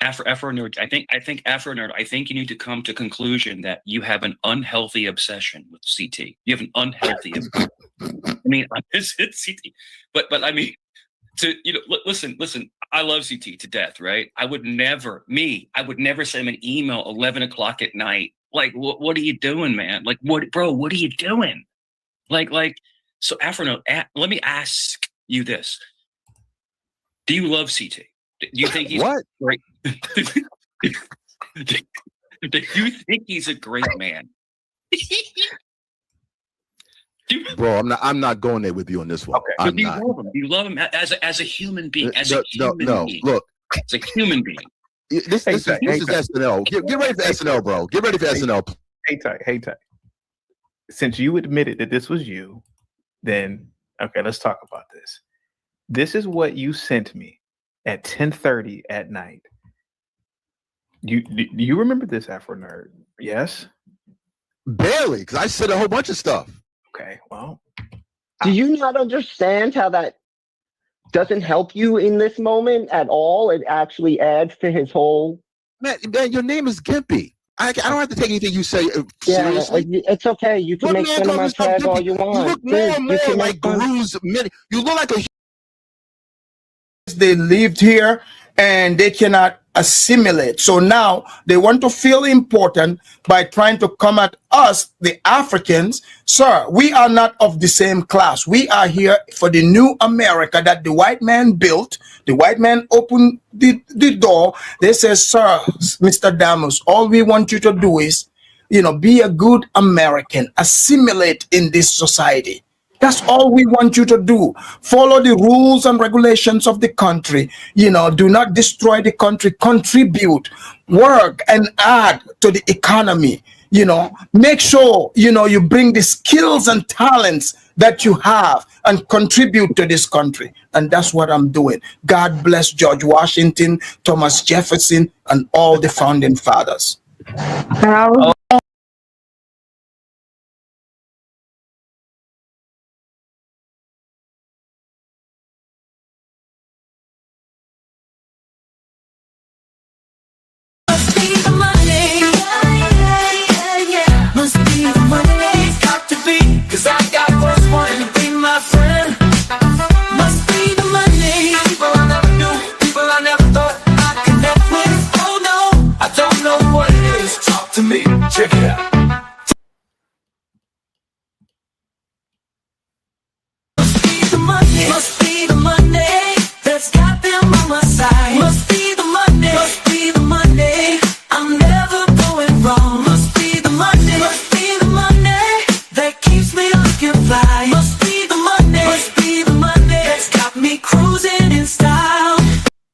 Afro nerd, I think Afro nerd, I think you need to come to conclusion that you have an unhealthy obsession with CT. You have an unhealthy obsession. I mean, it's CT, but I mean, listen, I love CT to death, right? I would never send him an email 11 o'clock at night. Like, what are you doing, man? Like, what are you doing? Like, so Afro nerd, let me ask you this: do you love CT? Do you think he's great? Do you think he's a great man? Bro, I'm not going there with you on this one. Okay. So do you love him? Do you love him as a human being? Look, as a human being. This is SNL. Get ready for SNL, bro. Get ready for SNL. Hey, Ty. Since you admitted that this was you, then okay, let's talk about this. This is what you sent me at 10:30 at night. Do you remember this, Afro nerd? Yes? Barely, because I said a whole bunch of stuff. Okay, well. Do you not understand how that doesn't help you in this moment at all? It actually adds to his whole... Man, your name is Gimpy. I don't have to take anything you say seriously. It's okay. You can make fun of my tag all you want. You look more and more like Guru's mini. You look like a... They lived here and they cannot assimilate. So now they want to feel important by trying to come at us, the Africans. Sir, we are not of the same class. We are here for the new America that the white man built. The white man opened the door. They say, sir, Mr. Damus, all we want you to do is, be a good American, assimilate in this society. That's all we want you to do. Follow the rules and regulations of the country. Do not destroy the country. Contribute, work, and add to the economy. Make sure, you bring the skills and talents that you have and contribute to this country. And that's what I'm doing. God bless George Washington, Thomas Jefferson, and all the founding fathers. Check it out. Must be the money that's got them on my side. Must be the money. I'm never going wrong. Must be the money that keeps me looking fly. Must be the money that's got me cruising in style.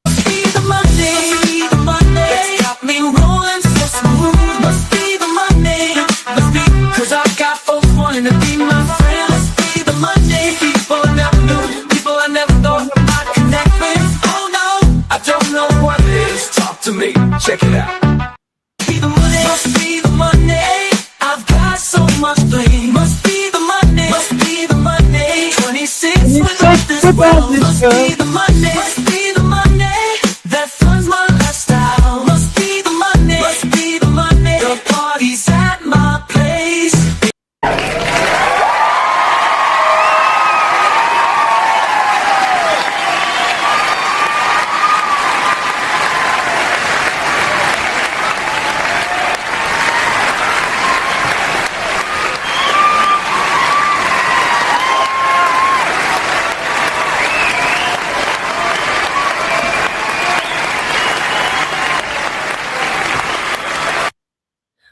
Must be the money that's got me rolling so smooth. Cause I got folks wanting to be my friend. Must be the money. People I never knew, people I never thought I'd connect with. Oh no, I don't know what it is. Talk to me, check it out. Must be the money. I've got so much bling. Must be the money. 26 without this world. Must be the money. That funds my lifestyle. Must be the money. The party's at my place.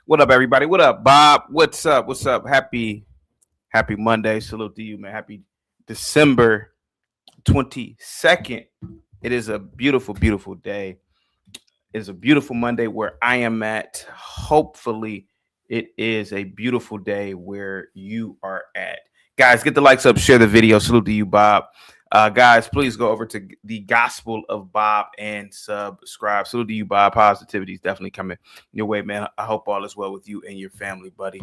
What up, everybody? What up, Bob? What's up? Happy Monday. Salute to you, man. Happy December 22nd. It is a beautiful, beautiful day. It is a beautiful Monday where I am at. Hopefully, it is a beautiful day where you are at. Guys, get the likes up, share the video. Salute to you, Bob. Guys, please go over to the Gospel of Bob and subscribe. Salute to you, Bob. Positivity is definitely coming your way, man. I hope all is well with you and your family, buddy.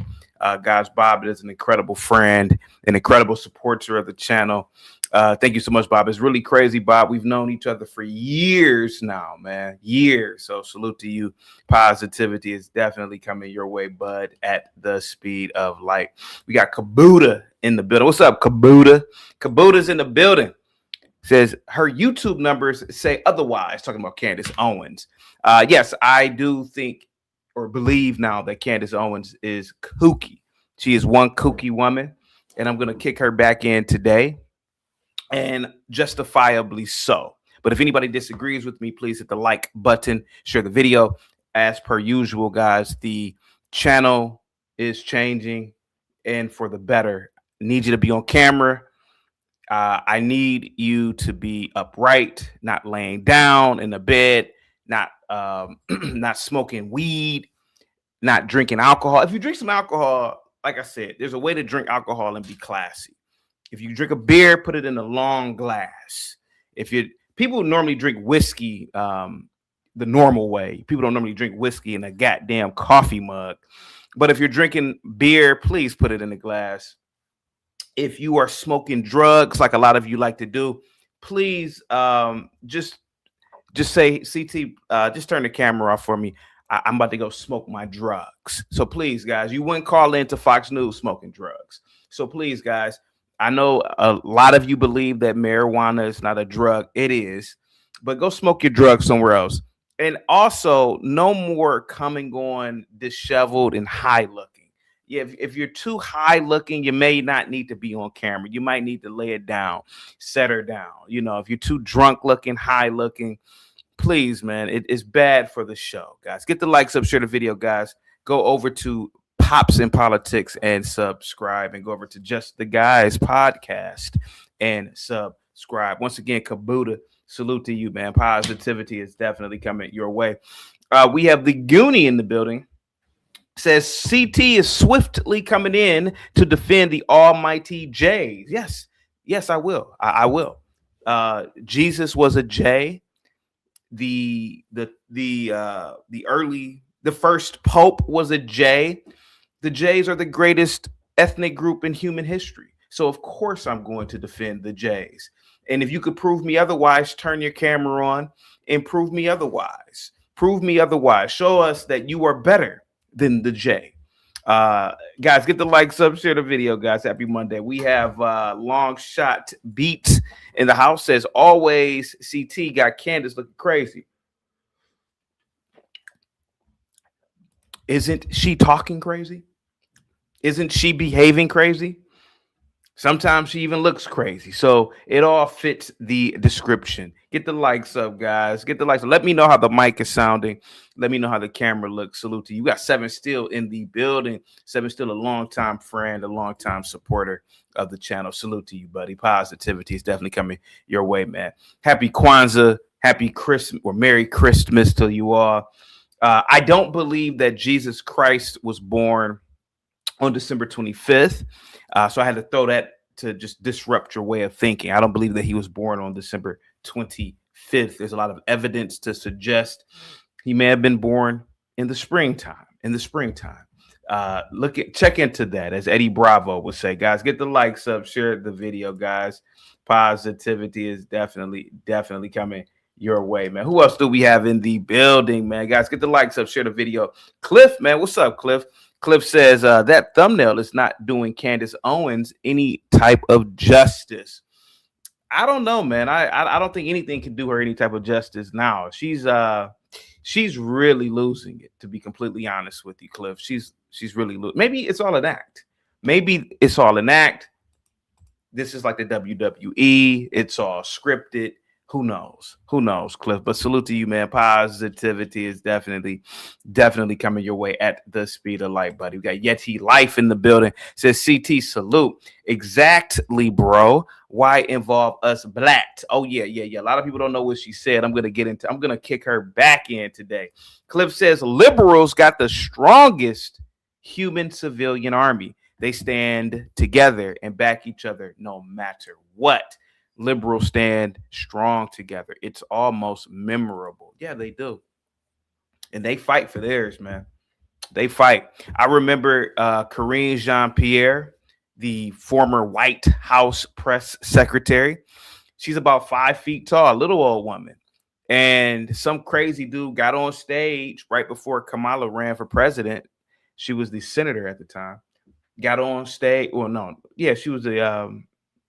Guys, Bob is an incredible friend, an incredible supporter of the channel. Thank you so much, Bob. It's really crazy, Bob. We've known each other for years now, man. Years. So salute to you. Positivity is definitely coming your way, bud, at the speed of light. We got Kabuta in the building. What's up, Kabuta? Kabuta's in the building. Says her YouTube numbers say otherwise, talking about Candace Owens. Yes, I do think or believe now that Candace Owens is kooky. She is one kooky woman, and I'm going to kick her back in today, and justifiably so. But if anybody disagrees with me, please hit the like button, share the video. As per usual, guys, the channel is changing, and for the better. I need you to be on camera. I need you to be upright, not laying down in the bed, not not smoking weed, not drinking alcohol. If you drink some alcohol, like I said, there's a way to drink alcohol and be classy. If you drink a beer, put it in a long glass. People normally drink whiskey the normal way. People don't normally drink whiskey in a goddamn coffee mug. But if you're drinking beer, please put it in a glass. If you are smoking drugs, like a lot of you like to do, please just say, CT, just turn the camera off for me. I'm about to go smoke my drugs. So please, guys, you wouldn't call into Fox News smoking drugs. So please, guys, I know a lot of you believe that marijuana is not a drug. It is. But go smoke your drugs somewhere else. And also, no more coming on disheveled and high looking. Yeah, if you're too high looking, you may not need to be on camera. You might need to lay it down, set her down. You know, if you're too drunk looking, high looking, please, man, it's bad for the show, guys. Get the likes up, share the video, guys. Go over to Pops in Politics and subscribe, and go over to Just the Guys podcast and subscribe. Once again, Kabuta, salute to you, man. Positivity is definitely coming your way. We have the Goonie in the building. Says CT is swiftly coming in to defend the almighty J's. Yes, I will. I will. Jesus was a J. The first pope was a J. The Jays are the greatest ethnic group in human history. So of course I'm going to defend the Jays. And if you could prove me otherwise, turn your camera on and prove me otherwise. Prove me otherwise. Show us that you are better than the J. Guys, get the likes up, share the video, guys. Happy Monday. We have Long Shot Beats in the house. Says always CT got Candace looking crazy. Isn't she talking crazy? Isn't she behaving crazy? Sometimes she even looks crazy. So it all fits the description. Get the likes up, guys. Get the likes up. Let me know how the mic is sounding. Let me know how the camera looks. Salute to you. You got Seven Still in the building. Seven Still, a longtime friend, a longtime supporter of the channel. Salute to you, buddy. Positivity is definitely coming your way, man. Happy Kwanzaa. Happy Christmas or Merry Christmas to you all. I don't believe that Jesus Christ was born on December 25th. So I had to throw that to just disrupt your way of thinking. I don't believe that he was born on December 25th. There's a lot of evidence to suggest he may have been born in the springtime. Check into that, as Eddie Bravo would say. Guys, get the likes up, share the video, guys. Positivity is definitely coming your way, man. Who else do we have in the building, man? Guys, get the likes up, share the video. Cliff, man, what's up, Cliff? Cliff says that thumbnail is not doing Candace Owens any type of justice. I don't know, man. I don't think anything can do her any type of justice now. She's really losing it, to be completely honest with you, Cliff. She's really losing. Maybe it's all an act. This is like the WWE. It's all scripted. Who knows? Cliff? But salute to you, man. Positivity is definitely coming your way at the speed of light, buddy. We got Yeti Life in the building. Says CT salute. Exactly, bro. Why involve us black? Oh, yeah. A lot of people don't know what she said. I'm going to kick her back in today. Cliff says liberals got the strongest human civilian army. They stand together and back each other no matter what. Liberals stand strong together. It's almost memorable. Yeah, they do. And they fight for theirs, man. They fight. I remember Karine Jean-Pierre the former White House press secretary. She's about 5 feet tall, a little old woman. And some crazy dude got on stage right before Kamala ran for president. She was the senator at the time. Got on stage. Well, no, yeah, she was the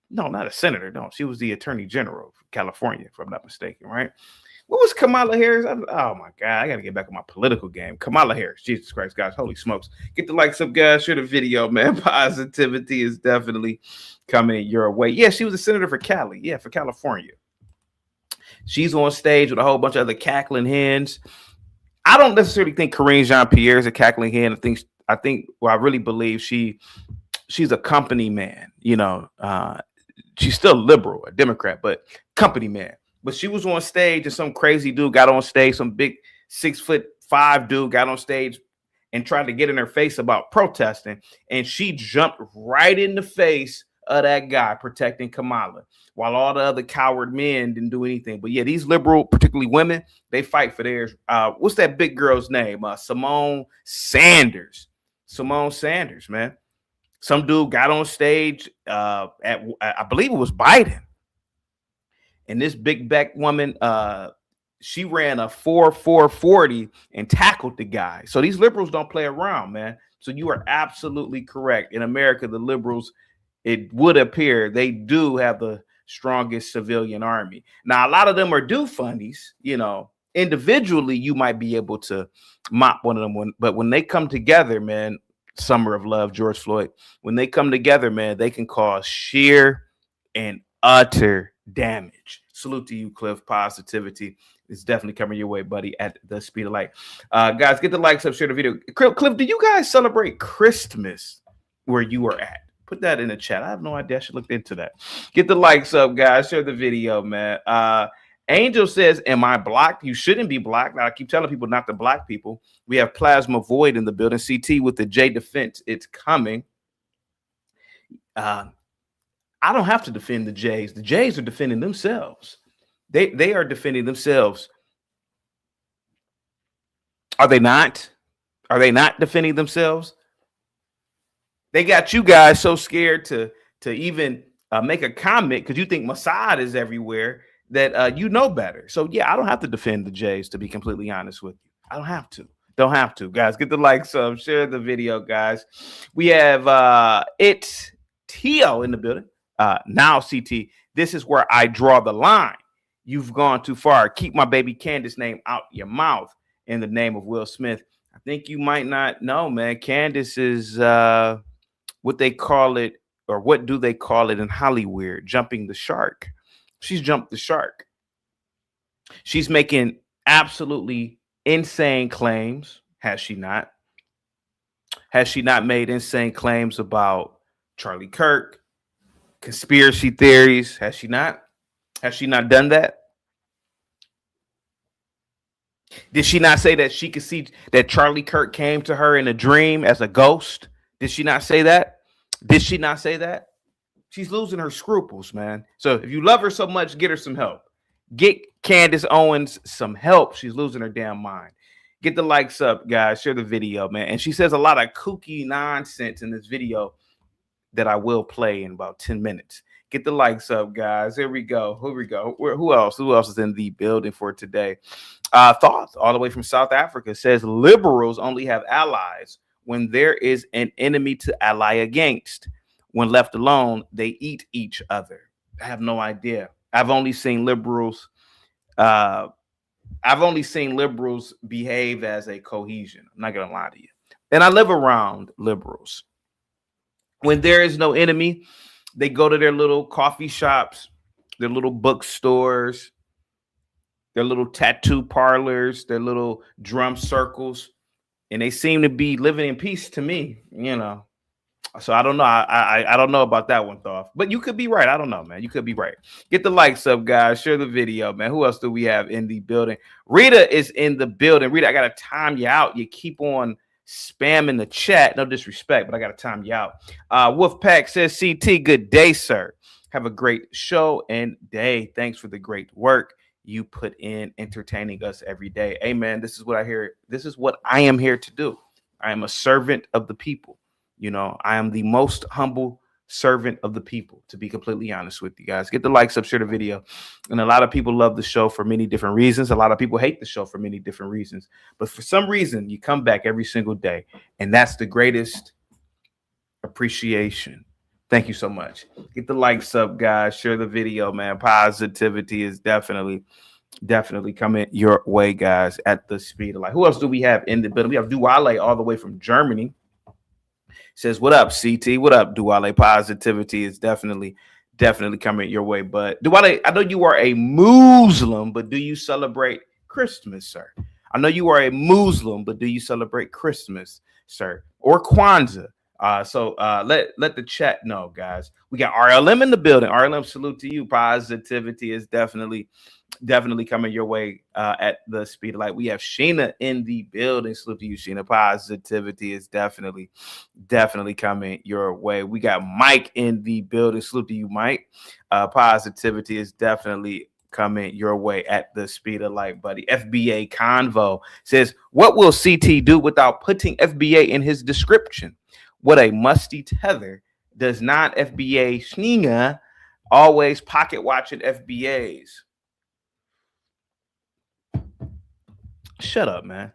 no, not a senator. No, she was the attorney general of California, if I'm not mistaken, right? What was Kamala Harris? Oh my God, I got to get back on my political game. Kamala Harris, Jesus Christ, guys, holy smokes. Get the likes up, guys. Share the video, man. Positivity is definitely coming your way. Yeah, she was a senator for Cali. Yeah, for California. She's on stage with a whole bunch of other cackling hens. I don't necessarily think Karine Jean-Pierre is a cackling hen. I think, well, I really believe she's a company man. You know, she's still liberal, a Democrat, but company man. But she was on stage and some crazy dude got on stage, some big 6'5" dude got on stage and tried to get in her face about protesting. And she jumped right in the face of that guy protecting Kamala, while all the other coward men didn't do anything. But yeah, these liberal, particularly women, they fight for theirs. What's that big girl's name? Simone Sanders. Simone Sanders, man. Some dude got on stage at, I believe it was Biden. And this big back woman, she ran a 4.40 and tackled the guy. So these liberals don't play around, man. So you are absolutely correct. In America, the liberals, it would appear they do have the strongest civilian army. Now, a lot of them are do fundies, you know. Individually, you might be able to mop one of them, but when they come together, man, Summer of Love, George Floyd, when they come together, man, they can cause sheer and utter damage. Salute to you, Cliff. Positivity is definitely coming your way, buddy, at the speed of light. Guys, get the likes up, share the video. Cliff, do you guys celebrate Christmas where you are at? Put that in the chat. I have no idea. I should look into that. Get the likes up, guys. Share the video, man. Angel says, am I blocked? You shouldn't be blocked. Now, I keep telling people not to block people. We have Plasma Void in the building. CT with the J defense. It's coming. I don't have to defend the Jays. The Jays are defending themselves. They are defending themselves. Are they not? Are they not defending themselves? They got you guys so scared to even make a comment because you think Mossad is everywhere that you know better. So yeah, I don't have to defend the Jays, to be completely honest with you. I don't have to. Don't have to, guys. Get the likes up, share the video, guys. We have it's Tio in the building. Now, CT, this is where I draw the line. You've gone too far. Keep my baby Candace name out your mouth in the name of Will Smith. I think you might not know, man. Candace is what they call it, or what do they call it in Hollywood? Jumping the shark. She's jumped the shark. She's making absolutely insane claims. Has she not? Has she not made insane claims about Charlie Kirk? Conspiracy theories? Has she not? Has she not done that? Did she not say that she could see that Charlie Kirk came to her in a dream as a ghost? Did she not say that? Did she not say that? She's losing her scruples, man. So if you love her so much, get her some help. Get Candace Owens some help. She's losing her damn mind. Get the likes up, guys. Share the video, man. And she says a lot of kooky nonsense in this video that I will play in about 10 minutes. Get the likes up, guys. Here we go. Here we go. Who else? Who else is in the building for today? Thoughts all the way from South Africa says liberals only have allies when there is an enemy to ally against. When left alone, they eat each other. I have no idea. I've only seen liberals behave as a cohesion. I'm not gonna lie to you. And I live around liberals. When there is no enemy, they go to their little coffee shops, their little bookstores, their little tattoo parlors, their little drum circles, and they seem to be living in peace to me, you know. So I don't know. I don't know about that one, Thoth. But you could be right. I don't know, man. You could be right. Get the likes up, guys. Share the video, man. Who else do we have in the building? Rita is in the building. Rita, I got to time you out. You keep on spamming the chat. No disrespect, but I got to time you out. Wolfpack says, CT, good day, sir. Have a great show and day. Thanks for the great work you put in entertaining us every day. Amen. This is what I hear. This is what I am here to do. I am a servant of the people. You know, I am the most humble servant of the people, to be completely honest with you guys. Get the likes up, share the video. And a lot of people love the show for many different reasons. A lot of people hate the show for many different reasons. But for some reason, you come back every single day. And that's the greatest appreciation. Thank you so much. Get the likes up, guys. Share the video, man. Positivity is definitely coming your way, guys, at the speed of light. Who else do we have in the building? We have Duale all the way from Germany. Says, what up, CT? What up, Duale? Positivity is definitely coming your way. But Duale, I know you are a Muslim, but do you celebrate Christmas, sir? I know you are a Muslim, but do you celebrate Christmas, sir? Or Kwanzaa? So let the chat know, guys. We got RLM in the building. RLM, salute to you. Positivity is definitely coming your way at the speed of light. We have Sheena in the building. Salute to you, Sheena. Positivity is definitely coming your way. We got Mike in the building. Salute to you, Mike. Positivity is definitely coming your way at the speed of light, buddy. FBA Convo says, what will CT do without putting FBA in his description? What a musty tether. Does not FBA Schninga always pocket watching FBAs? Shut up, man.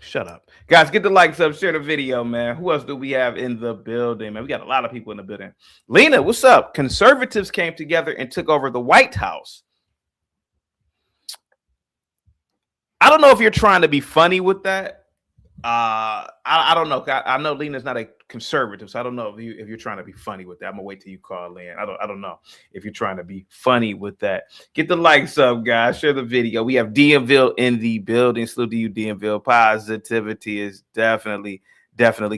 Shut up. Guys, get the likes up. Share the video, man. Who else do we have in the building, man? We got a lot of people in the building. Lena, what's up? Conservatives came together and took over the White House. I don't know if you're trying to be funny with that. I don't know. I know Lena's not a conservative, so I don't know if you're trying to be funny with that. I'm gonna wait till you call in. I don't know if you're trying to be funny with that. Get the likes up, guys. Share the video. We have DMville in the building. Salute to you, DMville. Positivity is definitely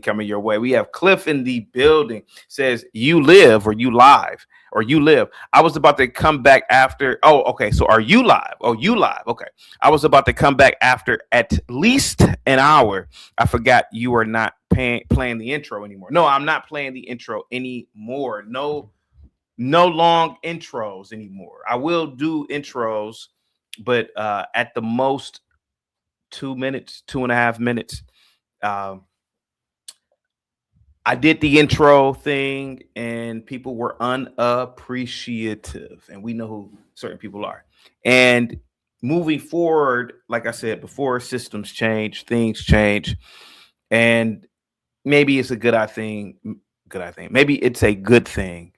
coming your way. We have Cliff in the building. Says, you live or you live or you live. I was about to come back after. Oh, okay. So are you live? Oh, you live. Okay. I was about to come back after at least an hour. I forgot you are not playing the intro anymore. No, I'm not playing the intro anymore. No long intros anymore. I will do intros, but at the most 2 minutes, 2.5 minutes. I did the intro thing and people were unappreciative, and we know who certain people are. And moving forward, like I said before, systems change, things change, and maybe it's a good thing. Maybe it's a good thing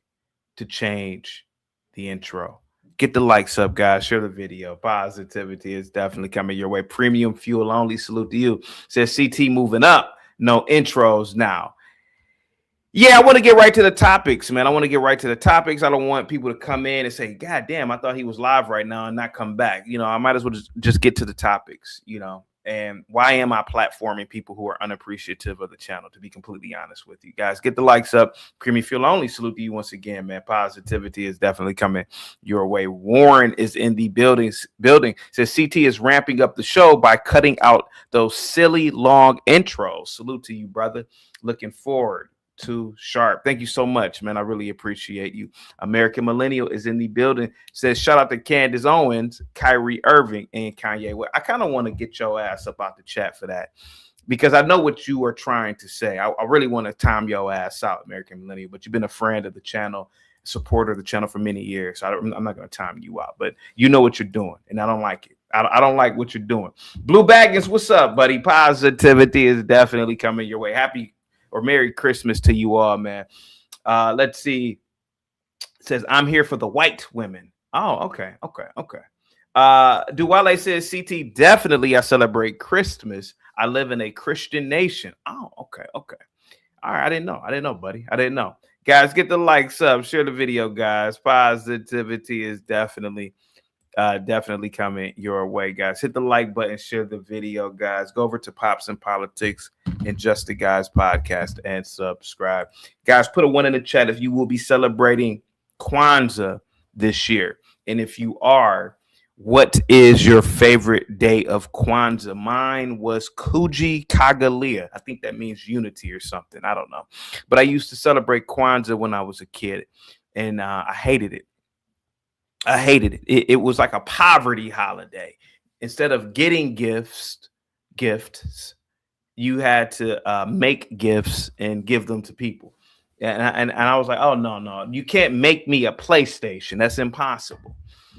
to change the intro. Get the likes up, guys. Share the video. Positivity is definitely coming your way. Premium fuel only. Salute to you. Says CT moving up. No intros now. Yeah, I want to get right to the topics, man. I want to get right to the topics. I don't want people to come in and say, God damn, I thought he was live right now and not come back. You know, I might as well just get to the topics, you know. And why am I platforming people who are unappreciative of the channel, to be completely honest with you guys? Get the likes up. Creamy Fuel Only, salute to you once again, man. Positivity is definitely coming your way. Warren is in the building. Says CT is ramping up the show by cutting out those silly long intros. Salute to you, brother. Looking forward to sharp. Thank you so much, man. I really appreciate you. American Millennial is in the building. Says shout out to Candace Owens, Kyrie Irving, and Kanye West. I kind of want to get your ass up out the chat for that, because I know what you are trying to say. I really want to time your ass out, American Millennial, but you've been a friend of the channel, supporter of the channel for many years. So I'm not going to time you out, but you know what you're doing, and I don't like it. I don't like what you're doing. Blue Baggins, what's up, buddy? Positivity is definitely coming your way. Happy or Merry Christmas to you all, man. Let's see. It says, I'm here for the white women. Oh, okay. Duale says, CT, definitely I celebrate Christmas. I live in a Christian nation. Oh, okay. All right, I didn't know, buddy. I didn't know. Guys, get the likes up. Share the video, guys. Positivity is definitely coming your way, guys. Hit the like button, share the video, guys. Go over to Pops and Politics and Just the Guys podcast and subscribe. Guys, put a 1 in the chat if you will be celebrating Kwanzaa this year. And if you are, what is your favorite day of Kwanzaa? Mine was Kuji Kagalia. I think that means unity or something. I don't know. But I used to celebrate Kwanzaa when I was a kid, and I hated it. It was like a poverty holiday. Instead of getting gifts, you had to make gifts and give them to people. And I was like, oh no, you can't make me a PlayStation. That's impossible.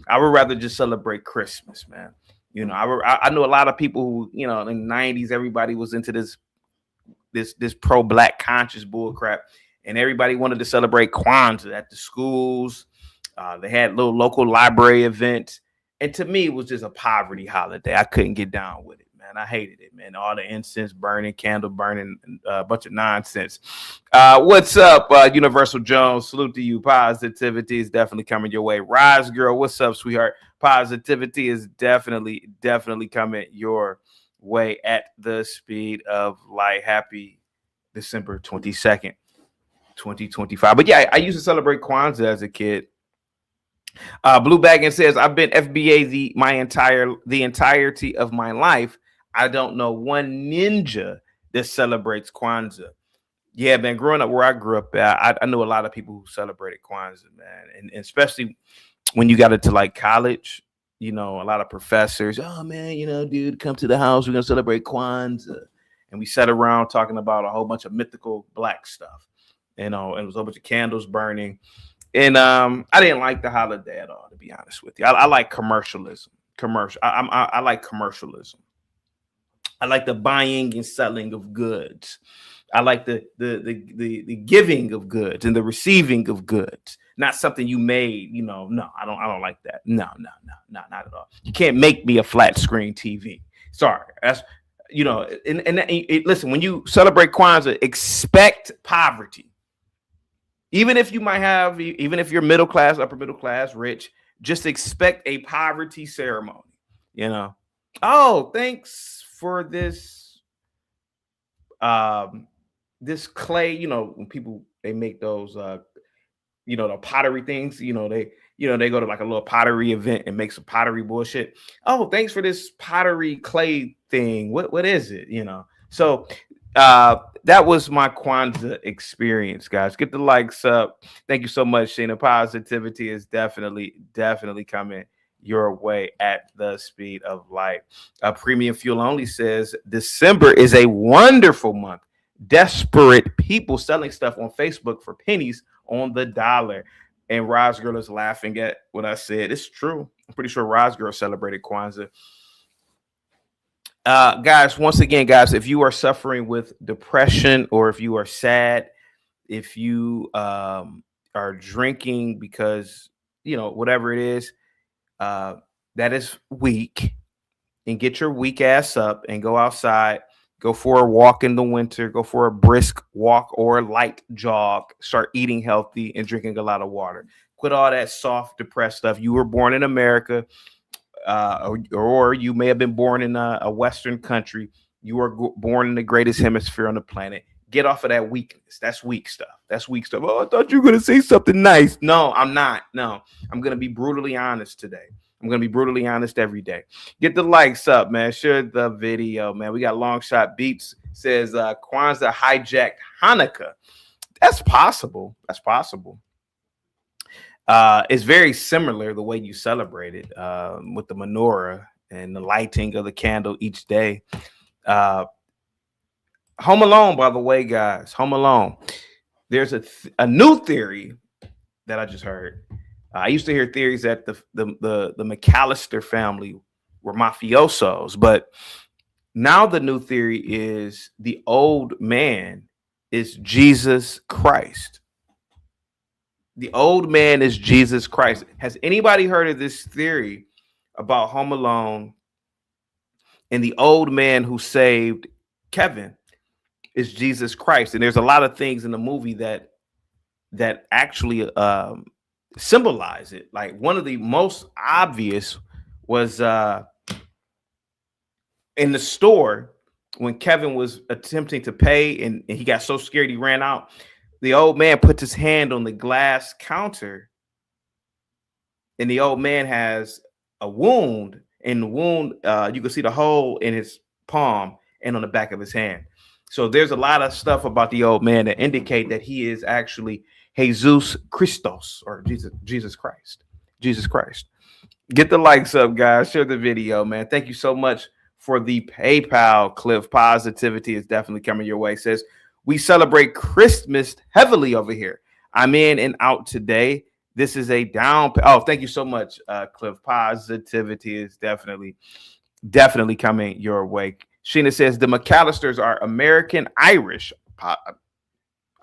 I would rather just celebrate Christmas, man. You know, I know a lot of people who, you know, in the 90s, everybody was into this pro-black conscious bull crap, and everybody wanted to celebrate Kwanzaa at the schools. They had little local library events, and to me, it was just a poverty holiday. I couldn't get down with it, man. I hated it, man. All the incense burning, candle burning, a bunch of nonsense. What's up, Universal Jones? Salute to you. Positivity is definitely coming your way. Rise Girl, what's up, sweetheart? Positivity is definitely coming your way at the speed of light. Happy December 22nd, 2025. But yeah, I used to celebrate Kwanzaa as a kid. Blue Baggin says, I've been FBA the entirety of my life. I don't know one ninja that celebrates Kwanzaa. Yeah, man, growing up where I grew up at, I knew a lot of people who celebrated Kwanzaa, man. And especially when you got into like college, you know, a lot of professors, oh man, you know, dude, come to the house, we're gonna celebrate Kwanzaa. And we sat around talking about a whole bunch of mythical black stuff, you know, and it was a bunch of candles burning. And I didn't like the holiday at all, to be honest with you. I like commercialism. I like commercialism. I like the buying and selling of goods. I like the giving of goods and the receiving of goods. Not something you made, you know. No, I don't like that. No, not at all. You can't make me a flat screen TV. Sorry, that's, you know. Listen, when you celebrate Kwanzaa, expect poverty. Even if you might have, even if you're middle class, upper middle class, rich, just expect a poverty ceremony. You know. Oh, thanks for this. This clay, you know, when people they make those you know, the pottery things, you know, they go to like a little pottery event and make some pottery bullshit. Oh, thanks for this pottery clay thing. What is it? You know, so that was my Kwanzaa experience, guys. Get the likes up. Thank you so much, Sheena. Positivity is definitely coming your way at the speed of light. Premium Fuel Only says December is a wonderful month. Desperate people selling stuff on Facebook for pennies on the dollar. And Roz Girl is laughing at what I said. It's true. I'm pretty sure Roz Girl celebrated Kwanzaa. Guys, once again, guys, if you are suffering with depression, or if you are sad, if you are drinking because, you know, whatever it is, that is weak, and get your weak ass up and go outside. Go for a walk in the winter. Go for a brisk walk or a light jog. Start eating healthy and drinking a lot of water. Quit all that soft, depressed stuff. You were born in America, or you may have been born in a Western country. You were born in the greatest hemisphere on the planet. Get off of that weakness. That's weak stuff. Oh, I thought you were going to say something nice. No, I'm not. No, I'm going to be brutally honest today. I'm going to be brutally honest every day. Get the likes up, man. Share the video, man. We got Long Shot Beats says Kwanzaa hijacked Hanukkah. That's possible. It's very similar the way you celebrate it with the menorah and the lighting of the candle each day. Home Alone, by the way, guys. Home Alone. There's a new theory that I just heard. I used to hear theories that the McAllister family were mafiosos, but now the new theory is the old man is Jesus Christ. The old man is Jesus Christ. Has anybody heard of this theory about Home Alone and the old man who saved Kevin is Jesus Christ? And there's a lot of things in the movie that actually symbolize it. Like one of the most obvious was in the store when Kevin was attempting to pay and he got so scared he ran out. The old man puts his hand on the glass counter, and the old man has a wound. In the wound, you can see the hole in his palm and on the back of his hand. So there's a lot of stuff about the old man that indicate that he is actually Jesus Christos, or Jesus Christ. Get the likes up, guys. Share the video, man. Thank you so much for the PayPal, Cliff. Positivity is definitely coming your way. Says, We celebrate Christmas heavily over here. I'm in and out today. This is a down. Oh, thank you so much, Cliff. Positivity is definitely coming your way. Sheena says the McAllisters are American Irish.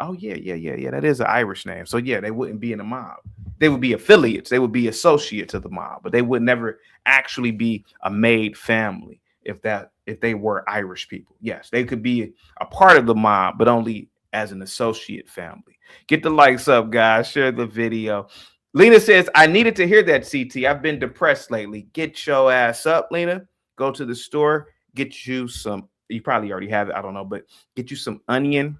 Oh, yeah. That is an Irish name. So, yeah, they wouldn't be in the mob. They would be affiliates. They would be associates of the mob, but they would never actually be a made family if they were Irish people. Yes, they could be a part of the mob, but only as an associate family. Get the likes up, guys. Share the video. Lena says, I needed to hear that, CT. I've been depressed lately. Get your ass up, Lena. Go to the store. Get you some. You probably already have it. I don't know, but get you some onion.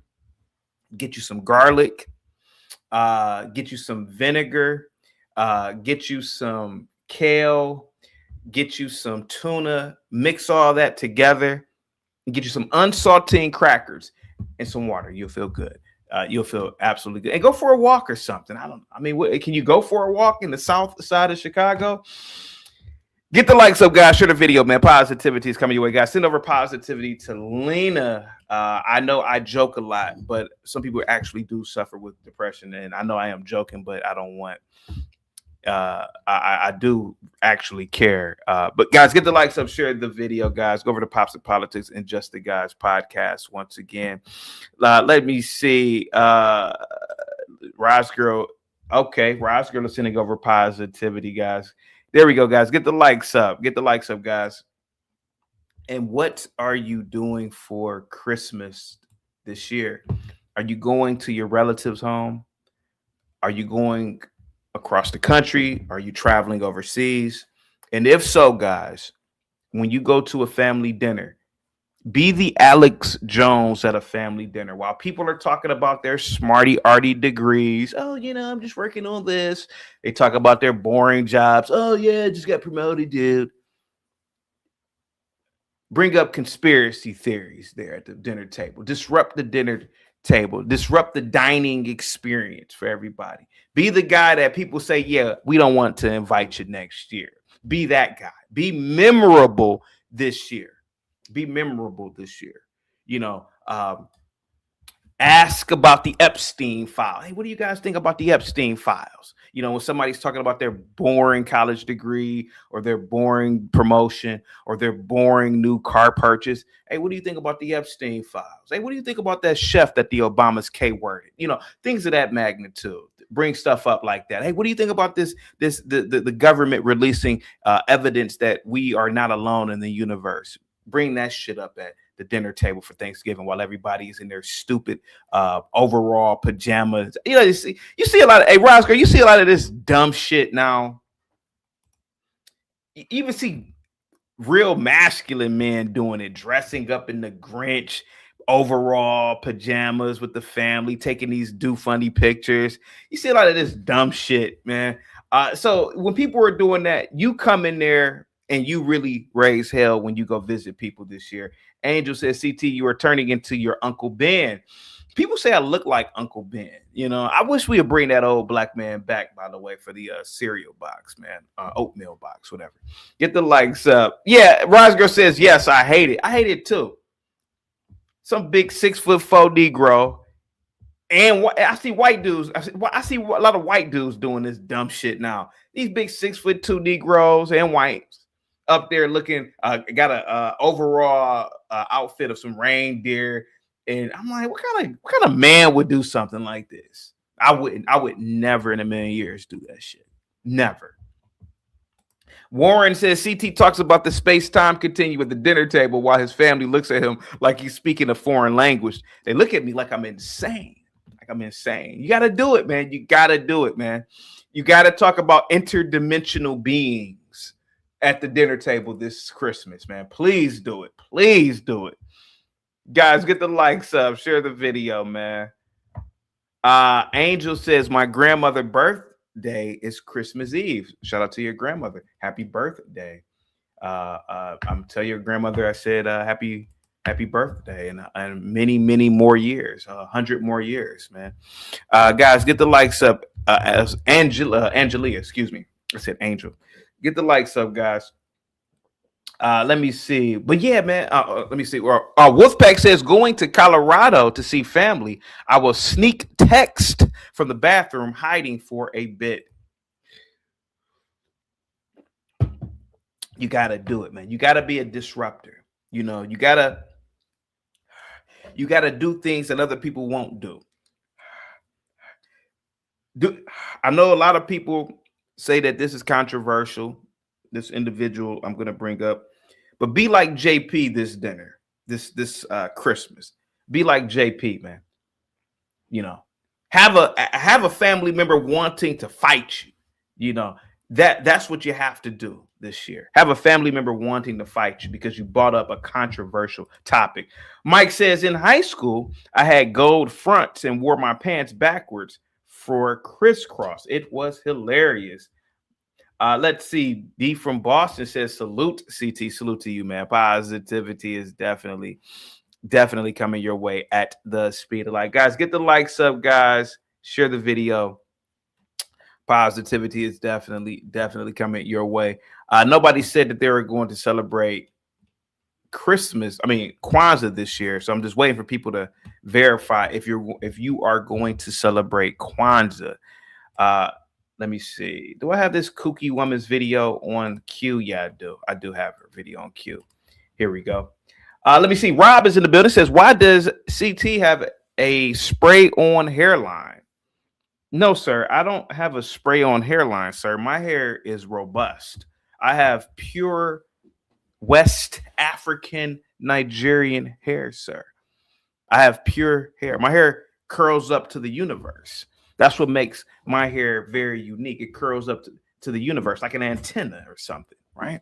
Get you some garlic, get you some vinegar, get you some kale, get you some tuna, mix all that together, and get you some unsaltine crackers and some water. You'll feel good. You'll feel absolutely good. And go for a walk or something. Can you go for a walk in the south side of Chicago? Get the likes up, guys. Share the video, man. Positivity is coming your way, guys. Send over positivity to Lena. I know I joke a lot, but some people actually do suffer with depression. And I know I am joking, but I don't want, I do actually care. But guys, get the likes up, share the video, guys. Go over to Pops and Politics and Just the Guys podcast once again. Let me see. Roz Girl. Okay, Roz Girl is sending over positivity, guys. There we go, guys. Get the likes up. Get the likes up, guys. And what are you doing for Christmas this year? Are you going to your relatives' home? Are you going across the country? Are you traveling overseas? And if so, guys, when you go to a family dinner, be the Alex Jones at a family dinner. While people are talking about their smarty-arty degrees, oh, I'm just working on this. They talk about their boring jobs. Oh, yeah, just got promoted, dude. Bring up conspiracy theories there at the dinner table. Disrupt the dinner table. Disrupt the dining experience for everybody. Be the guy that people say, yeah, we don't want to invite you next year. Be that guy. Be memorable this year. Be memorable this year. Ask about the Epstein file. Hey, what do you guys think about the Epstein files? When somebody's talking about their boring college degree or their boring promotion or their boring new car purchase. Hey, what do you think about the Epstein files? Hey, what do you think about that chef that the Obamas K-worded? Things of that magnitude. Bring stuff up like that. Hey, what do you think about the government releasing evidence that we are not alone in the universe? Bring that shit up at the dinner table for Thanksgiving while everybody's in their stupid overall pajamas. You see a lot of, hey, Roscoe, you see a lot of this dumb shit now. You even see real masculine men doing it, dressing up in the Grinch overall pajamas with the family, taking these funny pictures. You see a lot of this dumb shit, man. So when people are doing that, you come in there and you really raise hell when you go visit people this year. Angel says, CT, you are turning into your Uncle Ben. People say I look like Uncle Ben. I wish we would bring that old black man back, by the way, for the cereal box, man. Oatmeal box, whatever. Get the likes up. Yeah, Rosgirl says, yes, I hate it. I hate it too. Some big 6'4" Negro. And I see white dudes. I see a lot of white dudes doing this dumb shit now. These big 6'2" Negroes and whites up there looking, got a overall outfit of some reindeer, and I'm like, what kind of man would do something like this? I would never in a million years do that shit. Never. Warren says CT talks about the space-time continuum at the dinner table while his family looks at him like he's speaking a foreign language. They look at me like I'm insane. You got to do it, man. You got to do it, man. You got to talk about interdimensional beings at the dinner table this Christmas, man. Please do it. Please do it. Guys, get the likes up. Share the video, man. Angel says, my grandmother's birthday is Christmas Eve. Shout out to your grandmother. Happy birthday. I'm telling your grandmother I said happy birthday and many, many more years. 100 more years, man. Guys, get the likes up. As Angelia, excuse me. I said Angel. Get the likes up, guys. Let me see. But yeah, man. Let me see. Wolfpack says going to Colorado to see family. I will sneak text from the bathroom, hiding for a bit. You gotta do it, man. You gotta be a disruptor. You know, you gotta do things that other people won't do. I know a lot of people say that this is controversial. This individual I'm gonna bring up, but be like JP this dinner, this Christmas. Be like JP, man. You know, have a family member wanting to fight you. You know, that's what you have to do this year. Have a family member wanting to fight you because you brought up a controversial topic. Mike says, in high school, I had gold fronts and wore my pants backwards for crisscross. It was hilarious. Let's see. D from Boston says, salute, CT. Salute to you, man. Positivity is definitely coming your way at the speed of light. Guys, get the likes up, guys. Share the video. Positivity is definitely coming your way. Nobody said that they were going to celebrate Kwanzaa this year. So I'm just waiting for people to verify if you are going to celebrate Kwanzaa. Let me see. Do I have this kooky woman's video on cue? Yeah, I do. I do have her video on cue. Here we go. Let me see. Rob is in the building. Says, why does CT have a spray-on hairline? No, sir. I don't have a spray-on hairline, sir. My hair is robust. I have pure West African Nigerian hair, sir. I have pure hair. My hair curls up to the universe. That's what makes my hair very unique. It curls up to the universe like an antenna or something, right?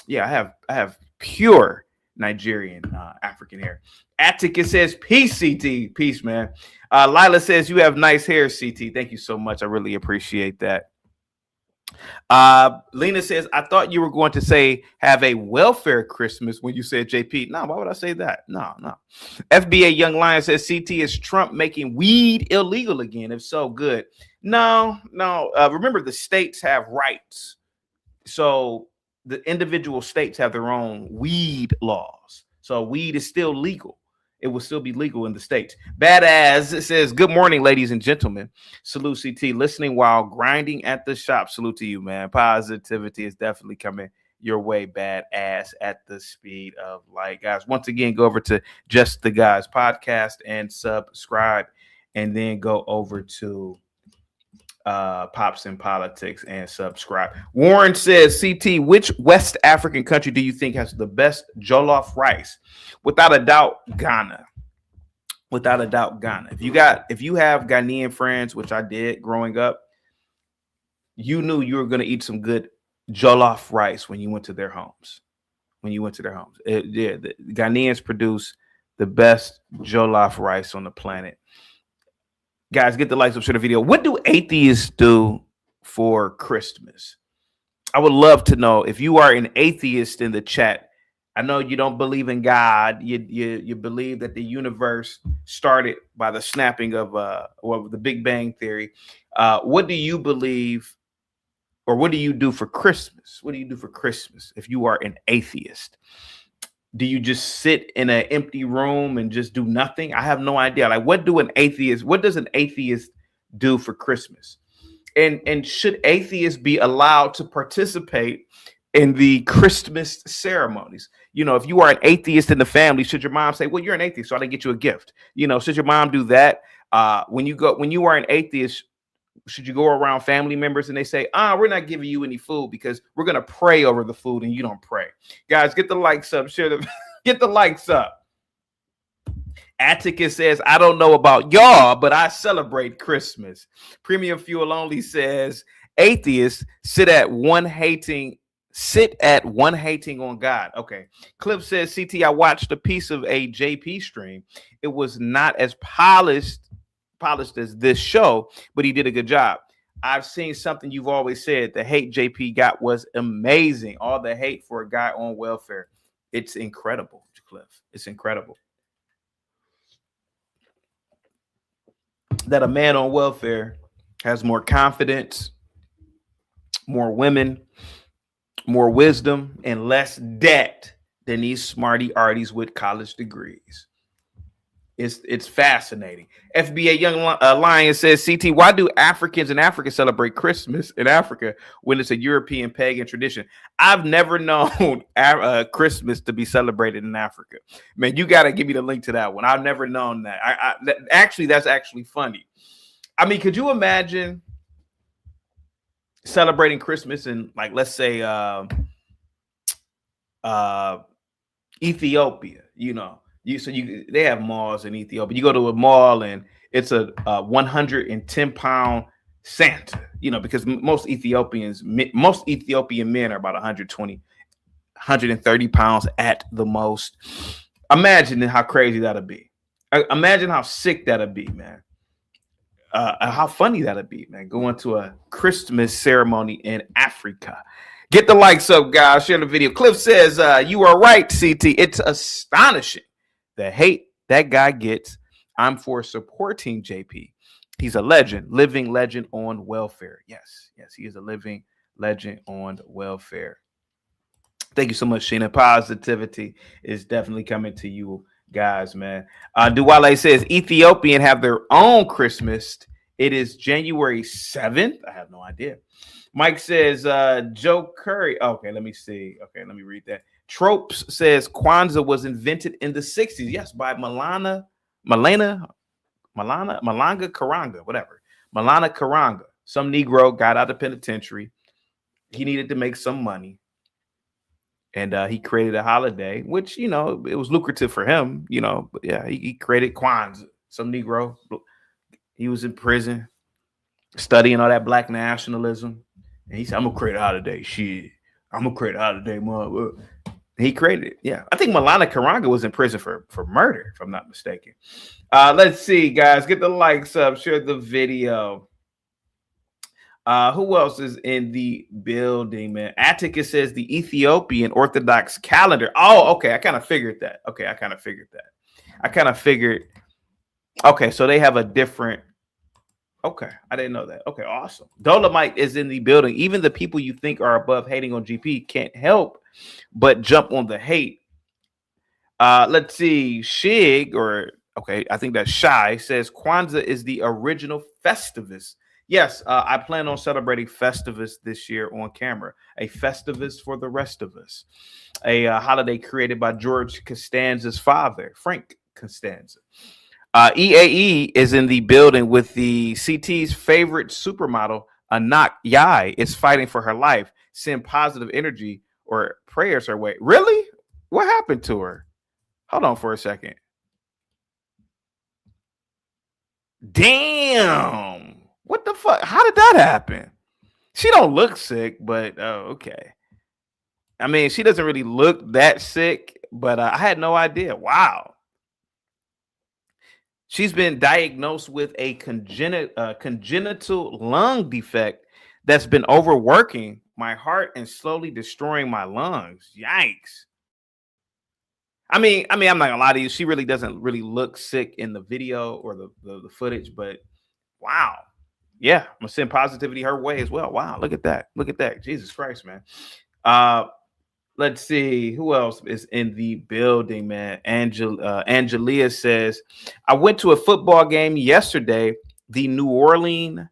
Yeah, I have pure Nigerian African hair. Atticus says, peace, CT. Peace, man. Lila says, you have nice hair, CT. Thank you so much. I really appreciate that. Lena says, I thought you were going to say have a welfare Christmas when you said JP. No, why would I say that? No. FBA Young Lion says, CT, is Trump making weed illegal again? If so, good. No. Remember, the states have rights. So the individual states have their own weed laws. So weed is still legal. It will still be legal in the states. Badass, it says, good morning, ladies and gentlemen. Salute, CT. Listening while grinding at the shop. Salute to you, man. Positivity is definitely coming your way, badass, at the speed of light. Guys, once again, go over to Just the Guys podcast and subscribe, and then go over to Pops in Politics and subscribe. Warren says, CT, which West African country do you think has the best jollof rice? Without a doubt, Ghana. Without a doubt, Ghana. If you have Ghanaian friends, which I did growing up, you knew you were going to eat some good jollof rice when you went to their homes. The Ghanaians produce the best jollof rice on the planet. Guys, get the likes up, share the video. What do atheists do for Christmas? I would love to know. If you are an atheist in the chat, I know you don't believe in God. You believe that the universe started by the snapping of or the Big Bang Theory. What do you believe, or what do you do for Christmas? What do you do for Christmas if you are an atheist? Do you just sit in an empty room and just do nothing? I have no idea. Like, what does an atheist do for Christmas? And should atheists be allowed to participate in the Christmas ceremonies? You know, if you are an atheist in the family, should your mom say, well, you're an atheist, so I didn't get you a gift? You know, should your mom do that? When you are an atheist, should you go around family members and they say, we're not giving you any food because we're going to pray over the food and you don't pray? Guys, get the likes up. Get the likes up. Atticus says, I don't know about y'all, but I celebrate Christmas. Premium Fuel Only says, atheists sit at one hating on God. Okay. Clip says, CT, I watched a piece of a JP stream. It was not as polished as this show, but he did a good job. I've seen something you've always said. The hate JP got was amazing. All the hate for a guy on welfare. It's incredible, Cliff. It's incredible that a man on welfare has more confidence, more women, more wisdom and less debt than these smarty arties with college degrees. It's fascinating. FBA Young Lion says, CT, why do Africans in Africa celebrate Christmas in Africa when it's a European pagan tradition? I've never known Christmas to be celebrated in Africa. Man, you got to give me the link to that one. I've never known that. That's actually funny. I mean, could you imagine celebrating Christmas in, like, let's say Ethiopia, you know? They have malls in Ethiopia. You go to a mall and it's a 110-pound Santa, you know, because most Ethiopian men are about 120, 130 pounds at the most. Imagine how crazy that'd be. Imagine how sick that'd be, man. How funny that'd be, man. Going to a Christmas ceremony in Africa. Get the likes up, guys. Share the video. Cliff says, you are right, CT. It's astonishing the hate that guy gets. I'm for supporting JP. He's a legend, living legend on welfare. Yes, he is a living legend on welfare. Thank you so much, Sheena. Positivity is definitely coming to you guys, man. Duwale says Ethiopian have their own Christmas. It is January 7th. I have no idea. Mike says Joe Curry. Okay, let me see. Okay, let me read that. Tropes says Kwanzaa was invented in the 60s. Yes, by Malanga Karanga, whatever. Malanga Karanga. Some Negro got out of penitentiary. He needed to make some money. And he created a holiday, which, you know, it was lucrative for him, you know. But yeah, he created Kwanzaa. Some Negro. He was in prison studying all that black nationalism. And he said, I'm going to create a holiday. Shit. I'm going to create a holiday, mother. He created it. Yeah. I think Malanga Karanga was in prison for murder, if I'm not mistaken. Let's see, guys. Get the likes up. Share the video. Who else is in the building, man? Atticus says the Ethiopian Orthodox calendar. Oh, okay. I kind of figured that. Okay, so they have a different. Okay, I didn't know that. Okay, awesome. Dolomite is in the building. Even the people you think are above hating on GP can't help but jump on the hate. Let's see. Shig, or okay, I think that's Shy, says Kwanzaa is the original Festivus. Yes, I plan on celebrating Festivus this year on camera. A Festivus for the rest of us. A holiday created by George Costanza's father, Frank Costanza. EAE is in the building with the CT's favorite supermodel, Anak Yai, is fighting for her life. Send positive energy or prayers her way. Really? What happened to her? Hold on for a second. Damn. What the fuck? How did that happen? She don't look sick, but okay. I mean, she doesn't really look that sick, but I had no idea. Wow. She's been diagnosed with a congenital lung defect that's been overworking my heart and slowly destroying my lungs. Yikes. I mean, I'm not gonna lie to you. She really doesn't really look sick in the video or the footage, but wow. Yeah, I'm gonna send positivity her way as well. Wow, look at that. Look at that. Jesus Christ, man. Let's see who else is in the building, man. Angelia says, I went to a football game yesterday. The New Orleans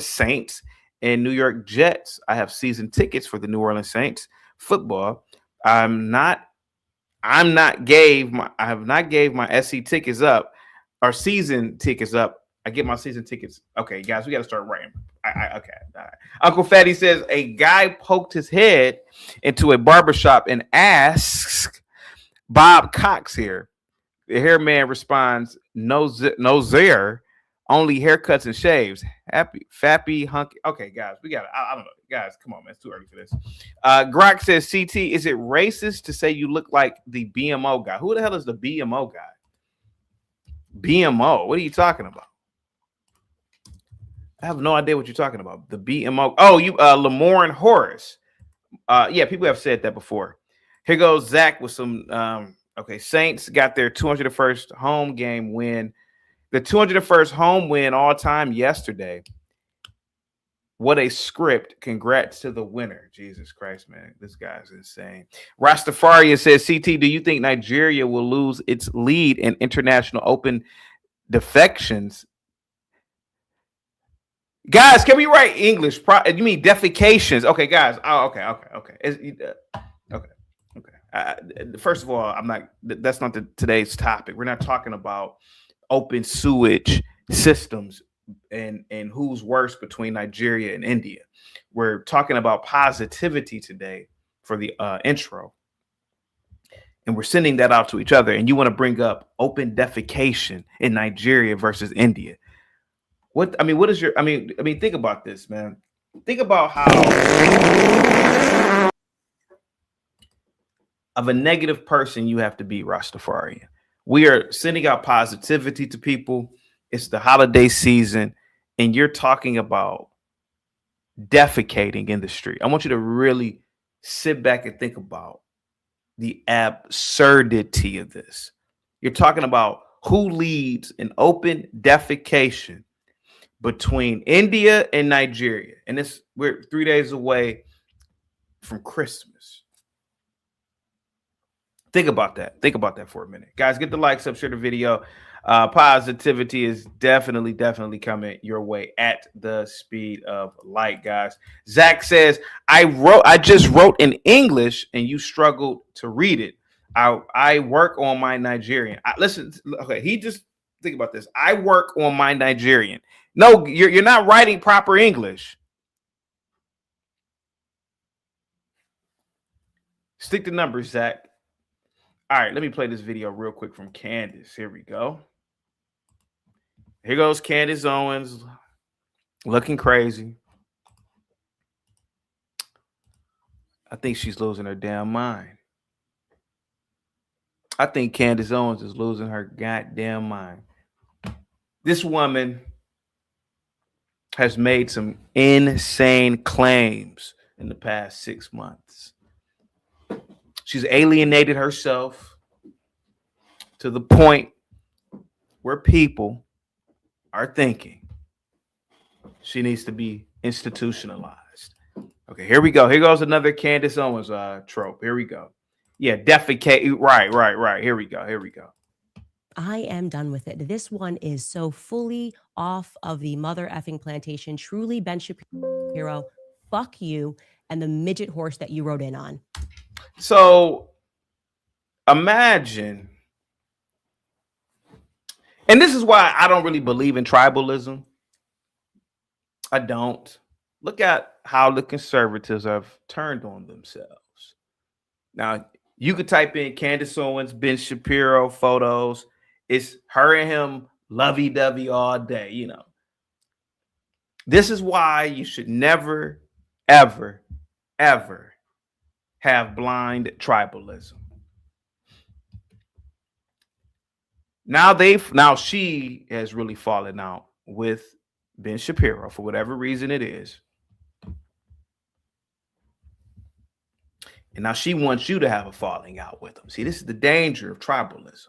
Saints and New York Jets. I have season tickets for the New Orleans Saints football. I have not gave my SC tickets up or season tickets up. I get my season tickets. Okay, guys, we got to start writing. Okay. All right. Uncle Fatty says a guy poked his head into a barbershop and asks Bob Cox here. The hair man responds, no there, only haircuts and shaves. Happy, fappy, hunky. Okay, guys, we got it. I don't know. Guys, come on, man. It's too early for this. Grok says, CT, is it racist to say you look like the BMO guy? Who the hell is the BMO guy? BMO, what are you talking about? I have no idea what you're talking about. The BMO. Oh, you Lamorne Horace. Yeah, people have said that before. Here goes Zach with some okay. Saints got their 201st home game win. The 201st home win all time yesterday. What a script. Congrats to the winner. Jesus Christ, man. This guy's insane. Rastafarian says, CT, do you think Nigeria will lose its lead in international open defections? Guys, can we write English? You mean defecations? Okay, guys. Oh, okay. First of all, that's not today's topic. We're not talking about open sewage systems and who's worse between Nigeria and India. We're talking about positivity today for the intro. And we're sending that out to each other. And you want to bring up open defecation in Nigeria versus India. What is your, think about this, man. Think about how of a negative person you have to be, Rastafarian. We are sending out positivity to people. It's the holiday season, and you're talking about defecating in the street. I want you to really sit back and think about the absurdity of this. You're talking about who leads an open defecation between India and Nigeria. And we're 3 days away from Christmas. Think about that. Think about that for a minute. Guys, get the likes up, share the video. Positivity is definitely coming your way at the speed of light, guys. Zach says, I just wrote in English and you struggled to read it. I work on my Nigerian. Think about this. I work on my Nigerian. No, you're not writing proper English. Stick to numbers, Zach. All right, let me play this video real quick from Candace. Here we go. Here goes Candace Owens looking crazy. I think she's losing her damn mind. I think Candace Owens is losing her goddamn mind. This woman has made some insane claims in the past 6 months. She's alienated herself to the point where people are thinking she needs to be institutionalized. Okay, here we go. Here goes another Candace Owens trope. Here we go. Yeah, defecate. Right. Here we go. I am done with it. This one is so fully off of the mother effing plantation. Truly, Ben Shapiro, fuck you and the midget horse that you rode in on. So imagine, and this is why I don't really believe in tribalism. I don't. Look at how the conservatives have turned on themselves. Now, you could type in Candace Owens, Ben Shapiro photos. It's her and him lovey-dovey all day, you know. This is why you should never, ever, ever have blind tribalism. Now she has really fallen out with Ben Shapiro for whatever reason it is. And now she wants you to have a falling out with them. See, this is the danger of tribalism.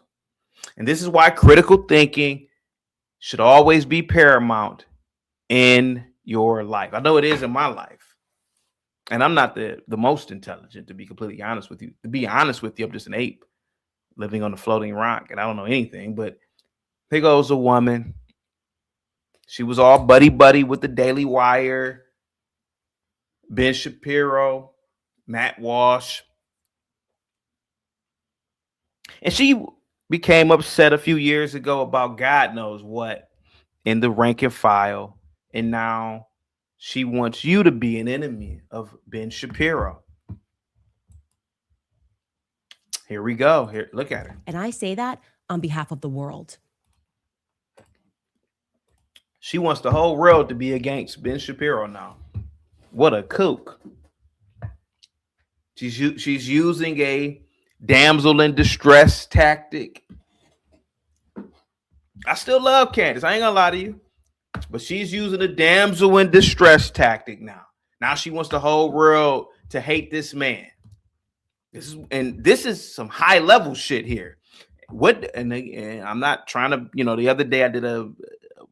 And this is why critical thinking should always be paramount in your life. I know it is in my life. And I'm not the most intelligent, to be completely honest with you. To be honest with you, I'm just an ape living on a floating rock, and I don't know anything. But here goes a woman. She was all buddy-buddy with the Daily Wire, Ben Shapiro, Matt Walsh. And she became upset a few years ago about God knows what in the rank and file. And now she wants you to be an enemy of Ben Shapiro. Here we go. Here, look at her. And I say that on behalf of the world. She wants the whole world to be against Ben Shapiro now. What a kook. She's using a damsel in distress tactic. I still love Candace. I ain't gonna lie to you. But she's using a damsel in distress tactic now. Now she wants the whole world to hate this man. This is some high level shit here. And I'm not trying to, the other day I did a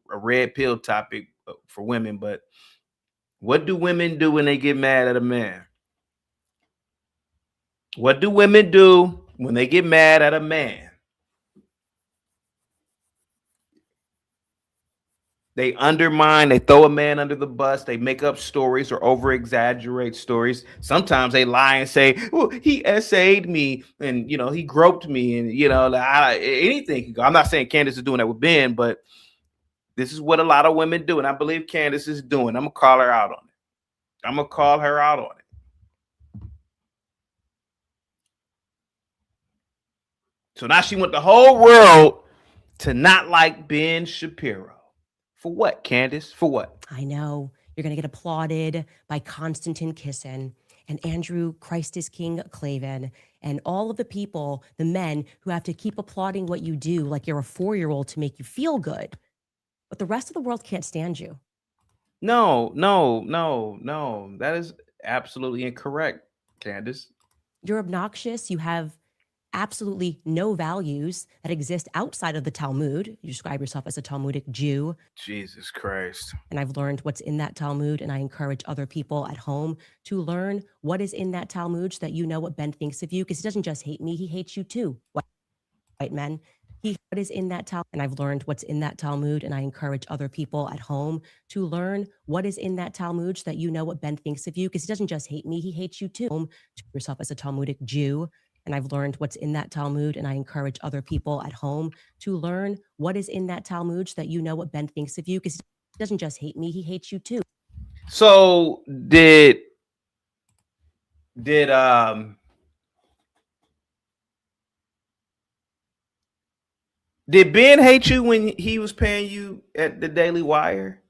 red pill topic for women, but What do women do when they get mad at a man? What do women do when they get mad at a man? They undermine, they throw a man under the bus, they make up stories or over-exaggerate stories. Sometimes they lie and say, well, he essayed me and, you know, he groped me and, you know, anything can go. I'm not saying Candace is doing that with Ben, but this is what a lot of women do. And I believe Candace is doing. I'm going to call her out on it. I'm going to call her out on it. So now she want the whole world to not like Ben Shapiro. For what, Candace? For what? I know you're going to get applauded by Konstantin Kisin and Andrew Christ is King Clavin and all of the people, the men who have to keep applauding what you do like you're a 4-year-old to make you feel good. But the rest of the world can't stand you. No. That is absolutely incorrect, Candace. You're obnoxious. You have absolutely no values that exist outside of the Talmud. You describe yourself as a Talmudic Jew. Jesus Christ. And I've learned what's in that Talmud, and I encourage other people at home to learn what is in that Talmud so that you know what Ben thinks of you, because he doesn't just hate me, he hates you too, white men. What is in that Talmud, and I've learned what's in that Talmud, and I encourage other people at home to learn what is in that Talmud so that you know what Ben thinks of you, because he doesn't just hate me, he hates you too. To yourself as a Talmudic Jew. And I've learned what's in that Talmud, and I encourage other people at home to learn what is in that Talmud so that you know what Ben thinks of you, because he doesn't just hate me, he hates you too. So did Ben hate you when he was paying you at the Daily Wire?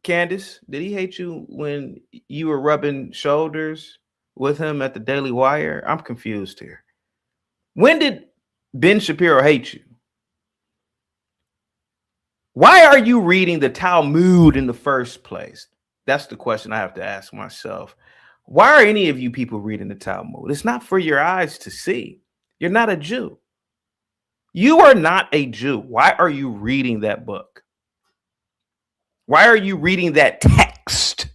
Candace, did he hate you when you were rubbing shoulders with him at the Daily Wire? I'm confused here. When did Ben Shapiro hate you? Why are you reading the Talmud in the first place? That's the question I have to ask myself. Why are any of you people reading the Talmud? It's not for your eyes to see. You're not a Jew. You are not a Jew. Why are you reading that book? Why are you reading that text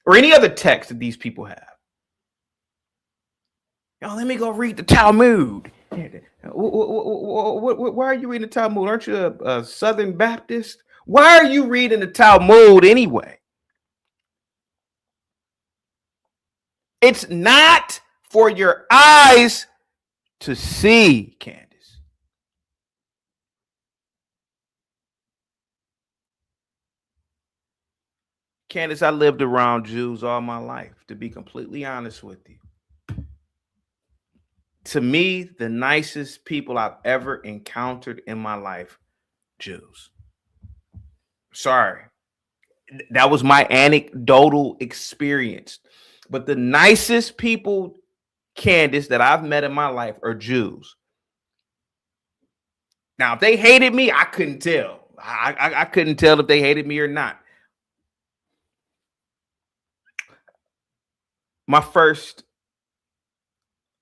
or any other text that these people have? Oh, let me go read the Talmud. Why are you reading the Talmud? Aren't you a Southern Baptist? Why are you reading the Talmud anyway? It's not for your eyes to see, Candace. Candace, I lived around Jews all my life, to be completely honest with you. To me, the nicest people I've ever encountered in my life, Jews. Sorry. That was my anecdotal experience. But the nicest people, Candace, that I've met in my life are Jews. Now, if they hated me, I couldn't tell. I couldn't tell if they hated me or not. My first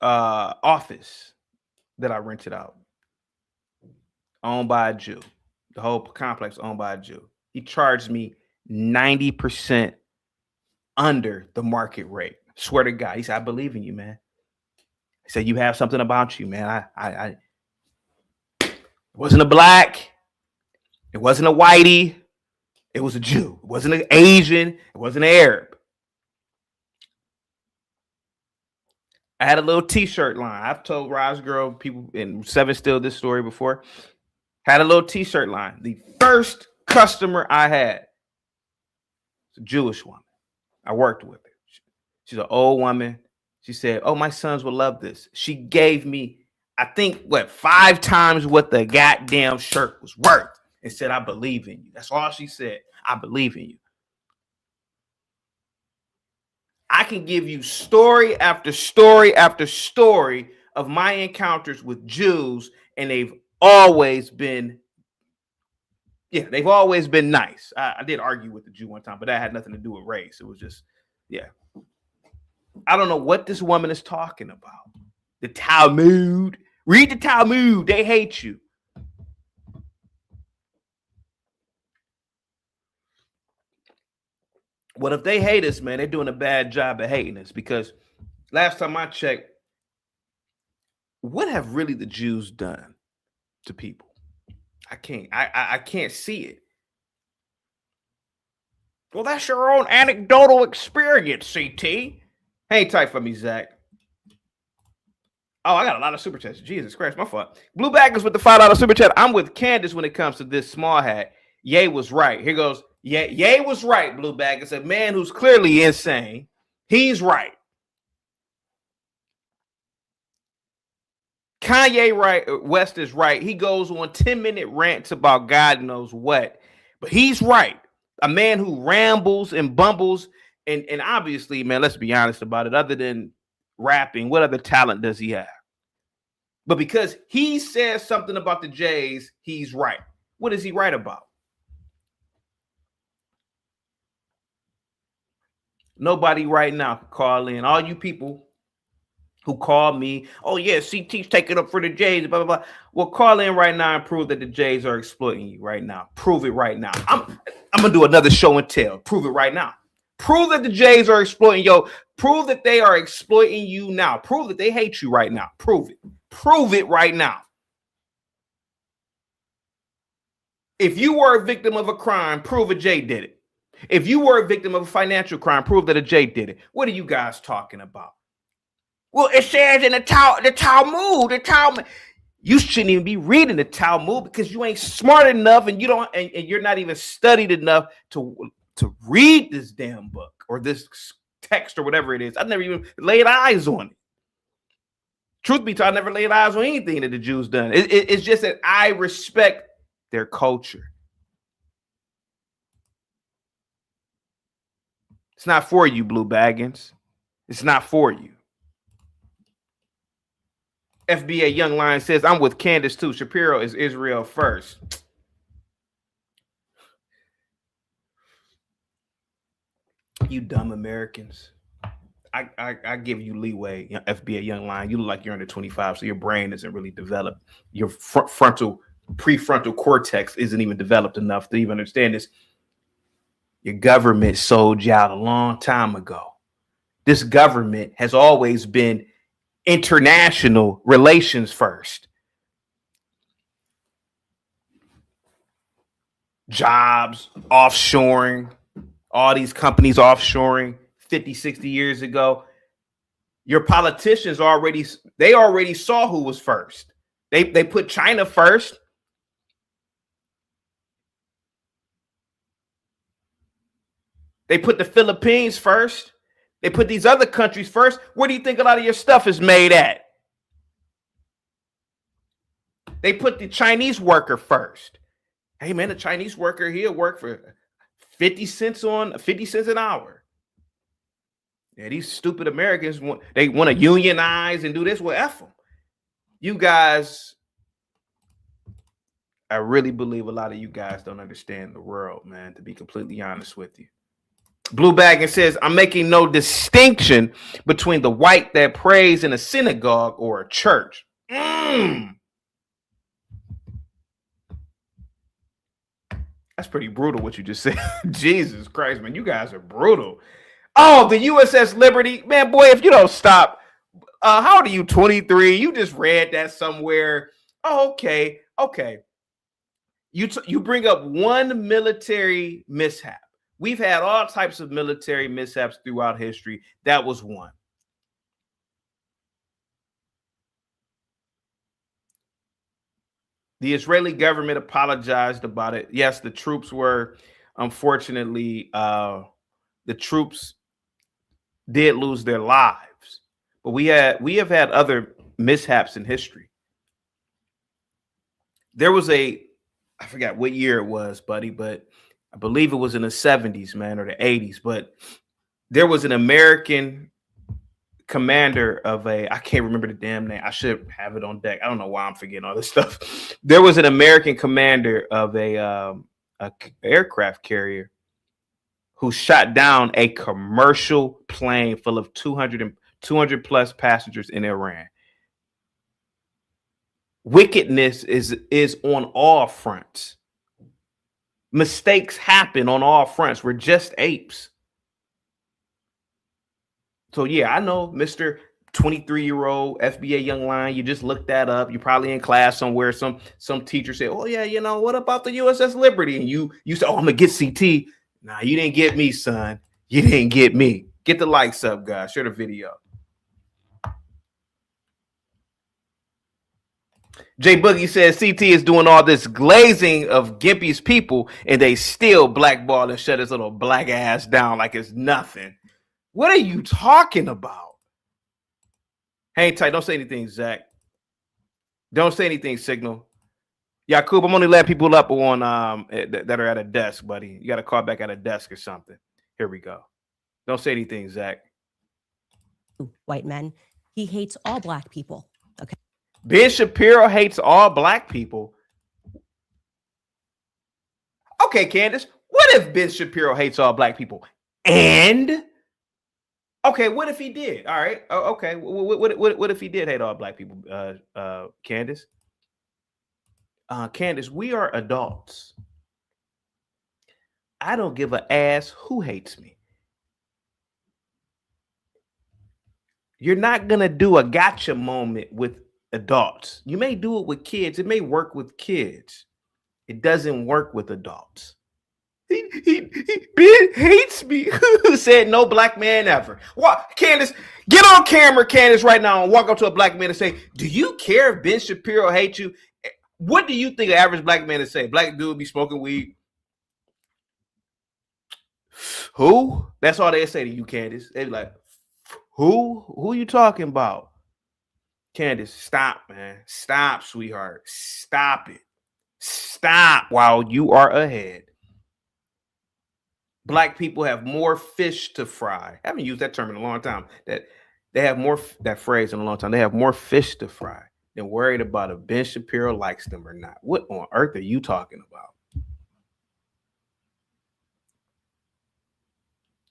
office that I rented out, owned by a Jew. The whole complex owned by a Jew. He charged me 90% under the market rate. Swear to God. He said, I believe in you, man. He said, you have something about you, man. I it wasn't a black. It wasn't a whitey. It was a Jew. It wasn't an Asian. It wasn't an Arab. I had a little t-shirt line. I've told Rise Girl, people in 7 Still this story before. Had a little t-shirt line. The first customer I had was a Jewish woman. I worked with her. She's an old woman. She said, oh, my sons will love this. She gave me, I think, 5 times what the goddamn shirt was worth and said, I believe in you. That's all she said. I believe in you. I can give you story after story after story of my encounters with Jews, and they've always been, they've always been nice. I did argue with the Jew one time, but that had nothing to do with race. It was just, I don't know what this woman is talking about. The Talmud. Read the Talmud. They hate you. Well, if they hate us, man, they're doing a bad job of hating us, because last time I checked, what have really the Jews done to people? I can't see it. Well, that's your own anecdotal experience, CT. Hang tight for me, Zach. Oh, I got a lot of super chats. Jesus Christ, my fault. Blue Baggers with the $5 super chat. I'm with Candace when it comes to this small hat. Ye was right. Here goes. Ye was right, Blue Baggers. A man who's clearly insane. He's right. Kanye West is right. He goes on 10-minute rants about God knows what. But he's right. A man who rambles and bumbles. And obviously, man, let's be honest about it. Other than rapping, what other talent does he have? But because he says something about the Jays, he's right. What is he right about? Nobody right now can call in. All you people who call me, oh yeah, CT's taking up for the Jays, blah, blah, blah. Well, call in right now and prove that the Jays are exploiting you right now. Prove it right now. I'm gonna do another show and tell. Prove it right now. Prove that the Jays are exploiting you. Prove that they are exploiting you now. Prove that they hate you right now. Prove it. Prove it right now. If you were a victim of a crime, prove a Jay did it. If you were a victim of a financial crime, prove that a Jay did it. What are you guys talking about? Well, it says in the Talmud. You shouldn't even be reading the Talmud because you ain't smart enough and you're not even studied enough to read this damn book or this text or whatever it is. I've never even laid eyes on it. Truth be told, I never laid eyes on anything that the Jews done. It's just that I respect their culture. It's not for you, Blue Baggins. It's not for you. FBA Young Lion says, I'm with Candace too. Shapiro is Israel first. You dumb Americans. I give you leeway, FBA Young Lion. You look like you're under 25, so your brain isn't really developed. Your prefrontal cortex isn't even developed enough to even understand this. Your government sold you out a long time ago. This government has always been international relations first. Jobs, offshoring, all these companies offshoring 50, 60 years ago. Your politicians already saw who was first. They put China first. They put the Philippines first. They put these other countries first. Where do you think a lot of your stuff is made at? They put the Chinese worker first. Hey man, the Chinese worker, he'll work for 50 cents an hour. Yeah, these stupid Americans want to unionize and do this. Well, F them. You guys, I really believe a lot of you guys don't understand the world, man, to be completely honest with you. Blue Bag says, I'm making no distinction between the white that prays in a synagogue or a church. That's pretty brutal what you just said. Jesus Christ, man, you guys are brutal. Oh, the USS Liberty. Man, boy, if you don't stop. How old are you? 23? You just read that somewhere. Oh, okay. You bring up one military mishap. We've had all types of military mishaps throughout history. That was one. The Israeli government apologized about it. Yes, the troops were, unfortunately, the troops did lose their lives. But we have had other mishaps in history. There was I forgot what year it was, buddy, but I believe it was in the 70s, man, or the 80s. But there was an American commander of I can't remember the damn name. I should have it on deck. I don't know why I'm forgetting all this stuff. There was an American commander of a aircraft carrier who shot down a commercial plane full of 200 plus passengers in Iran. Wickedness is on all fronts. Mistakes happen on all fronts. We're just apes. So yeah, I know Mr. 23-year-old FBA young lion. You just looked that up. You're probably in class somewhere. Some teacher said, "Oh yeah, what about the USS Liberty?" And you said, "Oh, I'm gonna get CT." Nah, you didn't get me, son. You didn't get me. Get the likes up, guys. Share the video. Jay Boogie says CT is doing all this glazing of Gimpy's people, and they still blackball and shut his little black ass down like it's nothing. What are you talking about? Hang tight. Don't say anything, Zach. Don't say anything, Signal. Yakub, I'm only letting people up on that are at a desk, buddy. You got to call back at a desk or something. Here we go. Don't say anything, Zach. White men. He hates all black people. Okay. Ben Shapiro hates all black people. Okay, Candace, what if Ben Shapiro hates all black people? And okay, what if he did? All right. Okay. What if he did hate all black people, Candace? Candace, we are adults. I don't give a ass who hates me. You're not going to do a gotcha moment with adults. You may do it with kids. It may work with kids. It doesn't work with adults. Ben hates me. Who said no black man ever? What, Candace? Get on camera, Candace, right now and walk up to a black man and say, "Do you care if Ben Shapiro hates you?" What do you think an average black man is say? Black dude be smoking weed. Who? That's all they say to you, Candace. They be like, who? Who you talking about? Candace, stop, man. Stop, sweetheart. Stop it. Stop while you are ahead. Black people have more fish to fry. I haven't used that term in a long time. That they have more, that phrase in a long time. They have more fish to fry than worried about if Ben Shapiro likes them or not. What on earth are you talking about?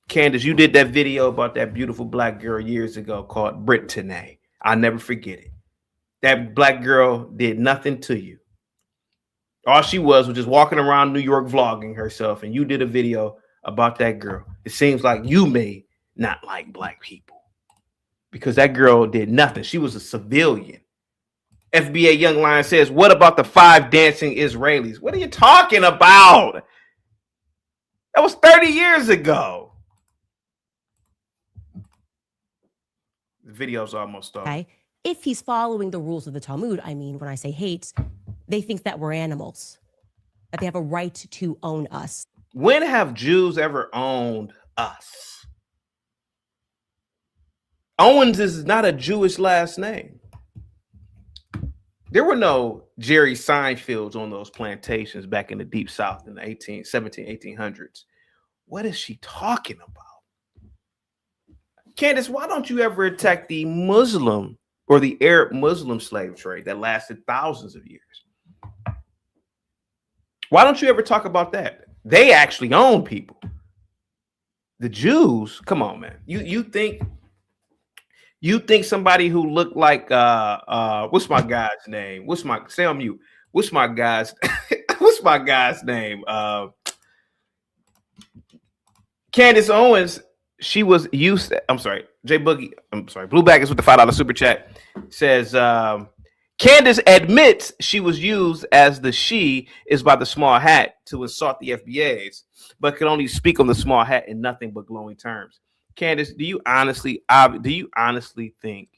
Candace, you did that video about that beautiful black girl years ago called Brittany. I'll never forget it. That black girl did nothing to you. All she was just walking around New York vlogging herself, and you did a video about that girl. It seems like you may not like black people because that girl did nothing. She was a civilian. FBA Young Lion says, "What about the 5 dancing Israelis?" What are you talking about? That was 30 years ago. The video's almost over. Okay. If he's following the rules of the Talmud, I mean, when I say hates, they think that we're animals, that they have a right to own us. When have Jews ever owned us? Owens is not a Jewish last name. There were no Jerry Seinfelds on those plantations back in the Deep South in the 1800s. What is she talking about? Candace, why don't you ever attack the Muslim or the Arab Muslim slave trade that lasted thousands of years? Why don't you ever talk about that? They actually own people. The Jews, come on, man. You think somebody who looked like what's my guy's name? Stay on mute. What's my guy's name? Candace Owens. She was used. I'm sorry, Jay Boogie. I'm sorry. Blue Bag is with the $5 super chat. Says Candace admits she was used as the she is by the small hat to insult the FBAs, but could only speak on the small hat in nothing but glowing terms. Candace, do you honestly think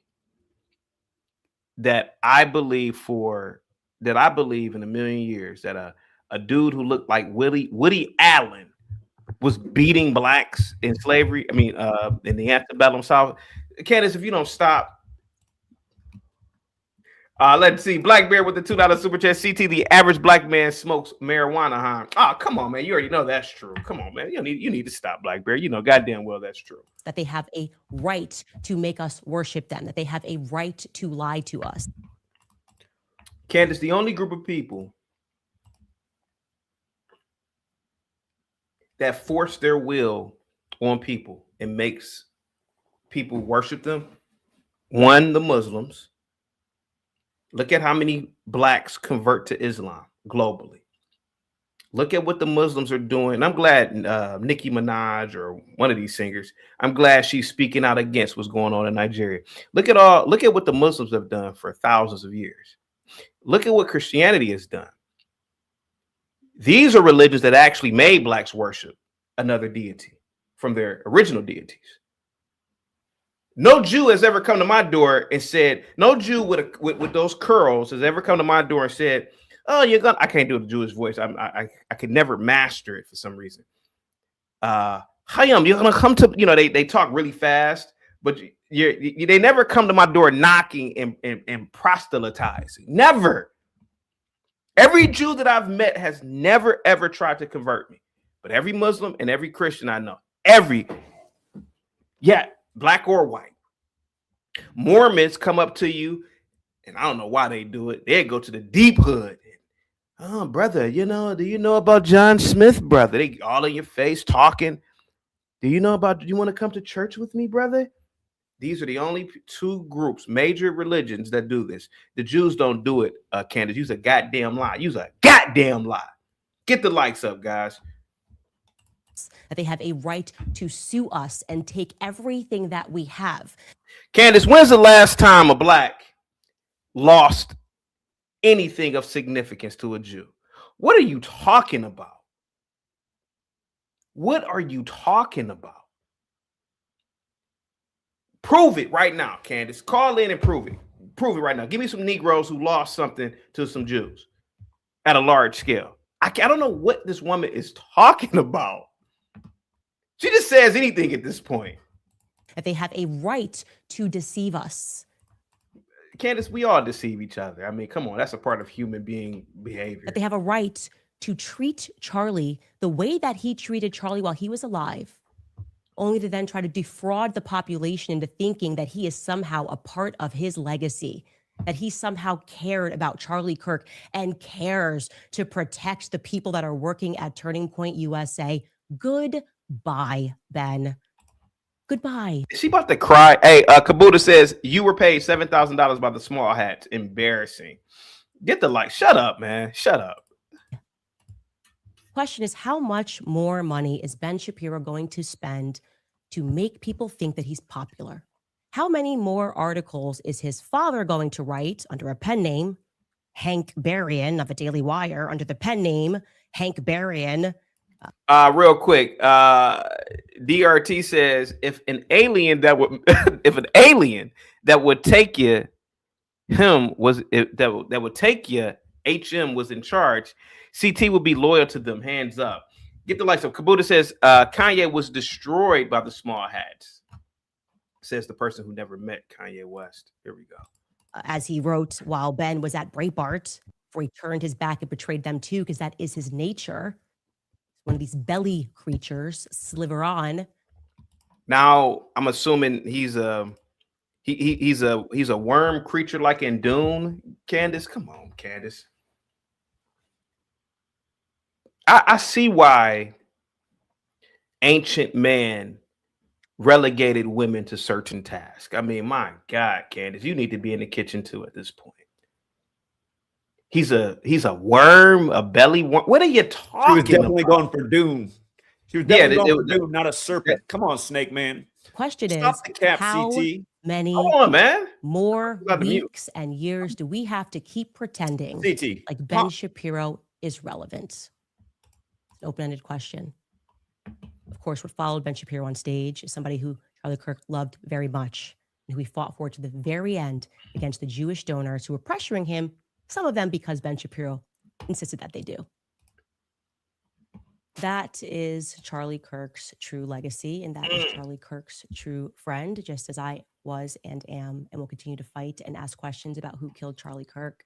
that I believe in a million years that a dude who looked like Woody Allen was beating blacks in slavery? I mean, in the antebellum South. Candace, if you don't stop. Let's see. Black Bear with the $2 super chat. CT, the average black man smokes marijuana, huh? Oh, come on, man. You already know that's true. Come on, man. You need to stop, Black Bear. You know goddamn well that's true. That they have a right to make us worship them, that they have a right to lie to us. Candace, the only group of people that force their will on people and makes people worship them, one, the Muslims. Look at how many blacks convert to Islam globally. Look at what the Muslims are doing. I'm glad Nicki Minaj or one of these singers, I'm glad she's speaking out against what's going on in Nigeria. Look at what the Muslims have done for thousands of years. Look at what Christianity has done. These are religions that actually made blacks worship another deity from their original deities. No Jew has ever come to my door and said, no Jew with those curls has ever come to my door and said, oh, I can't do the Jewish voice. I could never master it for some reason. Hayam, you're gonna come to, they talk really fast, but they never come to my door knocking and proselytizing. Never. Every Jew that I've met has never ever tried to convert me. But every Muslim and every Christian I know, black or white. Mormons come up to you, and I don't know why they do it. They go to the deep hood. Oh, brother, do you know about John Smith, brother? They all in your face talking. Do you want to come to church with me, brother? These are the only two groups, major religions, that do this. The Jews don't do it, Candace. Use a goddamn lie. Use a goddamn lie. Get the likes up, guys. That they have a right to sue us and take everything that we have. Candace, when's the last time a black lost anything of significance to a Jew? What are you talking about? What are you talking about? Prove it right now, Candace. Call in and prove it. Prove it right now. Give me some Negroes who lost something to some Jews at a large scale. I don't know what this woman is talking about. She just says anything at this point. That they have a right to deceive us. Candace, we all deceive each other. I mean, come on. That's a part of human being behavior. That they have a right to treat Charlie the way that he treated Charlie while he was alive, only to then try to defraud the population into thinking that he is somehow a part of his legacy, that he somehow cared about Charlie Kirk and cares to protect the people that are working at Turning Point USA. Goodbye, Ben. Goodbye. Is she about to cry? Hey, Kabuta says you were paid $7,000 by the small hats. Embarrassing. Get the like. Shut up, man. Shut up. Question is, how much more money is Ben Shapiro going to spend to make people think that he's popular? How many more articles is his father going to write under a pen name, Hank Berrien of the Daily Wire, under the pen name Hank Berrien? Real quick, DRT says if an alien that would take you, that would take you, HM was in charge, CT would be loyal to them. Hands up. Get the likes up. Kabuta says Kanye was destroyed by the small hats. Says the person who never met Kanye West. Here we go. As he wrote while Ben was at Breitbart, before he turned his back and betrayed them too, because that is his nature. One of these belly creatures, sliver on. Now I'm assuming he's a worm creature like in Dune. Candace, come on, Candace. I see why ancient man relegated women to certain tasks. I mean, my God, Candace, you need to be in the kitchen too at this point. He's a worm, a belly worm. What are you talking She was definitely about? going for Dune. She was definitely going for Dune, not a serpent. Come on, Snake Man. Question Stop is, the cap, how CT. many Hold on, man. more About to mute. weeks and years do we have to keep pretending CT. like Ben Shapiro is relevant? It's an open-ended question. Of course, what followed Ben Shapiro on stage is somebody who Charlie Kirk loved very much and who he fought for to the very end against the Jewish donors who were pressuring him, some of them because Ben Shapiro insisted that they do. That is Charlie Kirk's true legacy, and that is Charlie Kirk's true friend, just as I was and am and will continue to fight and ask questions about who killed Charlie Kirk.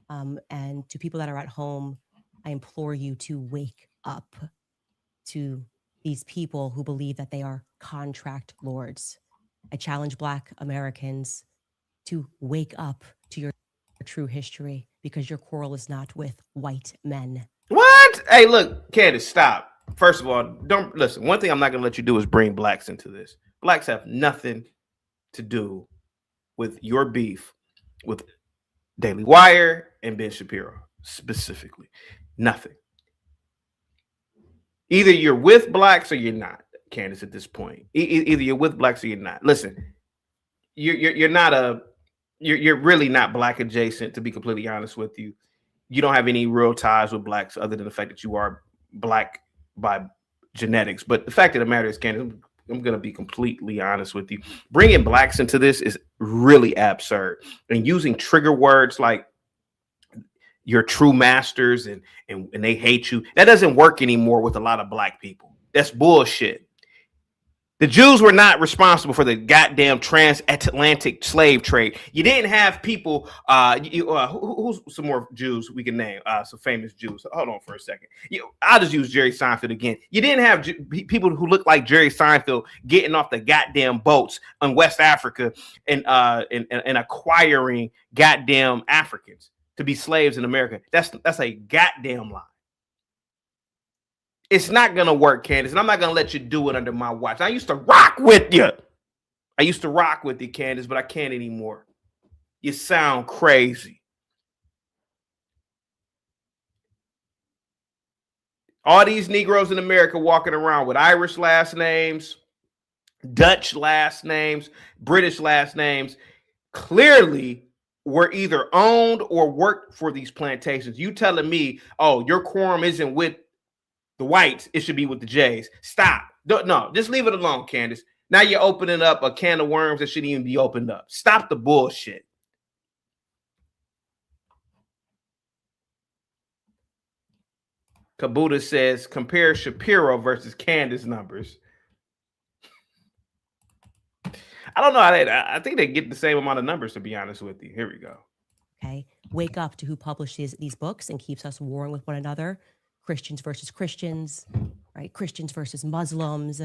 And to people that are at home, I implore you to wake up to these people who believe that they are contract lords. I challenge Black Americans to wake up to your true history, because your quarrel is not with white men. What? Hey, look, Candace, stop. First of all, don't listen. One thing I'm not going to let you do is bring blacks into this. Blacks have nothing to do with your beef with Daily Wire and Ben Shapiro specifically. Nothing. Either you're with blacks or you're not, Candace. At this point, either you're with blacks or you're not. Listen, you're not you're really not black adjacent. To be completely honest with you, you don't have any real ties with blacks other than the fact that you are black by genetics. But the fact of the matter is, Candace, I'm going to be completely honest with you. Bringing blacks into this is really absurd, and using trigger words like "your true masters" and they hate you. That doesn't work anymore with a lot of black people. That's bullshit. The Jews were not responsible for the goddamn transatlantic slave trade. You didn't have people. Who's some more Jews we can name? Some famous Jews. Hold on for a second. I'll just use Jerry Seinfeld again. You didn't have people who look like Jerry Seinfeld getting off the goddamn boats in West Africa and acquiring goddamn Africans to be slaves in America. That's a goddamn lie. It's not going to work, Candace, and I'm not going to let you do it under my watch. I used to rock with you. Candace, but I can't anymore. You sound crazy. All these Negroes in America walking around with Irish last names, Dutch last names, British last names, clearly were either owned or worked for these plantations. You telling me, oh, your quorum isn't with the whites, it should be with the Jays. Stop. No, just leave it alone, Candace. Now you're opening up a can of worms that shouldn't even be opened up. Stop the bullshit. Kabuta says, compare Shapiro versus Candace numbers. I don't know. I think they get the same amount of numbers, to be honest with you. Here we go. Okay. Wake up to who publishes these books and keeps us warring with one another. Christians versus Christians, right? Christians versus Muslims.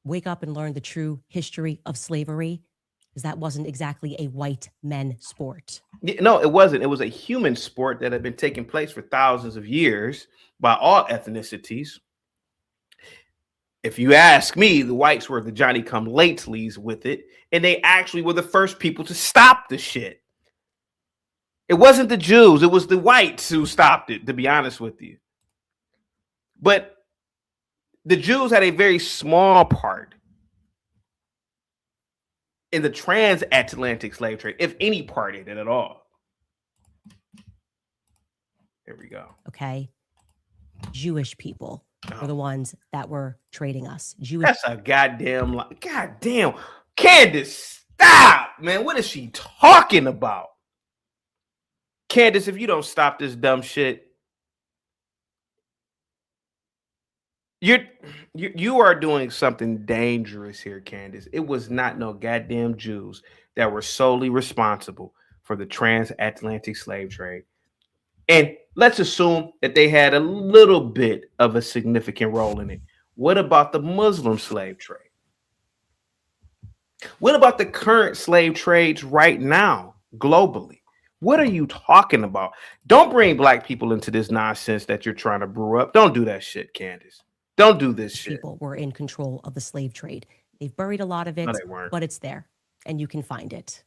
Wake up and learn the true history of slavery, because that wasn't exactly a white men sport. No, it wasn't. It was a human sport that had been taking place for thousands of years by all ethnicities. If you ask me, the whites were the Johnny-come-latelys with it, and they actually were the first people to stop the shit. It wasn't the Jews. It was the whites who stopped it, to be honest with you. But the Jews had a very small part in the transatlantic slave trade, if any part in it at all. Here we go. Okay. Jewish people were the ones that were trading us. That's a goddamn lie. Goddamn. Candace, stop, man. What is she talking about? Candace, if you don't stop this dumb shit, you are doing something dangerous here, Candace. It was not no goddamn Jews that were solely responsible for the transatlantic slave trade. And let's assume that they had a little bit of a significant role in it. What about the Muslim slave trade? What about the current slave trades right now, globally? What are you talking about? Don't bring black people into this nonsense that you're trying to brew up. Don't do that shit, Candace. Don't do this shit. People were in control of the slave trade. They've buried a lot of it, No, they weren't. but it's there, and you can find it.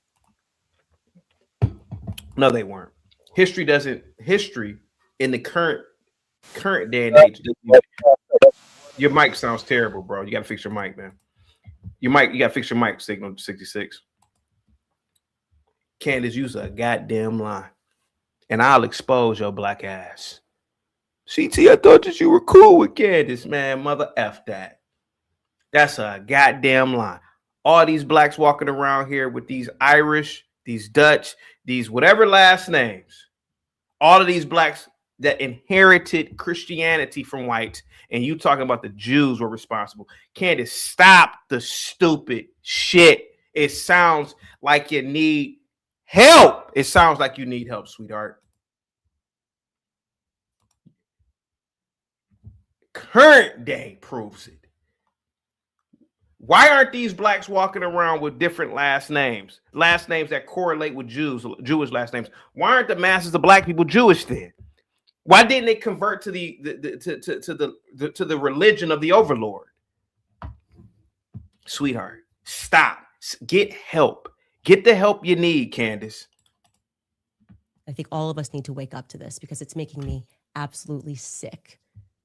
No, they weren't. History in the current day and age. Your mic sounds terrible, bro. You got to fix your mic, man. You got to fix your mic signal 66. Candace, you's a goddamn lie. And I'll expose your black ass. CT, I thought that you were cool with Candace, man. Mother F that. That's a goddamn lie. All these blacks walking around here with these Irish, these Dutch, these whatever last names. All of these blacks that inherited Christianity from whites, and you talking about the Jews were responsible. Candace, stop the stupid shit. It sounds like you need help. It sounds like you need help, sweetheart. Current day proves it. Why aren't these blacks walking around with different last names that correlate with Jewish last names? Why aren't the masses of black people Jewish then? Why didn't they convert to the religion of the overlord? Sweetheart, stop. Get help. Get the help you need, Candace. I think all of us need to wake up to this because it's making me absolutely sick.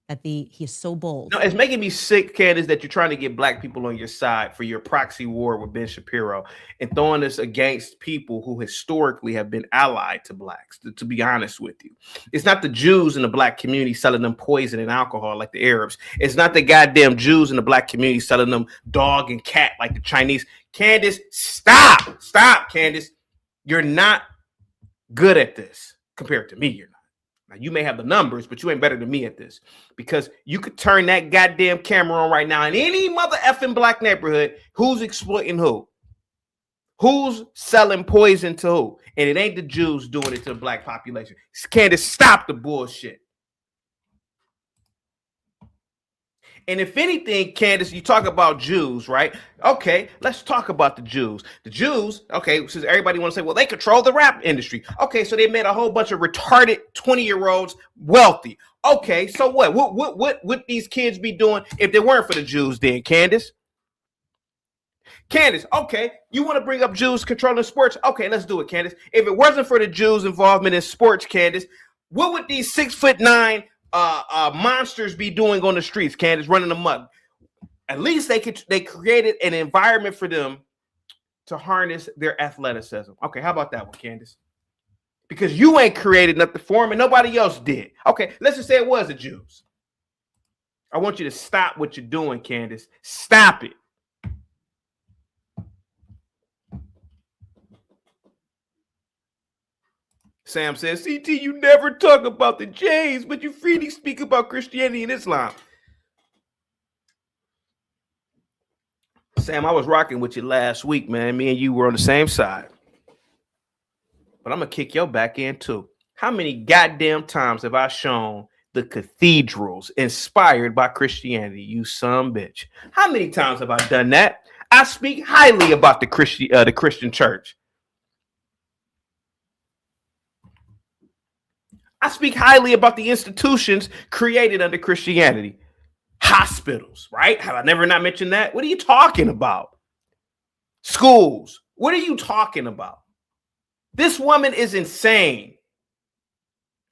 that he is so bold. No, it's making me sick, Candace, that you're trying to get black people on your side for your proxy war with Ben Shapiro and throwing this against people who historically have been allied to blacks, to be honest with you. It's not the Jews in the black community selling them poison and alcohol like the Arabs. It's not the goddamn Jews in the black community selling them dog and cat like the Chinese. Candace, stop. Stop, Candace. You're not good at this compared to me. You're not. Now, you may have the numbers, but you ain't better than me at this, because you could turn that goddamn camera on right now in any mother effing black neighborhood. Who's exploiting who? Who's selling poison to who? And it ain't the Jews doing it to the black population. Candace, stop the bullshit. And if anything, Candace, you talk about Jews, right? Okay, let's talk about the Jews. The Jews, okay, since everybody wants to say, well, they control the rap industry. Okay, so they made a whole bunch of retarded 20-year-olds wealthy. Okay, so what? What would these kids be doing if they weren't for the Jews then, Candace? Candace, okay, you want to bring up Jews controlling sports? Okay, let's do it, Candace. If it wasn't for the Jews' involvement in sports, Candace, what would these 6'9" monsters be doing on the streets, Candace, running amok? At least they created an environment for them to harness their athleticism. Okay, how about that one, Candace? Because you ain't created nothing for them and nobody else did. Okay, let's just say it was the Jews. I want you to stop what you're doing, Candace. Stop it. Sam says, CT, you never talk about the Jays, but you freely speak about Christianity and Islam. Sam, I was rocking with you last week, man. Me and you were on the same side. But I'm going to kick your back in too. How many goddamn times have I shown the cathedrals inspired by Christianity, you son bitch? How many times have I done that? I speak highly about the Christian church. I speak highly about the institutions created under Christianity. Hospitals, right? Have I never not mentioned that? What are you talking about? Schools. What are you talking about? This woman is insane.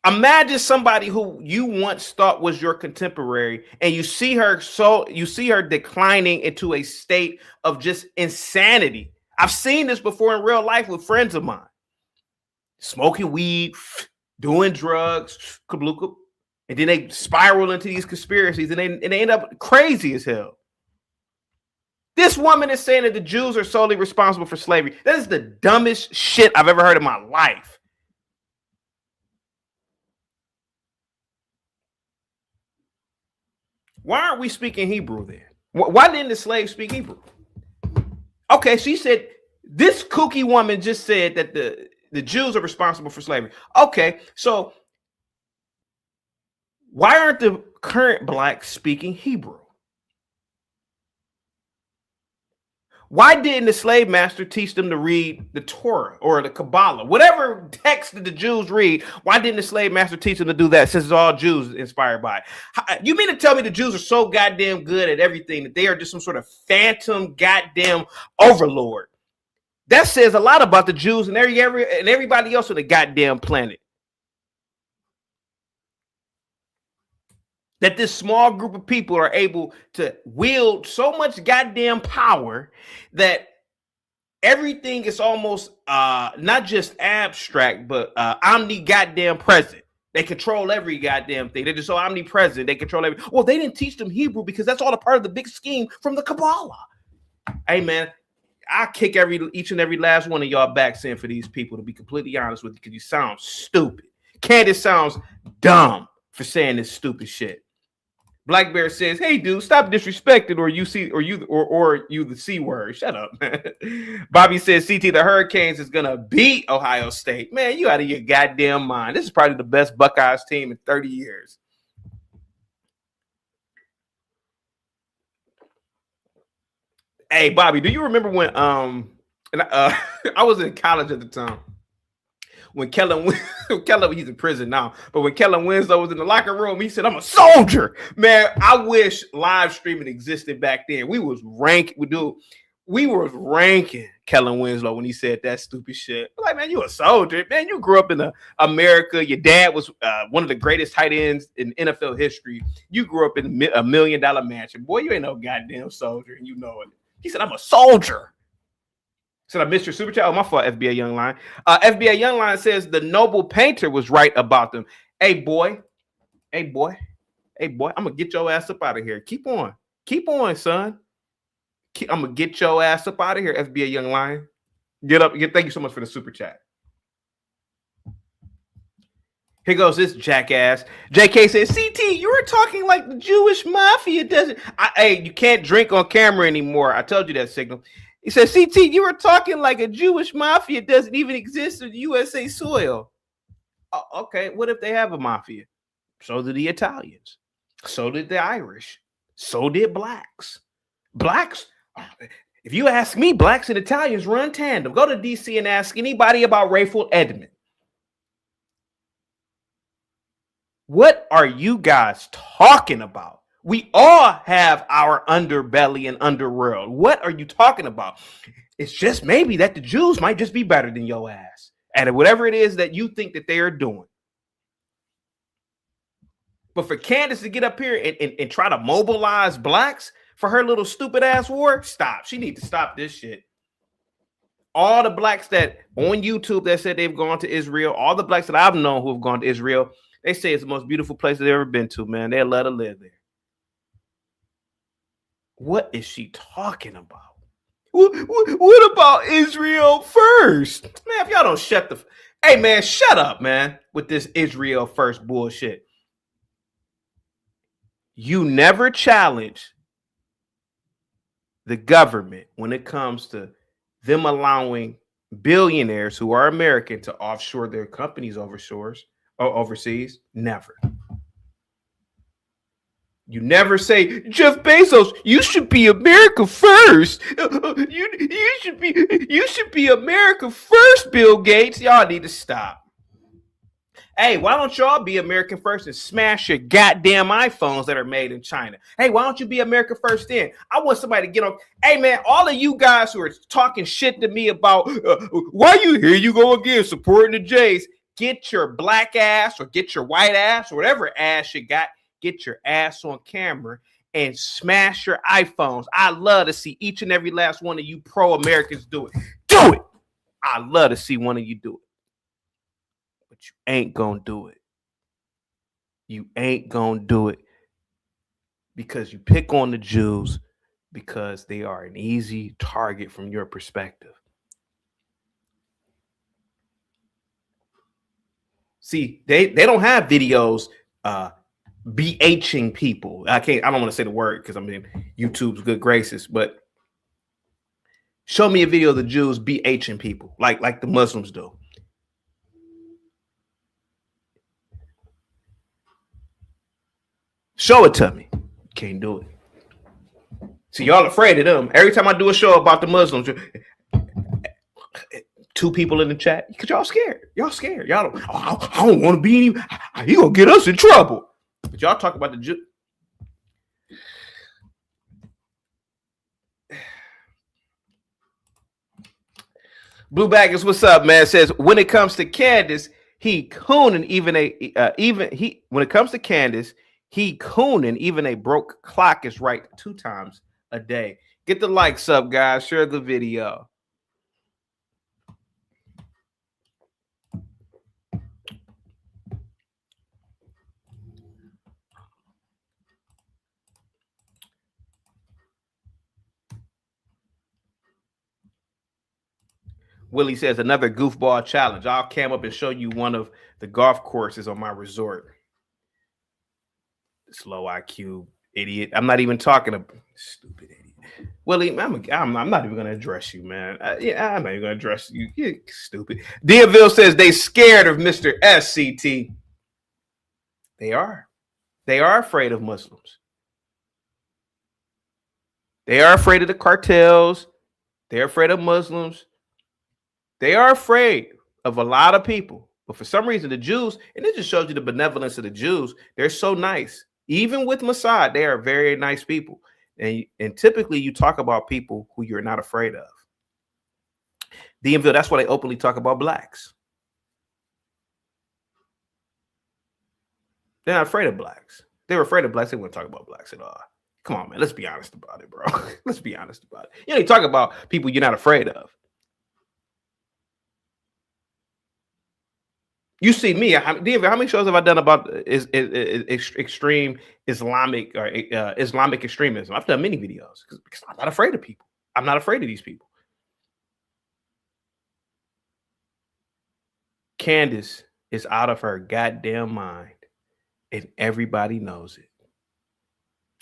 Imagine somebody who you once thought was your contemporary, and you see her declining into a state of just insanity. I've seen this before in real life with friends of mine. Smoking weed, doing drugs, and then they spiral into these conspiracies and they end up crazy as hell. This woman is saying that the Jews are solely responsible for slavery. That is the dumbest shit I've ever heard in my life. Why aren't we speaking Hebrew then? Why didn't the slaves speak Hebrew? Okay, she said, this kooky woman just said that the Jews are responsible for slavery. Okay, so why aren't the current blacks speaking Hebrew? Why didn't the slave master teach them to read the Torah or the Kabbalah? Whatever text that the Jews read, why didn't the slave master teach them to do that, since it's all Jews inspired by it? You mean to tell me the Jews are so goddamn good at everything that they are just some sort of phantom goddamn overlord? That says a lot about the Jews and everybody else on the goddamn planet. That this small group of people are able to wield so much goddamn power that everything is almost not just abstract, but omni-goddamn present. They control every goddamn thing. They're just so omnipresent. They control everything. Well, they didn't teach them Hebrew because that's all a part of the big scheme from the Kabbalah. Hey, man, I kick each and every last one of y'all backs in for these people, to be completely honest with you, because you sound stupid. Candace sounds dumb for saying this stupid shit. Black Bear says, "Hey, dude, stop disrespecting, or you the C word. Shut up, man." Bobby says, "CT, the Hurricanes is gonna beat Ohio State." Man, you out of your goddamn mind. This is probably the best Buckeyes team in 30 years. Hey, Bobby, do you remember when I was in college at the time? When Kellen, he's in prison now, but when Kellen Winslow was in the locker room, he said, "I'm a soldier." Man, I wish live streaming existed back then. We was ranked. we were ranking Kellen Winslow when he said that stupid shit. Like, man, you a soldier. Man, you grew up in America. Your dad was one of the greatest tight ends in NFL history. You grew up in $1 million mansion. Boy, you ain't no goddamn soldier, and you know it. He said, I'm a soldier. Said I missed your super chat. Oh, my fault, FBA Young Line. FBA Young Line says the noble painter was right about them. Hey, boy. I'm going to get your ass up out of here. Keep on, son. I'm gonna get your ass up out of here, FBA Young Lion. Get up. Thank you so much for the super chat. Here goes this jackass. JK says, CT, you were talking like the Jewish mafia doesn't. Hey, you can't drink on camera anymore. I told you that, Signal. He says, CT, you were talking like a Jewish mafia doesn't even exist on USA soil. Oh, okay, what if they have a mafia? So did the Italians. So did the Irish. So did blacks. Blacks. If you ask me, blacks and Italians run tandem. Go to DC and ask anybody about Rayful Edmond. What are you guys talking about? We all have our underbelly and underworld. What are you talking about? It's just maybe that the Jews might just be better than your ass at whatever it is that you think that they are doing. But for Candace to get up here and try to mobilize blacks for her little stupid ass war, stop. She needs to stop this shit. All the blacks that on YouTube that said they've gone to Israel, all the blacks that I've known who have gone to Israel, they say it's the most beautiful place they've ever been to, man. They'll let her live there. What is she talking about? What about Israel first? Man, if y'all don't shut the... Hey, man, shut up, man, with this Israel first bullshit. You never challenge the government when it comes to them allowing billionaires who are American to offshore their companies overseas. Never. You never say, Jeff Bezos, you should be America first. You should be America first, Bill Gates. Y'all need to stop. Hey, why don't y'all be American first and smash your goddamn iPhones that are made in China? Hey, why don't you be America first then? I want somebody to get on. Hey, man, all of you guys who are talking shit to me about why you here you go again supporting the Jays, get your black ass or get your white ass or whatever ass you got, get your ass on camera and smash your iPhones. I love to see each and every last one of you pro-Americans do it. Do it. I love to see one of you do it. But you ain't gonna do it. You ain't gonna do it because you pick on the Jews because they are an easy target from your perspective. See, they don't have videos BHing people. I don't want to say the word because I'm in YouTube's good graces, but show me a video of the Jews BHing people like the Muslims do. Show it to me. Can't do it. See, y'all afraid of them. Every time I do a show about the Muslims, 2 people in the chat, because y'all scared. Y'all scared. Y'all don't, I don't want to be any, he gonna get us in trouble. But y'all talk about the Jew. Blue Baggers, what's up, man? Says when it comes to Candace, he cooning even when it comes to Candace, he cooning even a broke clock is right 2 times a day. Get the likes up, guys. Share the video. Willie says another goofball challenge. I'll cam up and show you one of the golf courses on my resort. This low IQ idiot. I'm not even talking about stupid idiot. Willie, I'm not even going to address you, man. I'm not even going to address you. You're stupid. Deaville says they scared of Mr. SCT. They are. They are afraid of Muslims. They are afraid of the cartels. They're afraid of Muslims. They are afraid of a lot of people. But for some reason, the Jews, and it just shows you the benevolence of the Jews, they're so nice. Even with Mossad, they are very nice people. And typically you talk about people who you're not afraid of. DMV, that's why they openly talk about blacks. They're not afraid of blacks. They were afraid of blacks. They wouldn't talk about blacks at all. Come on, man. Let's be honest about it, bro. Let's be honest about it. You know, you talk about people you're not afraid of. You see me, DMV, how many shows have I done about extreme Islamic or Islamic extremism? I've done many videos because I'm not afraid of people. I'm not afraid of these people. Candace is out of her goddamn mind, and everybody knows it.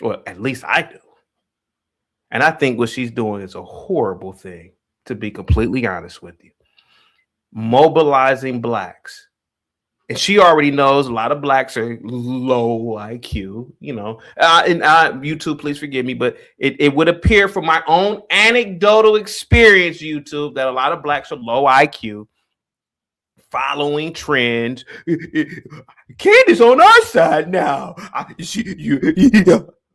Well, at least I do. And I think what she's doing is a horrible thing, to be completely honest with you. Mobilizing blacks. And she already knows a lot of blacks are low IQ, you know. YouTube, please forgive me, but it would appear from my own anecdotal experience, YouTube, that a lot of blacks are low IQ, following trends. Candace on our side now.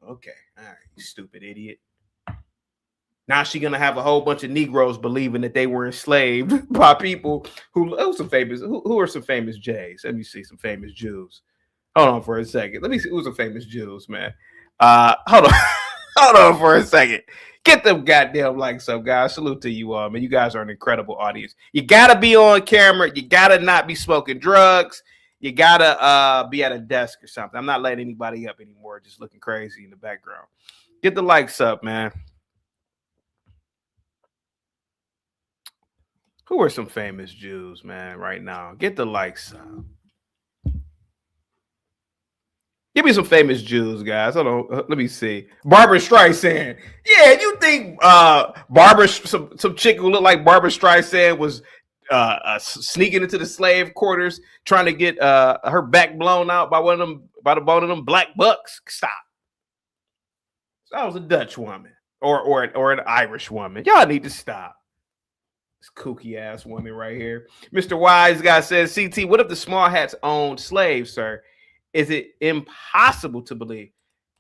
Okay, all right, you stupid idiot. Now she's gonna have a whole bunch of Negroes believing that they were enslaved by people who are some famous Jays. Let me see some famous Jews. Hold on for a second. Let me see who's some famous Jews, man. Hold on for a second. Get them goddamn likes up, guys. Salute to you all, man. You guys are an incredible audience. You gotta be on camera. You gotta not be smoking drugs. You gotta be at a desk or something. I'm not letting anybody up anymore, just looking crazy in the background. Get the likes up, man. Who are some famous Jews, man, right now? Get the likes up. Give me some famous Jews, guys. Hold on. Let me see. Barbara Streisand. Yeah, you think some chick who looked like Barbara Streisand was sneaking into the slave quarters trying to get her back blown out by one of them black bucks? Stop. That was a Dutch woman or an Irish woman. Y'all need to stop. Kooky ass woman right here. Mr. Wise Guy says, CT, what if the small hats owned slaves, sir? Is it impossible to believe?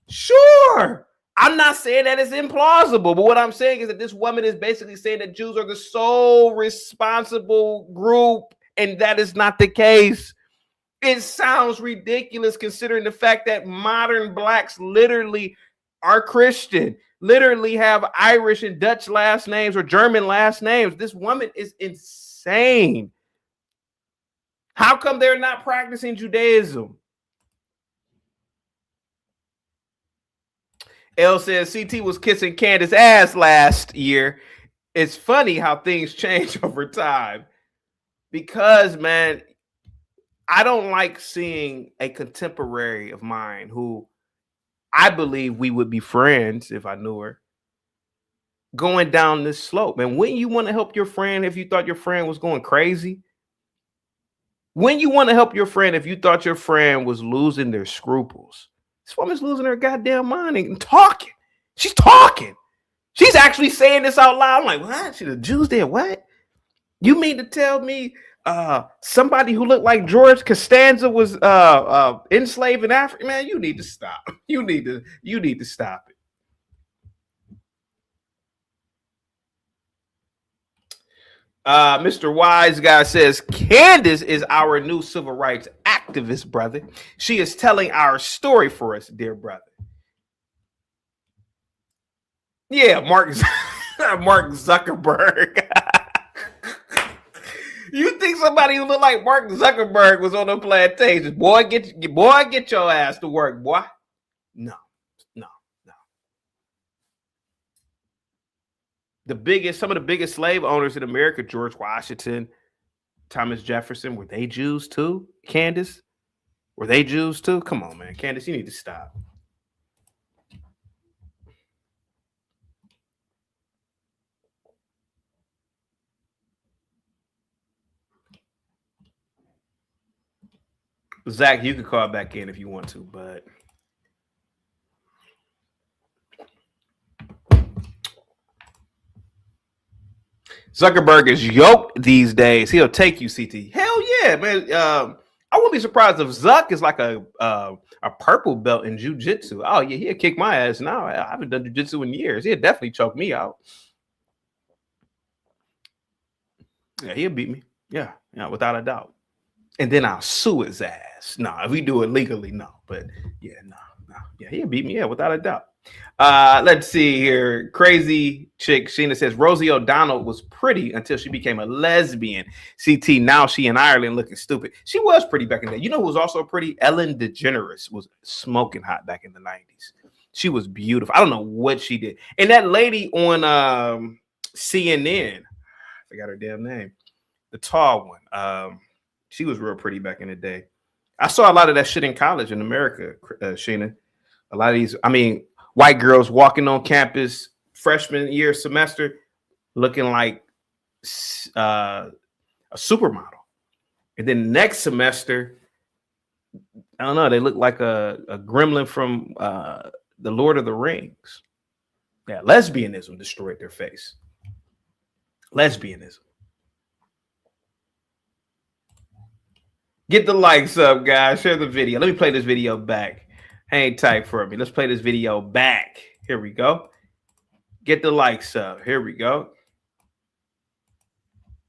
Sure. I'm not saying that it's implausible, but what I'm saying is that this woman is basically saying that Jews are the sole responsible group, and that is not the case. It sounds ridiculous considering the fact that modern blacks literally are Christian, literally have Irish and Dutch last names or German last names. This woman is insane. How come they're not practicing Judaism? L says CT was kissing Candace's ass last year. It's funny how things change over time. Because, man, I don't like seeing a contemporary of mine who I believe we would be friends if I knew her, going down this slope. And when you want to help your friend, if you thought your friend was going crazy, when you want to help your friend, if you thought your friend was losing their scruples, this woman's losing her goddamn mind and talking. She's talking. She's actually saying this out loud. I'm like, what? The Jews did what? You mean to tell me somebody who looked like George Costanza was enslaved in Africa? Man, you need to stop. You need to stop it. Mr. Wise Guy says Candace is our new civil rights activist, brother. She is telling our story for us, dear brother. Yeah, Mark Zuckerberg. You think somebody who look like Mark Zuckerberg was on the plantation? Boy, get your ass to work, boy. No. Some of the biggest slave owners in America, George Washington, Thomas Jefferson, were they Jews too? Candace, were they Jews too? Come on, man. Candace, you need to stop. Zach, you can call back in if you want to, but Zuckerberg is yoked these days. He'll take you, CT. Hell yeah, man. I I wouldn't be surprised if Zuck is like a purple belt in jiu-jitsu. Oh yeah, he'll kick my ass now. I haven't done jiu-jitsu in years. He'll definitely choke me out. Yeah, he'll beat me. Yeah, without a doubt. And then I'll sue his ass. No, if we do it legally, no. But yeah, no. Yeah, he'll beat me. Yeah, without a doubt. Let's see here. Crazy chick Sheena says Rosie O'Donnell was pretty until she became a lesbian. CT, now she in Ireland looking stupid. She was pretty back in the day. You know who was also pretty? Ellen DeGeneres was smoking hot back in the 90s. She was beautiful. I don't know what she did. And that lady on CNN, I forgot her damn name, the tall one. She was real pretty back in the day. I saw a lot of that shit in college in America, Sheena. A lot of these, I mean, white girls walking on campus freshman year semester looking like a supermodel. And then next semester, I don't know, they look like a gremlin from the Lord of the Rings. Yeah, lesbianism destroyed their face. Lesbianism. Get the likes up, guys. Share the video. Let me play this video back. Hang tight for me. Let's play this video back. Here we go. Get the likes up. Here we go.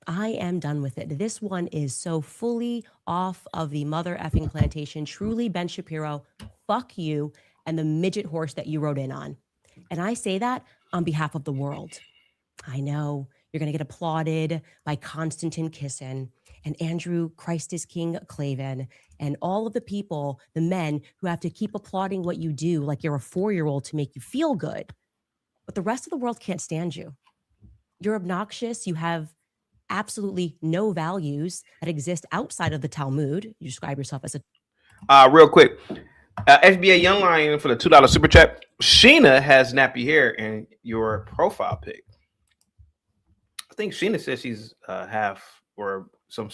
I am done with it. This one is so fully off of the mother effing plantation. Truly, Ben Shapiro, fuck you and the midget horse that you rode in on. And I say that on behalf of the world. I know you're going to get applauded by Konstantin Kisin and Andrew Christ is King Clavin and all of the people, the men who have to keep applauding what you do like you're a 4-year-old to make you feel good. But the rest of the world can't stand you. You're obnoxious. You have absolutely no values that exist outside of the Talmud. You describe yourself as a... Real quick. FBA Young Lion for the $2 super chat. Sheena has nappy hair in your profile pic. I think Sheena says she's half or some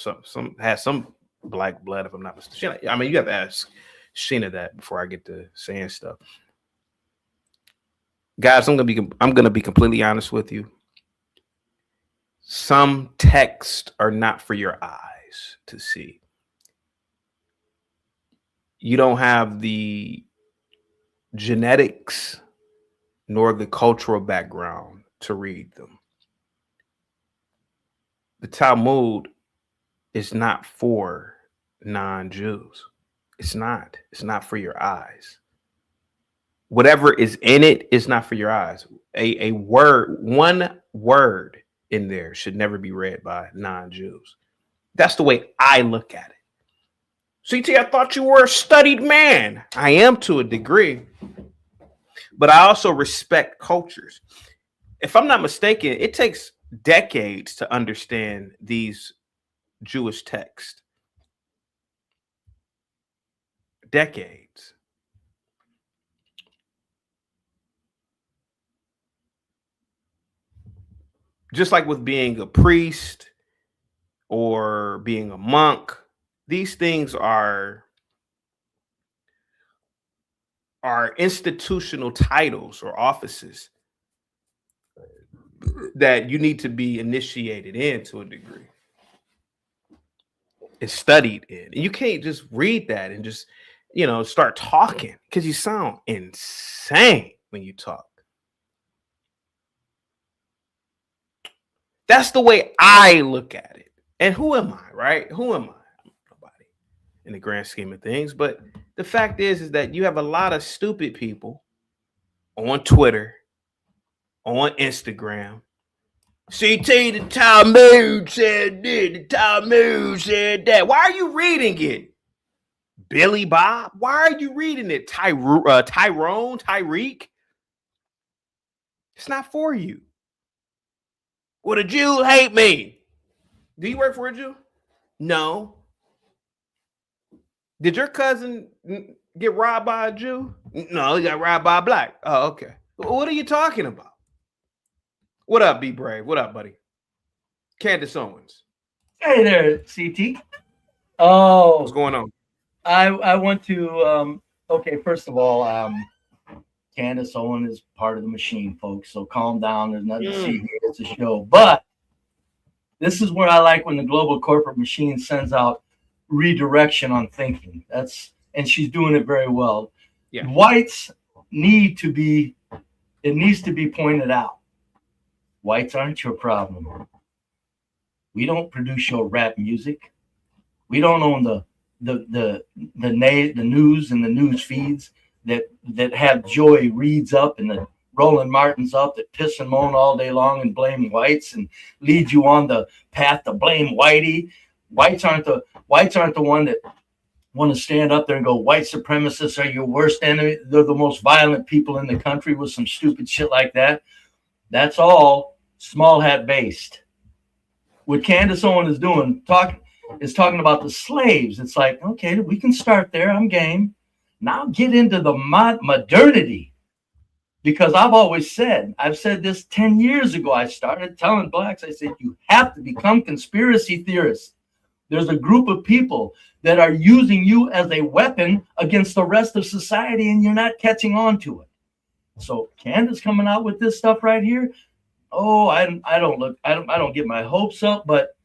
has some black blood, if I'm not mistaken. I mean, you have to ask Sheena that before I get to saying stuff. Guys, I'm gonna be completely honest with you. Some texts are not for your eyes to see. You don't have the genetics nor the cultural background to read them. The Talmud is not for non-Jews. It's not. It's not for your eyes. Whatever is in it is not for your eyes. A word, one word in there should never be read by non-Jews. That's the way I look at it. CT, I thought you were a studied man. I am to a degree, but I also respect cultures. If I'm not mistaken, it takes decades to understand these Jewish texts. Decades. Just like with being a priest or being a monk, these things are institutional titles or offices that you need to be initiated in to a degree. It's studied in. And you can't just read that and just, start talking because you sound insane when you talk. That's the way I look at it. And who am I, right? Who am I? I'm nobody in the grand scheme of things. But the fact is that you have a lot of stupid people on Twitter, on Instagram. CT, the Talmud said this, the Talmud said that. Why are you reading it? Billy Bob? Why are you reading it? Tyrone, Tyreek? It's not for you. Well, the Jews hate me. Do you work for a Jew? No. Did your cousin get robbed by a Jew? No, he got robbed by a black. Oh, okay. What are you talking about? What up, Be Brave? What up, buddy? Candace Owens. Hey there, CT. Oh, what's going on? I want to. Okay, first of all, Candace Owens is part of the machine, folks. So calm down. There's nothing to see here. It's a show. But this is where I like when the global corporate machine sends out redirection on thinking. And she's doing it very well. Yeah. Whites needs to be pointed out. Whites aren't your problem. We don't produce your rap music. We don't own the news and the news feeds that have Joy Reids up and the Roland Martins up that piss and moan all day long and blame whites and lead you on the path to blame whitey. Whites aren't the one that want to stand up there and go, white supremacists are your worst enemy. They're the most violent people in the country with some stupid shit like that. That's all small hat based. What Candace Owens is doing, talking about the slaves. It's like, okay, we can start there. I'm game. Now get into the modernity. Because I've said this 10 years ago. I started telling blacks, I said, you have to become conspiracy theorists. There's a group of people that are using you as a weapon against the rest of society, and you're not catching on to it. So Candace coming out with this stuff right here. Oh, I don't get my hopes up, but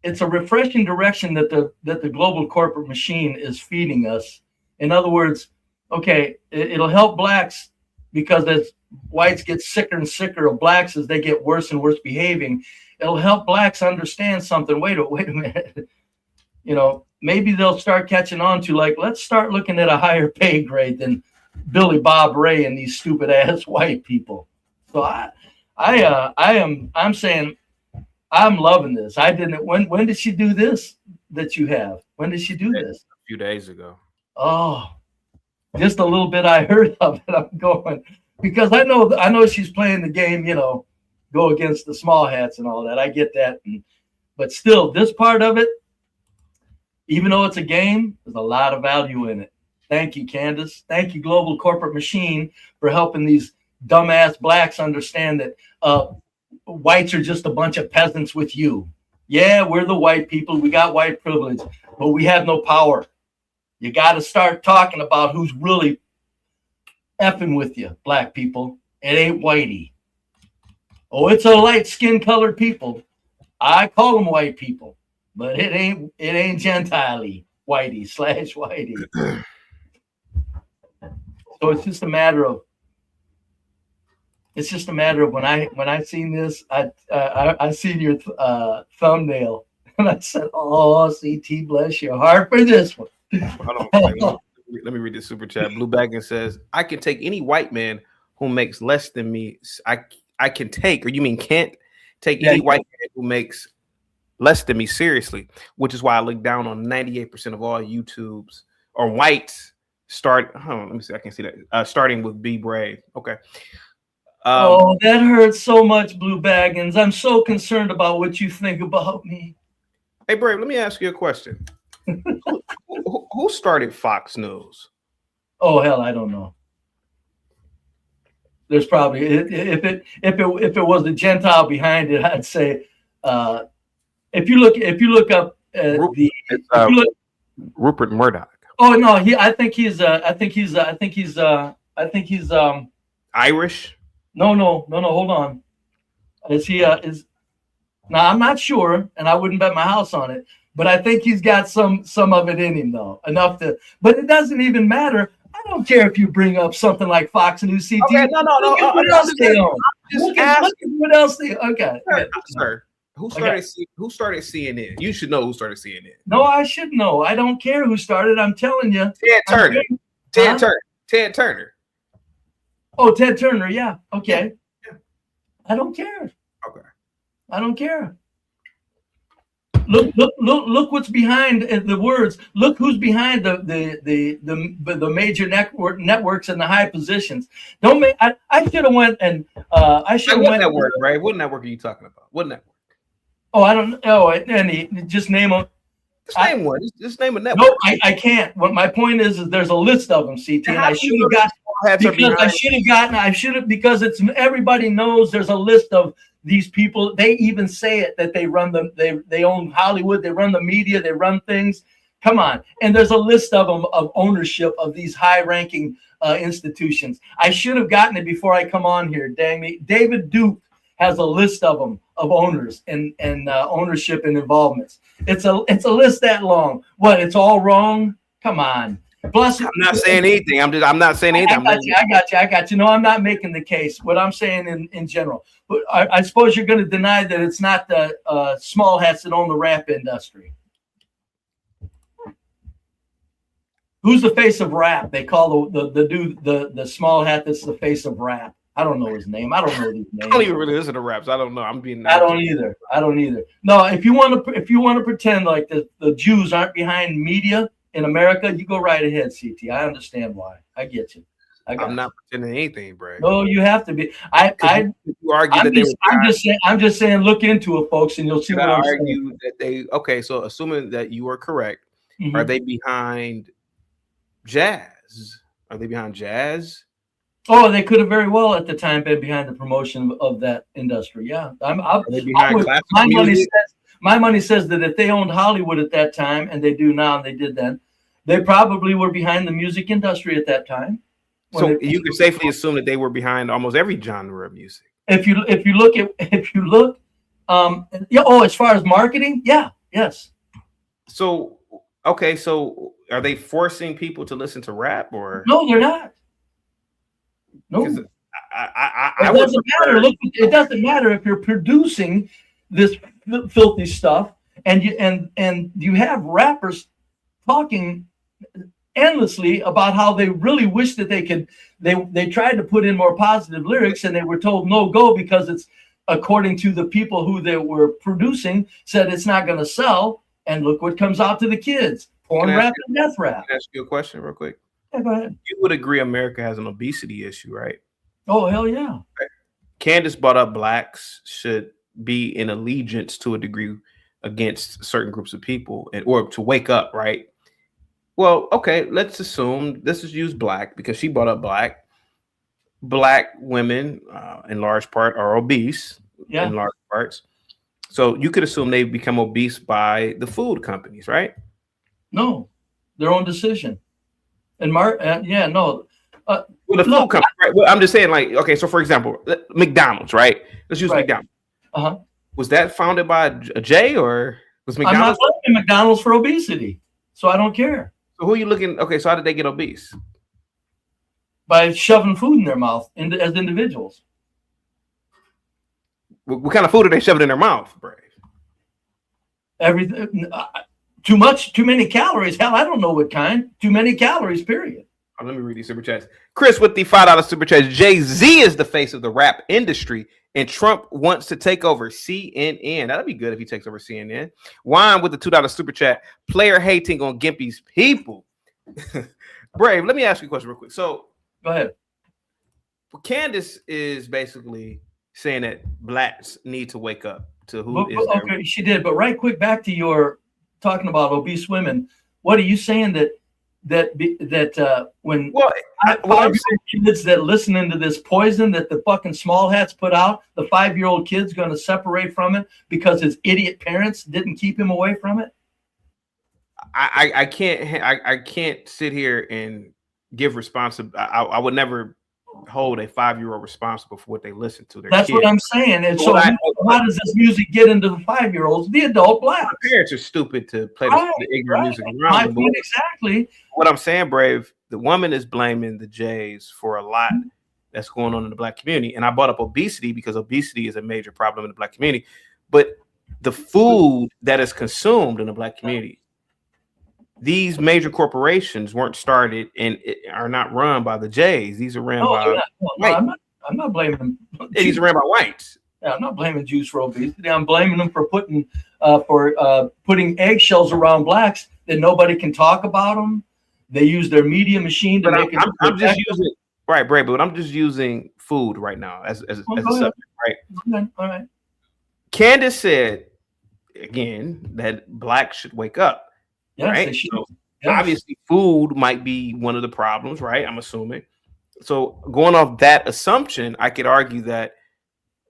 it's a refreshing direction that the global corporate machine is feeding us. In other words, okay, it'll help blacks because as whites get sicker and sicker of blacks as they get worse and worse behaving, it'll help blacks understand something. Wait a minute. You know, maybe they'll start catching on to, like, let's start looking at a higher pay grade than Billy Bob Ray and these stupid ass white people. So I'm saying I'm loving this. I didn't. When did she do this that you have? When did she do this? A few days ago. Oh, just a little bit I heard of it. I'm going because I know she's playing the game, you know, go against the small hats and all that. I get that. But still, this part of it, even though it's a game, there's a lot of value in it. Thank you, Candace. Thank you, Global Corporate Machine, for helping these dumbass blacks understand that whites are just a bunch of peasants with you. Yeah, we're the white people. We got white privilege, but we have no power. You got to start talking about who's really effing with you, black people. It ain't whitey. Oh, it's a light skin colored people. I call them white people, but it ain't Gentile-y whitey / whitey. So it's just a matter of when I seen this, I seen your thumbnail and I said, "Oh, CT, bless your heart for this one." Hold on, let me read the super chat. Blue Baggin says, "I can take any white man who makes less than me. I can take, or you mean can't take any white man who makes less than me seriously," which is why I look down on 98% of all YouTubes or whites start. Let me see. I can see that. Starting with Be Brave. Okay. Oh, that hurts so much, Blue Baggins. I'm so concerned about what you think about me. Hey, Brave, let me ask you a question. Who started Fox News? Oh, hell, I don't know. There's probably if it was a Gentile behind it, I'd say if you look up Rupert Murdoch. Oh no, I think he's Irish. No, hold on. Is he now I'm not sure, and I wouldn't bet my house on it, but I think he's got some of it in him though, enough to. But it doesn't even matter. I don't care if you bring up something like Fox News CT. Okay, no. What else they own? Look at what else they. Okay, sir. Who started CNN? You should know who started CNN. No, I should know. I don't care who started. I'm telling you. Ted Turner. Oh, Ted Turner. Yeah. Okay. Yeah. I don't care. Okay. I don't care. Look what's behind the words. Look who's behind the major networks and the high positions. Don't make. I should have went and I should have went. What network, right? What network are you talking about? What network? Oh, I don't know. Any, just name them. Just name one. Just name a network. No, I can't. What my point is there's a list of them, CT. And I should have gotten. Because it's everybody knows there's a list of these people. They even say it that they run them. They own Hollywood. They run the media. They run things. Come on. And there's a list of them of ownership of these high-ranking institutions. I should have gotten it before I come on here. Dang me. David Duke has a list of them, of owners and ownership and involvements. It's a list that long. What? It's all wrong? Come on. Plus, I'm not saying anything. I'm not saying anything. I got you. No, I'm not making the case. What I'm saying in general. But I suppose you're going to deny that it's not the small hats that own the rap industry. Who's the face of rap? They call the dude the small hat that's the face of rap. I don't know his name. I don't know these names. I don't even really listen to raps. I don't know. I don't either. No, if you want to pretend like the Jews aren't behind media in America, you go right ahead, CT. I understand why. I get you. I'm not pretending anything, bro. No, you have to be. You argue that they were. I'm just saying, look into it, folks, and you'll see what I'm saying. That they okay. So assuming that you are correct, are they behind jazz? Are they behind jazz? Oh, they could have very well at the time been behind the promotion of that industry. Yeah, my money says that if they owned Hollywood at that time, and they do now, and they did then, they probably were behind the music industry at that time. So you can safely assume that they were behind almost every genre of music. If you look, as far as marketing, yes. So okay, so are they forcing people to listen to rap or no? They're not. No, it doesn't matter. Look, it doesn't matter if you're producing this filthy stuff, and you have rappers talking endlessly about how they really wish that they could. They tried to put in more positive lyrics, and they were told no go because it's according to the people who they were producing said it's not going to sell. And look what comes out to the kids: porn rap and death rap. Can I ask you a question real quick? Yeah, go ahead. You would agree America has an obesity issue, right? Oh, hell yeah. Candace brought up blacks should be in allegiance to a degree against certain groups of people or to wake up, right? Well, okay, let's assume this is used black because she brought up black. Black women, in large part, are obese in large parts. So you could assume they become obese by the food companies, right? No, their own decision. And well, the food company, right? Well, I'm just saying, like, okay, so for example, McDonald's, right? Let's use McDonald's. Was that founded by a J or was McDonald's? I'm not looking at McDonald's for obesity, so I don't care. So who are you looking? Okay, so how did they get obese? By shoving food in their mouth as individuals. What kind of food are they shoving in their mouth, Brave? Everything. Too much, too many calories. Hell, I don't know what kind. Too many calories, period. Let me read these super chats. Chris with the $5 super chat. Jay-Z is the face of the rap industry, and Trump wants to take over CNN. That'd be good if he takes over CNN. Wine with the $2 super chat. Player hating on Gimpy's people. Brave, let me ask you a question real quick. So go ahead. Candace is basically saying that blacks need to wake up to who is okay, she did. But right quick, back to your talking about obese women. What are you saying when kids that listening to this poison that the fucking small hats put out, the 5-year-old kid's going to separate from it because his idiot parents didn't keep him away from it? I can't sit here and give responsibility. I would never hold a 5-year-old responsible for what they listen to. That's kids. What I'm saying. And so how does this music get into the 5-year-olds, the adult blacks? My parents are stupid to play the ignorant music around. Exactly. What I'm saying, Brave, the woman is blaming the Jays for a lot that's going on in the black community. And I brought up obesity because obesity is a major problem in the black community. But the food that is consumed in the black community, these major corporations weren't started and are not run by the Jays. These are ran by whites. I'm not blaming them. These are ran by whites. Yeah, I'm not blaming Jews for obesity. I'm blaming them for putting eggshells around blacks that nobody can talk about them. They use their media machine to make it. I'm just using Brave, but I'm just using food right now as a subject, right? Okay, all right. Candace said again that blacks should wake up. Yes, right? So obviously food might be one of the problems, right? I'm assuming. So going off that assumption, I could argue that,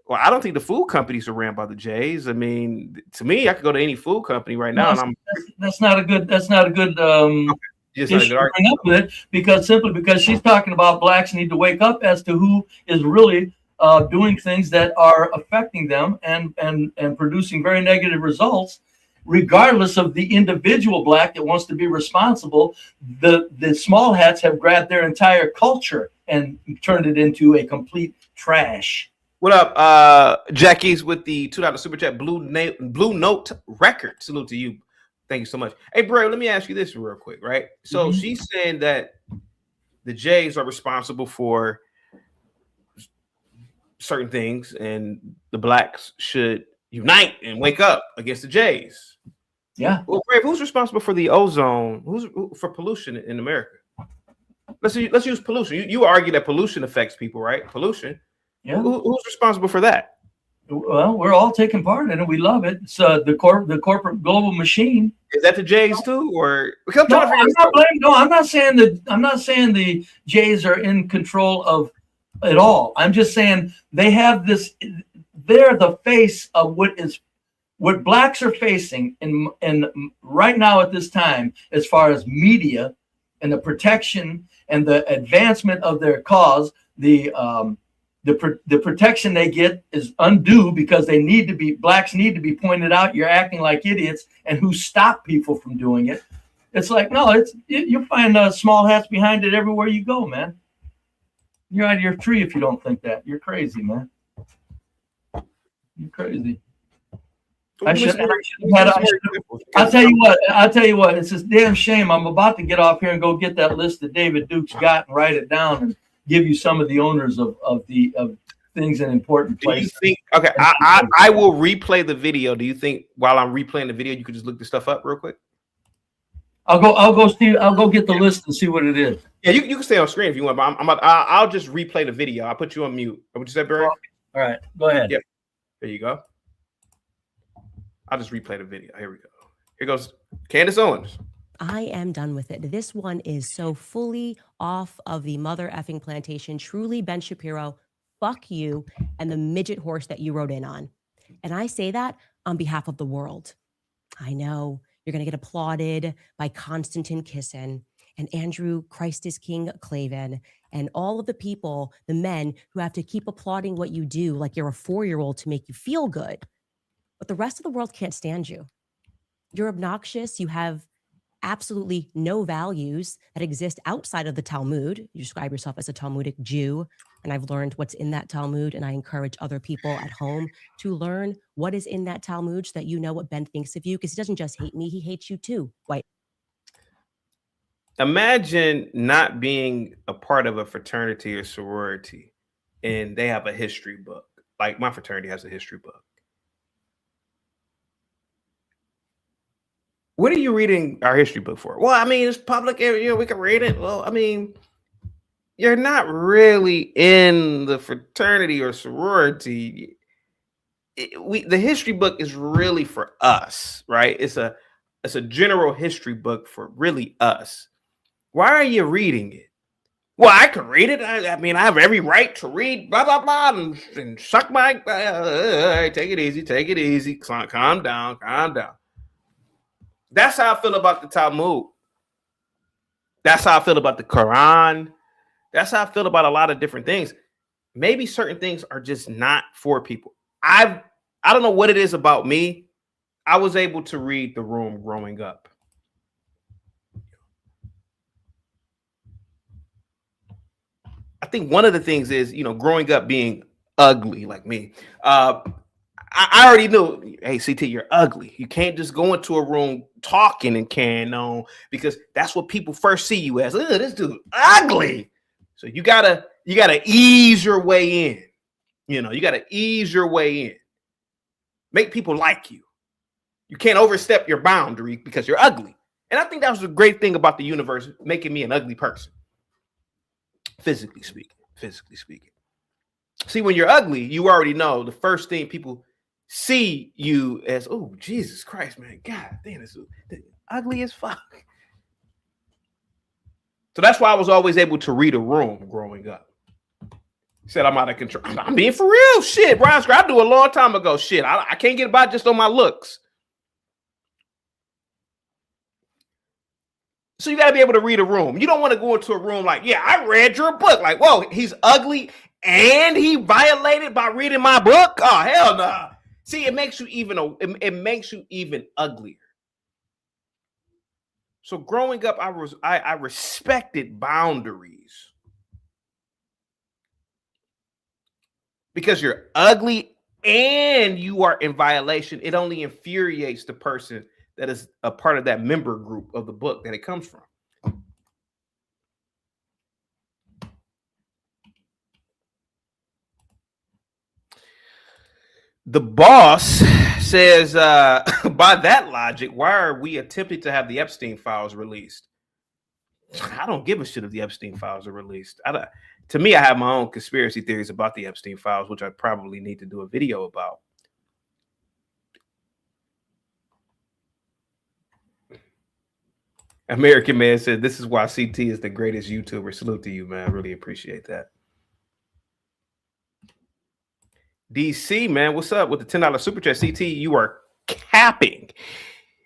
well, I don't think the food companies are ran by the Jays. I mean, to me, I could go to any food company right now. That's not a good issue to bring up with it, because she's talking about blacks need to wake up as to who is really doing things that are affecting them and producing very negative results, regardless of the individual black that wants to be responsible. The small hats have grabbed their entire culture and turned it into a complete trash. What up, Jackie's with the $2 super chat, Blue Note Record. Salute to you. Thank you so much. Hey, bro, let me ask you this real quick, right? So she's saying that the Jays are responsible for certain things, and the blacks should unite and wake up against the Jays. Yeah. Well, Brave, who's responsible for the ozone? Who's for pollution in America? Let's use pollution. You argue that pollution affects people, right? Pollution. Yeah. Who's responsible for that? Well, we're all taking part in it. We love it. It's the corporate global machine. Is that the Jays too, or I'm not saying the Jays are in control of it all. I'm just saying they have this. They're the face of what blacks are facing in right now at this time, as far as media and the protection and the advancement of their cause. The protection they get is undue because blacks need to be pointed out. You're acting like idiots, and who stop people from doing it. It's like, no, you'll find small hats behind it everywhere you go, man. You're out of your tree if you don't think that. You're crazy, man. You're crazy. I'll tell you what. It's a damn shame. I'm about to get off here and go get that list that David Duke's got and write it down and give you some of the owners of things in important places. Do you think? Okay, I will replay the video. Do you think while I'm replaying the video, you could just look this stuff up real quick? I'll go get the list and see what it is. Yeah, you can stay on screen if you want, but I'll just replay the video. I'll put you on mute. What you said, Barry? All right, go ahead. Yep. There you go. I'll just replay the video. Here we go. Here goes Candace Owens. I am done with it. This one is so fully off of the mother effing plantation. Truly, Ben Shapiro, fuck you and the midget horse that you rode in on. And I say that on behalf of the world. I know you're going to get applauded by Konstantin Kisin and Andrew Christ is King Clavin and all of the people, the men who have to keep applauding what you do like you're a 4-year-old to make you feel good. But the rest of the world can't stand you. You're obnoxious. You have absolutely no values that exist outside of the Talmud. You describe yourself as a Talmudic Jew, and I've learned what's in that Talmud, and I encourage other people at home to learn what is in that Talmud so that you know what Ben thinks of you, because he doesn't just hate me, he hates you too. White. Imagine not being a part of a fraternity or sorority, and they have a history book. Like my fraternity has a history book. What are you reading our history book for? Well, I mean, it's public area. We can read it. Well, I mean, you're not really in the fraternity or sorority. The history book is really for us, right? It's a general history book for really us. Why are you reading it? Well, I can read it. I mean, I have every right to read blah, blah, blah, and suck my... take it easy. Calm down. That's how I feel about the Talmud. That's how I feel about the Quran. That's how I feel about a lot of different things. Maybe certain things are just not for people. I don't know what it is about me. I was able to read The Room growing up. I think one of the things is, growing up being ugly like me. I already knew, hey, CT, you're ugly. You can't just go into a room talking and carrying on because that's what people first see you as. This dude ugly. So you gotta ease your way in. You gotta ease your way in. Make people like you. You can't overstep your boundary because you're ugly. And I think that was a great thing about the universe, making me an ugly person. Physically speaking. See, when you're ugly, you already know the first thing people see you as, oh, Jesus Christ, man. God damn, it's ugly as fuck. So that's why I was always able to read a room growing up. Said I'm out of control. I'm being for real. Shit, Brian Scott, I do a long time ago. Shit, I can't get by just on my looks. So you got to be able to read a room. You don't want to go into a room like, yeah, I read your book. Like, whoa, he's ugly and he violated by reading my book. Oh, hell no. Nah. See, it makes you even it makes you even uglier. So growing up, I respected boundaries. Because you're ugly and you are in violation, it only infuriates the person that is a part of that member group of the book that it comes from. The boss says, by that logic, why are we attempting to have the Epstein files released? I don't give a shit if the Epstein files are released. To me, I have my own conspiracy theories about the Epstein files, which I probably need to do a video about. American Man said, this is why CT is the greatest YouTuber. Salute to you, man. I really appreciate that. DC, man, what's up with the $10 super chat? CT, you are capping.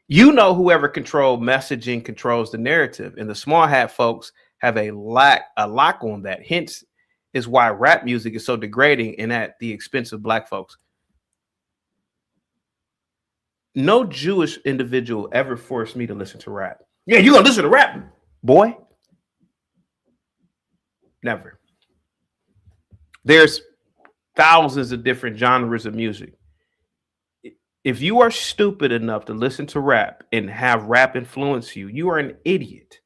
You know, whoever controls messaging controls the narrative, and the small hat folks have a lock on that. Hence is why rap music is so degrading and at the expense of black folks. No Jewish individual ever forced me to listen to rap. Yeah, you gonna listen to rap, boy? Never. There's thousands of different genres of music. If you are stupid enough to listen to rap and have rap influence you, you are an idiot.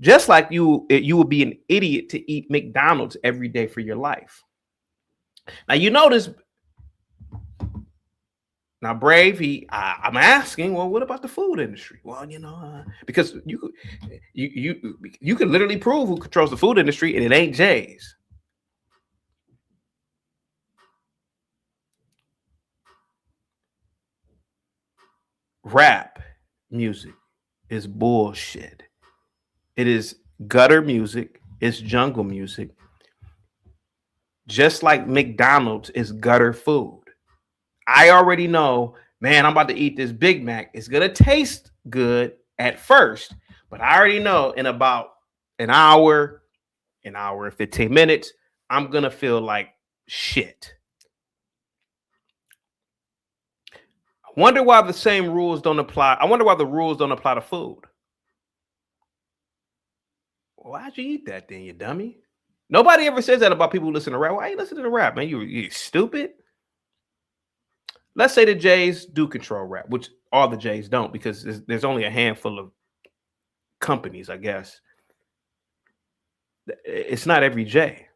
Just like you would be an idiot to eat McDonald's every day for your life. Now, you notice, now Brave, I'm asking, well, what about the food industry? Well, you know, because you can literally prove who controls the food industry, and it ain't Jay's. Rap music is bullshit. It is gutter music. It's jungle music. Just like McDonald's is gutter food. I already know, man, I'm about to eat this Big Mac. It's going to taste good at first, but I already know in about an hour and 15 minutes, I'm going to feel like shit. I wonder why the same rules don't apply. I wonder why the rules don't apply to food. Why'd you eat that then, you dummy? Nobody ever says that about people who listen to rap. Why are you listening to rap, man? You stupid. Let's say the Jays do control rap, which all the Jays don't, because there's only a handful of companies, I guess. It's not every Jay.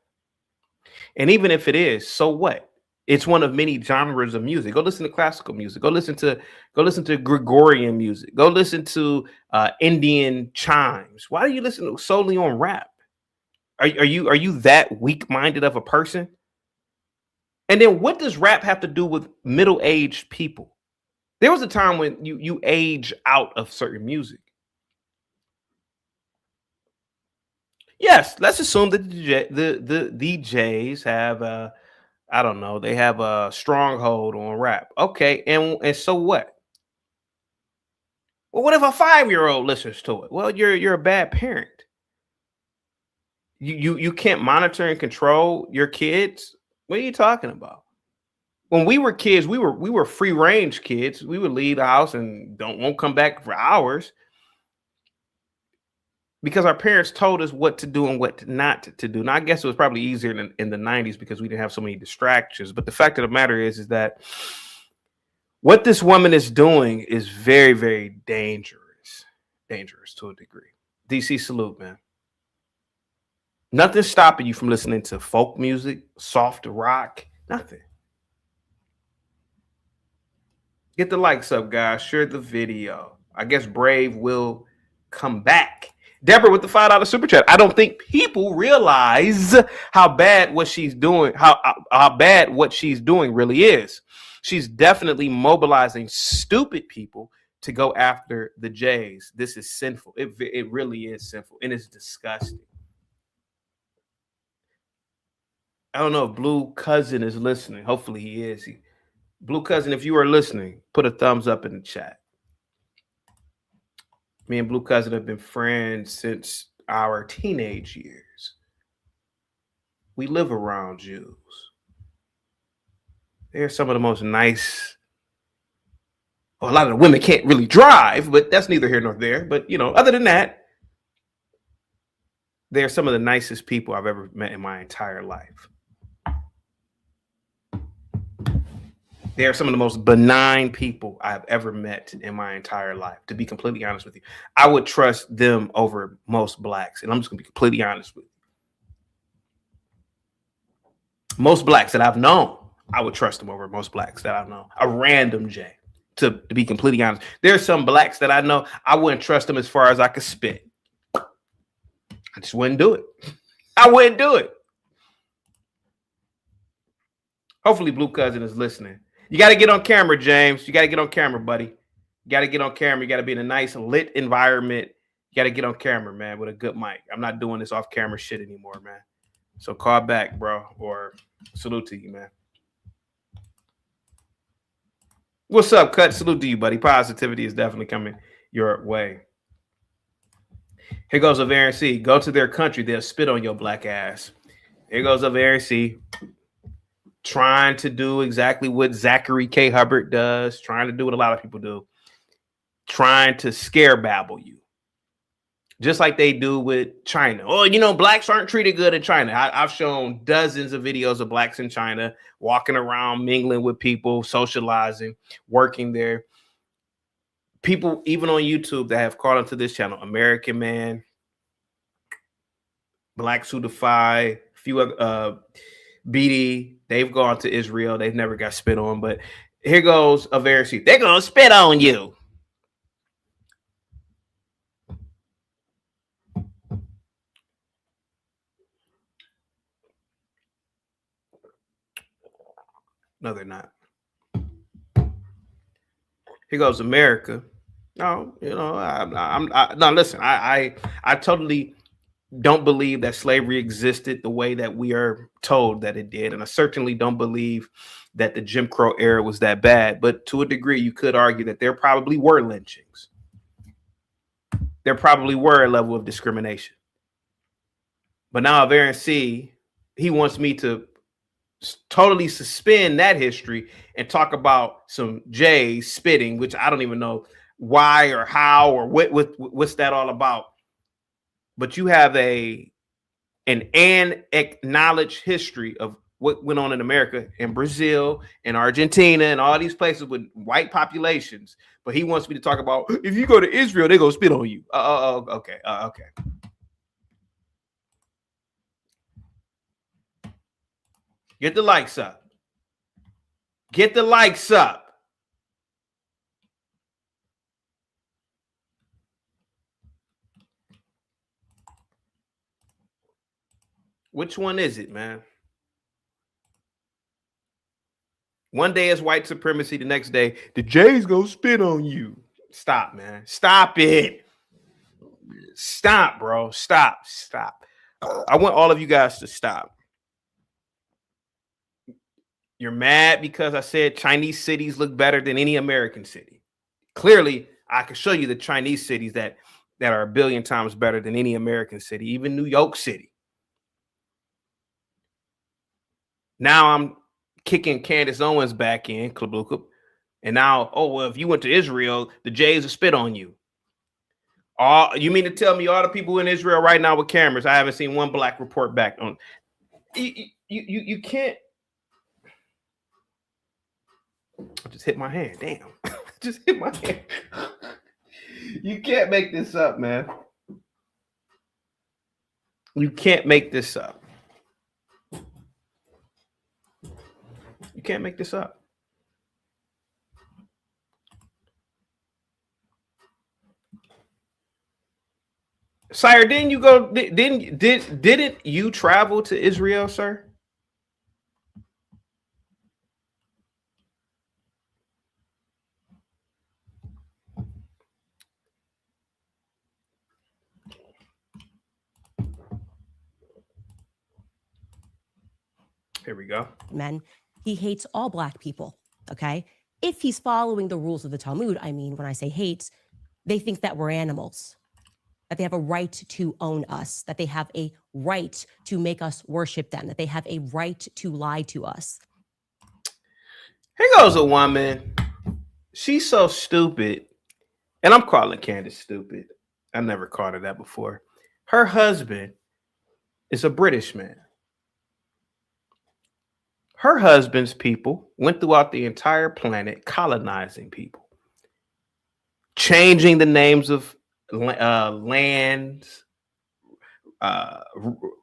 And even if it is, so what? It's one of many genres of music. Go listen to classical music. Go listen to Gregorian music. Go listen to Indian chimes. Why do you listen solely on rap? Are you that weak-minded of a person? And then what does rap have to do with middle-aged people? There was a time when you age out of certain music. Yes, let's assume that the DJs have I don't know, they have a stronghold on rap. Okay, and so what? Well, what if a 5-year-old listens to it? Well, you're a bad parent. You can't monitor and control your kids. What are you talking about? When we were kids, we were free range kids. We would leave the house and won't come back for hours because our parents told us what to do and what not to do. Now, I guess it was probably easier in the 90s because we didn't have so many distractions. But the fact of the matter is that what this woman is doing is very, very dangerous to a degree. DC, salute, man. Nothing's stopping you from listening to folk music, soft rock, nothing. Get the likes up, guys. Share the video. I guess Brave will come back. Deborah with the $5 super chat. I don't think people realize how bad what she's doing, how bad what she's doing really is. She's definitely mobilizing stupid people to go after the Jays. This is sinful. It really is sinful, and it's disgusting. I don't know if Blue Cousin is listening. Hopefully he is. Blue Cousin, if you are listening, put a thumbs up in the chat. Me and Blue Cousin have been friends since our teenage years. we live around Jews. They're some of the most nice. Well, a lot of the women can't really drive, but that's neither here nor there. But, you know, other than that, they're some of the nicest people I've ever met in my entire life. They're some of the most benign people I've ever met in my entire life, to be completely honest with you. I would trust them over most blacks, and I'm just going to be completely honest with you. Most blacks that I've known, I would trust them over most blacks that I've known. A random J, to be completely honest. There's some blacks that I know, I wouldn't trust them as far as I could spit. I just wouldn't do it. I wouldn't do it. Hopefully Blue Cousin is listening. You got to get on camera, James. You got to get on camera, buddy. You got to get on camera. You got to be in a nice lit environment. You got to get on camera, man, with a good mic. I'm not doing this off camera shit anymore, man. So call back, bro, or salute to you, man. What's up, Cut? Salute to you, buddy. Positivity is definitely coming your way. Here goes a variance. Go to their country. They'll spit on your black ass. Here goes a variance. Trying to do exactly what Zachary K. Hubbard does, trying to do what a lot of people do, trying to scare babble you, just like they do with China. Oh, you know, blacks aren't treated good in China. I've shown dozens of videos of blacks in China walking around, mingling with people, socializing, working there. People, even on YouTube, that have called into this channel, American Man, Blacks Who Defy, few BD, they've gone to Israel. They've never got spit on, but here goes a variance. They're going to spit on you. No, they're not. Here goes America. No, you know, no, listen, I totally don't believe that slavery existed the way that we are told that it did. And I certainly don't believe that the Jim Crow era was that bad. But to a degree, you could argue that there probably were lynchings. There probably were a level of discrimination. But now Varian C, he wants me to totally suspend that history and talk about some J's spitting, which I don't even know why or how or what's that all about. But you have an acknowledged history of what went on in America and Brazil and Argentina and all these places with white populations. But he wants me to talk about, if you go to Israel, they're going to spit on you. Okay. Okay. Get the likes up. Get the likes up. Which one is it, man? One day it's white supremacy. The next day, the J's gonna spit on you. Stop, man. Stop it. Stop, bro. Stop. I want all of you guys to stop. You're mad because I said Chinese cities look better than any American city. Clearly, I can show you the Chinese cities that are 1 billion times better than any American city, even New York City. Now I'm kicking Candace Owens back in, and now, oh, well, if you went to Israel, the Jays will spit on you. You mean to tell me all the people in Israel right now with cameras, I haven't seen one black report back on. You can't. I just hit my hand. Damn. Just hit my hand. You can't make this up, man. You can't make this up. You can't make this up. Sire, didn't you go? Didn't you travel to Israel, sir? Here we go. Men. He hates all black people, okay? If he's following the rules of the Talmud, I mean, when I say hates, they think that we're animals. that they have a right to own us, that they have a right to make us worship them, that they have a right to lie to us. Here goes a woman. She's so stupid. And I'm calling Candace stupid. I never called her that before. Her husband is a British man. Her husband's people went throughout the entire planet colonizing people, changing the names of lands,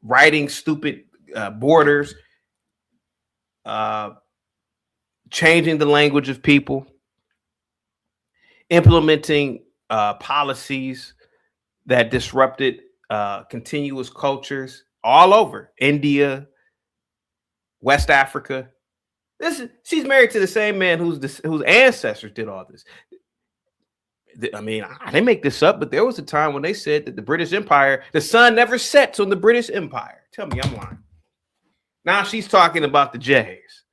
writing stupid borders, changing the language of people, implementing policies that disrupted continuous cultures all over India, West Africa. She's married to the same man whose ancestors did all this. I mean, I didn't make this up, but there was a time when they said that the British Empire, the sun never sets on the British Empire. Tell me I'm lying. Now she's talking about the Jays.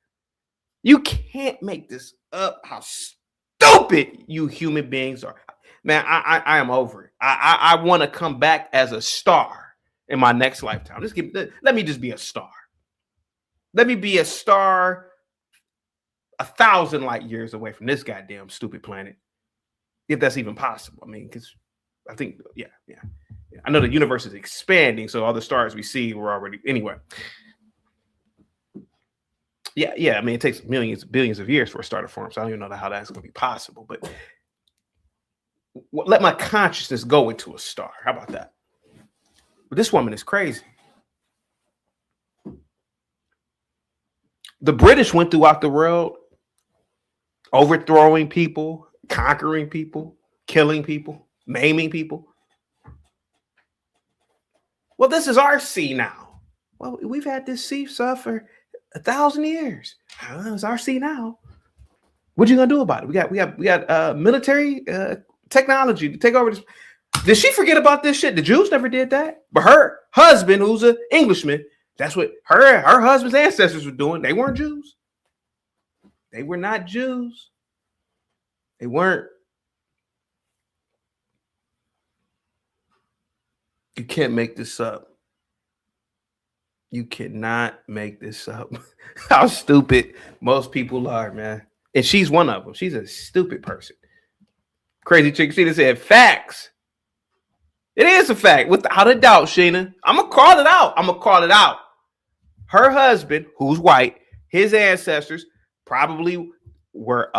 You can't make this up. How stupid you human beings are. Man, I am over it. I want to come back as a star in my next lifetime. Let me just be a star. Let me be a star 1,000 light years away from this goddamn stupid planet. If that's even possible. I mean, because I think, yeah. I know the universe is expanding, so all the stars we see were already, anyway. Yeah. I mean, it takes billions of years for a star to form, so I don't even know how that's going to be possible. But let my consciousness go into a star. How about that? But this woman is crazy. The British went throughout the world, overthrowing people, conquering people, killing people, maiming people. Well, this is our sea now. Well, we've had this sea for 1,000 years. It's our sea now. What you gonna do about it? We got military technology to take over this. Did she forget about this shit? The Jews never did that. But her husband, who's an Englishman, that's what her husband's ancestors were doing. They weren't Jews. They were not Jews. They weren't. You can't make this up. You cannot make this up. How stupid most people are, man. And she's one of them. She's a stupid person. Crazy chick. Sheena said facts. It is a fact, without a doubt, Sheena. I'm going to call it out. Her husband, who's white, his ancestors probably were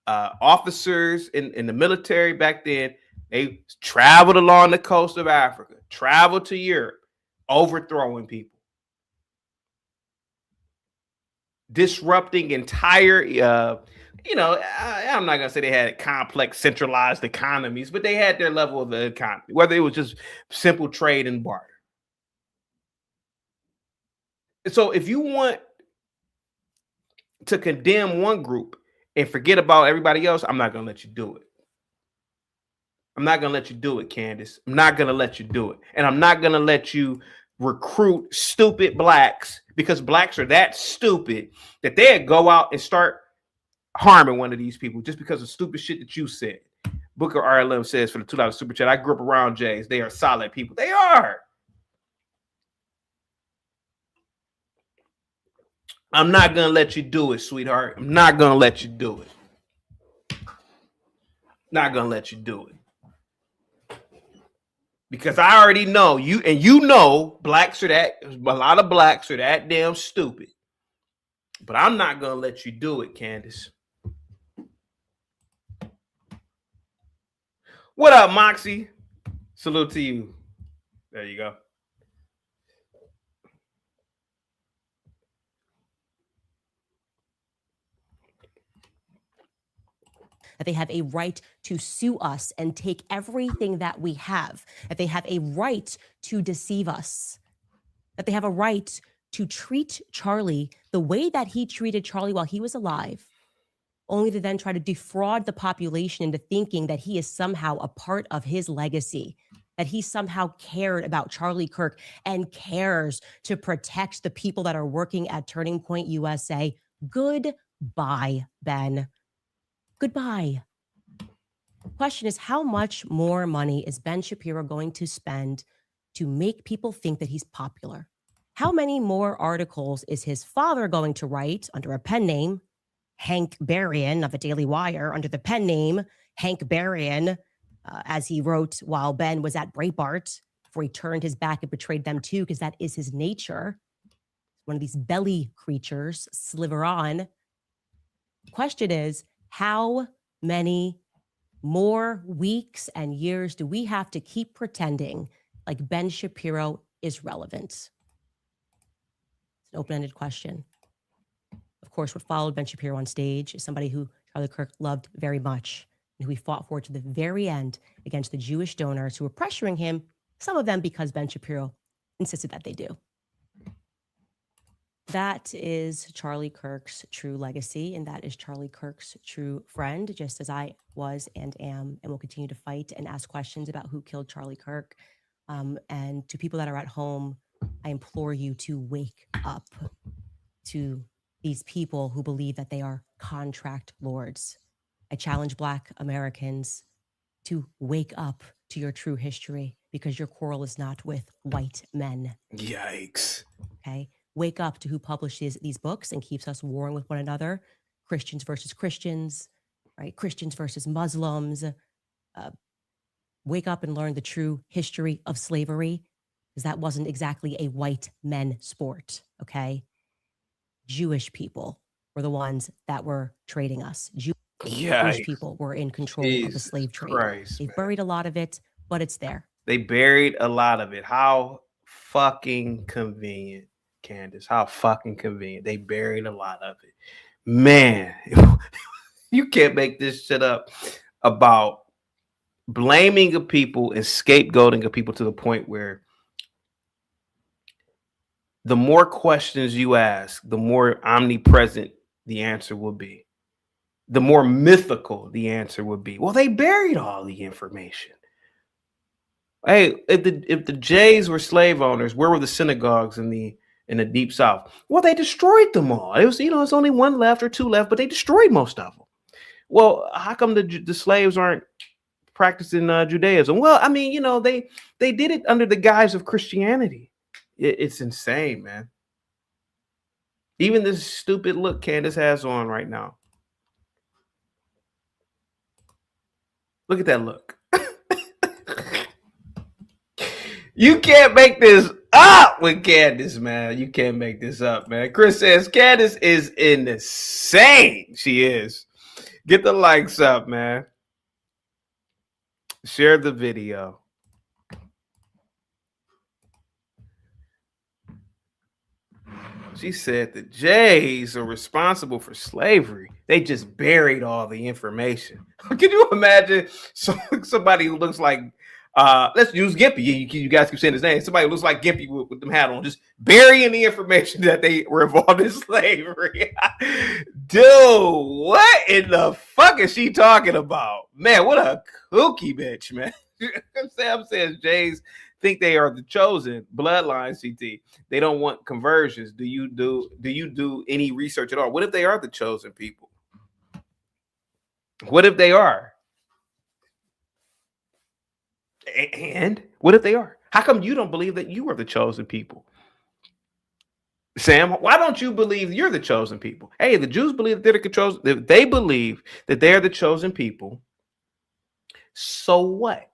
officers in the military back then. They traveled along the coast of Africa, traveled to Europe, overthrowing people, disrupting entire, I'm not going to say they had complex centralized economies, but they had their level of the economy, whether it was just simple trade and barter. So if you want to condemn one group and forget about everybody else, I'm not going to let you do it. I'm not going to let you do it, Candace. I'm not going to let you do it. And I'm not going to let you recruit stupid blacks, because blacks are that stupid that they'd go out and start harming one of these people just because of stupid shit that you said. Booker RLM says for the $2 super chat, I grew up around Jays. They are solid people. They are. I'm not going to let you do it, sweetheart. I'm not going to let you do it. Not going to let you do it. Because I already know you, and you know blacks are that, a lot of blacks are that damn stupid. But I'm not going to let you do it, Candace. What up, Moxie? Salute to you. There you go. That they have a right to sue us and take everything that we have, that they have a right to deceive us, that they have a right to treat Charlie the way that he treated Charlie while he was alive, only to then try to defraud the population into thinking that he is somehow a part of his legacy, that he somehow cared about Charlie Kirk and cares to protect the people that are working at Turning Point USA. Goodbye, Ben. Goodbye. Question is, how much more money is Ben Shapiro going to spend to make people think that he's popular? How many more articles is his father going to write under a pen name, Hank Berrien of the Daily Wire, under the pen name Hank Berrien, as he wrote while Ben was at Breitbart, before he turned his back and betrayed them too, because that is his nature. One of these belly creatures, sliver on. The question is, how many more weeks and years do we have to keep pretending like Ben Shapiro is relevant? It's an open-ended question. Of course, what followed Ben Shapiro on stage is somebody who Charlie Kirk loved very much and who he fought for to the very end against the Jewish donors who were pressuring him, some of them because Ben Shapiro insisted that they do. That is Charlie Kirk's true legacy, and that is Charlie Kirk's true friend, just as I was and am and will continue to fight and ask questions about who killed Charlie Kirk. And to people that are at home, I implore you to wake up to these people who believe that they are contract lords. I challenge Black Americans to wake up to your true history, because your quarrel is not with white men. Yikes. Okay? Wake up to who publishes these books and keeps us warring with one another. Christians versus Christians, right? Christians versus Muslims. Wake up and learn the true history of slavery, because that wasn't exactly a white men sport, okay? Jewish people were the ones that were trading us. Jewish people were in control of the slave trade. They've buried a lot of it, but it's there. They buried a lot of it. How fucking convenient, Candace. How fucking convenient. They buried a lot of it. Man, you can't make this shit up about blaming a people and scapegoating a people to the point where the more questions you ask, the more omnipresent the answer will be. The more mythical the answer would be. Well, they buried all the information. Hey, if the Jays were slave owners, where were the synagogues in the Deep South? Well, they destroyed them all. It was, it's only one left or two left, but they destroyed most of them. Well, how come the slaves aren't practicing Judaism? Well, I mean, they did it under the guise of Christianity. It's insane, man. Even this stupid look Candace has on right now. Look at that look. You can't make this up with Candace, man. You can't make this up, man. Chris says Candace is insane. She is. Get the likes up, man. Share the video. She said the Jays are responsible for slavery. They just buried all the information. Can you imagine somebody who looks like, let's use Gimpy. You guys keep saying his name. Somebody who looks like Gimpy with them hat on, just burying the information that they were involved in slavery. Dude, what in the fuck is she talking about? Man, what a kooky bitch, man. Sam says Jays think they are the chosen bloodline, CT. They don't want conversions. Do you do any research at all? What if they are the chosen people? What if they are? And what if they are? How come you don't believe that you are the chosen people? Sam, why don't you believe you're the chosen people? Hey, the Jews believe that they're the chosen. They believe that they're the chosen people. So what?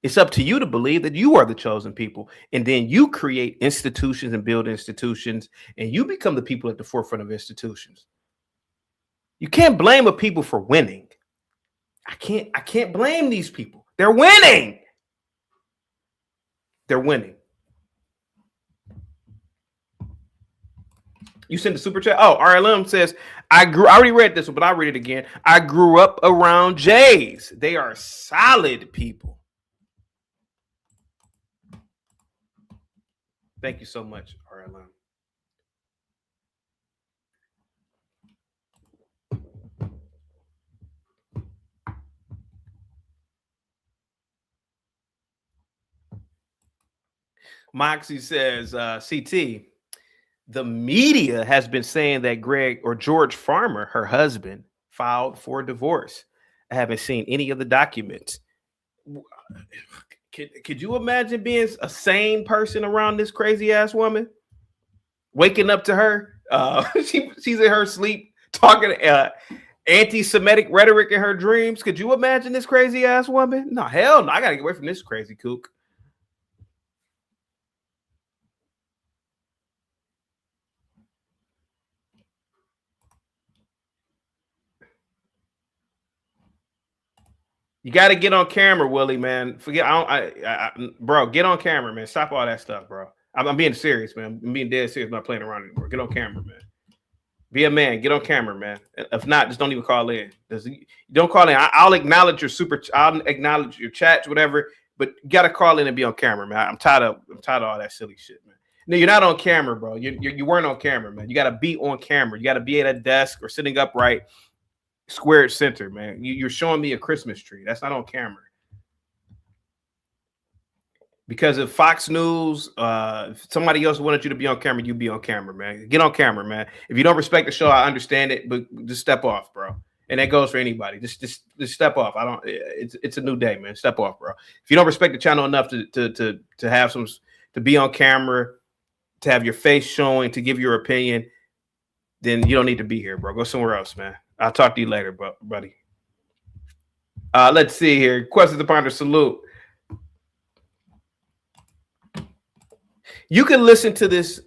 It's up to you to believe that you are the chosen people. And then you create institutions and build institutions, and you become the people at the forefront of institutions. You can't blame a people for winning. I can't blame these people. They're winning. They're winning. You sent the super chat. Oh, RLM says, I already read this one, but I'll read it again. I grew up around Jays. They are solid people. Thank you so much, RLM. Moxie says, CT, the media has been saying that George Farmer, her husband, filed for divorce. I haven't seen any of the documents. Could you imagine being a sane person around this crazy ass woman? Waking up to her, she's in her sleep talking anti-Semitic rhetoric in her dreams. Could you imagine this crazy ass woman? No, hell no. I gotta get away from this crazy kook. You got to get on camera, Willie, man. Bro, get on camera, man. Stop all that stuff, bro. I'm being serious, man. I'm being dead serious. I'm not playing around anymore. Get on camera, man. Be a man. Get on camera, man. If not, just don't even call in. Don't call in. I'll acknowledge I'll acknowledge your chats, whatever. But you got to call in and be on camera, man. I'm tired of all that silly shit, man. No, you're not on camera, bro. You weren't on camera, man. You got to be on camera. You got to be at a desk or sitting upright. Square center, man. You're showing me a Christmas tree. That's not on camera. Because if Fox News, if somebody else wanted you to be on camera, you be on camera, man. Get on camera, man. If you don't respect the show, I understand it, but just step off, bro. And that goes for anybody. Just step off. It's a new day, man. Step off, bro. If you don't respect the channel enough to have to be on camera, to have your face showing, to give your opinion, then you don't need to be here, bro. Go somewhere else, man. I'll talk to you later, buddy. Let's see here. Questions to ponder. Salute. You can listen to this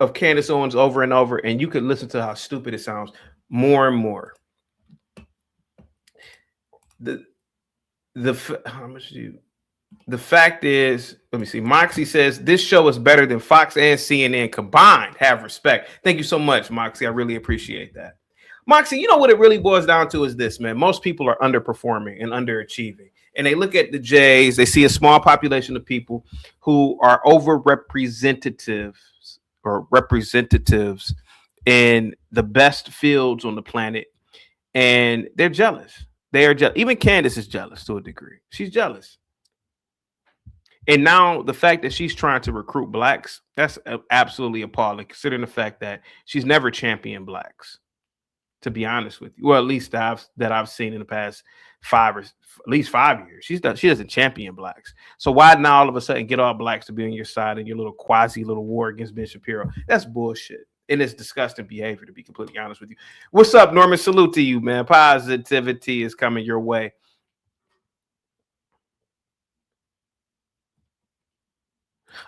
of Candace Owens over and over, and you can listen to how stupid it sounds more and more. The fact is, let me see. Moxie says this show is better than Fox and CNN combined. Have respect. Thank you so much, Moxie. I really appreciate that. Moxie, you know what it really boils down to is this, man. Most people are underperforming and underachieving. And they look at the Jays, they see a small population of people who are overrepresentatives in the best fields on the planet. And they're jealous. They are jealous. Even Candace is jealous to a degree. She's jealous. And now the fact that she's trying to recruit blacks, that's absolutely appalling, considering the fact that she's never championed blacks. To be honest with you, well, at least that I've seen in the past 5 years, she doesn't champion blacks. So why now all of a sudden get all blacks to be on your side in your little quasi little war against Ben Shapiro? That's bullshit, and it's disgusting behavior. To be completely honest with you, what's up, Norman? Salute to you, man. Positivity is coming your way.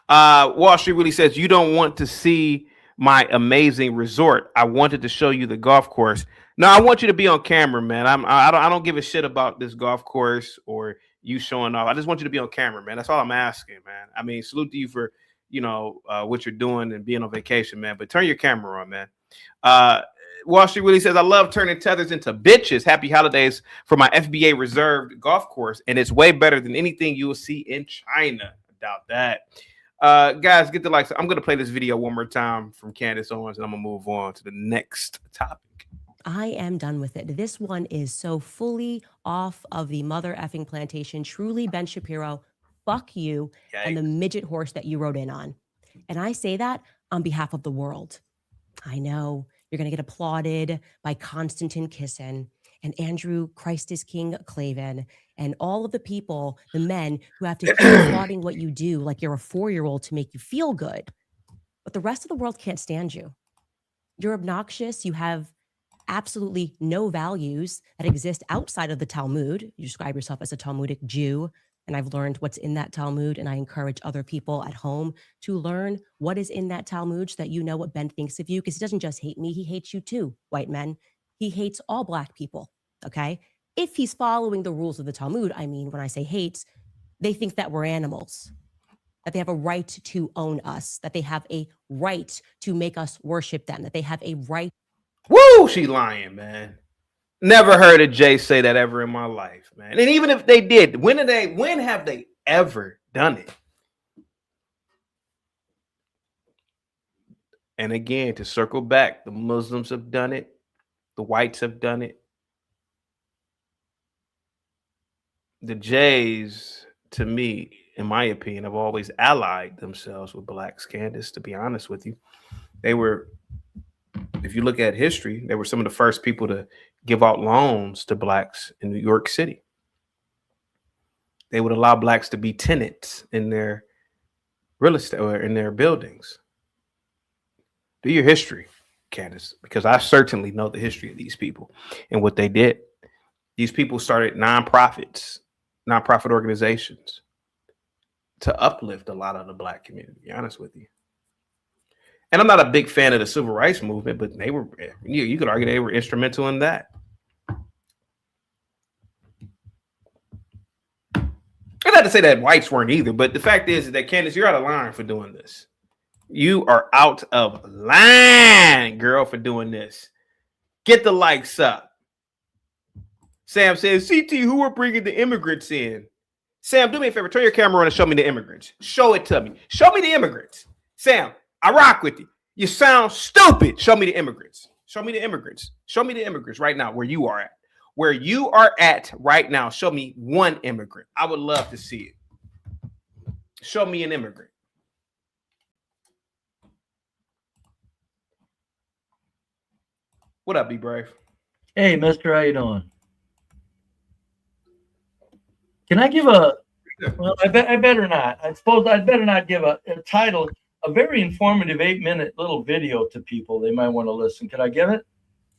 Wall Street really says you don't want to see my amazing resort. I wanted to show you the golf course. No, I want you to be on camera, man. I don't give a shit about this golf course or you showing off. I just want you to be on camera, man. That's all I'm asking, man. I mean, salute to you for what you're doing and being on vacation, man. But turn your camera on, man. Wall Street really says I love turning tethers into bitches. Happy holidays for my FBA reserved golf course, and it's way better than anything you will see in China. I doubt that. Guys, get the likes. I'm going to play this video one more time from Candace Owens, and I'm going to move on to the next topic. I am done with it. This one is so fully off of the mother effing plantation. Truly, Ben Shapiro, fuck you and the midget horse that you rode in on. And I say that on behalf of the world. I know you're going to get applauded by Konstantin Kisin and Andrew Christ is King Clavin and all of the people, the men who have to keep applauding what you do like you're a 4-year-old to make you feel good. But the rest of the world can't stand you. You're obnoxious. You have absolutely no values that exist outside of the Talmud. You describe yourself as a Talmudic Jew, and I've learned what's in that Talmud, and I encourage other people at home to learn what is in that Talmud so that you know what Ben thinks of you, because he doesn't just hate me, he hates you too, white men. He hates all black people, okay? If he's following the rules of the Talmud, I mean, when I say hates, they think that we're animals, that they have a right to own us, that they have a right to make us worship them, that they have a right. Woo, she lying, man. Never heard a Jay say that ever in my life, man. And even if they did, when have they ever done it? And again, to circle back, the Muslims have done it. The whites have done it. The Jays, to me, in my opinion, have always allied themselves with blacks, Candace, to be honest with you. They were, if you look at history, they were some of the first people to give out loans to blacks in New York City. They would allow blacks to be tenants in their real estate or in their buildings. Do your history, Candace, because I certainly know the history of these people and what they did. These people started nonprofit organizations to uplift a lot of the black community, to be honest with you. And I'm not a big fan of the civil rights movement, but they were, you could argue they were instrumental in that. I'm not to say that whites weren't either, but the fact is that, Candace, you're out of line for doing this. You are out of line, girl, for doing this. Get the likes up. Sam says, CT, who are bringing the immigrants in? Sam, do me a favor. Turn your camera on and show me the immigrants. Show it to me. Show me the immigrants. Sam, I rock with you. You sound stupid. Show me the immigrants. Show me the immigrants. Show me the immigrants right now where you are at. Where you are at right now. Show me one immigrant. I would love to see it. Show me an immigrant. What up, Be Brave? Hey, mister, how you doing? Can I give a, well, I better not. I suppose I'd better not give a title, a very informative 8-minute little video to people. They might want to listen. Can I give it?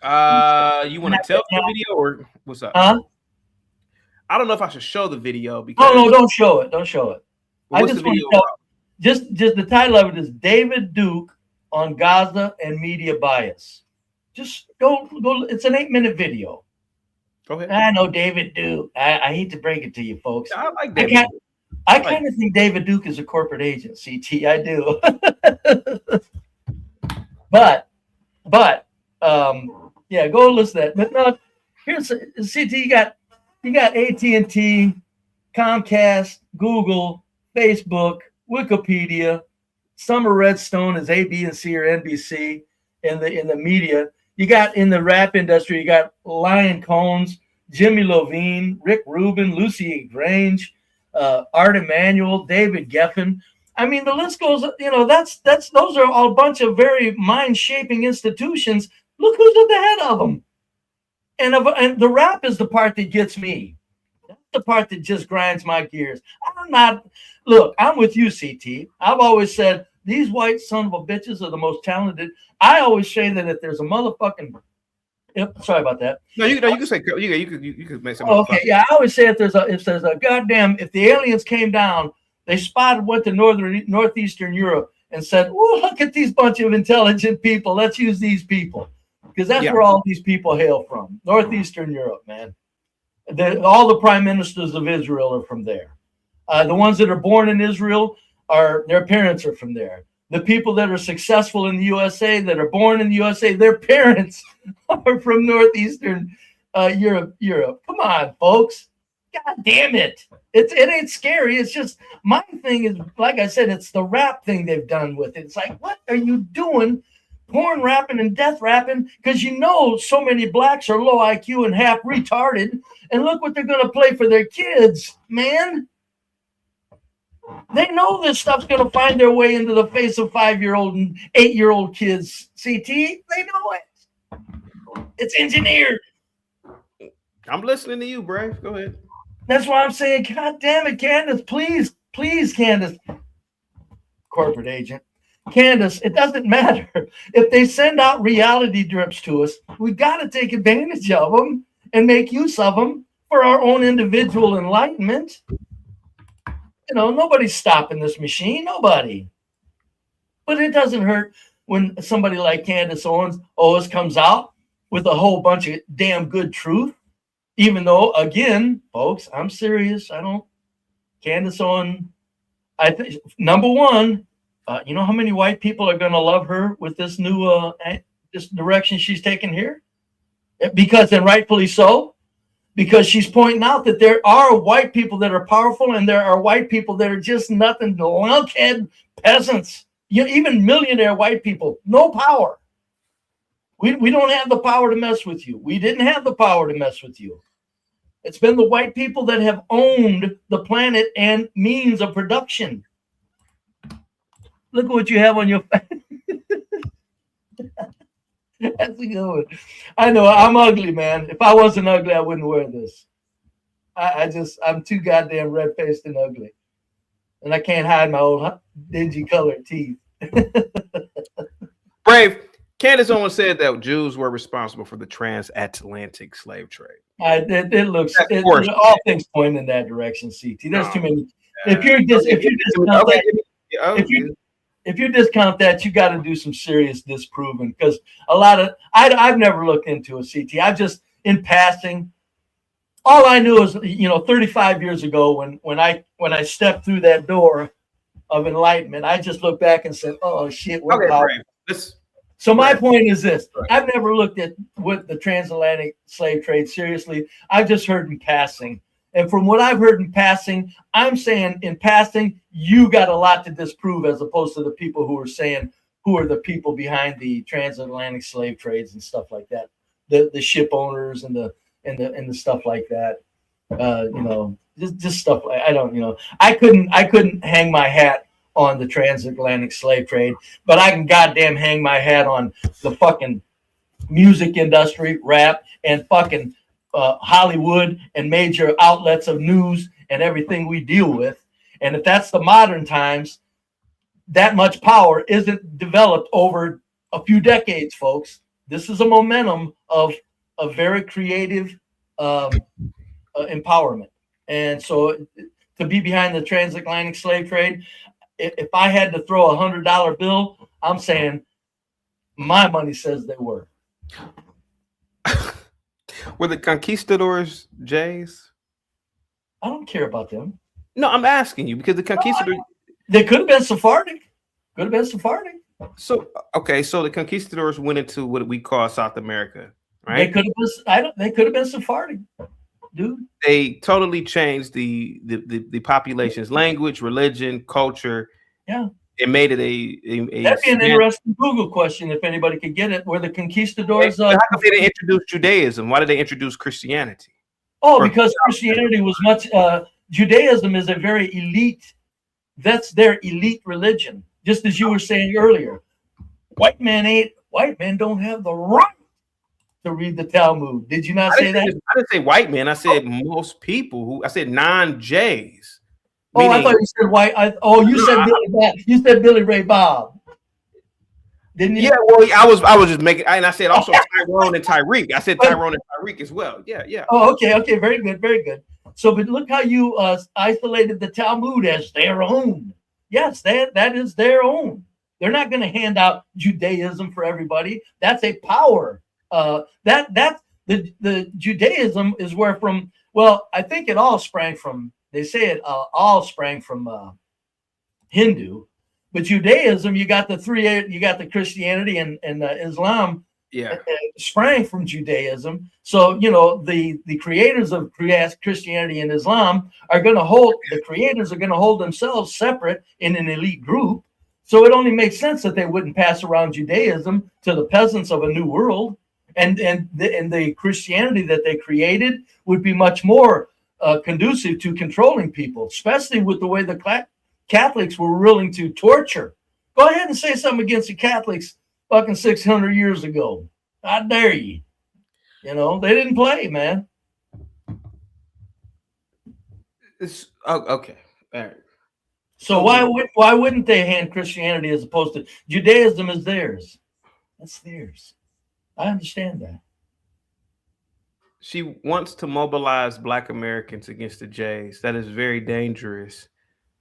You want to tell the video or what's up? Huh? I don't know if I should show the video because. No, don't show it. Don't show it. What's the video about? Just the title of it is David Duke on Gaza and Media Bias. Just go. It's an 8-minute video. Go ahead. I know David Duke. I hate to break it to you folks. I like David. I kind of think David Duke is a corporate agent, CT. I do. but yeah, go listen to that. But no, here's CT. You got AT&T, Comcast, Google, Facebook, Wikipedia. Some are Redstone as A, B, and C or NBC in the media. You got in the rap industry, you got Lion Combs, Jimmy Iovine, Rick Rubin, Lucy Grange, Art Emanuel, David Geffen. I mean, the list goes, those are all a bunch of very mind-shaping institutions. Look who's at the head of them. And the rap is the part that gets me. That's the part that just grinds my gears. I'm with you, CT. I've always said, these white son of a bitches are the most talented. I always say that if there's a motherfucking, sorry about that. No, you can say you could make some. Okay, yeah, I always say if there's a goddamn, if the aliens came down, they went to northeastern Europe and said, "Oh, look at these bunch of intelligent people. Let's use these people," because that's where all these people hail from, northeastern Europe, man. All the prime ministers of Israel are from there. The ones that are born in Israel. Their parents are from there. The people that are successful in the USA, that are born in the USA, their parents are from northeastern Europe. Come on, folks. God damn it. It ain't scary. It's just, my thing is, like I said, it's the rap thing they've done with it. It's like, what are you doing? Porn rapping and death rapping? Because so many blacks are low IQ and half retarded. And look what they're going to play for their kids, man. They know this stuff's going to find their way into the face of 5-year-old and 8-year-old kids. CT, they know it. It's engineered. I'm listening to you, Brave. Go ahead. That's why I'm saying, God damn it, Candace, please, Candace. Corporate agent. Candace, it doesn't matter. If they send out reality drips to us, we got to take advantage of them and make use of them for our own individual enlightenment. Nobody's stopping this machine. Nobody. But it doesn't hurt when somebody like Candace Owens comes out with a whole bunch of damn good truth. Even though, again, folks, I'm serious. Candace Owens, I think, number one, you know how many white people are going to love her with this new this direction she's taken here? Because, and rightfully so. Because she's pointing out that there are white people that are powerful and there are white people that are just nothing, lunkhead peasants. Even millionaire white people, no power. We don't have the power to mess with you. We didn't have the power to mess with you. It's been the white people that have owned the planet and means of production. Look at what you have on your face. That's a good one. I know I'm ugly, man. If I wasn't ugly, I wouldn't wear this. I'm too goddamn red-faced and ugly. And I can't hide my old dingy colored teeth. Brave. Candace Owens said that Jews were responsible for the transatlantic slave trade. It looks, all things point in that direction, CT. There's too many. If you discount that, you got to do some serious disproving, because a lot of I've never looked into a CT. I just, in passing, all I knew is, 35 years ago when I stepped through that door of enlightenment, I just looked back and said, "Oh shit, what about?" So my point is this: I've never looked at what the transatlantic slave trade seriously. I've just heard in passing. And from what I've heard in passing, I'm saying in passing, you got a lot to disprove, as opposed to the people who are saying who are the people behind the transatlantic slave trades and stuff like that. The ship owners and the stuff like that. Just stuff like, I couldn't hang my hat on the transatlantic slave trade, but I can goddamn hang my hat on the fucking music industry, rap, and fucking Hollywood and major outlets of news and everything we deal with. And if that's the modern times, that much power isn't developed over a few decades, folks. This is a momentum of a very creative empowerment. And so to be behind the transatlantic slave trade, if I had to throw a $100 bill, I'm saying my money says they were. Were the conquistadors Jays? I don't care about them. No, I'm asking you, because the conquistadors, they could have been Sephardic. Could have been Sephardic. So okay, so the conquistadors went into what we call South America, right? They could have been Sephardic, dude. They totally changed the population's language, religion, culture. Yeah. It made it a that'd be an interesting Google question if anybody could get it. Were the conquistadors? How come they didn't introduce Judaism? Why did they introduce Christianity? Because Christianity was much. Judaism is a very elite. That's their elite religion. Just as you were saying earlier, white men don't have the right to read the Talmud. Did you not say that? I didn't say white men. I said most people. I said non-Jays. Oh, I thought you said white. You said Billy Ray Bob, didn't you? Yeah, well, I was just making, and I said also Tyrone and Tyreek. I said Tyrone and Tyreek as well. Yeah. Oh, okay, very good. So, but look how you isolated the Talmud as their own. Yes, that is their own. They're not going to hand out Judaism for everybody. That's a power. That's the Judaism is where from. Well, I think it all sprang from. They say it all sprang from Hindu, but Judaism, you got the Christianity and Islam, sprang from Judaism. So the creators of Christianity and Islam are going to hold themselves separate in an elite group. So it only makes sense that they wouldn't pass around Judaism to the peasants of a new world, and the Christianity that they created would be much more conducive to controlling people, especially with the way the Catholics were willing to torture. Go ahead and say something against the Catholics fucking 600 years ago. I dare you. They didn't play, man. Okay. All right. So why wouldn't they hand Christianity as opposed to Judaism is theirs? That's theirs. I understand that. She wants to mobilize Black Americans against the Jays. That is very dangerous,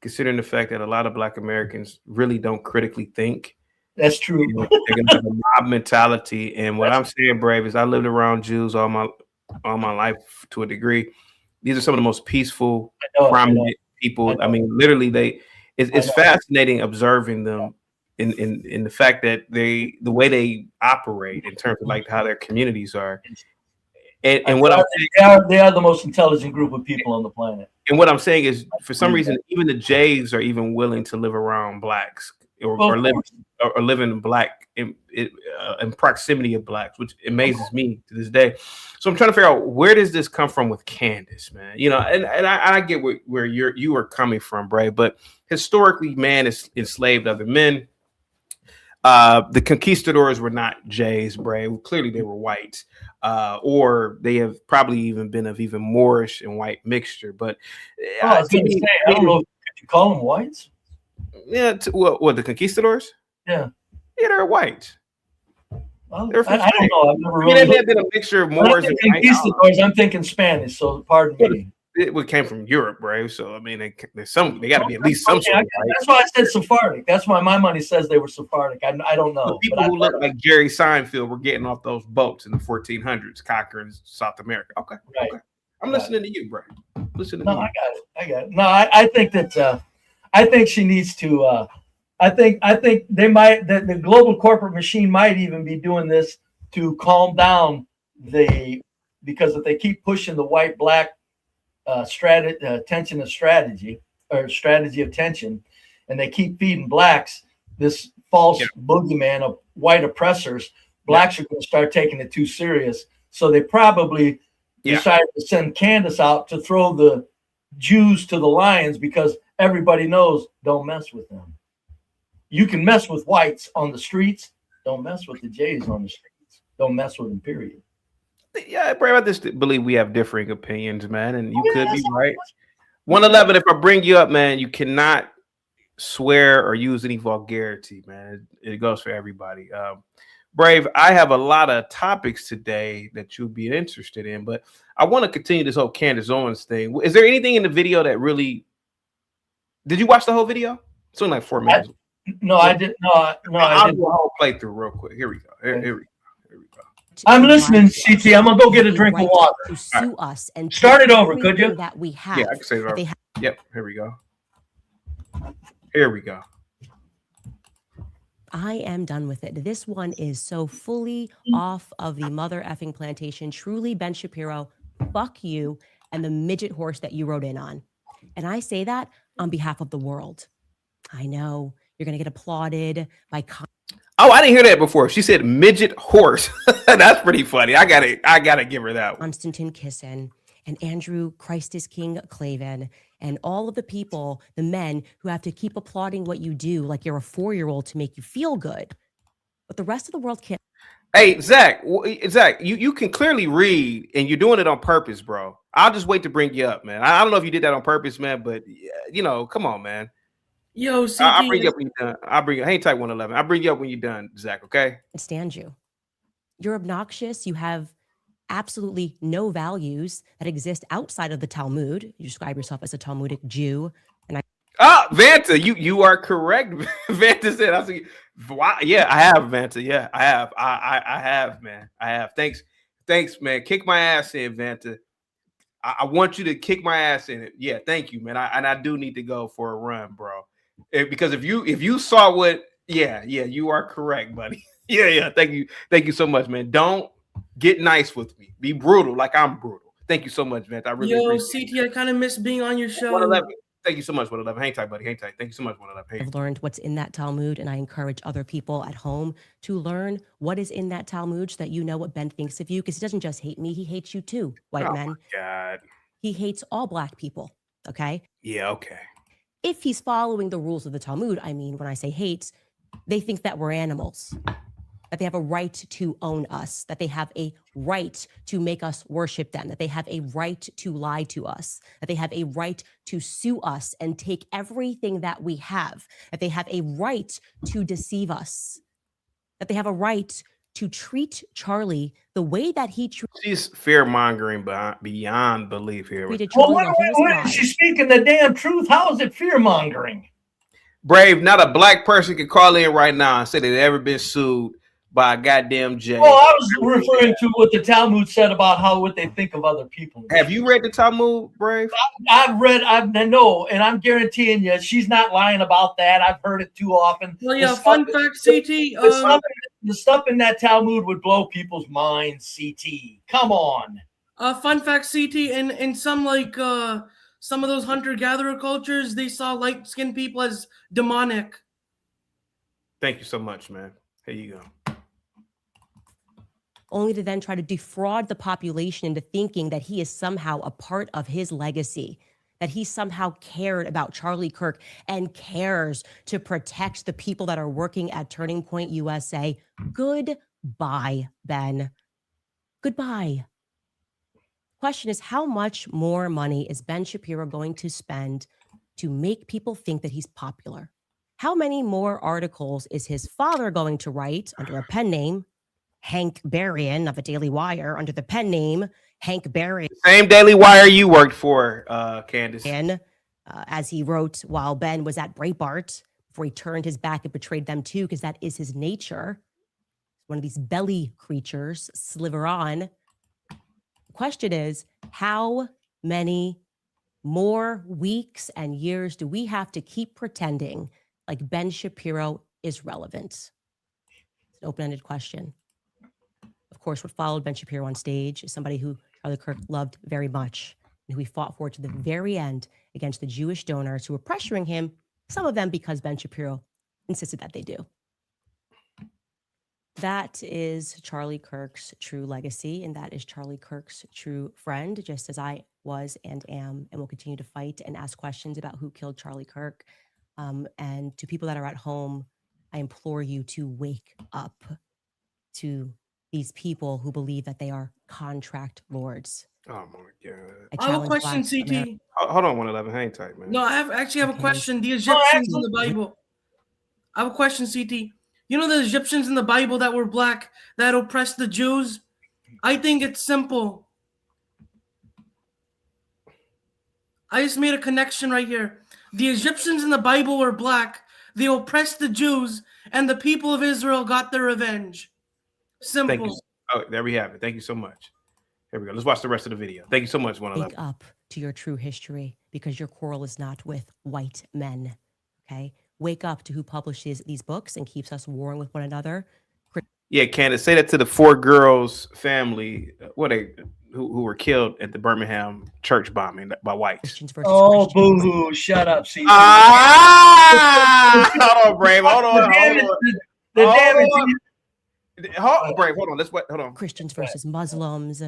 considering the fact that a lot of Black Americans really don't critically think. That's true. They're gonna have a mob mentality. And what I'm saying, Brave, is I lived around Jews all my life to a degree. These are some of the most peaceful, prominent people. I mean, literally, it's fascinating observing them in the fact that the way they operate in terms of like how their communities are. And what they are the most intelligent group of people on the planet. And what I'm saying is, for some reason, even the Jays are even willing to live around Blacks or live in Black in proximity of Blacks, which amazes me to this day. So I'm trying to figure out, where does this come from with Candace, man? And I get where you are coming from, Bray, but historically, man is enslaved other men. The conquistadors were not Jays, Brave. Clearly, they were whites, or they have probably even been of even Moorish and white mixture. But I was going to say, I don't know. Could you call them whites? Yeah. What the conquistadors? Yeah. Yeah, they're whites. Well, I don't know. I've never really. They may have been a mixture of Moors and conquistadors. I'm thinking Spanish, so pardon me. It came from Europe, Brave. So I mean, they got to be at least some sort of. That's why I said Sephardic. That's why my money says they were Sephardic. I don't know. The people who look like Jerry Seinfeld were getting off those boats in the 1400s, conquering South America. Okay, right. Okay. I'm listening to you, Brave. Listening. No, I got it. No, I think that. I think she needs to. I think they might. The global corporate machine might even be doing this to calm down because if they keep pushing the white-black tension of strategy or strategy of tension, and they keep feeding blacks this false boogeyman of white oppressors, blacks are going to start taking it too serious. So they probably decided to send Candace out to throw the Jews to the lions because everybody knows don't mess with them. You can mess with whites on the streets. Don't mess with the Jays on the streets. Don't mess with them, period. Yeah, Brave, I just believe we have differing opinions, man, and you could be right. 111, if I bring you up, man, you cannot swear or use any vulgarity, man. It goes for everybody. Brave, I have a lot of topics today that you'll be interested in, but I want to continue this whole Candace Owens thing. Is there anything in the video that really... Did you watch the whole video? It's only like 4 minutes. No, I didn't. No, I didn't. Do a whole playthrough real quick. Here we go. Here we go. I'm listening, CT. I'm gonna go get a drink of water. To sue us and start it over, could you? That we have. Yeah, I can say that. Yep. Here we go. Here we go. I am done with it. This one is so fully off of the mother effing plantation. Truly, Ben Shapiro, fuck you and the midget horse that you rode in on. And I say that on behalf of the world. I know you're going to get applauded by. Oh, I didn't hear that before. She said midget horse. That's pretty funny. I gotta give her that one. Konstantin Kisin and Andrew Christ is King Clavin and all of the people, the men who have to keep applauding what you do like you're a 4-year-old to make you feel good. But the rest of the world can't. Hey, Zach, you can clearly read and you're doing it on purpose, bro. I'll just wait to bring you up, man. I don't know if you did that on purpose, man, but come on, man. Yo, CT, I'll bring you up when you're done. Hang tight, 111. I'll bring you up when you're done, Zach, okay? I stand you. You're obnoxious. You have absolutely no values that exist outside of the Talmud. You describe yourself as a Talmudic Jew. And Vanta, you are correct. Vanta said, I see. Yeah, I have, Vanta. Yeah, I have. I have, man. I have. Thanks, man. Kick my ass in, Vanta. I want you to kick my ass in it. Yeah, thank you, man. I do need to go for a run, bro. Because if you saw what, you are correct, buddy. Yeah. Thank you so much, man. Don't get nice with me. Be brutal like I'm brutal. Thank you so much, man. I really appreciate CT, I kind of miss being on your show. 111. Thank you so much, 111. Hang tight, buddy. Hang tight. Thank you so much, 111. I've learned what's in that Talmud, and I encourage other people at home to learn what is in that Talmud so that you know what Ben thinks of you, because he doesn't just hate me, he hates you too, white men. My God. He hates all black people, okay? Yeah, okay. If he's following the rules of the Talmud, I mean, when I say hates, they think that we're animals, that they have a right to own us, that they have a right to make us worship them, that they have a right to lie to us, that they have a right to sue us and take everything that we have, that they have a right to deceive us, that they have a right to treat Charlie the way that he treats. She's fear-mongering beyond belief here. Well, when she's speaking the damn truth, how is it fear-mongering? Brave, not a black person can call in right now and say they've ever been sued by a goddamn judge. Oh, I was referring to what the Talmud said about what they think of other people. Have you read the Talmud, Brave? I know, and I'm guaranteeing you, she's not lying about that. I've heard it too often. Well, yeah, fun fact, CT. The stuff in that Talmud would blow people's minds, CT. Come on. Fun fact, CT, in some some of those hunter-gatherer cultures, they saw light-skinned people as demonic. Thank you so much, man. Here you go. Only to then try to defraud the population into thinking that he is somehow a part of his legacy. that he somehow cared about Charlie Kirk and cares to protect the people that are working at Turning Point USA. Goodbye, Ben. Goodbye. Question is, how much more money is Ben Shapiro going to spend to make people think that he's popular? How many more articles is his father going to write under a pen name, Hank Berrien of the Daily Wire, under the pen name Hank Berrien? Same Daily Wire you worked for, Candace. As he wrote while Ben was at Breitbart, before he turned his back and betrayed them too, because that is his nature. One of these belly creatures, sliver on. The question is, how many more weeks and years do we have to keep pretending like Ben Shapiro is relevant? It's an open-ended question. Of course, what followed Ben Shapiro on stage is somebody who Charlie Kirk loved very much and who he fought for to the very end against the Jewish donors who were pressuring him, some of them because Ben Shapiro insisted that they do. That is Charlie Kirk's true legacy, and that is Charlie Kirk's true friend, just as I was and am and will continue to fight and ask questions about who killed Charlie Kirk. And to people that are at home, I implore you to wake up to these people who believe that they are contract lords. Oh my God. I have a question, CT. Hold on, 111. Hang tight, man. No, I actually have a question. The Egyptians in the Bible. I have a question, CT. You know the Egyptians in the Bible that were black that oppressed the Jews? I think it's simple. I just made a connection right here. The Egyptians in the Bible were black. They oppressed the Jews, and the people of Israel got their revenge. Simple. Thank you. Oh, there we have it. Thank you so much. Here we go. Let's watch the rest of the video. Thank you so much, 111. Wake up to your true history, because your quarrel is not with white men. Okay? Wake up to who publishes these books and keeps us warring with one another. Yeah, Candace, say that to the 4 girls family who were killed at the Birmingham church bombing by whites. Oh, boo-hoo. Shut up, CT. Hold on, Brave. Hold on. Brave, hold on. Hold on. Christians versus Muslims.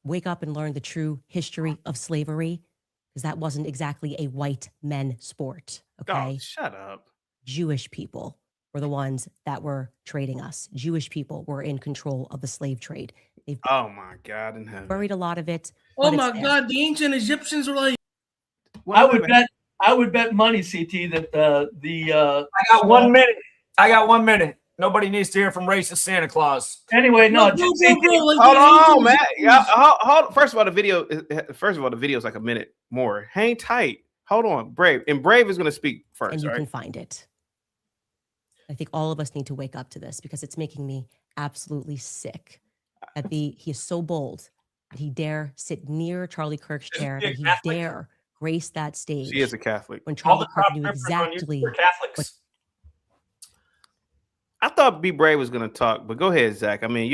Wake up and learn the true history of slavery, because that wasn't exactly a white men sport. Okay. Oh, shut up. Jewish people were the ones that were trading us. Jewish people were in control of the slave trade. They've oh my God in heaven. Buried a lot of it. Oh my God, the ancient Egyptians were like. I would bet money, CT, that I got 1 minute. I got 1 minute. Nobody needs to hear from racist Santa Claus. Anyway, no. Hold on, man. Hold. First of all, the video is like a minute more. Hang tight. Hold on, Brave. And Brave is going to speak first. And you can find it. I think all of us need to wake up to this, because it's making me absolutely sick that he is so bold that he dare sit near Charlie Kirk's chair, that he dare grace that stage. She is a Catholic. When Charlie Kirk knew exactly Catholics. I thought Be Brave was going to talk, but go ahead, Zach. I mean,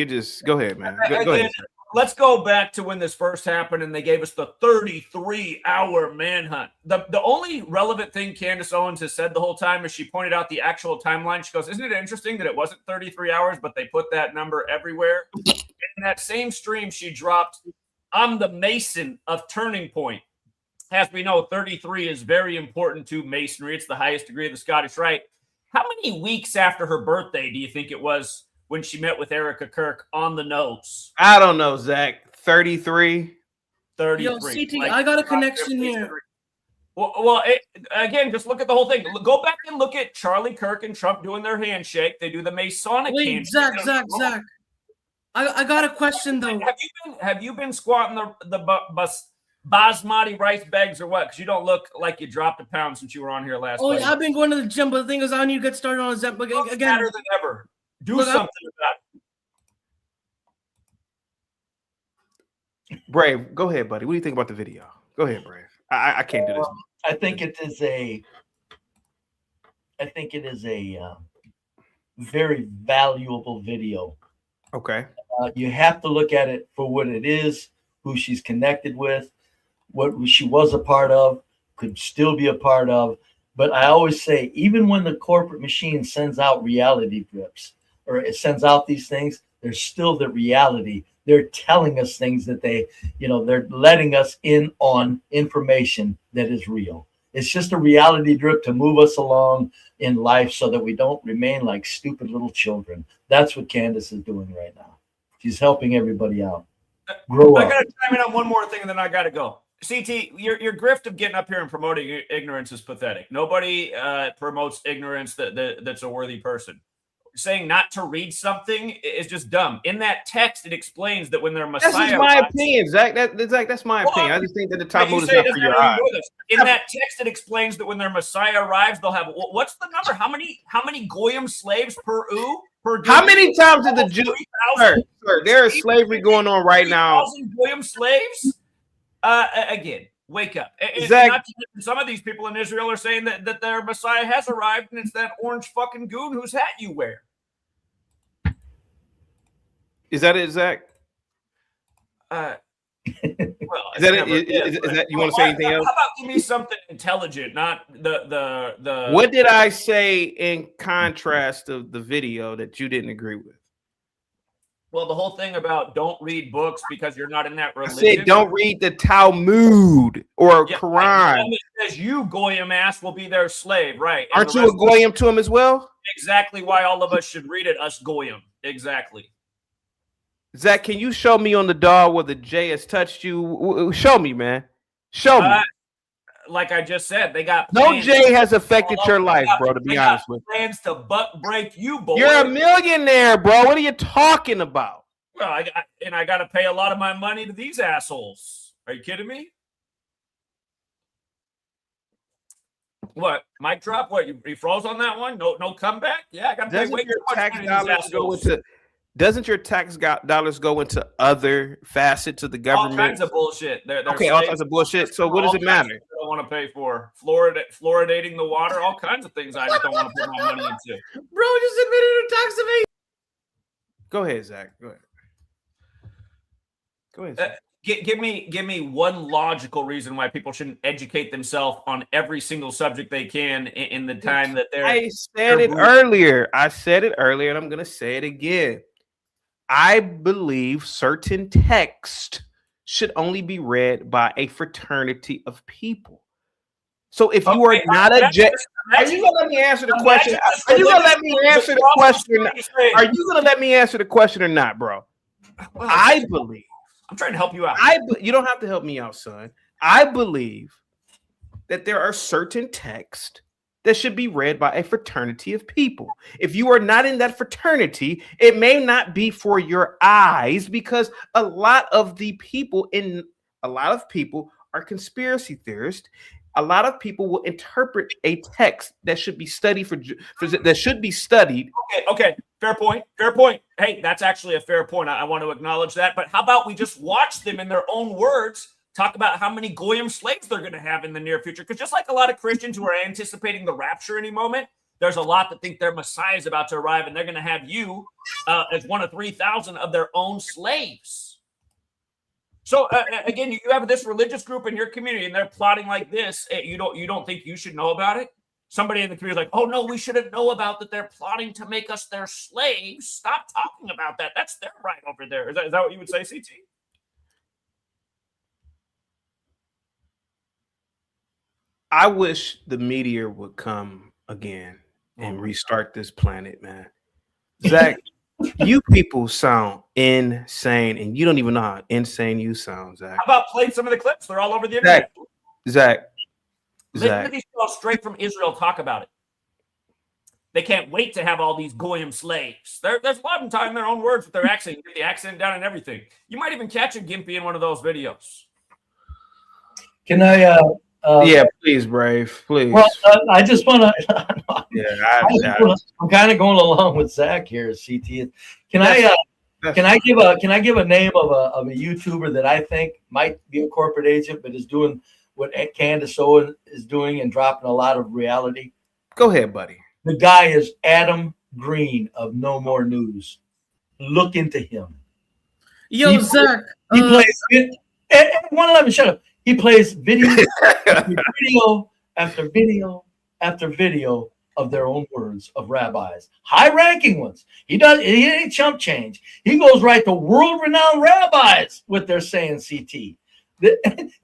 go ahead, man. Go ahead. Let's go back to when this first happened and they gave us the 33-hour manhunt. The only relevant thing Candace Owens has said the whole time is she pointed out the actual timeline. She goes, isn't it interesting that it wasn't 33 hours, but they put that number everywhere? In that same stream, she dropped, I'm the Mason of Turning Point. As we know, 33 is very important to Masonry. It's the highest degree of the Scottish Rite. How many weeks after her birthday do you think it was when she met with Erica Kirk on the nose? I don't know, Zach. 33? 33. Yo, CT, I got a connection here. Well, again, just look at the whole thing. Go back and look at Charlie Kirk and Trump doing their handshake. They do the Masonic handshake. Zach. I got a question, though. Have you been squatting the basmati rice bags or what? Because you don't look like you dropped a pound since you were on here last week. Yeah, I've been going to the gym, but the thing is, I need to get started on a Zep. Again, better than ever. Do something about it. Brave, go ahead, buddy. What do you think about the video? Go ahead, Brave. I can't do this. I think it is a very valuable video. Okay. You have to look at it for what it is, who she's connected with, what she was a part of, could still be a part of. But I always say, even when the corporate machine sends out reality drips, or it sends out these things, there's still the reality They're telling us things that they're letting us in on information that is real. It's just a reality drip to move us along in life so that we don't remain like stupid little children. That's what Candace is doing right now. She's helping everybody out. Grow up. I got to chime in on one more thing, and then I got to go. CT, your grift of getting up here and promoting ignorance is pathetic. Nobody promotes ignorance that's a worthy person. Saying not to read something is just dumb. In that text, it explains that when their Messiah... That's just my opinion, Zach. That's my opinion. I just think that the Talmud is not for your eyes. In that text, it explains that when their Messiah arrives, they'll have... What's the number? How many Goyim slaves per U? How many times did the Jews... Sir, there is slavery going on right now. 3,000 Goyim slaves? Again, wake up. Some of these people in Israel are saying that their Messiah has arrived, and it's that orange fucking goon whose hat you wear. Is that it, Zach? Well, is that it? Is that you want to say anything else? How about give me something intelligent, not the. What did I say in contrast of the video that you didn't agree with? Well, the whole thing about don't read books because you're not in that religion. I said don't read the Talmud or Quran. It says you, Goyim ass, will be their slave, right? And aren't you a Goyim to him as well? Exactly why all of us should read it, us Goyim. Exactly. Zach, can you show me on the doll where the J has touched you? Show me, man. Show me. Like I just said, they got no J has affected your life, bro. To be honest with you, plans to butt break you, boy. You're a millionaire, bro. What are you talking about? Well, I got to pay a lot of my money to these assholes. Are you kidding me? What? Mic drop? What? You froze on that one? No comeback? Yeah, I got to pay way too much money to these assholes. Doesn't your tax dollars go into other facets of the government? All kinds of bullshit. They're okay, all kinds of bullshit. So what does it matter? I don't want to pay for fluoridating the water. All kinds of things I just don't want to put my money into. Bro just admitted to tax evasion. Go ahead, Zach. Go ahead. Zach. Give me one logical reason why people shouldn't educate themselves on every single subject they can in the time that they're. I said it earlier, and I'm gonna say it again. I believe certain text should only be read by a fraternity of people. So if you are not a J, are you gonna let me answer the question? Are you gonna let me answer the question? Are you gonna let me answer the question or not, bro? I believe. I'm trying to help you out. You don't have to help me out, son. I believe that there are certain texts that should be read by a fraternity of people. If you are not in that fraternity, it may not be for your eyes because a lot of people are conspiracy theorists. A lot of people will interpret a text that should be studied that should be studied. Okay. Fair point. Hey, that's actually a fair point. I want to acknowledge that. But how about we just watch them in their own words talk about how many Goyim slaves they're going to have in the near future? Because just like a lot of Christians who are anticipating the rapture any moment, there's a lot that think their Messiah is about to arrive, and they're going to have you as one of 3,000 of their own slaves. So again, you have this religious group in your community, and they're plotting like this. You don't think you should know about it? Somebody in the community is like, oh no, we shouldn't know about that. They're plotting to make us their slaves. Stop talking about that. That's their right over there. Is that what you would say, CT? I wish the meteor would come again and restart this planet, man. Zach, you people sound insane, and you don't even know how insane you sound, Zach. How about playing some of the clips? They're all over the internet. Zach. Listen to these people straight from Israel talk about it. They can't wait to have all these Goyim slaves. There's a lot of them talking their own words with their accent. You get the accent down and everything. You might even catch a Gimpy in one of those videos. Can I... yeah, please, Brave. Please. Well, I just want to. I'm kind of going along with Zach here, CT. Can I give a name of a YouTuber that I think might be a corporate agent, but is doing what Candace Owens is doing and dropping a lot of reality? Go ahead, buddy. The guy is Adam Green of No More News. Look into him. Yo, Zach. He plays. 111. Shut up. He plays video after video after video after video of their own words of rabbis, high-ranking ones. He ain't chump change. He goes right to world-renowned rabbis what they're saying, CT.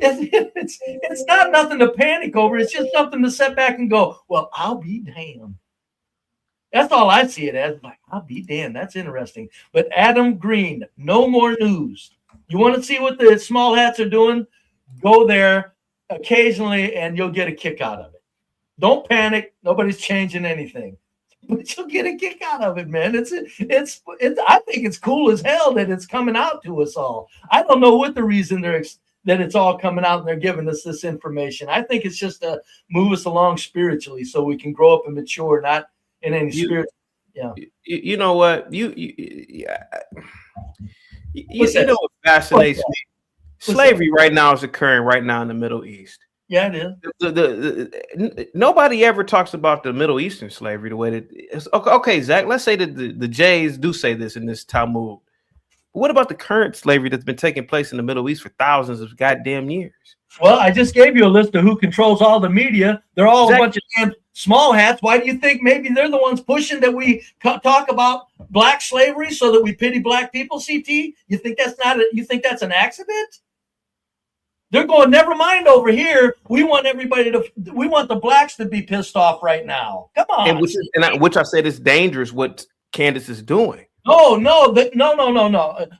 It's not nothing to panic over. It's just something to sit back and go, well, I'll be damned. That's all I see it as. Like, I'll be damned. That's interesting. But Adam Green, no more news. You want to see what the small hats are doing? Go there occasionally and you'll get a kick out of it. Don't panic. Nobody's changing anything. But you'll get a kick out of it, man. It's I think it's cool as hell that it's coming out to us all. I don't know what the reason that it's all coming out and they're giving us this information. I think it's just to move us along spiritually so we can grow up and mature, not in any spirit. Yeah. You know what? You know what fascinates me? Slavery right now is occurring right now in the Middle East. Yeah, it is. Nobody ever talks about the Middle Eastern slavery the way that it's okay, Zach. Let's say that the Jays do say this in this Talmud. But what about the current slavery that's been taking place in the Middle East for thousands of goddamn years? Well, I just gave you a list of who controls all the media. They're all a bunch of damn small hats. Why do you think maybe they're the ones pushing that we talk about black slavery so that we pity black people? CT, you think that's you think that's an accident? They're going, never mind over here. We want we want the blacks to be pissed off right now. Come on. And which I said is dangerous what Candace is doing. No.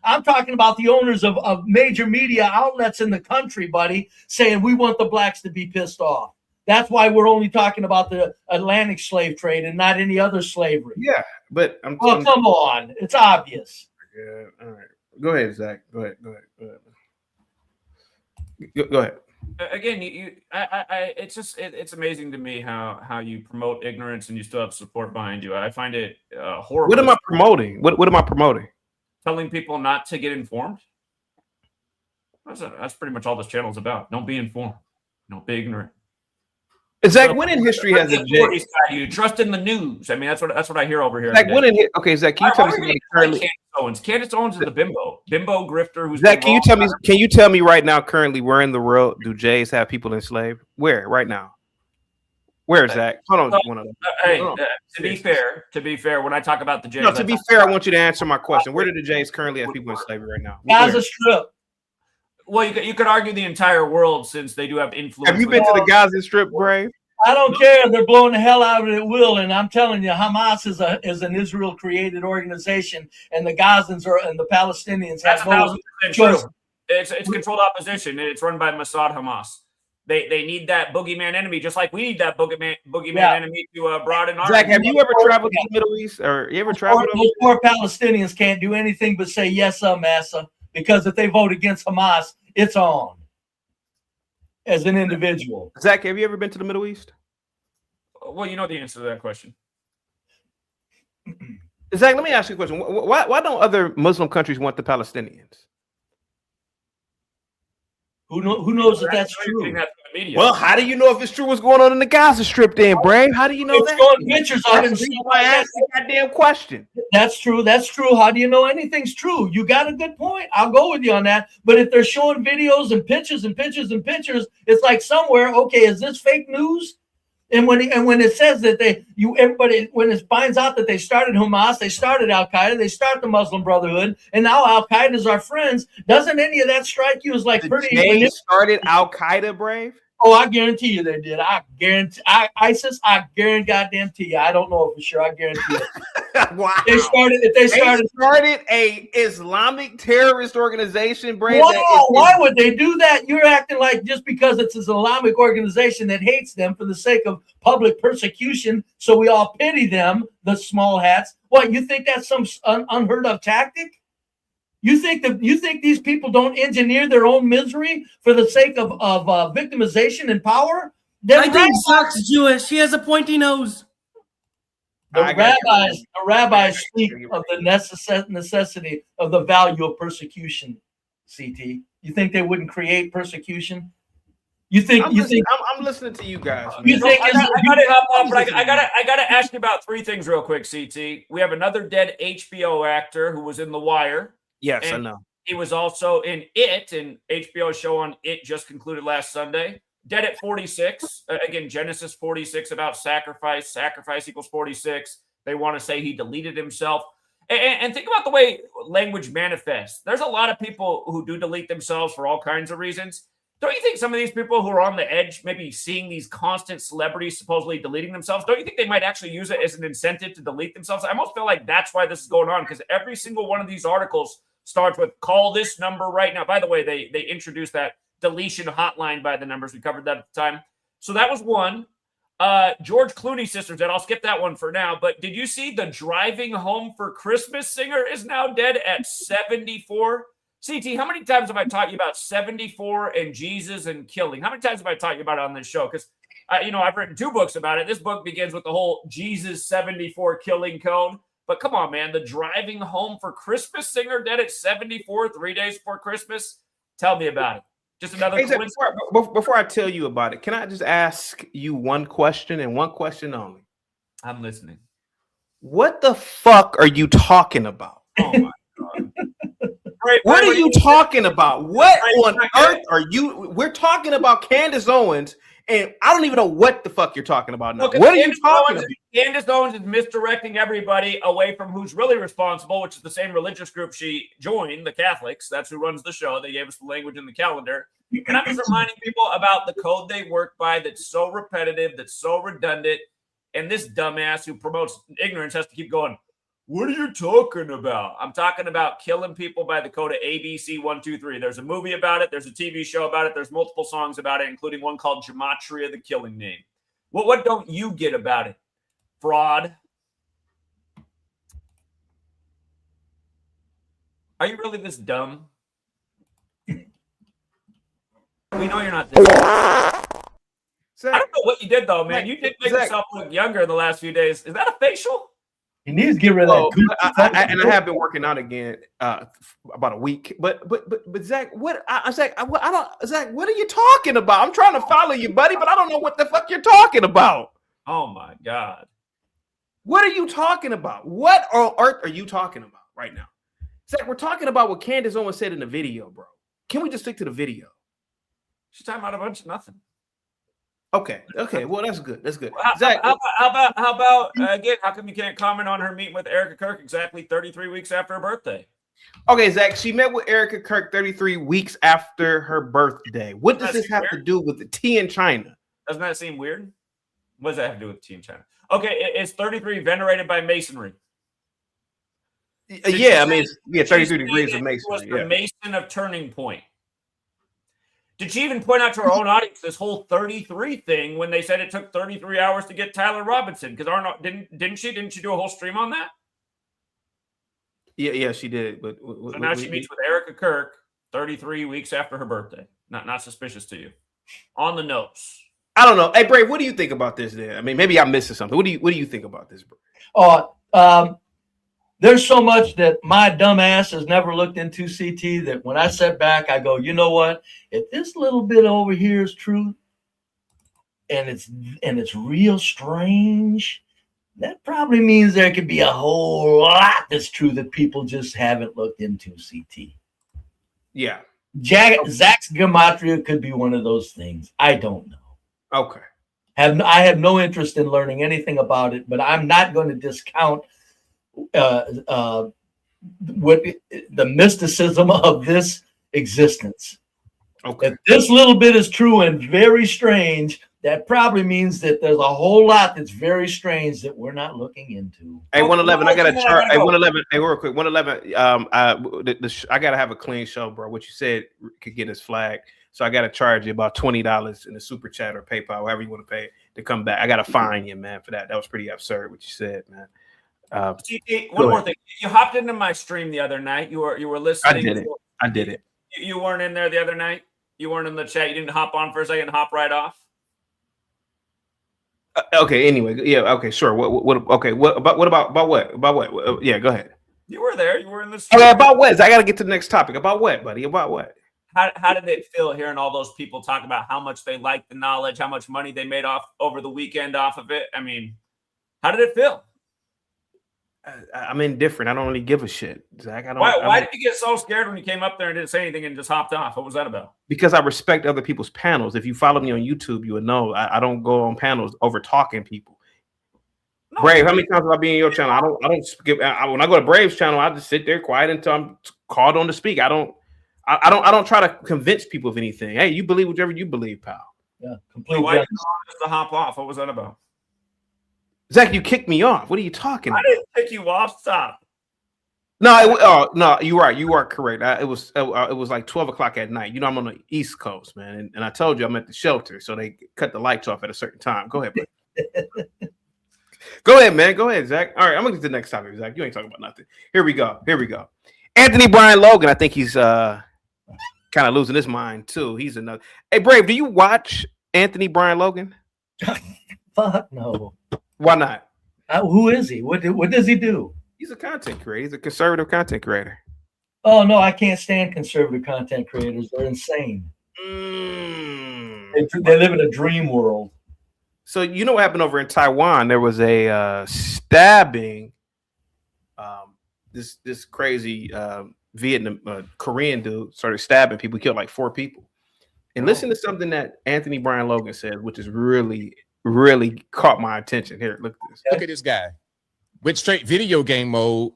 I'm talking about the owners of major media outlets in the country, buddy, saying we want the blacks to be pissed off. That's why we're only talking about the Atlantic slave trade and not any other slavery. Yeah, but come on. It's obvious. Yeah, all right. Go ahead, Zach. Go ahead. Go ahead. Again, it's amazing to me how you promote ignorance and you still have support behind you. I find it horrible. What am I promoting? What am I promoting? Telling people not to get informed. That's pretty much all this channel is about. Don't be informed. Don't be ignorant. Zach, when in history has a Jay? You trust in the news. I mean, that's what I hear over here. Zach, Zach, can you tell me something currently? Candace Owens is the bimbo grifter. Who's Zach, can you tell me right now, currently, where in the world do Jays have people enslaved? Where right now? Where, Zach? Hold on. To be fair, when I talk about the Jays, to be fair, I want you to answer my question. Where do the Jays currently have people enslaved right now? Gaza Strip. Well, you could argue the entire world since they do have influence. Have you been to the Gaza Strip, Brave? I don't care. They're blowing the hell out of it at will, and I'm telling you, Hamas is an Israel-created organization, and the Gazans and the Palestinians have no choice. It's controlled opposition, and it's run by Mossad Hamas. They need that boogeyman enemy, just like we need that boogeyman enemy to broaden our. Zach, have you ever traveled to the Middle East, or you ever traveled? Those poor Palestinians can't do anything but say yes, massa, because if they vote against Hamas, it's on. As an individual. Zach, have you ever been to the Middle East? Well, you know the answer to that question. Zach, let me ask you a question. Why don't other Muslim countries want the Palestinians? Who knows if that's true? Well, how do you know if it's true what's going on in the Gaza Strip then, Brave? How do you know that? Showing pictures of it. I asked the goddamn question. That's true. How do you know anything's true? You got a good point. I'll go with you on that. But if they're showing videos and pictures and pictures and pictures, it's like somewhere, okay, is this fake news? And when it says that when it finds out that they started Hamas, they started Al Qaeda, they start the Muslim Brotherhood, and now Al Qaeda is our friends. Doesn't any of that strike you as like pretty? They started Al Qaeda, Brave. Oh, I guarantee you they did. ISIS. I guarantee you. I don't know for sure. I guarantee you. Wow. They started a Islamic terrorist organization, Brave. Wow. Why would they do that? You're acting like just because it's an Islamic organization that hates them for the sake of public persecution, so we all pity them, the small hats. What, you think that's some unheard of tactic? You think these people don't engineer their own misery for the sake of victimization and power? I think Zach's Jewish. He has a pointy nose. The rabbis speak of the necessity of the value of persecution. CT, you think they wouldn't create persecution? I'm listening to you guys. I gotta ask you about three things real quick, CT. We have another dead HBO actor who was in The Wire. Yes, I know. He was also in It, and HBO show on It just concluded last Sunday. dead at 46. Again, Genesis 46 about sacrifice. Sacrifice equals 46. They want to say he deleted himself. And think about the way language manifests. There's a lot of people who do delete themselves for all kinds of reasons. Don't you think some of these people who are on the edge, maybe seeing these constant celebrities supposedly deleting themselves, don't you think they might actually use it as an incentive to delete themselves? I almost feel like that's why this is going on, because every single one of these articles starts with call this number right now. By the way, they introduced that deletion hotline by the numbers. We covered that at the time. So that was one. George Clooney sisters dead. I'll skip that one for now. But did you see the driving home for Christmas singer is now dead at 74? CT, how many times have I taught you about 74 and Jesus and killing? How many times have I taught you about it on this show? Because, I've written 2 books about it. This book begins with the whole Jesus 74 killing code. But come on, man, the driving home for Christmas singer dead at 74, 3 days before Christmas. Tell me about it. Just another coincidence. Before I tell you about it, can I just ask you one question and one question only? I'm listening. What the fuck are you talking about? Oh my God. What are you talking about? What on earth are you? We're talking about Candace Owens, and I don't even know what the fuck you're talking about now. What are you talking about? Candace Owens is misdirecting everybody away from who's really responsible, which is the same religious group she joined, the Catholics. That's who runs the show. They gave us the language in the calendar. And I'm just reminding people about the code they work by that's so repetitive, that's so redundant. And this dumbass who promotes ignorance has to keep going, what are you talking about? I'm talking about killing people by the code of ABC123. There's a movie about it. There's a TV show about it. There's multiple songs about it, including one called Gematria, the Killing Name. What don't you get about it? Fraud. Are you really this dumb? We know you're not this dumb. I don't know what you did, though, man. You did make yourself look younger in the last few days. Is that a facial? He needs to get rid of that. I have been working out again about a week. But Zach, what are you talking about? I'm trying to follow you, buddy, but I don't know what the fuck you're talking about. Oh my God. What are you talking about? What on earth are you talking about right now? Zach, we're talking about what Candace Owens said in the video, bro. Can we just stick to the video? She's talking about a bunch of nothing. Okay. Well, that's good. Zach, how about again? How come you can't comment on her meeting with Erica Kirk exactly 33 weeks after her birthday? Okay, Zach, she met with Erica Kirk 33 weeks after her birthday. What does this have to do with the tea in China? Doesn't that seem weird? What does that have to do with tea in China? Okay, it's 33 venerated by masonry. Yeah, I mean, 33 degrees of masonry. Was the Mason of Turning Point. Did she even point out to her own audience this whole 33 thing when they said it took 33 hours to get Tyler Robinson? Because didn't she do a whole stream on that? Yeah, she did. But so now she meets with Erica Kirk 33 weeks after her birthday. Not suspicious to you? On the nose. I don't know. Hey, Bray, what do you think about this? Then I mean, maybe I'm missing something. What do you think about this, Bray? There's so much that my dumb ass has never looked into, CT, that when I sit back, I go, you know what? If this little bit over here is true, and it's real strange, that probably means there could be a whole lot that's true that people just haven't looked into, CT. Yeah. Zach's gematria could be one of those things. I don't know. Okay. I have no interest in learning anything about it, but I'm not going to discount what the mysticism of this existence. Okay. If this little bit is true and very strange, that probably means that there's a whole lot that's very strange that we're not looking into. Hey, 111, I got to charge. Hey, 111, hey, real quick, 111. I got to have a clean show, bro. What you said could get us flagged, so I got to charge you about $20 in the super chat or PayPal, however you want to pay to come back. I got to fine you, man, for that. That was pretty absurd what you said, man. One more thing. You hopped into my stream the other night. You were listening. I did it. You weren't in there the other night. You weren't in the chat. You didn't hop on for a second and hop right off. Okay. Anyway, yeah. Okay. Sure. What about what? Yeah. Go ahead. You were there. You were in the stream. Okay, about what? I got to get to the next topic. About what, buddy? About what? How did it feel hearing all those people talk about how much they liked the knowledge, how much money they made off over the weekend off of it? I mean, how did it feel? I'm indifferent. I don't really give a shit, Zach. Why did you get so scared when you came up there and didn't say anything and just hopped off? What was that about? Because I respect other people's panels. If you follow me on YouTube, you would know I don't go on panels over talking people. No, Brave, how many times have I been in your channel? I don't skip. When I go to Brave's channel, I just sit there quiet until I'm called on to speak. I don't try to convince people of anything. Hey, you believe whatever you believe, pal. Yeah, completely. So why did you just to hop off? What was that about? Zach, you kicked me off. What are you talking about? I didn't kick you off. Stop. No, no, you're right. You are correct. It was like 12 o'clock at night. You know, I'm on the East Coast, man, and I told you I'm at the shelter, so they cut the lights off at a certain time. Go ahead, bro. Go ahead, man. Go ahead, Zach. All right, I'm gonna get to the next topic, Zach. You ain't talking about nothing. Here we go. Anthony Brian Logan. I think he's kind of losing his mind too. He's another. Hey, Brave, do you watch Anthony Brian Logan? Fuck no. Why not? Who is he? What does he do? He's a content creator. He's a conservative content creator. Oh no, I can't stand conservative content creators. They're insane. They live in a dream world. So you know what happened over in Taiwan? There was a stabbing. This crazy Korean dude started stabbing people. He killed like 4 people. And listen to something that Anthony Brian Logan said, which is really caught my attention. Here, look at this. Look at this guy with straight video game mode,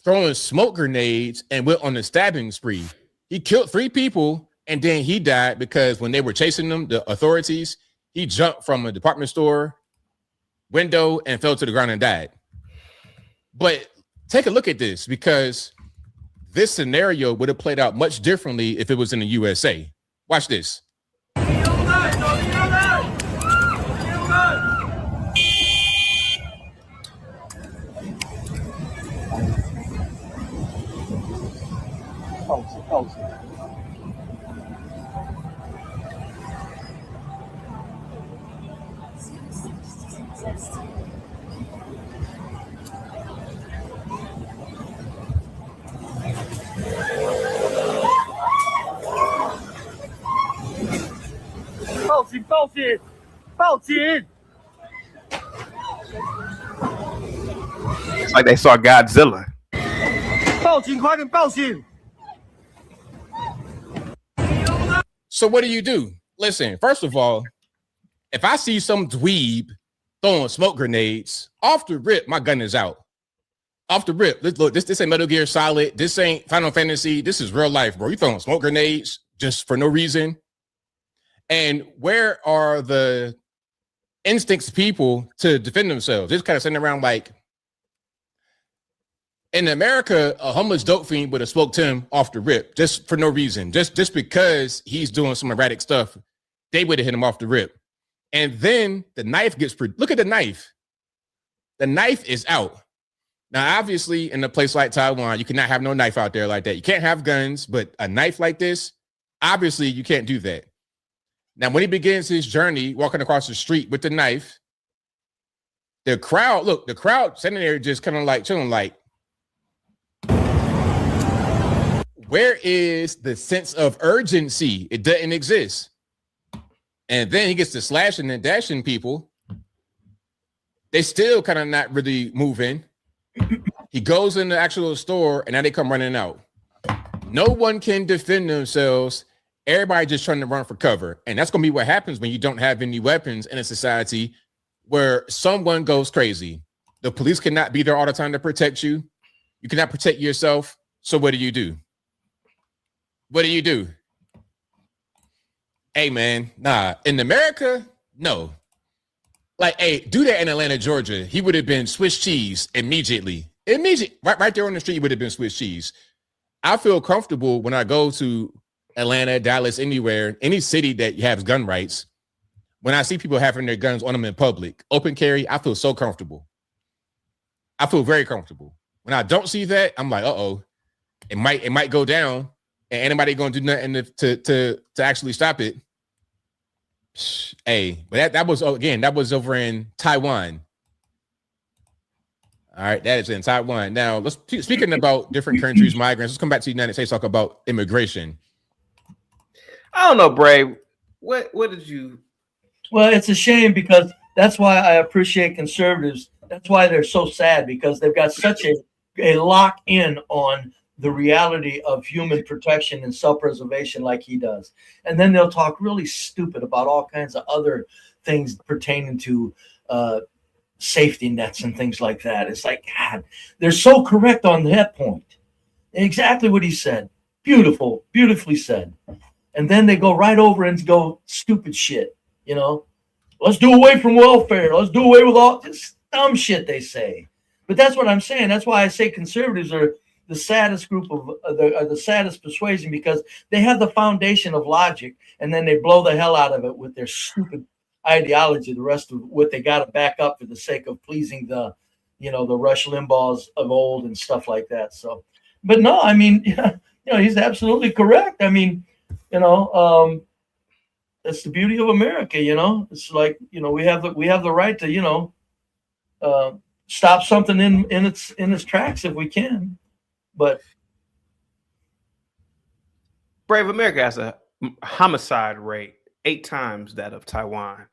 throwing smoke grenades and went on a stabbing spree. He killed 3 people and then he died because when they were chasing him, the authorities, he jumped from a department store window and fell to the ground and died. But take a look at this, because this scenario would have played out much differently if it was in the USA. Watch this. It's like they saw Godzilla. So what do? Listen, first of all, if I see some dweeb throwing smoke grenades, off the rip, my gun is out. Off the rip. Look, this ain't Metal Gear Solid. This ain't Final Fantasy. This is real life, bro. You throwing smoke grenades just for no reason. And where are the instincts of people to defend themselves? Just kind of sitting around like, in America, a homeless dope fiend would have smoked him off the rip just for no reason. Just because he's doing some erratic stuff, they would have hit him off the rip. And then the knife gets look at the knife. The knife is out. Now, obviously, in a place like Taiwan, you cannot have no knife out there like that. You can't have guns, but a knife like this, obviously, you can't do that. Now, when he begins his journey walking across the street with the knife, the crowd sitting there just kind of like chilling, like, where is the sense of urgency? It doesn't exist. And then he gets to slashing and dashing people. They still kind of not really moving. He goes in the actual store and now they come running out. No one can defend themselves. Everybody just trying to run for cover. And that's going to be what happens when you don't have any weapons in a society where someone goes crazy. The police cannot be there all the time to protect you. You cannot protect yourself. So what do? What do? Hey, man, nah. In America, no. Like, hey, do that in Atlanta, Georgia. He would have been Swiss cheese immediately. Right there on the street, he would have been Swiss cheese. I feel comfortable when I go to Atlanta, Dallas, anywhere, any city that has gun rights. When I see people having their guns on them in public, open carry, I feel so comfortable. I feel very comfortable. When I don't see that, I'm like, uh-oh, it might go down. And anybody gonna do nothing to actually stop it? Hey, but that was over in Taiwan. All right, that is in Taiwan. Now, speaking about different countries, migrants. Let's come back to the United States. Talk about immigration. I don't know, Brave. What did you? Well, it's a shame because that's why I appreciate conservatives. That's why they're so sad, because they've got such a lock in on the reality of human protection and self-preservation like he does. And then they'll talk really stupid about all kinds of other things pertaining to safety nets and things like that. It's like, God, they're so correct on that point. Exactly what he said. Beautiful, beautifully said. And then they go right over and go stupid shit, you know. Let's do away from welfare. Let's do away with all this dumb shit they say. But that's what I'm saying. That's why I say conservatives are the saddest group of the saddest persuasion, because they have the foundation of logic, and then they blow the hell out of it with their stupid ideology. The rest of what they got to back up for the sake of pleasing the, you know, the Rush Limbaughs of old and stuff like that. So, but no, I mean, you know, he's absolutely correct. I mean, you know, that's the beauty of America. You know, it's like, you know, we have the right to, you know, stop something in its tracks if we can. But Brave America has a homicide rate 8 times that of Taiwan.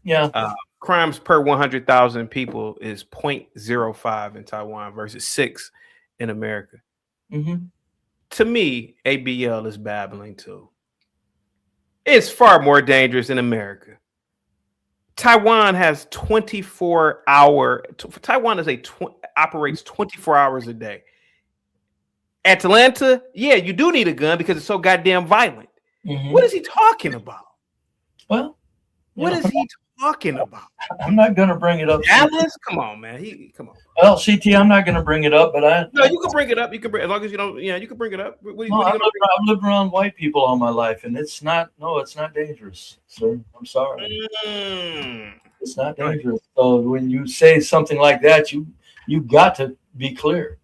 Yeah. Crimes per 100,000 people is 0.05 in Taiwan versus 6 in America. Mm-hmm. To me, ABL is babbling too. It's far more dangerous in America. Taiwan has 24-hour. Taiwan operates 24 hours a day. Atlanta, yeah, you do need a gun because it's so goddamn violent. Mm-hmm. What is he talking about? Well, what is he talking about? I'm not going to bring it up. Dallas, come on, man. Come on. Well, CT, I'm not going to bring it up, but no, you can bring it up. You can bring, as long as you don't. Yeah, you can bring it up. I've lived around white people all my life, and it's not. No, it's not dangerous, sir. I'm sorry. It's not dangerous. So when you say something like that, you got to be clear.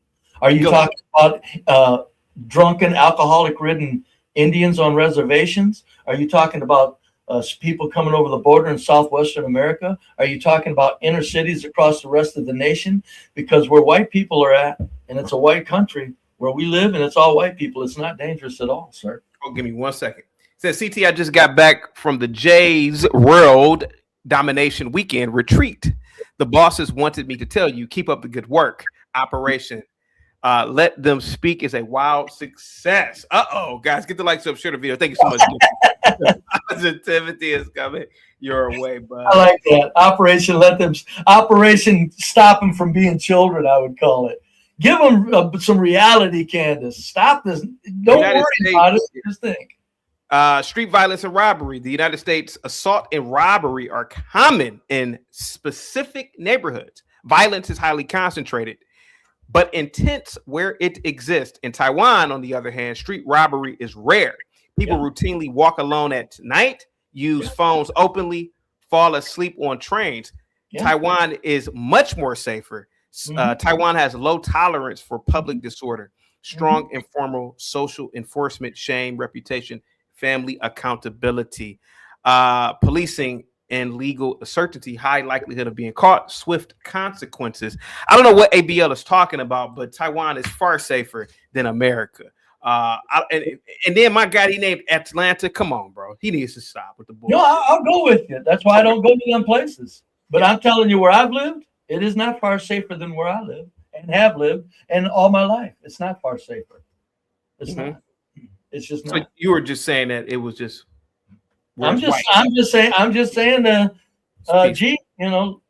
Are you talking about drunken, alcoholic-ridden Indians on reservations? Are you talking about people coming over the border in southwestern America? Are you talking about inner cities across the rest of the nation? Because where white people are at, and it's a white country where we live, and it's all white people, it's not dangerous at all, sir. Oh, give me 1 second. It says, CT, I just got back from the Jays World Domination Weekend retreat. The bosses wanted me to tell you, keep up the good work. Operation Let Them Speak is a wild success. Guys, get the likes up, share the video. Thank you so much. Positivity is coming your way, bud. I like that. Operation Stop Them from Being Children, I would call it. Give them some reality, Candace. Stop this. Don't worry about it. Just think. Street violence and robbery. The United States, assault and robbery are common in specific neighborhoods. Violence is highly concentrated, but intense where it exists. In Taiwan, on the other hand, street robbery is rare. People routinely walk alone at night, use phones openly, fall asleep on trains. Taiwan is much more safer. Taiwan has low tolerance for public disorder, strong informal social enforcement, shame, reputation, family accountability, policing and legal certainty, high likelihood of being caught, swift consequences. I don't know what ABL is talking about, but Taiwan is far safer than America. And then my guy, he named Atlanta. Come on, bro. He needs to stop with the bullshit. No, I'll go with you. That's why I don't go to them places. But I'm telling you, where I've lived, it is not far safer than where I live and have lived and all my life. It's not far safer. It's not. It's just not. So you were just saying that it was just. I'm just saying. Gee, you know,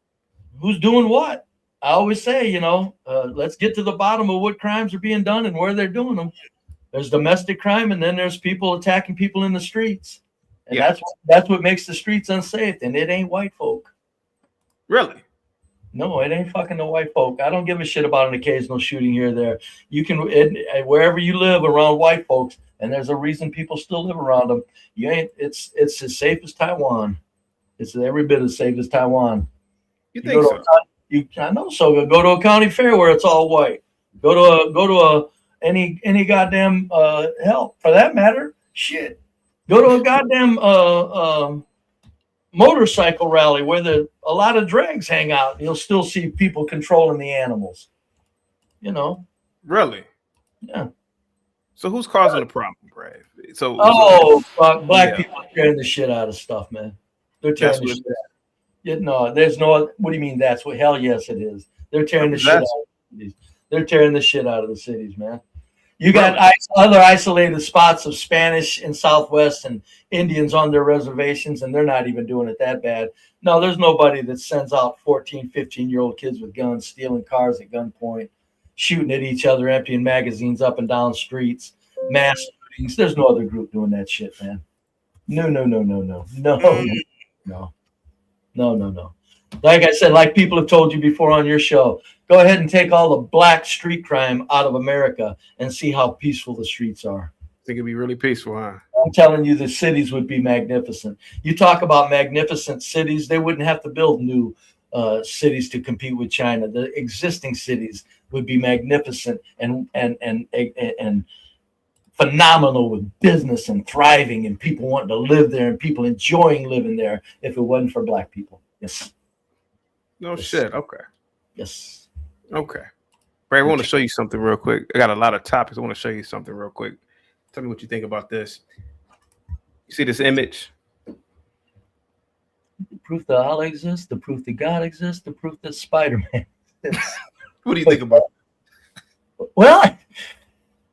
who's doing what? I always say, you know, let's get to the bottom of what crimes are being done and where they're doing them. There's domestic crime, and then there's people attacking people in the streets, and that's what makes the streets unsafe. And it ain't white folk. Really? No, it ain't fucking the white folk. I don't give a shit about an occasional shooting here or there. You can wherever you live around white folks, and there's a reason people still live around them. You ain't. It's as safe as Taiwan. It's every bit as safe as Taiwan. You think so? I know so. Go to a county fair where it's all white. Go to any goddamn hell for that matter. Shit. Go to a goddamn motorcycle rally where a lot of drags hang out, and you'll still see people controlling the animals. You know. Really? Yeah. So who's causing the problem, Brave? Black people are tearing the shit out of stuff, man. They're tearing the shit out. No, there's no. What do you mean? That's what? Hell yes, it is. They're tearing the shit out of the cities. They're tearing the shit out of the cities, man. You got other isolated spots of Spanish in Southwest and Indians on their reservations, and they're not even doing it that bad. No, there's nobody that sends out 14, 15-year-old kids with guns, stealing cars at gunpoint, shooting at each other, emptying magazines up and down streets, mass shootings. There's no other group doing that shit, man. No. Like I said, like people have told you before on your show, go ahead and take all the black street crime out of America and see how peaceful the streets are. I think it'd be really peaceful, huh? I'm telling you, the cities would be magnificent. You talk about magnificent cities, they wouldn't have to build new cities to compete with China. The existing cities would be magnificent and phenomenal with business and thriving and people wanting to live there and people enjoying living there if it wasn't for black people. Yes. No shit. Okay. Yes. Okay. Ray, I want to show you something real quick. I got a lot of topics. I want to show you something real quick. Tell me what you think about this. You see this image? The proof that Allah exists, the proof that God exists, the proof that Spider-Man exists. What do you think about it? Well,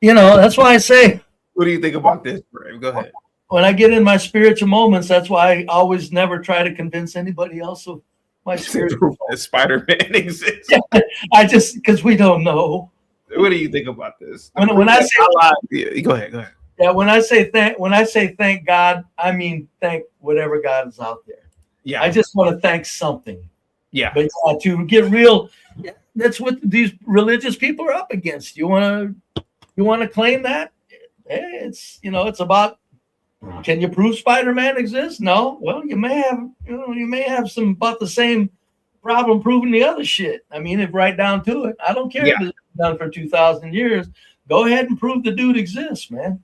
you know, that's why I say. What do you think about this, Ray? Go ahead. When I get in my spiritual moments, that's why I always never try to convince anybody else of my spiritual Spider-Man exists. Yeah, I just because we don't know. What do you think about this? When I say yeah, go ahead. Yeah, when I say thank God, I mean thank whatever God is out there. Yeah, I just want to thank something. Yeah, but to get real, that's what these religious people are up against. You want to claim that? It's it's about. Can you prove Spider-Man exists? No. Well, you may have some about the same problem proving the other shit. I mean, if right down to it, I don't care if it's been done for 2,000 years. Go ahead and prove the dude exists, man.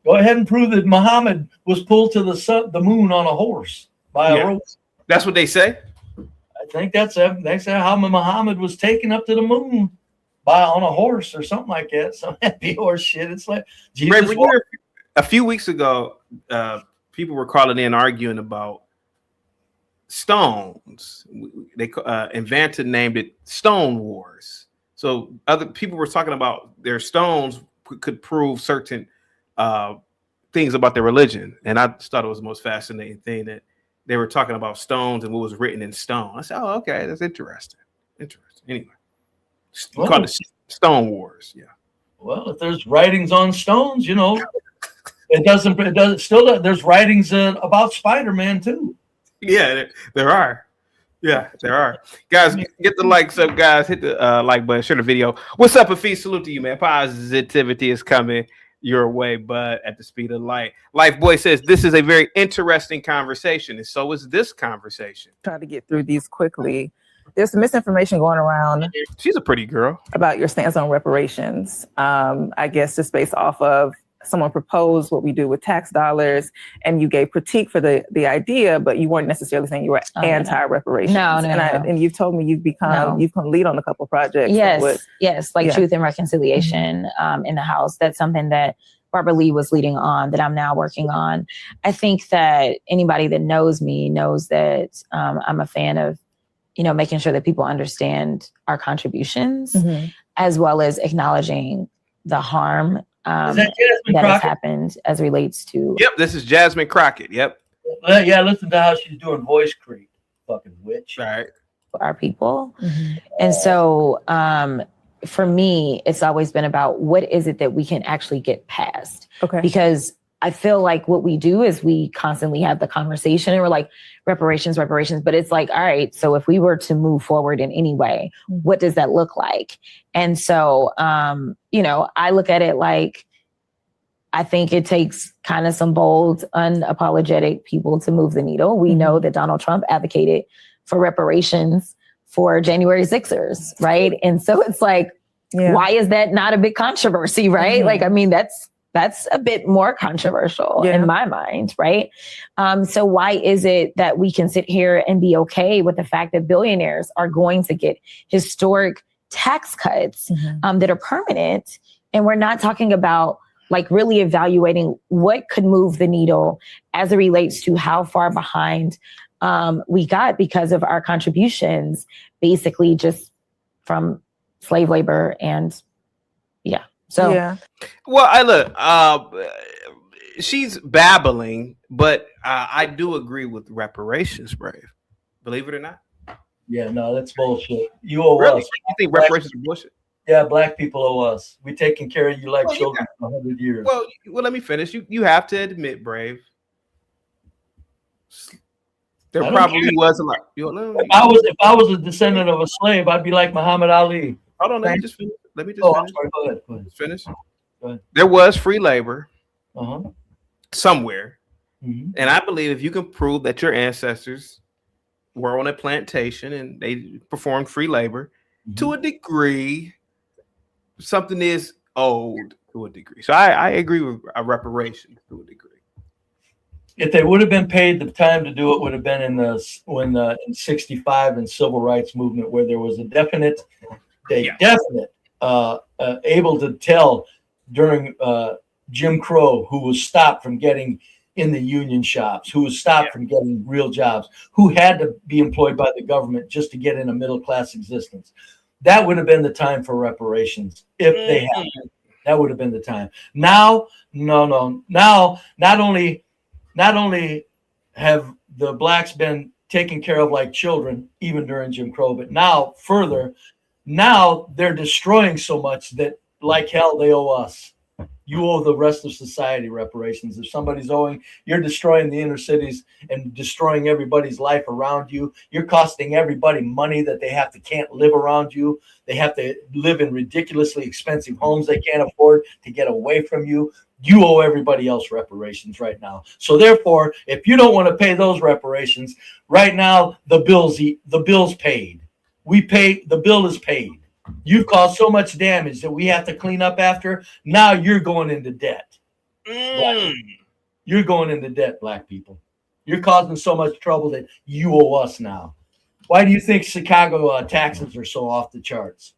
Go ahead and prove that Muhammad was pulled to the moon on a horse by a rope. That's what they say. I think that's how Muhammad was taken up to the moon on a horse or something like that. Some happy horse shit. It's like Jesus. Ray, a few weeks ago, people were calling in arguing about stones. They Invanta named it Stone Wars. So other people were talking about their stones could prove certain things about their religion, and I just thought it was the most fascinating thing that they were talking about stones and what was written in stone. I said, "Oh, okay, that's interesting." Anyway, we call it Stone Wars. Yeah. Well, if there's writings on stones, it doesn't still. There's writings about Spider-Man too. Yeah, there are. Yeah, there are. Guys, get the likes up, guys. Hit the like button, share the video. What's up, Afi? Salute to you, man. Positivity is coming your way, but at the speed of light. Life Boy says this is a very interesting conversation, and so is this conversation. Try to get through these quickly. There's some misinformation going around. She's a pretty girl. About your stance on reparations. I guess just based off of someone proposed what we do with tax dollars, and you gave critique for the idea, but you weren't necessarily saying you were anti-reparations. No. And you've told me you've come lead on a couple projects. Yes, like Truth and Reconciliation in the House. That's something that Barbara Lee was leading on that I'm now working on. I think that anybody that knows me knows that I'm a fan of making sure that people understand our contributions, as well as acknowledging the harm that has happened as relates to. Yep, this is Jasmine Crockett. Yep. Yeah, listen to how she's doing voice creep. Fucking witch. All right. Our people. And so for me, it's always been about what is it that we can actually get past. Okay. Because I feel like what we do is we constantly have the conversation and we're like, reparations, but it's like, all right, so if we were to move forward in any way, what does that look like? And so, I look at it like, I think it takes kind of some bold, unapologetic people to move the needle. We know that Donald Trump advocated for reparations for January 6ers, right? And so it's like, why is that not a big controversy, right? Like, I mean, that's a bit more controversial in my mind, right? So why is it that we can sit here and be okay with the fact that billionaires are going to get historic tax cuts that are permanent, and we're not talking about like really evaluating what could move the needle as it relates to how far behind we got because of our contributions, basically just from slave labor. And yeah, so Yeah. Well, I look, she's babbling, but I do agree with reparations, Brave. Believe it or not. Yeah, no, that's bullshit. You owe Really? us. You think reparations are bullshit? Yeah, black people owe us. We taking care of you like Well, children for 100 years. Well, let me finish. You have to admit, Brave. There I don't probably care. was a lot. You know, If I was a descendant of a slave, I'd be like Muhammad Ali. hold on, let me just finish. Let me just Oh, I'm finish. sorry. Go ahead. Go ahead. Finish. Go ahead. There was free labor Uh-huh. somewhere, Mhm. and I believe if you can prove that your ancestors were on a plantation and they performed free labor to a degree, something is owed to a degree. So I agree with reparations to a degree. If they would have been paid, the time to do it would have been in in '65 and civil rights movement, where there was a definite able to tell during Jim Crow who was stopped from getting in the union shops, who was stopped from getting real jobs, who had to be employed by the government just to get in a middle class existence. That would have been the time for reparations if they had. That would have been the time. Now, no. Now, not only have the blacks been taken care of like children, even during Jim Crow, but now they're destroying so much that like hell they owe us. You owe the rest of society reparations. If somebody's owing, you're destroying the inner cities and destroying everybody's life around you. You're costing everybody money that they can't live around you. They have to live in ridiculously expensive homes they can't afford to get away from you. You owe everybody else reparations right now. So therefore, if you don't want to pay those reparations right now, the bill's paid. The bill is paid. You've caused so much damage that we have to clean up after. Now you're going into debt. You're going into debt, black people. You're causing so much trouble that you owe us now. Why do you think Chicago taxes are so off the charts?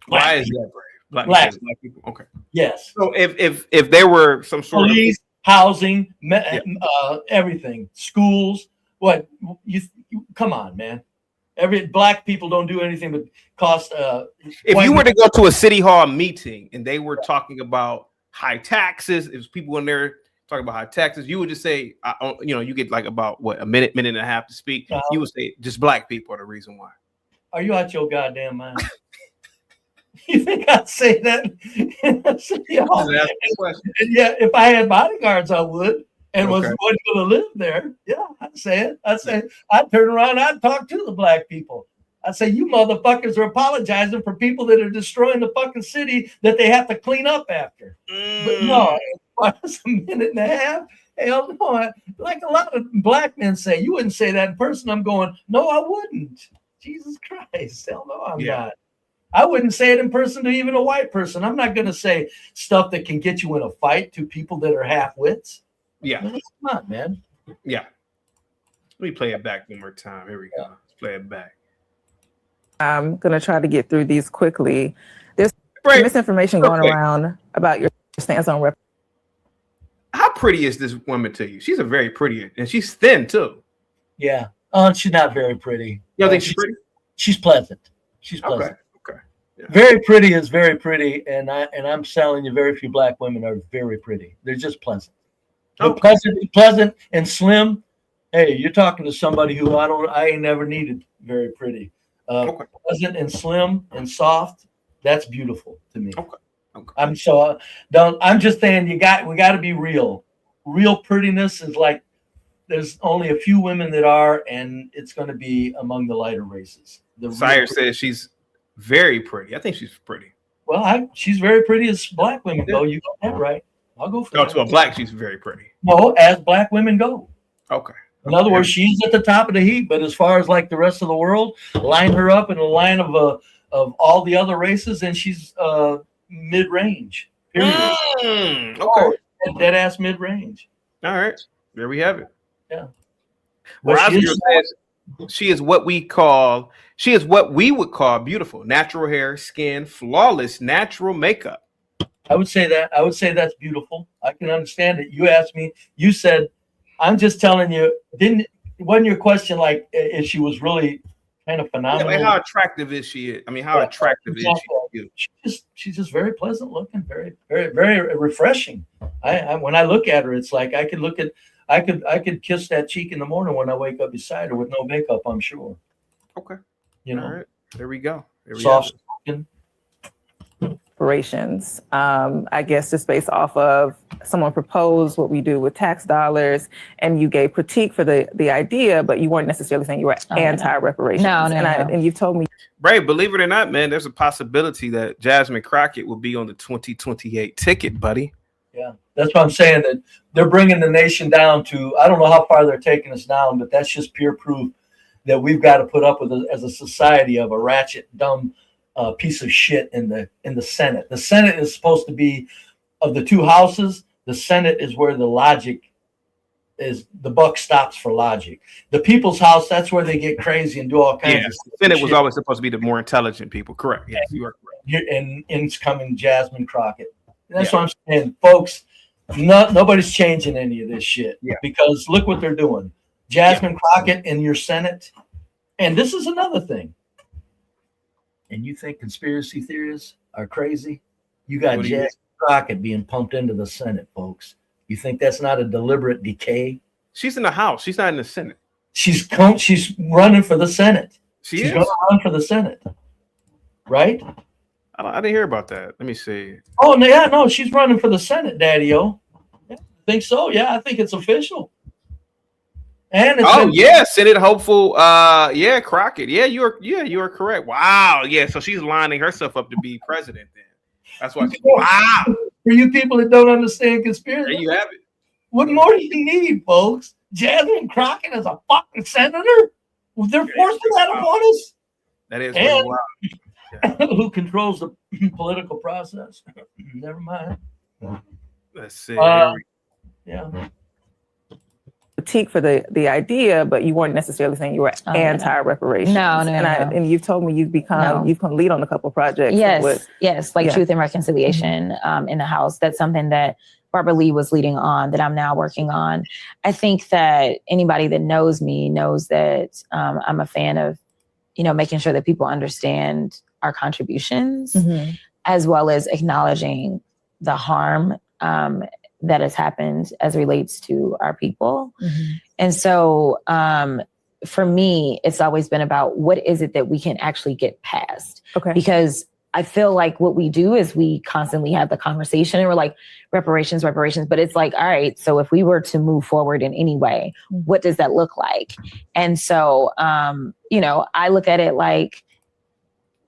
Why is that, Brave? Black people. Okay. Yes. So if there were some sort police, housing, everything, schools, what you come on, man. Black people don't do anything but cost. If you were to go to a city hall meeting and they were talking about high taxes, if people in there talking about high taxes, you would just say, you get like about a minute and a half to speak. You would say just black people are the reason why. Are you out your goddamn mind? You think I'd say that? Yeah, if I had bodyguards, I would. And wasn't going to live there. Yeah, I'd say it. I'd turn around, I'd talk to the black people. I'd say, you motherfuckers are apologizing for people that are destroying the fucking city that they have to clean up after. But no, it's a minute and a half. Hell no. Like a lot of black men say, you wouldn't say that in person. I'm going, no, I wouldn't. Jesus Christ. Hell no, I'm not. I wouldn't say it in person to even a white person. I'm not going to say stuff that can get you in a fight to people that are half-wits. Yeah. Come on, man. Yeah. Let me play it back one more time. Here we go. Let's play it back. I'm going to try to get through these quickly. There's misinformation going around about your stance on rep. How pretty is this woman to you? She's a very pretty, and she's thin too. Yeah. She's not very pretty. You don't think she's pretty? She's pleasant. She's pleasant. Okay. Yeah. Very pretty is very pretty, and I'm telling you, very few black women are very pretty. They're just pleasant. They're pleasant and slim. Hey, you're talking to somebody who I ain't never needed very pretty. Pleasant and slim and soft. That's beautiful to me. I'm just saying we got to be real. Real prettiness is like there's only a few women that are, and it's going to be among the lighter races. Sire says she's very pretty. I think she's pretty. Well, she's very pretty as black women go. You got that right. I'll go for that. To a black, she's very pretty. No, as black women go. Okay. In other words, she's at the top of the heap, but as far as like the rest of the world, line her up in a line of all the other races, and she's mid-range. Period. Okay. Dead ass mid-range. All right. There we have it. Yeah. She is what we would call beautiful. Natural hair, skin, flawless, natural makeup. I would say that. I would say that's beautiful. I can understand it. You asked me, you said, I'm just telling you, wasn't your question like if she was really kind of Yeah, phenomenal? like how attractive is she? I mean, how attractive is she? She's just very pleasant looking, very, very, very refreshing. I when I look at her, it's like I could kiss that cheek in the morning when I wake up beside her with no makeup, I'm sure. Okay. You know, all right. There we go. There we soft go. spoken. Reparations. I guess just based off of someone proposed what we do with tax dollars, and you gave critique for the idea, but you weren't necessarily saying you were anti-reparations. No. And you've told me. Brave, believe it or not, man, there's a possibility that Jasmine Crockett will be on the 2028 ticket, buddy. Yeah, that's what I'm saying. That they're bringing the nation down to, I don't know how far they're taking us down, but that's just pure proof that we've got to put up with as a society of a ratchet, dumb piece of shit in the Senate. The Senate is supposed to be, of the two houses, the Senate is where the logic is. The buck stops for logic. The people's house, that's where they get crazy and do all kinds of stuff. The Senate was always supposed to be the more intelligent people. Correct. Yes, you are correct. And it's coming Jasmine Crockett. That's what I'm saying, folks. Nobody's changing any of this shit because look what they're doing. Jasmine Crockett in your Senate. And this is another thing. And you think conspiracy theorists are crazy? You got Jasmine Crockett being pumped into the Senate, folks. You think that's not a deliberate decay? She's in the House. She's not in the Senate. She's running for the Senate. She's going to run for the Senate. Right? I didn't hear about that. Let me see. Oh, no, she's running for the Senate, Daddy-O. Yeah, I think so. Yeah, I think it's official. And it's Senate hopeful. Crockett. You are correct. Wow. Yeah, so she's lining herself up to be president then. That's why. Wow. For you people that don't understand conspiracy, there you have it. What more do you need, folks? Jasmine Crockett as a fucking senator? They're forcing that upon us. That is pretty wild. Who controls the political process? Never mind. Let's see. Yeah. Critique for the idea, but you weren't necessarily saying you were anti-reparations. No. And you've told me you've come lead on a couple projects. Yes, like Truth and Reconciliation in the House. That's something that Barbara Lee was leading on that I'm now working on. I think that anybody that knows me knows that I'm a fan of, making sure that people understand our contributions, as well as acknowledging the harm that has happened as relates to our people. And so for me, it's always been about what is it that we can actually get past? Because I feel like what we do is we constantly have the conversation and we're like, reparations, but it's like, all right, so if we were to move forward in any way, what does that look like? And so, I look at it like,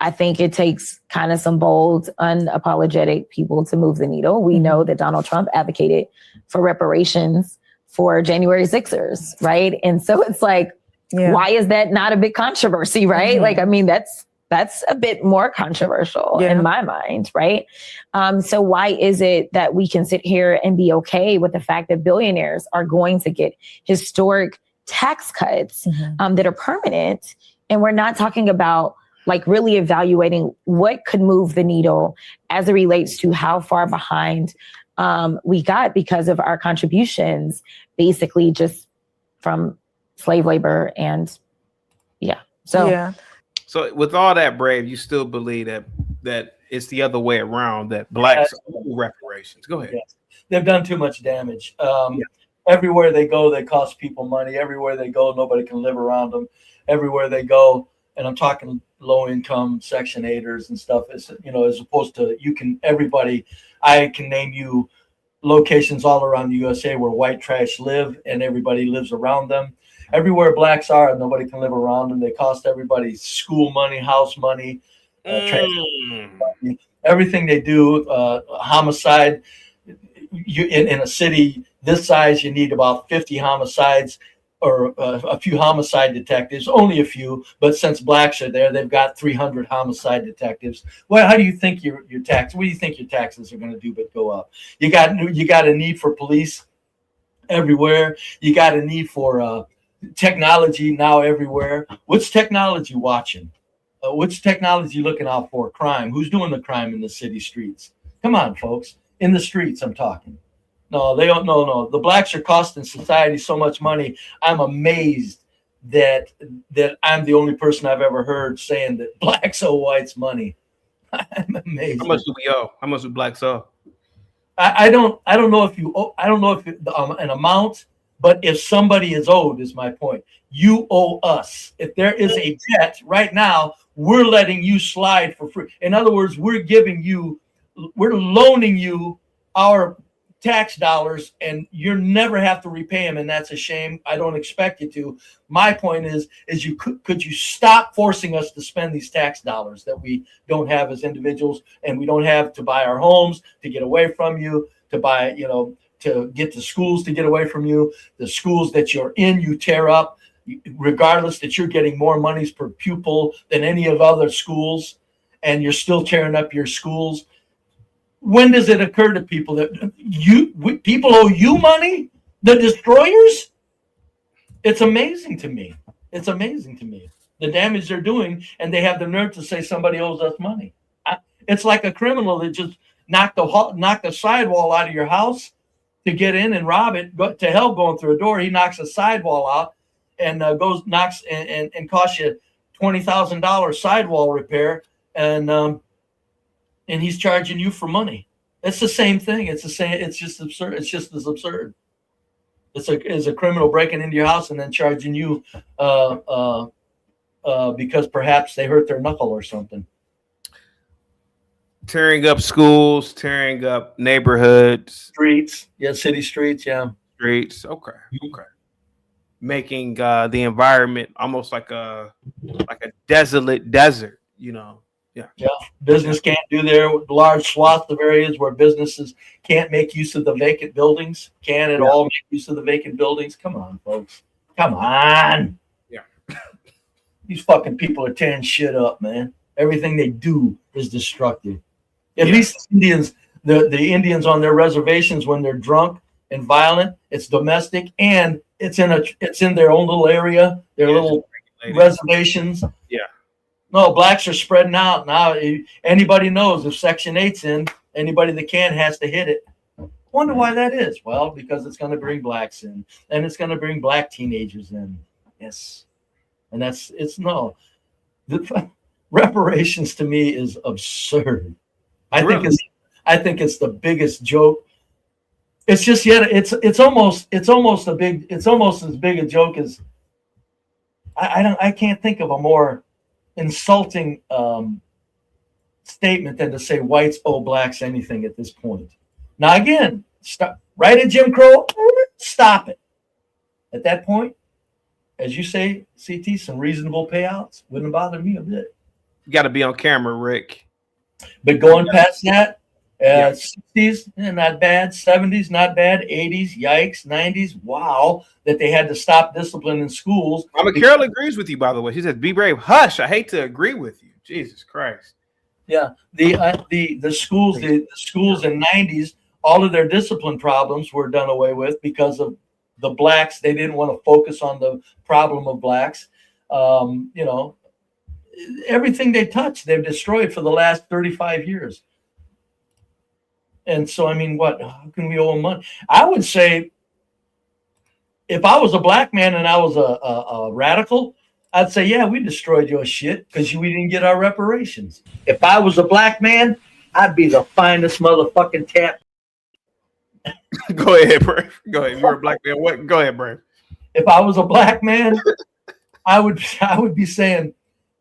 I think it takes kind of some bold, unapologetic people to move the needle. We know that Donald Trump advocated for reparations for January 6ers, right? And so it's like, why is that not a big controversy, right? Like, I mean, that's a bit more controversial in my mind, right? So why is it that we can sit here and be okay with the fact that billionaires are going to get historic tax cuts that are permanent, and we're not talking about like really evaluating what could move the needle as it relates to how far behind we got because of our contributions, basically just from slave labor and So with all that, Brave, you still believe that it's the other way around, that blacks owe reparations. Go ahead. Yes. They've done too much damage. Everywhere they go, they cost people money. Everywhere they go, nobody can live around them. Everywhere they go, and I'm talking low income Section 8ers and stuff, as opposed to I can name you locations all around the USA where white trash live and everybody lives around them. Everywhere blacks are, nobody can live around them. They cost everybody school money, house money, money. Everything they do, homicide. In a city this size, you need about 50 homicides or a few homicide detectives, only a few. But since blacks are there, they've got 300 homicide detectives. Well, how do you think your tax? What do you think your taxes are going to do but go up? You got a need for police everywhere. You got a need for technology now everywhere. What's technology watching? What's technology looking out for? Crime. Who's doing the crime in the city streets? Come on, folks. In the streets, I'm talking. No, they don't. No. The blacks are costing society so much money. I'm amazed that I'm the only person I've ever heard saying that blacks owe whites money. I'm amazed. How much do we owe? How much do blacks owe? I don't know if you owe, I don't know if an amount, but if somebody is owed is my point. You owe us. If there is a debt right now, we're letting you slide for free. In other words, we're loaning you our tax dollars, and you never have to repay them, and that's a shame. I don't expect you to. My point is you could you stop forcing us to spend these tax dollars that we don't have as individuals, and we don't have to buy our homes, to get away from you, to buy, to get to schools, to get away from you. The schools that you're in, you tear up, regardless that you're getting more monies per pupil than any of other schools, and you're still tearing up your schools. When does it occur to people that people owe you money? The destroyers? It's amazing to me. It's amazing to me the damage they're doing, and they have the nerve to say somebody owes us money. It's like a criminal that just knocked the sidewall out of your house to get in and rob it. To hell going through a door. He knocks a sidewall out and knocks and costs you $20,000 sidewall repair, and he's charging you for money. It's the same thing. It's the same. It's just absurd. It's just as absurd. It's a criminal breaking into your house and then charging you because perhaps they hurt their knuckle or something. Tearing up schools, tearing up neighborhoods, streets. Yeah, city streets. Yeah, streets. Okay. Making the environment almost like a desolate desert. Yeah. Business can't do their large swaths of areas where businesses can't make use of the vacant buildings. Can't at all make use of the vacant buildings. Come on, folks. Come on. Yeah. These fucking people are tearing shit up, man. Everything they do is destructive. At least Indians, the Indians on their reservations, when they're drunk and violent, it's domestic and it's in their own little area, their little reservations. Yeah. No, blacks are spreading out now. Anybody knows if Section 8's in, anybody that can has to hit it. Wonder why that is. Well, because it's going to bring blacks in, and it's going to bring black teenagers in. Yes, and the reparations to me is absurd. I think it's the biggest joke. It's just it's almost as big a joke as I can't think of a more insulting statement than to say whites owe blacks anything at this point. Now again, right at Jim Crow, stop it. At that point, as you say, CT, some reasonable payouts wouldn't bother me a bit. You got to be on camera, Rick. But going past that, 60s, not bad. 70s, not bad. 80s, yikes. 90s, wow, that they had to stop discipline in schools. Carol agrees with you, by the way. She says, "Be brave." Hush. I hate to agree with you. Jesus Christ. Yeah, the schools in 90s, all of their discipline problems were done away with because of the blacks. They didn't want to focus on the problem of blacks. Everything they touched, they've destroyed for the last 35 years. And so, I mean, how can we owe them money? I would say if I was a black man and I was a radical, I'd say, yeah, we destroyed your shit because we didn't get our reparations. If I was a black man, I'd be the finest motherfucking tap. Go ahead, Brave. Go ahead. You're a black man. What? Go ahead, Brave. If I was a black man, I would be saying,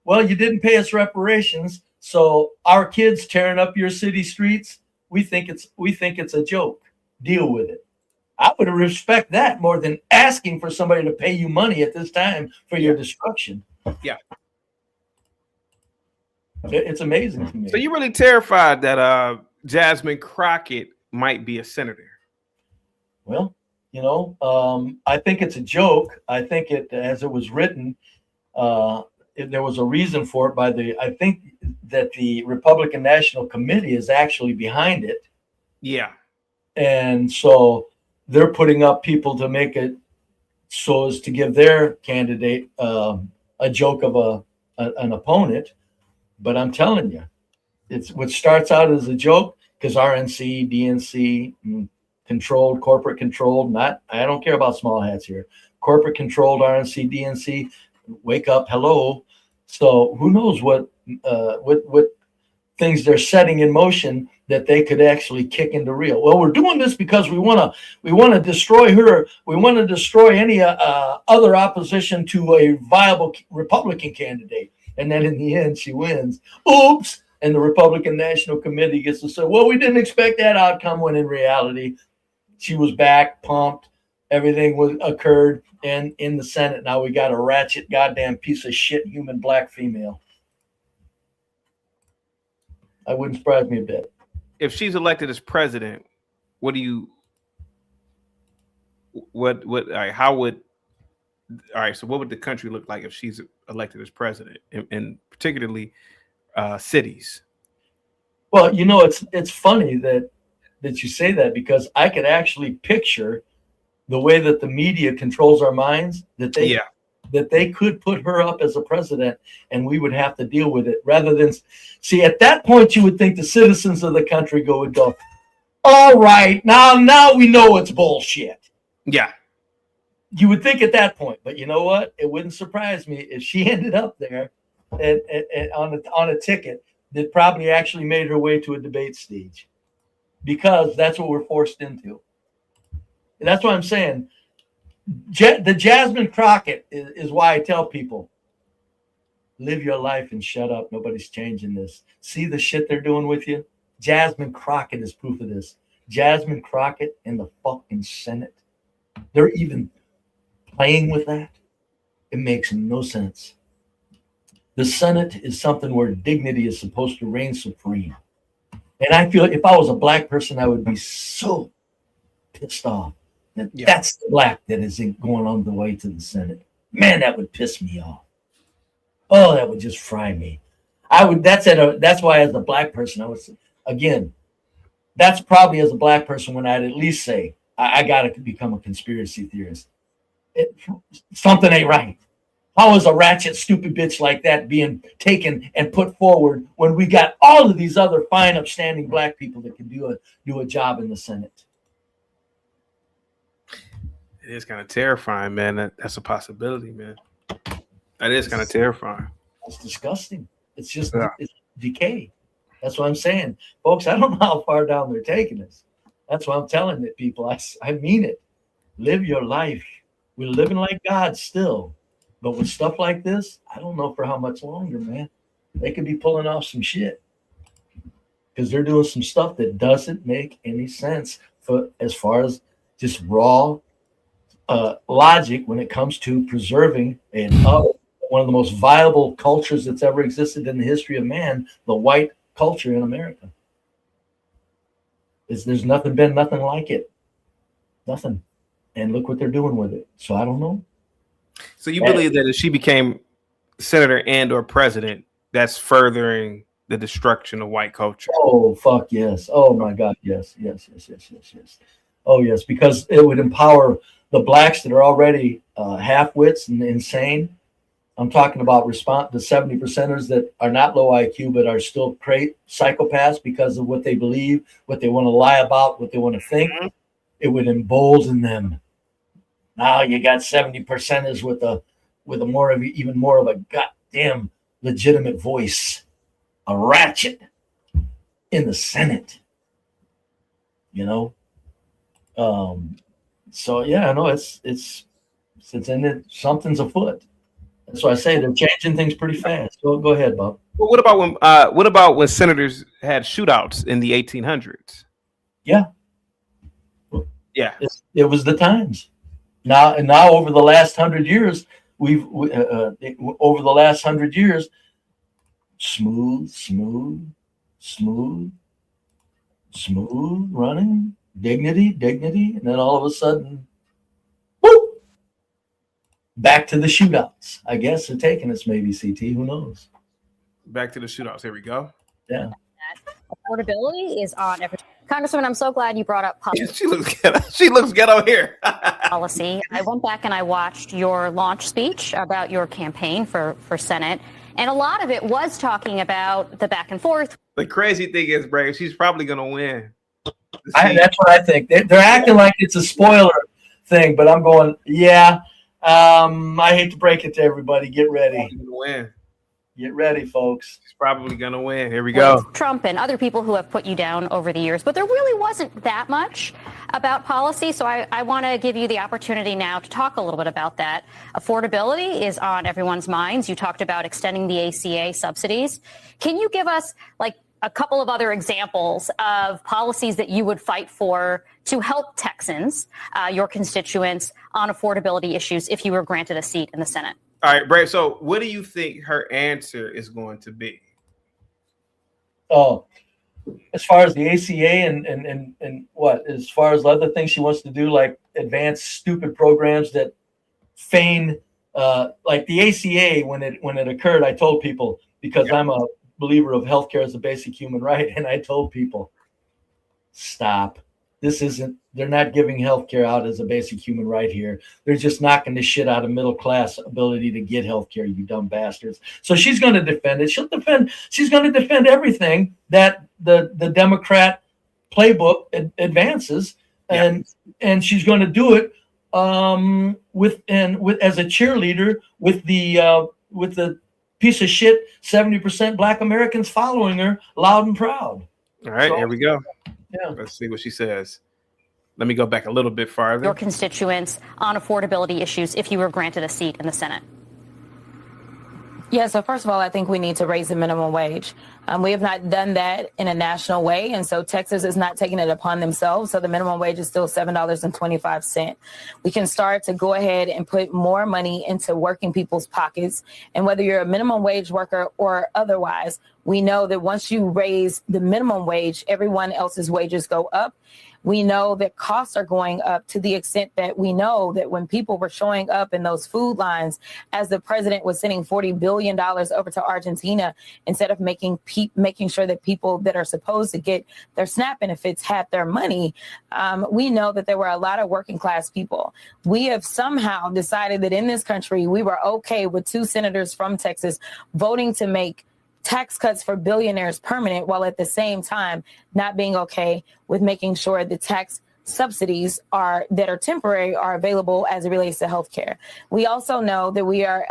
well, you didn't pay us reparations, so our kids tearing up your city streets, we think it's a joke. Deal with it. I would respect that more than asking for somebody to pay you money at this time for your destruction. Yeah. It's amazing to me. So you're really terrified that Jasmine Crockett might be a senator? Well, I think it's a joke. I think as it was written, there was a reason for it I think that the Republican National Committee is actually behind it. Yeah. And so they're putting up people to make it so as to give their candidate a joke of an opponent. But I'm telling you, it's what starts out as a joke because RNC, DNC, controlled, corporate controlled. I don't care about small hats here. Corporate controlled RNC, DNC, wake up, hello. So who knows what things they're setting in motion that they could actually kick into real. Well, we're doing this because we want to destroy her. We want to destroy any other opposition to a viable Republican candidate. And then in the end, she wins. Oops. And the Republican National Committee gets to say, well, we didn't expect that outcome, when in reality, she was back, pumped, everything occurred. And in the Senate, now we got a ratchet goddamn piece of shit human black female. I wouldn't surprise me a bit. If she's elected as president, what do you? How would? All right. So, what would the country look like if she's elected as president, and particularly cities? Well, it's funny that you say that, because I could actually picture the way that the media controls our minds, that they could put her up as a president and we would have to deal with it, rather than see, at that point you would think the citizens of the country would go, all right, now we know it's bullshit. Yeah. You would think at that point, but you know what? It wouldn't surprise me if she ended up there and on a ticket that probably actually made her way to a debate stage, because that's what we're forced into. And that's what I'm saying. The Jasmine Crockett is why I tell people, live your life and shut up. Nobody's changing this. See the shit they're doing with you? Jasmine Crockett is proof of this. Jasmine Crockett in the fucking Senate. They're even playing with that. It makes no sense. The Senate is something where dignity is supposed to reign supreme. And I feel if I was a black person, I would be so pissed off. That's the black that is going on the way to the Senate. Man, that would piss me off. Oh, that would just fry me. That's why as a black person, I was, again, that's probably as a black person when I'd at least say, I got to become a conspiracy theorist. Something ain't right. How is a ratchet, stupid bitch like that being taken and put forward when we got all of these other fine, upstanding black people that can do a job in the Senate? It is kind of terrifying, man. That's a possibility, man. That is kind of terrifying. It's disgusting. It's just it's decay. That's what I'm saying. Folks, I don't know how far down they're taking us. That's what I'm telling it, people. I mean it. Live your life. We're living like God still. But with stuff like this, I don't know for how much longer, man. They could be pulling off some shit, because they're doing some stuff that doesn't make any sense as far as just raw logic when it comes to preserving one of the most viable cultures that's ever existed in the history of man, the white culture in America. There's been nothing like it. Nothing. And look what they're doing with it. So I don't know. So you believe that if she became senator and or president, that's furthering the destruction of white culture? Oh, fuck yes. Oh my God. Yes. Oh yes, because it would empower the blacks that are already half-wits and insane. I'm talking about the 70%ers that are not low IQ but are still psychopaths because of what they believe, what they want to lie about, what they want to think. It would embolden them. Now you got 70%ers with even more of a goddamn legitimate voice, a ratchet in the Senate. So yeah, I know it's in it. Something's afoot. That's why I say they're changing things pretty fast. Go ahead, Bob. Well, what about when senators had shootouts in the 1800s? Yeah. Yeah. It was the times. Now over the last 100 years, smooth running, dignity, and then all of a sudden, whoop, back to the shootouts. I guess they're taking us, maybe, CT. Who knows? Back to the shootouts. Here we go. Yeah. Affordability is on every. Congressman, I'm so glad you brought up public She looks ghetto here. policy. I went back and I watched your launch speech about your campaign for Senate, and a lot of it was talking about the back and forth. The crazy thing is, Brave, she's probably gonna win. That's what I think. They're acting like it's a spoiler thing, but I'm going, yeah. I hate to break it to everybody. Get ready. He's gonna win. Get ready, folks. He's probably gonna win. Here we go. With Trump and other people who have put you down over the years, but there really wasn't that much about policy. So I want to give you the opportunity now to talk a little bit about that. Affordability is on everyone's minds. You talked about extending the ACA subsidies. Can you give us like a couple of other examples of policies that you would fight for to help Texans, your constituents, on affordability issues if you were granted a seat in the Senate? All right, Brave. So what do you think her answer is going to be? Oh, as far as the ACA and what, as far as other things she wants to do, like advanced stupid programs that feign, like the ACA, when it occurred, I told people, because I'm a believer of healthcare as a basic human right, and I told people, stop. They're not giving healthcare out as a basic human right here. They're just knocking the shit out of middle class ability to get healthcare, you dumb bastards. So she's going to defend it. She's going to defend everything that the Democrat playbook advances, and she's going to do it with as a cheerleader with the piece of shit 70% Black Americans following her loud and proud. All right, here we go. Yeah. Let's see what she says. Let me go back a little bit farther. Your constituents on affordability issues if you were granted a seat in the Senate. Yeah, so first of all, I think we need to raise the minimum wage. We have not done that in a national way, and so Texas is not taking it upon themselves. So the minimum wage is still $7.25. We can start to go ahead and put more money into working people's pockets. And whether you're a minimum wage worker or otherwise, we know that once you raise the minimum wage, everyone else's wages go up. We know that costs are going up to the extent that we know that when people were showing up in those food lines, as the president was sending $40 billion over to Argentina, instead of making sure that people that are supposed to get their SNAP benefits had their money, we know that there were a lot of working class people. We have somehow decided that in this country, we were okay with 2 senators from Texas voting to make tax cuts for billionaires permanent, while at the same time not being okay with making sure the tax subsidies that are temporary are available as it relates to healthcare. We also know that we are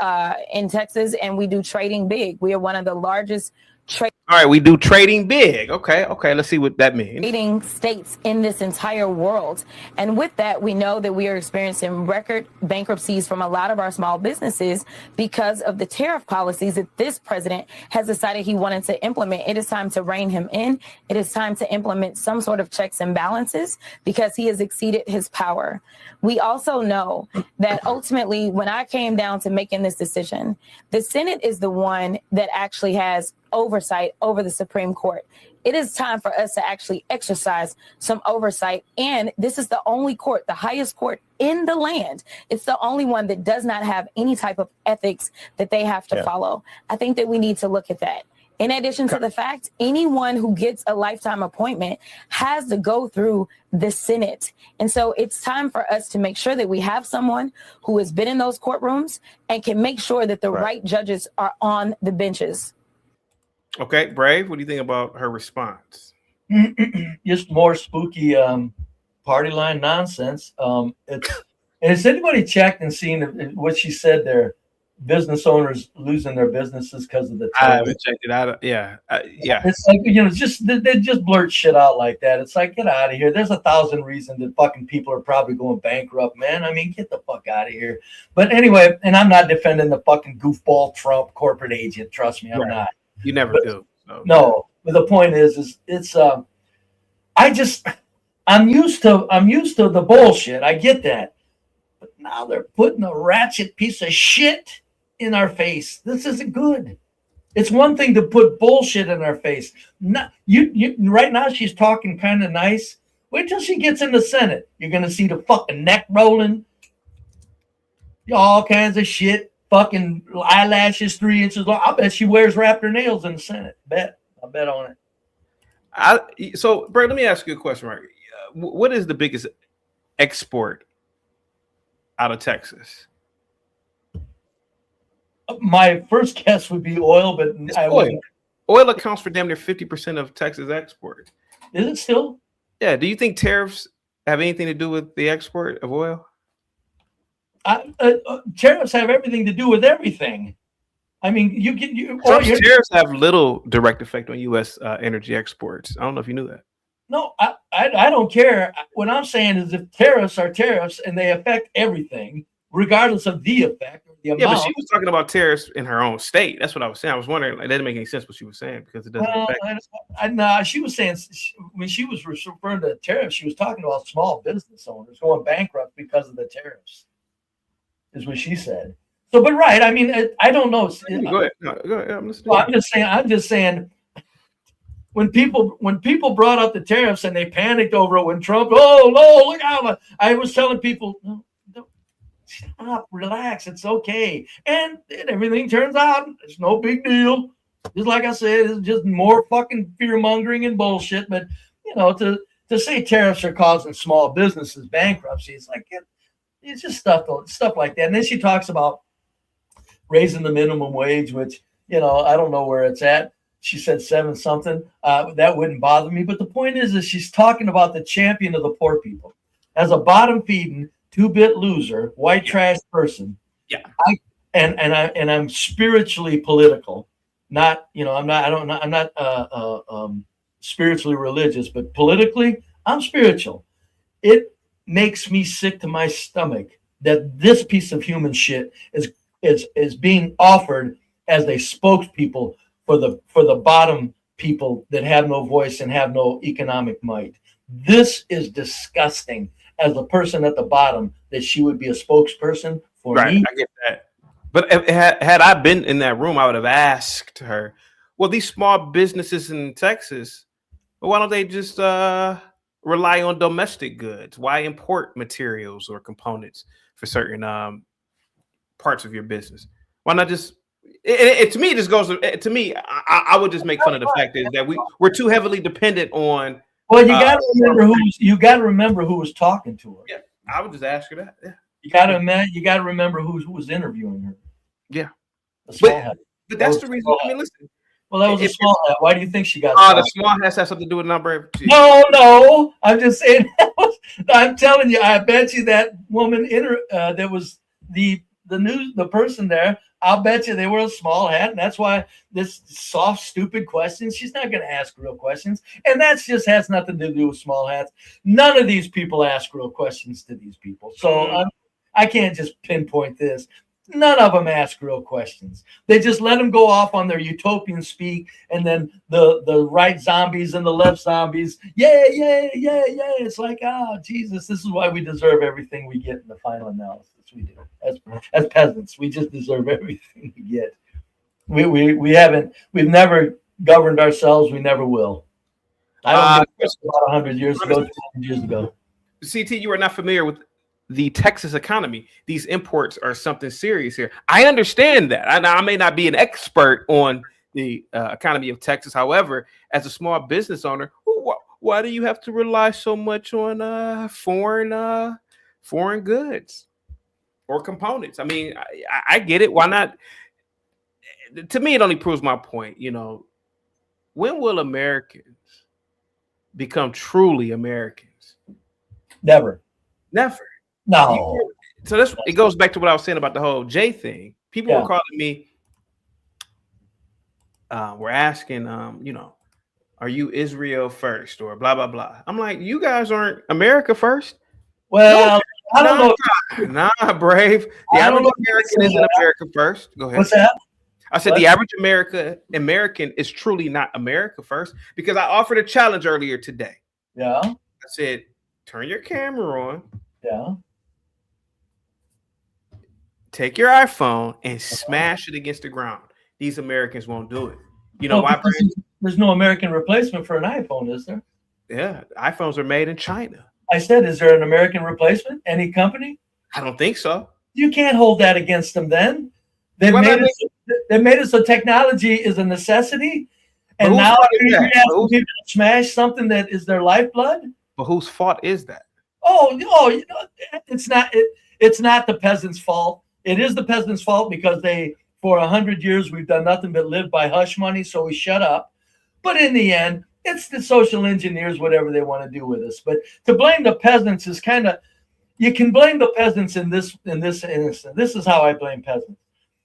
in Texas and we do trading big. We are one of the largest All right, we do trading big. Okay, let's see what that means. trading states in this entire world. And with that, we know that we are experiencing record bankruptcies from a lot of our small businesses because of the tariff policies that this president has decided he wanted to implement. It is time to rein him in. It is time to implement some sort of checks and balances because he has exceeded his power. We also know that ultimately, when I came down to making this decision, the Senate is the one that actually has oversight over the Supreme Court. It is time for us to actually exercise some oversight. And this is the only court, the highest court in the land. It's the only one that does not have any type of ethics that they have to follow. I think that we need to look at that. In addition to the fact, anyone who gets a lifetime appointment has to go through the Senate. And so it's time for us to make sure that we have someone who has been in those courtrooms and can make sure that the right judges are on the benches. Okay, Brave, what do you think about her response? Just more spooky party line nonsense. Has anybody checked and seen what she said there? Business owners losing their businesses because of the I haven't checked it out. Yeah. It's like, they just blurt shit out like that. It's like, get out of here. There's 1,000 reasons that fucking people are probably going bankrupt, man. I mean, get the fuck out of here. But anyway, and I'm not defending the fucking goofball Trump corporate agent. Trust me, I'm not. You never do. So. No, but the point is it's I'm used to the bullshit. I get that. But now they're putting a ratchet piece of shit in our face. This isn't good. It's one thing to put bullshit in our face. Not, you right now she's talking kind of nice. Wait till she gets in the Senate. You're gonna see the fucking neck rolling, all kinds of shit. Fucking eyelashes 3 inches long. I bet she wears raptor nails in the Senate. I bet on it. So, Brad, let me ask you a question, right? What is the biggest export out of Texas? My first guess would be oil, but oil accounts for damn near 50% of Texas export. Is it still? Yeah. Do you think tariffs have anything to do with the export of oil? Tariffs have everything to do with everything. I mean, Tariffs have little direct effect on U.S. Energy exports. I don't know if you knew that. No, I don't care. What I'm saying is, if tariffs are tariffs and they affect everything, regardless of the effect or the amount. Yeah, but she was talking about tariffs in her own state. That's what I was saying. I was wondering, like, that didn't make any sense what she was saying because it doesn't affect. No, she was saying, when she was referring to tariffs, she was talking about small business owners going bankrupt because of the tariffs, is what she said. So, but right, I mean, I don't know. Go ahead. No, go ahead. I'm listening. Well, I'm just saying. When people brought up the tariffs and they panicked over it when Trump, oh no, look out! I was telling people, no, stop, relax, it's okay, and everything turns out it's no big deal. Just like I said, it's just more fucking fear mongering and bullshit. But to say tariffs are causing small businesses bankruptcy, it's like it's just stuff like that. And then she talks about raising the minimum wage, which I don't know where it's at. She said 7 something. That wouldn't bother me. But the point is she's talking about the champion of the poor people. As a bottom feeding, 2-bit loser, white trash person. Yeah. I'm spiritually political. Not, I'm not spiritually religious, but politically, I'm spiritual. It makes me sick to my stomach that this piece of human shit is being offered as a spokespeople for the bottom people that have no voice and have no economic might. This is disgusting. As a person at the bottom, that she would be a spokesperson for me. I get that. But had I been in that room, I would have asked her, well, these small businesses in Texas, why don't they just rely on domestic goods? Why import materials or components for certain parts of your business? Why not just to me, this goes to me. I would just make fun of the fact is that we're too heavily dependent on. Well, you got to remember who was talking to her. Yeah, I would just ask her that. Yeah, you got to remember who was interviewing her. Yeah, but that's the reason. I mean, listen. Well, that was a small hat. Why do you think she got? The small hats have something to do with number. No. I'm just saying. I'm telling you. I bet you that woman that was the person there. I'll bet you they were a small hat, and that's why this soft, stupid questions. She's not going to ask real questions, and that just has nothing to do with small hats. None of these people ask real questions to these people, so I can't just pinpoint this. None of them ask real questions. They just let them go off on their utopian speak, and then the right zombies and the left zombies, yeah. It's like, oh, Jesus, this is why we deserve everything we get in the final analysis. We do as peasants. We just deserve everything we get. We've never governed ourselves. We never will. I don't think about 100 years ago, 200 years ago. CT, you are not familiar with the Texas economy. These imports are something serious here. I understand that. I may not be an expert on the economy of Texas. However, as a small business owner, why do you have to rely so much on foreign goods or components? I mean, I get it. Why not? To me, it only proves my point. When will Americans become truly Americans? Never. No. So it goes back to what I was saying about the whole Jay thing. People were calling me. We're asking, are you Israel first or blah blah blah? I'm like, you guys aren't America first. Well, I don't know. Nah, Brave. The average American isn't America first. Go ahead. What's that? I said the average American is truly not America first, because I offered a challenge earlier today. Yeah. I said, turn your camera on. Yeah. Take your iPhone and smash it against the ground. These Americans won't do it. You know why? There's no American replacement for an iPhone, is there? Yeah, iPhones are made in China. I said, is there an American replacement? Any company? I don't think so. You can't hold that against them then. They made us so technology is a necessity. And now you're asking people to smash something that is their lifeblood? But whose fault is that? It's not the peasants' fault. It is the peasants' fault because for 100 years we've done nothing but live by hush money, so we shut up. But in the end, It's the social engineers, whatever they want to do with us. But to blame the peasants is kind of, you can blame the peasants in this instance. This is how I blame peasants.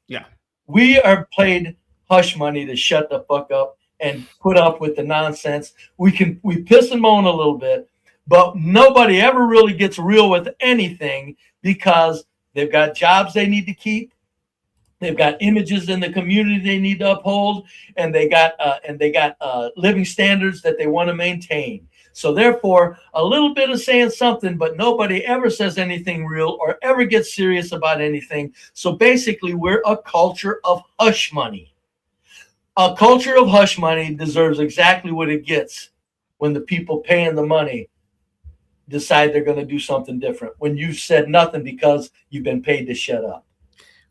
Yeah. We are paid hush money to shut the fuck up and put up with the nonsense. We piss and moan a little bit, but nobody ever really gets real with anything because they've got jobs they need to keep. They've got images in the community they need to uphold, and they got living standards that they want to maintain. So therefore, a little bit of saying something, but nobody ever says anything real or ever gets serious about anything. So basically, we're a culture of hush money. A culture of hush money deserves exactly what it gets when the people paying the money decide they're going to do something different. When you've said nothing because you've been paid to shut up.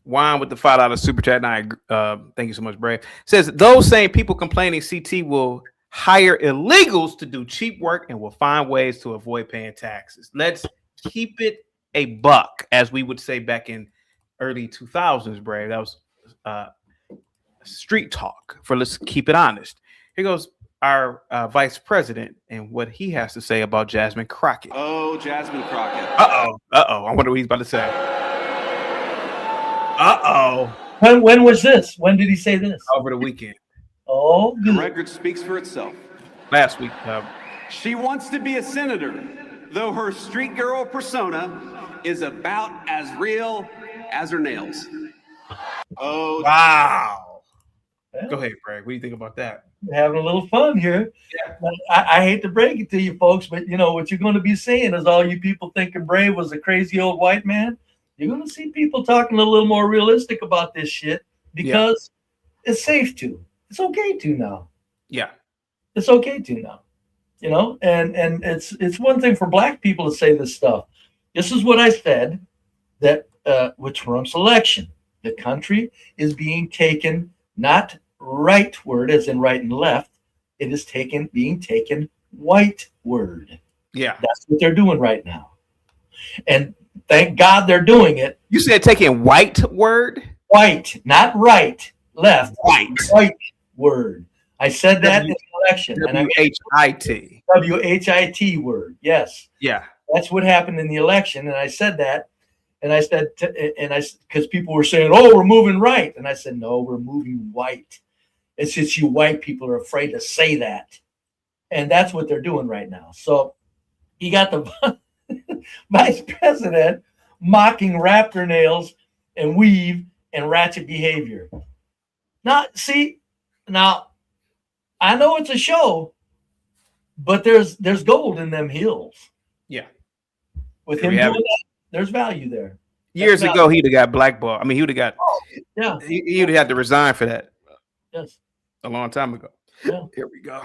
Juan with the $5 super chat. And thank you so much, Brave. Says those same people complaining CT will hire illegals to do cheap work and will find ways to avoid paying taxes. Let's keep it a buck, as we would say back in early 2000s, Brave. That was street talk for let's keep it honest. Here goes our vice president and what he has to say about Jasmine Crockett. Oh, Jasmine Crockett. Uh-oh. I wonder what he's about to say. When was this? When did he say this? Over the weekend. Oh, good. The record speaks for itself. Last week. She wants to be a senator, though her street girl persona is about as real as her nails. Oh, wow. Go ahead, Brad. What do you think about that? Having a little fun here. Yeah. I hate to break it to you folks, but you know what you're going to be seeing is all you people thinking Brave was a crazy old white man. You're going to see people talking a little more realistic about this shit because it's safe to. It's okay to now. Yeah. It's okay to now. You know, and it's one thing for black people to say this stuff. This is what I said that with Trump's election. The country is being taken not rightward as in right and left. It is being taken whiteward. Yeah. That's what they're doing right now. And thank God they're doing it. You said taking white word? White, not right, left. White. White word. I said that in the election. W-H-I-T. W-H-I-T word. Yes. Yeah. That's what happened in the election. And I said that. And I said, because people were saying, oh, we're moving right. And I said, no, we're moving white. It's just you white people are afraid to say that. And that's what they're doing right now. So you got the vice president mocking raptor nails and weave and ratchet behavior. Now, I know it's a show, but there's gold in them hills. Yeah. With him doing that, there's value there. Years ago, he'd have got blackballed. I mean, he would have got. Yeah. He would have had to resign for that. Yes. A long time ago. Yeah. Here we go.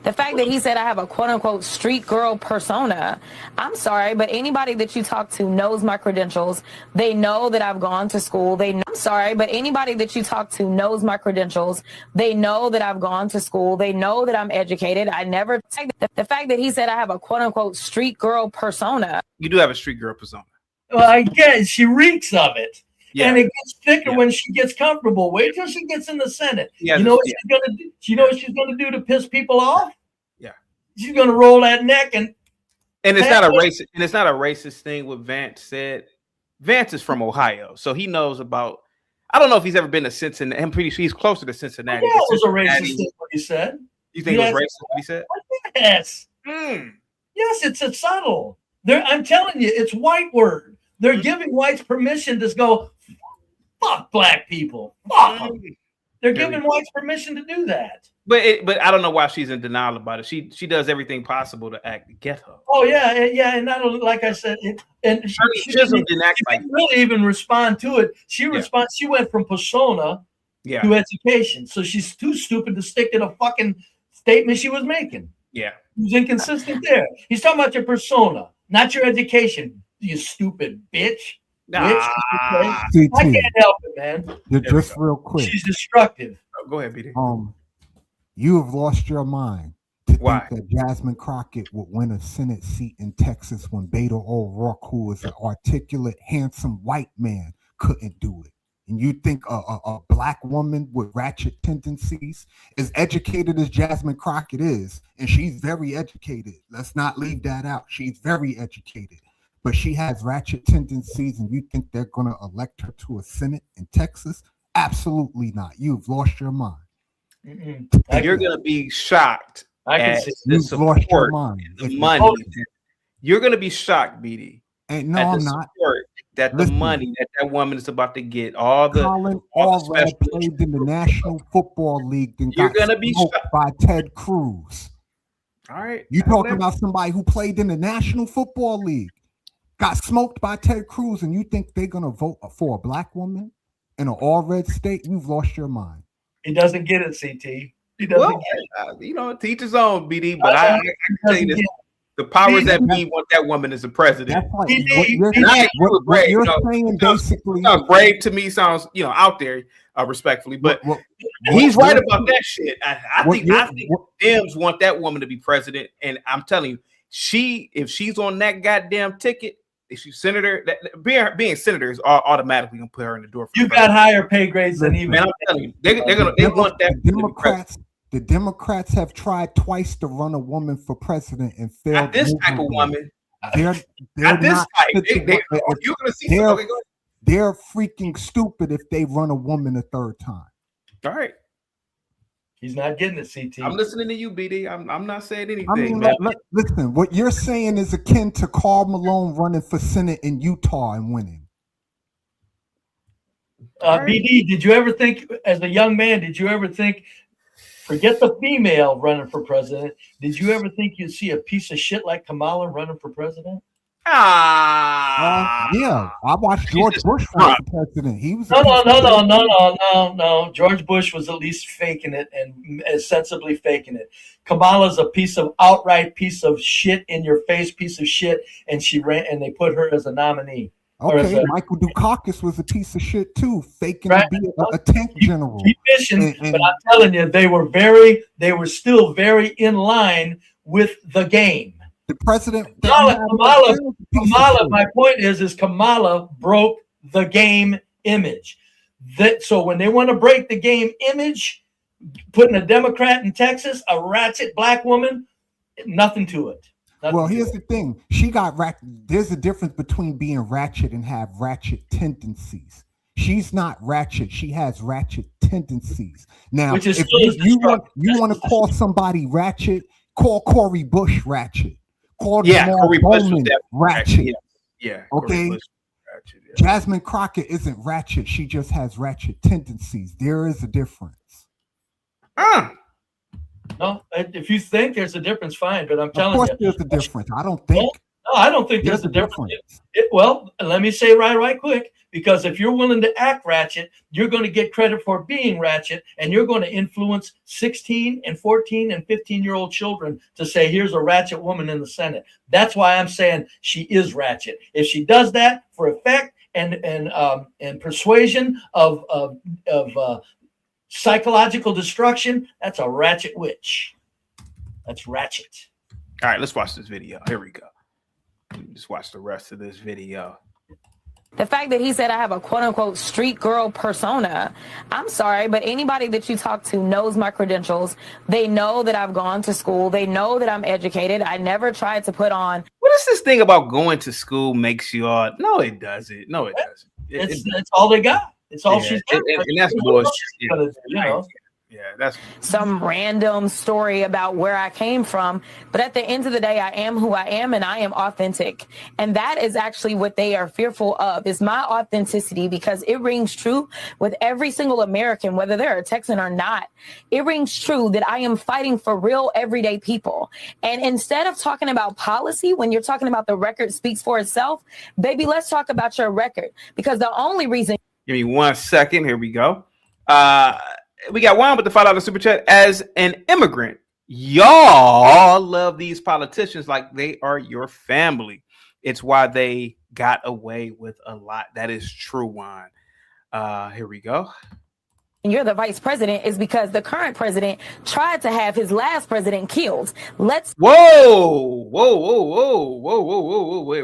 The fact that he said I have a quote unquote street girl persona, I'm sorry, but anybody that you talk to knows my credentials. They know that I've gone to school. I'm sorry, but anybody that you talk to knows my credentials. They know that I've gone to school. They know that I'm educated. The fact that he said I have a quote unquote street girl persona. You do have a street girl persona. Well, I guess she reeks of it. Yeah. And it gets thicker when she gets comfortable. Wait till she gets in the Senate. Yeah, you know what she's gonna do? You know what she's gonna do to piss people off? Yeah. She's gonna roll that neck and it's not a racist, and it's not a racist thing what Vance said. Vance is from Ohio, so he knows about. I don't know if he's ever been to Cincinnati. I'm pretty sure he's closer to Cincinnati. Yeah, it was a racist thing what he said. You think it was racist what he said? Yes. Yes, it's subtle. I'm telling you, it's white word. They're giving whites permission to go, fuck black people. Fuck them. They're giving whites permission to do that. But I don't know why she's in denial about it. She does everything possible to act ghetto. Oh yeah, and not only like I said, she didn't really even respond to it. She went from persona to education. So she's too stupid to stick to the fucking statement she was making. Yeah, he was inconsistent there. He's talking about your persona, not your education. You stupid bitch. I can't help it, man. Just real quick. She's destructive. Go ahead, BD. You have lost your mind to Why? think that Jasmine Crockett would win a Senate seat in Texas when Beto O'Rourke, who is an articulate, handsome white man, couldn't do it. and you think a black woman with ratchet tendencies, as educated as Jasmine Crockett is, and she's very educated, let's not leave that out. She's very educated, but she has ratchet tendencies, and you think they're going to elect her to a Senate in Texas? Absolutely not. You've lost your mind. You're going to be shocked. I can at see the you've lost your support, mind. the money. You're going to be shocked, BD. And no, at I'm the not. support, that Listen. the money that woman is about to get, all the Colin all the Allred special- played in the National Football League and You're got gonna be smoked by Ted Cruz. All right. You talking about somebody who played in the National Football League, got smoked by Ted Cruz, and you think they're gonna vote for a black woman in an all-red state? You've lost your mind. He doesn't get it, CT. He doesn't Well, get it. you know, teach his own, BD. But I can tell you this: the powers that be want that woman as a president. That's like what you're saying basically. Brave to me sounds, out there, respectfully, but he's right about that shit. I think Dems want that woman to be president, and I'm telling you, if she's on that goddamn ticket, if she's senator, being senator is automatically gonna put her in the door. You got higher pay grades than even. Man, I'm telling you, they want that. The Democrats have tried twice to run a woman for president and failed. Not this type of woman. They're Not this not type. You're gonna see. They're freaking stupid if they run a woman a third time. All right. He's not getting it, CT. I'm listening to you, BD. I'm not saying anything. I mean, man. listen, what you're saying is akin to Karl Malone running for Senate in Utah and winning. BD, did you ever think, as a young man, forget the female running for president, did you ever think you'd see a piece of shit like Kamala running for president? Yeah, I watched George Bush run for president. He was No. George Bush was at least faking it and sensibly faking it. Kamala's a outright piece of shit, in your face piece of shit, and she ran, and they put her as a nominee. Okay, Michael Dukakis was a piece of shit too, faking to be a tank general. But I'm telling you, they were still very in line with the game. The president, Kamala. My point is Kamala broke the game image. So when they want to break the game image, putting a Democrat in Texas, a ratchet black woman, nothing to it. Well, here's the thing. She got ratchet. There's a difference between being ratchet and have ratchet tendencies. She's not ratchet. She has ratchet tendencies. Now, if you want to call somebody ratchet, call Cori Bush ratchet. Call Cori Bush was ratchet. Yeah. Okay. Ratchet, yeah. Jasmine Crockett isn't ratchet. She just has ratchet tendencies. There is a difference. No, if you think there's a difference, fine. But I'm telling you, of course there's a difference. I don't think. No, I don't think there's a difference. Well, let me say right quick, because if you're willing to act ratchet, you're going to get credit for being ratchet, and you're going to influence 16 and 14 and 15-year-old children to say, here's a ratchet woman in the Senate. That's why I'm saying she is ratchet. If she does that for effect and persuasion of psychological destruction, that's a ratchet witch. That's ratchet. All right, let's watch this video. Here we go. Just watch the rest of this video. The fact that he said I have a quote unquote street girl persona, I'm sorry, but anybody that you talk to knows my credentials. They know that I've gone to school. They know that I'm educated. I never tried to put on. What is this thing about going to school makes you all? No, it doesn't. No, it doesn't. It's all they got. It's all she's got. And that's bullshit. Yeah, that's some random story about where I came from. But at the end of the day, I am who I am, and I am authentic. And that is actually what they are fearful of, is my authenticity, because it rings true with every single American, whether they're a Texan or not. It rings true that I am fighting for real everyday people. And instead of talking about policy, when you're talking about the record speaks for itself, baby, let's talk about your record. Because the only reason. Give me 1 second. Here we go. We got one with the $5 super chat. As an immigrant, y'all love these politicians like they are your family. It's why they got away with a lot. That is true, Juan. Here we go. And you're the vice president is because the current president tried to have his last president killed. Let's. Whoa.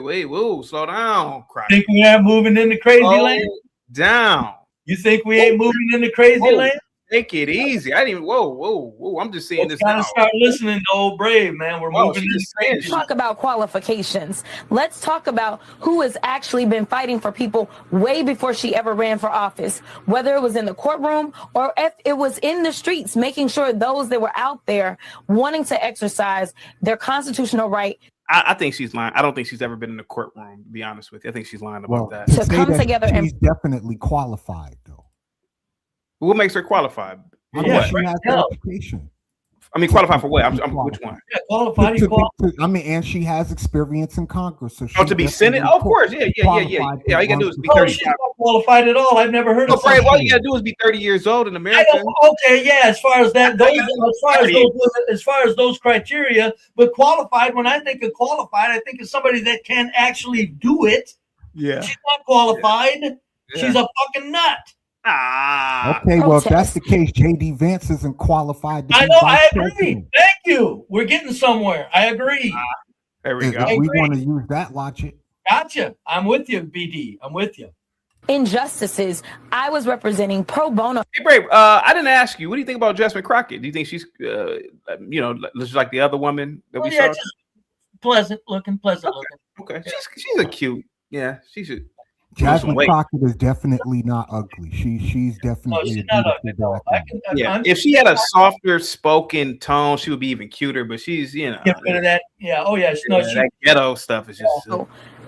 Wait. Slow down. Think we are moving into crazy land? Down. You think we ain't moving into crazy land? Take it easy. I didn't even. Whoa! I'm just seeing this now. Gotta start listening to old Brave, man. We're moving into crazy. Let's talk about qualifications. Let's talk about who has actually been fighting for people way before she ever ran for office, whether it was in the courtroom or if it was in the streets, making sure those that were out there wanting to exercise their constitutional right. I think she's lying. I don't think she's ever been in the courtroom, to be honest with you. I think she's lying about that. To come together and she's definitely qualified, though. What makes her qualified? She has education. I mean, qualified for what? I'm which one? Yeah, qualified. I mean, and she has experience in Congress. So to be Senate? Oh, of course. Yeah. All you gotta do is be 30. She's not qualified at all. I've never heard of Brave, all you gotta do is be 30 years old in America. Okay, yeah. As far as that, as far as those criteria, but qualified. When I think of qualified, I think of somebody that can actually do it. Yeah. She's not qualified. Yeah. She's a fucking nut. Okay, well, if that's the case, JD Vance isn't qualified to be I agree. president. Thank you. We're getting somewhere. I agree. There we go. If we want to use that logic. Gotcha. I'm with you, BD. I'm with you. Injustices. I was representing pro bono. Hey, Brave, I didn't ask you. What do you think about Jasmine Crockett? Do you think she's, just like the other woman that we saw? Just pleasant looking. Okay. She's a cute. Yeah, she should. Jasmine Crockett is definitely not ugly. She's definitely she's not ugly. If she had a softer spoken tone, she would be even cuter. But she's, get rid of that. Yeah. Oh yeah. That ghetto stuff is just.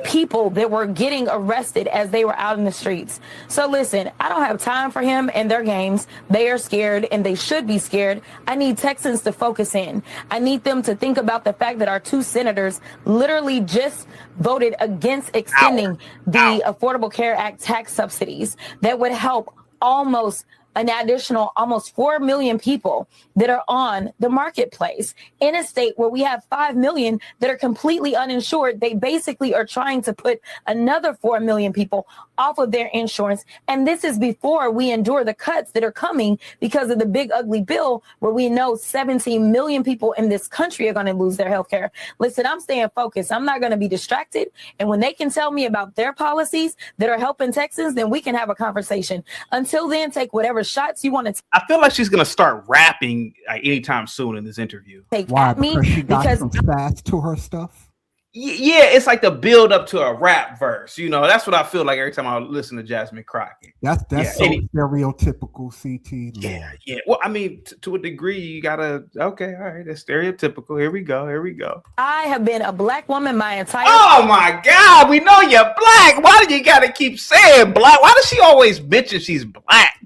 People that were getting arrested as they were out in the streets. So listen, I don't have time for him and their games. They are scared and they should be scared. I need Texans to focus in. I need them to think about the fact that our 2 senators literally just voted against extending the Affordable Care Act tax subsidies that would help almost an additional almost 4 million people that are on the marketplace in a state where we have 5 million that are completely uninsured. They basically are trying to put another 4 million people off of their insurance. And this is before we endure the cuts that are coming because of the big ugly bill where we know 17 million people in this country are going to lose their health care. Listen, I'm staying focused. I'm not going to be distracted. And when they can tell me about their policies that are helping Texans, then we can have a conversation. Until then, take whatever shots you want to I feel like she's going to start rapping anytime soon in this interview. take Why? at me Because she got because some fast to her stuff. Yeah, it's like the build up to a rap verse. That's what I feel like every time I listen to Jasmine Crockett. That's so stereotypical, CT. Yeah. Well, I mean, to a degree, you gotta. Okay, all right, that's stereotypical. Here we go. I have been a black woman my entire Oh my God, we know you're black. Why do you gotta keep saying black? Why does she always mention she's black?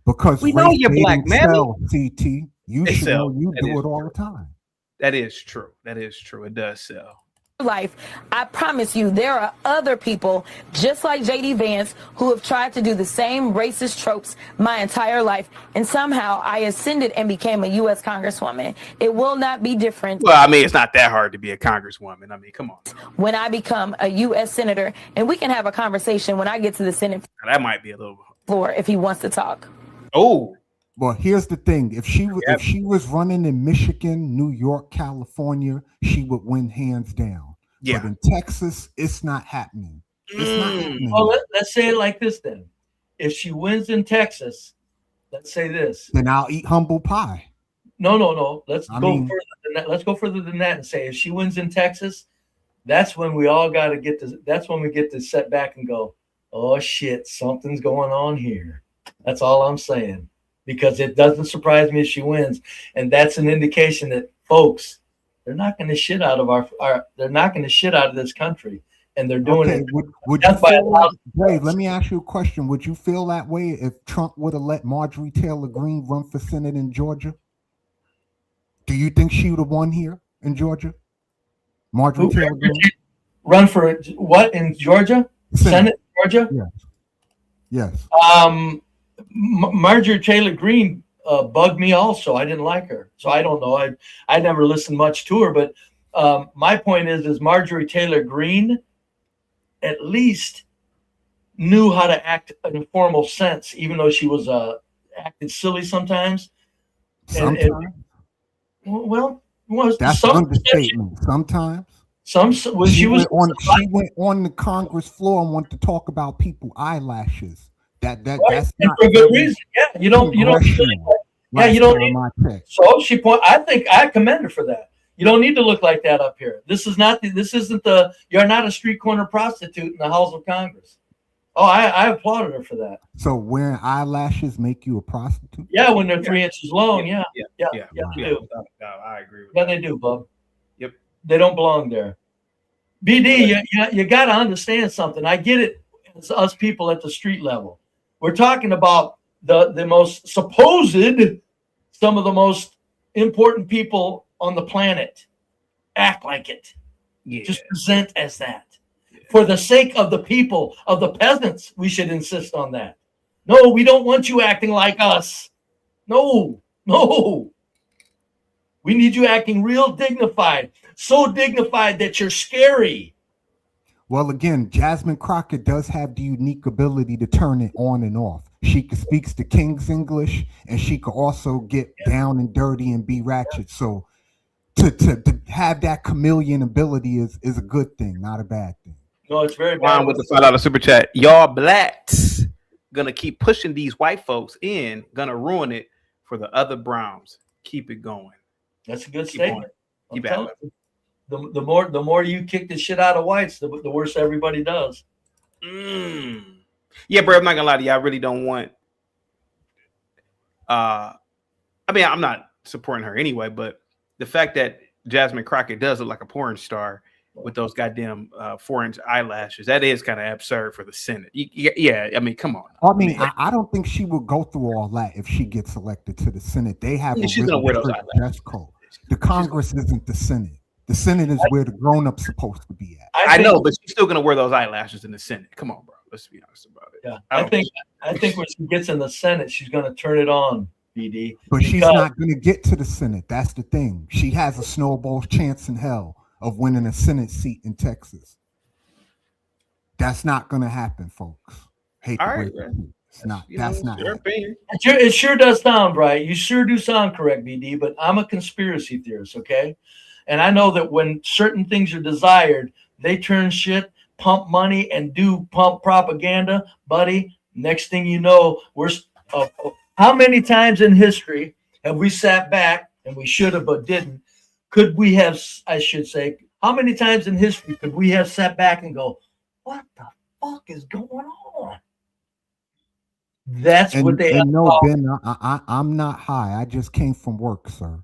Because we know you're black, man. CT, you should know you do it all the time. That is true. It does sell. life. I promise you, there are other people just like JD Vance who have tried to do the same racist tropes my entire life, and somehow I ascended and became a U.S. Congresswoman. It will not be different. Well, I mean, it's not that hard to be a Congresswoman. I mean, come on. When I become a U.S. Senator, and we can have a conversation when I get to the Senate that might be a little floor if he wants to talk. Oh. Well, here's the thing. If she was running in Michigan, New York, California, she would win hands down. Yeah. But in Texas, it's not happening. It's not happening. Well, let's say it like this then. If she wins in Texas, let's say this. Then I'll eat humble pie. No. Let's go further than that. Let's go further than that and say if she wins in Texas, that's when we all got to get to. That's when we get to set back and go, oh shit, something's going on here. That's all I'm saying. Because it doesn't surprise me if she wins, and that's an indication that folks, they're knocking the shit out of they're knocking the shit out of this country, and they're doing it. Would you feel Dave, let me ask you a question. Would you feel that way if Trump would have let Marjorie Taylor Greene run for Senate in Georgia? Do you think she would have won here in Georgia? Marjorie Taylor Greene run for what in Georgia? Senate Georgia? Yes. Marjorie Taylor Greene bugged me also. I didn't like her. So I don't know. I never listened much to her, but my point is Marjorie Taylor Greene at least knew how to act in a formal sense, even though she was acted silly sometimes. Sometimes. That's an understatement. Sometimes. She went on the Congress floor and wanted to talk about people's eyelashes. That's And not for good very reason. Yeah, you don't. congressional. Yeah, you don't. Last time I checked. So she point. I think I commend her for that. You don't need to look like that up here. This is not. This isn't the. You're not a street corner prostitute in the halls of Congress. Oh, I applauded her for that. So wearing eyelashes make you a prostitute? Yeah, when they're 3 inches long. Yeah. Yeah. They do. I agree with Yeah, they do, bub. Yep. They don't belong there. BD, you got to understand something. I get it. It's us people at the street level. We're talking about the most supposed, some of the most important people on the planet. Act like it. Yeah. Just present as that. For the sake of the people, of the peasants, we should insist on that. No, we don't want you acting like us. No. We need you acting real dignified. So dignified that you're scary. Well, again, Jasmine Crockett does have the unique ability to turn it on and off. She speaks the King's English, and she could also get down and dirty and be ratchet. So to have that chameleon ability is a good thing, not a bad thing. No, it's very bad. With the $5 super chat, y'all blacks gonna keep pushing these white folks in, gonna ruin it for the other Browns. Keep it going. That's a good statement. Keep it. The more you kick the shit out of whites, the worse everybody does. Yeah, bro. I'm not gonna lie to you. I really don't want. I mean, I'm not supporting her anyway, but the fact that Jasmine Crockett does look like a porn star with those goddamn 4-inch eyelashes, that is kind of absurd for the Senate. Yeah, I mean, come on. I mean, I don't think she would go through all that if she gets elected to the Senate. They have she's gonna wear those eyelashes. Dress code. The Congress isn't the Senate. The Senate is where the grown-ups supposed to be at. I know, but she's still gonna wear those eyelashes in the Senate. Come on, bro. Let's be honest about it. Yeah, I think when she gets in the Senate, she's gonna turn it on, BD. But she's not gonna get to the Senate. That's the thing. She has a snowball chance in hell of winning a Senate seat in Texas. That's not gonna happen, folks. Hate to break it. It's not. That's not. It sure does sound right. You sure do sound correct, BD. But I'm a conspiracy theorist, okay? And I know that when certain things are desired, they turn shit, pump money, and do pump propaganda, buddy. Next thing you know, we're. How many times in history have we sat back, and we should have but didn't? Could we have? I should say, how many times in history could we have sat back and go, "What the fuck is going on?" That's what they. And no, Ben, I'm not high. I just came from work, sir.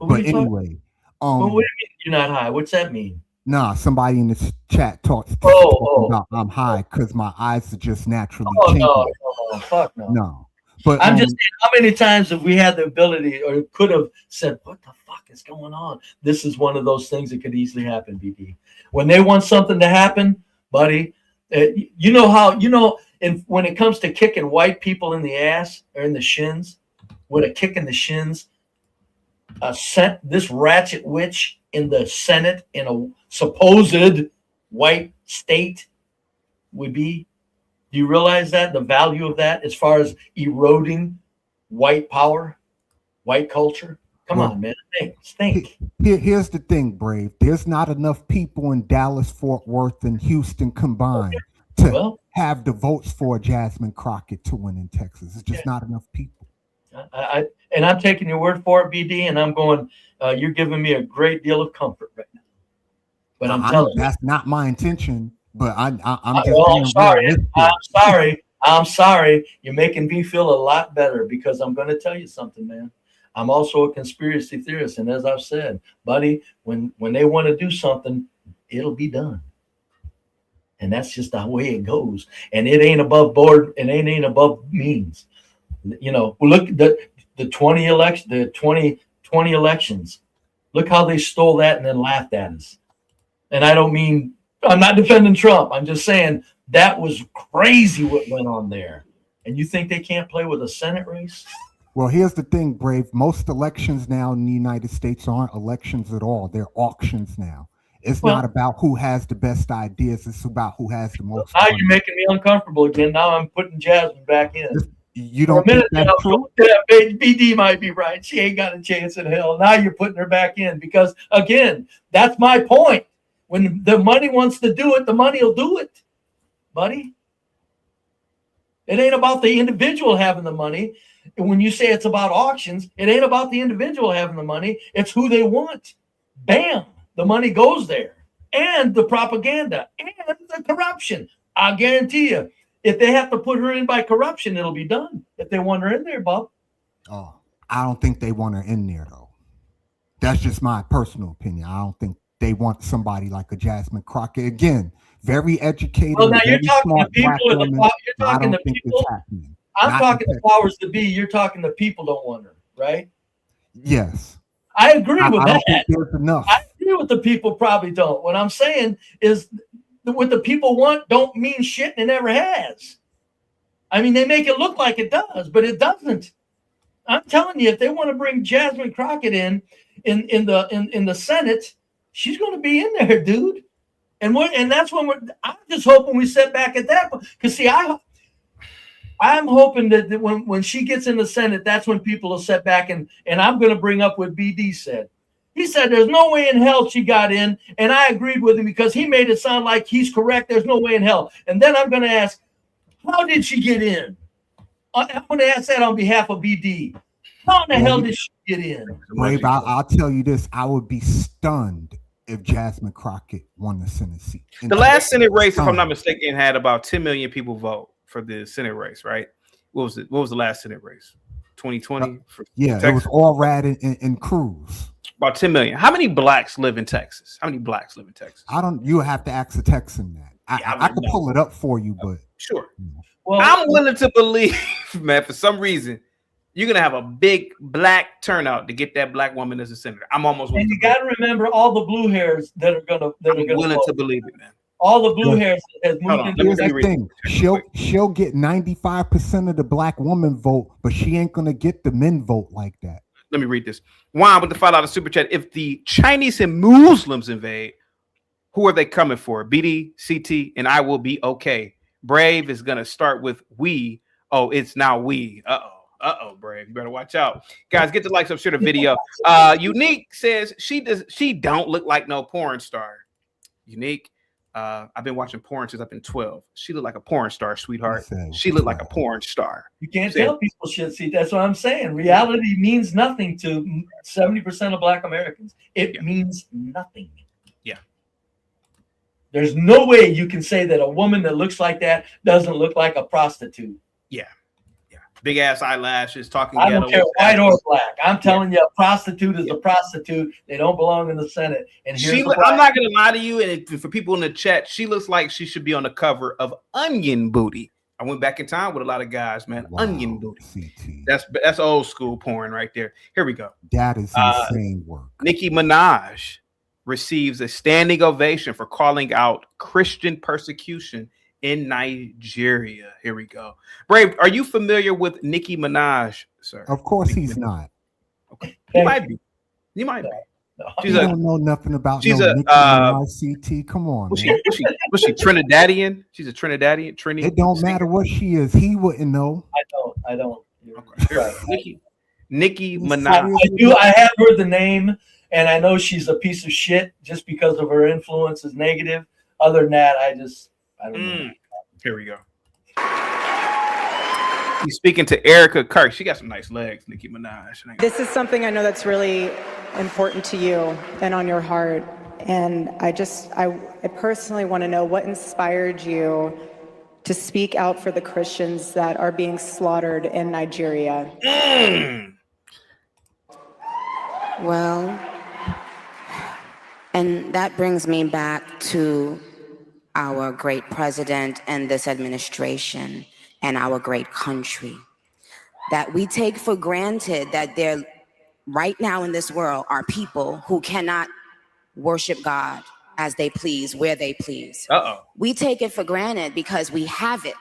But anyway, what do you mean you're not high? What's that mean? Nah, somebody in this chat talks about I'm high because my eyes are just naturally changing. No, fuck no. No, but I'm just saying, how many times have we had the ability or could have said, "What the fuck is going on?" This is one of those things that could easily happen, BD. When they want something to happen, buddy, you know how and when it comes to kicking white people in the ass or in the shins, with a kick in the shins. This ratchet witch in the Senate in a supposed white state would be. Do you realize that the value of that as far as eroding white power, white culture? Come on, man. Think. Here's the thing, Brave. There's not enough people in Dallas, Fort Worth, and Houston combined to have the votes for Jasmine Crockett to win in Texas. It's just not enough people. And I'm taking your word for it, BD, and I'm going, you're giving me a great deal of comfort right now. But I'm telling you. That's not my intention, but I'm just I'm sorry. I'm sorry. You're making me feel a lot better because I'm going to tell you something, man. I'm also a conspiracy theorist. And as I've said, buddy, when they want to do something, it'll be done. And that's just the way it goes. And it ain't above board and it ain't above means. You know, look at the 2020 elections. Look how they stole that and then laughed at us. And I'm not defending Trump. I'm just saying that was crazy what went on there. And you think they can't play with a Senate race? Well, here's the thing, Brave. Most elections now in the United States aren't elections at all. They're auctions now. It's not about who has the best ideas. It's about who has the most. Now you're making me uncomfortable again. Now I'm putting Jasmine back in. You don't think that's true? BD might be right. She ain't got a chance in hell. Now you're putting her back in because, again, that's my point. When the money wants to do it, the money will do it, buddy. It ain't about the individual having the money. And when you say it's about auctions, it ain't about the individual having the money. It's who they want. Bam, the money goes there. And the propaganda and the corruption. I guarantee you, if they have to put her in by corruption, it'll be done. If they want her in there, Bob. Oh, I don't think they want her in there, though. That's just my personal opinion. I don't think they want somebody like a Jasmine Crockett. Again, very educated. Well, now you're talking to people. Women, You're talking to people. I'm talking to powers that be. You're talking to people don't want her, right? Yes. I agree with I that. don't think there's enough. I agree with the people probably don't. What I'm saying is what the people want don't mean shit and it never has. I mean, they make it look like it does, but it doesn't. I'm telling you, if they want to bring Jasmine Crockett in the Senate, she's going to be in there, dude. And that's when I'm just hoping we sit back at that point. Because see, I'm hoping that when she gets in the Senate, that's when people will sit back and I'm going to bring up what BD said. He said there's no way in hell she got in, and I agreed with him because he made it sound like he's correct. There's no way in hell. And then I'm going to ask, how did she get in? I'm going to ask that on behalf of BD. How in the hell did she get in? Brave, I'll tell you this. I would be stunned if Jasmine Crockett won the Senate seat. The last Senate race, if I'm not mistaken, had about 10 million people vote for the Senate race, right? What was it? What was the last Senate race? 2020? Yeah, Texas? It was all Rad and Cruz. About 10 million. How many blacks live in Texas? How many blacks live in Texas? You have to ask a Texan that. I can pull it up for you, but sure. Well, I'm willing to believe, man, for some reason, you're gonna have a big black turnout to get that black woman as a senator. I'm almost. And you got to remember all the blue hairs that are gonna. I'm willing to believe it, man. All the blue hairs has moved into here's the thing. She'll get 95% of the black woman vote, but she ain't gonna get the men vote like that. Let me read this. Juan with the $5 super chat. If the Chinese and Muslims invade, who are they coming for? BD, CT, and I will be okay. Brave is gonna start with we. Oh, it's now we. Uh-oh, Brave. You better watch out. Guys, get the likes up, share the video. Unique says she don't look like no porn star. Unique. I've been watching porn since I've been 12. She looked like a porn star, sweetheart. She looked like a porn star. You can't tell people shit. See, that's what I'm saying. Reality means nothing to 70% of black Americans. It means nothing. Yeah. There's no way you can say that a woman that looks like that doesn't look like a prostitute. Yeah. Big ass eyelashes, talking. I don't care white or black. I'm telling you, a prostitute is a prostitute. They don't belong in the Senate. And I'm not gonna lie to you, and for people in the chat, she looks like she should be on the cover of Onion Booty. I went back in time with a lot of guys, man. Wow. Onion Booty. That's old school porn right there. Here we go. That is insane work. Nicki Minaj receives a standing ovation for calling out Christian persecution in Nigeria. Here we go. Brave, are you familiar with Nicki Minaj, sir? Of course he's not. Okay. You might be. You might be. You don't know nothing about Nicki Minaj, CT. Come on. Was she Trinidadian? She's a Trinidadian. Trini. It don't matter what she is. He wouldn't know. I don't. Okay. Right. Nicki Minaj. I have heard the name, and I know she's a piece of shit just because of her influence is negative. Other than that, I don't know. Here we go. He's speaking to Erica Kirk. She got some nice legs, Nicki Minaj. This is something I know that's really important to you and on your heart. And I personally want to know what inspired you to speak out for the Christians that are being slaughtered in Nigeria. Well, and that brings me back to our great president and this administration and our great country, that we take for granted that there right now in this world are people who cannot worship God as they please, where they please. We take it for granted because we have it.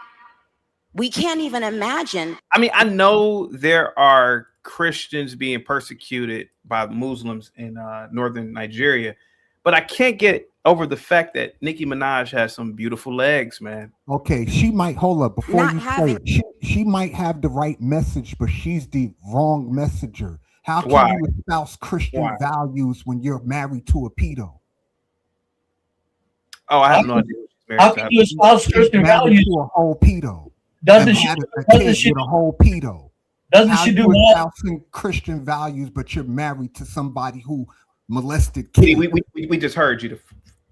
We can't even imagine. I mean, I know there are Christians being persecuted by Muslims in northern Nigeria, but I can't get over the fact that Nicki Minaj has some beautiful legs, man. Okay, she might, hold up, before you say it, she might have the right message, but she's the wrong messenger. How can you espouse Christian values when you're married to a pedo? Oh, I have no idea. How can you espouse Christian values to a whole pedo? Doesn't and she? had a Doesn't kid she? with a whole pedo? Doesn't How she do you more? espousing Christian values, but you're married to somebody who molested We, kids? we just heard you.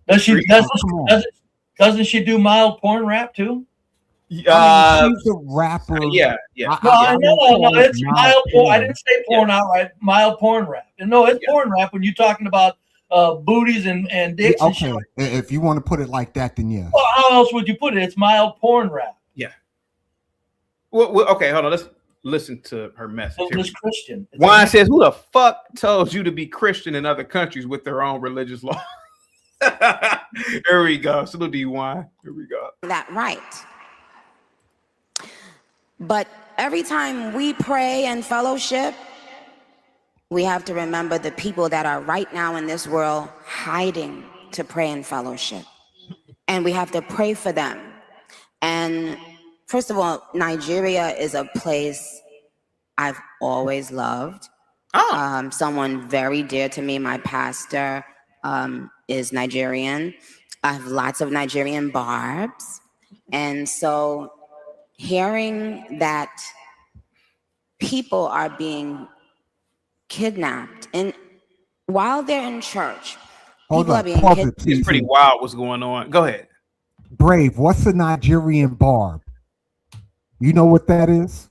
Does she? Oh, come on. Doesn't she do mild porn rap too? She's a rapper. Yeah. No, I no, wouldn't call it it's mild porn. I didn't say porn Yeah. outright. Mild porn rap. No, it's porn rap when you're talking about booties and dicks. Yeah, And okay, shit. if you want to put it like that, then yes. Well, how else would you put it? It's mild porn rap. Yeah. Well, okay, hold on. Let's listen to her message. So it's Christian. It's Wine says, "Who the fuck told you to be Christian in other countries with their own religious law?" Here we go. Salute to you, Wine. Here we go. That right. But every time we pray and fellowship, we have to remember the people that are right now in this world hiding to pray and fellowship. And we have to pray for them. And first of all, Nigeria is a place I've always loved. Someone very dear to me, my pastor, is Nigerian. I have lots of Nigerian barbs. And so hearing that people are being kidnapped and while they're in church, Hold people up, are being pause it, kidnapped. please. It's pretty wild what's going on. Go ahead. Brave, what's a Nigerian barb? You know what that is?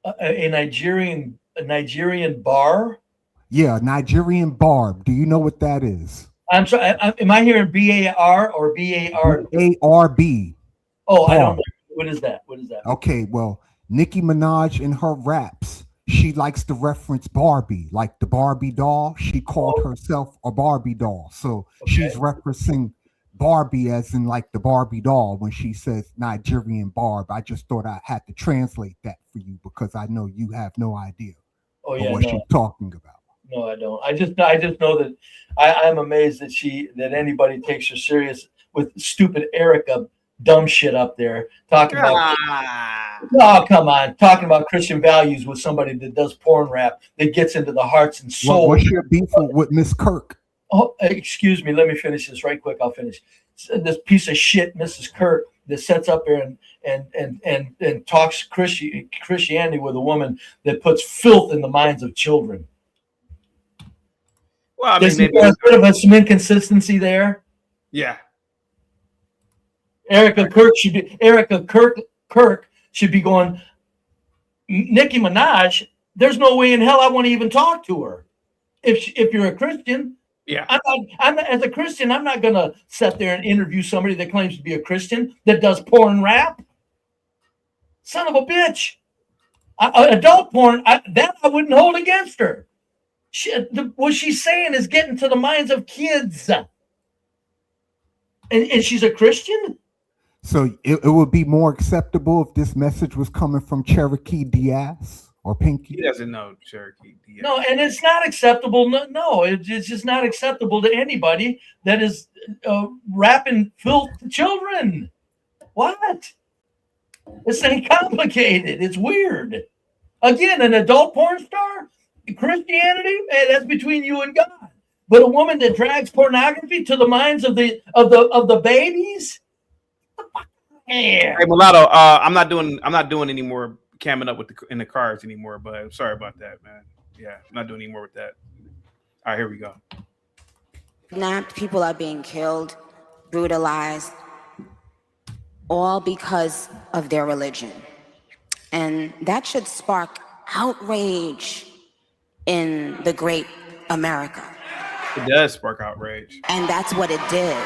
A Nigerian bar. Yeah, Nigerian barb. Do you know what that is? I'm sorry. Am I hearing BAR or BAR? ARB. Oh, I don't know. What is that? What is that? Okay, well, Nicki Minaj in her raps, she likes to reference Barbie, like the Barbie doll. She called herself a Barbie doll. So she's referencing Barbie as in like the Barbie doll when she says Nigerian barb. I just thought I had to translate that for you because I know you have no idea what she's talking about. No, I don't. I just know that I'm amazed that anybody takes her serious with stupid Erica dumb shit up there talking about. Oh, come on, talking about Christian values with somebody that does porn rap that gets into the hearts and souls. What's your beef with Miss Kirk? Oh, excuse me. Let me finish this right quick. I'll finish. This piece of shit, Mrs. Kirk, that sits up there and talks Christianity with a woman that puts filth in the minds of children. Well, I mean, There's sort of some inconsistency there. Yeah. Erica Kirk should be going. Nicki Minaj, there's no way in hell I want to even talk to her. If you're a Christian, yeah, I'm not, as a Christian, I'm not gonna sit there and interview somebody that claims to be a Christian that does porn rap. Son of a bitch, adult porn. That I wouldn't hold against her. What she's saying is getting to the minds of kids, and she's a Christian. So it would be more acceptable if this message was coming from Cherokee Diaz or Pinky. He doesn't know Cherokee Diaz. No, and it's not acceptable. No, it's just not acceptable to anybody that is rapping filth to children. What? This ain't complicated. It's weird. Again, an adult porn star, Christianity, hey, that's between you and God. But a woman that drags pornography to the minds of the babies. Yeah. Hey, Mulatto, I'm not doing any more camming up with in the cars anymore, but I'm sorry about that, man. Yeah, I'm not doing any more with that. All right, here we go. Kidnapped, people are being killed, brutalized, all because of their religion. And that should spark outrage in the great America. It does spark outrage. And that's what it did.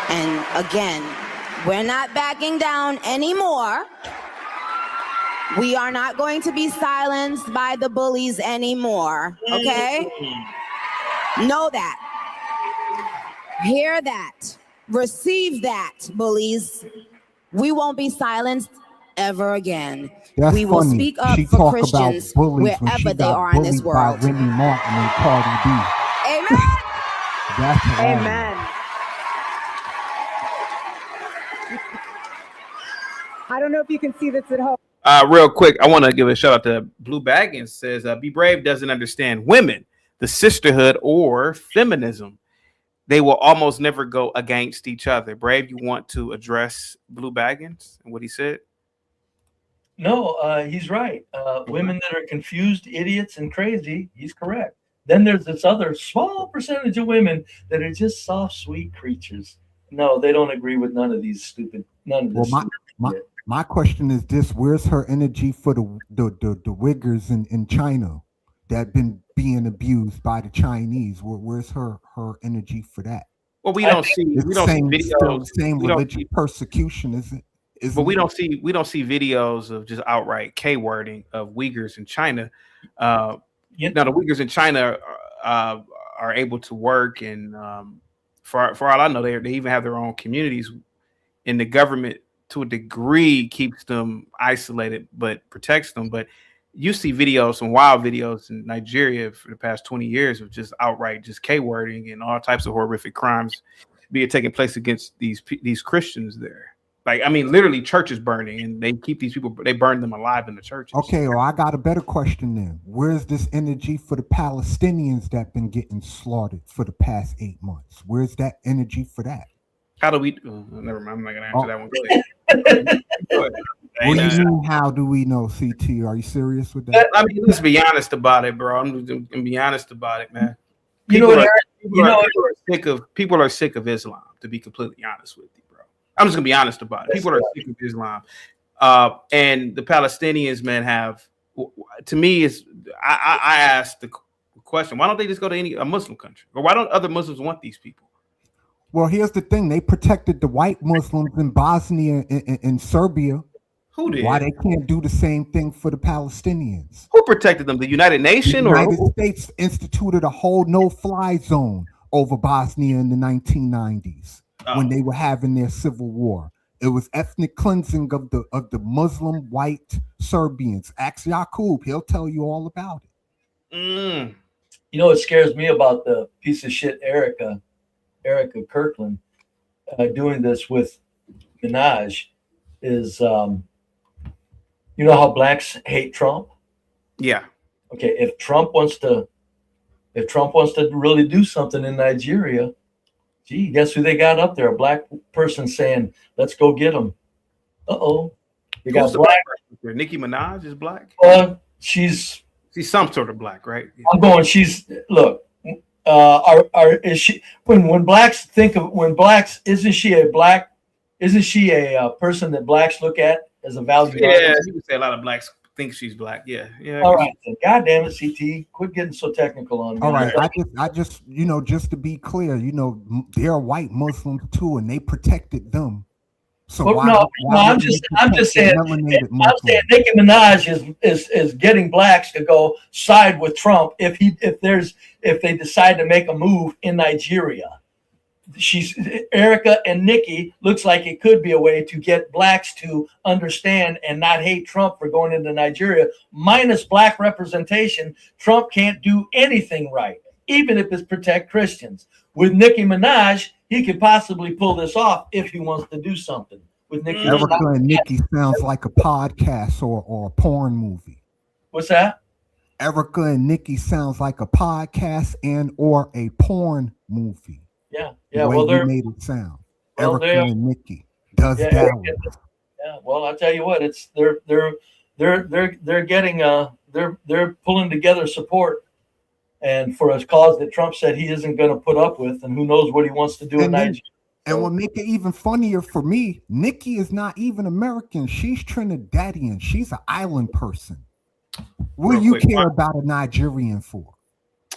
And again, we're not backing down anymore. We are not going to be silenced by the bullies anymore, okay? Know that. Hear that. Receive that, bullies. We won't be silenced ever again. That's we will funny. speak up She for talk Christians about bullies when she wherever they got are in this bullied by world. Remy Martin and Cardi B. Amen. That's wrong. Amen. I don't know if you can see this at home. Real quick, I want to give a shout out to Blue Baggins. Says, "Be Brave doesn't understand women, the sisterhood, or feminism. They will almost never go against each other." Brave, you want to address Blue Baggins and what he said? No, he's right. Women that are confused, idiots, and crazy, he's correct. Then there's this other small percentage of women that are just soft, sweet creatures. No, they don't agree with none of these stupid, none of this. My question is this: where's her energy for the Uyghurs in China that been being abused by the Chinese? Where's her energy for that? Well, we don't see videos. Same religious persecution, isn't? But we don't see videos of just outright K-wording of Uyghurs in China. Now the Uyghurs in China are able to work, and for all I know, they even have their own communities, and the government to a degree keeps them isolated but protects them. But you see videos, some wild videos in Nigeria for the past 20 years of just outright just K-wording and all types of horrific crimes being taking place against these Christians there. Like, I mean, literally churches burning, and they keep these people, they burn them alive in the churches. Okay, well, I got a better question then. Where's this energy for the Palestinians that been getting slaughtered for the past 8 months? Where's that energy for that? How do we, never mind, I'm not going to answer that one. Go ahead. What do you mean, how do we know, CT? Are you serious with that? I mean, let's be honest about it, bro. I'm going to be honest about it, man. People are sick of Islam, to be completely honest with you, bro. I'm just gonna be honest about it. People are sick of Islam, and the Palestinians, man, have. To me, I asked the question: why don't they just go to a Muslim country, or why don't other Muslims want these people? Well, here's the thing: they protected the white Muslims in Bosnia and Serbia. Who did? Why they can't do the same thing for the Palestinians? Who protected them? The United Nations, the United States instituted a whole no-fly zone over Bosnia in the 1990s. When they were having their civil war. It was ethnic cleansing of the Muslim white Serbians. Ask Yaqub, he'll tell you all about it. You know what scares me about the piece of shit Erica Kirkland doing this with Minaj is, you know how blacks hate Trump? Yeah. Okay, if Trump wants to really do something in Nigeria, gee, guess who they got up there? A black person saying, "Let's go get them." They got black. Nicki Minaj is black. She's some sort of black, right? Yeah. I'm going. Is she when blacks think of isn't she a black? Isn't she a person that blacks look at as a value? Yeah, you would say a lot of blacks think she's black. Yeah. All right. God damn it, CT. Quit getting so technical on me. All right. I just, just to be clear, they're white Muslims too, and they protected them. So I'm just saying Nicki Minaj is getting blacks to go side with Trump if they decide to make a move in Nigeria. Erica and Nikki looks like it could be a way to get blacks to understand and not hate Trump for going into Nigeria. Minus black representation, Trump can't do anything right, even if it's protect Christians. With Nicki Minaj, he could possibly pull this off if he wants to do something. With Nicki Erica and Nikki sounds like a podcast or a porn movie. What's that? Erica and Nikki sounds like a podcast and or a porn movie. Yeah. Well, they made it sound. Erica and Nikki does that. Yeah. Well, I'll tell you what. It's they're getting they're pulling together support, and for a cause that Trump said he isn't going to put up with, and who knows what he wants to do in Nigeria. And what make it even funnier for me, Nikki is not even American. She's Trinidadian. She's an island person. What do you care about a Nigerian for?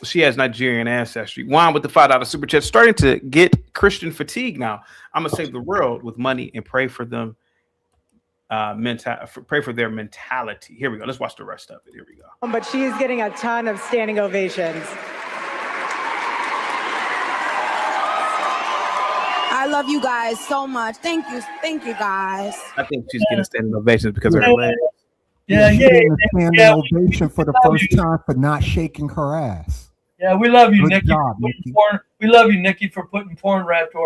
She has Nigerian ancestry. Juan with the $5 super chat, starting to get Christian fatigue now. I'm gonna save the world with money and pray for them. Pray for their mentality. Here we go. Let's watch the rest of it. Here we go. But she is getting a ton of standing ovations. I love you guys so much. Thank you guys. I think she's getting standing ovations because of her legs. She's getting a standing ovation for the first time for not shaking her ass. Yeah, we love you, Nikki. Nikki. We love you, Nikki, for putting porn rap to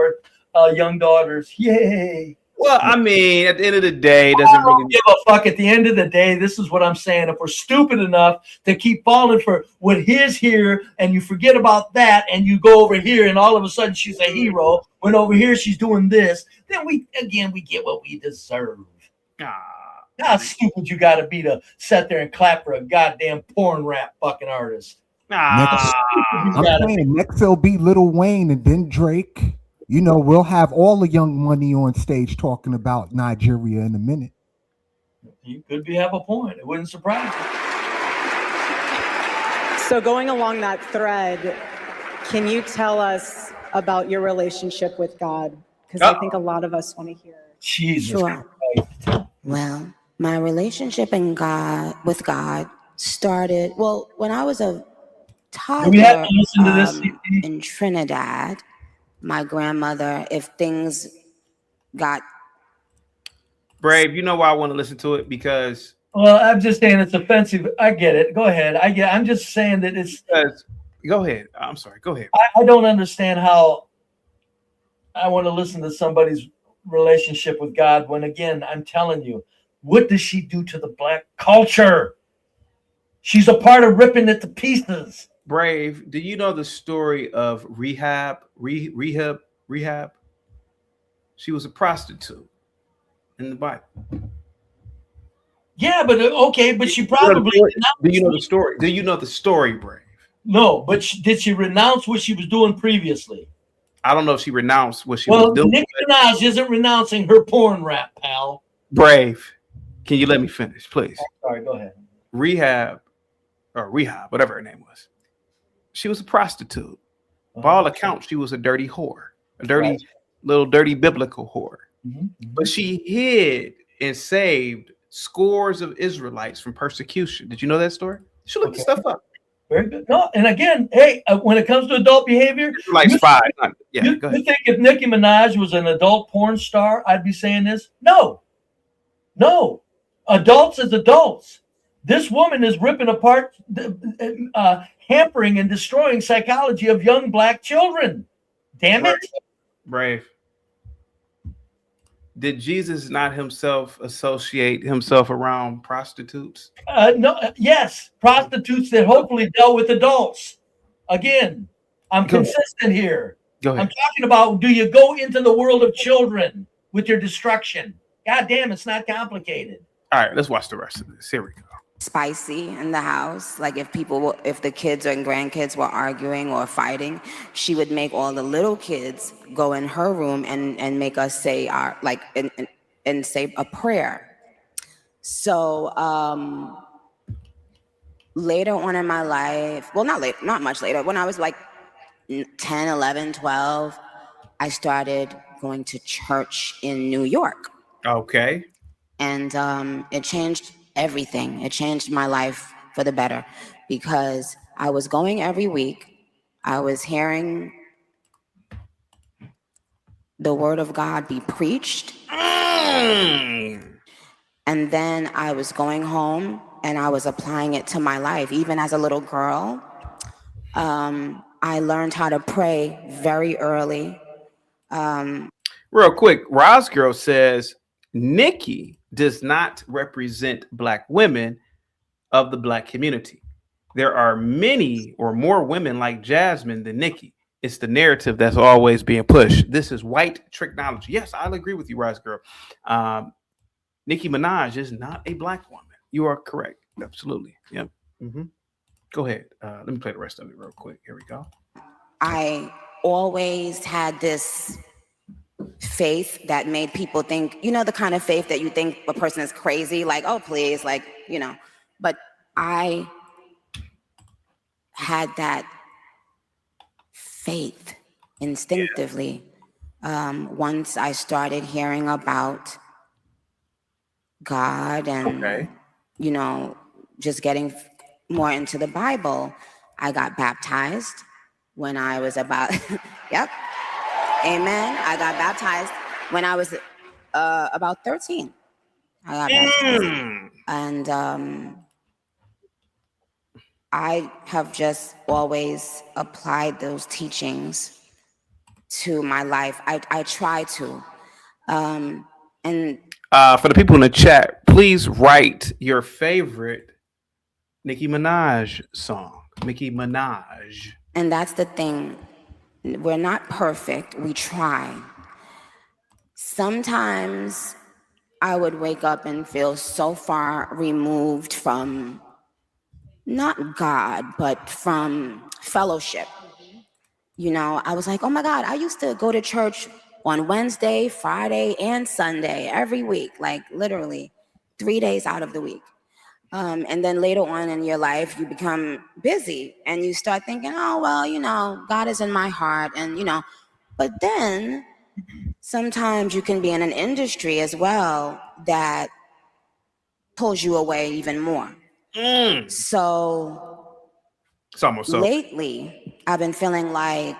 our young daughters. Yay! Well, I mean, at the end of the day, it I doesn't don't really give a fuck. At the end of the day, this is what I'm saying. If we're stupid enough to keep falling for what is here, and you forget about that, and you go over here, and all of a sudden she's a hero. When over here she's doing this, then we get what we deserve. How stupid you got to be to sit there and clap for a goddamn porn rap fucking artist. Next, I'm saying next it'll be Lil Wayne and then Drake. You know, we'll have all the Young Money on stage talking about Nigeria in a minute. You could have a point. It wouldn't surprise me. So going along that thread, can you tell us about your relationship with God? Because I think a lot of us want to hear. Jesus. Sure. Well, my relationship with God started, well, when I was a toddler in Trinidad. My grandmother, if things got Brave, you know why I want to listen to it? Because well, I'm just saying it's offensive. I get it. Go ahead. I'm just saying that it's. Go ahead. I'm sorry. Go ahead. I don't understand how I want to listen to somebody's relationship with God when, again, I'm telling you, what does she do to the black culture? She's a part of ripping it to pieces. Brave, do you know the story of Rehab? She was a prostitute in the Bible. Yeah, but okay, but she probably do you know the story? Do you know the story, Brave? No, but did she renounce what she was doing previously? I don't know if she renounced what she was doing. Nicki Minaj isn't renouncing her porn rap, pal. Brave, can you let me finish, please? Sorry, go ahead. Rehab, whatever her name was. She was a prostitute. By all accounts, she was a dirty whore, little dirty biblical whore. But she hid and saved scores of Israelites from persecution. Did you know that story? You should look this stuff up. Very good. No, and again, hey, when it comes to adult behavior, like you five. You think if Nicki Minaj was an adult porn star, I'd be saying this? No. Adults is adults. This woman is ripping apart, hampering and destroying psychology of young black children. Damn it. Brave. Did Jesus not himself associate himself around prostitutes? No. Yes, prostitutes that hopefully dealt with adults. Again, I'm consistent here. Go ahead. I'm talking about, do you go into the world of children with your destruction? God damn, it's not complicated. All right, let's watch the rest of this. Here we go. Spicy in the house. Like if the kids and grandkids were arguing or fighting, she would make all the little kids go in her room and make us say and say a prayer. So later on in my life, well, not much later, when I was like 10, 11, 12, I started going to church in New York. Okay. And it changed everything. It changed my life for the better because I was going every week. I was hearing the word of God be preached. And then I was going home and I was applying it to my life. Even as a little girl, I learned how to pray very early. Real quick, Roz Girl says, Nicki does not represent black women of the black community. There are many or more women like Jasmine than Nicki. It's the narrative that's always being pushed. This is white technology. Yes, I'll agree with you, Roz Girl. Nicki Minaj is not a black woman. You are correct. Absolutely. Yep. Go ahead. Let me play the rest of it real quick. Here we go. I always had this faith that made people think, the kind of faith that you think a person is crazy, like, oh, please, like, but I had that faith instinctively. Once I started hearing about God and, just getting more into the Bible, I got baptized when I was about, yep. Amen. I got baptized when I was about 13. I got baptized. And I have just always applied those teachings to my life. I try to. And for the people in the chat, please write your favorite Nicki Minaj song. Nicki Minaj. And that's the thing. We're not perfect. We try. Sometimes I would wake up and feel so far removed from not God, but from fellowship. You know, I was like, oh my God, I used to go to church on Wednesday, Friday, and Sunday every week, like literally 3 days out of the week. And then later on in your life, you become busy and you start thinking, oh, well, you know, God is in my heart. And, you know, but then sometimes you can be in an industry as well that pulls you away even more. So It's almost so. lately, I've been feeling like,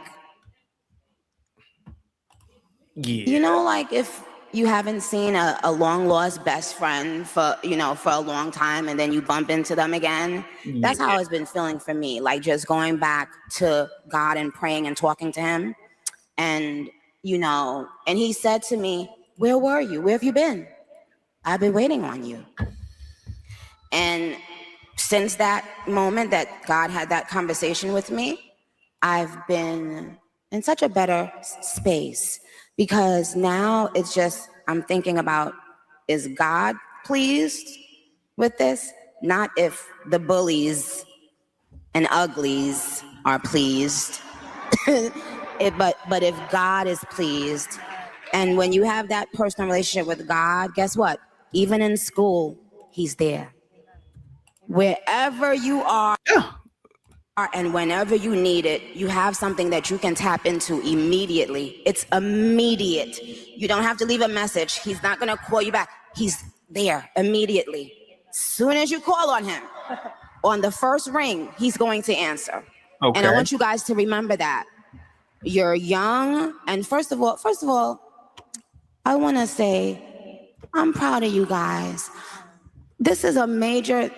you know, like if you haven't seen a long lost best friend for, you know, for a long time and then you bump into them again. That's how it's been feeling for me. Like just going back to God and praying and talking to him. And, you know, and he said to me, where were you? Where have you been? I've been waiting on you. And since that moment that God had that conversation with me, I've been in such a better space. Because now it's just, I'm thinking about, is God pleased with this? Not if the bullies and uglies are pleased, but if God is pleased. And when you have that personal relationship with God, guess what? Even in school, he's there. Wherever you are, and whenever you need it, you have something that you can tap into immediately. It's immediate. You don't have to leave a message. He's not going to call you back. He's there immediately. Soon as you call on him, on the first ring, he's going to answer. Okay. And I want you guys to remember that. You're young. And first of all, I want to say, I'm proud of you guys. This is a major,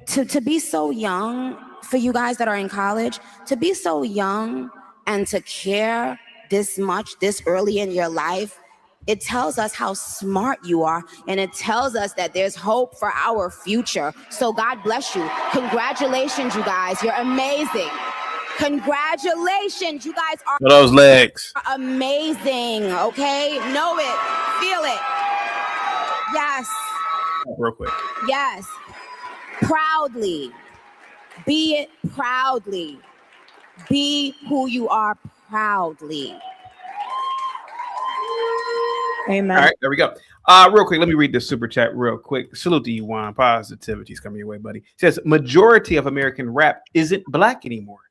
to be so young, for you guys that are in college, to be so young and to care this much, this early in your life, it tells us how smart you are, and it tells us that there's hope for our future. So God bless you. Congratulations, you guys. You're amazing. Congratulations, you guys are Those legs. amazing, okay? Know it, feel it. Yes. Real quick. Yes. Proudly. Be it proudly. Be who you are proudly. Amen. All right, there we go. Real quick, let me read this super chat real quick. Salute to you, Juan. Positivity's coming your way, buddy. It says, majority of American rap isn't black anymore.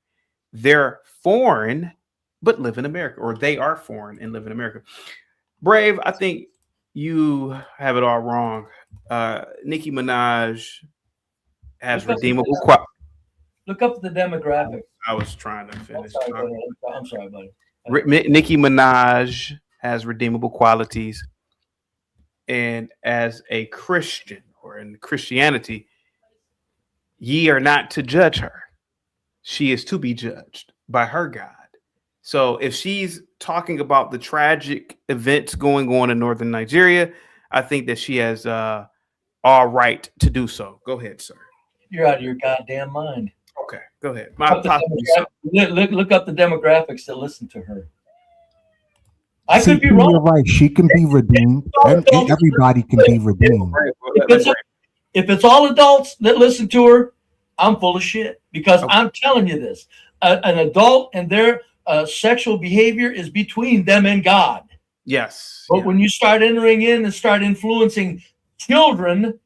They're foreign, but live in America. Or they are foreign and live in America. Brave, I think you have it all wrong. Nicki Minaj has redeemable qualities. Look up the demographics. I was trying to finish. I'm sorry, buddy. Nicki Minaj has redeemable qualities. And as a Christian, or in Christianity, ye are not to judge her. She is to be judged by her God. So if she's talking about the tragic events going on in northern Nigeria, I think that she has all right to do so. Go ahead, sir. You're out of your goddamn mind. Okay, go ahead. Look up the demographics that listen to her. I See, could be wrong. You're right. She can be redeemed. Everybody can be redeemed. If it's all adults that listen to her, I'm full of shit. Because I'm telling you this. An adult and their sexual behavior is between them and God. Yes. But when you start entering in and start influencing children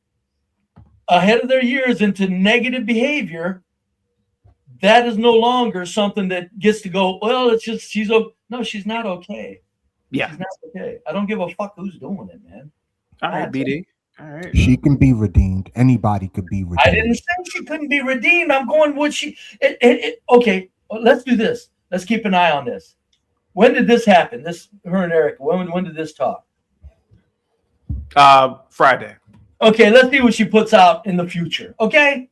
ahead of their years into negative behavior, that is no longer something that gets to go, well, it's just, she's not okay. Yeah. She's not okay. I don't give a fuck who's doing it, man. All right, BD. All right. She can be redeemed. Anybody could be redeemed. I didn't say she couldn't be redeemed. I'm going with okay, let's do this. Let's keep an eye on this. When did this happen? Her and Eric, when did this talk? Friday. Okay, let's see what she puts out in the future. Okay?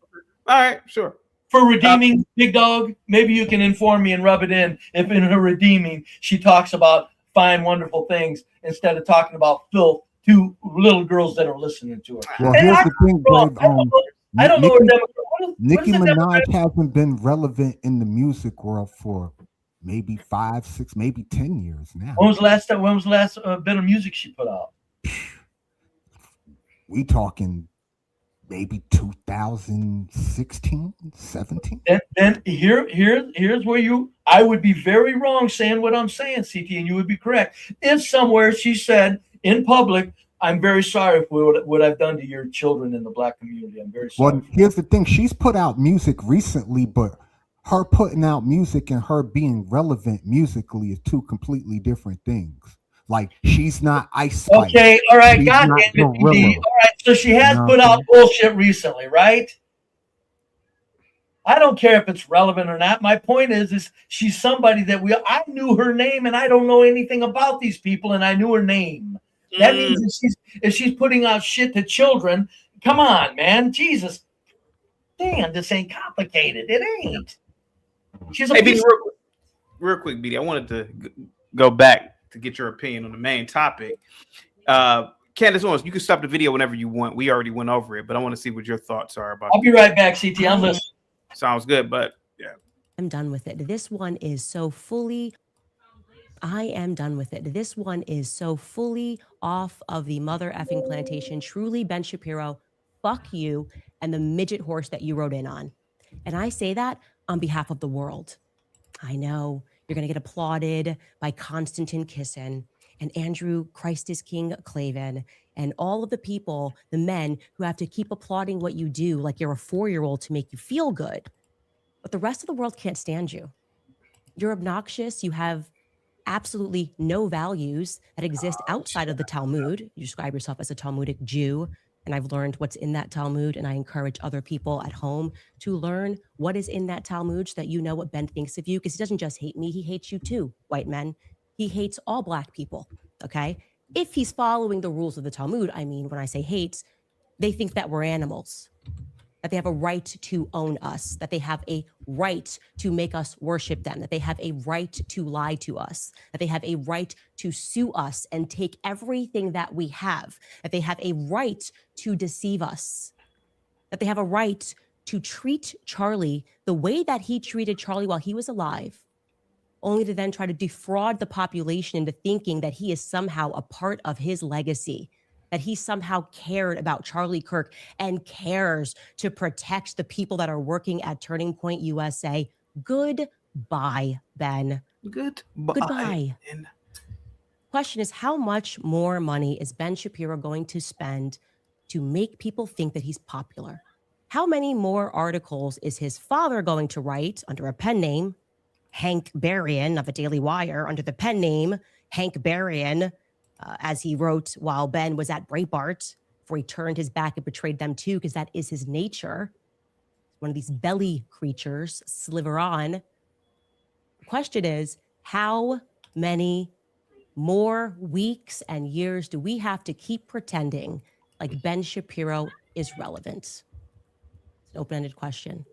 All right, sure. For redeeming, Big Dog, maybe you can inform me and rub it in if in her redeeming she talks about fine, wonderful things instead of talking about filth to little girls that are listening to her. Well, here's the thing, Brave. I don't know what Nicki Minaj hasn't been relevant in the music world for maybe 5, 6, maybe 10 years now. When was the last bit of music she put out? We talking maybe 2016, 17. Then here's where I would be very wrong saying what I'm saying, CT, and you would be correct. If somewhere she said in public, I'm very sorry for what I've done to your children in the Black community. I'm very sorry. Well, here's the thing. She's put out music recently, but her putting out music and her being relevant musically is two completely different things. Like, she's not Ice Spice. Okay, all right, She's got not it. Gorilla. All right, so she has put out bullshit recently, right? I don't care if it's relevant or not. My point is she's somebody that I knew her name, and I don't know anything about these people, and I knew her name. That means if she's putting out shit to children, come on, man, Jesus, damn, this ain't complicated. It ain't. She's a Hey, piece BD, real quick, BD, I wanted to go back to get your opinion on the main topic. Candace Owens, you can stop the video whenever you want. We already went over it, but I want to see what your thoughts are about. I'll be right back, CT. I'm listening. Sounds good, but yeah. I'm done with it. This one is so fully. I am done with it. This one is so fully off of the mother effing plantation. Truly, Ben Shapiro, fuck you and the midget horse that you rode in on. And I say that on behalf of the world. I know you're going to get applauded by Konstantin Kisin and Andrew Christ is King Clavin and all of the people, the men who have to keep applauding what you do like you're a 4-year-old to make you feel good. But the rest of the world can't stand you. You're obnoxious. You have absolutely no values that exist outside of the Talmud. You describe yourself as a Talmudic Jew, and I've learned what's in that Talmud, and I encourage other people at home to learn what is in that Talmud so that you know what Ben thinks of you, because he doesn't just hate me, he hates you too, white men. He hates all Black people, okay? If he's following the rules of the Talmud, I mean, when I say hates, they think that we're animals, that they have a right to own us, that they have a right to make us worship them, that they have a right to lie to us, that they have a right to sue us and take everything that we have, that they have a right to deceive us, that they have a right to treat Charlie the way that he treated Charlie while he was alive, only to then try to defraud the population into thinking that he is somehow a part of his legacy, that he somehow cared about Charlie Kirk and cares to protect the people that are working at Turning Point USA. Goodbye, Ben. Goodbye. Question is, how much more money is Ben Shapiro going to spend to make people think that he's popular? How many more articles is his father going to write under a pen name, Hank Berrien of the Daily Wire, under the pen name Hank Berrien, as he wrote while Ben was at Breitbart, before he turned his back and betrayed them too, because that is his nature. One of these belly creatures, sliver on. The question is, how many more weeks and years do we have to keep pretending like Ben Shapiro is relevant? It's an open-ended question.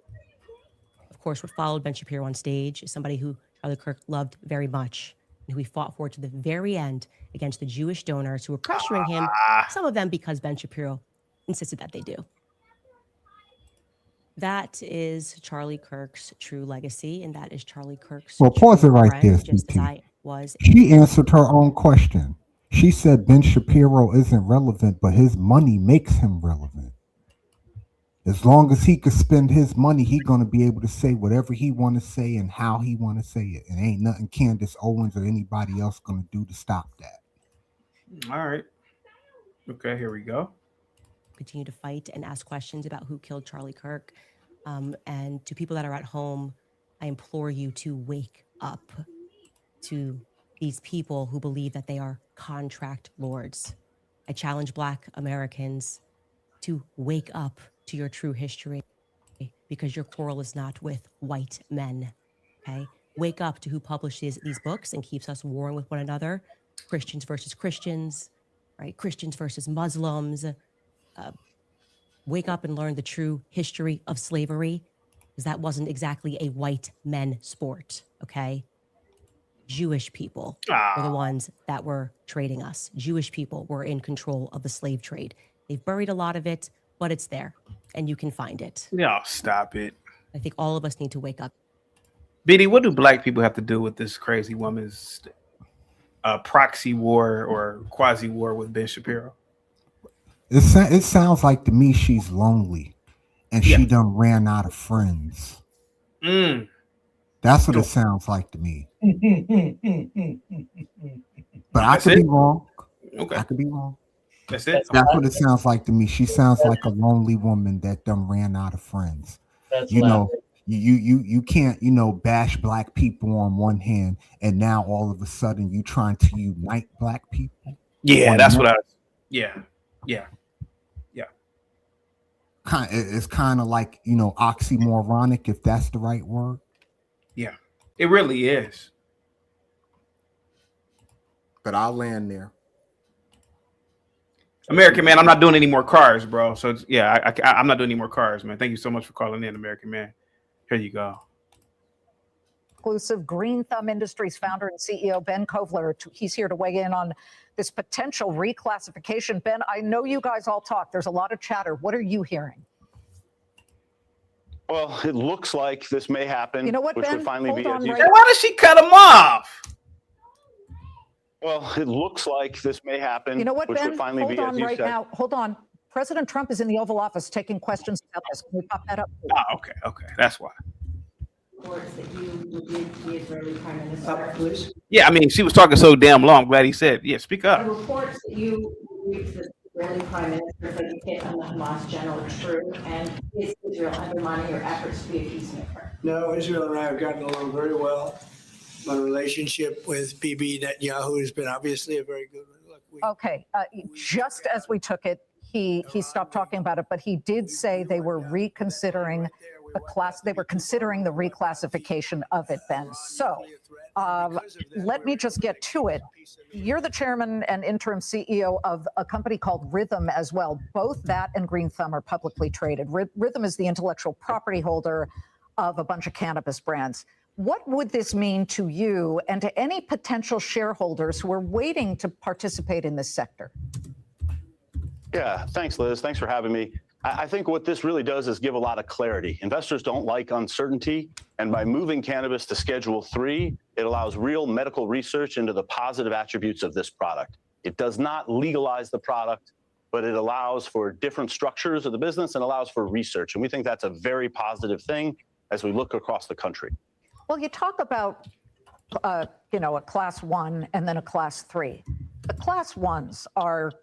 Of course, what followed Ben Shapiro on stage is somebody who Charlie Kirk loved very much, and who he fought for to the very end against the Jewish donors who were pressuring him, some of them because Ben Shapiro insisted that they do. That is Charlie Kirk's true legacy, and that is Charlie Kirk's Well, pause it right friend, there, just as CT. I was. She answered her own question. She said Ben Shapiro isn't relevant, but his money makes him relevant. As long as he could spend his money, he's going to be able to say whatever he want to say and how he want to say it. And ain't nothing Candace Owens or anybody else going to do to stop that. All right. Okay, here we go. Continue to fight and ask questions about who killed Charlie Kirk. And to people that are at home, I implore you to wake up to these people who believe that they are contract lords. I challenge Black Americans to wake up to your true history, because your quarrel is not with white men, okay? Wake up to who publishes these books and keeps us warring with one another. Christians versus Christians, right? Christians versus Muslims. Wake up and learn the true history of slavery, because that wasn't exactly a white men sport, okay? Jewish people were the ones that were trading us. Jewish people were in control of the slave trade. They've buried a lot of it, but it's there, and you can find it. No, stop it. I think all of us need to wake up. BD, what do Black people have to do with this crazy woman's proxy war or quasi war with Ben Shapiro? It sounds like to me she's lonely, and she done ran out of friends. That's what it sounds like to me. But I could be wrong. Okay. I could be wrong. That's it. That's what it sounds like to me. She sounds like a lonely woman that done ran out of friends. That's You know, laughable. you can't, bash black people on one hand, and now all of a sudden you trying to unite black people. Yeah, that's what I. Yeah. It's kind of like, oxymoronic, if that's the right word. Yeah, it really is. But I'll land there. American Man, I'm not doing any more cars, bro. So I'm not doing any more cars, man. Thank you so much for calling in, American Man. Here you go. Exclusive Green Thumb Industries founder and CEO Ben Kovler. He's here to weigh in on this potential reclassification. Ben, I know you guys all talk. There's a lot of chatter. What are you hearing? Well, it looks like this may happen. You know what, which Ben? would finally Hold be. on right- Why does she cut him off? Well, it looks like this may happen. You know what, which Ben? would finally Hold be, on as you right said. now. Hold on. President Trump is in the Oval Office taking questions about this. Can we pop that up? Okay, that's why. Reports that you would be the Israeli Prime Minister. Please. Yeah, I mean, she was talking so damn long. I'm glad he said, "Yeah, speak up." The reports that you would be the Israeli Prime Minister that you hit on the Hamas general are true, and is Israel undermining your efforts to be a peacemaker? No, Israel and I have gotten along very well. My relationship with Bibi Netanyahu has been obviously a very good one. Okay. Just as we took it, he stopped talking about it, but he did say they were reconsidering the class. They were considering the reclassification of it, Ben. So let me just get to it. You're the chairman and interim CEO of a company called Rhythm as well. Both that and Green Thumb are publicly traded. Rhythm is the intellectual property holder of a bunch of cannabis brands. What would this mean to you and to any potential shareholders who are waiting to participate in this sector? Yeah, thanks, Liz. Thanks for having me. I think what this really does is give a lot of clarity. Investors don't like uncertainty, and by moving cannabis to Schedule 3, it allows real medical research into the positive attributes of this product. It does not legalize the product, but it allows for different structures of the business and allows for research, and we think that's a very positive thing as we look across the country. Well, you talk about, a class 1 and then a class 3. The class 1s are,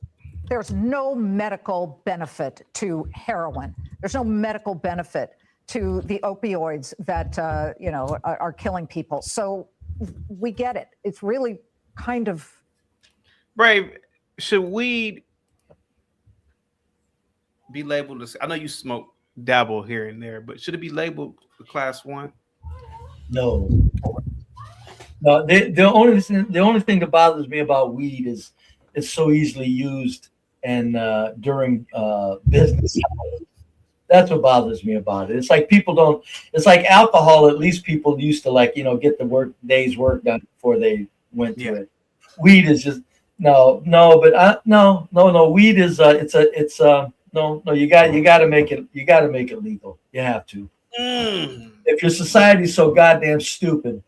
there's no medical benefit to heroin. There's no medical benefit to the opioids that, are killing people. So we get it. It's really kind of. Brave, should weed be labeled as, I know you smoke, dabble here and there, but should it be labeled a class 1? No. The only thing that bothers me about weed is it's so easily used and during business hours. That's what bothers me about it. It's like people don't. It's like alcohol. At least people used to get the day's work done before they went to it. Weed is just no. Weed is no. You got to make it. You got to make it legal. You have to. If your society's so goddamn stupid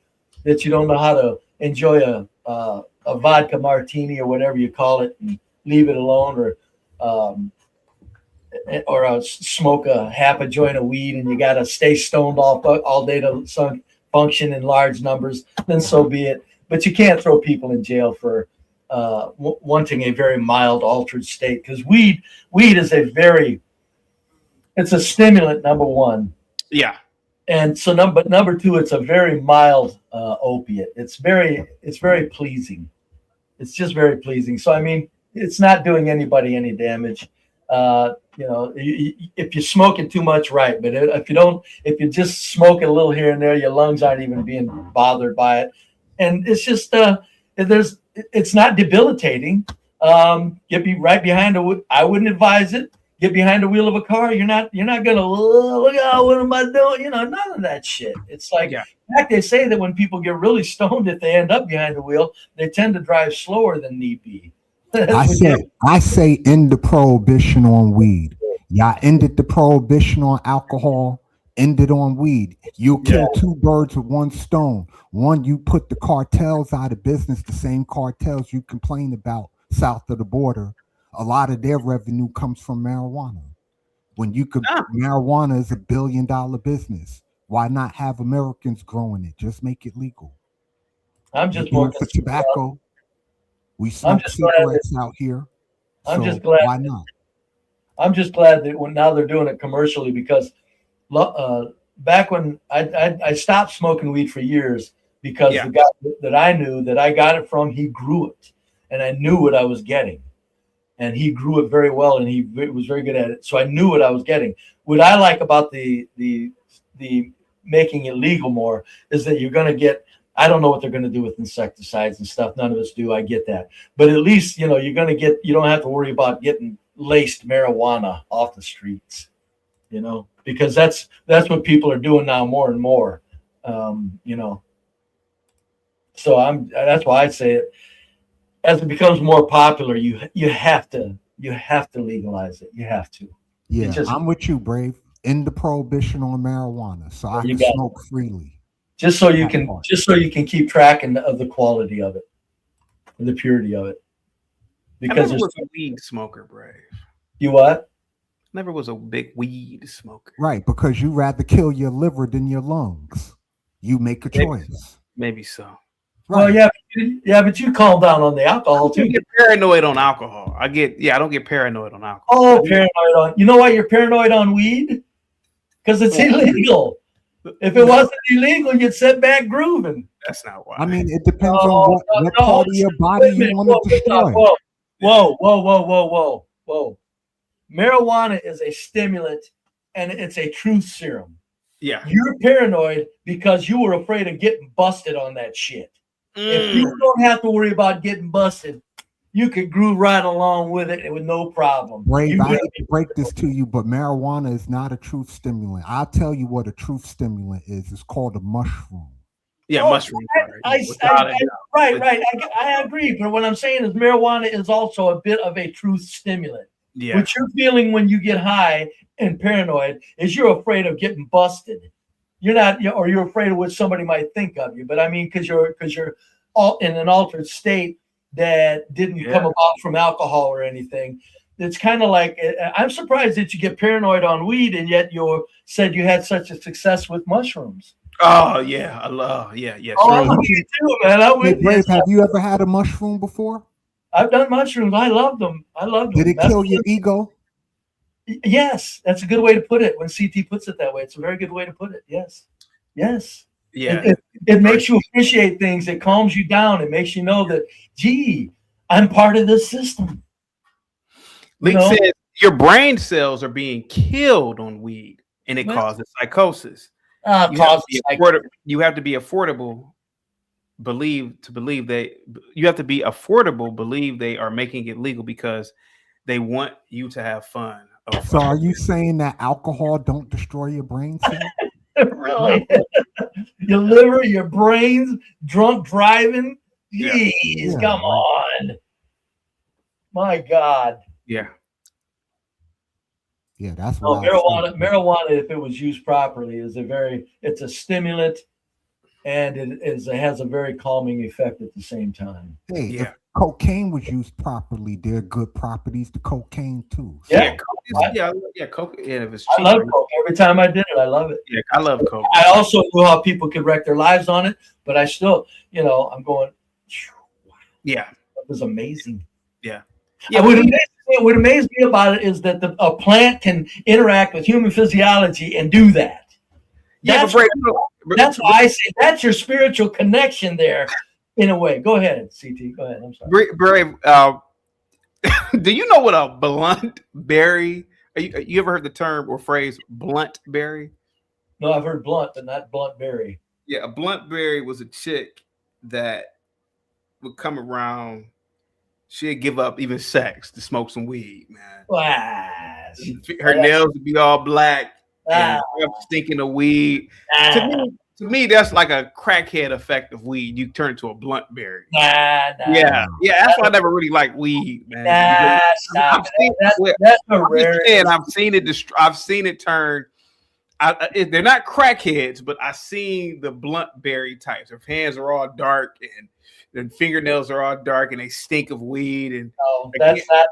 that you don't know how to enjoy a vodka martini or whatever you call it and leave it alone, or smoke half a joint of weed and you got to stay stoned all day to function in large numbers, then so be it. But you can't throw people in jail for wanting a very mild altered state, because weed is it's a stimulant, number one. Yeah. And so number two, it's a very mild opiate. It's very pleasing. It's just very pleasing. So I mean, it's not doing anybody any damage. If you're smoking too much, right? But if you just smoke it a little here and there, your lungs aren't even being bothered by it, and it's just it's not debilitating. Get be right behind I wouldn't advise it. Get behind the wheel of a car. You're not gonna look out. What am I doing? None of that shit. It's like, in fact, they say that when people get really stoned, if they end up behind the wheel, they tend to drive slower than need be. I say end the prohibition on weed. Y'all ended the prohibition on alcohol. Ended on weed. You'll kill two birds with one stone. One, you put the cartels out of business, the same cartels you complain about south of the border A lot of their revenue comes from marijuana. When you could, marijuana is $1 billion business. Why not have Americans growing it? Just make it legal. I'm just They do more it for concerned about- tobacco. We smoke just glad cigarettes out here. I'm so just glad why that- not? I'm just glad that now they're doing it commercially, because back when I stopped smoking weed for years, because the guy that I knew that I got it from, he grew it, and I knew what I was getting, and he grew it very well, and he was very good at it. So I knew what I was getting. What I like about the making it legal more is that you're going to get. I don't know what they're going to do with insecticides and stuff. None of us do. I get that, but at least you're going to get. You don't have to worry about getting laced marijuana off the streets, because that's what people are doing now more and more. So that's why I say it. As it becomes more popular, you have to legalize it. You have to. Yeah, I'm with you, Brave. End the prohibition on marijuana, so I can smoke freely. Just so you can keep track of the quality of it, and the purity of it. Because I never was a weed smoker, Brave. You what? Never was a big weed smoker. Right, because you rather kill your liver than your lungs. You make a choice. Maybe so. Well, but you calm down on the alcohol too. I get paranoid on alcohol. I don't get paranoid on alcohol. Oh, paranoid on. You know why you're paranoid on weed? Because it's illegal. If it wasn't illegal, you'd sit back grooving. That's not why. I mean, it depends on what part of your body you want to destroy. Whoa. Marijuana is a stimulant, and it's a truth serum. Yeah. You're paranoid because you were afraid of getting busted on that shit. If you don't have to worry about getting busted, you could groove right along with it with no problem. Brave, I hate to break this to you, but marijuana is not a truth stimulant. I'll tell you what a truth stimulant is. It's called a mushroom. Yeah, mushroom. Right. I agree. But what I'm saying is marijuana is also a bit of a truth stimulant. Yeah. What you're feeling when you get high and paranoid is you're afraid of getting busted. You're not, or you're afraid of what somebody might think of you. But I mean, because you're all in an altered state that didn't come about from alcohol or anything. It's kind of like, I'm surprised that you get paranoid on weed, and yet you said you had such a success with mushrooms. Oh yeah, I love Oh, I'm with you too, man. Hey, Brave, have you ever had a mushroom before? I've done mushrooms. I love them. Did it kill your ego? Yes, that's a good way to put it. When CT puts it that way, it's a very good way to put it. Yes. Yeah. It makes you appreciate things. It calms you down. It makes you know that, gee, I'm part of this system. Leak says your brain cells are being killed on weed, and it causes psychosis. You have to be affordable. Believe they are making it legal because they want you to have fun. So are you saying that alcohol don't destroy your brain cells? Really? Your liver, your brains, drunk driving. Jeez, come on. My God. Yeah. Yeah, that's why marijuana, if it was used properly, it's a stimulant, and it has a very calming effect at the same time. Hey, if cocaine was used properly, there are good properties to cocaine too. So. Coke. Yeah, if it's cheap. I love coke. Every time I did it, I love it. Yeah, I love coke. I also knew how people could wreck their lives on it, but I still, I'm going. Yeah, it was amazing. Yeah. What amazed me about it is that a plant can interact with human physiology and do that. That's why I say that's your spiritual connection there, in a way. Go ahead, CT. Go ahead. I'm sorry. Brave. Do you know what a blunt berry? You ever heard the term or phrase blunt berry? No, I've heard blunt, but not blunt berry. Yeah, a blunt berry was a chick that would come around. She'd give up even sex to smoke some weed, man. Wow. Her nails would be all black, and stinking of weed. To me, that's like a crackhead effect of weed. You turn into a blunt berry. Yeah. That's why I never really liked weed, man. I've seen it turn they're not crackheads, but I seen the blunt berry types. Their hands are all dark and their fingernails are all dark and they stink of weed. And no,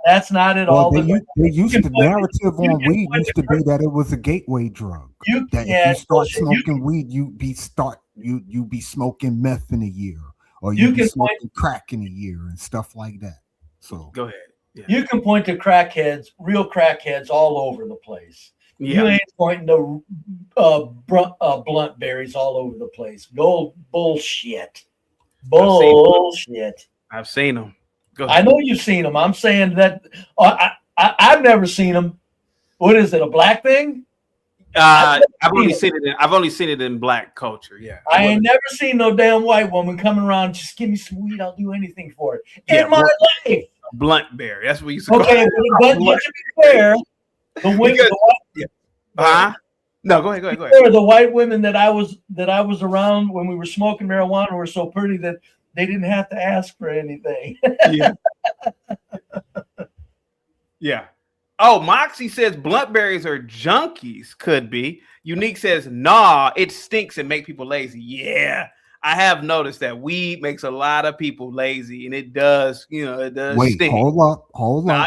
that's not at all. They used the narrative on weed used to be that it was a gateway drug. That if you start smoking weed, you be smoking meth in a year, or you be smoking crack in a year and stuff like that. So go ahead. Yeah. You can point to crackheads, real crackheads, all over the place. Yeah. You ain't pointing to blunt berries all over the place. No bullshit. Bullshit. I've seen them. Go I know you've seen them. I'm saying that I've never seen them. What is it? A black thing? I've only seen it in black culture. Yeah. I ain't never seen no damn white woman coming around. Just give me some weed. I'll do anything for it. In my life. Blunt berry. That's what you used to Okay, but to be fair, the women. No, go ahead. The white women that I was around when we were smoking marijuana were so pretty that they didn't have to ask for anything. Yeah. Oh, Moxie says blunt berries are junkies. Could be. Unique says, nah, it stinks and make people lazy. Yeah. I have noticed that weed makes a lot of people lazy, and it does, it does Wait, stink. hold up.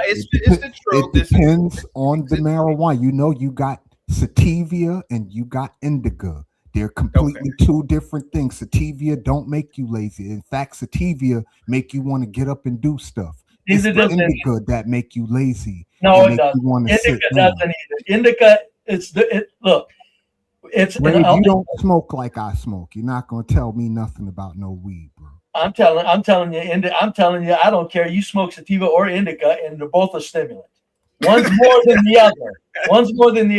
It's the truth. It depends on the marijuana. You got sativa and you got indica. They're completely two different things. Sativa don't make you lazy. In fact, sativa make you want to get up and do stuff. It's the indica that make you lazy. No, it doesn't. Indica doesn't either. Indica, look. Ray, you don't smoke like I smoke. You're not gonna tell me nothing about no weed, bro. I'm telling you, I don't care. You smoke sativa or indica, and they're both a stimulant. One's more than the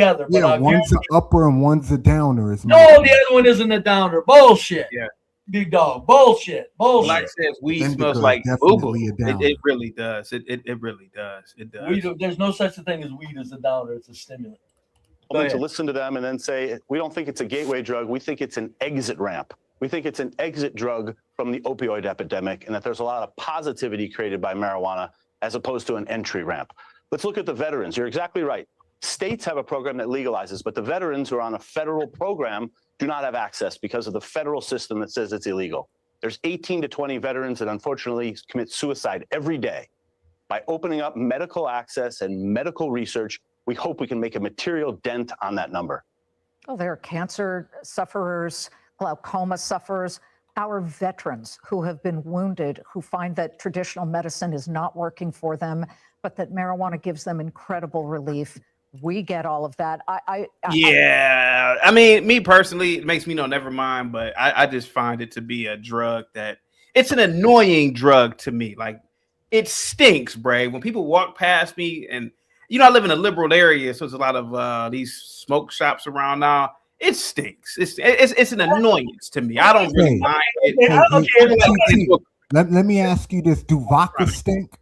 other. Yeah, one's an upper and one's a downer. The other one isn't a downer. Bullshit. Yeah. Big dog. Bullshit. Black says weed smells like boo-boo. It really does. It really does. It does. There's no such a thing as weed as a downer. It's a stimulant. To listen to them and then say, we don't think it's a gateway drug. We think it's an exit ramp. We think it's an exit drug from the opioid epidemic, and that there's a lot of positivity created by marijuana as opposed to an entry ramp. Let's look at the veterans. You're exactly right. States have a program that legalizes, but the veterans who are on a federal program do not have access because of the federal system that says it's illegal. There's 18 to 20 veterans that unfortunately commit suicide every day. By opening up medical access and medical research, we hope we can make a material dent on that number. Oh, there are cancer sufferers, glaucoma sufferers, our veterans who have been wounded, who find that traditional medicine is not working for them, but that marijuana gives them incredible relief. We get all of that. I mean, me personally, it makes me never mind, but I just find it to be a drug that it's an annoying drug to me. Like, it stinks, Bray. When people walk past me, and I live in a liberal area, so there's a lot of these smoke shops around now. It stinks. It's an annoyance to me. I don't really mind it. Let me ask you this: do vodka stink?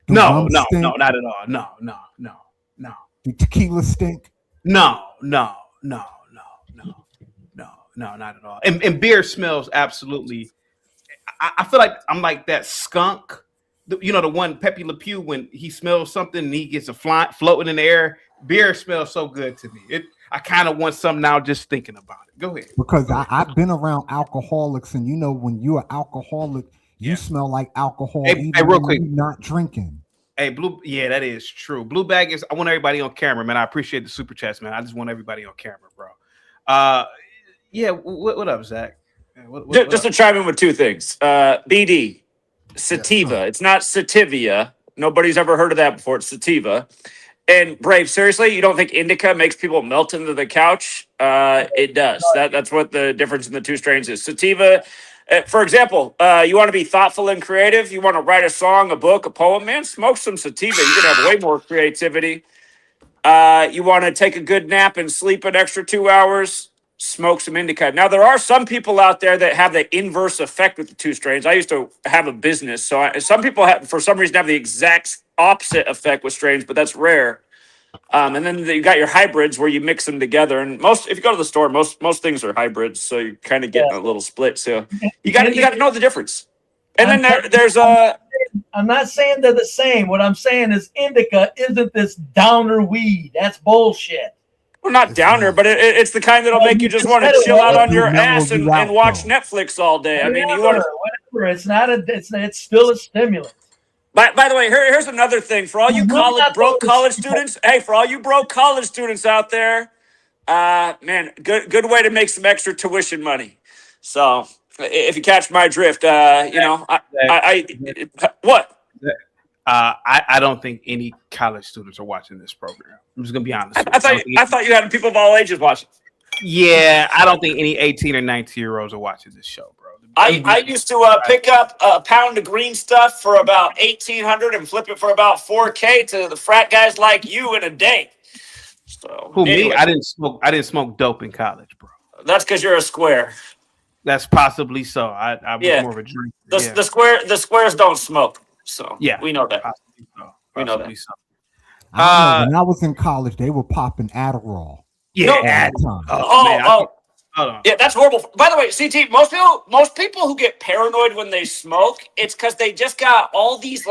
No, not at all. No. Do tequila stink? No, not at all. And beer smells absolutely. I feel like I'm like that skunk. The one Pepe Le Pew, when he smells something and he gets a floating in the air. Beer smells so good to me. I kind of want some now just thinking about it. Go ahead. Because I've been around alcoholics, and when you're an alcoholic, you smell like alcohol. Hey, real quick, you're not drinking. Hey, yeah, that is true. Blue Bag is. I want everybody on camera, man. I appreciate the super chats, man. I just want everybody on camera, bro. Yeah. What up, Zach? Just to chime in with two things. BD, sativa. It's not sativia. Nobody's ever heard of that before. It's sativa. And Brave, seriously, you don't think indica makes people melt into the couch? It does. That's what the difference in the two strains is. Sativa, for example, you want to be thoughtful and creative. You want to write a song, a book, a poem. Man, smoke some sativa. You're gonna have way more creativity. You want to take a good nap and sleep an extra 2 hours. Smoke some indica. Now, there are some people out there that have the inverse effect with the two strains. I used to have a business, so some people for some reason have the exact opposite effect with strains, but that's rare. And then you got your hybrids where you mix them together. And if you go to the store, most things are hybrids, so you're kind of getting a little split. So you got to know the difference. And then there's a. I'm not saying they're the same. What I'm saying is indica isn't this downer weed. That's bullshit. Well, not downer, but it's the kind that'll make you just want to chill out on your ass and watch Netflix all day. I mean, you want to. Whatever. It's not a. It's still a stimulant. By the way, here's another thing for all you broke college students. Hey, for all you broke college students out there, man, good way to make some extra tuition money. So if you catch my drift, what? I don't think any college students are watching this program. I'm just gonna be honest. I thought you had people of all ages watching. Yeah, I don't think any 18 or 19-year-olds are watching this show, bro. I used to pick up a pound of green stuff for about $1,800 and flip it for about $4K to the frat guys like you in a day. So me? I didn't smoke dope in college, bro. That's because you're a square. That's possibly so. I was more of a drinker. The squares don't smoke. So yeah, we know that. We know that. When I was in college, they were popping Adderall. Yeah. Yeah, that's horrible. By the way, CT, most people who get paranoid when they smoke, it's because they just got all these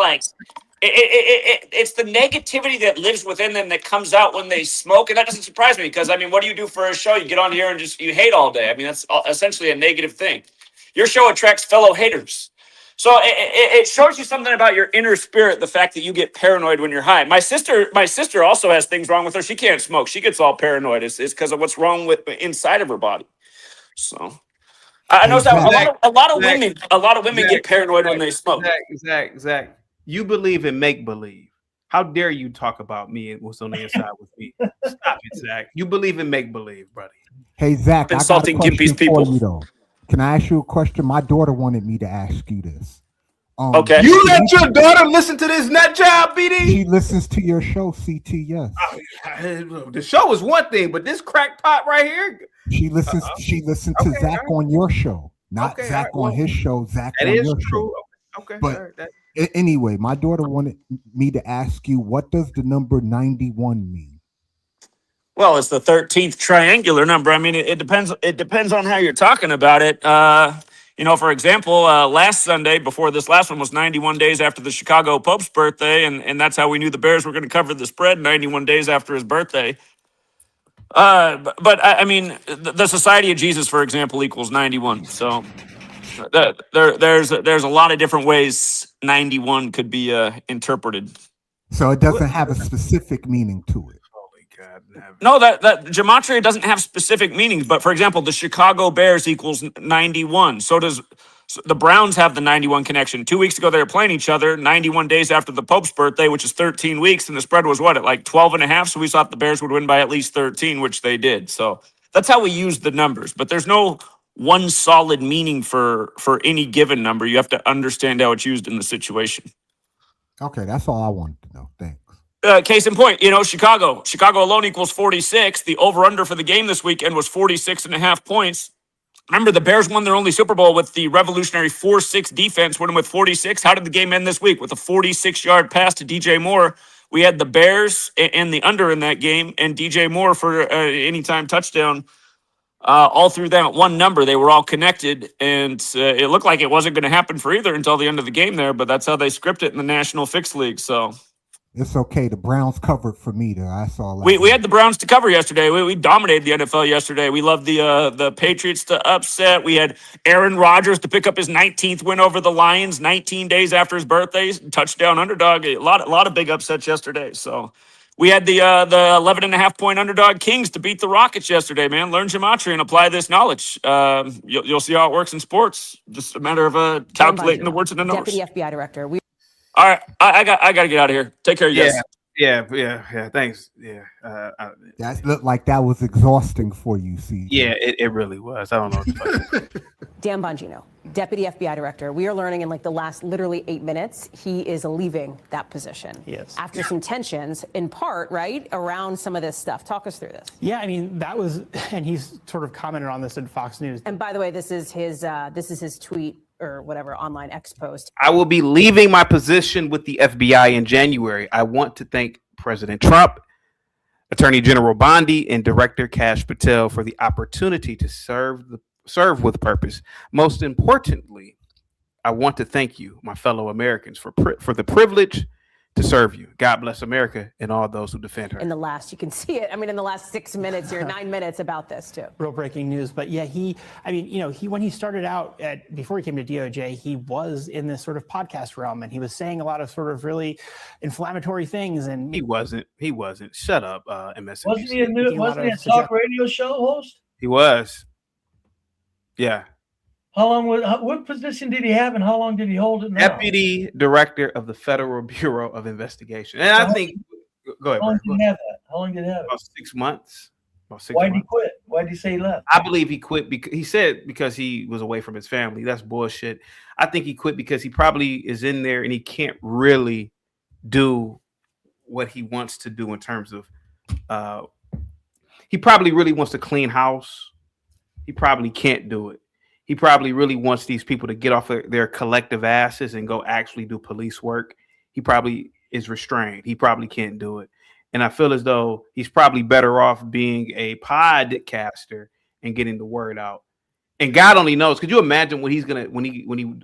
it's the negativity that lives within them that comes out when they smoke, and that doesn't surprise me because I mean, what do you do for a show? You get on here and you hate all day. I mean, that's essentially a negative thing. Your show attracts fellow haters. So it shows you something about your inner spirit, the fact that you get paranoid when you're high. My sister also has things wrong with her. She can't smoke. She gets all paranoid. It's because of what's wrong with inside of her body. So I know that a lot of women get paranoid when they smoke. Zach. You believe in make believe. How dare you talk about me and what's on the inside with me? Stop it, Zach. You believe in make believe, buddy. Hey, Zach, insulting Gimpy's people. You, though. Can I ask you a question? My daughter wanted me to ask you this. Okay. You let your daughter listen to this nut job, BD? She listens to your show, CT, yes. The show is one thing, but this crackpot right here. She listens to Zach on your show. Not Zach on his show, Zach on your show. Okay. But anyway, my daughter wanted me to ask you, what does the number 91 mean? Well, it's the 13th triangular number. I mean, it depends. It depends on how you're talking about it. For example, last Sunday, before this last one, was 91 days after the Chicago Pope's birthday, and that's how we knew the Bears were going to cover the spread 91 days after his birthday. But I mean, the Society of Jesus, for example, equals 91. So there's a lot of different ways 91 could be interpreted. So it doesn't have a specific meaning to it. No, that gematria doesn't have specific meanings. But for example, the Chicago Bears equals 91. So does the Browns have the 91 connection. 2 weeks ago, they were playing each other 91 days after the Pope's birthday, which is 13 weeks. And the spread was at like 12.5. So we thought the Bears would win by at least 13, which they did. So that's how we use the numbers. But there's no one solid meaning for any given number. You have to understand how it's used in the situation. Okay, that's all I wanted to know. Thanks. Case in point, Chicago alone equals 46. The over-under for the game this weekend was 46.5 points. Remember, the Bears won their only Super Bowl with the revolutionary 4-6 defense, winning with 46. How did the game end this week? With a 46-yard pass to DJ Moore. We had the Bears and the under in that game, and DJ Moore for anytime touchdown. All through that one number, they were all connected, and it looked like it wasn't going to happen for either until the end of the game there, but that's how they script it in the National Fixed League, so... It's okay. The Browns covered for me, though. I saw. We had the Browns to cover yesterday. We dominated the NFL yesterday. We loved the Patriots to upset. We had Aaron Rodgers to pick up his 19th win over the Lions, 19 days after his birthday, touchdown underdog. A lot of big upsets yesterday. So we had the 11.5 point underdog Kings to beat the Rockets yesterday. Man, learn gematria and apply this knowledge. You'll see how it works in sports. Just a matter of calculating the words and the numbers. Deputy FBI Director. All right, I got to get out of here. Take care, you guys. Yeah. Thanks. Yeah. That looked like that was exhausting for you, see. Yeah, it really was. I don't know. Dan Bongino, Deputy FBI Director. We are learning in like the last literally 8 minutes, he is leaving that position. Yes. After some tensions, in part, right, around some of this stuff. Talk us through this. Yeah, I mean, that was, and he's sort of commented on this in Fox News. And by the way, this is his tweet or whatever online X post. I will be leaving my position with the FBI in January. I want to thank President Trump, Attorney General Bondi, and Director Kash Patel for the opportunity to serve with purpose. Most importantly, I want to thank you, my fellow Americans, for the privilege to serve you. God bless America and all those who defend her. In the last, you can see it. I mean, in the last 6 minutes or 9 minutes about this too. Real breaking news. But yeah, when he started out before he came to DOJ, he was in this sort of podcast realm, and he was saying a lot of sort of really inflammatory things. And he wasn't. Shut up, MSNBC. Wasn't he a talk radio show host? He was. Yeah. What position did he have, and how long did he hold it now? Deputy Director of the Federal Bureau of Investigation. And I think, go ahead. How long did he have that? How long did he have it? About 6 months. Why did he quit? Why did he say he left? I believe he quit because he said because he was away from his family. That's bullshit. I think he quit because he probably is in there and he can't really do what he wants to do in terms of he probably really wants to clean house. He probably can't do it. He probably really wants these people to get off their collective asses and go actually do police work. He probably is restrained. He probably can't do it. And I feel as though he's probably better off being a podcaster and getting the word out. And God only knows. Could you imagine what he's gonna when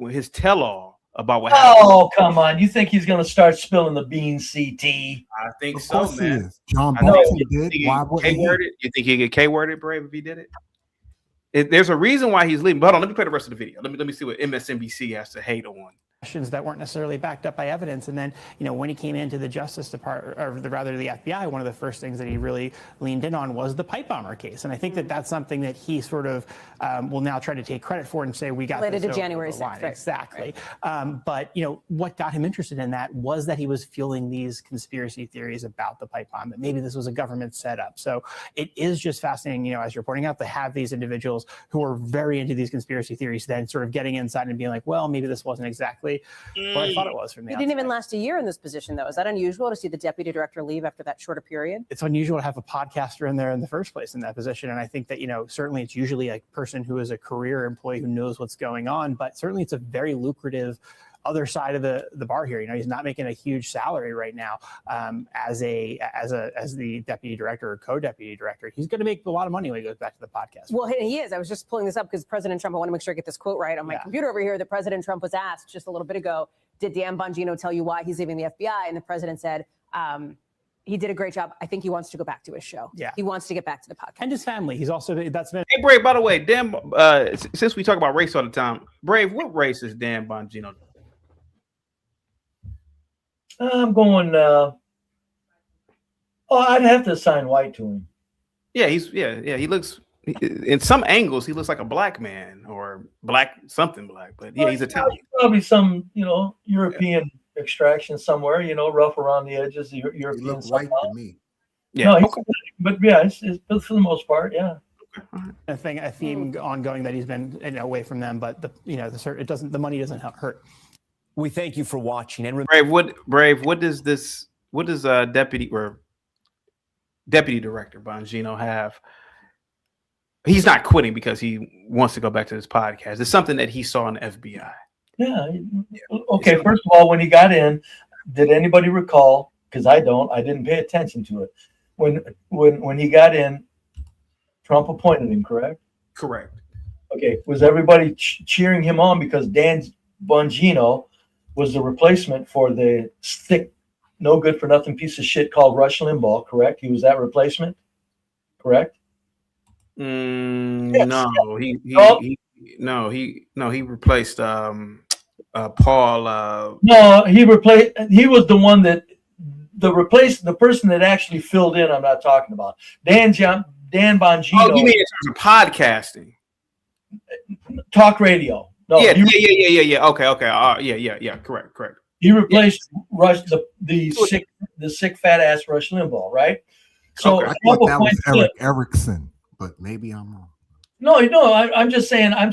his tell-all about what happened? Oh, come on. You think he's gonna start spilling the beans, CT? I think so, man. John Bolton did. Why wouldn't he? You think he'd get K-worded, Brave, if he did it? There's a reason why he's leaving. But hold on, let me play the rest of the video. Let me see what MSNBC has to hate on. Questions that weren't necessarily backed up by evidence. And then, when he came into the Justice Department, or rather the FBI, one of the first things that he really leaned in on was the pipe bomber case. And I think that that's something that he sort of will now try to take credit for and say, we got related this to January 6th. Right. Exactly. Right. But, what got him interested in that was that he was fueling these conspiracy theories about the pipe bomb, that maybe this was a government setup. So it is just fascinating, as you're pointing out, to have these individuals who are very into these conspiracy theories, then sort of getting inside and being like, well, maybe this wasn't exactly what I thought it was from the outside. He didn't even last a year in this position, though. Is that unusual to see the deputy director leave after that shorter period? It's unusual to have a podcaster in there in the first place in that position. And I think that, certainly it's usually a person who is a career employee who knows what's going on, but certainly it's a very lucrative other side of the bar here. He's not making a huge salary right now as the deputy director or co-deputy director. He's going to make a lot of money when he goes back to the podcast. Well, he is. I was just pulling this up because President Trump, I want to make sure I get this quote right on my computer over here, that President Trump was asked just a little bit ago, did Dan Bongino tell you why he's leaving the FBI? And the president said, he did a great job. I think he wants to go back to his show. Yeah. He wants to get back to the podcast. And his family. He's also, that's been. Hey, Brave, by the way, Dan, since we talk about race all the time, Brave, what race is Dan Bongino? I'm going. I'd have to assign white to him. Yeah, he looks. In some angles, he looks like a black man or black. But yeah, he's Italian. Probably some, European extraction somewhere. Rough around the edges. European. He looks white to me. Yeah, no, but yeah, it's for the most part, yeah. A theme ongoing that he's been away from them, but the money doesn't hurt. We thank you for watching. And Brave, what does deputy director Bongino have? He's not quitting because he wants to go back to his podcast. It's something that he saw in the FBI. Yeah. Okay. First of all, when he got in, did anybody recall? Because I didn't pay attention to it. When he got in, Trump appointed him, correct? Correct. Okay. Was everybody cheering him on because Dan Bongino was the replacement for the thick, no good for nothing piece of shit called Rush Limbaugh, correct? He was that replacement, correct? Yes. No, he replaced Paul. No, he was the one that the person that actually filled in. I'm not talking about Dan Bongino. Oh, you mean in terms of podcasting? Talk radio. No, yeah. Okay. Yeah. Correct. He replaced Rush, the sick fat ass Rush Limbaugh, right? So I thought that was Eric Erickson, but maybe I'm wrong. No, I'm just saying. I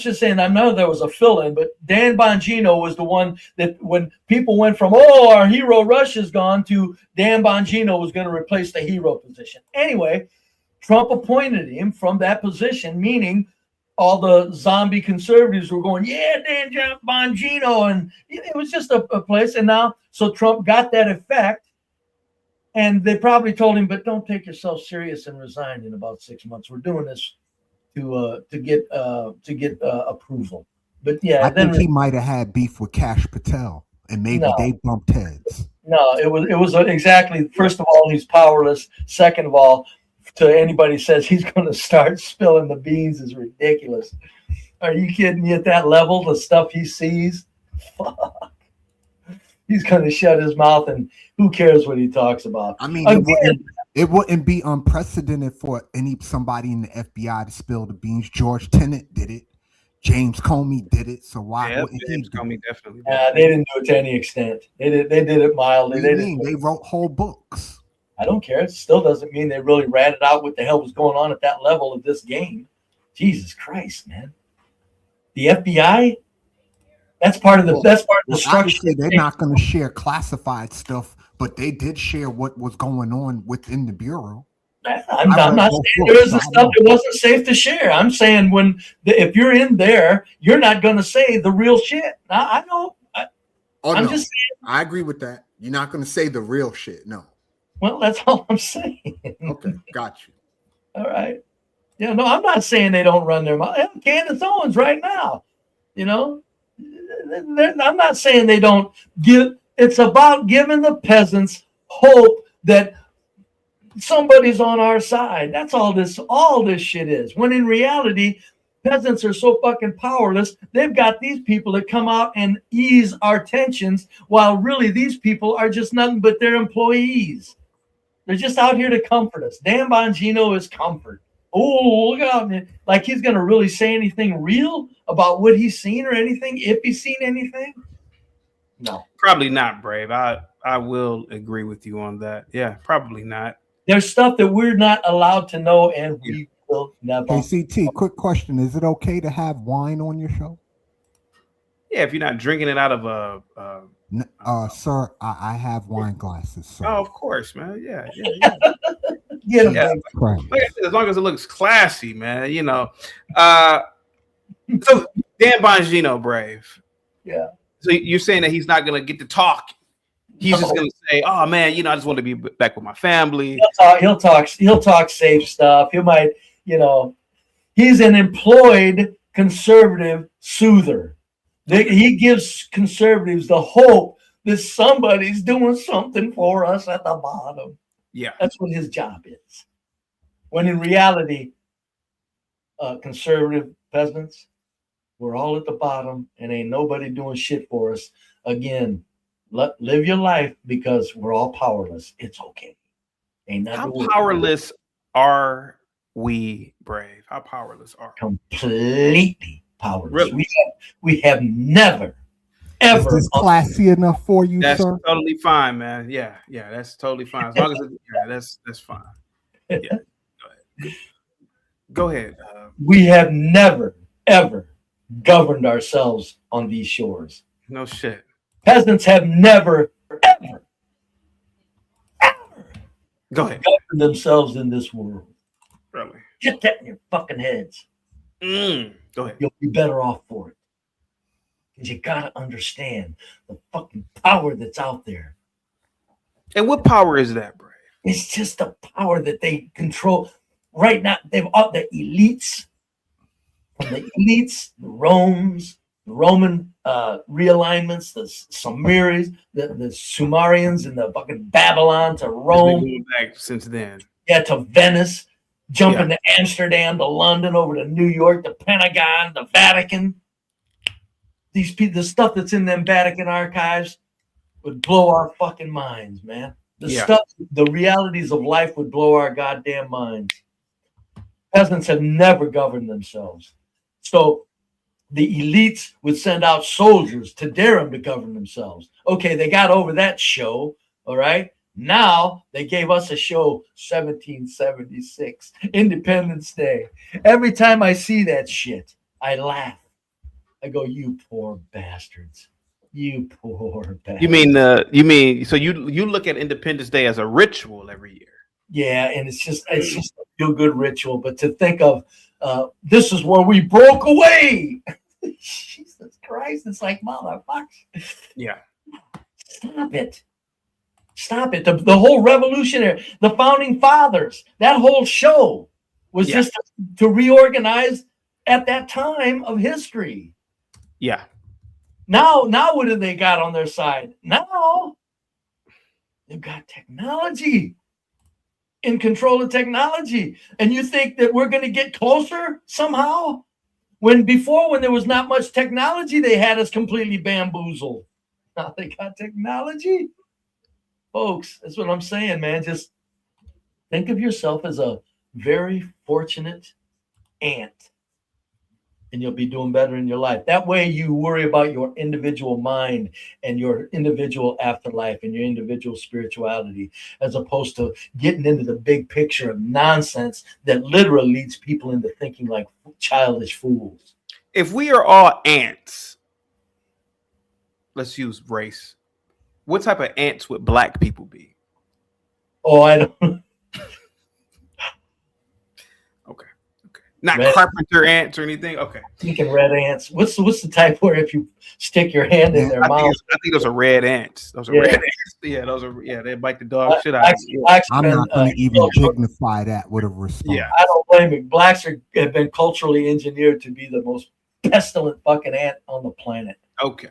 know there was a fill-in, but Dan Bongino was the one that when people went from our hero Rush is gone to Dan Bongino was going to replace the hero position. Anyway, Trump appointed him from that position, meaning all the zombie conservatives were going, yeah, Dan Bongino. And it was just a place. And now, so Trump got that effect. And they probably told him, but don't take yourself serious and resign in about 6 months. We're doing this to get approval. But yeah, I think he might have had beef with Kash Patel, and maybe they bumped heads. No, it was exactly. First of all, he's powerless. Second of all, to anybody says he's going to start spilling the beans is ridiculous. Are you kidding me? At that level, the stuff he sees, fuck. He's going to shut his mouth, and who cares what he talks about? I mean, it wouldn't be unprecedented for somebody in the FBI to spill the beans. George Tenet did it. James Comey did it. So why wouldn't James he? Comey definitely did. They didn't do it to any extent. They did it mildly. They wrote whole books. I don't care. It still doesn't mean they really ratted out what the hell was going on at that level of this game. Jesus Christ, man. The FBI. That's part of the structure. Obviously, they're not going to share classified stuff, but they did share what was going on within the bureau. I'm not saying there isn't stuff that wasn't safe to share. I'm saying if you're in there, you're not going to say the real shit. I know. I'm just saying. I agree with that. You're not going to say the real shit. No. Well, that's all I'm saying. Okay, got you. All right. Yeah, no, I'm not saying they don't run their mouth. Candace Owens right now, I'm not saying they don't give. It's about giving the peasants hope that somebody's on our side. That's all this shit is. When in reality, peasants are so fucking powerless. They've got these people that come out and ease our tensions, while really these people are just nothing but their employees. They're just out here to comfort us. Dan Bongino is comfort. Oh, look out. Like he's going to really say anything real about what he's seen or anything, if he's seen anything? No. Probably not, Brave. I will agree with you on that. Yeah, probably not. There's stuff that we're not allowed to know, and we will never. Hey, CT, quick question. Is it okay to have wine on your show? Yeah, if you're not drinking it out of a... sir, I have wine glasses. Sir. Oh, of course, man. Yeah. Yeah. Like I said, as long as it looks classy, man. So Dan Bongino, Brave. Yeah. So you're saying that he's not gonna get to talk. He's just gonna say, "Oh man, I just want to be back with my family." He'll talk safe stuff. He might, he's an employed conservative soother. He gives conservatives the hope that somebody's doing something for us at the bottom. Yeah, that's what his job is. When in reality, conservative peasants, we're all at the bottom, and ain't nobody doing shit for us. Again, live your life because we're all powerless. It's okay. How powerless are we, Brave? How powerless are we? Completely powerless. Really? We have never, ever. Is this classy enough for you, That's sir? totally fine, man. Yeah, that's totally fine. As long as that's fine. Yeah. Go ahead. We have never, ever governed ourselves on these shores. No shit. Peasants have never, ever go ahead governed themselves in this world. Really? Get that in your fucking heads. Go ahead. You'll be better off for it. Because you gotta understand the fucking power that's out there. And what power is that, Brave? It's just the power that they control. Right now, they've all the elites. From the elites, the Roman realignments, the Sumerians, the Sumerians, and the fucking Babylon to Rome. Going back since then. Yeah, to Venice, jumping to Amsterdam, to London, over to New York, the Pentagon, the Vatican. These people, the stuff that's in them Vatican archives would blow our fucking minds, man. The realities of life would blow our goddamn minds. Peasants have never governed themselves. So the elites would send out soldiers to dare them to govern themselves. Okay, they got over that show, all right? Now they gave us a show, 1776, Independence Day. Every time I see that shit, I laugh. I go, you poor bastards. You poor bastards. You mean so you look at Independence Day as a ritual every year. Yeah, and it's just a feel-good ritual. But to think of this is where we broke away. Jesus Christ, it's like motherfucker. Yeah. Stop it. Stop it. The whole revolutionary, the founding fathers, that whole show was just to reorganize at that time of history. Yeah. Now what do they got on their side? Now They've got technology, in control of technology. And you think that we're going to get closer somehow? When there was not much technology, they had us completely bamboozled. Now they got technology. Folks, that's what I'm saying, man. Just think of yourself as a very fortunate ant, and you'll be doing better in your life. That way you worry about your individual mind and your individual afterlife and your individual spirituality, as opposed to getting into the big picture of nonsense that literally leads people into thinking like childish fools. If we are all ants, let's use race. What type of ants would black people be? Oh, I don't. Not red, carpenter ants or anything. Okay. Thinking red ants. What's the type where if you stick your hand in their mouth? I think those are red ants. Those are red ants. Yeah, those are. Yeah, they bite the dog shit out. I'm not going to even dignify that with a response. Yeah, I don't blame it. Blacks have been culturally engineered to be the most pestilent fucking ant on the planet. Okay.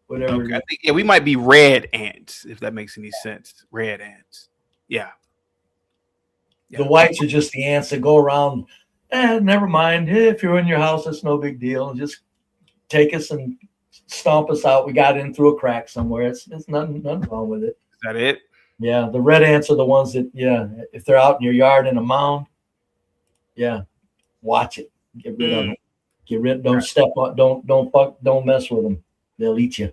Whatever. Okay. I think we might be red ants, if that makes any sense. Red ants. Yeah. The whites are just the ants that go around. Never mind. If you're in your house, it's no big deal. Just take us and stomp us out. We got in through a crack somewhere. It's nothing wrong with it. Is that it? Yeah, the red ants are the ones that, if they're out in your yard in a mound, watch it. Get rid of them. Don't step on. Don't mess with them. They'll eat you.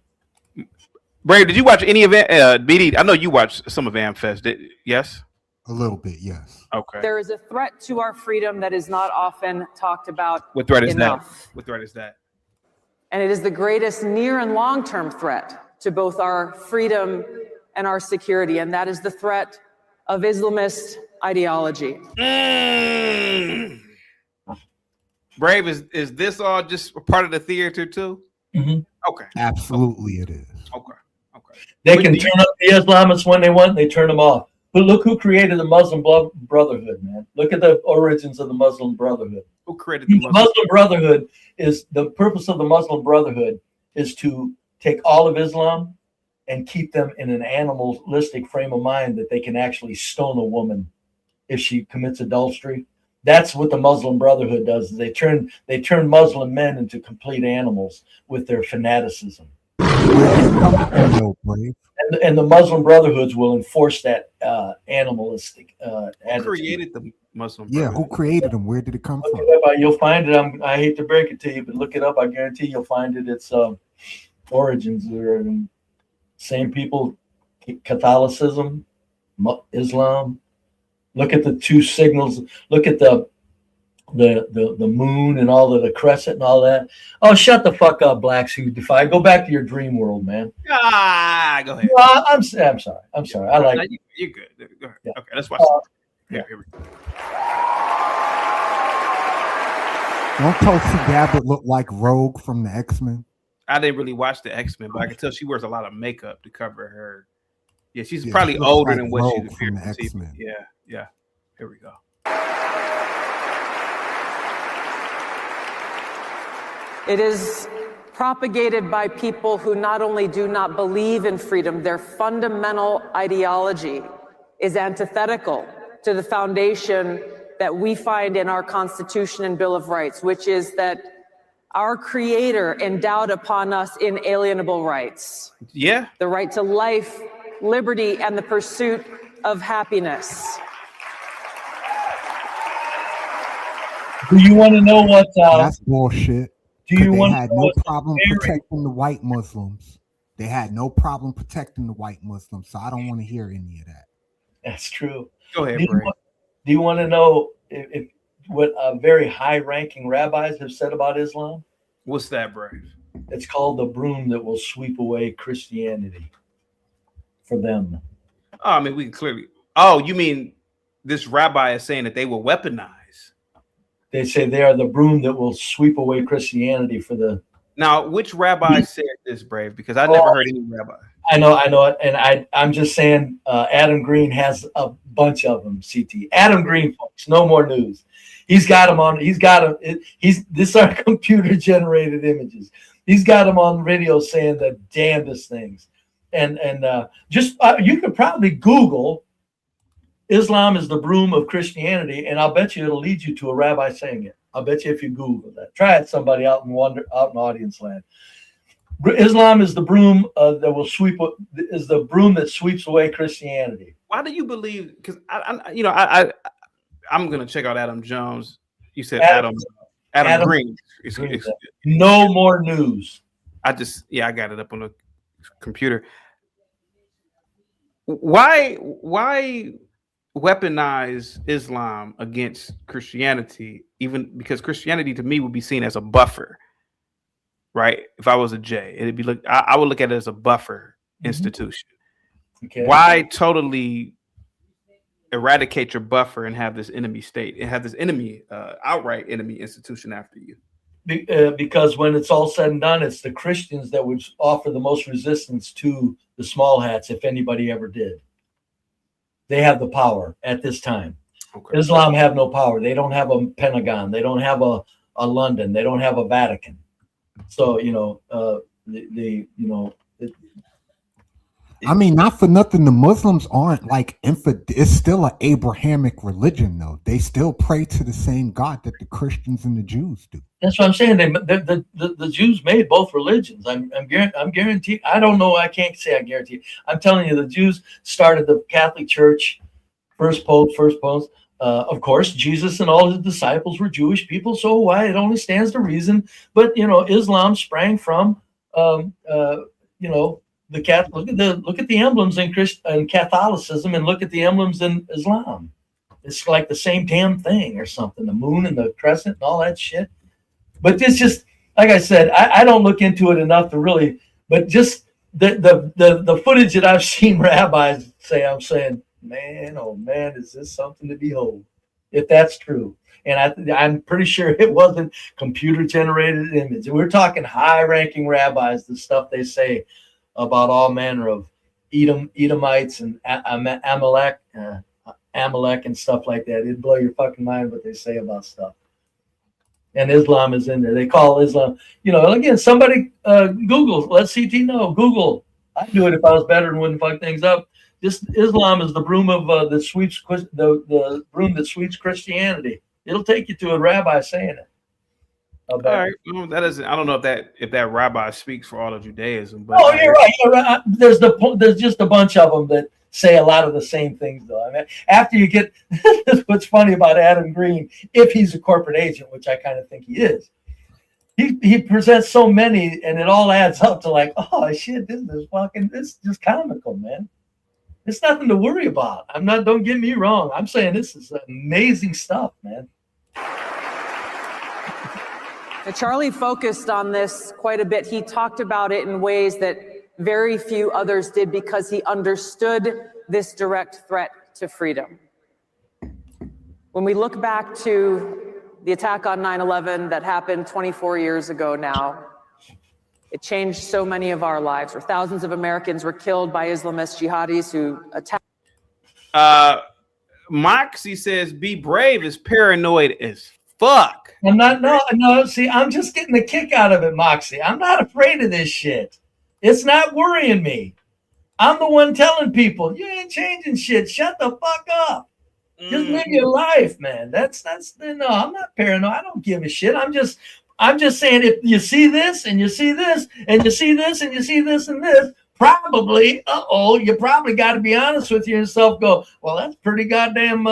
Brave, did you watch any of it? BD, I know you watched some of AmFest. Yes. A little bit, yes. Okay. There is a threat to our freedom that is not often talked about. What threat is enough. that? What threat is that? And it is the greatest near and long-term threat to both our freedom and our security, and that is the threat of Islamist ideology. Brave, is this all just a part of the theater too? Mm-hmm. Okay. Absolutely, it is. Okay. They can turn up the Islamists when they want. They turn them off. But look who created the Muslim Brotherhood, man. Look at the origins of the Muslim Brotherhood. Who created the Muslim Brotherhood? Is the purpose of the Muslim Brotherhood is to take all of Islam and keep them in an animalistic frame of mind that they can actually stone a woman if she commits adultery. That's what the Muslim Brotherhood does. They turn Muslim men into complete animals with their fanaticism. And the Muslim Brotherhoods will enforce that animalistic attitude. Who created the Muslim Brotherhood? Yeah, who created them? Where did it come from? You'll find it. I hate to break it to you, but look it up. I guarantee you'll find it. Its origins are same people, Catholicism, Islam. Look at the two signals. Look at the moon and all of the crescent and all that. Oh, shut the fuck up, blacks who defy. Go back to your dream world, man. Go ahead. I'm sorry. I like it. You're good. Go ahead. Yeah. Okay, let's watch it. Here we go. Don't Tulsi Gabbard look like Rogue from the X-Men? I didn't really watch the X-Men, but I can tell she wears a lot of makeup to cover her. Yeah, she's probably older than what she appears to be. Yeah. Here we go. It is propagated by people who not only do not believe in freedom, their fundamental ideology is antithetical to the foundation that we find in our Constitution and Bill of Rights, which is that our Creator endowed upon us inalienable rights. Yeah. The right to life, liberty, and the pursuit of happiness. Do you want to know what? That's bullshit. Do you want? They had no problem protecting the white Muslims. They had no problem protecting the white Muslims. So I don't want to hear any of that. That's true. Go ahead, Bray. Do you want to know if what very high-ranking rabbis have said about Islam? What's that, Brave? It's called the broom that will sweep away Christianity for them. Oh, I mean, we can clearly. Oh, you mean this rabbi is saying that they will weaponize? They say they are the broom that will sweep away Christianity for the. Now, which rabbi said this, Brave? Because I never heard any rabbi. I know it, and I'm just saying. Adam Green has a bunch of them. CT Adam Green, folks. No more news. He's got them on. He's got them. These are computer generated images. He's got them on video saying the damnedest things, just you could probably Google Islam is the broom of Christianity, and I'll bet you it'll lead you to a rabbi saying it. I'll bet you if you Google that. Try it, somebody out in audience land. Islam is the broom that will sweep. Is the broom that sweeps away Christianity. Why do you believe? Because I'm gonna check out Adam Jones. You said Adam Green. No more news. I got it up on the computer. Why weaponize Islam against Christianity? Even because Christianity to me would be seen as a buffer, right? If I was a J, it'd be I would look at it as a buffer institution. Okay. Why totally eradicate your buffer and have this enemy state and have this enemy, outright enemy institution after you? Because when it's all said and done, it's the Christians that would offer the most resistance to the small hats, if anybody ever did. They have the power at this time. Okay. Islam have no power. They don't have a Pentagon. They don't have a London. They don't have a Vatican. So, I mean, not for nothing, the Muslims aren't like infidel. It's still an Abrahamic religion, though. They still pray to the same God that the Christians and the Jews do. That's what I'm saying. The Jews made both religions. I'm guaranteed. I don't know. I can't say I guarantee. I'm telling you, the Jews started the Catholic Church, first pope. Of course, Jesus and all his disciples were Jewish people. So why? It only stands to reason. But Islam sprang from the Catholic. Look at the emblems in Catholicism, and look at the emblems in Islam. It's like the same damn thing or something. The moon and the crescent and all that shit. But it's just like I said, I don't look into it enough to really. But just the footage that I've seen rabbis say, I'm saying, man, oh man, is this something to behold? If that's true. And I'm pretty sure it wasn't computer-generated image. We're talking high-ranking rabbis, the stuff they say about all manner of Edomites and Amalek and stuff like that. It'd blow your fucking mind what they say about stuff. And Islam is in there. They call Islam, again, somebody Google, let CT know. Google. I'd do it if I was better and wouldn't fuck things up. Just Islam is the broom of that sweeps the broom that sweeps Christianity. It'll take you to a rabbi saying it. All right. Well, that is. I don't know if that rabbi speaks for all of Judaism. But you're right. You're right. There's just a bunch of them that say a lot of the same things, though. I mean, after you get what's funny about Adam Green, if he's a corporate agent, which I kind of think he is, he presents so many, and it all adds up to like, oh shit, this is just comical, man. It's nothing to worry about. Don't get me wrong. I'm saying this is amazing stuff, man. Charlie focused on this quite a bit. He talked about it in ways that very few others did because he understood this direct threat to freedom. When we look back to the attack on 9/11 that happened 24 years ago now, it changed so many of our lives, where thousands of Americans were killed by Islamist jihadis who attacked. Moxie says, be brave is paranoid as fuck. I'm not, no, see, I'm just getting a kick out of it, Moxie. I'm not afraid of this shit. It's not worrying me. I'm the one telling people, you ain't changing shit. Shut the fuck up. Just live your life, man. No, I'm not paranoid. I don't give a shit. I'm just saying, if you see this and you see this and you see this and you see this and this, probably, you probably got to be honest with yourself. Go, well, that's pretty goddamn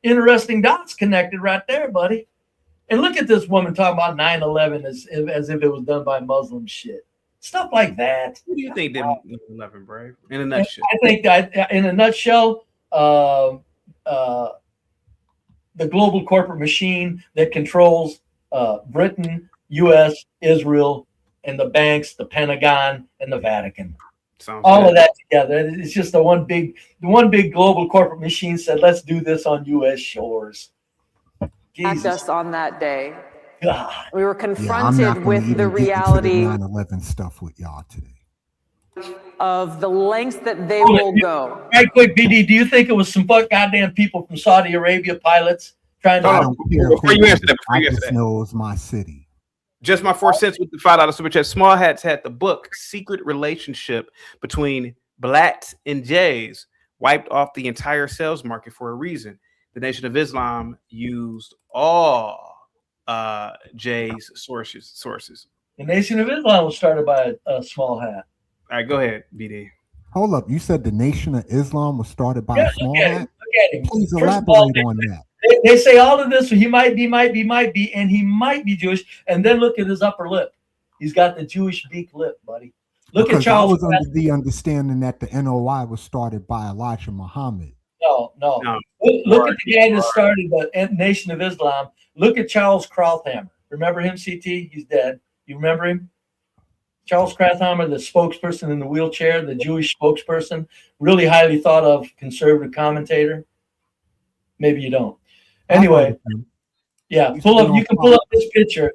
interesting dots connected right there, buddy. And look at this woman talking about 9/11 as if it was done by Muslim shit. Stuff like that. What do you think did 9/11, Brave? In a nutshell. I think that in a nutshell, the global corporate machine that controls Britain, U.S., Israel, and the banks, the Pentagon, and the Vatican. All of that together. It's just the one big global corporate machine said, let's do this on U.S. shores. Attacked us on that day. God. We were confronted with the reality 9/11 stuff with y'all today. Of the lengths that they will go. Right quick, BD, do you think it was some goddamn people from Saudi Arabia, pilots, trying to... I don't care. I just know it was my city. Just my 4 cents with the $5 super chat. Small Hats had the book Secret Relationship Between Blacks and Jays wiped off the entire sales market for a reason. The Nation of Islam used all Jay's sources. The Nation of Islam was started by a Small Hat. All right, go ahead, BD. Hold up. You said the Nation of Islam was started by a small hat? Look at him. Please First of elaborate all, on that. They say all of this, so he might be, and he might be Jewish. And then look at his upper lip. He's got the Jewish beak lip, buddy. Look Because at Charles. I was under the understanding that the NOI was started by Elijah Muhammad. No. Look at the guy that started the Nation of Islam. Look at Charles Krauthammer. Remember him, CT? He's dead. You remember him? Charles Krauthammer, the spokesperson in the wheelchair, the Jewish spokesperson, really highly thought of conservative commentator. Maybe you don't. Anyway, yeah, you can pull up this picture,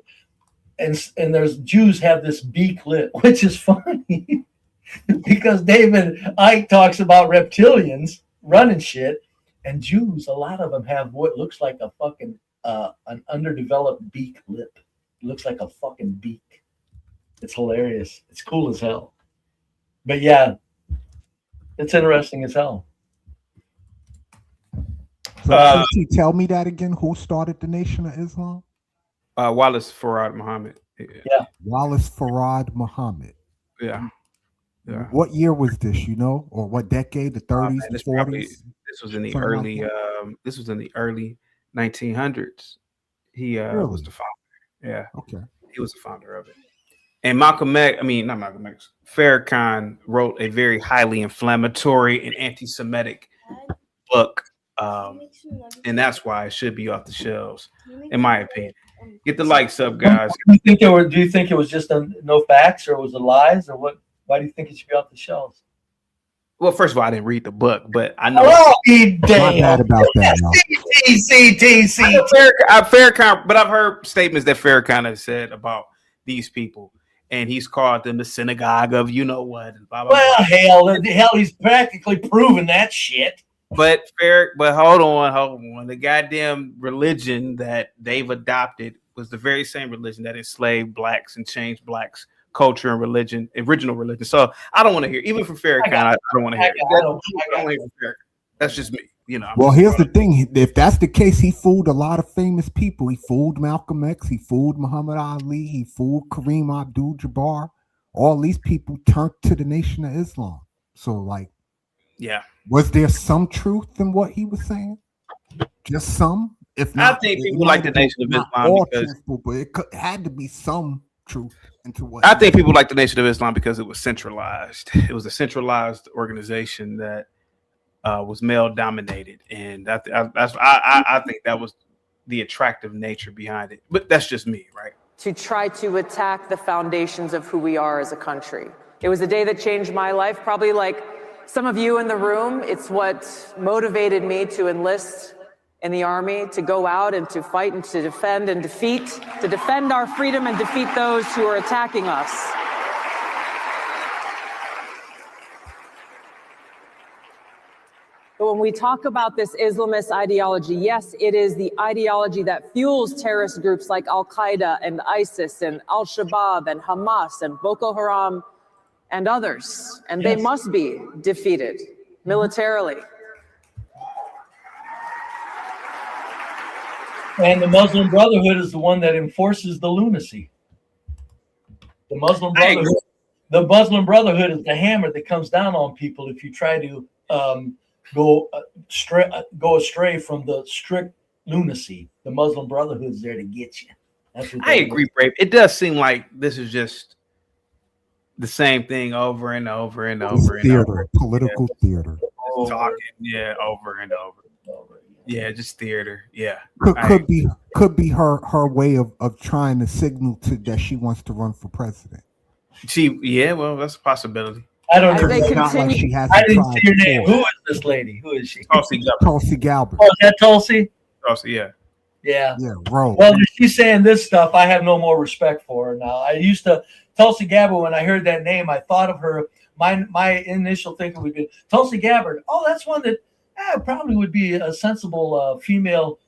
and there's Jews have this beak lip, which is funny because David Icke talks about reptilians running shit, and Jews, a lot of them have what looks like a fucking an underdeveloped beak lip. It looks like a fucking beak. It's hilarious. It's cool as hell. But yeah, it's interesting as hell. So tell me that again. Who started the Nation of Islam? Wallace Farad Muhammad. Yeah. Wallace Farad Muhammad. Yeah. What year was this, or what decade? The 30s, the 40s? This was in the early this was in the early 1900s. He was the founder. Yeah. Okay. He was the founder of it. And Farrakhan wrote a very highly inflammatory and anti-Semitic book. And that's why it should be off the shelves, in my opinion. Get the likes up, guys. Do you think it was just no facts, or was it lies, or what? Why do you think it should be off the shelves? Well, first of all, I didn't read the book, but I know. Oh, damn! Not mad about that. Farrakhan, but I've heard statements that Farrakhan has said about these people, and he's called them the synagogue of you know what. And blah, blah, well, hell, he's practically proven that shit. But hold on. The goddamn religion that they've adopted was the very same religion that enslaved blacks and changed blacks' culture and religion, original religion. So I don't want to hear, even from Farrakhan, I don't want to hear it. I don't want to hear from Farrakhan. That's just me, Well, here's the thing. If that's the case, he fooled a lot of famous people. He fooled Malcolm X. He fooled Muhammad Ali. He fooled Kareem Abdul-Jabbar. All these people turned to the Nation of Islam. So, yeah. Was there some truth in what he was saying? Just some? If not, I think people like the Nation of Islam because truthful, but it had to be some truth into what. I think people like the Nation of Islam because it was centralized. It was a centralized organization that was male dominated, and I think that was the attractive nature behind it. But that's just me, right? To try to attack the foundations of who we are as a country. It was a day that changed my life, probably like some of you in the room. It's what motivated me to enlist in the Army, to go out and to fight and to defend and to defend our freedom and defeat those who are attacking us. But when we talk about this Islamist ideology, yes, it is the ideology that fuels terrorist groups like Al-Qaeda and ISIS and Al-Shabaab and Hamas and Boko Haram and others, and they must be defeated militarily. And the Muslim Brotherhood is the one that enforces the lunacy. The Muslim Brotherhood is the hammer that comes down on people if you try to go astray from the strict lunacy. The Muslim Brotherhood is there to get you. I agree, Brave. It does seem like this is just the same thing over and over and over and over. Political theater. Talking, over and over. Yeah, just theater. Yeah. Could be her way of trying to signal to that she wants to run for president. Well, that's a possibility. I don't know. I didn't see your name. Who is this lady? Who is she? Tulsi Gabbard. Oh, is that Tulsi? Tulsi, yeah. Yeah. Yeah, bro. Well, she's saying this stuff. I have no more respect for her now. I used to, Tulsi Gabbard, when I heard that name, I thought of her. My initial thinking would be Tulsi Gabbard. Oh, that's one that probably would be a sensible female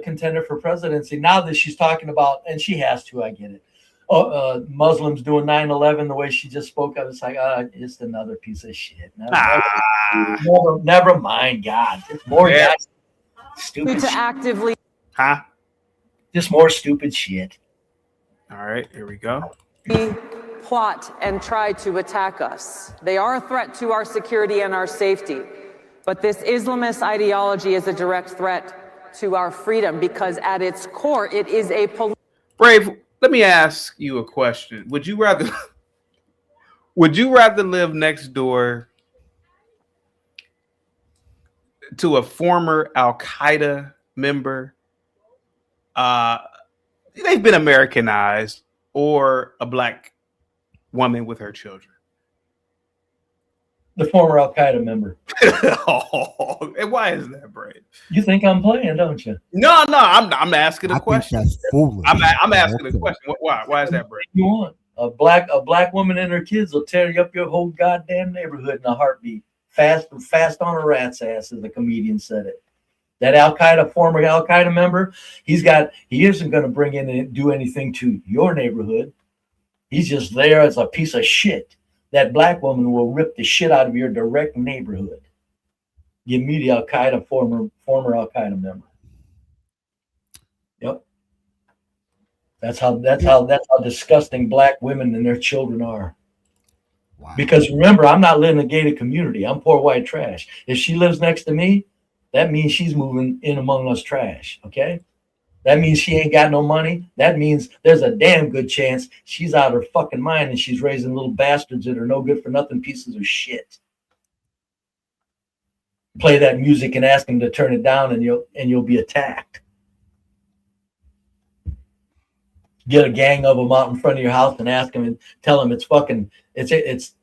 contender for presidency. Now that she's talking about, and she has to, I get it. Muslims doing 9/11 the way she just spoke. I was like, it's another piece of shit. Never mind, God. It's more God. Stupid to shit. actively Just more stupid shit. All right, here we go. plot and try to attack us. They are a threat to our security and our safety. But this Islamist ideology is a direct threat to our freedom because at its core, it is a Brave, let me ask you a question. Would you rather live next door to a former Al-Qaeda member? They've been Americanized, or a black woman with her children? The former Al-Qaeda member. Oh, and why is that, Brave? You think I'm playing, don't you? No, I'm asking a question. Think that's foolish. I'm asking a question. Why is that, Brave? You want a black woman and her kids will tear up your whole goddamn neighborhood in a heartbeat. Fast on a rat's ass, as the comedian said it. That former Al-Qaeda member, he isn't going to bring in and do anything to your neighborhood. He's just there as a piece of shit. That black woman will rip the shit out of your direct neighborhood. Give me the Al-Qaeda former Al-Qaeda member. Yep. That's how disgusting black women and their children are. Wow. Because remember, I'm not living in a gated community. I'm poor white trash. If she lives next to me, that means she's moving in among us trash. Okay. That means she ain't got no money. That means there's a damn good chance she's out of her fucking mind and she's raising little bastards that are no good for nothing pieces of shit. Play that music and ask them to turn it down and you'll be attacked. Get a gang of them out in front of your house and ask them and tell them it's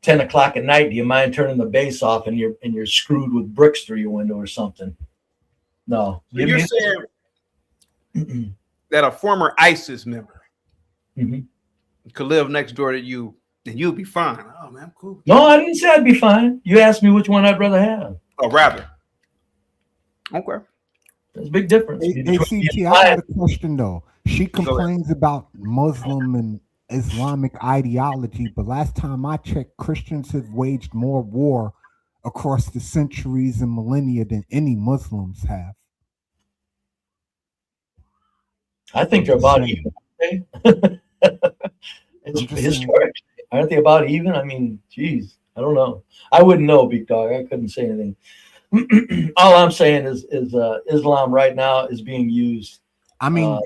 10 o'clock at night. Do you mind turning the bass off and you're screwed with bricks through your window or something? No. So you're saying that a former ISIS member could live next door to you and you'll be fine. Oh man, cool. No, I didn't say I'd be fine. You asked me which one I'd rather have. Oh, rather. Okay. There's a big difference. ACT, I had a question though. She complains about Muslim and Islamic ideology, but last time I checked, Christians have waged more war across the centuries and millennia than any Muslims have. I think they're about even. Aren't they about even? I mean, geez, I don't know. I wouldn't know, big dog. I couldn't say anything. All I'm saying is Islam right now is being used. I mean,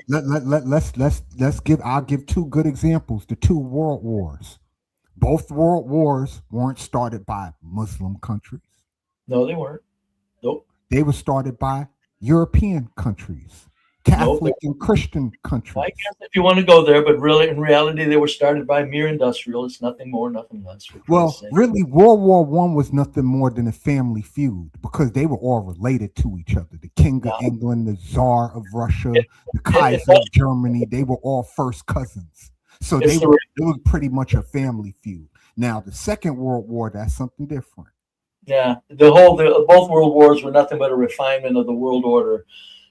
I'll give two good examples. The two world wars. Both world wars weren't started by Muslim countries. No, they weren't. Nope. They were started by European countries. Catholic and Christian countries. I guess if you want to go there, but really, in reality, they were started by mere industrialists, nothing more, nothing less. Well, really, World War I was nothing more than a family feud because they were all related to each other. The King of England, the Tsar of Russia, the Kaiser of Germany, they were all first cousins. So it was pretty much a family feud. Now, the Second World War, that's something different. Yeah, both world wars were nothing but a refinement of the world order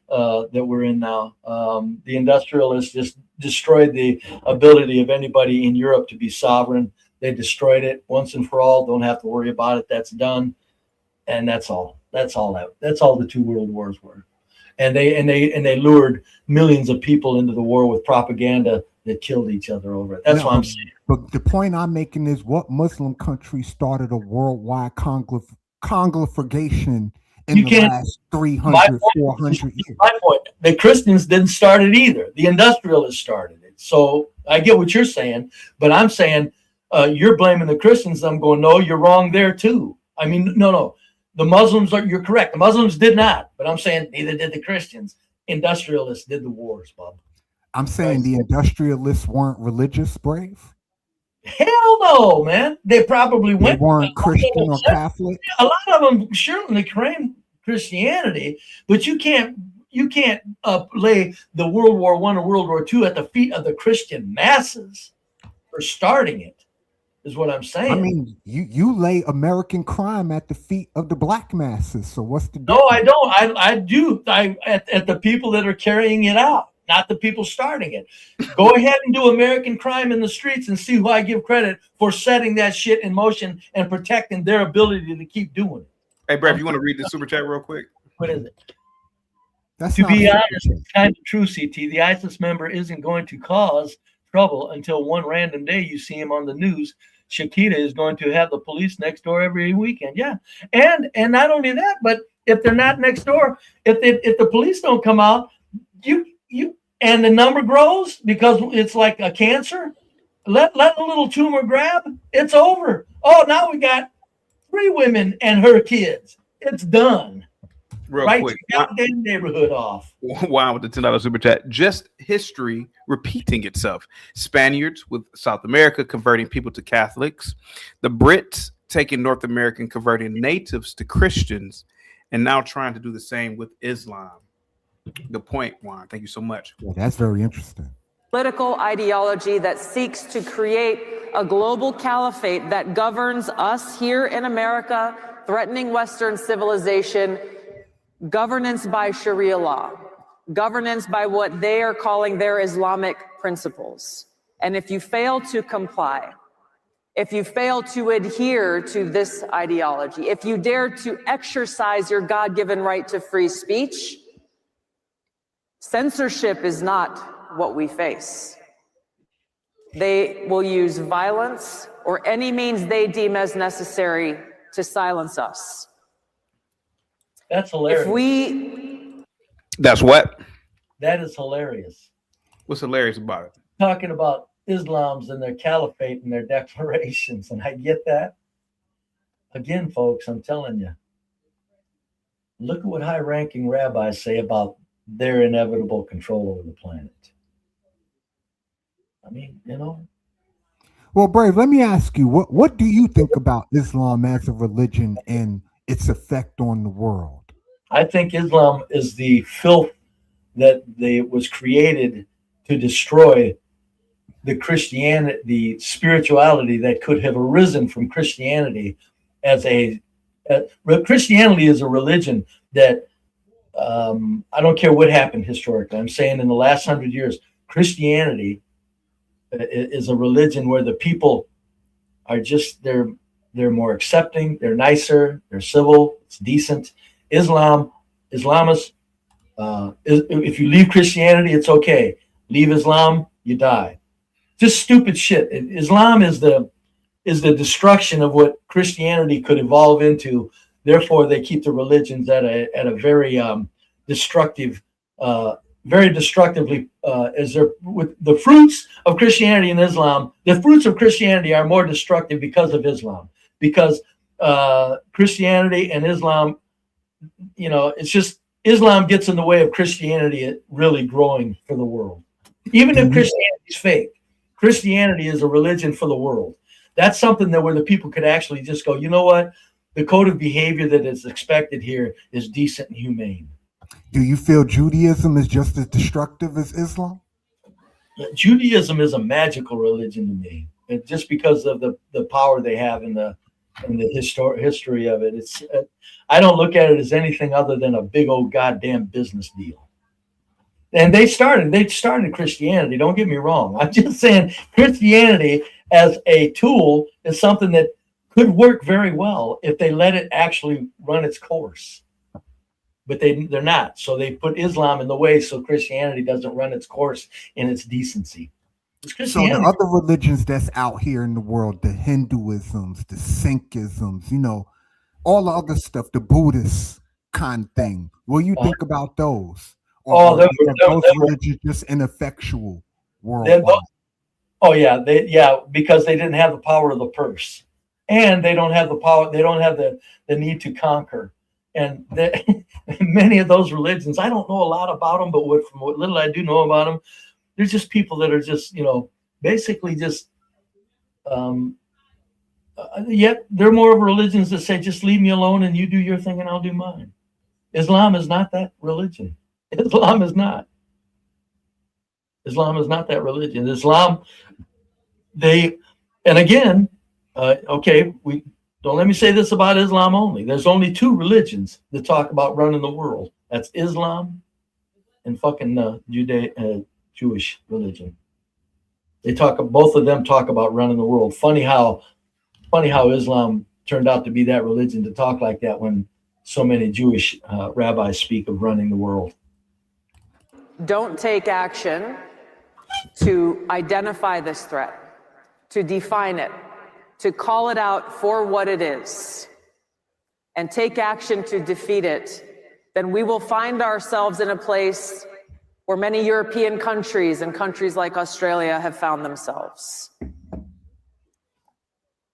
that we're in now. The industrialists just destroyed the ability of anybody in Europe to be sovereign. They destroyed it once and for all. Don't have to worry about it. That's done, and that's all. That's all the two world wars were. And they lured millions of people into the war with propaganda that killed each other over it. That's what I'm saying. But the point I'm making is, what Muslim country started a worldwide conglomeration in the last 300, 400 years? My point, the Christians didn't start it either. The industrialists started it. So I get what you're saying, but I'm saying you're blaming the Christians. I'm going, no, you're wrong there too. I mean, no. The Muslims you're correct. The Muslims did not, but I'm saying neither did the Christians. Industrialists did the wars, Bob. I'm saying the industrialists weren't religious, Brave? Hell no, man. They probably They weren't Christian or Catholic. A lot of them certainly claim Christianity, but you can't lay the World War I and World War II at the feet of the Christian masses for starting it, is what I'm saying. I mean, you lay American crime at the feet of the black masses. So what's the difference? No, I don't. I do. At the people that are carrying it out. not the people starting it. Go ahead and do American crime in the streets and see who I give credit for setting that shit in motion and protecting their ability to keep doing it. Hey, Brad, you want to read the super chat real quick? What is it? That's To not be a- honest, it's kind of true, CT. The ISIS member isn't going to cause trouble until one random day you see him on the news. Shakita is going to have the police next door every weekend. Yeah. And not only that, but if they're not next door, if the police don't come out, you and the number grows because it's like a cancer, let a little tumor grab, it's over. Oh, now we got 3 women and her kids. It's done. Real Right, quick. you got their neighborhood off. Wow, with the $10 super chat. Just history repeating itself. Spaniards with South America converting people to Catholics. The Brits taking North American, converting natives to Christians, and now trying to do the same with Islam. Good point, Juan. Thank you so much. Yeah, that's very interesting. Political ideology that seeks to create a global caliphate that governs us here in America, threatening Western civilization, governance by Sharia law, governance by what they are calling their Islamic principles. And if you fail to comply, if you fail to adhere to this ideology, if you dare to exercise your God-given right to free speech, censorship is not what we face. They will use violence or any means they deem as necessary to silence us. That's hilarious. That's what? That is hilarious. What's hilarious about it? Talking about Islams and their caliphate and their declarations, and I get that. Again, folks, I'm telling you, look at what high-ranking rabbis say about their inevitable control over the planet. I mean, you know. Well, Brave, let me ask you, what do you think about Islam as a religion and its effect on the world? I think Islam is the filth that was created to destroy the Christianity, the spirituality that could have arisen from Christianity Christianity is a religion that I don't care what happened historically. I'm saying in the last 100 years, Christianity is a religion where the people are just, they're more accepting, they're nicer, they're civil, it's decent. Islamists, if you leave Christianity, it's okay. Leave Islam, you die. Just stupid shit. Islam is the destruction of what Christianity could evolve into. Therefore, they keep the religions at a very destructive, very destructively. As they're with the fruits of Christianity and Islam, the fruits of Christianity are more destructive because of Islam. Because Christianity and Islam, you know, it's just Islam gets in the way of Christianity really growing for the world. Even if Christianity is fake, Christianity is a religion for the world. That's something that where the people could actually just go, you know what? The code of behavior that is expected here is decent and humane. Do you feel Judaism is just as destructive as Islam? Judaism is a magical religion to me, just because of the power they have in the history of it. It's I don't look at it as anything other than a big old goddamn business deal. And they started Christianity. Don't get me wrong. I'm just saying Christianity as a tool is something that could work very well if they let it actually run its course. But they're not. So they put Islam in the way so Christianity doesn't run its course in its decency. So the other religions that's out here in the world, the Hinduisms, the Sikhisms, you know, all the other stuff, the Buddhist kind of thing. What do you think about those? Or those religions just ineffectual worldwide? Because they didn't have the power of the purse, and they don't have the power. They don't have the need to conquer. And many of those religions, I don't know a lot about them, but from what little I do know about them, they're just people that are just, you know, basically just, yet they're more of religions that say, just leave me alone and you do your thing and I'll do mine. Islam is not that religion. Islam is not that religion. Islam, don't let me say this about Islam only. There's only 2 religions that talk about running the world. That's Islam and fucking Jewish religion. Both of them talk about running the world. Funny how Islam turned out to be that religion to talk like that when so many Jewish rabbis speak of running the world. Don't take action to identify this threat, to define it, to call it out for what it is, and take action to defeat it, then we will find ourselves in a place where many European countries and countries like Australia have found themselves.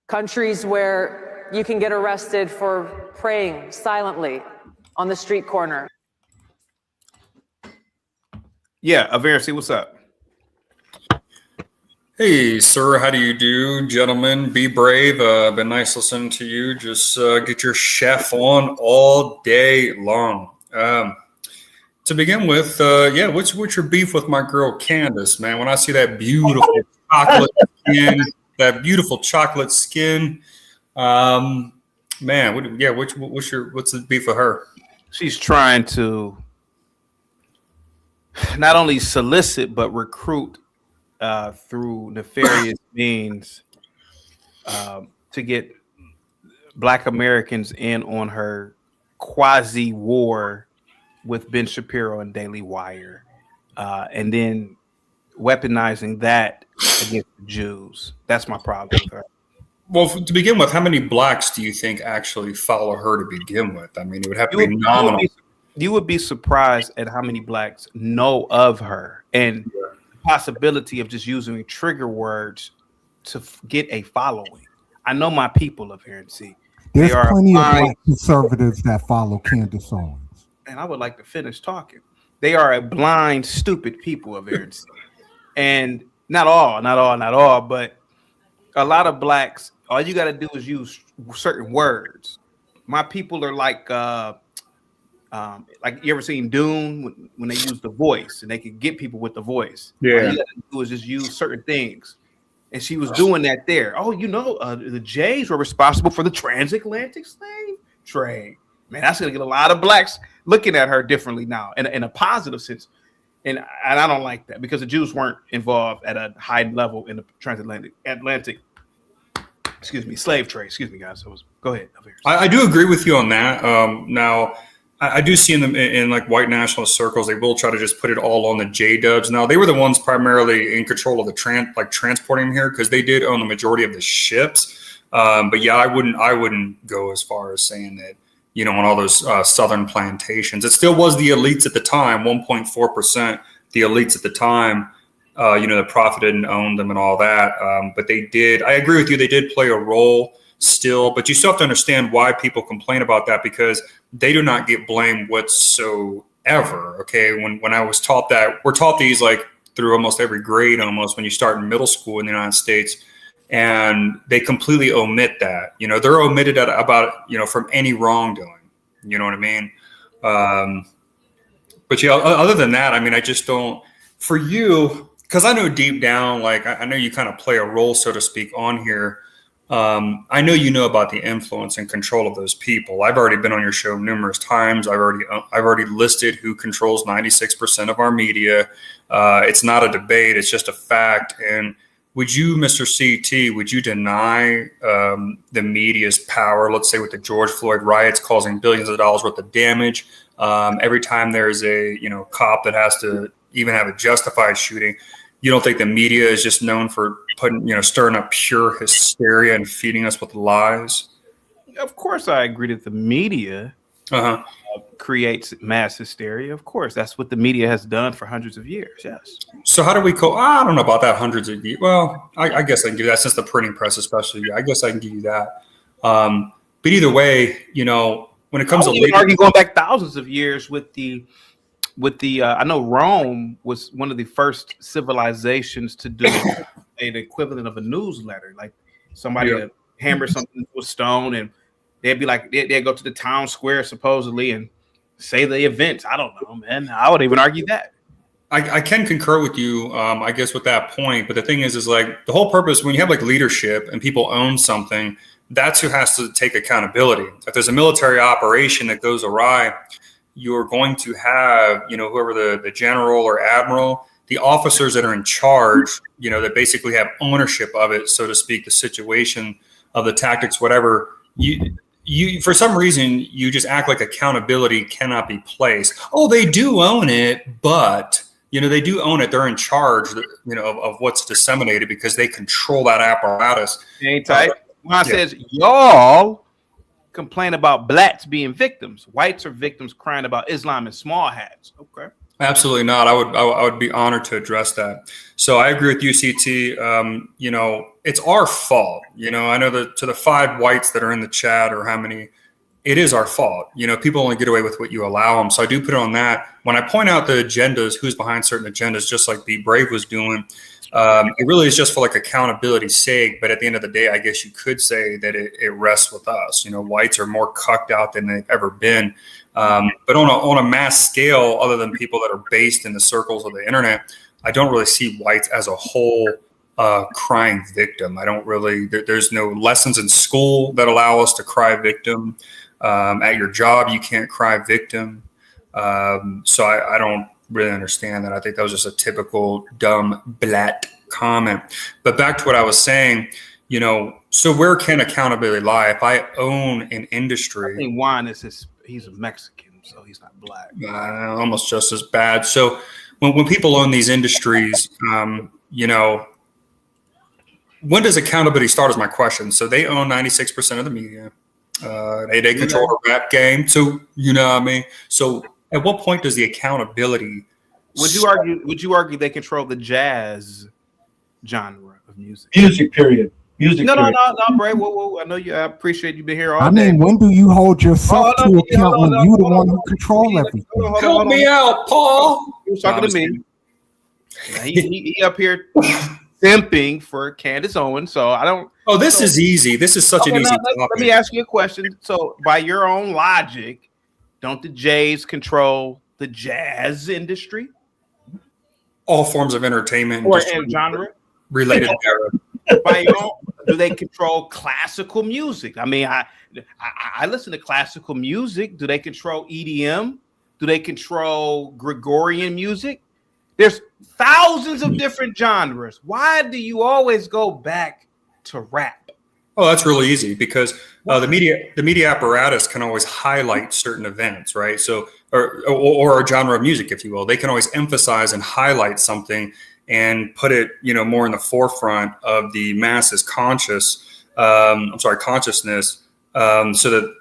Countries where you can get arrested for praying silently on the street corner. Yeah, Aversi, what's up? Hey, sir, how do you do? Gentlemen, be brave. Been nice listening to you. Just get your chef on all day long. To begin with, what's your beef with my girl Candace, man? When I see that beautiful chocolate skin, man, what's the beef with her? She's trying to not only solicit but recruit through nefarious means to get Black Americans in on her quasi war with Ben Shapiro and Daily Wire, and then weaponizing that against the Jews. That's my problem with her. Well, to begin with, how many Blacks do you think actually follow her to begin with? I mean, it would have to be nominal. You would be surprised at how many Blacks know of her, and the possibility of just using trigger words to get a following. I know my people up here and see. There's plenty of Black conservatives that follow Candace Owens. And I would like to finish talking. They are a blind, stupid people of here and see. And not all, but a lot of Blacks, all you got to do is use certain words. My people are like you ever seen Dune when they use the voice and they can get people with the voice? Yeah. All you got to do is just use certain things. And she was doing that there. Oh, the Jays were responsible for the transatlantic slave trade. Man, that's going to get a lot of Blacks looking at her differently now in a positive sense. And I don't like that because the Jews weren't involved at a high level in the transatlantic slave trade. Excuse me, guys. Go ahead. I do agree with you on that. Now, I do see in like white nationalist circles, they will try to just put it all on the J-dubs. Now, they were the ones primarily in control of the transporting them here because they did own the majority of the ships. But yeah, I wouldn't go as far as saying that, on all those southern plantations. It still was the elites at the time, 1.4%, the elites at the time, that profited and owned them and all that. But they did, I agree with you, they did play a role still, but you still have to understand why people complain about that because they do not get blamed whatsoever. Okay. When I was taught that, we're taught these like through almost every grade, almost when you start in middle school in the United States. And they completely omit that, they're omitted from any wrongdoing, you know what I mean? But yeah, other than that, I mean, I just don't, for you, because I know deep down, like, I know you kind of play a role, so to speak, on here. I know you know about the influence and control of those people. I've already been on your show numerous times. I've already listed who controls 96% of our media. It's not a debate. It's just a fact. And would you, Mr. CT, would you deny the media's power, let's say with the George Floyd riots causing billions of dollars worth of damage? Every time there's a cop that has to even have a justified shooting, you don't think the media is just known for stirring up pure hysteria and feeding us with lies? Of course, I agree that the media creates mass hysteria. Of course, that's what the media has done for hundreds of years. Yes. So how do we I don't know about that hundreds of years. Well, I guess I can do that since the printing press, especially. I guess I can give you that. But either way, when it comes to argue going back thousands of years with the I know Rome was one of the first civilizations to do an equivalent of a newsletter, like somebody would hammer something into a stone and they'd be like, they'd go to the town square supposedly and say the events. I don't know, man. I would even argue that. I can concur with you, I guess, with that point. But the thing is like the whole purpose when you have like leadership and people own something, that's who has to take accountability. If there's a military operation that goes awry, you're going to have, whoever the general or admiral, the officers that are in charge, that basically have ownership of it, so to speak, the situation of the tactics, whatever. You for some reason, you just act like accountability cannot be placed. Oh, they do own it, but they do own it. They're in charge, of what's disseminated because they control that apparatus. Ain't tight. When I says y'all complain about blacks being victims, whites are victims crying about Islam in small hats. Okay. Absolutely not. I would be honored to address that. So I agree with you, CT. It's our fault. I know that to the 5 whites that are in the chat, or how many, it is our fault. People only get away with what you allow them. So I do put it on that. When I point out the agendas, who's behind certain agendas, just like Be Brave was doing, it really is just for like accountability's sake. But at the end of the day, I guess you could say that it rests with us. Whites are more cucked out than they've ever been. But on a mass scale, other than people that are based in the circles of the internet, I don't really see whites as a whole crying victim. I don't really, there's no lessons in school that allow us to cry victim. At your job, you can't cry victim. So I don't really understand that. I think that was just a typical dumb black comment. But back to what I was saying, so where can accountability lie? If I own an industry, I think Juan he's a Mexican, so he's not black. Almost just as bad. So when people own these industries, when does accountability start is my question. So they own 96% of the media. They control the rap game. So, what I mean? So at what point does the accountability? Would you argue they control the jazz genre of music? Music, period. Music. No, Bray. Whoa. I know you. I appreciate you being here all day. When do you hold yourself to account when you the one who control everything? Help me out, Paul. He was talking to me. He up here simping for Candace Owens. So I don't. Oh, this is easy. This is such an easy topic. Let me ask you a question. So by your own logic, don't the Jays control the jazz industry? All forms of entertainment or genre related. By your own, do they control classical music? I mean, I listen to classical music. Do they control EDM? Do they control Gregorian music? There's thousands of different genres. Why do you always go back to rap? Oh, that's really easy because the media apparatus can always highlight certain events, right? So, or a genre of music, if you will. They can always emphasize and highlight something and put it, more in the forefront of the masses' consciousness, so that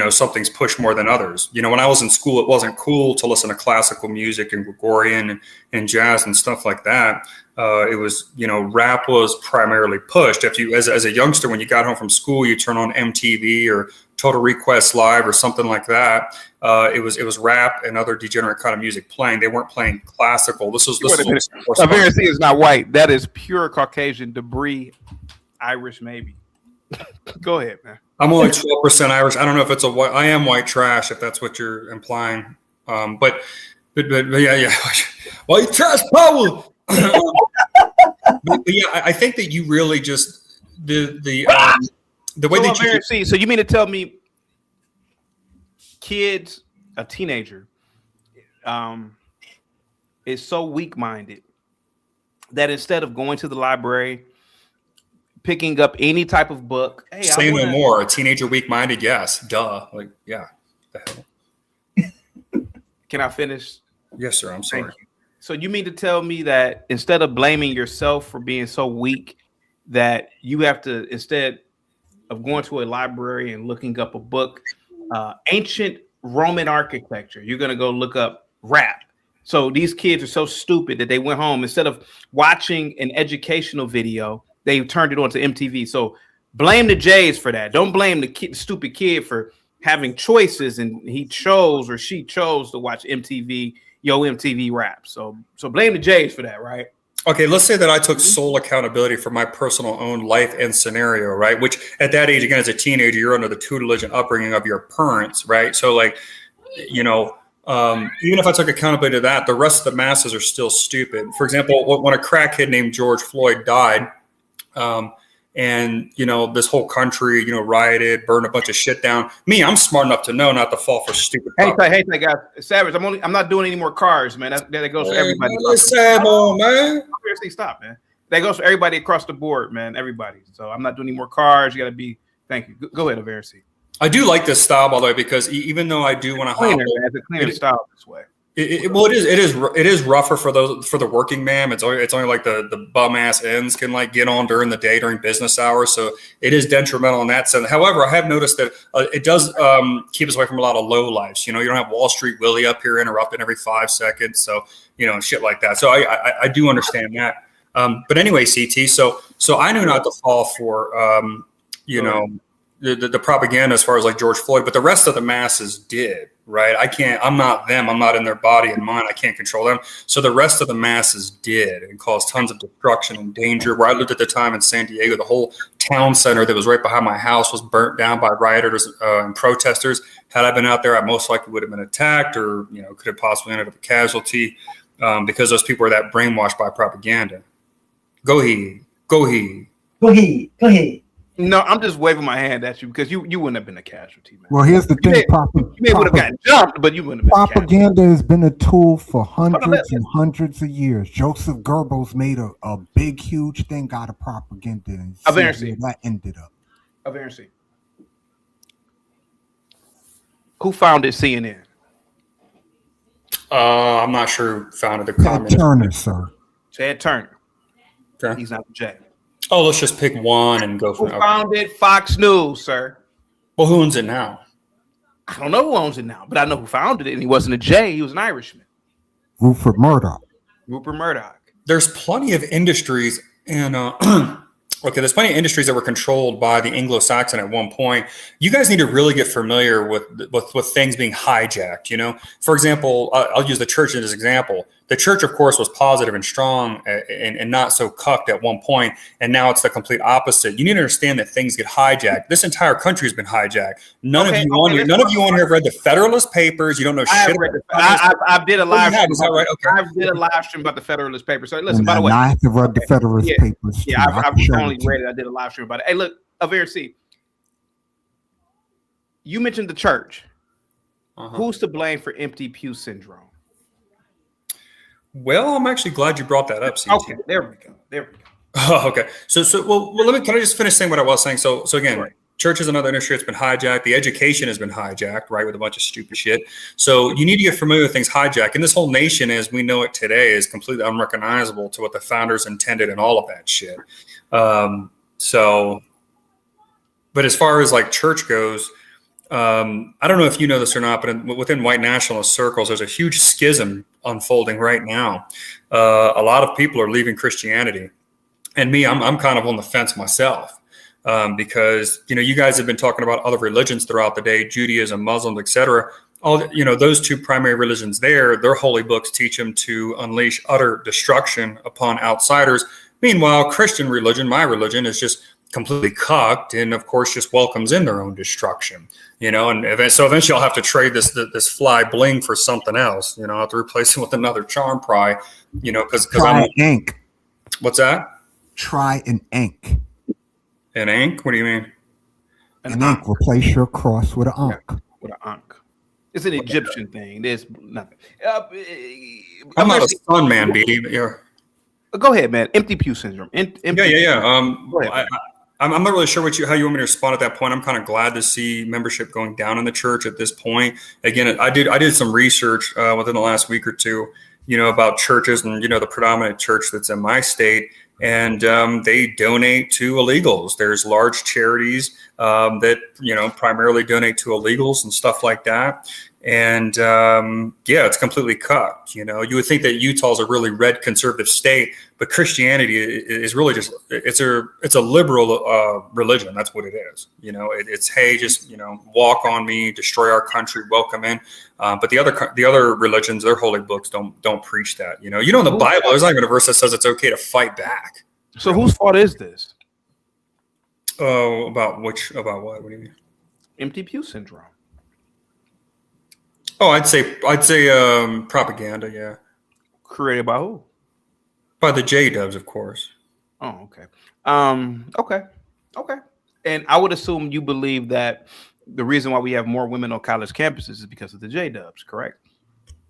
something's pushed more than others. When I was in school, it wasn't cool to listen to classical music and Gregorian and jazz and stuff like that. It was, rap was primarily pushed. If you, as a youngster, when you got home from school, you turn on MTV or Total Request Live or something like that. It was rap and other degenerate kind of music playing. They weren't playing classical. This was Pharisee is not white. That is pure Caucasian debris, Irish maybe. Go ahead, man. I'm only 12% Irish. I don't know if it's I am white trash, if that's what you're implying. But yeah. White trash power. but yeah, I think that you really just the way that you. So you mean to tell me, a teenager, is so weak-minded that instead of going to the library, picking up any type of book. Hey, say no more. A teenager weak-minded? Yes. Duh. Like, yeah. The hell? Can I finish? Yes, sir. I'm sorry. So you mean to tell me that instead of blaming yourself for being so weak, that you have to, instead of going to a library and looking up a book, ancient Roman architecture, you're going to go look up rap. So these kids are so stupid that they went home, instead of watching an educational video, they turned it on to MTV. So blame the Jays for that. Don't blame the stupid kid for having choices and he chose or she chose to watch MTV rap. So blame the Jays for that, right? Okay, let's say that I took sole accountability for my personal own life and scenario, right? Which at that age, again, as a teenager, you're under the tutelage and upbringing of your parents, right? So like, even if I took accountability to that, the rest of the masses are still stupid. For example, when a crackhead named George Floyd died, and this whole country rioted, burned a bunch of shit down. Me, I'm smart enough to know not to fall for stupid. Hey, guys, Savage. I'm not doing any more cars, man. That goes for everybody. Man. Stop, man. That goes for everybody across the board, man. Everybody. So I'm not doing any more cars. You got to be. Thank you. Go ahead, Aversi. I do like this style, by the way, because even though I do want to hop, it's a cleaner style this way. It is rougher for the working man. It's only like the bum ass ends can like get on during the day during business hours. So it is detrimental in that sense. However, I have noticed that it does keep us away from a lot of low lives. You don't have Wall Street Willie up here interrupting every 5 seconds. So shit like that. So I do understand that. But anyway, CT. So I knew not to fall for the propaganda as far as like George Floyd, but the rest of the masses did. Right. I'm not them. I'm not in their body and mind. I can't control them. So the rest of the masses did and caused tons of destruction and danger. Where I lived at the time in San Diego, the whole town center that was right behind my house was burnt down by rioters and protesters. Had I been out there, I most likely would have been attacked or, could have possibly ended up a casualty because those people were that brainwashed by propaganda. Go ahead. No, I'm just waving my hand at you because you wouldn't have been a casualty, man. Well, here's the thing. You may would have gotten jumped, but you wouldn't have been propaganda has been a tool for hundreds and hundreds of years. Joseph Goebbels made a big, huge thing out of propaganda. And that ended up. Aversi. Who founded CNN? I'm not sure who founded the Ted Turner, sir. Ted Turner. Okay. He's not the J. Oh, let's just pick one and go for it. Who founded Fox News, sir? Well, who owns it now? I don't know who owns it now, but I know who founded it, and he wasn't a J. He was an Irishman. Rupert Murdoch. There's plenty of industries and there's plenty of industries that were controlled by the Anglo-Saxon at one point. You guys need to really get familiar with things being hijacked. For example, I'll use the church as an example. The church, of course, was positive and strong and not so cucked at one point, and now it's the complete opposite. You need to understand that things get hijacked. This entire country has been hijacked. None of you on here have read the Federalist Papers. You don't know shit. I did a live stream. Is that right? Okay. I did a live stream about the Federalist Papers. So listen, by the way, I have read the Federalist Papers. Yeah, I've only read it. I did a live stream about it. Hey, look, Aversi, you mentioned the church. Who's to blame for empty pew syndrome? Well, I'm actually glad you brought that up, CT. Okay, there we go. Oh, okay. So can I just finish saying what I was saying? So again, right. Church is another industry that's been hijacked. The education has been hijacked, right, with a bunch of stupid shit. So you need to get familiar with things hijacked. And this whole nation, as we know it today, is completely unrecognizable to what the founders intended and all of that shit. But as far as like church goes, I don't know if you know this or not, but within white nationalist circles, there's a huge schism unfolding right now. A lot of people are leaving Christianity, and me, I'm kind of on the fence myself because you guys have been talking about other religions throughout the day, Judaism, Muslims, etc. All those two primary religions their holy books teach them to unleash utter destruction upon outsiders. Meanwhile, Christian religion, my religion, is just completely cucked and of course just welcomes in their own destruction, and so eventually I'll have to trade this fly bling for something else, I'll have to replace it with another charm pry, because I'm ink. What's that? Try an ink. An ink? What do you mean? An ink. Replace your cross with an ankh. With an ankh. It's an Egyptian thing. There's nothing. I'm not a sun man, BD. Yeah. Go ahead, man. Empty pew syndrome. Yeah. I'm not really sure how you want me to respond at that point. I'm kind of glad to see membership going down in the church at this point. Again, I did some research within the last week or two, about churches and, the predominant church that's in my state. And they donate to illegals. There's large charities that, primarily donate to illegals and stuff like that. And it's completely cut. You would think that Utah's a really red conservative state, but Christianity is really just it's a liberal religion. That's what it is. It's hey, just walk on me, destroy our country, welcome in. But the other religions, their holy books don't preach that. In the Bible, there's not even a verse that says it's okay to fight back. So whose fault is this? Oh, about what? What do you mean? Empty pew syndrome. Oh, I'd say propaganda, yeah. Created by who? By the J-dubs, of course. Oh, okay. Okay. Okay. And I would assume you believe that the reason why we have more women on college campuses is because of the J-dubs, correct?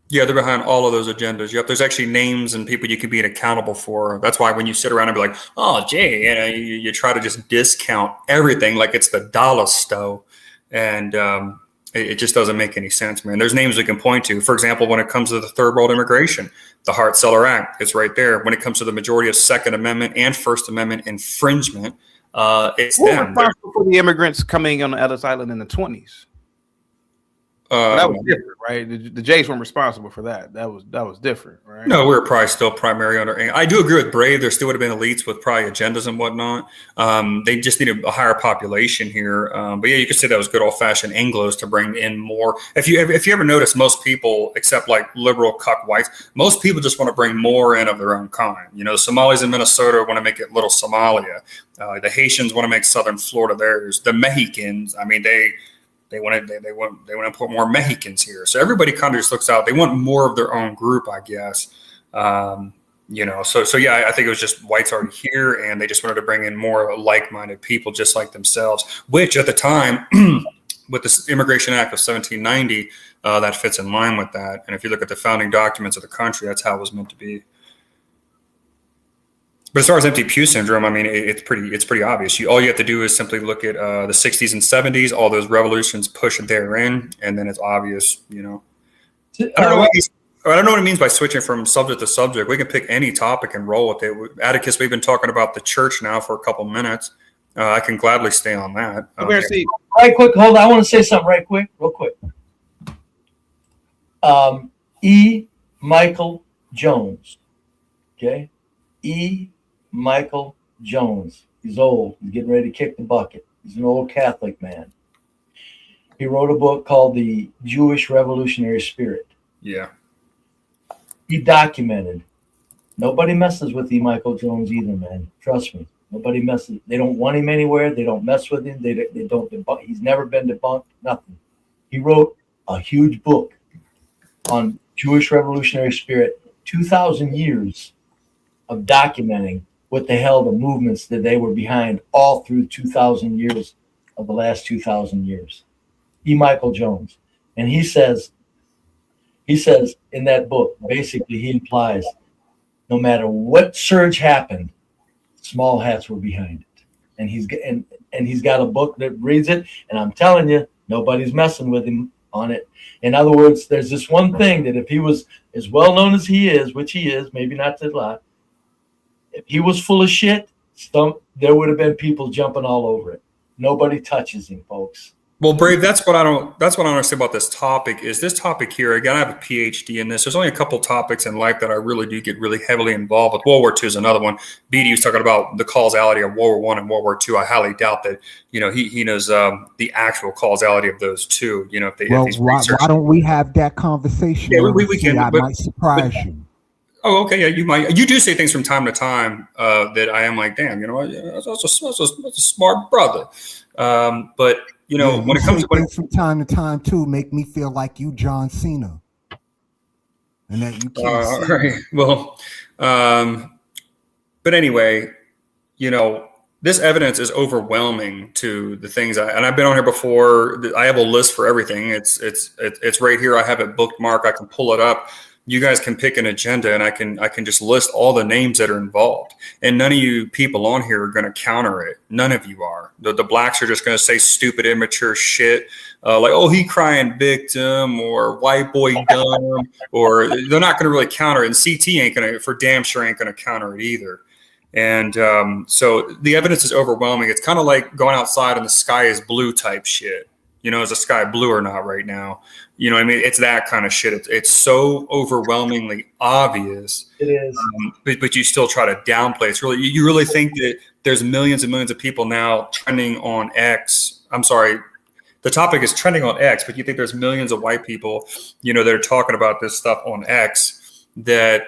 Yeah, they're behind all of those agendas. Yep, there's actually names and people you can be accountable for. That's why when you sit around and be like, "Oh, Jay," you try to just discount everything like it's the dollar store, and it just doesn't make any sense, man. There's names we can point to. For example, when it comes to the third world immigration, the Hart-Celler Act, it's right there. When it comes to the majority of Second Amendment and First Amendment infringement, it's Who was them. responsible for the immigrants coming on Ellis Island in the 20s? That was different, right? The Jays weren't responsible for that. That was different, right? No, we were probably still primary under. I do agree with Brave. There still would have been elites with probably agendas and whatnot. They just needed a higher population here. But yeah, you could say that was good old fashioned Anglos to bring in more. If you ever notice, most people, except like liberal cuck whites, most people just want to bring more in of their own kind. You know, Somalis in Minnesota want to make it little Somalia. The Haitians want to make Southern Florida theirs. The Mexicans, I mean, they want to put more Mexicans here. So everybody kind of just looks out. They want more of their own group, I guess. You know, so yeah, I think it was just whites already here, and they just wanted to bring in more like-minded people, just like themselves. Which at the time, with the Immigration Act of 1790, that fits in line with that. And if you look at the founding documents of the country, that's how it was meant to be. But as far as empty pew syndrome, I mean, it's pretty obvious. All you have to do is simply look at the 60s and 70s, all those revolutions pushed therein, and then it's obvious, you know. I don't know what it means by switching from subject to subject. We can pick any topic and roll with it. Atticus, we've been talking about the church now for a couple minutes. I can gladly stay on that. Right quick, hold on. I want to say something real quick. E. Michael Jones. Okay? E. Michael Jones. He's old. He's getting ready to kick the bucket. He's an old Catholic man. He wrote a book called The Jewish Revolutionary Spirit. Yeah. He documented. Nobody messes with E. Michael Jones either, man. Trust me. Nobody messes. They don't want him anywhere. They don't mess with him. They don't debunk. He's never been debunked. Nothing. He wrote a huge book on Jewish Revolutionary Spirit. 2,000 years of documenting what the hell the movements that they were behind all through 2,000 years of the last 2,000 years. E. Michael Jones. And he says in that book, basically he implies no matter what surge happened, small hats were behind it. And he's got a book that reads it, and I'm telling you, nobody's messing with him on it. In other words, there's this one thing that if he was as well known as he is, which he is, maybe not to a lot, if he was full of shit, there would have been people jumping all over it. Nobody touches him, folks. Well, Brave, that's what I don't understand about this topic. Is this topic here, again, I have a PhD in this. There's only a couple topics in life that I really do get really heavily involved with. World War II is another one. BD was talking about the causality of World War I and World War II. I highly doubt that, you know, he knows the actual causality of those two. You know, why don't we have that conversation? Yeah, we can. I might surprise you. Oh, okay. Yeah, you might. You do say things from time to time that I am like, damn, you know, that's a smart brother. But you know, when it comes to things from time to time too, make me feel like you John Cena, and that you can't. All right. Well, but anyway, you know, this evidence is overwhelming to the things and I've been on here before. I have a list for everything. It's right here. I have it bookmarked. I can pull it up. You guys can pick an agenda, and I can just list all the names that are involved. And none of you people on here are going to counter it. None of you are. The blacks are just going to say stupid, immature shit like, "Oh, he crying victim," or "white boy dumb," or they're not going to really counter it. And CT ain't going to, for damn sure, ain't going to counter it either. And so the evidence is overwhelming. It's kind of like going outside and the sky is blue type shit. You know, is the sky blue or not right now? You know what I mean? It's that kind of shit. It's so overwhelmingly obvious. It is. But you still try to downplay it. It's really, you really think that there's millions and millions of people now trending on X. I'm sorry. The topic is trending on X, but you think there's millions of white people, you know, that are talking about this stuff on X that,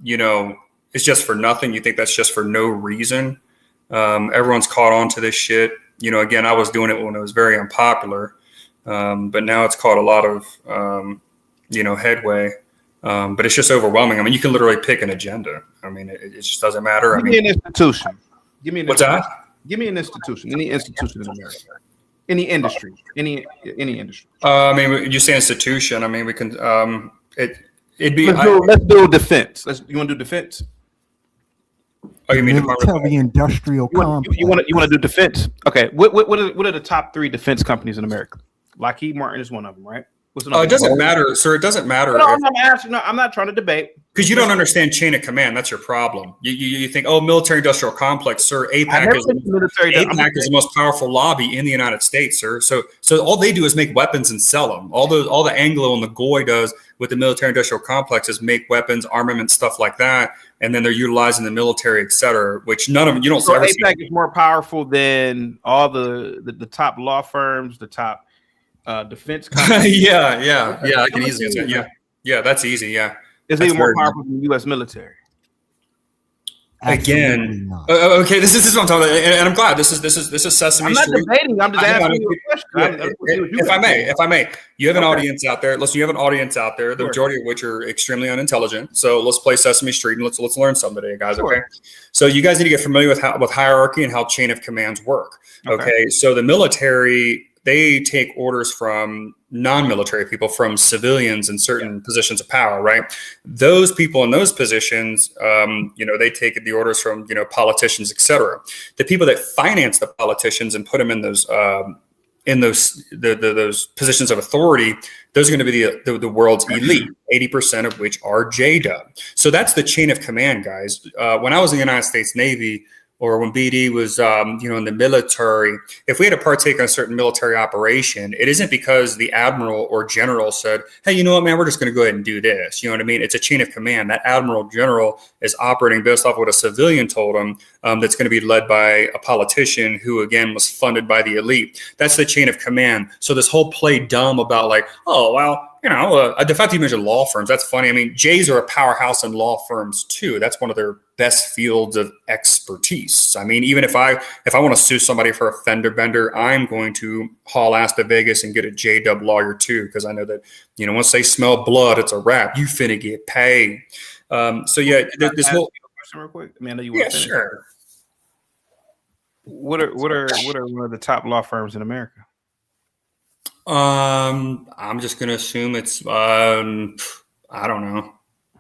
you know, it's just for nothing. You think that's just for no reason. Everyone's caught on to this shit. You know, again, I was doing it when it was very unpopular, but now it's caught a lot of, you know, headway. But it's just overwhelming. I mean, you can literally pick an agenda. I mean, it just doesn't matter. Give me an institution. Give me an what's that? Give me an institution, any institution in America, any industry, any industry. I mean, you say institution. I mean, we can. It'd be. Let's do defense. You want to do defense? Oh, you mean military industrial complex? You want to do defense? Okay. What are the top 3 defense companies in America? Lockheed Martin is one of them, right? It doesn't matter, sir. It doesn't matter. No, I'm not trying to debate. Because you don't understand chain of command. That's your problem. You think, oh, military-industrial complex, sir. APAC is the most powerful lobby in the United States, sir. So all they do is make weapons and sell them. All the Anglo and the Goy does with the military-industrial complex is make weapons, armament, stuff like that, and then they're utilizing the military, et cetera. Which none of them you don't. So APAC is more powerful than all the top law firms, the top defense companies. yeah. I can easily answer that. Yeah, that's easy. Yeah. It's even more powerful than the U.S. military. Again, okay. This is what I'm talking about, and I'm glad this is Sesame Street. I'm not debating. I'm just asking you a question. If I may, you have an audience out there. Listen, you have an audience out there, the majority of which are extremely unintelligent. So let's play Sesame Street and let's learn something today, guys. Okay. So you guys need to get familiar with hierarchy and how chain of commands work. Okay. So the military, they take orders from non-military people, from civilians in certain positions of power, right? Those people in those positions, they take the orders from, politicians, et cetera. The people that finance the politicians and put them in those positions of authority, those are going to be the world's elite, 80% of which are JDub. So that's the chain of command, guys. When I was in the United States Navy, or when BD was, in the military, if we had to partake in a certain military operation, it isn't because the admiral or general said, hey, you know what, man, we're just going to go ahead and do this. You know what I mean? It's a chain of command. That admiral general is operating based off what a civilian told him, that's going to be led by a politician who, again, was funded by the elite. That's the chain of command. So this whole play dumb about like, oh, well, the fact that you mentioned law firms, that's funny. I mean, Jays are a powerhouse in law firms too. That's one of their best fields of expertise. I mean, even if I want to sue somebody for a fender bender, I'm going to haul ass to Vegas and get a J-Dub lawyer too, because I know that, once they smell blood, it's a wrap. You finna get paid. So yeah, this whole question real quick. I mean, I know you want to finish. Sure. What are one of the top law firms in America? I'm just gonna assume it's I don't know.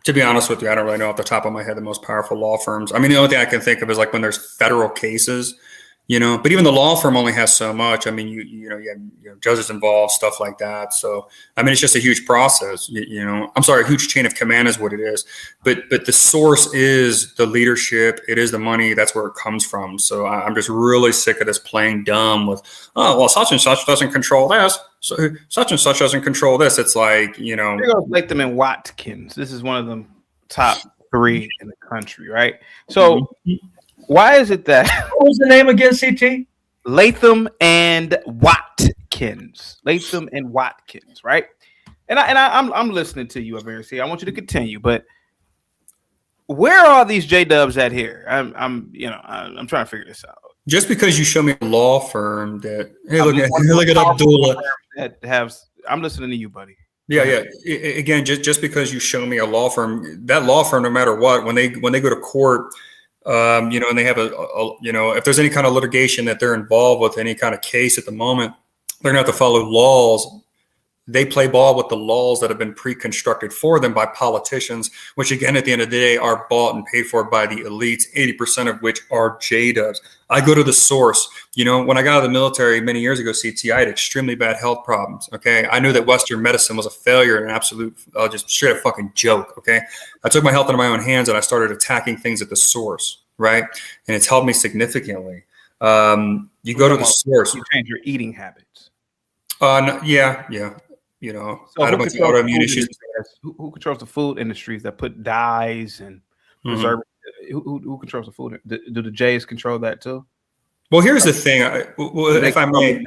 To be honest with you, I don't really know off the top of my head the most powerful law firms. I mean, the only thing I can think of is like when there's federal cases, but even the law firm only has so much. I mean, you have judges involved, stuff like that. So, I mean, it's just a huge process, I'm sorry, a huge chain of command is what it is. But the source is the leadership. It is the money. That's where it comes from. So I'm just really sick of this playing dumb with, oh, well, such and such doesn't control this. So such and such doesn't control this. It's like, They're gonna like them in Watkins. This is one of the top 3 in the country, right? So why is it that what was the name again, CT? Latham and Watkins. Latham and Watkins, right? And I'm listening to you, Aversi. I want you to continue, but where are all these J-Dubs at here? I'm trying to figure this out. Just because you show me a law firm that, hey, look at Abdullah. I'm listening to you, buddy. Yeah. Again, just because you show me a law firm, that law firm, no matter what, when they go to court, and they have if there's any kind of litigation that they're involved with, any kind of case at the moment, they're gonna have to follow laws. They play ball with the laws that have been pre-constructed for them by politicians, which again, at the end of the day, are bought and paid for by the elites, 80% of which are J-Dubs. I go to the source. When I got out of the military many years ago, CT, I had extremely bad health problems. Okay. I knew that Western medicine was a failure and an absolute, just straight up fucking joke. Okay. I took my health into my own hands and I started attacking things at the source. Right. And it's helped me significantly. You go to the source. You change your eating habits. Yeah. So I had a bunch of autoimmune issues. Who controls the food industries that put dyes and preservatives? Who controls the food? Do the Jays control that too? Well, here's the thing. If I may,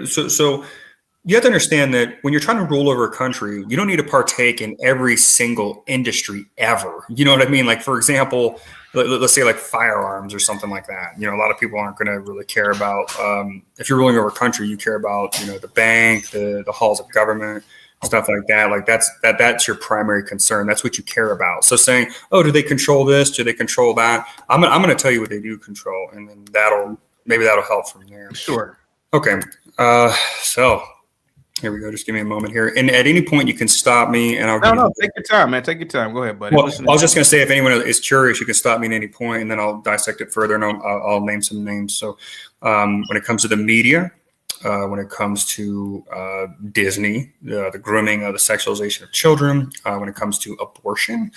So you have to understand that when you're trying to rule over a country, you don't need to partake in every single industry ever. You know what I mean? Like, for example, let's say like firearms or something like that. A lot of people aren't going to really care about, if you're ruling over a country, you care about, the bank, the halls of government, stuff like that. Like that's your primary concern. That's what you care about. So saying, oh, do they control this? Do they control that? I'm going to tell you what they do control, and then that'll help from there. Sure. Okay. So here we go. Just give me a moment here. And at any point you can stop me and I'll take your time, man. Take your time. Go ahead, buddy. Well, I was just going to say, if anyone is curious, you can stop me at any point and then I'll dissect it further and I'll name some names. So when it comes to the media, when it comes to Disney, the grooming of the sexualization of children, when it comes to abortion,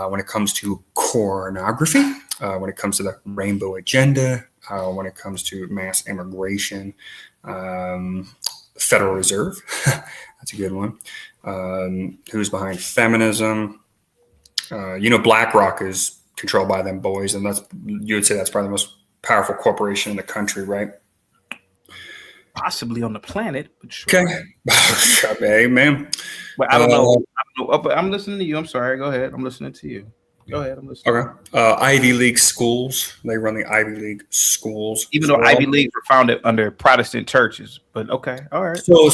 when it comes to pornography, when it comes to the rainbow agenda, when it comes to mass immigration, Federal Reserve, that's a good one. Who's behind feminism? BlackRock is controlled by them boys, and you would say that's probably the most powerful corporation in the country, right? Possibly on the planet, but sure. Okay. Hey, man. But I don't know. But I'm listening to you. I'm sorry. Go ahead. I'm listening to you. Go ahead. I'm listening. Okay. Ivy League schools. They run the Ivy League schools. Even though Ivy Leagues were founded under Protestant churches. But okay. All right. So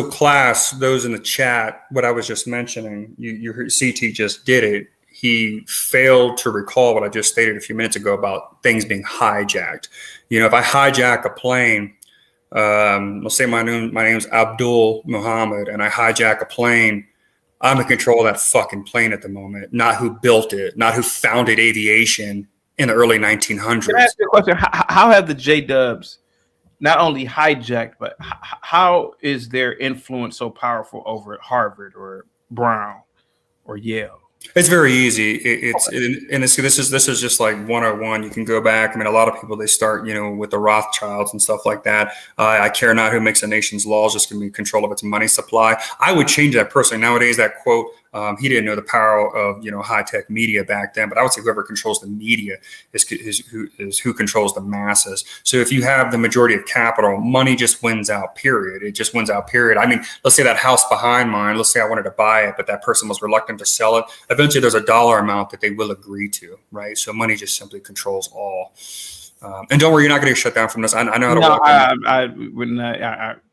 class, those in the chat, what I was just mentioning, you heard CT just did it. He failed to recall what I just stated a few minutes ago about things being hijacked. If I hijack a plane, let's say my name's Abdul Muhammad and I hijack a plane, I'm in control of that fucking plane at the moment, not who built it, not who founded aviation in the early 1900s. Can I ask you a question? How have the J-Dubs not only hijacked, but how is their influence so powerful over at Harvard or Brown or Yale? It's very easy. This is just like 101. You can go back. I mean, a lot of people, they start, with the Rothschilds and stuff like that. I care not who makes a nation's laws, just give me control of its money supply. I would change that personally. Nowadays, that quote, he didn't know the power of, high-tech media back then, but I would say whoever controls the media is who controls the masses. So if you have the majority of capital, money just wins out, period. It just wins out, period. I mean, let's say that house behind mine, let's say I wanted to buy it, but that person was reluctant to sell it. Eventually, there's a dollar amount that they will agree to, right? So money just simply controls all. And don't worry, you're not going to get shut down from this. I know how to walk.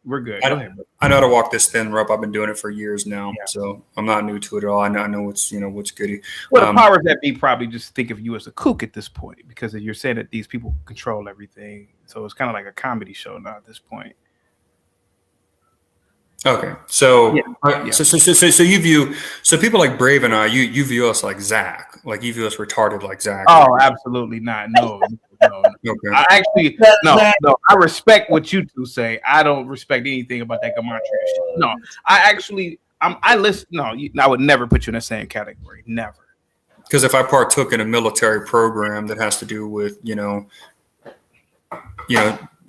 We're good. Go ahead. I know how to walk this thin rope. I've been doing it for years now, so I'm not new to it at all. I know what's goody. Well, the powers that be probably just think of you as a kook at this point because you're saying that these people control everything. So it's kind of like a comedy show now at this point. Okay, so you view people like Brave and I, you view us like Zach, like you view us retarded like Zach. Oh, absolutely not. No. Okay. I actually no. I respect what you two say. I don't respect anything about that gematria shit. No, I listen. No, I would never put you in the same category. Never. Because if I partook in a military program that has to do with a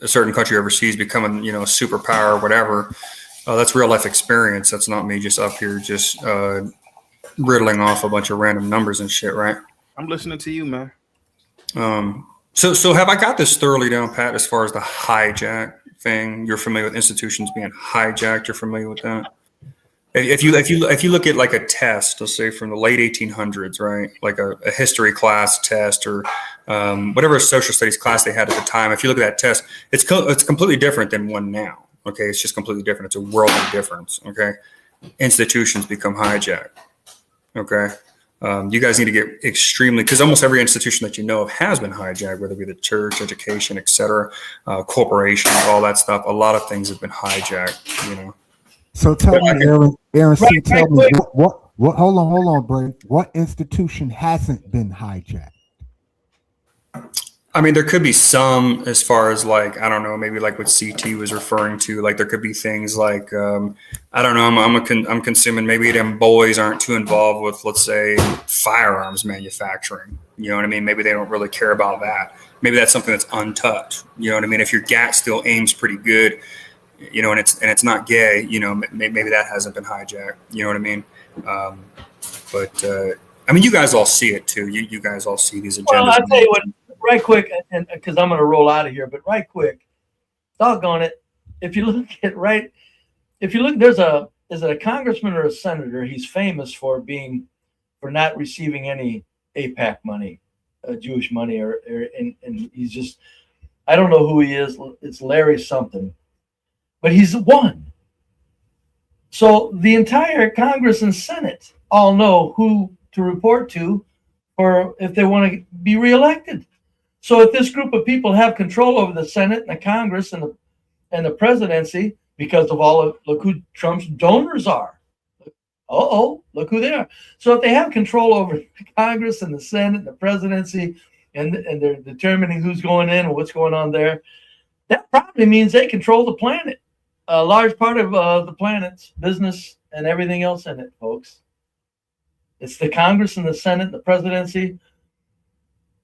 certain country overseas becoming a superpower or whatever. That's real life experience. That's not me just up here just riddling off a bunch of random numbers and shit, right? I'm listening to you, man. So have I got this thoroughly down, Pat, as far as the hijack thing? You're familiar with institutions being hijacked. You're familiar with that? If you look at like a test, let's say from the late 1800s, right? Like a history class test or whatever social studies class they had at the time. If you look at that test, it's completely different than one now. Okay, it's just completely different. It's a world of difference. Okay, institutions become hijacked. Okay, you guys need to get extremely, because almost every institution that you know of has been hijacked, whether it be the church, education, etc., corporations, all that stuff. A lot of things have been hijacked. So tell me, Aaron C. Tell me what? Hold on, Brave. What institution hasn't been hijacked? I mean, there could be some as far as like, I don't know, maybe like what CT was referring to. Like there could be things like, I don't know, I'm consuming, maybe them boys aren't too involved with, let's say, firearms manufacturing. You know what I mean? Maybe they don't really care about that. Maybe that's something that's untouched. You know what I mean? If your gat still aims pretty good, and it's not gay, maybe that hasn't been hijacked. You know what I mean? I mean, you guys all see it too. You guys all see these agendas. Well, I'll tell you what. Right quick, and because I'm going to roll out of here, but right quick, doggone it. If you look, there's a congressman or a senator. He's famous for not receiving any AIPAC money, Jewish money, and he's just, I don't know who he is. It's Larry something, but he's won. So the entire Congress and Senate all know who to report to or if they want to be reelected. So if this group of people have control over the Senate and the Congress and the presidency because of all of, look who Trump's donors are. Look who they are. So if they have control over the Congress and the Senate and the presidency and they're determining who's going in and what's going on there, that probably means they control the planet. A large part of the planet's business and everything else in it, folks. It's the Congress and the Senate and the presidency.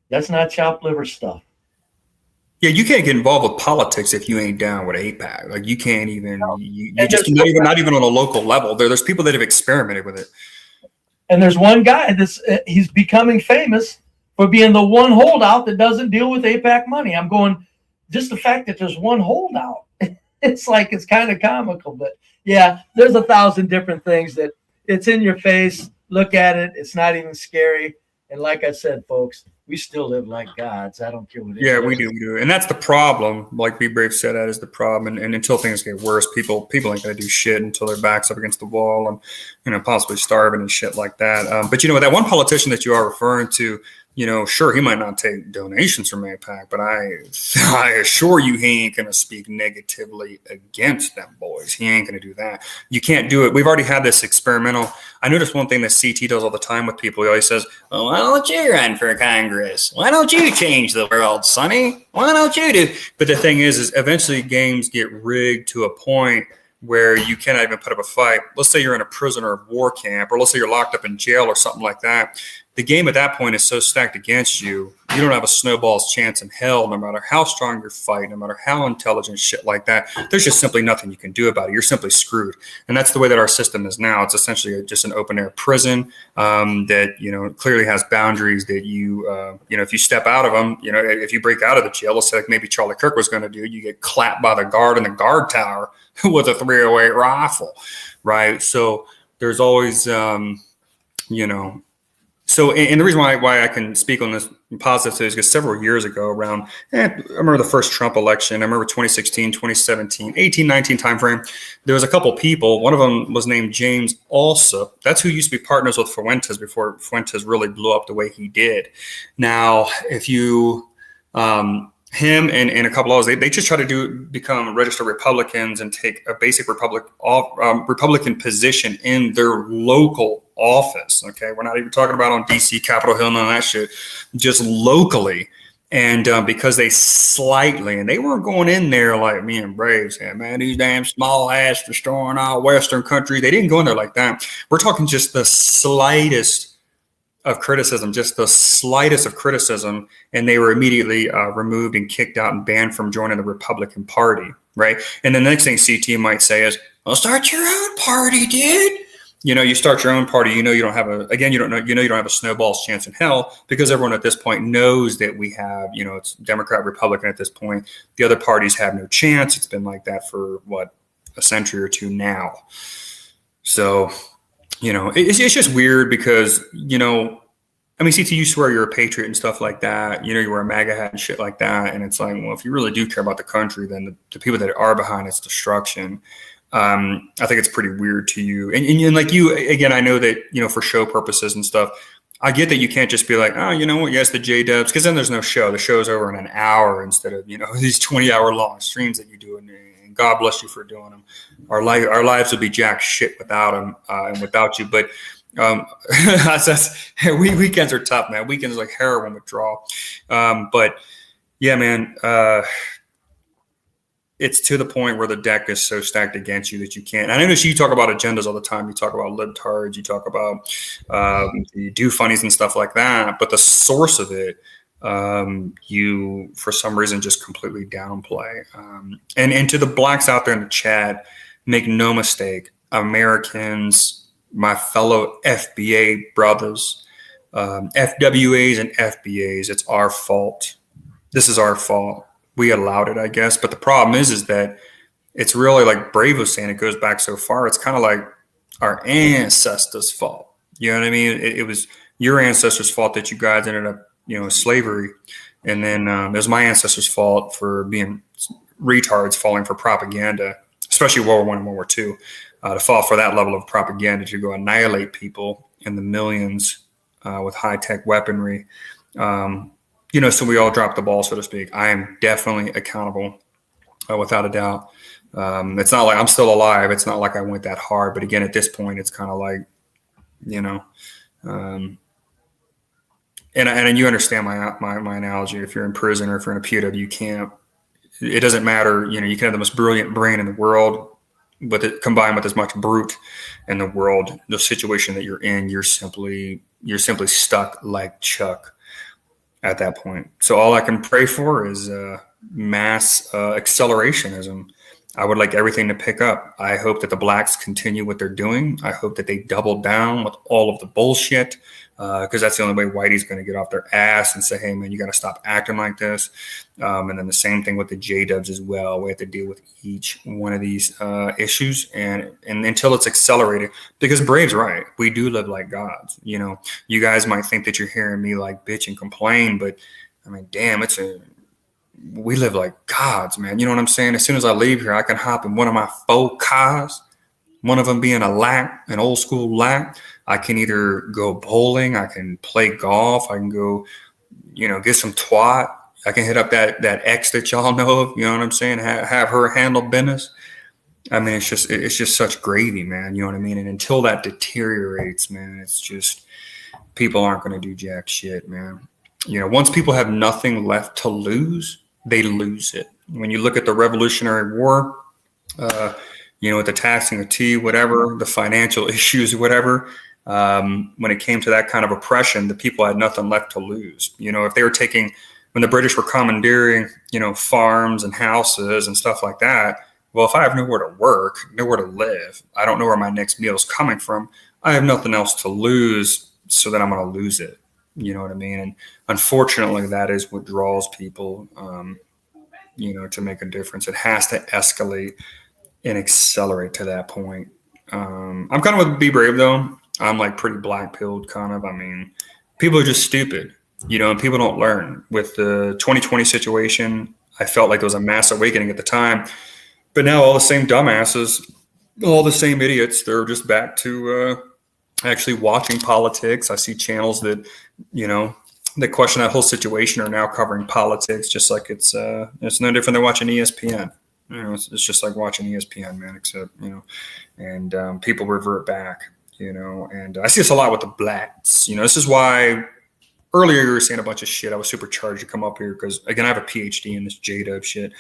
That's not chopped liver stuff. Yeah, you can't get involved with politics if you ain't down with AIPAC. Like you can't even, you just not even on a local level. There's people that have experimented with it. And there's one guy he's becoming famous for being the one holdout that doesn't deal with AIPAC money. I'm going, just the fact that there's one holdout, it's like it's kind of comical. But yeah, there's 1,000 different things that it's in your face. Look at it. It's not even scary. And like I said, folks, we still live like gods. I don't care what it is. Yeah, we do. And that's the problem. Like Be Brave said, that is the problem. And until things get worse, people ain't going to do shit until their back's up against the wall and, possibly starving and shit like that. But, that one politician that you are referring to, sure, he might not take donations from AIPAC, but I assure you he ain't going to speak negatively against them boys. He ain't going to do that. You can't do it. We've already had this experimental. I noticed one thing that CT does all the time with people. He always says, well, why don't you run for Congress? Why don't you change the world, Sonny? Why don't you do? But the thing is eventually games get rigged to a point where you cannot even put up a fight. Let's say you're in a prisoner of war camp, or let's say you're locked up in jail or something like that. The game at that point is so stacked against you, you don't have a snowball's chance in hell, no matter how strong your fight, no matter how intelligent, shit like that. There's just simply nothing you can do about it. You're simply screwed. And that's the way that our system is now. It's essentially just an open air prison that, clearly has boundaries that if you step out of them, if you break out of the jail, let's say like maybe Charlie Kirk was going to do, you get clapped by the guard in the guard tower with a .308 rifle, right? So there's always, So, and the reason why I can speak on this positive is because several years ago I remember the first Trump election. I remember 2016, 2017, 18, 19 timeframe. There was a couple people. One of them was named James Alsop. That's who used to be partners with Fuentes before Fuentes really blew up the way he did. Now, if you, him and a couple others, they just try to become registered Republicans and take a basic Republican position in their local office. Okay, we're not even talking about on DC, Capitol Hill, none of that shit, just locally. And because they slightly, and they weren't going in there like me and Braves, yeah, man, these damn small ass destroying all Western countries. They didn't go in there like that. We're talking just the slightest of criticism, and they were immediately removed and kicked out and banned from joining the Republican Party, right? And the next thing CT might say is, well, start your own party, dude. You start your own party, you don't have you don't have a snowball's chance in hell, because everyone at this point knows that we have, it's Democrat, Republican at this point. The other parties have no chance. It's been like that for a century or two now. So, it's just weird because, CT, you swear you're a patriot and stuff like that. You wear a MAGA hat and shit like that. And it's like, well, if you really do care about the country, then the people that are behind its destruction, I think it's pretty weird to you. And like you, again, I know that, for show purposes and stuff, I get that you can't just be like, oh, you know what? Yes, the J-dubs, because then there's no show. The show's over in an hour instead of, these 20-hour long streams that you do. And God bless you for doing them. Our lives would be jack shit without them and without you. But weekends are tough, man. Weekends are like heroin withdrawal. But yeah, man, it's to the point where the deck is so stacked against you that you can't. And I know you talk about agendas all the time. You talk about libtards, you talk about you do funnies and stuff like that. But the source of it, you for some reason just completely downplay. And to the blacks out there in the chat, make no mistake, Americans, my fellow FBA brothers, FWAs and FBAs, it's our fault. This is our fault. We allowed it, I guess. But the problem is that it's really like Brave was saying, it goes back so far. It's kind of like our ancestors' fault. You know what I mean? It was your ancestors' fault that you guys ended up, slavery. And then it was my ancestors' fault for being retards falling for propaganda, especially World War I and World War II. to fall for that level of propaganda, to go annihilate people in the millions with high-tech weaponry. So we all dropped the ball, so to speak. I am definitely accountable, without a doubt. It's not like I'm still alive. It's not like I went that hard. But again, at this point, it's kind of like, and you understand my analogy. If you're in prison or if you're in a POW camp, it doesn't matter. You can have the most brilliant brain in the world, but combined with as much brute in the world, the situation that you're in, you're simply stuck like Chuck at that point. So all I can pray for is mass accelerationism. I would like everything to pick up. I hope that the blacks continue what they're doing. I hope that they double down with all of the bullshit, because that's the only way Whitey's going to get off their ass and say, hey, man, you got to stop acting like this. And then the same thing with the J-dubs as well. We have to deal with each one of these issues and until it's accelerated, because Brave's right. We do live like gods. You guys might think that you're hearing me like bitch and complain, but I mean, damn, we live like gods, man. You know what I'm saying? As soon as I leave here, I can hop in one of my 4 cars, one of them being an old school lac. I can either go bowling, I can play golf, I can go, get some twat. I can hit up that ex that y'all know of, you know what I'm saying? Have her handle business. I mean, it's just such gravy, man. You know what I mean? And until that deteriorates, man, it's just, people aren't going to do jack shit, man. Once people have nothing left to lose, they lose it. When you look at the Revolutionary War, with the taxing of tea, whatever, the financial issues, whatever, when it came to that kind of oppression, the people had nothing left to lose. If they were when the British were commandeering, farms and houses and stuff like that, well, if I have nowhere to work, nowhere to live, I don't know where my next meal is coming from, I have nothing else to lose, so then I'm going to lose it. You know what I mean? And unfortunately, that is what draws people, to make a difference. It has to escalate and accelerate to that point. I'm kind of with Be Brave, though. I'm like pretty black-pilled kind of. I mean, people are just stupid, and people don't learn. With the 2020 situation, I felt like there was a mass awakening at the time. But now all the same dumbasses, all the same idiots, they're just back to actually watching politics. I see channels that, that question that whole situation are now covering politics, just like it's no different than watching ESPN. It's just like watching ESPN, man, except, and people revert back, and I see this a lot with the blacks. This is why earlier you were saying a bunch of shit. I was super charged to come up here because, again, I have a PhD in this J-dub shit.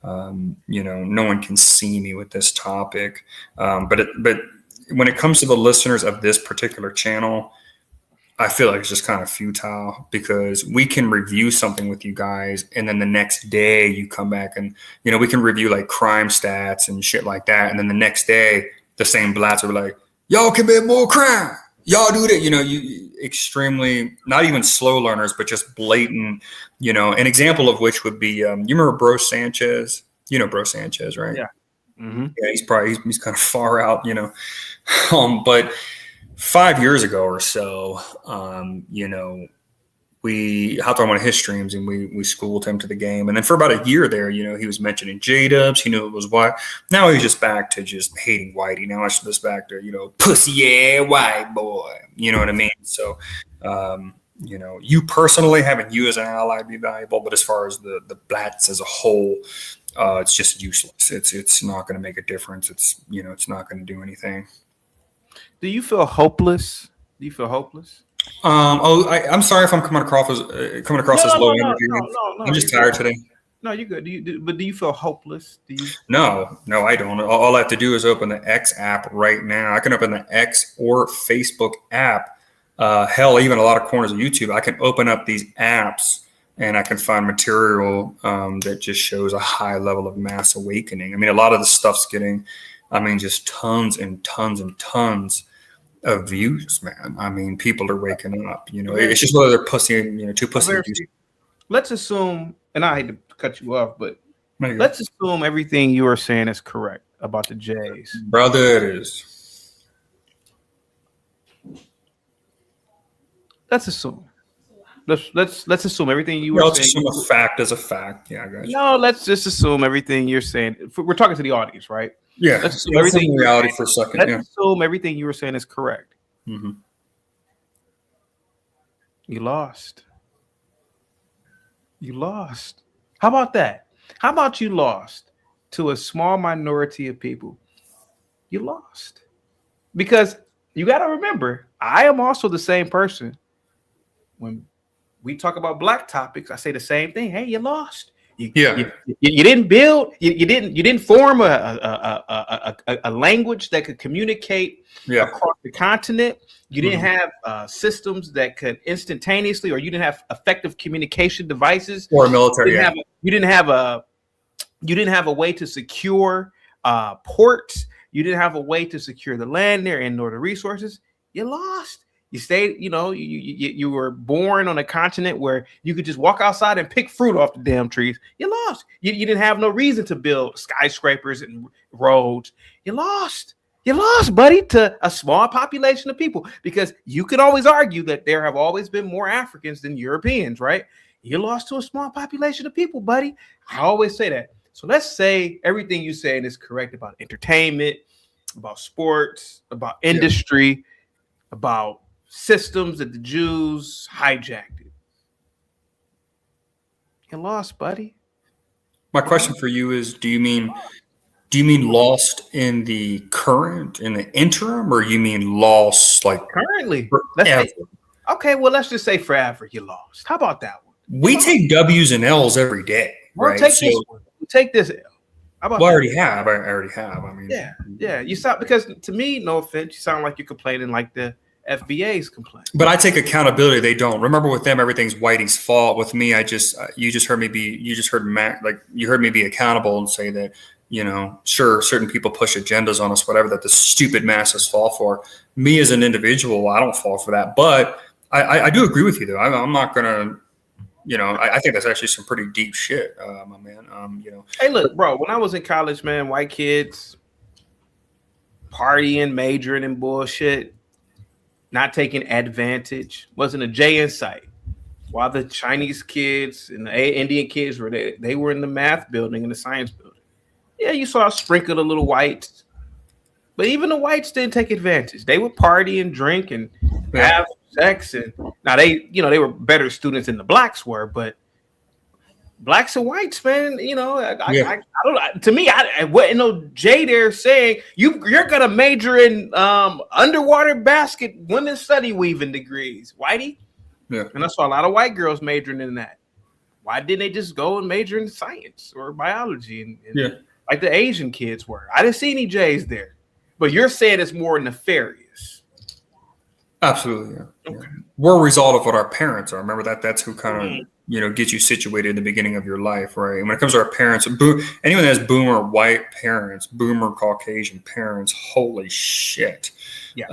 No one can see me with this topic. But when it comes to the listeners of this particular channel, I feel like it's just kind of futile, because we can review something with you guys, and then the next day you come back and, we can review like crime stats and shit like that. And then the next day, the same blacks are like, y'all commit more crime. Y'all do that. You extremely, not even slow learners, but just blatant, an example of which would be, you remember Bro Sanchez? Bro Sanchez, right? Yeah. Mm-hmm. Yeah, he's kind of far out, but 5 years ago or so, we hopped on one of his streams and we schooled him to the game. And then for about a year there, he was mentioning J-dubs. He knew it was white. Now he's just back to just hating Whitey. Now it's just back to, pussy, yeah, white boy. You know what I mean? So, you personally, having you as an ally be valuable, but as far as the blacks as a whole, it's just useless. It's not going to make a difference. It's not going to do anything. Do you feel hopeless? I'm sorry if I'm coming across as low energy. No, I'm just tired today. No, you're good. But do you feel hopeless? No, I don't. All I have to do is open the X app right now. I can open the X or Facebook app. Hell, even a lot of corners of YouTube. I can open up these apps and I can find material that just shows a high level of mass awakening. I mean, a lot of the stuff's getting, just tons and tons and tons of views, man. I mean, people are waking up. It's just whether they're too pussy. Let's assume, and I hate to cut you off, but let's assume everything you are saying is correct about the Jays. Brother, it is. Let's assume. Let's assume everything you were saying. Let's assume a fact is a fact. Yeah, I got you. No, let's just assume everything you're saying. We're talking to the audience, right? Yeah, Let's assume let's everything assume reality for a second. Let's Yeah. assume everything you were saying is correct. Mm-hmm. You lost. You lost. How about that? How about you lost to a small minority of people? You lost. Because you got to remember, I am also the same person. When we talk about black topics, I say the same thing. Hey, you lost. You didn't build. You didn't form a language that could communicate across the continent. You didn't have systems that could instantaneously, or you didn't have effective communication devices or military. You didn't have a way to secure ports. You didn't have a way to secure the land there and nor the resources. You lost. You stayed, you were born on a continent where you could just walk outside and pick fruit off the damn trees. You lost. You didn't have no reason to build skyscrapers and roads. You lost. You lost, buddy, to a small population of people, because you could always argue that there have always been more Africans than Europeans, right? You lost to a small population of people, buddy. I always say that. So let's say everything you're saying is correct about entertainment, about sports, about industry, about systems that the Jews hijacked it. You lost, buddy. My question for you is: Do you mean lost in the current, in the interim, or you mean lost like currently? Forever? Okay, well, let's just say forever you lost. How about that one? We take W's and L's every day, Well, right? take this one. Take this L. How about Well, I that? already have. I mean, Yeah. You sound, because to me, no offense, you sound like you're complaining like the FBA's complaint. But I take accountability. They don't. Remember, with them, everything's Whitey's fault. With me, you heard me be accountable and say that, sure, certain people push agendas on us, whatever, that the stupid masses fall for. Me as an individual, I don't fall for that. But I do agree with you, though. I'm not gonna. I think that's actually some pretty deep shit, my man. Hey, look, bro, when I was in college, man, white kids partying, majoring in bullshit, not taking advantage, wasn't a J in sight. While the Chinese kids and the Indian kids were there, they were in the math building and the science building. Yeah, you saw a sprinkle of little whites, but even the whites didn't take advantage. They would party and drink and have sex, and now they were better students than the blacks were, but blacks and whites, man, I don't. To me, I wasn't no Jay there saying you're gonna major in underwater basket women's study weaving degrees, whitey. Yeah, and I saw a lot of white girls majoring in that. Why didn't they just go and major in science or biology and like the Asian kids were? I didn't see any J's there, but you're saying it's more nefarious. Absolutely, yeah. Okay. We're a result of what our parents are. Remember that. That's who kind of gets you situated in the beginning of your life, right? And when it comes to our parents, anyone that has boomer white parents, boomer Caucasian parents, holy shit. Yeah.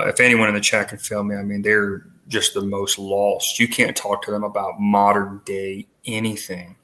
If anyone in the chat can feel me, I mean, they're just the most lost. You can't talk to them about modern day anything.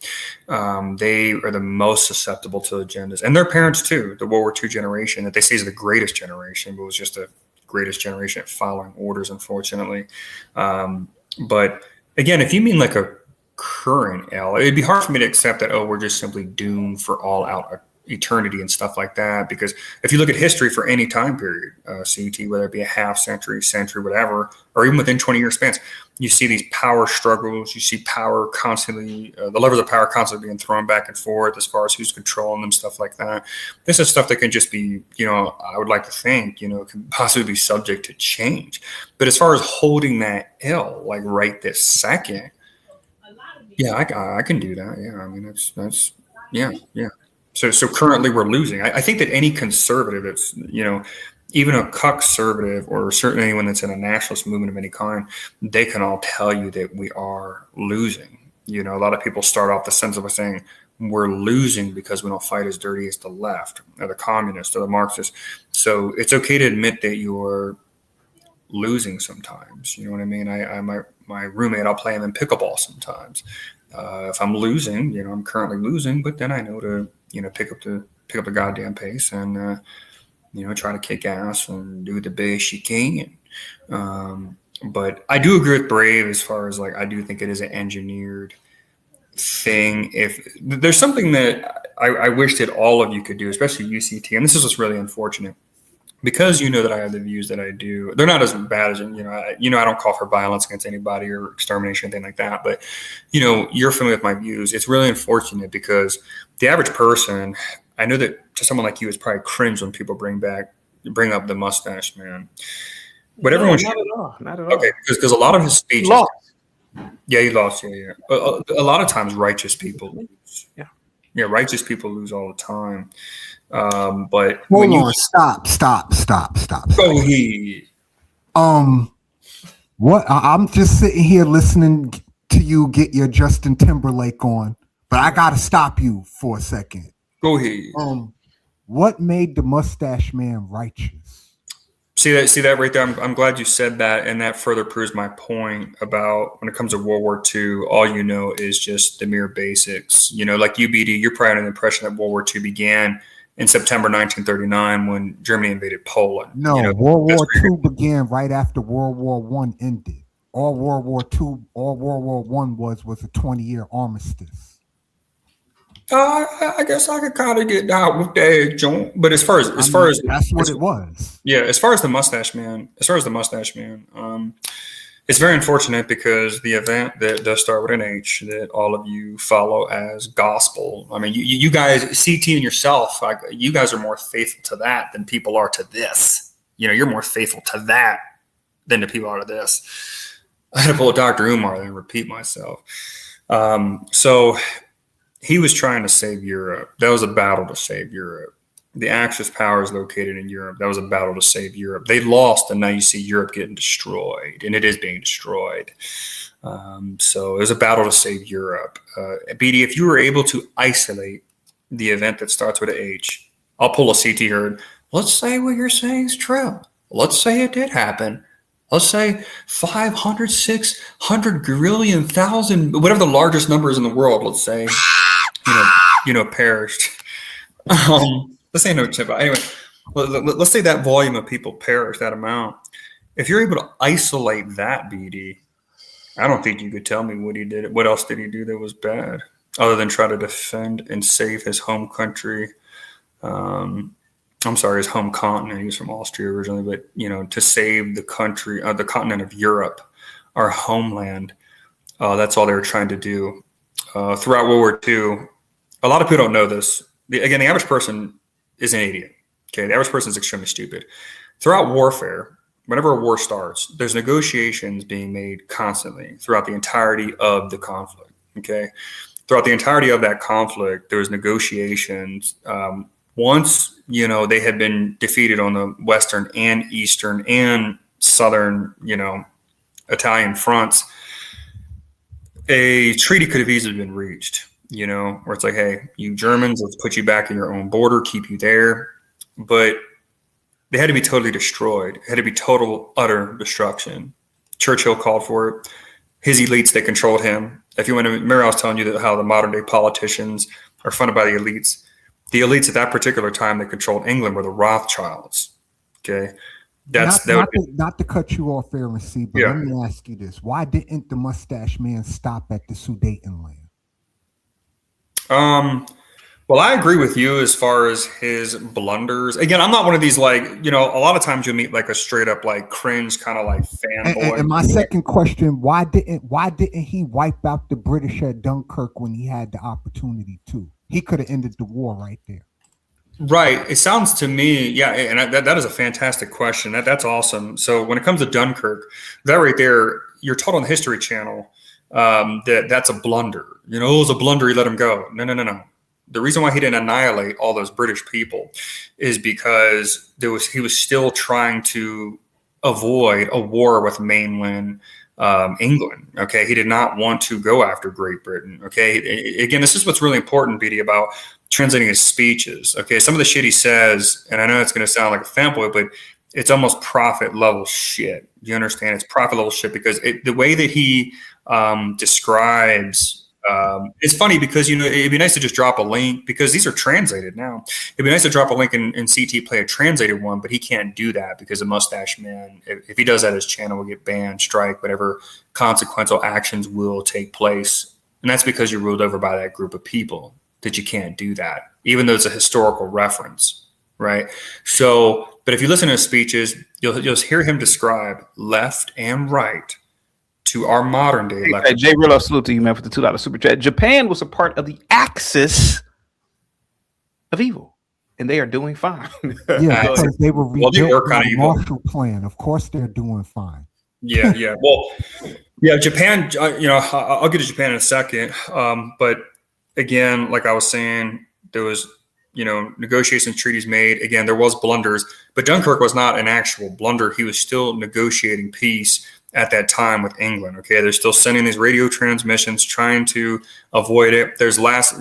They are the most susceptible to agendas, and their parents too. The World War II generation that they say is the greatest generation, but was just the greatest generation at following orders, unfortunately. But again, if you mean like a current L, it'd be hard for me to accept that, we're just simply doomed for all out eternity and stuff like that. Because if you look at history for any time period, CT, whether it be a half century, whatever, or even within 20-year spans, you see these power struggles. You see power constantly, the levers of power constantly being thrown back and forth as far as who's controlling them, stuff like that. This is stuff that can just be, I would like to think, can possibly be subject to change. But as far as holding that L, like right this second, yeah, I can do that. Yeah, I mean, that's yeah. So currently we're losing. I think that any conservative that's, even a conservative, or certainly anyone that's in a nationalist movement of any kind, they can all tell you that we are losing. A lot of people start off the sentence by saying we're losing because we don't fight as dirty as the left or the communists or the Marxists. So it's okay to admit that you're losing sometimes. You know what I mean? My roommate, I'll play him in pickleball sometimes. If I'm losing, I'm currently losing, but then I know to, pick up the goddamn pace and, try to kick ass and do the best you can. But I do agree with Brave as far as I do think it is an engineered thing. If there's something that I wish that all of you could do, especially UCT, and this is what's really unfortunate, because you know that I have the views that I do. They're not as bad as, I don't call for violence against anybody or extermination, anything like that. But, you're familiar with my views. It's really unfortunate because the average person, I know that to someone like you, it's probably cringe when people bring up the mustache man. But everyone not at all. Not at all. Okay, because a lot of his speeches. Lost. Yeah, he lost. Yeah. A lot of times righteous people lose. Yeah, righteous people lose all the time. But hold on, stop. Go ahead. What? I'm just sitting here listening to you get your Justin Timberlake on, but I gotta stop you for a second. Go ahead. What made the mustache man righteous? See that right there. I'm glad you said that, and that further proves my point about when it comes to World War II. All you know is just the mere basics. Like UBD, you're probably under the impression that World War II began in September 1939 when Germany invaded Poland. No, World War II began right after World War I ended. All World War I was a 20-year armistice. I guess I could kind of get down with that joint, but as far as that's what it was. Yeah, as far as the mustache man, it's very unfortunate because the event that does start with an H that all of you follow as gospel. I mean, you guys, CT and yourself, you guys are more faithful to that than people are to this. You're more faithful to that than the people are to this. I had to pull a Dr. Umar and repeat myself. So he was trying to save Europe. That was a battle to save Europe. The Axis power is located in Europe. That was a battle to save Europe. They lost, and now you see Europe getting destroyed, and it is being destroyed. So it was a battle to save Europe. BD, if you were able to isolate the event that starts with an H, I'll pull a CT herd. Let's say what you're saying is true. Let's say it did happen. Let's say 500, 600 grillion thousand, whatever the largest number is in the world, let's say, perished. Let's say no chip. Anyway, let's say that volume of people perished, that amount. If you're able to isolate that, BD, I don't think you could tell me what he did. What else did he do that was bad, other than try to defend and save his home country? His home continent. He was from Austria originally, but to save the country, the continent of Europe, our homeland. That's all they were trying to do. Throughout World War II, a lot of people don't know this. The average person is an idiot. Okay, the average person is extremely stupid. Throughout warfare, whenever a war starts, there's negotiations being made constantly throughout the entirety of the conflict. Okay, throughout the entirety of that conflict, there's negotiations. Once they had been defeated on the western and eastern and southern, Italian fronts, a treaty could have easily been reached. Where it's like, hey, you Germans, let's put you back in your own border, keep you there. But they had to be totally destroyed. It had to be total, utter destruction. Churchill called for it. His elites, they controlled him. If you want to remember, I was telling you that how the modern day politicians are funded by the elites. The elites at that particular time that controlled England were the Rothschilds. Okay. Not to cut you off there, but let me ask you this. Why didn't the mustache man stop at the Sudetenland? Well, I agree with you as far as his blunders. Again, I'm not one of these a lot of times you'll meet like a straight up like cringe kind of like fanboy. And my second question, why didn't he wipe out the British at Dunkirk when he had the opportunity to? He could have ended the war right there. Right. It sounds to me, yeah, and that is a fantastic question. That's awesome. So when it comes to Dunkirk, that right there, you're told on the History Channel that's a blunder. It was a blunder. He let him go. No. The reason why he didn't annihilate all those British people is because he was still trying to avoid a war with mainland England. Okay, he did not want to go after Great Britain. Okay, again, this is what's really important, BD, about translating his speeches. Okay, some of the shit he says, and I know it's going to sound like a fanboy, but it's almost prophet level shit. You understand? It's prophet level shit because the way that he describes. It's funny because it'd be nice to just drop a link because these are translated now. It'd be nice to drop a link and CT play a translated one, but he can't do that because the mustache man, if he does that, his channel will get banned, strike, whatever consequential actions will take place And that's because you're ruled over by that group of people that you can't do that, even though it's a historical reference, right? So, but if you listen to his speeches, you'll hear him describe left and right to our modern day left. Hey, Jay Rillo, salute to you, man, for the $2 super chat. Japan was a part of the axis of evil, and they are doing fine. Yeah, because they were Well, they rebuilt were kind with of the evil. Marshall Plan. Of course, they're doing fine. Yeah. Well, yeah, Japan, I'll get to Japan in a second. But again, like I was saying, there was, negotiations, treaties made. Again, there was blunders, but Dunkirk was not an actual blunder. He was still negotiating peace at that time with England. Okay. They're still sending these radio transmissions, trying to avoid it. There's last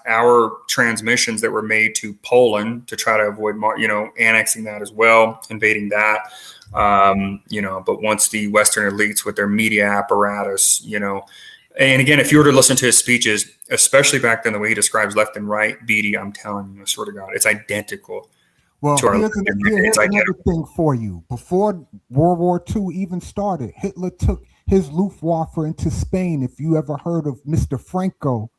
hour transmissions that were made to Poland to try to avoid, annexing that as well, invading that. But once the Western elites with their media apparatus, and again, if you were to listen to his speeches, especially back then, the way he describes left and right, BD, I'm telling you, I swear to God, it's identical. Well, to our here's it's another identical. thing for you. Before World War II even started, Hitler took his Luftwaffe into Spain. If you ever heard of Mr. Franco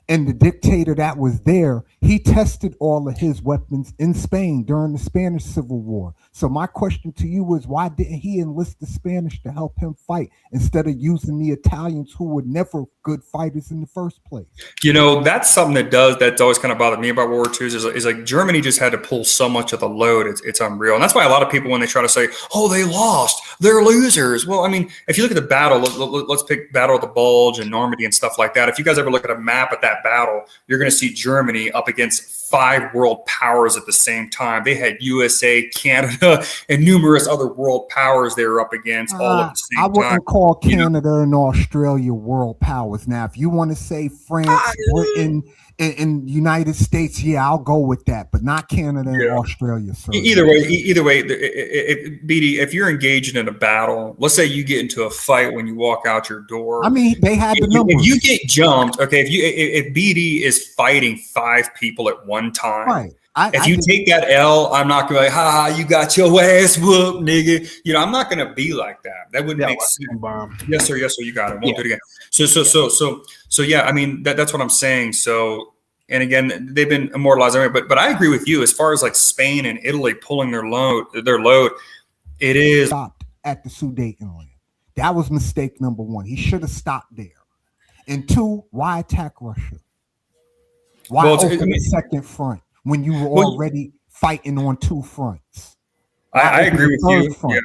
and the dictator that was there, he tested all of his weapons in Spain during the Spanish Civil War. So my question to you is, why didn't he enlist the Spanish to help him fight instead of using the Italians, who were never good fighters in the first place? That's something that's always kind of bothered me about World War II is like Germany just had to pull so much of the load. It's unreal. And that's why a lot of people, when they try to say, oh, they lost, they're losers. Well, I mean, if you look at the battle, let's pick Battle of the Bulge and Normandy and stuff like that. If you guys ever look at a map at that battle, you're going to see Germany up against 5 world powers at the same time. They had USA, Canada, and numerous other world powers they were up against all at the same I time. wouldn't call Canada and Australia world powers. Now, if you want to say France, Britain, and United States, yeah, I'll go with that, but not Canada and Australia. Sir. Either way, BD, if you're engaged in a battle, let's say you get into a fight when you walk out your door. I mean, they had the numbers. If you get jumped, okay, if BD is fighting 5 people at one time, right. If you take that L, I'm not gonna be like, ha, you got your ass whooped, nigga. I'm not gonna be like that. That wouldn't make sense. Yes, sir. You got it. Won't do it again. So yeah. I mean, that's what I'm saying. So, and again, they've been immortalized anyway. But I agree with you as far as like Spain and Italy pulling their load. It is stopped at the Sudetenland. That was mistake number 1. He should have stopped there. And 2, why attack Russia? Why open the second front when you were already fighting on 2 fronts? I agree with you.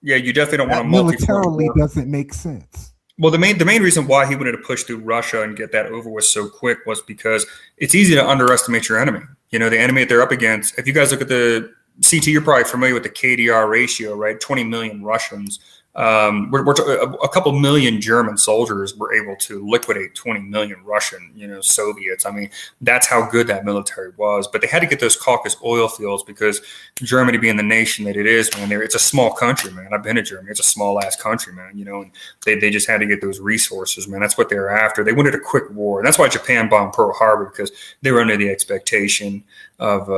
Yeah, you definitely don't want to militarily doesn't make sense. Well, the main reason why he wanted to push through Russia and get that over with so quick was because it's easy to underestimate your enemy. The enemy that they're up against. If you guys look at the CT, you're probably familiar with the KDR ratio, right? 20 million Russians. A couple million German soldiers were able to liquidate 20 million Russian, Soviets. I mean, that's how good that military was. But they had to get those Caucasus oil fields because Germany, being the nation that it is, man, it's a small country, man. I've been to Germany. It's a small ass country, man. And they just had to get those resources, man. That's what they were after. They wanted a quick war. And that's why Japan bombed Pearl Harbor, because they were under the expectation of,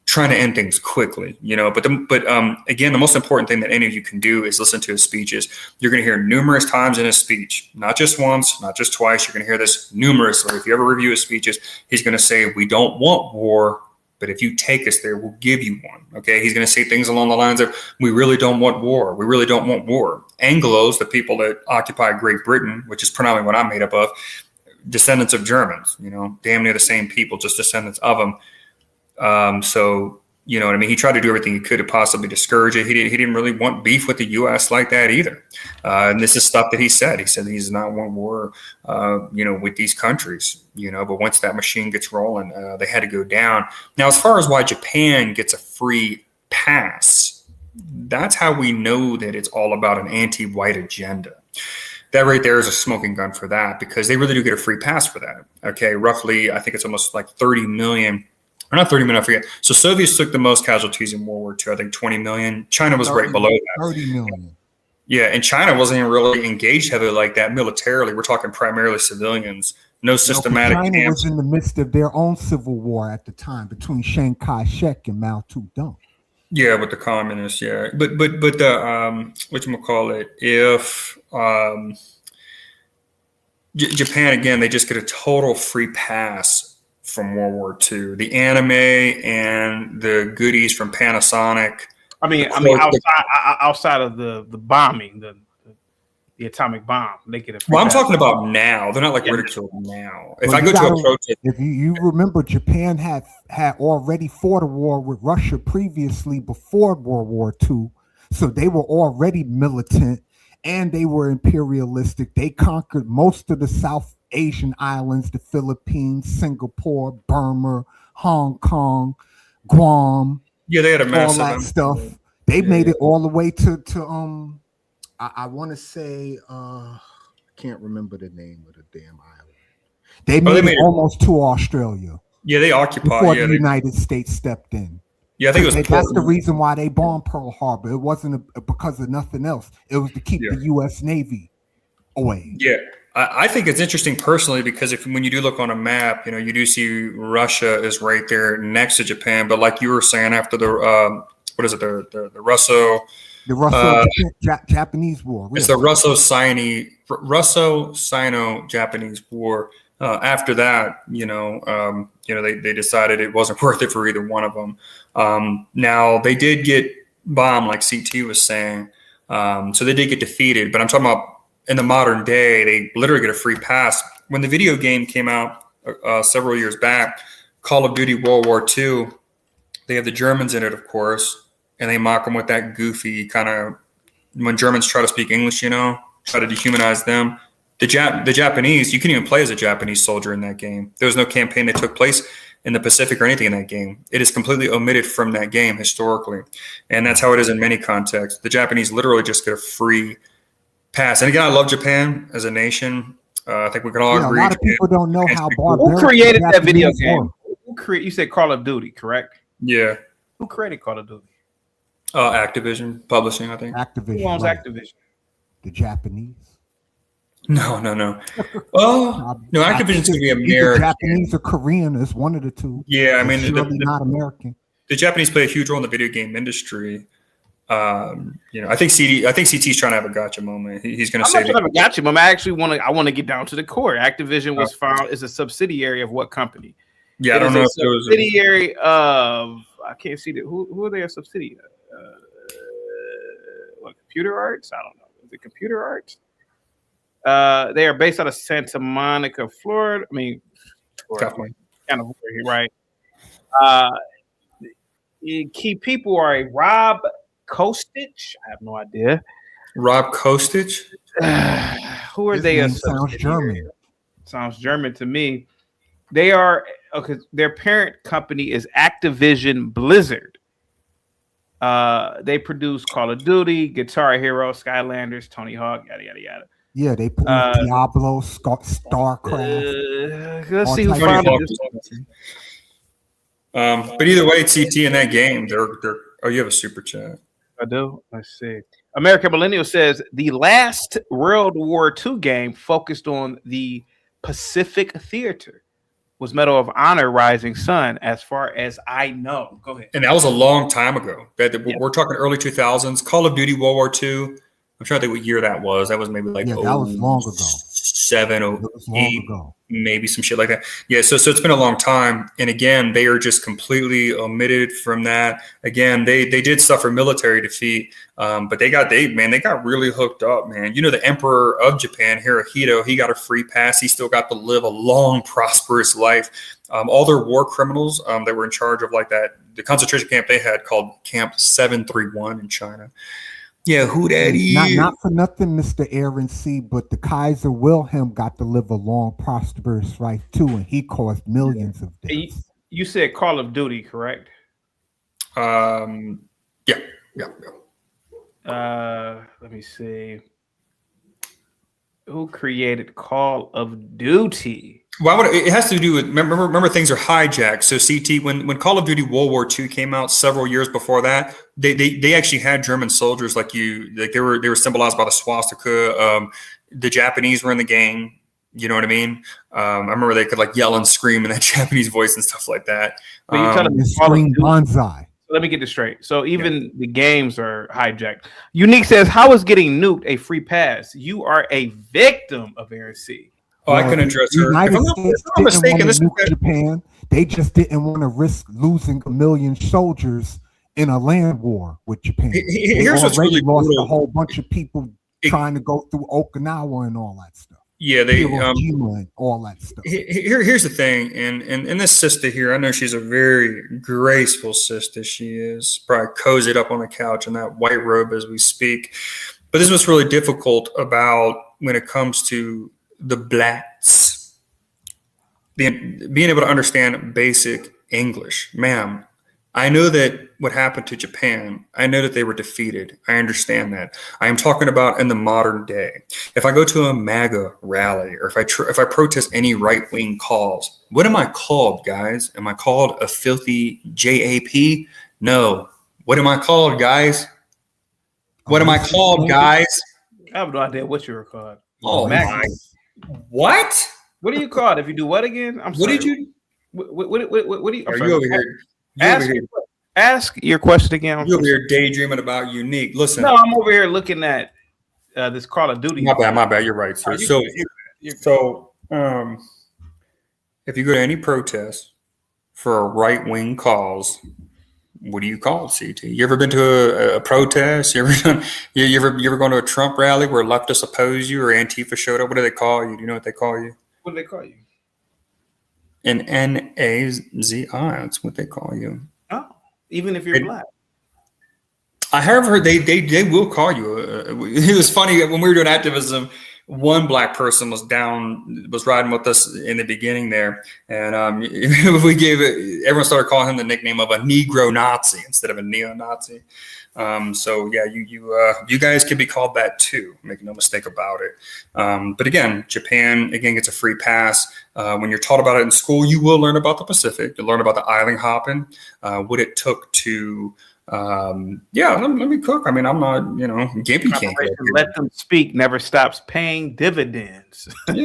trying to end things quickly, but again, the most important thing that any of you can do is listen to his speeches. You're going to hear numerous times in his speech, not just once, not just twice. You're going to hear this numerously. If you ever review his speeches, he's going to say, we don't want war, but if you take us there, we'll give you one. Okay. He's going to say things along the lines of, we really don't want war. We really don't want war. Anglos, the people that occupy Great Britain, which is predominantly what I'm made up of, descendants of Germans, damn near the same people, just descendants of them. So, you know what I mean? He tried to do everything he could to possibly discourage it. He didn't really want beef with the U.S. like that either. And this is stuff that he said. He said he does not want war, with these countries, but once that machine gets rolling, they had to go down. Now, as far as why Japan gets a free pass, that's how we know that it's all about an anti-white agenda. That right there is a smoking gun for that, because they really do get a free pass for that. Okay. Roughly, I think it's almost like 30 million. Or not 30 million, I forget. So Soviets took the most casualties in World War II, I think 20 million. China was right below that. 30 million. Yeah, and China wasn't even really engaged heavily like that militarily. We're talking primarily civilians. No systematic. China was in the midst of their own civil war at the time between Chiang Kai-shek and Mao Zedong. Yeah, with the communists, yeah. But the whatchamacallit, if Japan, again, they just get a total free pass from World War II. The anime and the goodies from Panasonic. I mean, outside of the bombing, the atomic bomb, they get a free Well, I'm pass. talking about now. They're not like ridiculed now. If Well, I go to a protest, if you remember, Japan had already fought a war with Russia previously before World War II, so they were already militant and they were imperialistic. They conquered most of the South Asian islands, the Philippines, Singapore, Burma, Hong Kong, Guam. Yeah, they had a all massive that empire. stuff. They made it all the way to I want to say I can't remember the name of the damn island. They made it almost to Australia. Yeah, they occupied. Before Yeah, the United States stepped in. Yeah, I think it was That's the Portland. reason why they bombed Pearl Harbor. It wasn't because of nothing else. It was to keep the U.S. Navy away. Yeah, I think it's interesting personally because when you do look on a map, you do see Russia is right there next to Japan. But like you were saying, after the what is it, the Japanese War. It's the Russo-Sino-Japanese War. After that, they decided it wasn't worth it for either one of them. Now they did get bombed, like CT was saying, so they did get defeated. But I'm talking about in the modern day, they literally get a free pass. When the video game came out several years back, Call of Duty World War II, they have the Germans in it, of course, and they mock them with that goofy kind of, when Germans try to speak English, try to dehumanize them. The Japanese, you can even play as a Japanese soldier in that game. There was no campaign that took place in the Pacific or anything in that game. It is completely omitted from that game historically. And that's how it is in many contexts. The Japanese literally just get a free pass. And again, I love Japan as a nation. I think we can all agree. A lot of people don't know how Who created that video game? You said Call of Duty, correct? Yeah. Who created Call of Duty? Activision Publishing, I think. Activision. Who owns Activision? The Japanese. No. Well, no, Activision's going to be American. Japanese or Korean is one of the two. Yeah, I mean, not American. The Japanese play a huge role in the video game industry. I think CT's trying to have a gotcha moment. He's going to say I'm not trying to have a gotcha moment. I want to get down to the core. Activision was found as a subsidiary of what company? Yeah, I don't know if it was a subsidiary of. I can't see that. Who are they a subsidiary? Computer Arts? I don't know. Is it Computer Arts? They are based out of Santa Monica, Florida. I mean, Florida, kind of right. Key people are a Rob Kostich. I have no idea. Rob Kostich? Who are they? Sounds German. Sounds German to me. They are their parent company is Activision Blizzard. They produce Call of Duty, Guitar Hero, Skylanders, Tony Hawk, yada yada yada. Yeah, they put Diablo, StarCraft. Let's see who founded this. But either way, CT in that game, they're. Oh, you have a super chat. I do. Let's see. American Millennial says the last World War II game focused on the Pacific Theater. Was Medal of Honor Rising Sun, as far as I know. Go ahead. And that was a long time ago. We're talking early 2000s. Call of Duty World War II. I'm trying to think what year that was. That was maybe like that was long ago. 7 or 8, maybe some shit like that. Yeah, so it's been a long time. And again, they are just completely omitted from that. Again, they did suffer military defeat, but they got really hooked up, man. The Emperor of Japan, Hirohito, he got a free pass. He still got to live a long, prosperous life. All their war criminals that were in charge of the concentration camp they had called Camp 731 in China. Yeah, who that is? Not for nothing, Mr. Aaron C., but the Kaiser Wilhelm got to live a long, prosperous life too, and he caused millions of deaths. You said Call of Duty, correct? Yeah. Let me see. Who created Call of Duty? Well, it has to do with remember things are hijacked. So CT, when Call of Duty World War II came out several years before that, they actually had German soldiers like they were symbolized by the swastika. The Japanese were in the game. You know what I mean? I remember they could yell and scream in that Japanese voice and stuff like that. But you're telling me scream bonsai. So let me get this straight. So even the games are hijacked. Unique says, "How is getting nuked a free pass? You are a victim of Aaron C." Oh, I can address The her. If United I'm States not didn't mistaken, want this to nuke Japan. They just didn't want to risk losing 1 million soldiers in a land war with Japan. They here's what's already really lost brutal. a whole bunch of people trying to go through Okinawa and all that stuff. Yeah, they Hiroshima and all that stuff. here's the thing, and this sister here, I know she's a very graceful sister. She is probably cozied up on the couch in that white robe as we speak. But this is what's really difficult about when it comes to the blacks, being able to understand basic English. Ma'am, I know that what happened to Japan, I know that they were defeated. I understand that. I am talking about in the modern day. If I go to a MAGA rally or if I protest any right-wing cause, what am I called, guys? Am I called a filthy JAP? No. What am I called, guys? What am I called, guys? I have no idea what you were called. Oh, my. What? What are you called if you do what again? I'm sorry. What did you? What do you? Are you over here? Ask your question again. You over here daydreaming about unique. Listen. No, I'm over here looking at this Call of Duty. My bad. You're right, sir. So if you go to any protest for a right-wing cause, what do you call it, CT? You ever been to a protest? You ever gone to a Trump rally where leftists oppose you or Antifa showed up? What do they call you? Do you know what they call you? What do they call you? An NAZI. That's what they call you. Oh, even if you're black. I have heard they will call you. It was funny when we were doing activism. One black person was riding with us in the beginning there, and everyone started calling him the nickname of a Negro Nazi instead of a neo-Nazi. So yeah, you guys can be called that too. Make no mistake about it. But again, Japan gets a free pass. When you're taught about it in school, you will learn about the Pacific. You'll learn about the island hopping, what it took to. Let me cook. I mean, I'm not, Gimpy can't go. Let them speak never stops paying dividends. And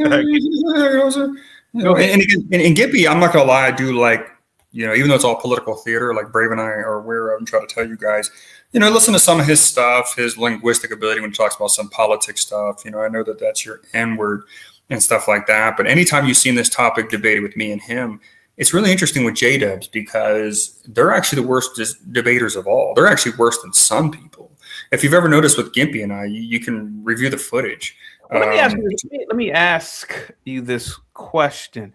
Gimpy, I'm not gonna lie, I do like, even though it's all political theater, like Brave and I are aware of and try to tell you guys, listen to some of his stuff, his linguistic ability when he talks about some politics stuff. I know that that's your N-word and stuff like that. But anytime you've seen this topic debated with me and him, it's really interesting with J-Dubs because they're actually the worst debaters of all. They're actually worse than some people. If you've ever noticed with Gimpy and I, you can review the footage. Let me ask you this question.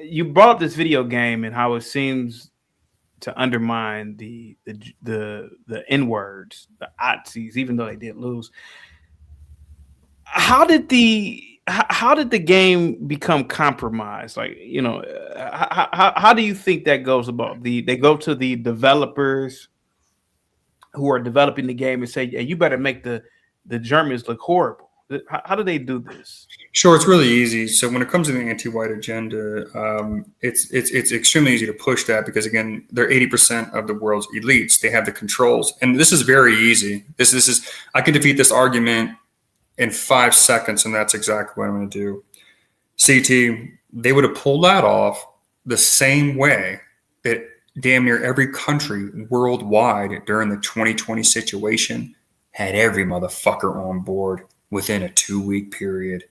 You brought up this video game and how it seems to undermine the N-words, the Otzies, even though they did lose. How did the game become compromised? Like, how do you think that goes about? They go to the developers who are developing the game and say, "Yeah, you better make the Germans look horrible." How do they do this? Sure, it's really easy. So when it comes to the anti-white agenda, it's extremely easy to push that because again, they're 80% of the world's elites. They have the controls, and this is very easy. This is I can defeat this argument in 5 seconds, and that's exactly what I'm going to do. CT, they would have pulled that off the same way that damn near every country worldwide during the 2020 situation had every motherfucker on board within a 2-week period.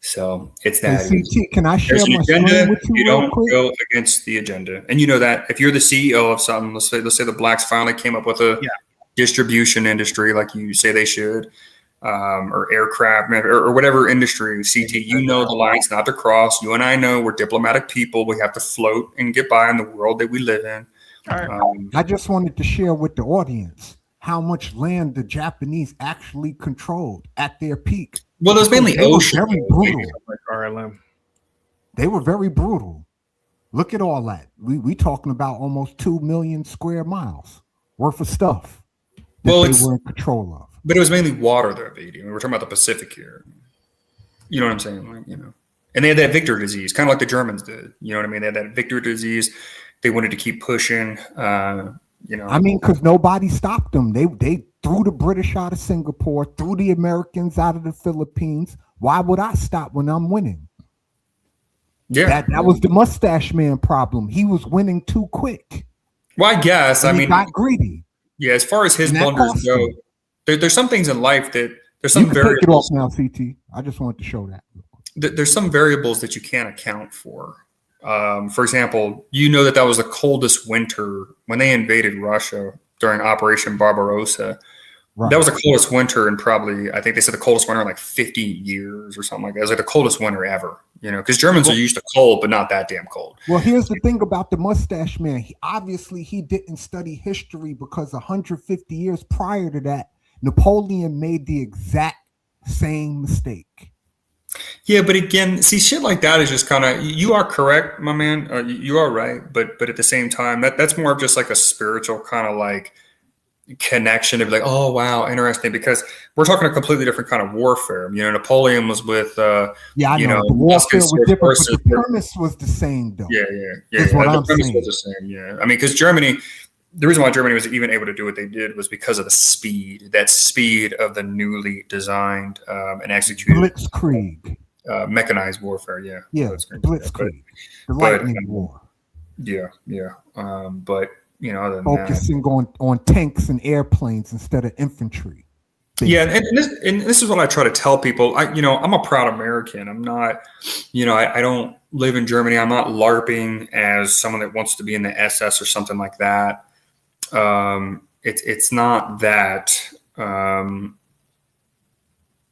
So it's that easy. Can I share my agenda, screen with you? You real don't quick? go against the agenda. And you know that if you're the CEO of something, let's say the blacks finally came up with a distribution industry like you say they should, or aircraft or whatever industry, CT, you know the lines not to cross. You and I know we're diplomatic people. We have to float and get by in the world that we live in. I just wanted to share with the audience how much land the Japanese actually controlled at their peak. Well, there's mainly ocean. Very brutal. Like RLM. They were very brutal. Look at all that. We talking about almost 2 million square miles worth of stuff that they were in control of. But it was mainly water though, BD. We're talking about the Pacific here. You know what I'm saying? Like, and they had that Victor disease, kind of like the Germans did. You know what I mean? They had that Victor disease. They wanted to keep pushing. I mean, because nobody stopped them. They threw the British out of Singapore, threw the Americans out of the Philippines. Why would I stop when I'm winning? Yeah, that was the mustache man problem. He was winning too quick. Well, I guess. He got greedy. Yeah, as far as his blunders go, there's some things in life that there's some you can variables. take it off now, CT. I just wanted to show that. there's some variables that you can't account for. For example, that was the coldest winter when they invaded Russia during Operation Barbarossa. Right. That was the coldest winter in probably, I think they said the coldest winter in like 50 years or something like that. It was like the coldest winter ever, because Germans are used to cold, but not that damn cold. Well, here's the thing about the mustache man. He didn't study history, because 150 years prior to that, Napoleon made the exact same mistake. Yeah, but again, see, shit like that is just kind of, you are correct, my man. You are right. But at the same time, that's more of just like a spiritual kind of like connection to be like, oh, wow, interesting. Because we're talking a completely different kind of warfare. Napoleon was with, the warfare was different, but the premise was the same, though. Yeah. That's what I'm premise saying. was the same, yeah. I mean, because the reason why Germany was even able to do what they did was because of the speed of the newly designed and executed Blitzkrieg. Mechanized warfare, yeah. Yeah, Blitzkrieg. The lightning war. Yeah. But, other than focusing on tanks and airplanes instead of infantry. Yeah, and this is what I try to tell people. I'm a proud American. I'm not, I don't live in Germany. I'm not LARPing as someone that wants to be in the SS or something like that. It's not that.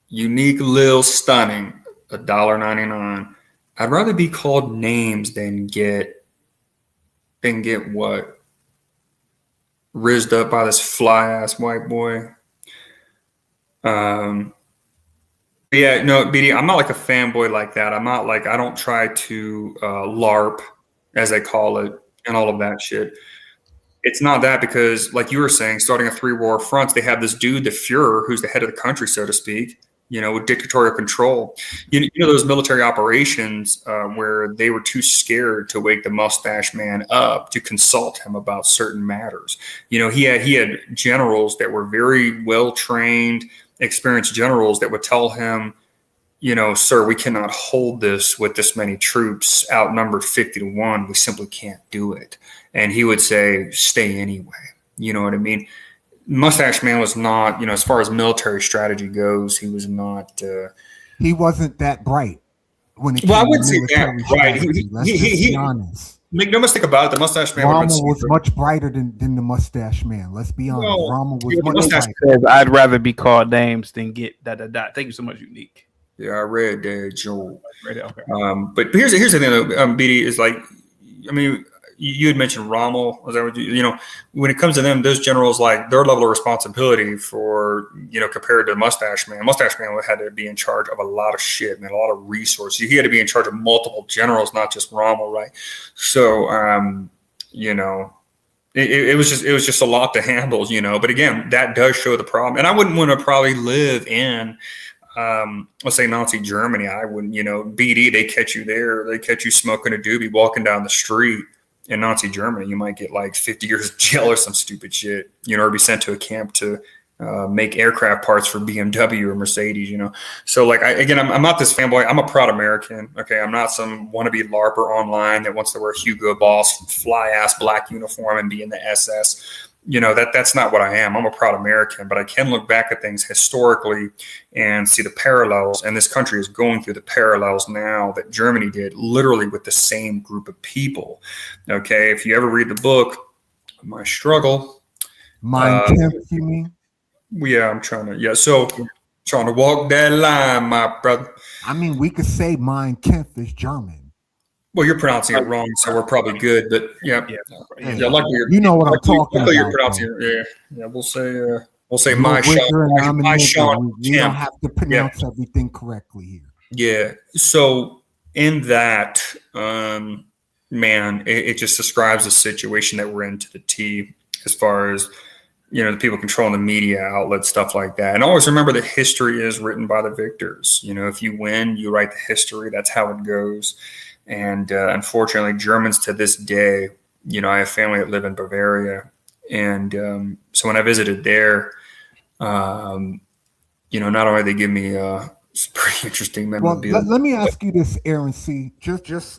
Unique, lil, stunning, $1.99. I'd rather be called names than get what? Rizzed up by this fly ass white boy. Yeah, no, BD, I'm not like a fanboy like that. I'm not like, I don't try to LARP, as they call it, and all of that shit. It's not that, because like you were saying, starting a 3-war fronts, they have this dude, the Fuhrer, who's the head of the country, so to speak, with dictatorial control. Those military operations where they were too scared to wake the mustache man up to consult him about certain matters. He had generals that were very well trained, experienced generals that would tell him, sir, we cannot hold this with this many troops outnumbered 50-1. We simply can't do it. And he would say, stay anyway. You know what I mean? Mustache Man was not, as far as military strategy goes, he was not. He wasn't that bright when it came I wouldn't say that right. Let's be honest. Make no mistake about it. The Mustache Man. Rommel was much brighter than the Mustache Man. Let's be honest. No, Rommel was much brighter. I'd rather be called names than get . Thank you so much, Unique. Yeah, I read that, Joe. Right, okay. But here's the thing, though, BD, is like, I mean, you had mentioned Rommel. Was that what when it comes to them, those generals, like their level of responsibility for, compared to Mustache Man. Mustache Man had to be in charge of a lot of shit, man, a lot of resources. He had to be in charge of multiple generals, not just Rommel, right? So, it was just a lot to handle, But again, that does show the problem. And I wouldn't want to probably live in, let's say Nazi Germany. I wouldn't, BD, they catch you there. They catch you smoking a doobie, walking down the street. In Nazi Germany, you might get like 50 years of jail or some stupid shit, or be sent to a camp to make aircraft parts for BMW or Mercedes, So like, I'm not this fanboy. I'm a proud American. Okay. I'm not some wannabe LARPer online that wants to wear Hugo Boss fly ass black uniform and be in the SS. That's not what I am. I'm a proud American, but I can look back at things historically and see the parallels. And this country is going through the parallels now that Germany did, literally with the same group of people. Okay. If you ever read the book, My Struggle. Mein Kampf, you mean? Yeah, I'm trying to. Yeah. So trying to walk that line, my brother. I mean, we could say Mein Kampf is German. Well, you're pronouncing it wrong, so we're probably good. But yeah, luckily you know what I'm talking about. You're pronouncing it. Yeah. We'll say my Sean. We don't have to pronounce everything correctly here. Yeah. So in that, man, it just describes the situation that we're in to the T, as far as the people controlling the media outlets, stuff like that. And always remember that history is written by the victors. If you win, you write the history. That's how it goes. And unfortunately, Germans to this day, I have family that live in Bavaria. And so when I visited there, not only they give me some pretty interesting memorabilia. Well, let me ask you this, Aaron C.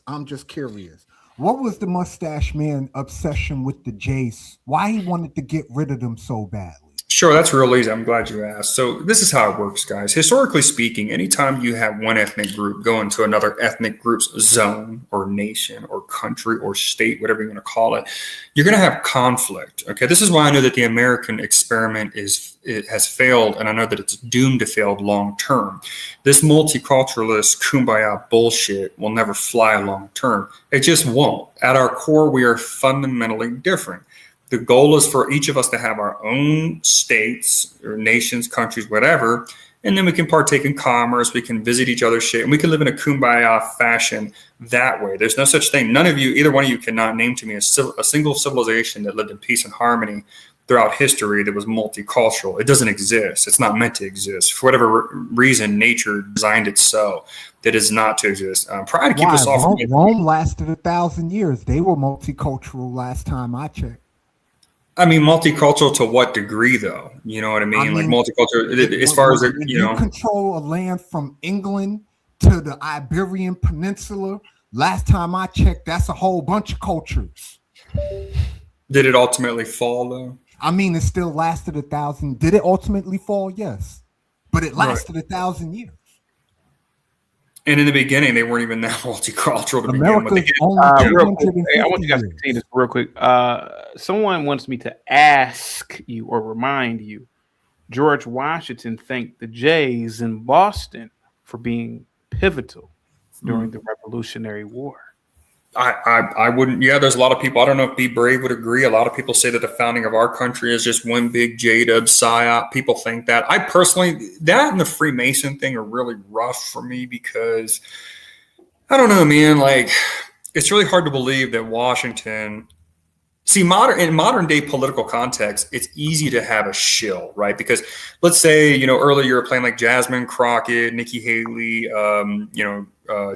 I'm just curious. What was the Mustache Man obsession with the Jace? Why he wanted to get rid of them so badly? Sure, that's real easy. I'm glad you asked. So this is how it works, guys. Historically speaking, anytime you have one ethnic group go into another ethnic group's zone or nation or country or state, whatever you want to call it, you're going to have conflict. Okay, this is why I know that the American experiment has failed, and I know that it's doomed to fail long term. This multiculturalist kumbaya bullshit will never fly long term. It just won't. At our core, we are fundamentally different. The goal is for each of us to have our own states or nations, countries, whatever, and then we can partake in commerce, we can visit each other's shit, and we can live in a kumbaya fashion that way. There's no such thing. None of you, either one of you, cannot name to me a single civilization that lived in peace and harmony throughout history that was multicultural. It doesn't exist. It's not meant to exist. For whatever reason, nature designed it so that it's not to exist. Trying to keep us off. Rome lasted 1,000 years. They were multicultural last time I checked. I mean, multicultural to what degree, though? You know what I mean? Like multicultural, as far as, you control a land from England to the Iberian Peninsula. Last time I checked, that's a whole bunch of cultures. Did it ultimately fall, though? I mean, it still lasted 1,000. Did it ultimately fall? Yes. But it lasted 1,000 years. And in the beginning, they weren't even that multicultural to begin with. Real quick, I want you guys to see this real quick. Someone wants me to ask you or remind you, George Washington thanked the Jays in Boston for being pivotal during the Revolutionary War. I wouldn't. Yeah, there's a lot of people. I don't know if Be Brave would agree. A lot of people say that the founding of our country is just one big J-Dub psyop. People think that. I personally, that and the Freemason thing are really rough for me because I don't know, man. Like, it's really hard to believe that Washington. See, in modern day political context, it's easy to have a shill, right? Because let's say, earlier you were playing like Jasmine Crockett, Nikki Haley,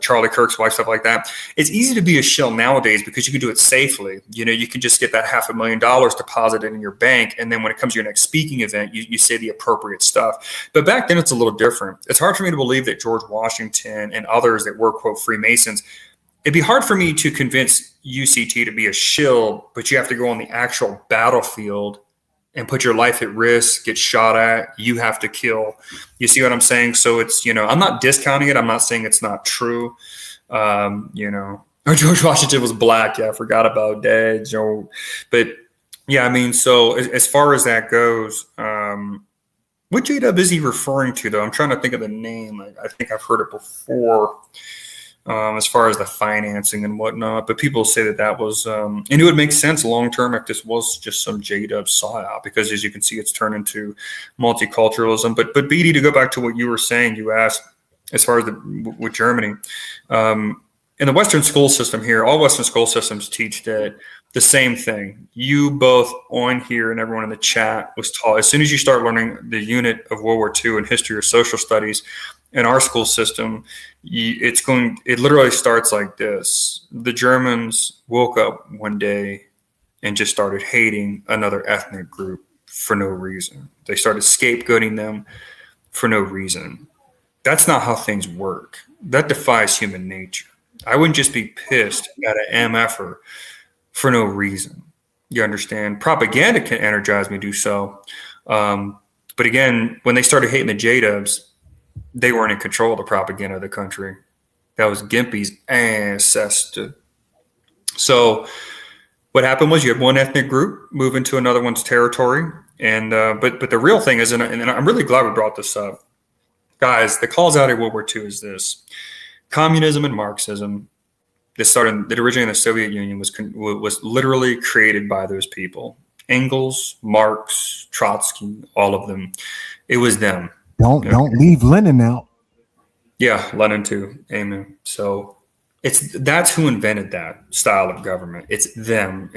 Charlie Kirk's wife, stuff like that. It's easy to be a shill nowadays because you can do it safely. You can just get that $500,000 deposited in your bank. And then when it comes to your next speaking event, you say the appropriate stuff. But back then it's a little different. It's hard for me to believe that George Washington and others that were, quote, Freemasons, it'd be hard for me to convince UCT to be a shill, but you have to go on the actual battlefield and put your life at risk, get shot at, you have to kill. You see what I'm saying? So it's, I'm not discounting it. I'm not saying it's not true. George Washington was black. Yeah, I forgot about that, Joe. But yeah, I mean, so as far as that goes, what J-Dub is he referring to, though? I'm trying to think of the name. I think I've heard it before. As far as the financing and whatnot, but people say that was, and it would make sense long term if this was just some J-Dub psyop, because as you can see, it's turned into multiculturalism. But BD, to go back to what you were saying, you asked as far as with Germany, in the Western school system here, all Western school systems teach that the same thing. You both on here and everyone in the chat was taught as soon as you start learning the unit of World War II in history or social studies. In our school system, it literally starts like this. The Germans woke up one day and just started hating another ethnic group for no reason. They started scapegoating them for no reason. That's not how things work. That defies human nature. I wouldn't just be pissed at an MFer for no reason. You understand? Propaganda can energize me to do so. But again, when they started hating the J-Dubs, they weren't in control of the propaganda of the country. That was Gimpy's ancestor. So what happened was you had one ethnic group move into another one's territory. And but the real thing is, and I'm really glad we brought this up, guys, the cause out of World War II is this. Communism and Marxism that originated in the Soviet Union was literally created by those people. Engels, Marx, Trotsky, all of them. It was them. Don't leave Lenin out. Yeah, Lenin too. Amen. So that's who invented that style of government. It's them.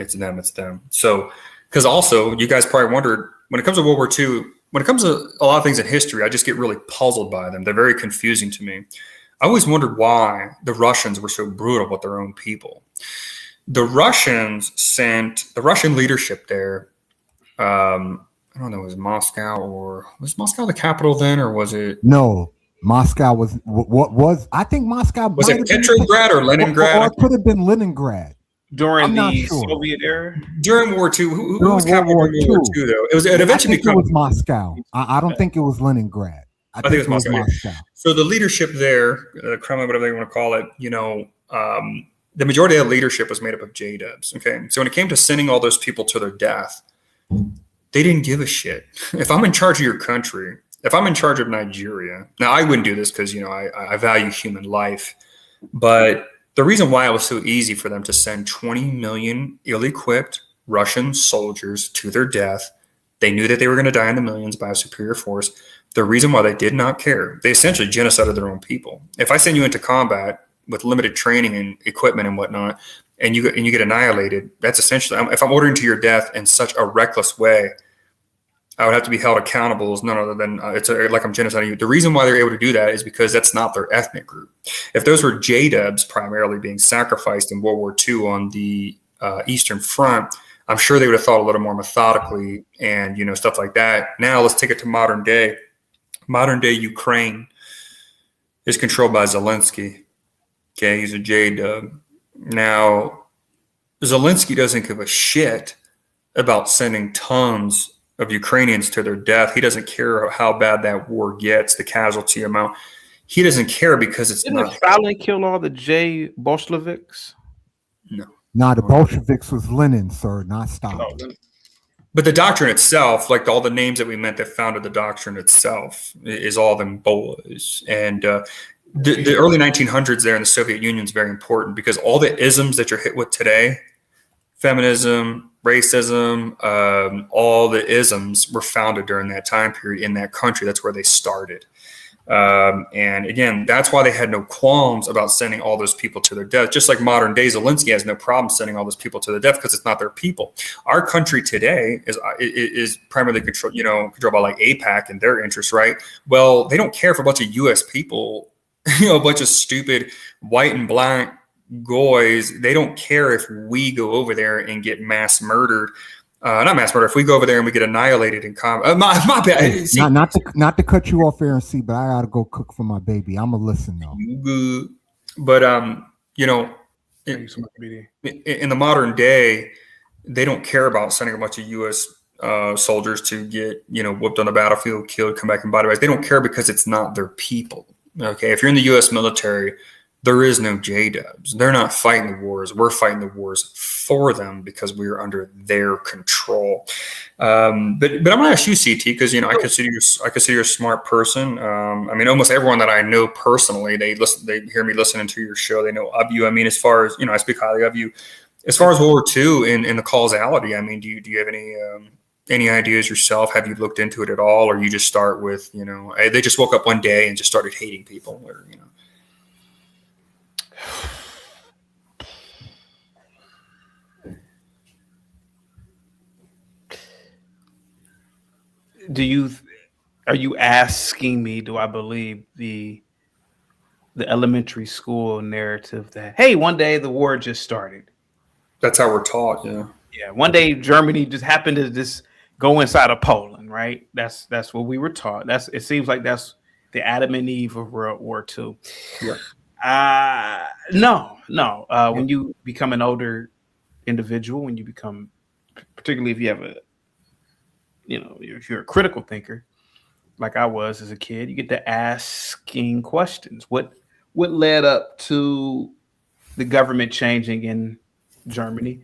So, because also you guys probably wondered, when it comes to World War II, when it comes to a lot of things in history, I just get really puzzled by them. They're very confusing to me. I always wondered why the Russians were so brutal with their own people. The Russian leadership there, I don't know, was Moscow the capital then, or was it? No, Moscow was I think Moscow was it Petrograd or Leningrad? Or it could have been Leningrad. during I'm not the sure. Soviet era? During World War II, who During was World capital War during World War II. II, though? It I eventually think it was Moscow. I don't think it was Leningrad. I think it was yeah. Moscow. So the leadership there, Kremlin, whatever they want to call it, the majority of the leadership was made up of J-dubs. Okay, so when it came to sending all those people to their death, they didn't give a shit. If I'm in charge of your country, if I'm in charge of Nigeria, now I wouldn't do this because I value human life, but the reason why it was so easy for them to send 20 million ill-equipped Russian soldiers to their death, they knew that they were going to die in the millions by a superior force. The reason why they did not care, they essentially genocided their own people. If I send you into combat with limited training and equipment and whatnot, and you get annihilated, that's essentially, if I'm ordering to your death in such a reckless way, I would have to be held accountable as none other than like I'm genociding you. The reason why they're able to do that is because that's not their ethnic group. If those were J-dubs primarily being sacrificed in World War II on the Eastern Front, I'm sure they would have thought a little more methodically and stuff like that. Now let's take it to modern day. Modern day Ukraine is controlled by Zelensky. Okay, he's a J-dub. Now, Zelensky doesn't give a shit about sending tons of Ukrainians to their death. He doesn't care how bad that war gets, the casualty amount. He doesn't care because it's Didn't not. Stalin kill all the J Bolsheviks? No. Nah, the Bolsheviks was Lenin, sir, not Stalin. But the doctrine itself, like all the names that we meant that founded the doctrine itself, is all them boys. And the early 1900s there in the Soviet Union is very important because all the isms that you're hit with today, feminism, racism, all the isms were founded during that time period in that country. That's where they started. And again, that's why they had no qualms about sending all those people to their death. Just like modern day Zelensky has no problem sending all those people to their death because it's not their people. Our country today is primarily controlled by like AIPAC and their interests, right? Well, they don't care for a bunch of U.S. people, a bunch of stupid white and black goys. They don't care if we go over there and get mass murdered. Not mass murder. If we go over there and we get annihilated in combat, my bad. Hey, not to cut you off, Aaron C, but I gotta go cook for my baby. I'm gonna listen though. Good. But in the modern day, they don't care about sending a bunch of U.S. Soldiers to get whooped on the battlefield, killed, come back in body bags. They don't care because it's not their people. Okay, if you're in the U.S. military, there is no J-dubs. They're not fighting the wars. We're fighting the wars for them because we're under their control. But I'm gonna ask you, CT, because I consider you a smart person. Almost everyone that I know personally, they hear me listening to your show. They know of you. As far as I speak highly of you. As far as World War II and the causality, do you have any ideas yourself? Have you looked into it at all, or you just start with they just woke up one day and just started hating people, or Are you asking me, do I believe the elementary school narrative that, hey, one day the war just started? That's how we're taught. Yeah. One day Germany just happened to just go inside of Poland, right? That's what we were taught. It seems like that's the Adam and Eve of World War II. Yeah. No. When you become an older individual, when you become, particularly if you have if you're a critical thinker, like I was as a kid, you get to asking questions. What led up to the government changing in Germany?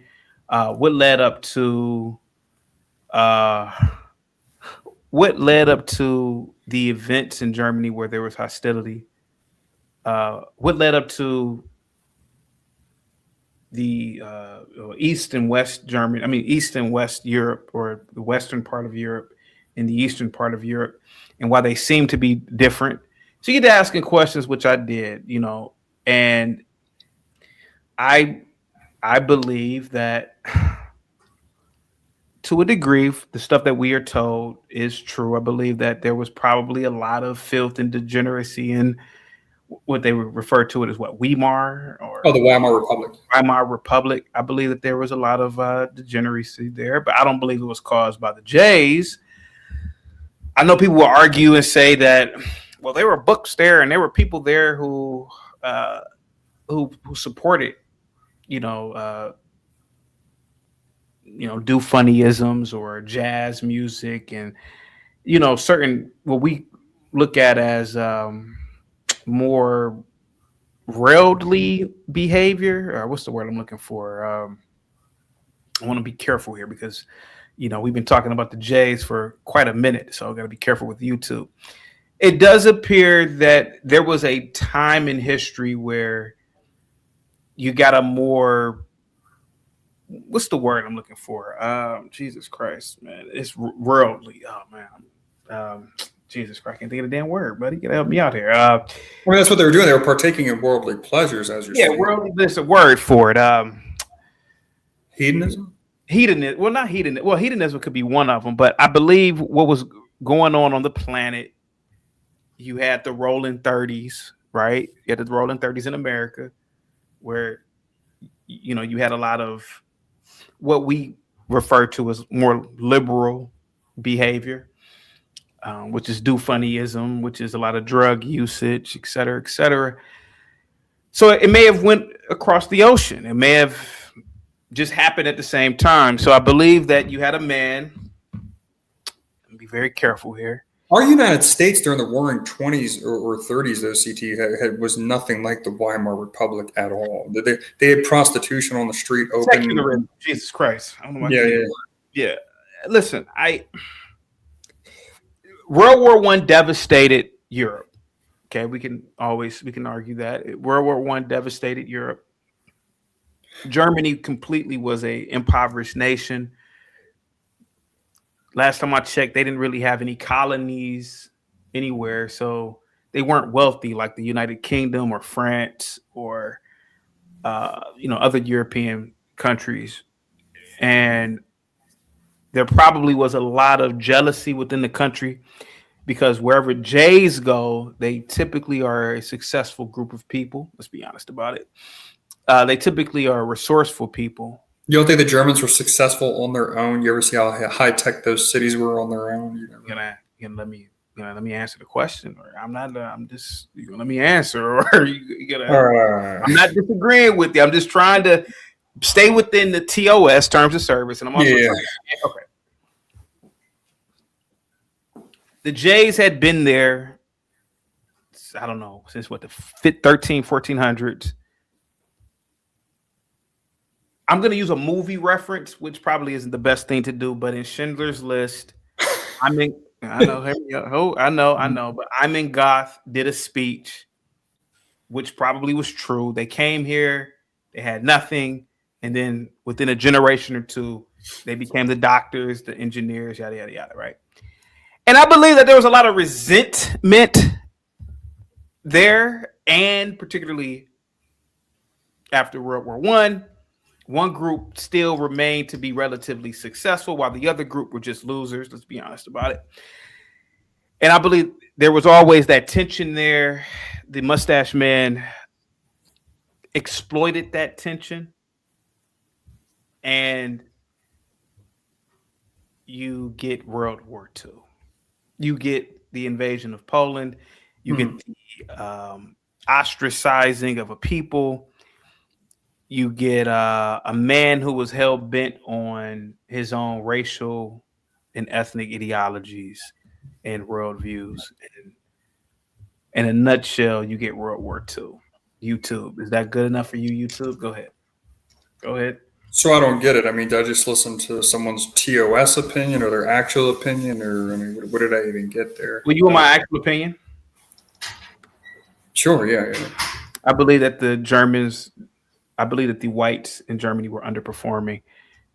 What led up to the events in Germany where there was hostility? What led up to the East and West Germany? East and West Europe, or the western part of Europe and the eastern part of Europe, and why they seem to be different. So you get to asking questions, which I did, and I believe that to a degree, the stuff that we are told is true. I believe that there was probably a lot of filth and degeneracy in what they would refer to it as Weimar, or the Weimar Republic. Weimar Republic. I believe that there was a lot of degeneracy there, but I don't believe it was caused by the Jays. I know people will argue and say that, well, there were books there and there were people there who supported, do funnyisms or jazz music and, certain what we look at as more worldly behavior. What's the word I'm looking for? I want to be careful here because, we've been talking about the Jays for quite a minute, so I've got to be careful with YouTube. It does appear that there was a time in history where you got a more, what's the word I'm looking for? Jesus Christ, man. It's worldly. Oh, man. Jesus Christ, I can't think of the damn word, buddy. You gotta help me out here. That's what they were doing. They were partaking in worldly pleasures, as you're saying. Yeah, worldly, there's a word for it. Hedonism? Hedonism. Well, not hedonism. Well, hedonism could be one of them, but I believe what was going on the planet, you had the rolling 30s, right? You had the rolling 30s in America, where, you had a lot of what we refer to as more liberal behavior, which is do funnyism, which is a lot of drug usage, et cetera, et cetera. So it may have went across the ocean. It may have just happened at the same time. So I believe that you had a man, be very careful here. Our United States during the Roaring 20s or 30s, though, CT was nothing like the Weimar Republic at all. They had prostitution on the street open. Secularism. Jesus Christ. I don't know why yeah. Listen, World War I devastated Europe. Okay, we can argue that. World War I devastated Europe. Germany completely was a impoverished nation. Last time I checked, they didn't really have any colonies anywhere, so they weren't wealthy like the United Kingdom or France or other European countries. And there probably was a lot of jealousy within the country because wherever Jays go, they typically are a successful group of people. Let's be honest about it. They typically are resourceful people. You don't think the Germans were successful on their own? You ever see how high tech those cities were on their own? Let me answer the question, or I'm just let me answer, or I'm not disagreeing with you. I'm just trying to stay within the TOS terms of service, and I'm also okay. The Jays had been there, I don't know, since what, the 1400s. I'm going to use a movie reference, which probably isn't the best thing to do, but in Schindler's List, I know, but Hyman Goth did a speech, which probably was true. They came here, they had nothing, and then within a generation or two, they became the doctors, the engineers, yada, yada, yada, right? And I believe that there was a lot of resentment there, and particularly after World War I, one group still remained to be relatively successful, while the other group were just losers. Let's be honest about it. And I believe there was always that tension there. The Mustache Man exploited that tension, and you get World War II. You get the invasion of Poland. You get the ostracizing of a people. You get a man who was hell bent on his own racial and ethnic ideologies and worldviews. And in a nutshell, you get World War II. YouTube. Is that good enough for you, YouTube? Go ahead. So I don't get it. I mean, did I just listen to someone's TOS opinion or their actual opinion? Or, I mean, what did I even get there? Well, you want my actual opinion? Sure, yeah. I believe that the whites in Germany were underperforming,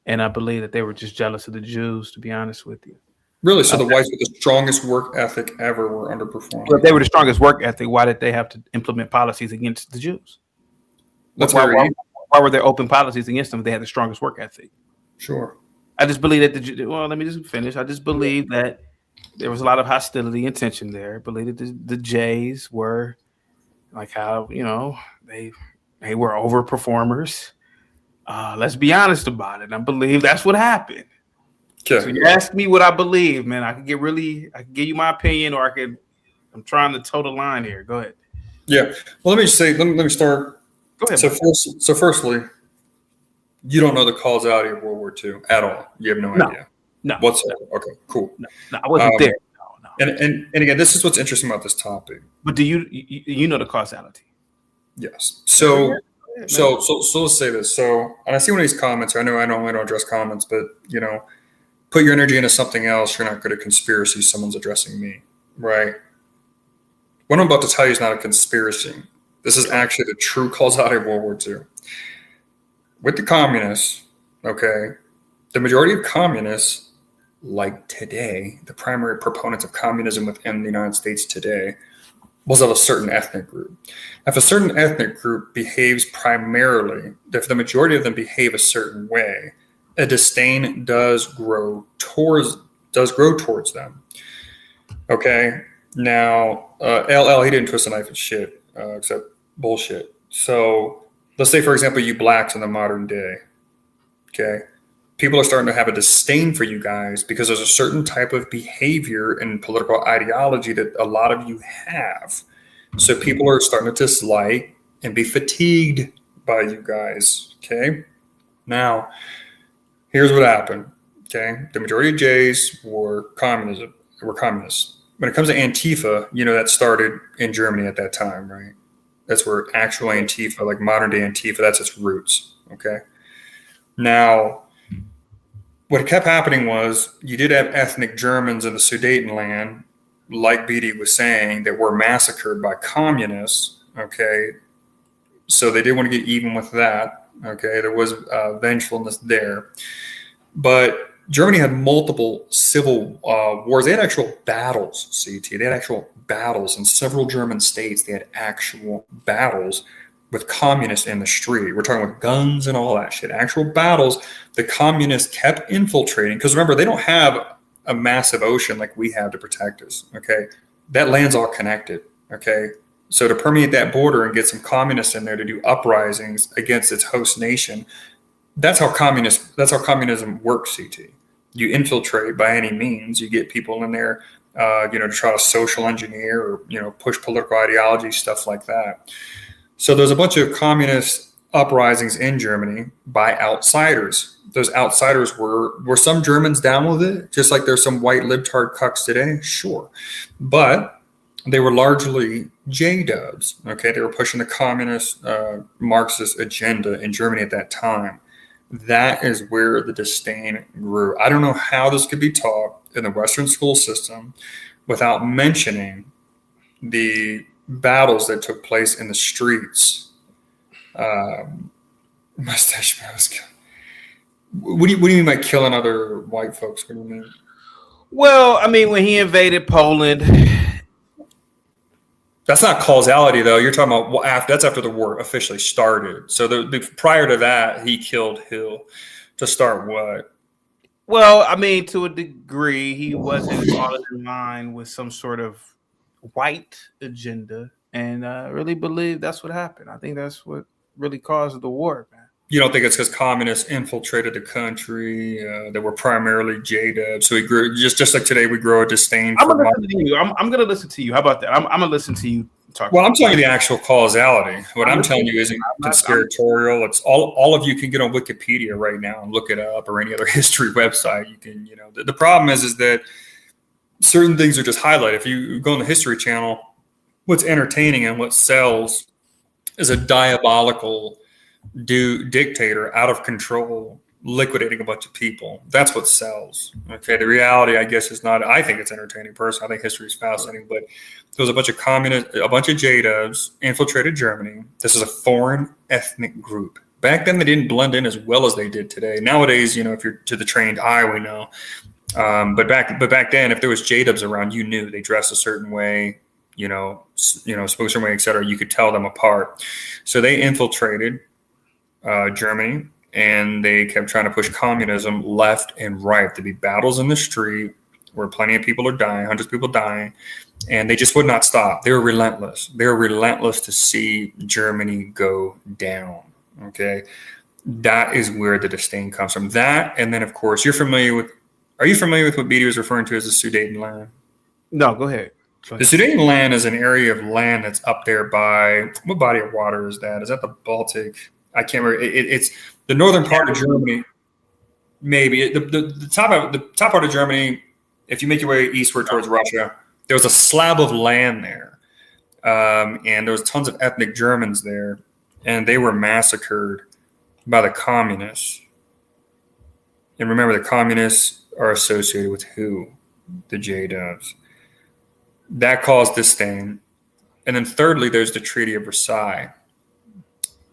and I believe that they were just jealous of the Jews, to be honest with you. Really? So the whites with the strongest work ethic ever were underperforming? Well, if they were the strongest work ethic, why did they have to implement policies against the Jews? Why were there open policies against them if they had the strongest work ethic? Sure. I just believe that let me just finish. I just believe that there was a lot of hostility and tension there. I believe that the Jays were like how, they were overperformers. Let's be honest about it. I believe that's what happened. Okay. So you ask me what I believe, man. I can give you my opinion, or I'm trying to toe the line here. Go ahead. Yeah. Well, let me start. Go ahead. So firstly, You don't know the causality of World War II at all. You have no idea. No. Whatsoever. Okay, cool. No, I wasn't there. And again, this is what's interesting about this topic. But do you know the causality? Yes. So let's say this. So, and I see one of these comments. I know I don't address comments, but put your energy into something else. You're not good at conspiracy. Someone's addressing me, right? What I'm about to tell you is not a conspiracy. This is actually the true causality of World War II. With the communists, okay, the majority of communists, like today, the primary proponents of communism within the United States today, was of a certain ethnic group. If a certain ethnic group behaves primarily, if the majority of them behave a certain way, a disdain does grow towards them. Okay. Now, LL, he didn't twist a knife and shit, except bullshit. So let's say, for example, you blacks in the modern day. Okay. People are starting to have a disdain for you guys because there's a certain type of behavior and political ideology that a lot of you have. So people are starting to dislike and be fatigued by you guys. Okay. Now, here's what happened. Okay. The majority of Jays were communists. When it comes to Antifa, that started in Germany at that time, right? That's where actual Antifa, like modern day Antifa, that's its roots. Okay. Now, what kept happening was you did have ethnic Germans in the Sudetenland, like BD was saying, that were massacred by communists. Okay. So they did want to get even with that. Okay. There was vengefulness there. But Germany had multiple civil wars. They had actual battles, CT. They had actual battles in several German states. They had actual battles with communists in the street. We're talking with guns and all that shit. Actual battles. The communists kept infiltrating. Because remember, they don't have a massive ocean like we have to protect us. Okay. That land's all connected. Okay. So to permeate that border and get some communists in there to do uprisings against its host nation, that's how communism works, CT. You infiltrate by any means. You get people in there, to try to social engineer or, push political ideology, stuff like that. So there's a bunch of communist uprisings in Germany by outsiders. Those outsiders were some Germans down with it, just like there's some white libtard cucks today, sure. But they were largely J-dubs, okay? They were pushing the communist Marxist agenda in Germany at that time. That is where the disdain grew. I don't know how this could be taught in the Western school system without mentioning the battles that took place in the streets. Mustache Mouse. What do you mean by killing other white folks? What do you mean? Well, I mean, when he invaded Poland. That's not causality, though. You're talking about that's after the war officially started. So prior to that, he killed Hill to start what? Well, I mean, to a degree, he wasn't falling in line with some sort of white agenda, and really believe that's what happened. I think that's what really caused the war, man. You don't think it's because communists infiltrated the country that were primarily J-dubs? So we grew just like today we grow a disdain. I'm gonna listen to you. I'm gonna listen to you. How about that? I'm gonna listen to you talk. Well, I'm telling you the actual causality. What I'm telling you isn't conspiratorial. It's all of you can get on Wikipedia right now and look it up, or any other history website. You can, the problem is that certain things are just highlighted. If you go on the History Channel, what's entertaining and what sells is a diabolical dictator out of control liquidating a bunch of people. That's what sells. Okay, the reality, I guess, is not. I think it's entertaining personally. I think history is fascinating, but there was a bunch of communists, a bunch of J-dubs infiltrated Germany. This is a foreign ethnic group. Back then, they didn't blend in as well as they did today. Nowadays, if you're to the trained eye, we know. But back then, if there was J-dubs around, you knew they dressed a certain way. Spoke a certain way, et cetera. You could tell them apart. So they infiltrated Germany, and they kept trying to push communism left and right. There'd be battles in the street where plenty of people are dying, hundreds of people dying, and they just would not stop. They were relentless. They were relentless to see Germany go down. Okay, that is where the disdain comes from. That, and then of course, are you familiar with what BD was referring to as the Sudetenland? No, go ahead. The Sudetenland is an area of land that's up there by, what body of water is that? Is that the Baltic? I can't remember. It's the northern part of Germany. Maybe the top part of Germany. If you make your way eastward towards Russia, there was a slab of land there, and there was tons of ethnic Germans there, and they were massacred by the communists. And remember, the communists are associated with who? The J-Dubs. That caused disdain. And then thirdly, there's the Treaty of Versailles.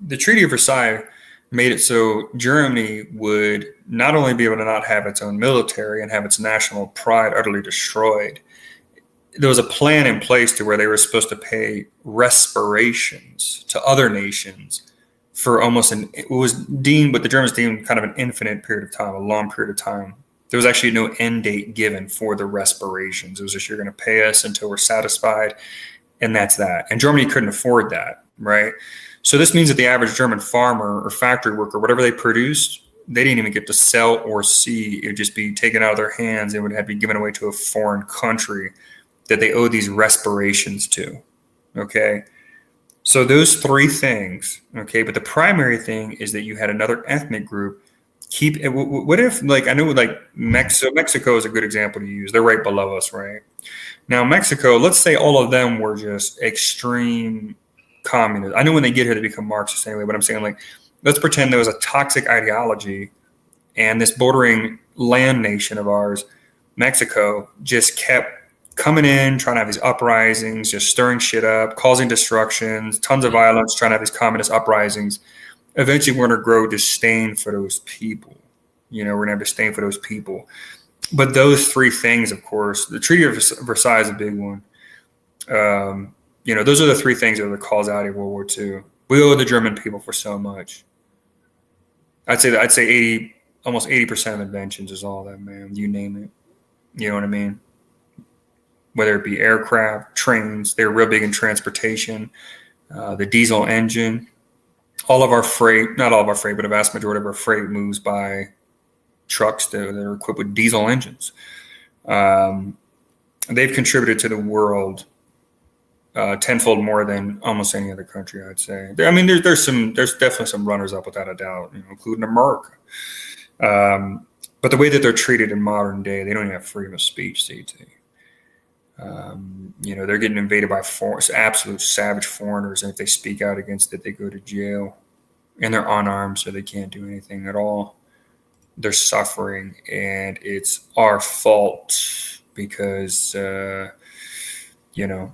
The Treaty of Versailles made it so Germany would not only be able to not have its own military and have its national pride utterly destroyed, there was a plan in place to where they were supposed to pay reparations to other nations for almost it was deemed, what the Germans deemed kind of an infinite period of time, a long period of time. There was actually no end date given for the reparations. It was just, you're going to pay us until we're satisfied, and that's that. And Germany couldn't afford that, right? So this means that the average German farmer or factory worker, whatever they produced, they didn't even get to sell or see. It would just be taken out of their hands. It would have to be given away to a foreign country that they owe these reparations to, okay? So those three things, okay? But the primary thing is that you had another ethnic group what if, like, I know, like, Mexico is a good example to use. They're right below us, right? Now, Mexico, let's say all of them were just extreme communists. I know when they get here, they become Marxists anyway, but I'm saying, like, let's pretend there was a toxic ideology and this bordering land nation of ours, Mexico, just kept coming in, trying to have these uprisings, just stirring shit up, causing destructions, tons of violence, trying to have these communist uprisings. Eventually, we're going to grow disdain for those people. You know, we're going to have disdain for those people. But those three things, of course, the Treaty of Versailles is a big one. You know, those are the three things that are the causality of World War II. We owe the German people for so much. I'd say almost 80% of inventions is all that, man. You name it. You know what I mean? Whether it be aircraft, trains, they're real big in transportation, the diesel engine. All of our freight, not all of our freight, but a vast majority of our freight moves by trucks that are equipped with diesel engines. They've contributed to the world tenfold more than almost any other country, I'd say. I mean, there's definitely some runners up without a doubt, you know, including America. But the way that they're treated in modern day, they don't even have freedom of speech, CT. You know, they're getting invaded by absolute savage foreigners, and if they speak out against it, they go to jail, and they're unarmed, so they can't do anything at all. They're suffering, and it's our fault because, you know,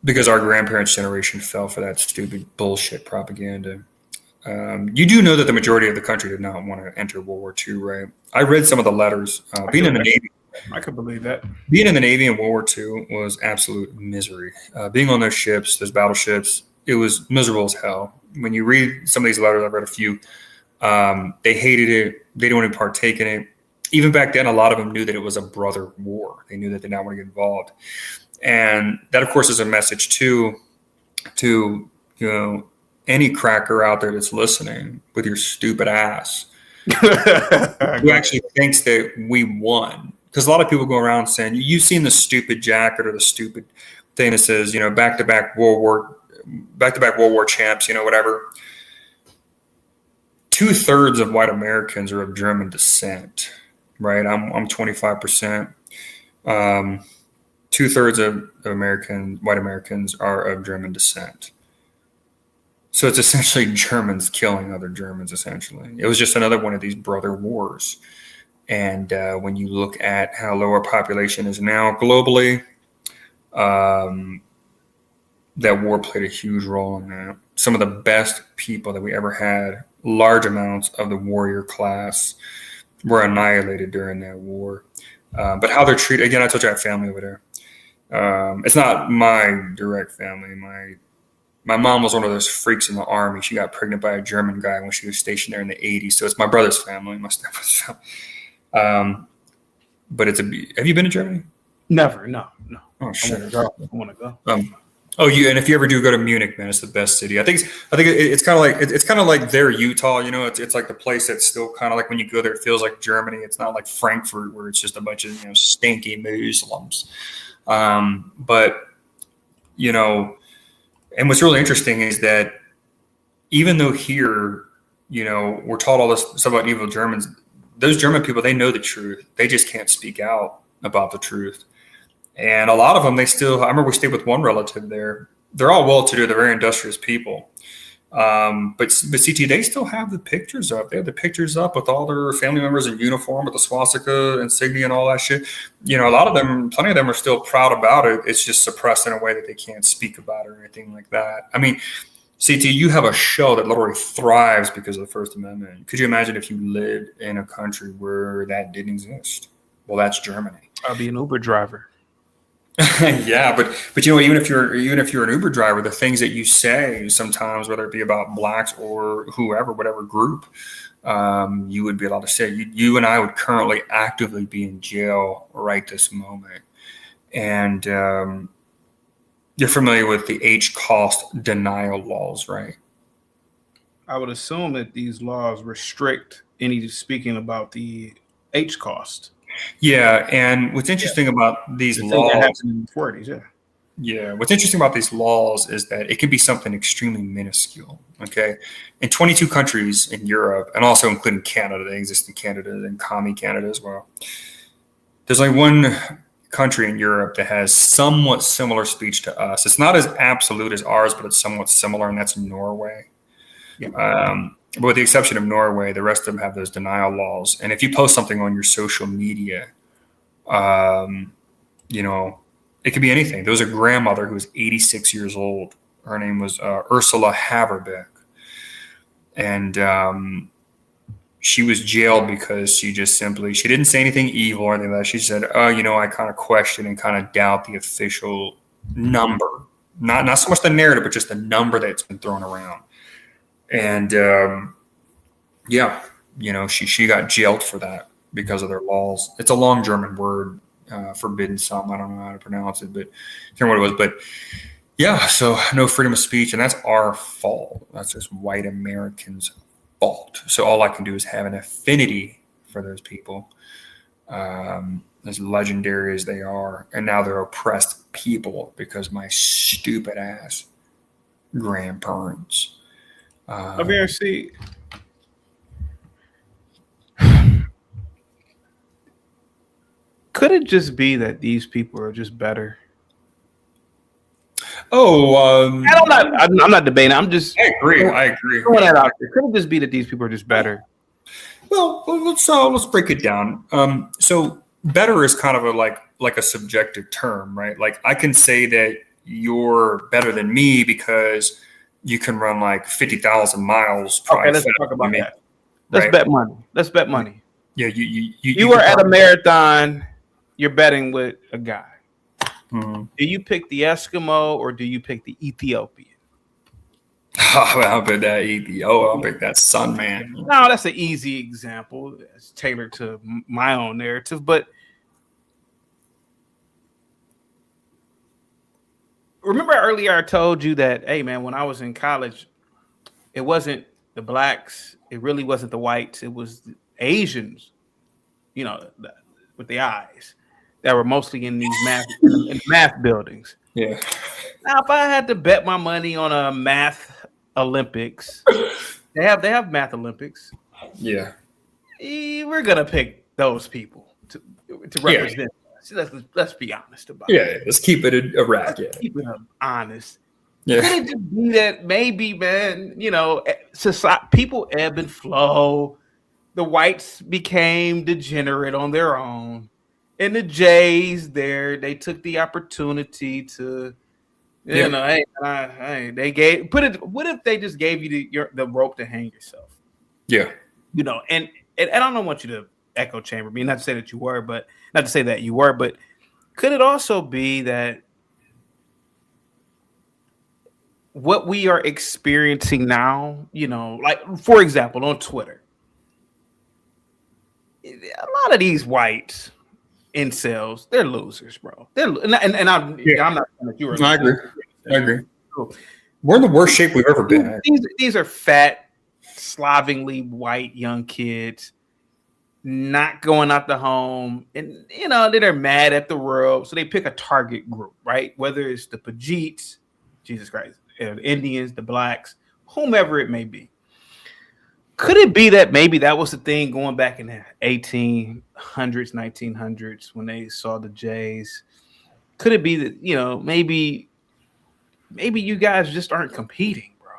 because our grandparents' generation fell for that stupid bullshit propaganda. You do know that the majority of the country did not want to enter World War II, right? I read some of the letters. Being in the Navy, I could believe that. Being in the Navy in World War II was absolute misery. Being on those ships, those battleships, it was miserable as hell. When you read some of these letters, I've read a few, they hated it. They didn't want to partake in it. Even back then, a lot of them knew that it was a brother war. They knew that they did not want to get involved. And that, of course, is a message to you know, any cracker out there that's listening with your stupid ass who actually thinks that we won. Because a lot of people go around saying, you've seen the stupid jacket or the stupid thing that says, you know, back-to-back World War champs, you know, whatever. 2/3 of white Americans are of German descent, right? I'm 25%. 2/3 of white Americans are of German descent. So it's essentially Germans killing other Germans, essentially. It was just another one of these brother wars. And when you look at how low our population is now globally, that war played a huge role in that. Some of the best people that we ever had, large amounts of the warrior class, were annihilated during that war. But how they're treated, again, I told you I have family over there. It's not my direct family. My mom was one of those freaks in the army. She got pregnant by a German guy when she was stationed there in the 80s. So it's my brother's family, my stepbrother's family. But have you been to Germany? Never, no. Oh shit! I want to go. And if you ever do go to Munich, man, it's the best city. I think it's kind of like their Utah. You know, it's like the place that's still kind of like when you go there, it feels like Germany. It's not like Frankfurt where it's just a bunch of, you know, stinky Muslims. But you know, and what's really interesting is that even though here, we're taught all this stuff about evil Germans, those German people, they know the truth. They just can't speak out about the truth. And a lot of them, I remember we stayed with one relative there. They're all well-to-do. They're very industrious people. But CT, they still have the pictures up. They have the pictures up with all their family members in uniform with the swastika insignia and all that shit. A lot of them, plenty of them are still proud about it. It's just suppressed in a way that they can't speak about it or anything like that. I mean, CT, you have a show that literally thrives because of the First Amendment. Could you imagine if you lived in a country where that didn't exist? Well, that's Germany. I'll be an Uber driver. Yeah, but even if you're an Uber driver, the things that you say sometimes, whether it be about blacks or whoever, whatever group, you would be allowed to say. You and I would currently actively be in jail right this moment. And you're familiar with the H cost denial laws, right? I would assume that these laws restrict any speaking about the H cost. Yeah, and what's interesting about these laws, in the 40s, yeah, what's interesting about these laws is that it can be something extremely minuscule. Okay, in 22 countries in Europe, and also including Canada, they exist in Canada and commie Canada as well. There's like one country in Europe that has somewhat similar speech to us. It's not as absolute as ours, but it's somewhat similar, and that's Norway. But with the exception of Norway, the rest of them have those denial laws. And if you post something on your social media, it could be anything. There was a grandmother who was 86 years old. Her name was Ursula Haverbeck. And she was jailed because she didn't say anything evil or anything like that. She said, I kind of question and kind of doubt the official number. Not so much the narrative, but just the number that's been thrown around. And she got jailed for that because of their laws. It's a long German word, forbidden something. I don't know how to pronounce it, but I can't remember what it was. But yeah, so no freedom of speech, and that's our fault. That's just white Americans' fault. So all I can do is have an affinity for those people, as legendary as they are, and now they're oppressed people because my stupid ass grandparents. I mean, see, could it just be that these people are just better? I'm not debating. I agree. Throwing that out there. Could it just be that these people are just better? Well, let's break it down. So better is kind of like a subjective term, right? Like I can say that you're better than me because you can run like 50,000 miles. Okay, let's talk about that. Let's bet money. Yeah, you were at a marathon. You're betting with a guy. Mm-hmm. Do you pick the Eskimo or do you pick the Ethiopian? I'll pick that I'll pick that Sun Man. No, that's an easy example. It's tailored to my own narrative, but remember earlier I told you that, hey man, when I was in college, it wasn't the blacks, it really wasn't the whites, it was the Asians, with the eyes that were mostly in these math buildings. Yeah. Now, if I had to bet my money on a math Olympics, they have math Olympics. Yeah. We're gonna pick those people to represent. Yeah. Let's be honest about it. Yeah, let's keep it a rack. Yeah. Keep it honest. Yeah. Could it just be that maybe, man, society, people ebb and flow. The whites became degenerate on their own. And the Jays they took the opportunity to, hey, they gave what if they just gave you the rope to hang yourself? Yeah. And I don't want you to echo chamber me, not to say that you were, but could it also be that what we are experiencing now, like for example, on Twitter, a lot of these whites incels, they're losers, bro. I'm not saying that you were. I agree. We're in the worst shape we've ever been. These are fat, slovenly white young kids not going out the home, and they're mad at the world, so they pick a target group, right? Whether it's the Pajeets, Jesus Christ, the Indians, the blacks, whomever it may be. Could it be that maybe that was the thing going back in the 1800s, 1900s when they saw the Jays? Could it be that, you know, maybe you guys just aren't competing, bro?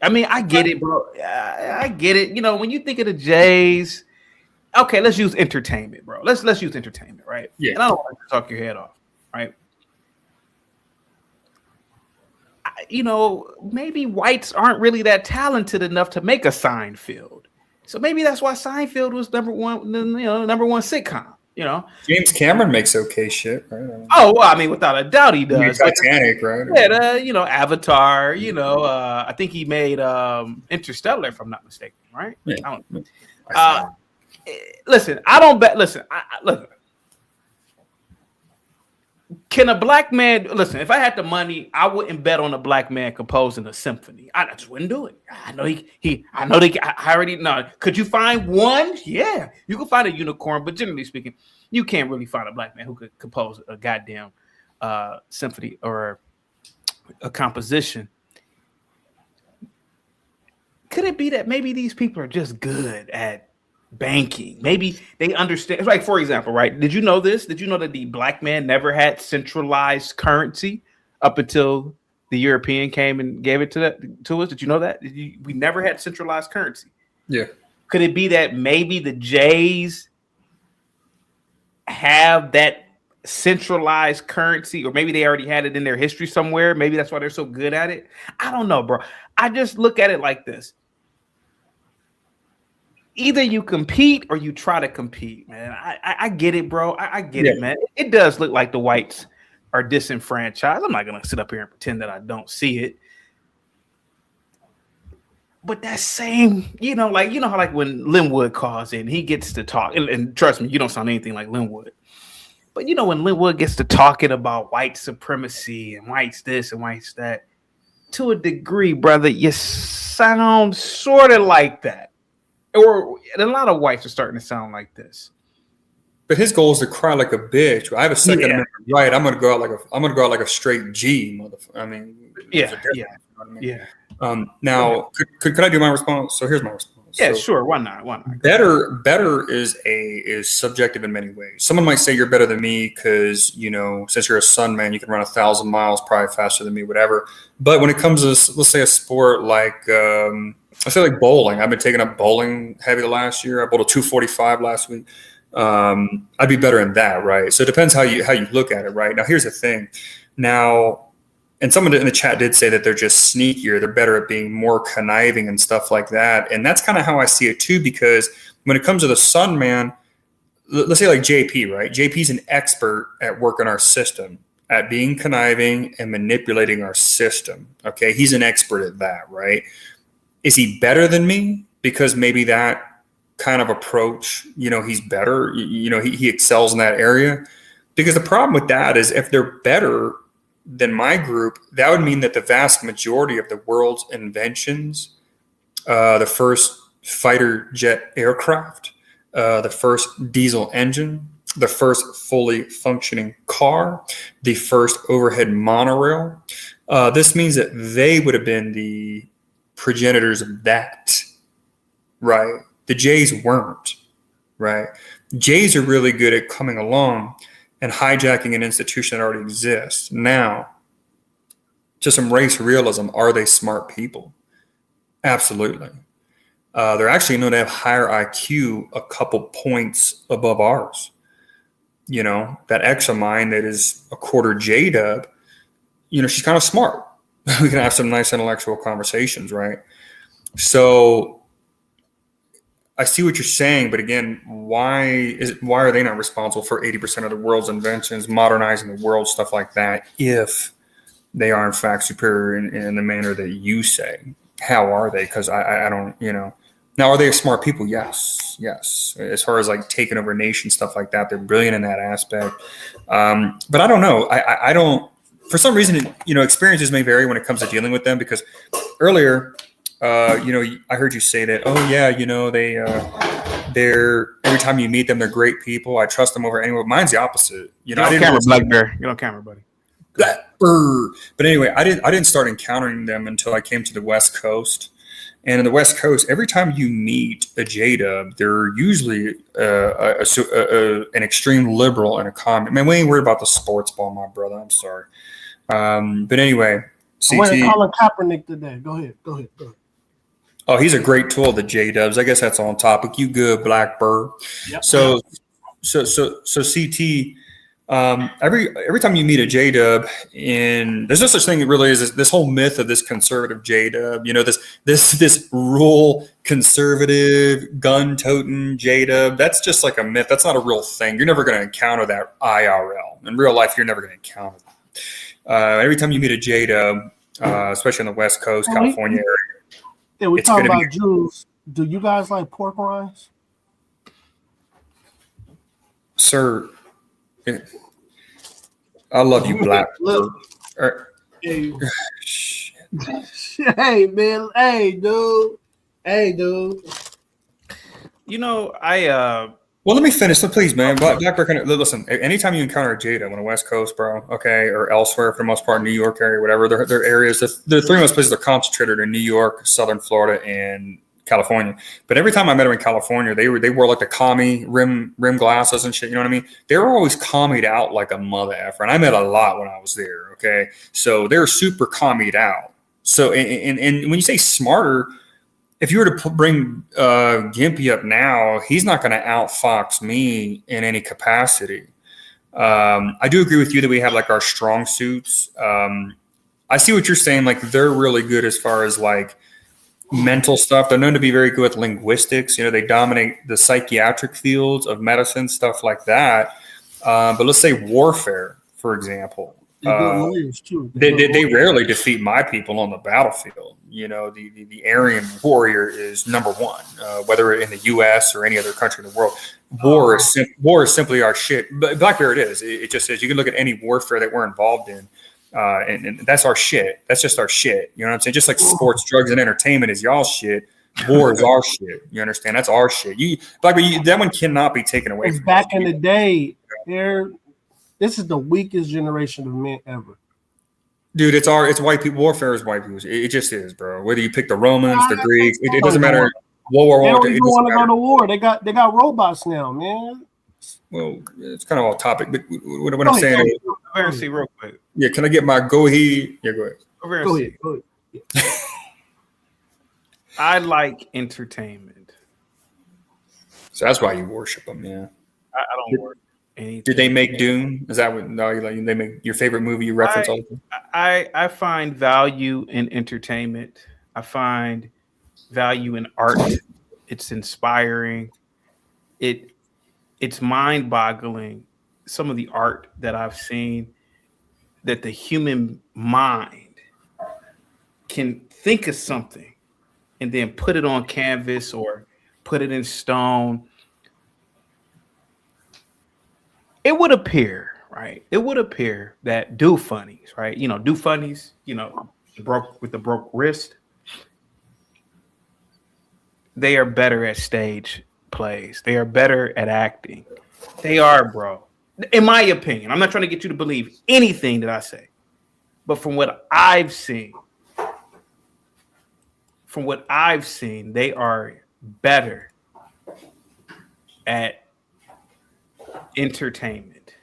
I mean, I get it, bro. I get it. You know, when you think of the Jays, okay, let's use entertainment, bro. Let's use entertainment, right? Yeah. And I don't want to talk your head off, right? You know, maybe whites aren't really that talented enough to make a Seinfeld. So maybe that's why Seinfeld was number one sitcom, you know. James Cameron makes okay shit, right? Oh, well, I mean, without a doubt he does. Titanic, right? Yeah, you know, Avatar, you know, I think he made Interstellar, if I'm not mistaken, right? Yeah. I don't listen, I don't bet. Listen, look. Can a black man listen? If I had the money, I wouldn't bet on a black man composing a symphony. I just wouldn't do it. I know I already know. Could you find one? Yeah, you can find a unicorn, but generally speaking, you can't really find a black man who could compose a goddamn symphony or a composition. Could it be that maybe these people are just good at banking? Maybe they understand. Like, for example, right? Did you know this? Did you know that the black man never had centralized currency up until the European came and gave it to us? Did you know that? We never had centralized currency. Yeah. Could it be that maybe the Jays have that centralized currency, or maybe they already had it in their history somewhere? Maybe that's why they're so good at it. I don't know, bro. I just look at it like this. Either you compete or you try to compete, man. I get it, bro. I get it, man. It does look like the whites are disenfranchised. I'm not gonna sit up here and pretend that I don't see it. But that same, you know how like when Linwood calls in, he gets to talk, and trust me, you don't sound anything like Linwood. But you know, when Linwood gets to talking about white supremacy and whites this and whites that, to a degree, brother, you sound sort of like that. Or a lot of whites are starting to sound like this. But his goal is to cry like a bitch. I have a Second Amendment right. I'm gonna go out like a straight G, motherfucker. I mean, Now, could I do my response? So here's my response. Yeah, so, sure. Why not? Better is subjective in many ways. Someone might say you're better than me because, you know, since you're a sun man, you can run 1,000 miles probably faster than me, whatever. But when it comes to, let's say, a sport like I feel like bowling. I've been taking up bowling heavy the last year. I bowled a 245 last week. I'd be better in that, right? So it depends how you look at it, right? Now, here's the thing. Now, and someone in the chat did say that they're just sneakier. They're better at being more conniving and stuff like that. And that's kind of how I see it too, because when it comes to the sun man, let's say like JP, right? JP's an expert at working our system, at being conniving and manipulating our system. Okay, he's an expert at that, right? Is he better than me? Because maybe that kind of approach, you know, he's better, you know, he excels in that area. Because the problem with that is if they're better than my group, that would mean that the vast majority of the world's inventions, the first fighter jet aircraft, the first diesel engine, the first fully functioning car, the first overhead monorail, this means that they would have been the progenitors of that, right? The Jays weren't, right? Jays are really good at coming along and hijacking an institution that already exists. Now, to some race realism, are they smart people? Absolutely. They're actually known to have higher IQ a couple points above ours. You know, that ex of mine that is a quarter J-dub, you know, she's kind of smart. We can have some nice intellectual conversations, right? So I see what you're saying, but again, why are they not responsible for 80% of the world's inventions, modernizing the world, stuff like that, if they are in fact superior in the manner that you say? How are they? Because I don't, you know. Now, are they smart people? Yes. As far as like taking over nations, stuff like that, they're brilliant in that aspect. But I don't know. I don't. For some reason, you know, experiences may vary when it comes to dealing with them, because earlier, you know, I heard you say that, oh yeah, you know, they're every time you meet them, they're great people. I trust them over anyone. Mine's the opposite. You know, Get on camera, Black Bear. Get on camera, buddy. But anyway, I didn't start encountering them until I came to the West Coast. And in the West Coast, every time you meet a J-Dub, they're usually an extreme liberal and a commie. Man, we ain't worried about the sports ball, my brother. I'm sorry. But anyway, I went to Colin Kaepernick today. Go ahead. Oh, he's a great tool, the J-Dubs. I guess that's on topic. You good, Blackbird. Yep. So CT, every time you meet a J-Dub, there's no such thing that really is this whole myth of this conservative J-Dub, this rural conservative gun-toting J-Dub. That's just like a myth. That's not a real thing. You're never going to encounter that IRL. In real life, you're never going to encounter that. Every time you meet a J-Dub, especially on the West Coast, California area, yeah, we talking about Jews. Do you guys like pork rinds? Sir, I love you, Black. Hey, hey, man. Hey, dude. Well, let me finish, so please, man. Blackbird, listen. Anytime you encounter a J-Dub on the West Coast, bro, okay, or elsewhere, for the most part, New York area, whatever, their areas. The three most places are concentrated in New York, Southern Florida, and California. But every time I met them in California, they wore like the commie rim glasses and shit. You know what I mean? They were always commied out like a mother effer, and I met a lot when I was there. Okay, so they're super commied out. So and when you say smarter, if you were to bring Gimpy up now, he's not going to outfox me in any capacity. I do agree with you that we have like our strong suits. I see what you're saying. Like they're really good as far as like mental stuff. They're known to be very good with linguistics. They dominate the psychiatric fields of medicine, stuff like that. But let's say warfare, for example. They rarely defeat my people on the battlefield. The Aryan warrior is number one, whether in the U.S. or any other country in the world. War is simply our shit. But Blackbeard is. It just is. You can look at any warfare that we're involved in, and that's our shit. That's just our shit. You know what I'm saying? Just like sports, drugs, and entertainment is y'all shit. War is our shit. You understand? That's our shit. Blackbeard, that one cannot be taken away. From back in the day, this is the weakest generation of men ever. Dude, it's white people. Warfare is white people. It just is, bro. Whether you pick the Romans, the Greeks, it doesn't matter. World War They I. don't even want to go to war. They got robots now, man. Well, it's kind of off topic, but what I'm saying is, Controversy, real quick. Yeah, can I get my go ahead? Yeah, go ahead. Go ahead. I like entertainment. So that's why you worship them, yeah. I don't worship anything. Did they make Dune? Is that what? No, they make your favorite movie you reference all the time? I find value in entertainment. I find value in art. It's inspiring. It's mind-boggling. Some of the art that I've seen, that the human mind can think of something and then put it on canvas or put it in stone. It would appear, right? It would appear that do funnies, right? Do funnies, with the broke wrist. They are better at stage plays. They are better at acting. They are, bro. In my opinion, I'm not trying to get you to believe anything that I say, but from what I've seen, they are better at entertainment.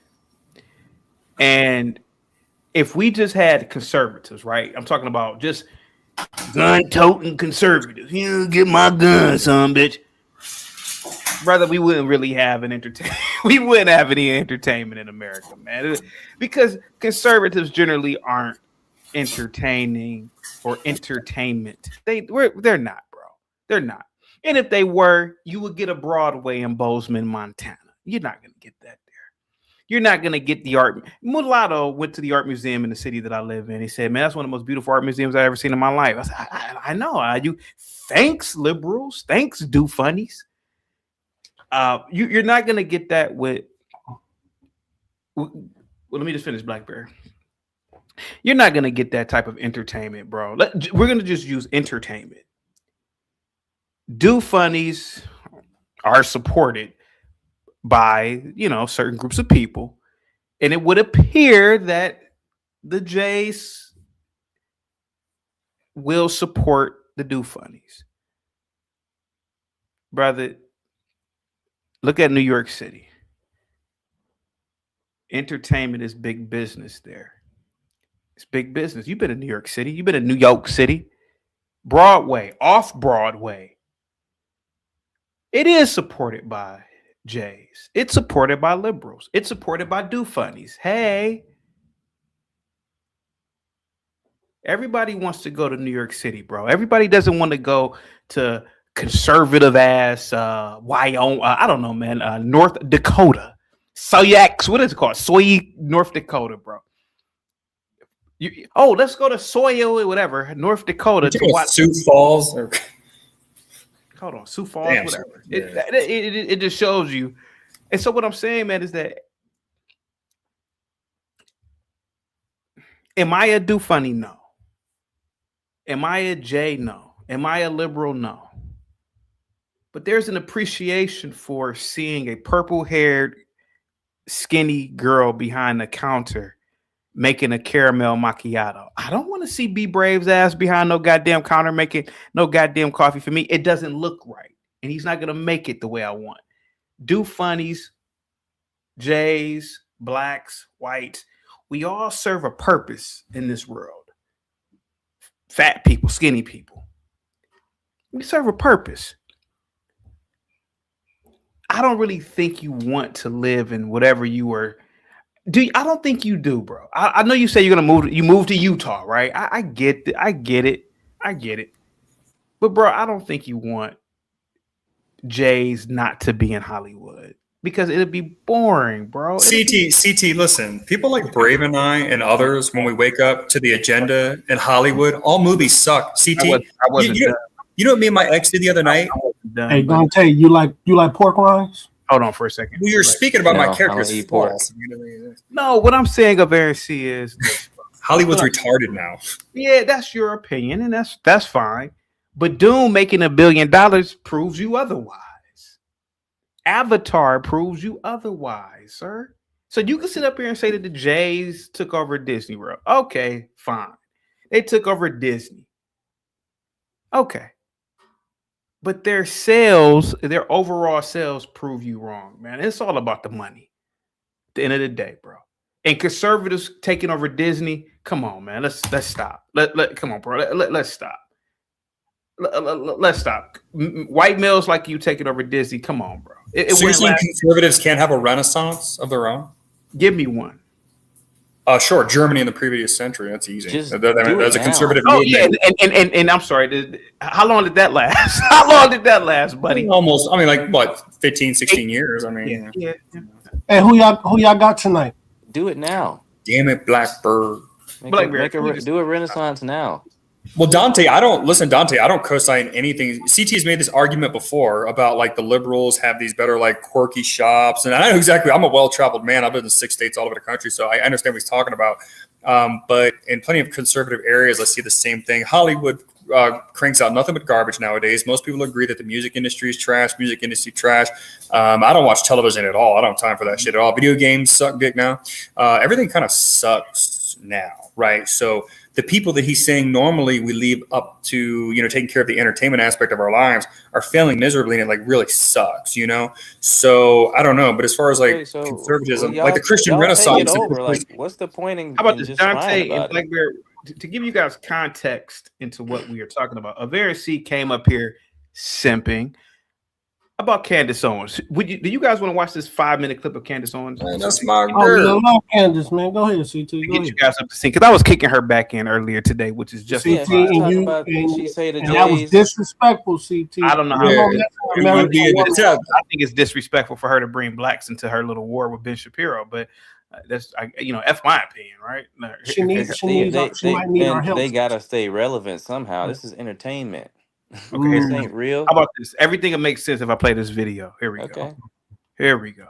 And if we just had conservatives, right? I'm talking about just gun-toting conservatives. Get my gun, son, bitch. Brother, we wouldn't really have an entertainment. We wouldn't have any entertainment in America, man. Because conservatives generally aren't entertaining or entertainment. They're not, bro. They're not. And if they were, you would get a Broadway in Bozeman, Montana. You're not going to get that there. You're not going to get the art. Mulatto went to the art museum in the city that I live in. He said, man, that's one of the most beautiful art museums I've ever seen in my life. I said, I know. Thanks, liberals. Thanks, do funnies. You're not going to get that with. Well, let me just finish, Blackberry. You're not going to get that type of entertainment, bro. We're going to just use entertainment. Do funnies are supported by, certain groups of people. And it would appear that the Jays will support the do funnies. Brother, look at New York City. Entertainment is big business there. It's big business. You've been in New York City. You've been in New York City. Broadway, off Broadway. It is supported by Jays. It's supported by liberals. It's supported by do funnies. Hey. Everybody wants to go to New York City, bro. Everybody doesn't want to go to conservative ass Wyoming. I don't know, man. North Dakota. Soyax. What is it called? Soy, North Dakota, bro. Let's go to Soil, whatever, North Dakota to watch Sioux Falls. Hold on, Sioux Falls, whatever. It just shows you. And so what I'm saying, man, is that am I a do funny? No. Am I a J? No. Am I a liberal? No. But there's an appreciation for seeing a purple-haired, skinny girl behind the counter making a caramel macchiato. I don't want to see B Brave's ass behind no goddamn counter making no goddamn coffee for me. It doesn't look right. And he's not going to make it the way I want. Do funnies, Jays, blacks, whites, we all serve a purpose in this world. Fat people, skinny people. We serve a purpose. I don't really think you want to live in whatever you were. I don't think you do, bro. I know you say you're gonna move. You moved to Utah, right? I get it. I get it. But bro, I don't think you want Jays not to be in Hollywood because it'd be boring, bro. CT, listen. People like Brave and I and others, when we wake up to the agenda in Hollywood, all movies suck. CT, you know what me and my ex did the other night? Hey, Dante, you like pork rinds? Hold on for a second. Well, you're speaking about my character's flaws. No, what I'm saying, Aversi, is Hollywood's retarded now. Yeah, that's your opinion, and that's fine. But Doom making $1 billion proves you otherwise. Avatar proves you otherwise, sir. So you can sit up here and say that the Jays took over Disney World. Okay, fine. They took over Disney. Okay. But their sales, their overall sales prove you wrong, man. It's all about the money at the end of the day, bro. And conservatives taking over Disney, come on, man. Let's stop. Come on, bro. Let's stop. Let's stop. White males like you taking over Disney, come on, bro. So you're saying conservatives can't have a renaissance of their own? Give me one. Sure. Germany in the previous century. That's easy. That's a conservative. Oh yeah, and I'm sorry. How long did that last? How long did that last, buddy? Almost. I mean, like what? 15, 16 years. I mean, yeah. Hey, who y'all got tonight? Do it now. Damn it, Blackbird. Do a renaissance now. Well, Dante, I don't co-sign anything. CT's made this argument before about like the liberals have these better like quirky shops. And I know exactly, I'm a well-traveled man. I've been in 6 states all over the country. So I understand what he's talking about. But in plenty of conservative areas, I see the same thing. Hollywood cranks out nothing but garbage nowadays. Most people agree that the music industry is trash, I don't watch television at all. I don't have time for that shit at all. Video games suck dick now. Everything kind of sucks now, right? So the people that he's saying normally we leave up to, taking care of the entertainment aspect of our lives are failing miserably, and it like really sucks, So I don't know, but as far as like conservatism, like the Christian Renaissance, what's the point in? How about this, Dante and Blackbeard? To give you guys context into what we are talking about, Aversi came up here simping about Candace Owens. Do you guys want to watch this 5-minute clip of Candace Owens? Man, that's my girl. Oh, I love Candace, man. Go ahead, CT. Get you guys up to sync because I was kicking her back in earlier today, which is just CT and that was disrespectful, CT. I don't know how. I think it's disrespectful for her to bring blacks into her little war with Ben Shapiro, but that's F my opinion, right? She might need our help. They gotta stay relevant somehow. This is entertainment. Okay, this ain't real. How about this? Everything will make sense if I play this video. Here we go. Here we go.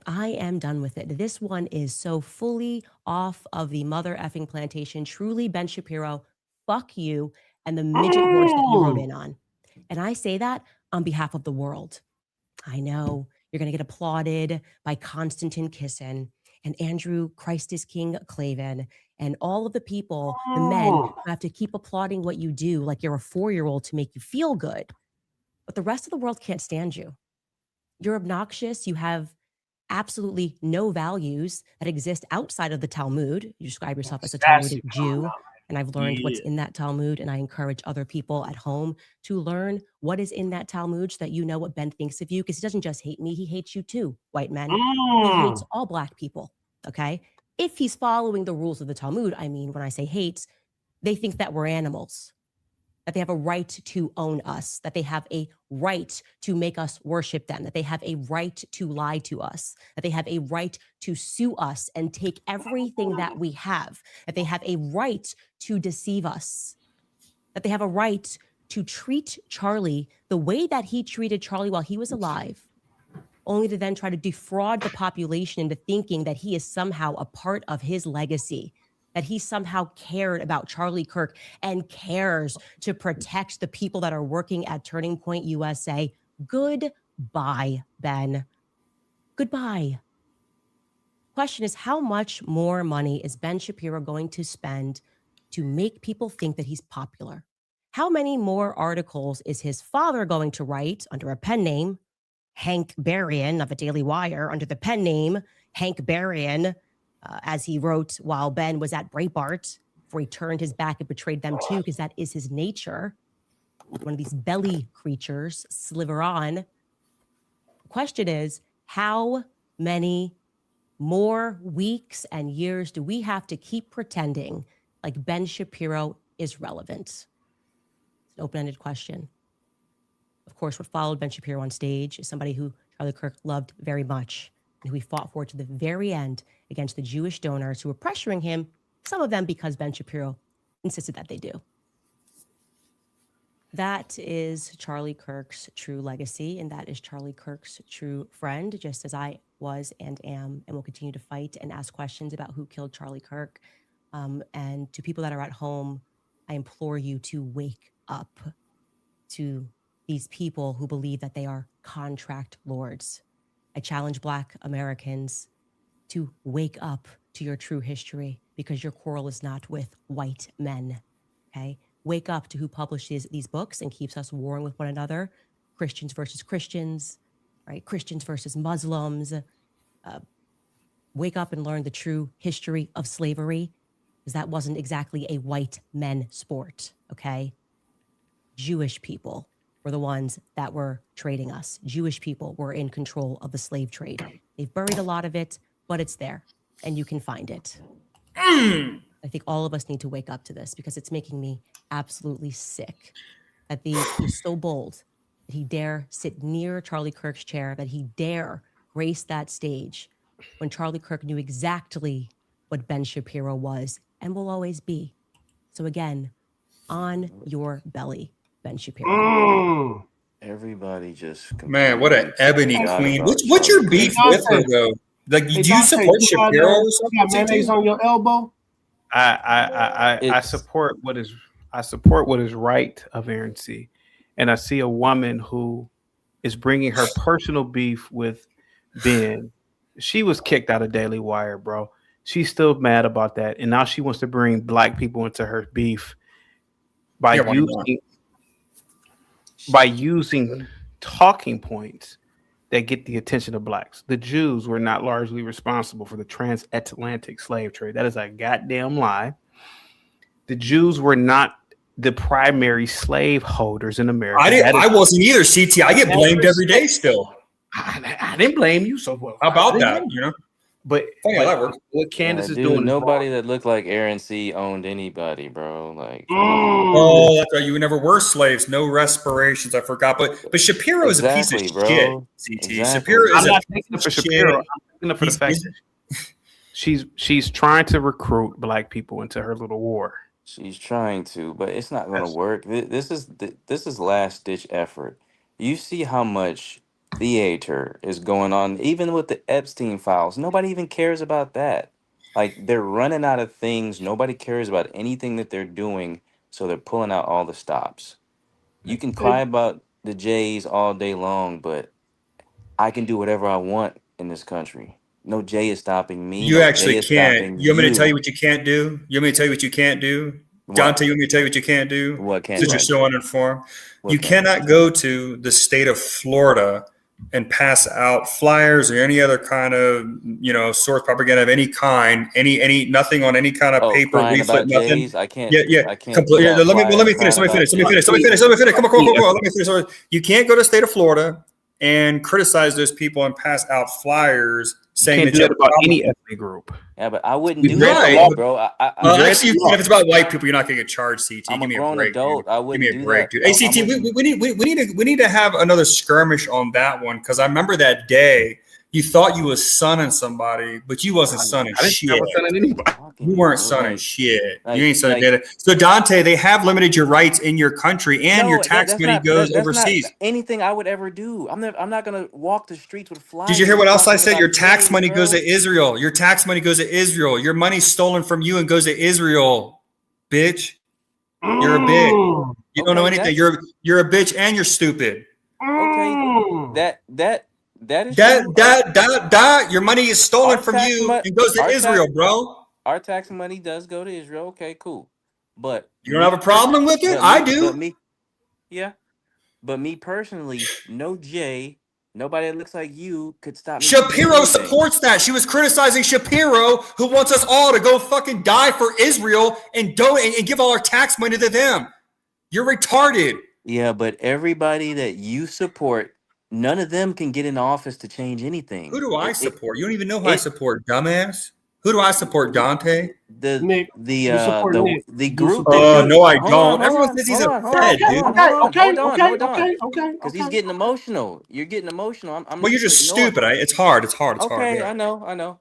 I am done with it. This one is so fully off of the mother effing plantation. Truly, Ben Shapiro, fuck you and the midget horse that you rode in on. And I say that on behalf of the world. I know you're going to get applauded by Konstantin Kisin and Andrew Christ is King Clavin and all of the people, the men who have to keep applauding what you do like you're a 4-year-old to make you feel good. But the rest of the world can't stand you. You're obnoxious. You have absolutely no values that exist outside of the Talmud. You describe yourself as a Talmudic Jew, and I've learned what's in that Talmud, and I encourage other people at home to learn what is in that Talmud so that you know what Ben thinks of you, because he doesn't just hate me, he hates you too, white men. He hates all Black people, okay? If he's following the rules of the Talmud, I mean, when I say hates, they think that we're animals, that they have a right to own us, that they have a right to make us worship them, that they have a right to lie to us, that they have a right to sue us and take everything that we have, that they have a right to deceive us, that they have a right to treat Charlie the way that he treated Charlie while he was alive, only to then try to defraud the population into thinking that he is somehow a part of his legacy, that he somehow cared about Charlie Kirk and cares to protect the people that are working at Turning Point USA. Goodbye, Ben. Goodbye. Question is, how much more money is Ben Shapiro going to spend to make people think that he's popular? How many more articles is his father going to write under a pen name, Hank Berrien of the Daily Wire, under the pen name Hank Berrien, as he wrote while Ben was at Breitbart, before he turned his back and betrayed them too, because that is his nature. One of these belly creatures, sliver on. The question is, how many more weeks and years do we have to keep pretending like Ben Shapiro is relevant? It's an open-ended question. Of course, what followed Ben Shapiro on stage is somebody who Charlie Kirk loved very much, and who he fought for to the very end against the Jewish donors who were pressuring him, some of them because Ben Shapiro insisted that they do. That is Charlie Kirk's true legacy, and that is Charlie Kirk's true friend, just as I was and am and will continue to fight and ask questions about who killed Charlie Kirk. And to people that are at home, I implore you to wake up to these people who believe that they are contract lords. I challenge Black Americans to wake up to your true history, because your quarrel is not with white men, okay? Wake up to who publishes these books and keeps us warring with one another. Christians versus Christians, right? Christians versus Muslims. Wake up and learn the true history of slavery, because that wasn't exactly a white men sport, okay? Jewish people were the ones that were trading us. Jewish people were in control of the slave trade. They've buried a lot of it, but it's there, and you can find it. I think all of us need to wake up to this, because it's making me absolutely sick that he's so bold that he dare sit near Charlie Kirk's chair, that he dare grace that stage when Charlie Kirk knew exactly what Ben Shapiro was and will always be. So again, on your belly, Ben Shapiro. Everybody just Man, what an ebony forgot queen. about What's your Charlie beef Kirk. with her though? Like, Hey, do you Dante, support you got, Shapiro or you got something? mayonnaise on your elbow? I support what is right of Aaron C. And I see a woman who is bringing her personal beef with Ben. She was kicked out of Daily Wire, bro. She's still mad about that, and now she wants to bring Black people into her beef by using talking points that get the attention of Blacks. The Jews were not largely responsible for the transatlantic slave trade. That is a goddamn lie. The Jews were not the primary slave holders in America. I wasn't either, CT. I get blamed every day still. I didn't blame you so well. How about that? You know? But what Candace is Dude, doing is nobody that looked like Aaron C. owned anybody, bro. Like, oh, that's right. You never were slaves. No respirations. I forgot. But Shapiro is a piece of Exactly, shit. bro. CT. Exactly. Shapiro is I'm not a taking it piece for of Shapiro. shit. I'm taking it for the fact that she's trying to recruit Black people into her little war. She's trying to, but it's not going to work. This is last ditch effort. You see how much theater is going on, even with the Epstein files. Nobody even cares about that. Like, they're running out of things. Nobody cares about anything that they're doing, so they're pulling out all the stops. You can cry about the Jays all day long, but I can do whatever I want in this country. No Jay is stopping me. You No actually Jay is can't. stopping You want me to tell you. you what you can't do? You want me to tell you what you can't do? What? Dante, you want me to tell you what you can't do? What can't Since I you're so do? uninformed. What You can't I cannot go to the state of Florida and pass out flyers or any other kind of, source propaganda of any kind, any nothing on any kind of paper, Crying leaflet, about nothing. Jays. I can't Completely. put out Let me flyers finish. crying Let me finish. about Let me finish. Jays. Let me finish. Let me finish. Come on. Let me finish. You can't go to the state of Florida and criticize those people and pass out flyers saying Can't that do you that about any ethnic group. Yeah, but I wouldn't do Right. that, bro. Actually, if it's about white people, you're not going to get charged. CT, I'm give a me a grown break. adult. Dude. I Give wouldn't me a do break, that. dude. Hey, CT, we need to have another skirmish on that one because I remember that day you thought you was sunning somebody, but you wasn't sunning shit. I was sunning anybody. You weren't sunning shit. like- You ain't sunning like- data. So Dante, they have limited your rights in your country, and your tax money goes overseas. Not anything I would ever do. I'm not gonna walk the streets with flyers. Did you hear what else I talking said? about Your tax Jays, money bro. goes to Israel. Your tax money goes to Israel. Your money's stolen from you and goes to Israel, bitch. You're a bitch. You don't know anything. You're a bitch and you're stupid. Okay, that is That your money is stolen from you and goes to our Israel, bro. Our tax money does go to Israel. Okay, cool. But You don't have a problem with it? but I me- do. But me, yeah. But me personally, no Jay, nobody that looks like you could stop me. from doing Shapiro anything. supports that. She was criticizing Shapiro, who wants us all to go fucking die for Israel and give all our tax money to them. You're retarded. Yeah, but everybody that you support, none of them can get in office to change anything. Who do I support? You don't even know who I support, dumbass. Who do I support, Dante? The Nick. You support Nick. the group. No, I don't. Everyone says he's a fed, dude. Hold on. Because he's getting emotional. You're getting emotional. I'm Well, you're just listening. stupid. It's hard. It's hard. Okay, Yeah. I know.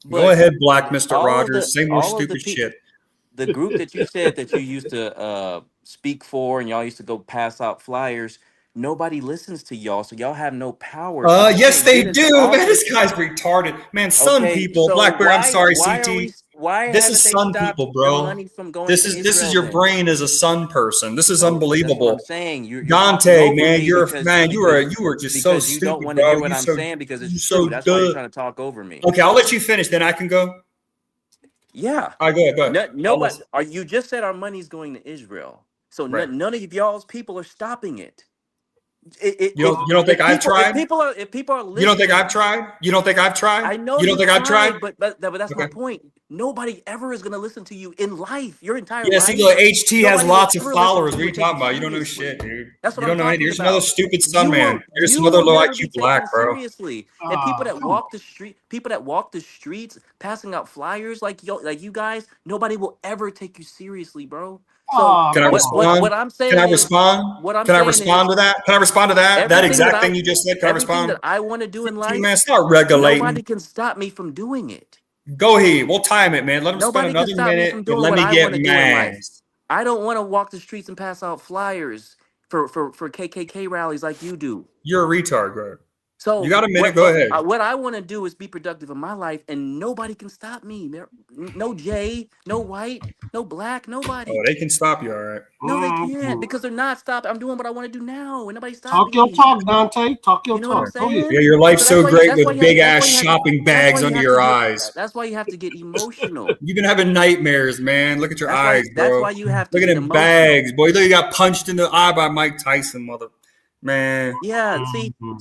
Go ahead, Black Mr. all of Rogers. Say more all of stupid shit. The group that you said that you used to speak for and y'all used to go pass out flyers, nobody listens to y'all, so y'all have no power. So you Yes, can't they get do. into Man, office. this guy's retarded. Man, Sun Okay, people, so Blackberry. I'm why- sorry, why are CT. we- why This haven't is they Sun stopped people, the bro. money from going This to is Israel your then? brain as a Sun person. This is That's unbelievable. what I'm saying. You're Dante, talking over man, me you because are just so because you don't stupid, want to bro. hear what You I'm so saying because you it's so true. That's why you're dumb. trying to talk over me. Okay, I'll let you finish. Then I can go. Yeah. All right, go ahead. Nobody. You just said our money's going to Israel, so Right. none of y'all's people are stopping it. You don't think I've tried? If people are listening, You don't think I've tried? You don't think I've tried? I know You don't think I've tried? but that's my point. Nobody ever is going to listen to you in life. Your entire Yeah, life. see, look, HT has Nobody will lots of ever followers. listen What are you to you talking and about? take You don't know seriously. shit, dude. That's what You don't I'm know talking anything. You're just about. another stupid Sun man. You're just You another will low never IQ be taken black, bro. seriously. And people that walk the streets, passing out flyers like you guys, nobody will ever take you seriously, bro. So Can I respond? what I'm saying Can I is, respond? what I'm Can I saying respond is, to that? Can I respond to that? That everything exact that thing you just said. Can I everything respond? that I want to do in life, Man, start regulating. nobody can stop me from doing it. Go ahead. We'll time it, man. Let him Nobody spend can another stop me minute from and doing let what me I get want to do in life. mad. I don't want to walk the streets and pass out flyers for KKK rallies like you do. You're a retard, bro. So You got a minute? Go ahead. What I want to do is be productive in my life, and nobody can stop me. No Jay, no white, no black, nobody. Oh, they can stop you, all right. No, they can't because they're not stopping. I'm doing what I want to do now, and nobody's stopping Talk your me. talk, Dante. Talk your You know what I'm talk. Go ahead. saying? Yeah, your life's so that's great why with you big have- ass that's why you have to- shopping that's bags why you under have your to get- eyes. That's why you have to get emotional. You've been having nightmares, man. Look at your eyes, bro. That's why you have to Look at get them emotional. bags, boy. Look, you got punched in the eye by Mike Tyson, mother. Man. Yeah,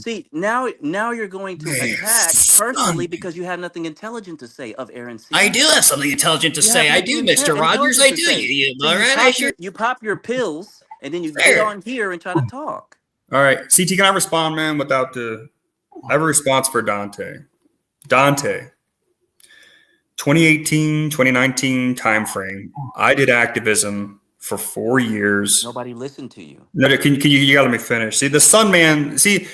see, now you're going to attack personally because you have nothing intelligent to say of Aaron C. I do have something intelligent to You say. have I do, nothing Mr. Rogers. I intelligent do. to say. You, So all right? I sure. you pop your pills and then you Fair. get on here and try to talk. All right, CT, can I respond, man, without the... I have a response for Dante. Dante, 2018, 2019 timeframe, I did activism for 4 years. Nobody listened to you. No, can you gotta let me finish. See, the Sun Man, see,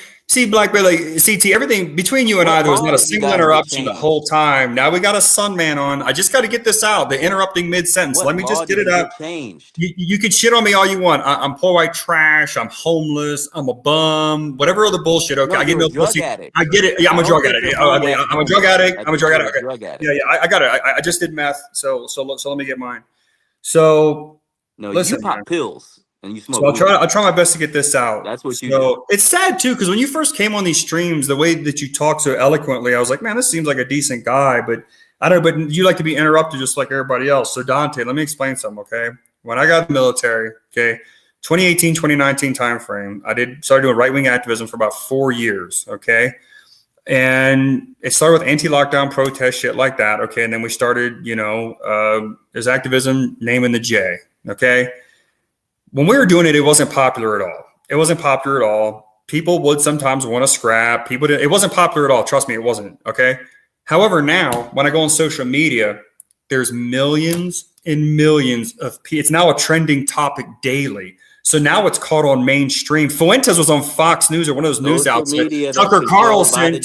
Black Billy, CT, everything between you and I, there was not a single interruption the whole time. Now we got a Sun Man on. I just got to get this out. The interrupting mid-sentence. Let me just get it out. Changed. You can shit on me all you want. I'm poor white trash. I'm homeless. I'm a bum. Whatever other bullshit. Okay, I get no pussy. Addict. I get it. Yeah, I'm a drug addict. I'm a drug addict. I'm a drug addict. Okay. Yeah, I got it. I just did meth. So let me get mine. So no, listen, you pop pills. and you smoke. So weed. I'll try my best to get this out. That's what you do. It's sad too, because when you first came on these streams, the way that you talk so eloquently, I was like, man, this seems like a decent guy, but I don't know, but you like to be interrupted just like everybody else. So Dante, let me explain something, okay? When I got in the military, okay, 2018, 2019 timeframe, started doing right-wing activism for about 4 years, okay? And it started with anti-lockdown protest, shit like that, okay? And then we started, there's activism, naming the J, okay? When we were doing it, it wasn't popular at all. It wasn't popular at all. People would sometimes want to scrap. It wasn't popular at all. Trust me, it wasn't, okay? However, now, when I go on social media, there's millions and millions of people. It's now a trending topic daily. So now it's caught on mainstream. Fuentes was on Fox News or one of those news outlets. Tucker Carlson.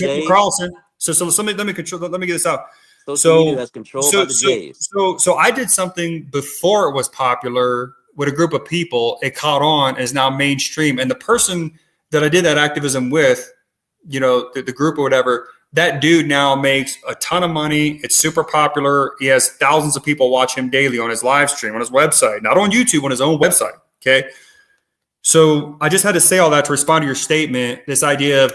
So let me get this out. Social media that's controlled by the Jays. So I did something before it was popular with a group of people. It caught on, is now mainstream. And the person that I did that activism with, the group or whatever, that dude now makes a ton of money. It's super popular. He has thousands of people watch him daily on his live stream, on his website, not on YouTube, on his own website. Okay. So I just had to say all that to respond to your statement. This idea of,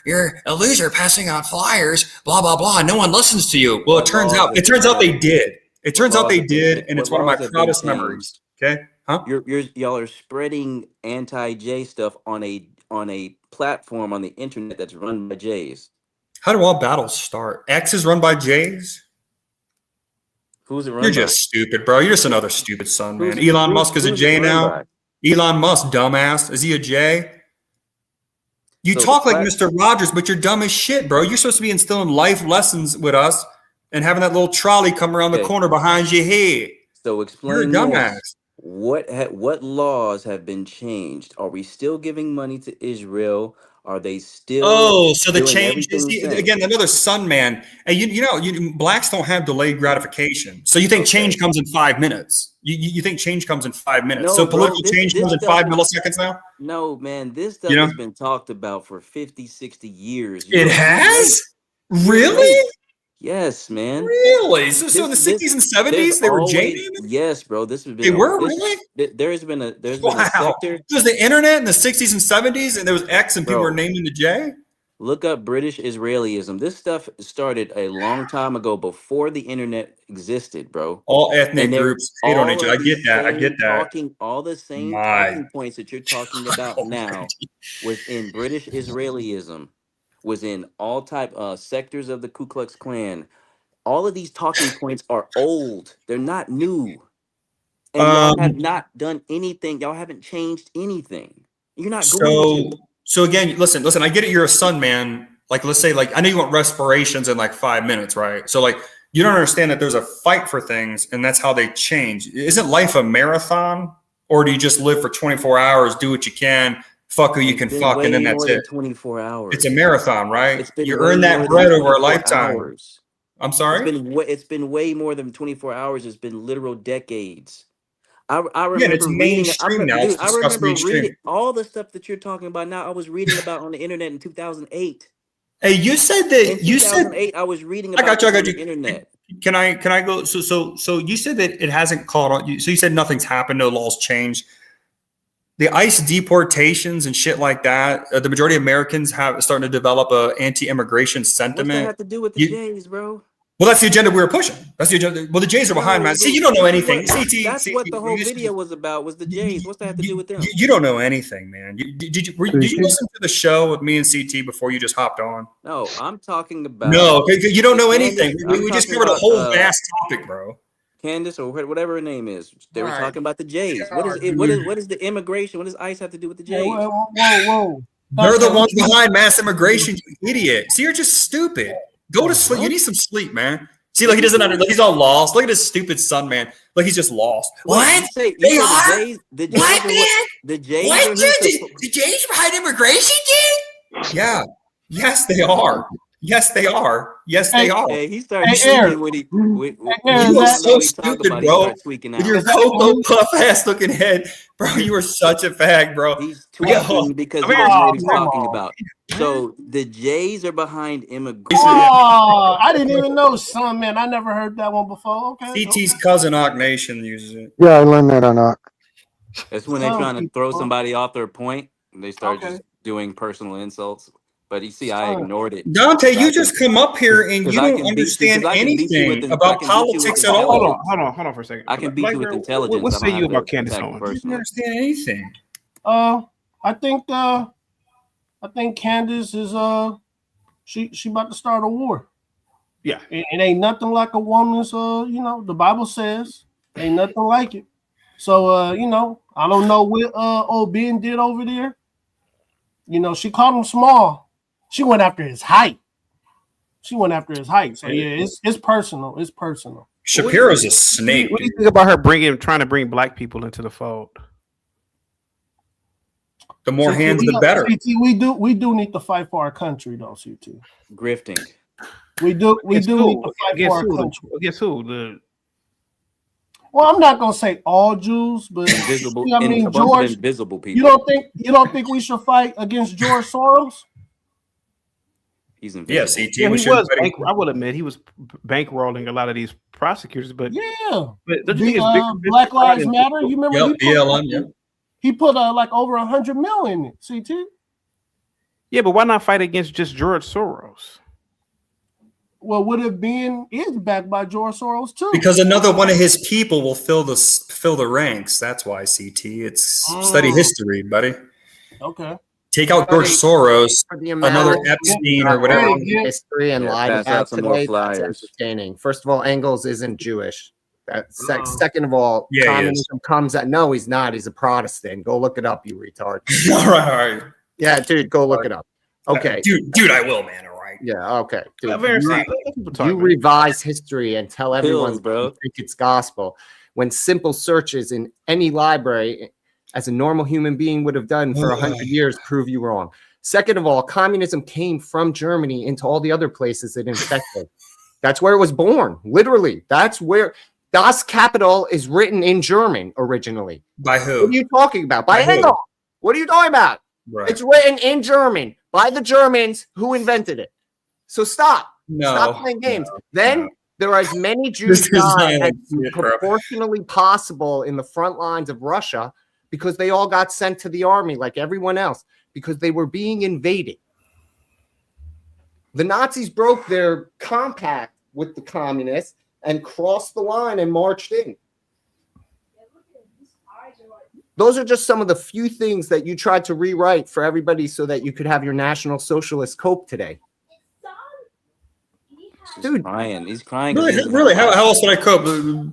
you're a loser passing out flyers, blah, blah, blah. No one listens to you. Well, it turns out they did. It turns out they did. And it's one of my proudest memories. Okay. Huh? Y'all are spreading anti-J stuff on a platform on the internet that's run by Jays. How do all battles start? X is run by Jays? Who's it run You're by? just stupid, bro. You're just another stupid son, man. Elon Musk is a J now. By? Elon Musk, dumbass. Is he a J? You talk like Mr. Rogers, but you're dumb as shit, bro. You're supposed to be instilling life lessons with us and having that little trolley come around the corner behind your head. So explain. You're a dumbass. What laws have been changed? Are we still giving money to Israel? Are they still? Oh, so the doing change is everything the same? again another sun man. And blacks don't have delayed gratification. So you think change comes in 5 minutes? You think change comes in 5 minutes? No, So bro, political change comes in 5 milliseconds now? No, man, this stuff has been talked about for 50, 60 years. It has? Really? Yes, man. Really? So in the 60s and 70s, they were J-naming? Yes, bro. This has been. They were really? There's been a Wow. sector. There's the internet in the 60s and 70s, and there was X, and people were naming the J. Look up British Israelism. This stuff started a long time ago before the internet existed, bro. All ethnic And they're groups hate on each other. I all get that. I the get that. all the same My. talking points that you're talking about now was in British Israelism, was in all type sectors of the Ku Klux Klan. All of these talking points are old. They're not new. And y'all have not done anything. Y'all haven't changed anything. You're not going to. So again, listen, I get it. You're a sun man. Like, let's say, I know you want respirations in 5 minutes, right? So you don't understand that there's a fight for things, and that's how they change. Isn't life a marathon? Or do you just live for 24 hours, do what you can, fuck who you can fuck, and then that's it? 24 hours. It's a marathon, right? You way earn that more bread than over a 24 lifetime. hours. I'm sorry? It's been way more than 24 hours. It's been literal decades. I remember Yeah, it's mainstream now. It's I discussed remember mainstream. reading all the stuff that you're talking about now. I was reading about on the internet in 2008. Hey, you said that. In You said 2008, I was reading I about got you. on the internet. Can I go? So you said that it hasn't caught on. So you said nothing's happened. No laws changed. The ICE deportations and shit like that. The majority of Americans have starting to develop a anti-immigration sentiment. What's that have to do with the Jays, bro? Well, that's the agenda we were pushing. That's the agenda. Well, the Jays are behind, man. See, you don't know anything. That's what the whole video was about. Was the Jays? What's that have to do with them? You don't know anything, man. Did you listen to the show with me and CT before you just hopped on? No, I'm talking about. No, you don't know anything. I'm We just talking covered a about, whole vast topic, bro. Candace or whatever her name is. They were All right. talking about the Jays. What is it? What is the immigration? What does ICE have to do with the Jays? Whoa. They're the ones behind mass immigration, you idiot. See, you're just stupid. Go to sleep. You need some sleep, man. See, he doesn't he's all lost. Look at his stupid son, man. He's just lost. What? They They are? are? The Jays What, are man? the Jays What? are The Jays behind immigration, dude? Yeah. Yes, they are. Yes, they are. Yes, they are. Hey, he started Aaron. tweaking when he You are so stupid, bro. Tweaking With out. your Cocoa Puff ass looking head, bro. You are such a fag, bro. He's tweaking because he doesn't know what he's talking about. So the Jays are behind immigration. Oh, I didn't even know some, man. I never heard that one before. Okay. CT's cousin Ock Nation uses it. Yeah, I learned that on Ock. That's when they're Some trying to throw people. somebody off their point. And they start Okay. just doing personal insults. But you see, I Some. ignored it. Dante, So you I just can- come up here and 'cause you I don't can beat you- 'cause understand I can beat you with anything I about can beat you with politics at all. intelligence. Hold on for a second. I can beat Black you with girl, intelligence. What I say don't you have to about Candace attack you Owens? You don't personally. understand anything. I think Candace is she about to start a war. Yeah. It ain't nothing like a woman's the Bible says ain't nothing like it. So I don't know what old Ben did over there. She called him small. She went after his height. So yeah, it's personal. It's personal. Shapiro's a snake. What do you think about her trying to bring black people into the fold? The more CT, hands, the better. CT, we do need to fight for our country, though. CT, Grifting. we do need to fight for our country. Guess who? Well, I'm not gonna say all Jews, but Invisible. I mean A bunch of George. invisible people. You don't think we should fight against George Soros? He's invisible. Yes, CT. Yeah, I will admit he was bankrolling a lot of these prosecutors, but Yeah. But don't you think it's bigger? Black Lives Matter. You remember he put like over 100 million in it. CT. Yeah, but why not fight against just George Soros? Well, would it been is backed by George Soros too? Because another one of his people will fill the ranks. That's why, CT. It's study history, buddy. Okay. Take out George Soros, another Epstein or whatever. History and lied pass about out some more today. That's flyers. entertaining. First of all, Engels isn't Jewish. Second of all, Yeah, he is. communism comes out. No, he's not. He's a Protestant. Go look it up, you retard. all right. Yeah, dude, go look it up. Okay, dude, I will, man. All right. Yeah, okay. Dude, Yeah, you revise history and tell everyone Pills, bro. you think it's gospel when simple searches in any library, as a normal human being would have done for 100 years, prove you wrong. Second of all, communism came from Germany into all the other places it infected. That's where it was born. Literally, that's where Das Kapital is written in German originally. By who? What are you talking about? By By who? Engels. What are you talking about? Right. It's written in German by the Germans who invented it. So stop. No, Stop playing games. Then there are as many Jews This is dying as not- proportionally possible in the front lines of Russia because they all got sent to the army like everyone else because they were being invaded. The Nazis broke their compact with the communists and crossed the line and marched in. Those are just some of the few things that you tried to rewrite for everybody so that you could have your National Socialist cope today. Dude, He's crying. Really? How else would I cope?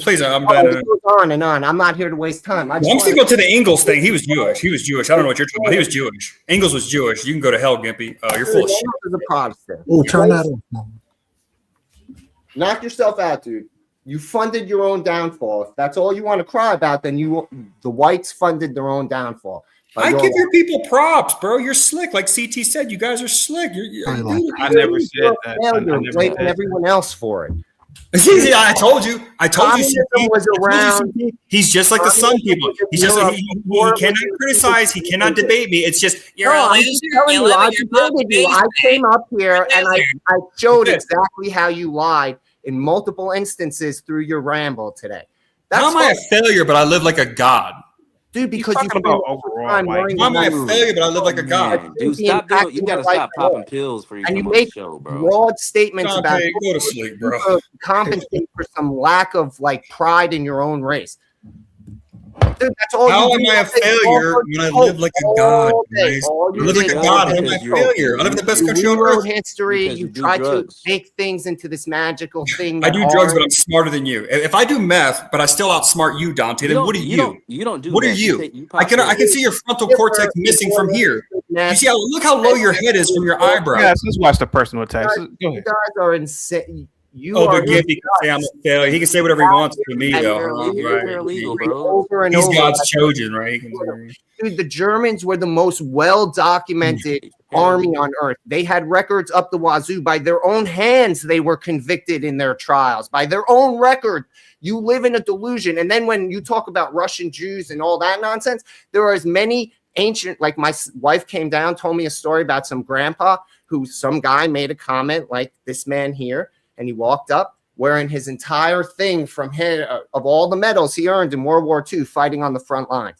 Please, I'm done. It goes on and on. I'm not here to waste time. I'm still going to the Engels thing. He was Jewish. I don't know what you're talking about. He was Jewish. Engels was Jewish. You can go to hell, Gimpy. You're full of shit. Is a Protestant. Oh, turn that off. Knock yourself out, dude. You funded your own downfall. If that's all you want to cry about, then the whites funded their own downfall. I give your people props, bro. You're slick. Like CT said, you guys are slick. I never said that. Failure, blaming everyone else for it. Yeah, I told you. Communism was around. He's just like the Sun people. He's just like he cannot criticize. He cannot debate me. It's just you're No, a I'm loser. just telling you, I debated you. I came up here and I showed exactly how you lied in multiple instances through your ramble today. How am I a failure, but I live like a god? Dude, because you about overall. How am I a failure, but I live like a god? Man, dude, stop doing. You gotta stop popping pills for you and you come on the make show, bro. broad statements Dante, about go to sleep, bro. compensate for some lack of like pride in your own race. Dude, that's all How you am do. I a failure when I live like a god? Guys? I live like a god. How am I a failure? I live in the best country on rewrote earth. history. Because You you do try to drugs. make things into this magical thing. I that do drugs, but aren't. I'm smarter than you. If I do meth, but I still outsmart you, Dante, then what are you? You don't do. What are that. you? pop I can see your frontal cortex missing from here. You see look how low your head is from your eyebrows. Yeah, let's watch the personal attacks. Go You ahead. guys are insane. You Oh, are but Gimpy can say I'm a failure. He can say whatever he wants to me, And though. You're illegal, bro. over and He's over. God's chosen, right? He can Dude, the Germans were the most well-documented army on earth. They had records up the wazoo. By their own hands, they were convicted in their trials. By their own record, you live in a delusion. And then when you talk about Russian Jews and all that nonsense, there are as many ancient, like my wife came down, told me a story about some grandpa who some guy made a comment like this man here, and he walked up wearing his entire thing from head of all the medals he earned in World War II fighting on the front lines.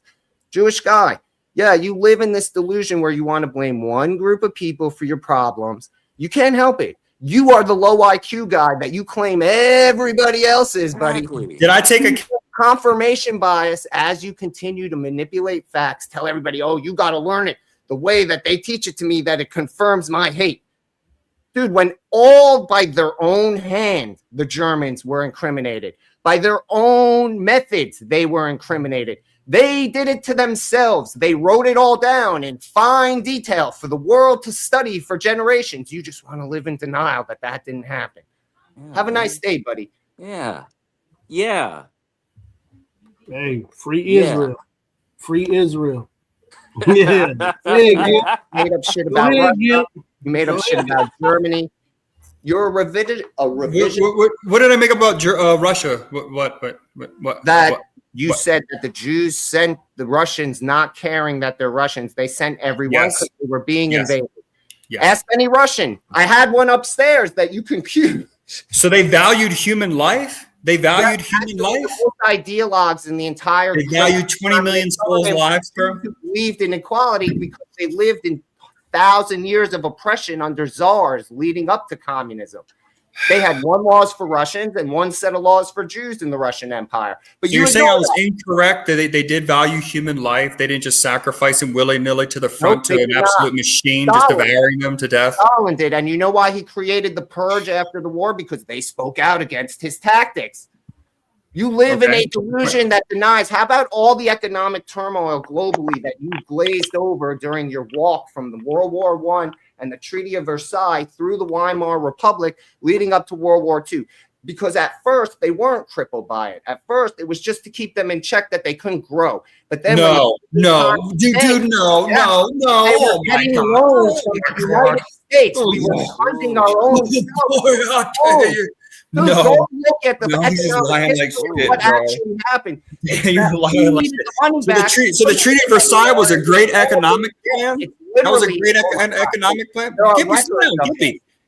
Jewish guy. Yeah, you live in this delusion where you want to blame one group of people for your problems. You can't help it. You are the low IQ guy that you claim everybody else is, buddy. Did I take a confirmation bias as you continue to manipulate facts? Tell everybody, oh, you got to learn it the way that they teach it to me, that it confirms my hate. Dude, when all by their own hand, the Germans were incriminated. By their own methods, they were incriminated. They did it to themselves. They wrote it all down in fine detail for the world to study for generations. You just want to live in denial that that didn't happen. Yeah, Have a nice day, buddy. Yeah. Yeah. Hey, free Israel. Free Israel. Yeah. You made up shit about Russia. You made up shit about Germany. You're a revision. What did I make about Russia? What? You said that the Jews sent the Russians, not caring that they're Russians. They sent everyone because they were being invaded. Yes. Ask any Russian. I had one upstairs that you compute. So they valued human life? They valued human life? The ideologues in the entire... They valued 20 million souls' lives, bro? Who believed in equality because they lived in 1,000 years of oppression under czars leading up to communism. They had one laws for Russians and one set of laws for Jews in the Russian Empire. But so you're saying I was incorrect, that they did value human life? They didn't just sacrifice them willy-nilly to the front to an absolute machine, just devouring them to death? Stalin did. And you know why he created the purge after the war? Because they spoke out against his tactics. You live in a delusion that denies. How about all the economic turmoil globally that you glazed over during your walk from the World War I and the Treaty of Versailles through the Weimar Republic leading up to World War II? Because at first they weren't crippled by it. At first it was just to keep them in check that they couldn't grow. But then no. They were getting loans from the United States. We were funding our own No, don't look at the economic history of what actually happened. You're lying like shit. So the Treaty of Versailles was a great economic plan? That was a great economic plan?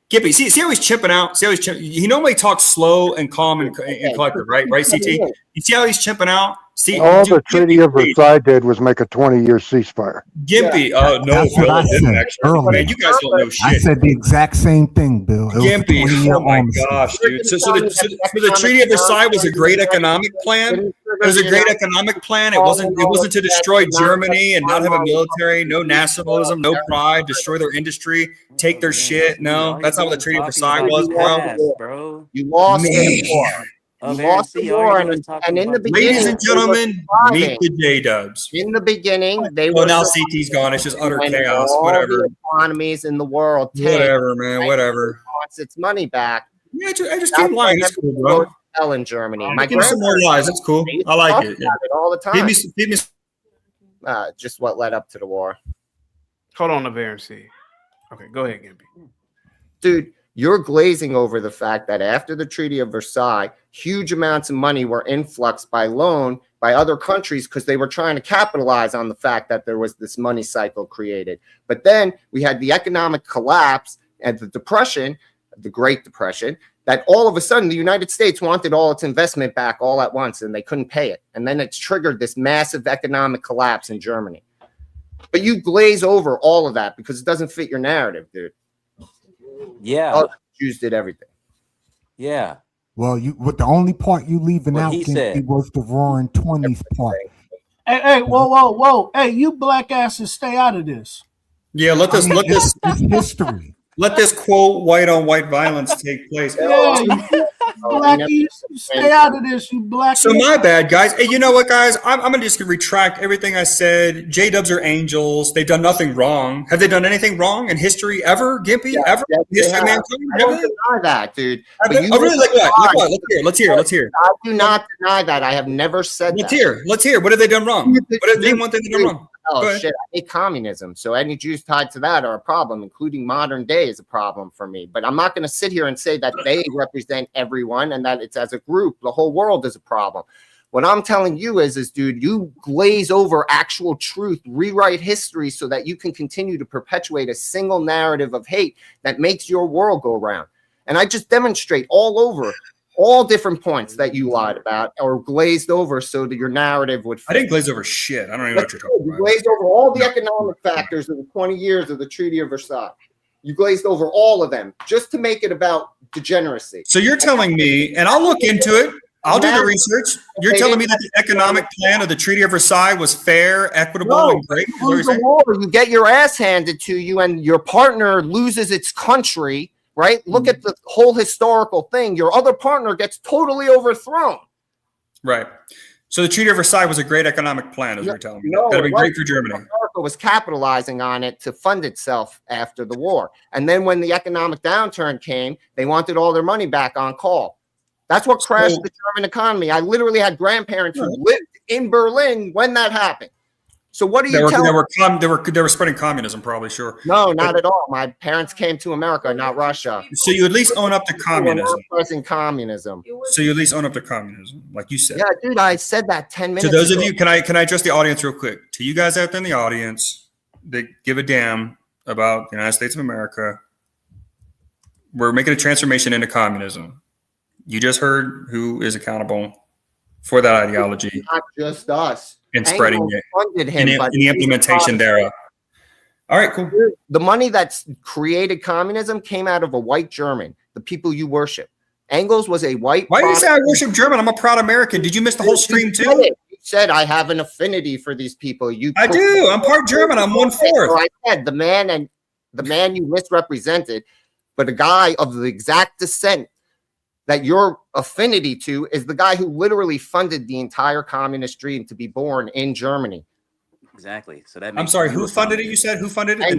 Gippy, see how he's chipping out? See how he's he normally talks slow and calm and collected, right? Right, CT? You see how he's chipping out? See, all the Treaty of Versailles did was make a 20-year ceasefire. Gimpy, no, that's Bill, what I it didn't said actually. earlier. Man, you guys don't know shit. I said the exact same thing, Bill. Gimpy, oh my gosh, dude. So the Treaty of Versailles was a great economic plan. It was a great economic plan. It wasn't to destroy Germany and not have a military, no nationalism, no pride, destroy their industry, take their shit. No, that's not what the Treaty of Versailles was, bro. You lost the war. You lost the war, and in the beginning, ladies and gentlemen, meet the J-Dubs. In the beginning, they were. Well, now CT's gone. It's just utter chaos. Whatever. Economies in the world. Whatever, man. Whatever. Wants its money back. Yeah, I just keep lying. It's cool, bro. Hell in Germany. Give me some more lies. That's cool. I like it. All the time. Give me. Just what led up to the war. Hold on, Navarre and see. Okay, go ahead, Gimpy. Dude, you're glazing over the fact that after the Treaty of Versailles, huge amounts of money were influxed by loan by other countries because they were trying to capitalize on the fact that there was this money cycle created. But then we had the economic collapse and the Depression, the Great Depression, that all of a sudden the United States wanted all its investment back all at once and they couldn't pay it. And then it's triggered this massive economic collapse in Germany. But you glaze over all of that because it doesn't fit your narrative, dude. Yeah. Jews did everything. Yeah. Well, the only part you leaving What out he said. was the Roaring '20s part. Hey, whoa. Hey, you black asses stay out of this. Yeah, let this It's history. let this quote white on white violence take place. Yeah, blackies, stay out of this, you blackies. So my bad, guys. Hey, you know what, guys? I'm gonna just retract everything I said. J-Dubs are angels. They've done nothing wrong. Have they done anything wrong in history ever, Gimpy? Ever? History, man? I don't deny that, dude. I really like what? Let's hear. I do not deny that. I have never said Let's that. Let's hear. What have they done wrong? What have they one thing they've done wrong? Oh shit! I hate communism, so any Jews tied to that are a problem, including modern day is a problem for me. But I'm not going to sit here and say that they represent everyone and that it's as a group, the whole world is a problem. What I'm telling you is, dude, you glaze over actual truth, rewrite history so that you can continue to perpetuate a single narrative of hate that makes your world go round. And I just demonstrate all over all different points that you lied about or glazed over so that your narrative would fit. I didn't glaze over shit. I don't even know what you're talking about. You glazed over all the economic factors of the 20 years of the Treaty of Versailles. You glazed over all of them just to make it about degeneracy. So you're telling me, and I'll look into it. I'll do the research. You're telling me that the economic plan of the Treaty of Versailles was fair, equitable, and great? You lose the war, you get your ass handed to you, and your partner loses its country, right? Look at the whole historical thing. Your other partner gets totally overthrown. Right. So the Treaty of Versailles was a great economic plan, as you're telling me. No, That'd be great for Germany. America was capitalizing on it to fund itself after the war. And then when the economic downturn came, they wanted all their money back on call. That's what crashed the German economy. I literally had grandparents who lived in Berlin when that happened. So what are you telling me? They were spreading communism, probably, sure. No, not at all. My parents came to America, not Russia. So you at least own up to communism. Communism. So you at least own up to communism, like you said. Yeah, dude, I said that 10 minutes To those ago. of you, can I address the audience real quick? To you guys out there in the audience that give a damn about the United States of America, we're making a transformation into communism. You just heard who is accountable for that ideology. Not just us. And spreading Engels it funded him, in but the implementation thereof. All right, cool. The money that's created communism came out of a white German, the people you worship. Engels was a white. Why do you say I worship German? I'm a proud American. Did you miss the whole stream too? You said I have an affinity for these people. I do. I'm part German. I'm 1/4. So I said the man you misrepresented, but a guy of the exact descent that your affinity to is the guy who literally funded the entire communist dream to be born in Germany. Exactly. So that. I'm sorry. Who funded it? You said who funded it?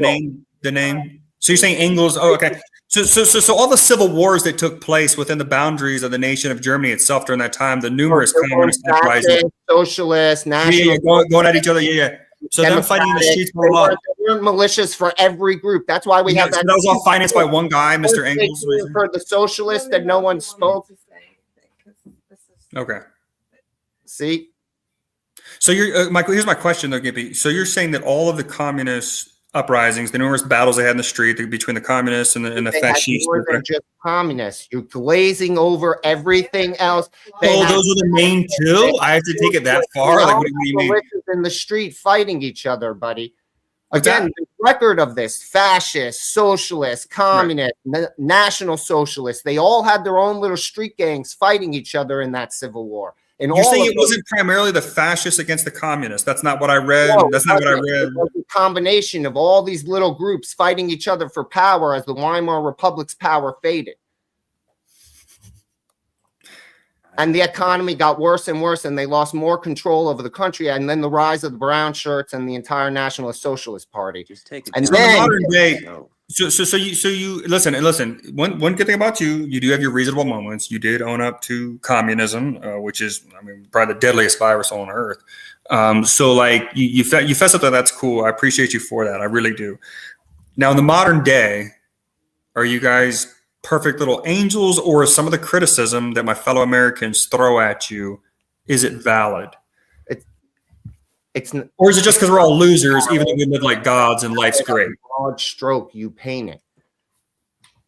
The name. So you're saying Engels? Oh, okay. So all the civil wars that took place within the boundaries of the nation of Germany itself during that time, the numerous communist uprisings, socialists, national, going at each other, So them fighting in the streets for a lot. There were militias for every group. That's why we have that. That was all financed by one guy, Mr. Engels. For the socialists that no one spoke. Okay. See. So you're Michael. Here's my question, though, Gimpy. So you're saying that all of the communist uprisings, the numerous battles they had in the street between the communists and the fascists, more than just communists. You're glazing over everything else. Those are the main two. I have to take it that far. Like, what do you mean? In the street fighting each other, buddy. Again, the record of this: fascist, socialist, communist, national socialist. They all had their own little street gangs fighting each other in that civil war. And you're saying it wasn't primarily the fascists against the communists. That's not what I read. No, that's not what I read. It was a combination of all these little groups fighting each other for power as the Weimar Republic's power faded. And the economy got worse and worse, and they lost more control over the country. And then the rise of the brown shirts and the entire Nationalist Socialist Party. And then the modern day. So you listen. One good thing about you do have your reasonable moments. You did own up to communism, which is, probably the deadliest virus on earth. So like you fess up that. That's cool. I appreciate you for that. I really do. Now in the modern day, are you guys perfect little angels, or is some of the criticism that my fellow Americans throw at you, is it valid? Or is it just because we're all losers, even though we live like gods and life's great? Broad stroke, you paint it.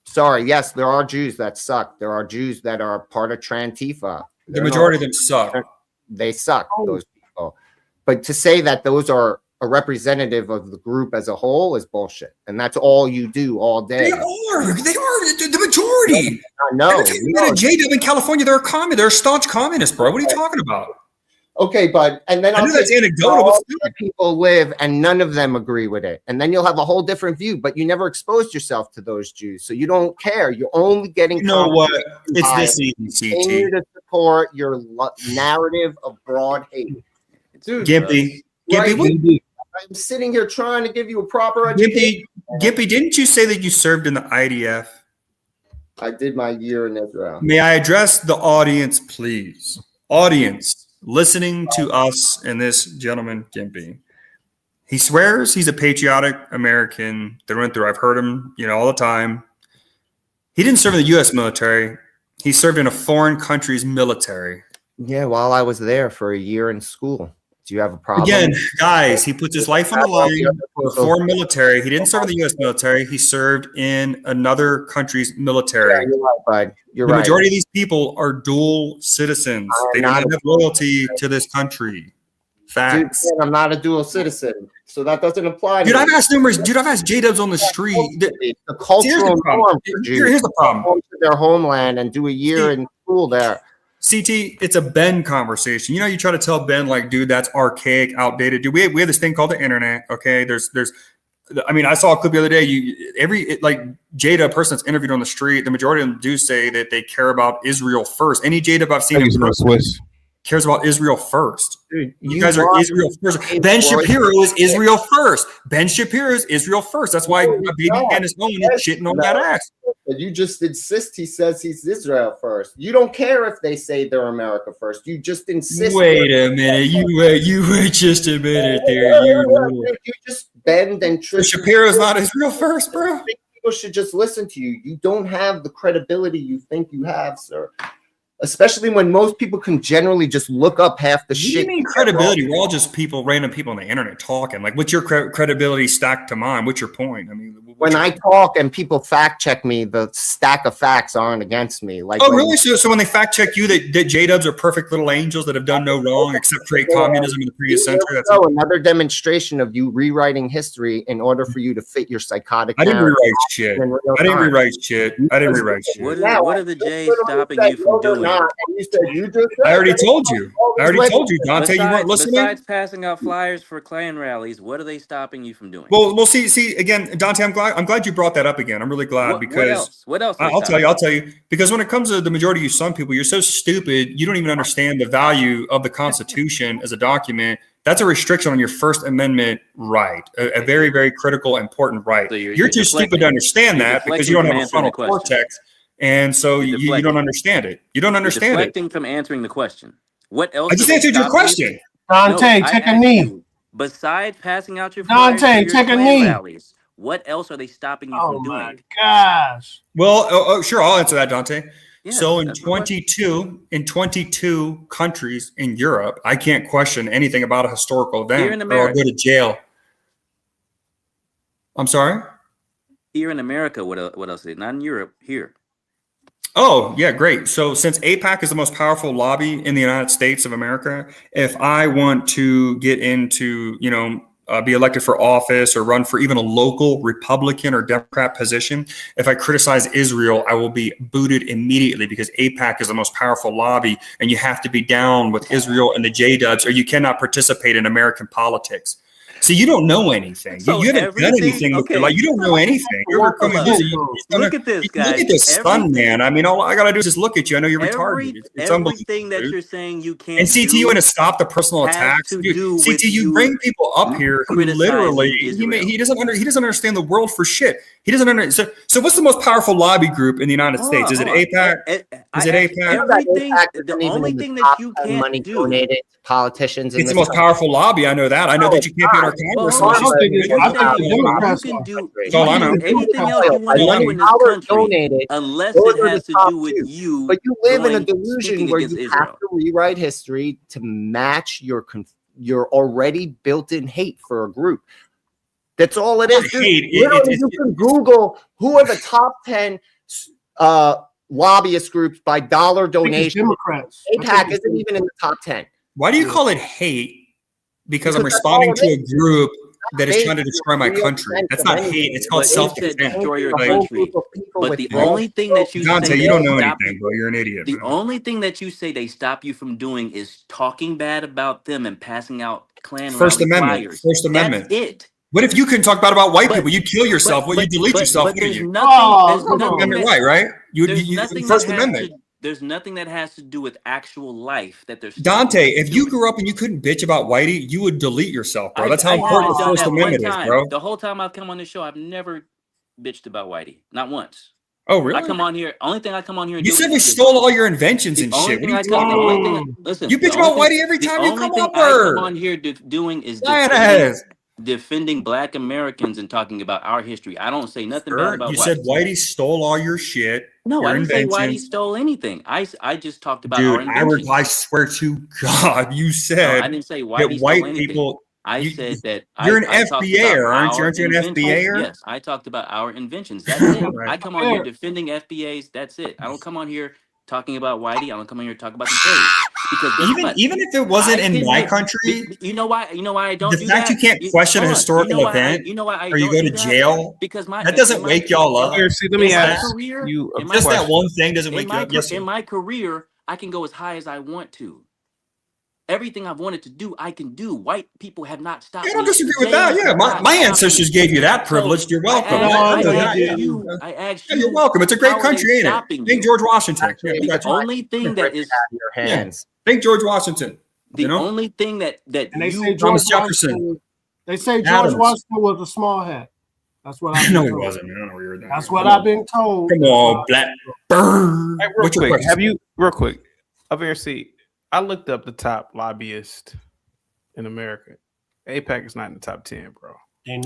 Sorry, yes, there are Jews that suck. There are Jews that are part of Trantifa. The majority of them suck. They suck, those people. But to say that those are a representative of the group as a whole is bullshit. And that's all you do all day. They are the majority. I know. A J-Dub in California, they're a staunch communist, bro. What are you talking about? Okay, bud. And then I know that's anecdotal. People live and none of them agree with it. And then you'll have a whole different view, but you never exposed yourself to those Jews. So you don't care. You're only getting. You know what? It's this easy, CT. Continue to support your narrative of broad hate. Dude, Gimpy, I'm sitting here trying to give you a proper education. Gimpy, didn't you say that you served in the IDF? I did my year in Israel. May I address the audience, please? Audience. Listening to us and this gentleman, Gimpy. He swears he's a patriotic American through and through. I've heard him, all the time. He didn't serve in the U.S. military. He served in a foreign country's military. Yeah, while I was there for a year in school. Do you have a problem? Again, guys, he puts his life on the line for military. He didn't serve in the U.S. military. He served in another country's military. Yeah, you're right, bud. You're the right. majority of these people are dual citizens. They don't have loyalty to this country. Facts. Dude, I'm not a dual citizen, so that doesn't apply to Dude, me. I've asked numerous. Dude, I've asked J-Dubs on the street. The cultural norm for Jews. Here's the problem. Go to their homeland and do a year in school there. CT, it's a Ben conversation. You know, you try to tell Ben, like, dude, that's archaic, outdated. Dude, we have this thing called the internet. Okay, I mean, I saw a clip the other day. Jada, a person that's interviewed on the street, the majority of them do say that they care about Israel first. Any Jada I've seen in Swiss cares about Israel first. Dude, you guys are Israel first. Ben Shapiro is Israel first. Ben Shapiro is Israel first. That's why baby Candace Owens is shitting on that ass. But you just insist he says he's Israel first. You don't care if they say they're America first. You just insist. Wait a minute. You wait just a minute there. You just bend and twist. Shapiro's not Israel first, bro. I think people should just listen to you. You don't have the credibility you think you have, sir. Especially when most people can generally just look up half the shit. You mean credibility? We're all just random people on the internet talking. Like, what's your credibility stacked to mine? What's your point? I mean, when I talk and people fact check me, the stack of facts aren't against me. Like, oh, really? So when they fact check you, that J-Dubs are perfect little angels that have done no wrong except create communism in the previous century. That's another demonstration of you rewriting history in order for you to fit your psychotic. I didn't rewrite shit. I didn't rewrite shit. What are the J's stopping you from doing? I already told you. Dante. You weren't listening. Besides passing out flyers for Klan rallies, what are they stopping you from doing? Well, see again, Dante. I'm glad you brought that up again. I'm really glad because what else? I'll tell you because when it comes to the majority of you some people, you're so stupid you don't even understand the value of the Constitution as a document. That's a restriction on your First Amendment right, a very, very critical, important right. So you're too stupid to understand that because you don't have a frontal cortex. And so you don't understand it. You don't understand deflecting from answering the question. What else? I just answered your question. Dante, take a knee. Besides passing out your Dante, take a knee. Rallies, what else are they stopping you from doing? Oh my gosh. Well, sure, I'll answer that, Dante. Yeah, so in 22 countries in Europe, I can't question anything about a historical event Here in or America. I'll go to jail. I'm sorry? Here in America, what else? Not in Europe, here. Oh, yeah, great. So since AIPAC is the most powerful lobby in the United States of America, if I want to get into, be elected for office or run for even a local Republican or Democrat position, if I criticize Israel, I will be booted immediately because AIPAC is the most powerful lobby and you have to be down with Israel and the J-Dubs or you cannot participate in American politics. See, you don't know anything. So you haven't done anything with your life. You don't know anything. Look at this, guys. Look at this sun, man. I mean, all I gotta do is just look at you. I know you're retarded. It's everything that you're saying you can't. And CT, you want to stop the personal attacks, dude. CT, you bring people up here who literally he doesn't understand the world for shit. He doesn't understand. So what's the most powerful lobby group in the United States? Is it AIPAC? Is it AIPAC? Everything. The only thing that you can't do. Donated to politicians. It's the most powerful lobby. I know that. I know that you can't be in our Congress. I can do anything else you want to do in this country, unless it has to do with you. But you live in a delusion where you have to rewrite history to match your already built-in hate for a group. That's all it is. You can Google who are the top 10 lobbyist groups by dollar donation. Democrats. AIPAC isn't even in the top 10. Why do you call it hate? Because I'm responding to a group that is trying to destroy my country. That's not hate. It's called self-defense. Destroy your country. But the only thing that you Dante, say you don't know anything, bro. You're an idiot. The only thing that you say they stop you from doing is talking bad about them and passing out Klan First rally Amendment. flyers. First Amendment. That's it. What if you couldn't talk bad about white people? You kill yourself. You delete yourself. But there's you? nothing. First Amendment right, right? First Amendment. There's nothing that has to do with actual life that there's. Dante, if you grew up and you couldn't bitch about whitey, you would delete yourself, bro. That's how important the First Amendment is, bro. The whole time I've come on this show, I've never bitched about whitey, not once. Oh, really? I come on here. Only thing I come on here. And you said we stole all your inventions and shit. What are you talking about? Listen, you bitch about whitey every time you come over. The only thing I come on here doing is defending Black Americans and talking about our history. I don't say nothing bad about You whites. said Whitey stole all your shit. No, your I didn't say Whitey inventions. stole anything. I just talked about our Dude, inventions. I swear to God, you No, said I didn't say that Whitey white stole anything. people. I said that You're an I talked FBA, about aren't you? our Aren't you an inventions. FBA? Yes, I talked about our inventions. That's it. Right. I come on here defending FBAs. That's it. I don't come on here talking about Whitey. I don't come on here talking about the trade. Because guess what? Even if it wasn't I in can my make- country, you know why I don't the do fact that? you can't question a hold on. historical You know why event, you know why I or you don't go do to that? jail, Because that doesn't wake y'all up. Let me in my ask career, you a in my Just that question. one thing doesn't in wake you my up. Yes, sir. in my career, I can go as high as I want to. Everything I've wanted to do, I can do. White people have not stopped I don't me. disagree with They that. have Yeah, my not stopped ancestors me. gave you that So, privilege. You're welcome. I Yeah, asked yeah. you. I asked Yeah, you. you're welcome. It's a great how are they country, ain't it? stopping Thank you? George Washington. Yeah, we The got you. only thing that is your Yeah. hands. Thank George Washington. the You know, only thing that And they say you George Thomas Jefferson. Washington. They say George Adams. Washington was a small hat. That's what I've No, been he told. wasn't. Man. I don't know where you're at. That's what I've been told. Come on, Black Bird. Hey, real What's your quick, question? have you real quick? Up here, see, I looked up the top lobbyist in America. APAC is not in the top 10, bro.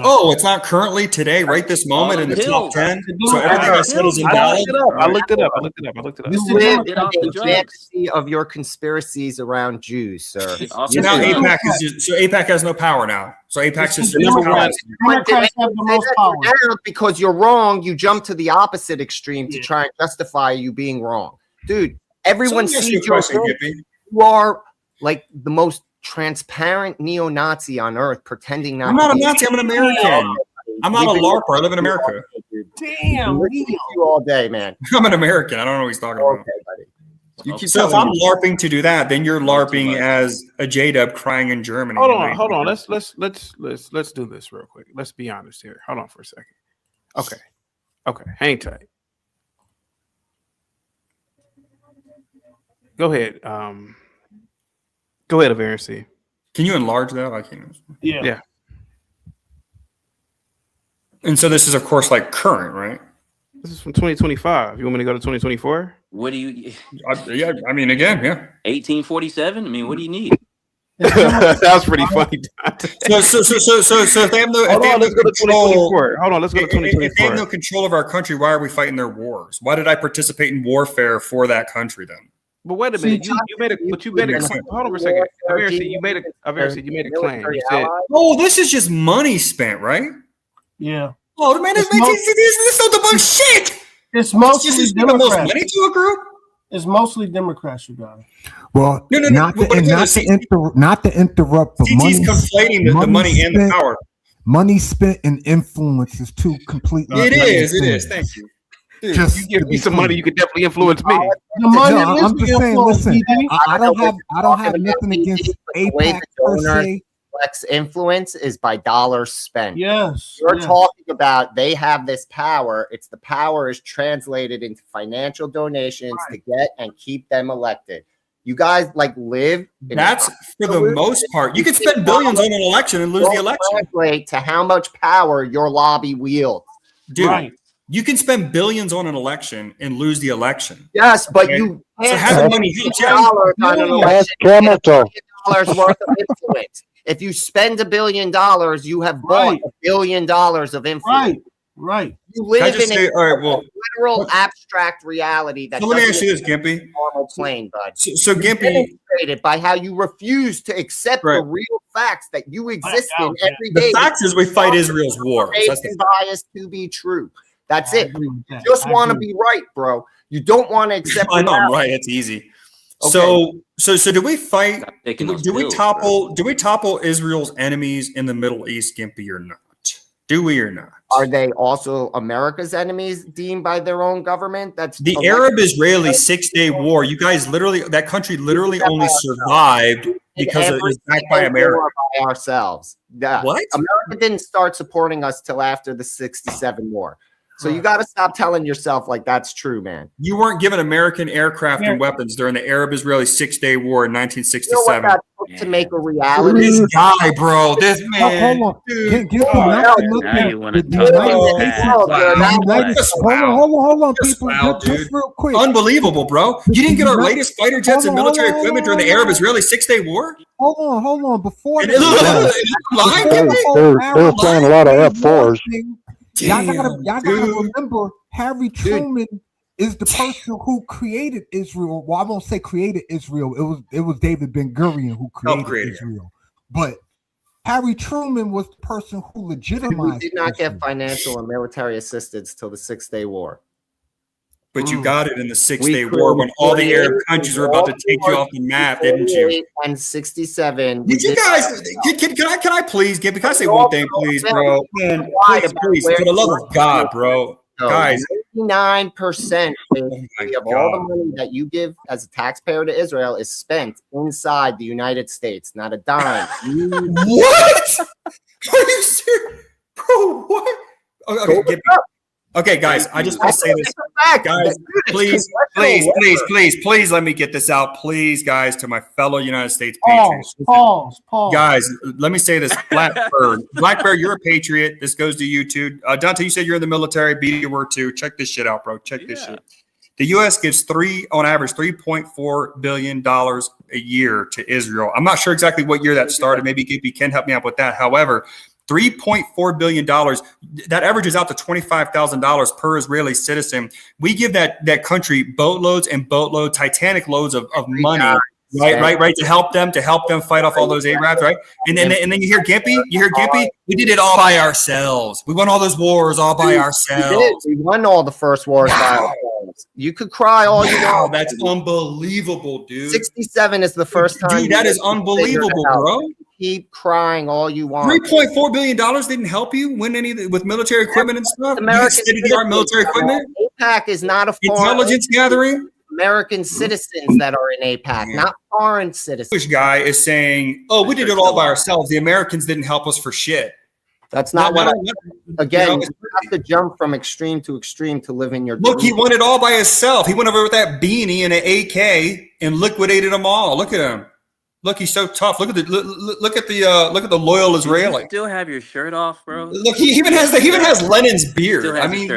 Oh, it's not currently today, right this moment, in the top 10. So everything I said is invalid. I looked it up. I looked it up. You live in a fantasy of your conspiracies around Jews, sir. So now APAC is just, so APAC has no power now. So APAC's just Democrats have the most power. Because you're wrong, you jump to the opposite extreme to try and justify you being wrong. Dude, everyone So let me ask you sees a your question, work. Gippy. You are like the most transparent neo-Nazi on earth, pretending not I'm not to a be. Nazi. I'm an American. I'm not a LARPer. I live in America. Damn, you all day, man. I'm an American. I don't know what he's talking about. Okay, buddy. You keep so if I'm LARPing to do that, then you're LARPing as a J-Dub crying in Germany. Hold on. Let's do this real quick. Let's be honest here. Hold on for a second. Okay. Hang tight. Go ahead. Go ahead, Aversi. Can you enlarge that? I can't. Yeah. And so this is, of course, like current, right? This is from 2025. You want me to go to 2024? What do you? Yeah, I mean, again, yeah. 1847. I mean, what do you need? That was pretty funny. So if they have no, Hold on, let's go to control, 2024. Hold on, let's go to if they have 2024. no control of our country, why are we fighting their wars? Why did I participate in warfare for that country then? But wait a minute, you made a claim. Hold on for a second. Aversi, you made a claim. You said, "Oh, this is just money spent, right?" Yeah. Oh man, this is so debunk shit. It's mostly This is the most Democrats. money to a group. It's mostly Democrats, you guys. Well, No, not but to interrupt, but CT's conflating the money and the power. Money spent and influence is two completely. It different is. things. Thank you. Dude, Just you give to me be some clear. money, you could definitely influence me. The money No, is I'm just saying. influence, Listen, BD. I don't have nothing against The way APAC the per donor se. flex influence is by dollars spent. Yes. You're yes. talking about they have this power. It's the power is translated into financial donations to get and keep them elected. You guys like live. In That's for the most part. You could spend billions on an election and lose the election. Translate to how much power your lobby wields. Dude, Right. you can spend billions on an election and lose the election. Yes, but Okay. you So can't how the spend money $1 helps billion on an you? election. Chemical. $1 worth of influence. If you spend $1 billion, you have bought Right. $1 billion of influence. Right. Right. You Can I live just in say, a all right, well, literal abstract reality that so let me doesn't ask you this, exist Gimpy. on a normal plane, bud. So Gimpy, Demonstrated by how you refuse to accept the Right. real facts that you exist Yeah, in yeah. every the day. fact is we fight Israel's wars. That's the Information fact. bias to be true. That's I it. agree with that. You just I want to agree. be right, bro. You don't want to accept. I know I'm reality. right. It's easy. Okay. So do we fight? Stop taking Do, those do we pills, topple? Do we topple Israel's enemies in the Middle East, Gimpy, or not? Do we or not? Are they also America's enemies deemed by their own government? That's The elected- Arab-Israeli 6-day war. You guys literally, that country literally only survived because it was backed by Every America. war by ourselves. Yeah. What? America didn't start supporting us till after the '67 war. So you got to stop telling yourself like that's true, man. You weren't given American aircraft and weapons during the Arab-Israeli 6-Day War in 1967. You know what that took to make a reality? This guy, bro. This man. Hold on. Dude. Now you want to talk about that. Hold on, people. Just real quick. Unbelievable, bro. You didn't get our latest fighter jets and military equipment during the Arab-Israeli 6-Day War? Hold on. Before They're flying a lot of F4s. Y'all gotta remember, Harry Truman is the person who created Israel. Well, I won't say created Israel. It was David Ben Gurion who created Israel. But Harry Truman was the person who legitimized. We did not get financial and military assistance till the 6-Day War. But you got it in the 6-Day War when all the Arab countries were about to take you off the map, didn't you? And 67. Did you guys? Can I please get? Can I say one thing, please, bro? Man, please, for the love of God, bro, guys. 99% of all the money that you give as a taxpayer to Israel is spent inside the United States, not a dime. What? Are you serious, bro? What? Okay, get me. Okay, guys, I just want to say this. Guys, please let me get this out. Please, guys, to my fellow United States patriots. Pause. Guys, let me say this. Blackbird, you're a patriot. This goes to you too. Dante, you said you're in the military. BD, you were too. Check this shit out, bro. Check this shit. The U.S. gives on average, $3.4 billion a year to Israel. I'm not sure exactly what year that started. Maybe you can help me out with that. However, $3.4 billion, that averages out to $25,000 per Israeli citizen. We give that country boatloads and Titanic loads of money, right, to help them fight off all those Arabs, right? And then you hear Gimpy, we did it all by ourselves. We won all those wars all by ourselves. We won all the first wars by ourselves. You could cry all you want. That's unbelievable, dude. 67 is the first time. Dude, that is unbelievable, bro. Keep crying all you want. $3.4 billion didn't help you win with military equipment and stuff. State-of-the-art military equipment. AIPAC is not a intelligence gathering. American citizens that are in AIPAC, not foreign citizens. This guy is saying, "Oh, we did it all by ourselves. The Americans didn't help us for shit." That's not what. Again, you have to jump from extreme to extreme to live in your. Look, he won it all by himself. He went over with that beanie and an AK and liquidated them all. Look at him. Look, he's so tough. Look at the loyal Israeli. You still have your shirt off, bro. Look, he even has Lenin's beard. I mean,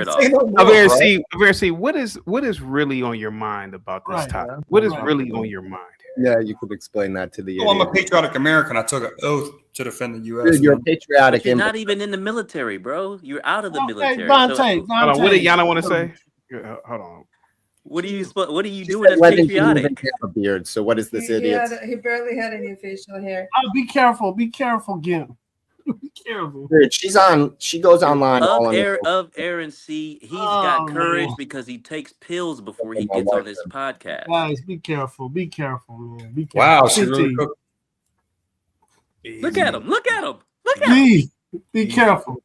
see what is really on your mind about this topic? What is really on your mind? Yeah, you could explain that to the. Oh, I'm a patriotic American. I took an oath to defend the U.S. Dude, you're patriotic. You're not even in the military, bro. You're out of the military. Dante. Hold on, what did Yana want to say? Hold on. What are you doing as patriotic? Have a beard. So what is this idiot? He barely had any facial hair. Oh, be careful, Gim. Be careful. Dude, she goes online. Of Aaron C. He's got courage because he takes pills before he gets on this podcast. Guys, be careful, man. Be careful. Wow, she really cooked. Look at him. Be careful.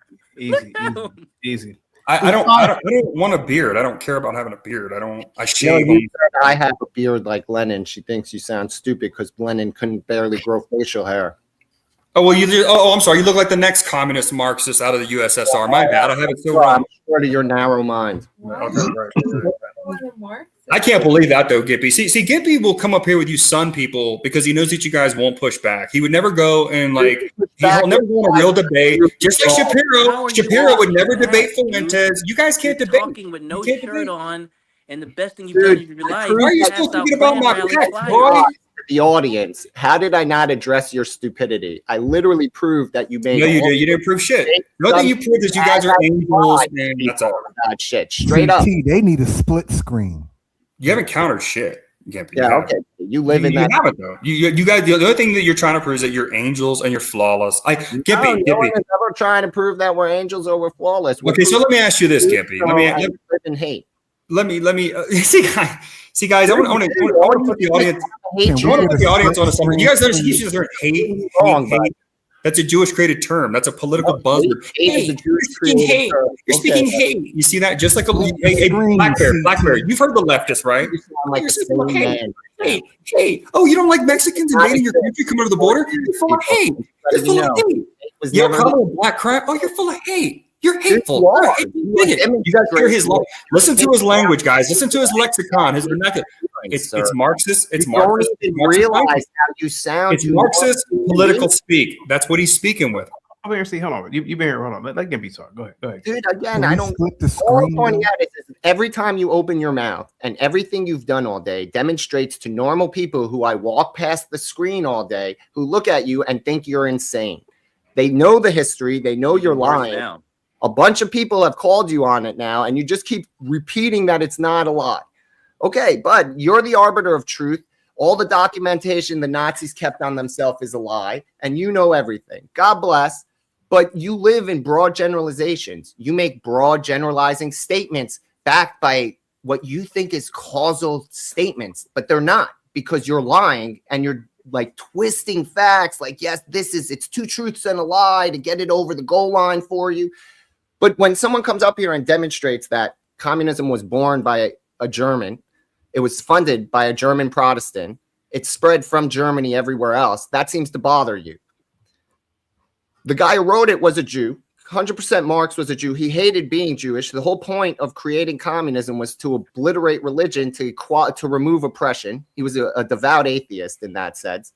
Easy. I don't want a beard. I don't care about having a beard. I shave. I have a beard like Lenin. She thinks you sound stupid because Lenin couldn't barely grow facial hair. Oh well, I'm sorry. You look like the next communist Marxist out of the USSR. My bad. I have it so wrong. I'm sure to your narrow mind. I can't believe that though, Gimpy. See, Gimpy will come up here with you Sun people because he knows that you guys won't push back. He would never go and he'll never go on a real debate. Just like Shapiro would never debate Fuentes. You guys can't debate. Talking with no shirt on, and the best thing you've done in your life. Why are you still thinking about my pet, boy? The audience, how did I not address your stupidity? I literally proved that you made. No, you did. You didn't prove shit. The only thing you proved is you guys are angels. Man, that's all. Shit, straight up. They need a split screen. You haven't countered shit. Yeah, okay. You live in that. You haven't though. You guys. The other thing that you're trying to prove is that you're angels and you're flawless. Gimpy. No one is ever trying to prove that we're angels or we're flawless. Okay, so let me ask you this, Gimpy. Let me live in hate. Let me see, guys. I want to put the audience. I want to put the audience on something. You guys understand? He's just hate. That's a Jewish created term. That's a political buzzword. Hate is a Jewish created term. You're speaking hate. You see that? Just like a Blackbear. You've heard the leftists, right? Like Hate. Oh, you don't like Mexicans invading your country, coming over the border? You're full of hate. You're full of hate. You're calling a black crap. Oh, you're full of hate. You're hateful. You're a hateful bigot. You guys hear his listen to his language, guys. Listen to his lexicon, his vernacular. It's Marxist. It's Marxist. You don't even realize how you sound. It's Marxist political speak. That's what he's speaking with. Over here, see, hold on. You've been here. Hold on. Let Gimpy talk. Go ahead. Dude, again, I don't. All I'm pointing out is every time you open your mouth and everything you've done all day demonstrates to normal people who I walk past the screen all day, who look at you and think you're insane. They know the history. They know you're lying. A bunch of people have called you on it now, and you just keep repeating that it's not a lie. Okay, but you're the arbiter of truth. All the documentation the Nazis kept on themselves is a lie, and you know everything. God bless. But you live in broad generalizations. You make broad generalizing statements backed by what you think is causal statements, but they're not, because you're lying and you're like twisting facts like, yes, it's two truths and a lie to get it over the goal line for you. But when someone comes up here and demonstrates that communism was born by a German, it was funded by a German Protestant, it spread from Germany everywhere else, that seems to bother you. The guy who wrote it was a Jew. 100% Marx was a Jew. He hated being Jewish. The whole point of creating communism was to obliterate religion, to remove oppression. He was a devout atheist in that sense.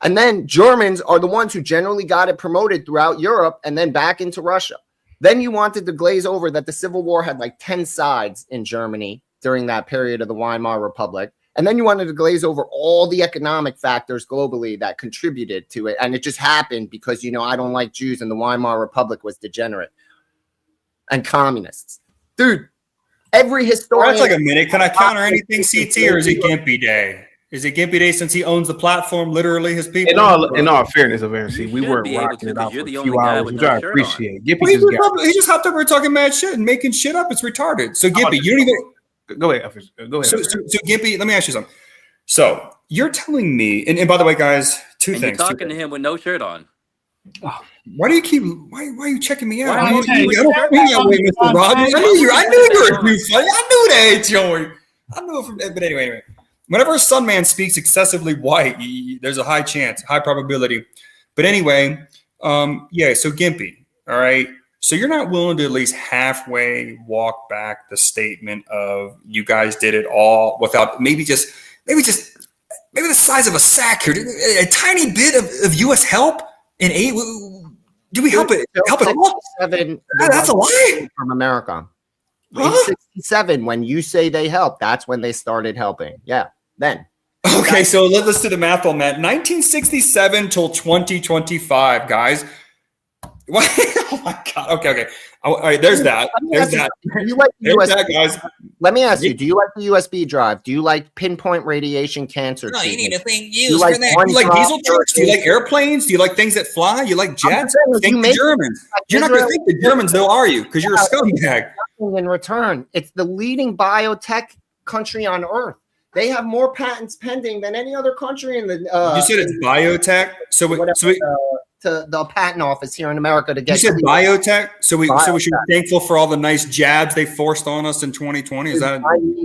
And then Germans are the ones who generally got it promoted throughout Europe and then back into Russia. Then you wanted to glaze over that the Civil War had like 10 sides in Germany during that period of the Weimar Republic. And then you wanted to glaze over all the economic factors globally that contributed to it. And it just happened because, I don't like Jews and the Weimar Republic was degenerate and communists. Dude, every historian... That's like a minute. Can I counter anything, CT, or is it Gimpy Day? Is it Gimpy Day since he owns the platform, literally his people? In all fairness of RNC, we weren't rocking it out for a few hours, which I appreciate. He just hopped over talking mad shit and making shit up. It's retarded. So Gimpy, you don't even... Go ahead. So Gimpy, let me ask you something. So you're telling me, and by the way, guys, two things. You're talking to him with no shirt on. Why do you keep? Why are you checking me out? Why I don't think that way, Mr. Rogers. I knew you were too funny. I knew that, Joey. I knew it from. But anyway, whenever a sun man speaks excessively white, there's a high chance, high probability. But anyway, yeah. So Gimpy, all right. So you're not willing to at least halfway walk back the statement of you guys did it all without maybe the size of a sack here, a tiny bit of U.S. help in aid. Do we help it? Help it all? That's a lie from America. In 67, when you say they helped, that's when they started helping. Yeah, then. Okay, so let's do the math on that. 1967 till 2025, guys. Oh my God. Okay. All right, there's that. There's that. Do you like the there's USB? That, guys. Let me ask you, do you like the USB drive? Do you like pinpoint radiation cancer? No, you need treatment? a thing used for that. Do you like diesel trucks? Do you like airplanes? Do you like things that fly? You like jets? Think the Germans. You're not going to think the Germans, though, are you? Because you're a scumbag. In return, it's the leading biotech country on earth. They have more patents pending than any other country in the. You said it's biotech, to the patent office here in America to get. You said biotech, so we should be thankful for all the nice jabs they forced on us in 2020. Is that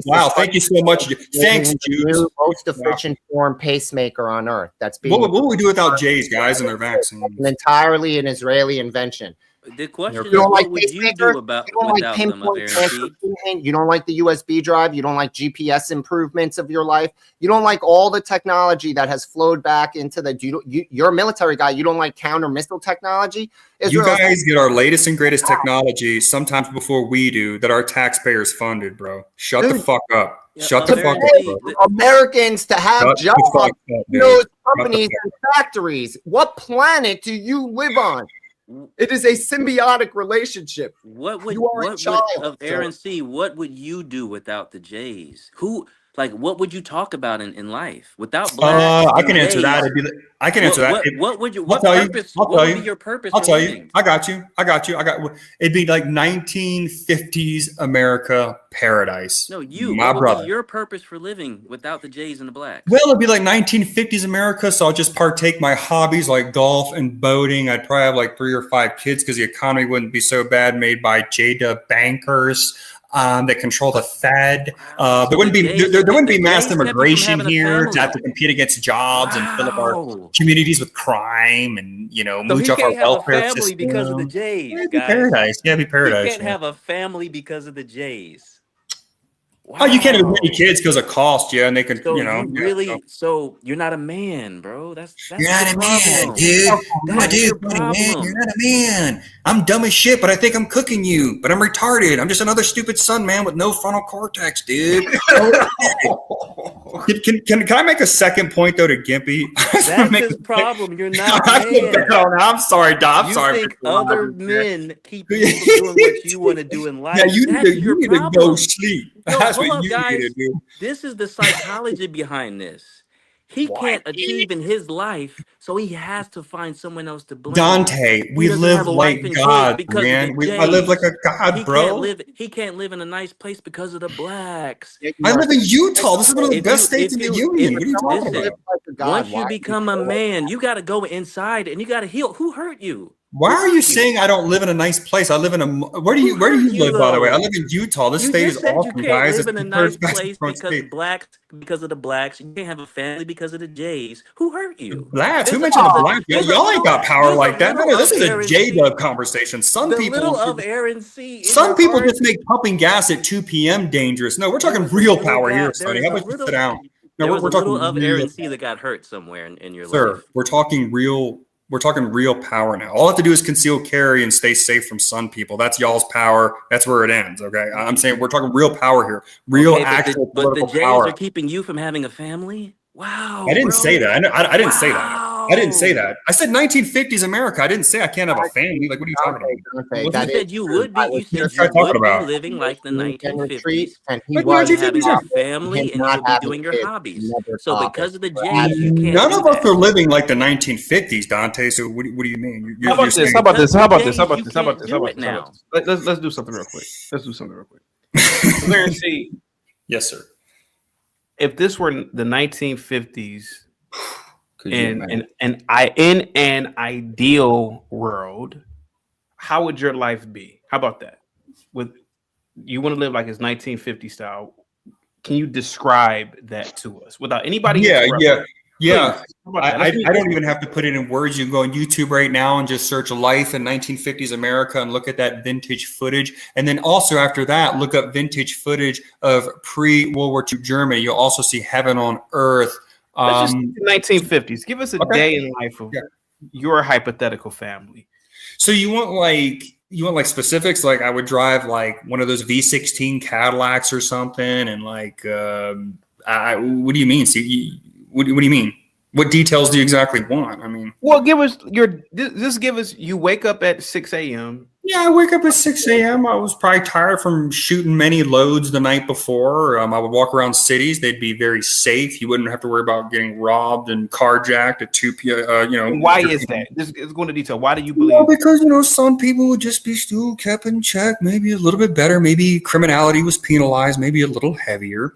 wow? Thank you so much. Thanks, Jews. Most efficient form pacemaker on earth. That's being. What would we do without Jays, guys, and their vaccines? Entirely an Israeli invention. The question is, don't what like would you do about without them up there? You don't like the USB drive. You don't like GPS improvements of your life. You don't like all the technology that has flowed back into the. You're a military guy. You don't like counter missile technology. You guys get our latest and greatest technology sometimes before we do that our taxpayers funded, bro. Shut the fuck up. Shut the fuck up, bro. Americans to have jobs in those companies and factories. What planet do you live on? It is a symbiotic relationship. What would of Aaron C? What would you do without the Jays? What would you talk about in life without black? I can answer that. I can answer that. What would you? What purpose? What would be your purpose? I'll tell you. I got you. It'd be like 1950s America paradise. No, my what brother. would be your purpose for living without the Jays and the blacks? Well, it'd be like 1950s America, so I'll just partake my hobbies like golf and boating. I'd probably have like 3 or 5 kids because the economy wouldn't be so bad, made by J-Dub bankers. that control the Fed. There wouldn't be mass immigration here to have to compete against jobs and fill up our communities with crime and mooch off our welfare system. Because of the Jays, It'd be guys. paradise. Yeah, it'd be paradise. You can't have a family because of the Jays. Wow. Oh, you can't have many kids because of cost, yeah, and they could, So so you're not a man, bro. That's you're not a man, problem. dude. That's your problem. You're not a man. I'm dumb as shit, but I think I'm cooking you. But I'm retarded. I'm just another stupid son, man, with no frontal cortex, dude. Can I make a second point though to Gimpy? That's his problem. You're not a man. I'm sorry, Dom. I'm You sorry. think other men keep you from doing what you want to do in life? Yeah, you need to go sleep. No, That's hold what up, you guys. need to do. This is the psychology behind this. He can't achieve in his life, so he has to find someone else to blame. Dante, we live like God, man. I live like a God, bro. He can't live in a nice place because of the blacks. I live in Utah. This is one of the best states in the union. What are you talking about? Once you become a man, you got to go inside and you got to heal. Who hurt you? Why are you saying I don't live in a nice place? I live in a. Where do you live, by the way? I live in Utah. This state is awesome, guys. You can't live in a nice place because of the blacks. You can't have a family because of the Jays. Who hurt you? Blacks? Who mentioned the blacks? Y'all ain't got power like that. No, this is a J-Dub conversation. Some people just make pumping gas at 2 p.m. dangerous. No, we're talking real power here, Sonny. How about you sit down? No, we're talking little of Aaron C that got hurt somewhere in your life. Sir, we're talking real power now. All I have to do is conceal carry and stay safe from sun people. That's y'all's power. That's where it ends. Okay. I'm saying we're talking real power here. Actual but the political Jays power. are keeping you from having a family? Wow. I didn't say that. I didn't say that. I didn't say that. I said 1950s America. I didn't say I can't have a family. Like, what are you talking about? You said you would be. You said you would be living like the 1950s. You would be having a family and you would be doing your hobbies. So because of the Jays, you can't. None of us are living like the 1950s, Dante. So what do you mean? How about this? How about this? How about this? How about this? How about this? How about this? Let's do something real quick. Let's do something real quick. Larry C. Yes, sir. If this were the 1950s, in an ideal world, how would your life be? How about that? With you want to live like it's 1950 style? Can you describe that to us without anybody? Yeah. Please, I don't even have to put it in words. You can go on YouTube right now and just search life in 1950s America and look at that vintage footage. And then also after that, look up vintage footage of pre-World War II Germany. You'll also see heaven on earth. Let's just 1950s. Give us a day in life of your hypothetical family. So you want like specifics? Like I would drive like one of those V16 Cadillacs or something, and like what do you mean? See, what do you mean? What details do you exactly want? I mean, well, give us you wake up at 6 a.m. Yeah, I wake up at 6 a.m. I was probably tired from shooting many loads the night before. I would walk around cities. They'd be very safe. You wouldn't have to worry about getting robbed and carjacked at 2 p.m. Why is that? This is going to detail. Why do you believe? Well, because, some people would just be still kept in check, maybe a little bit better. Maybe criminality was penalized, maybe a little heavier.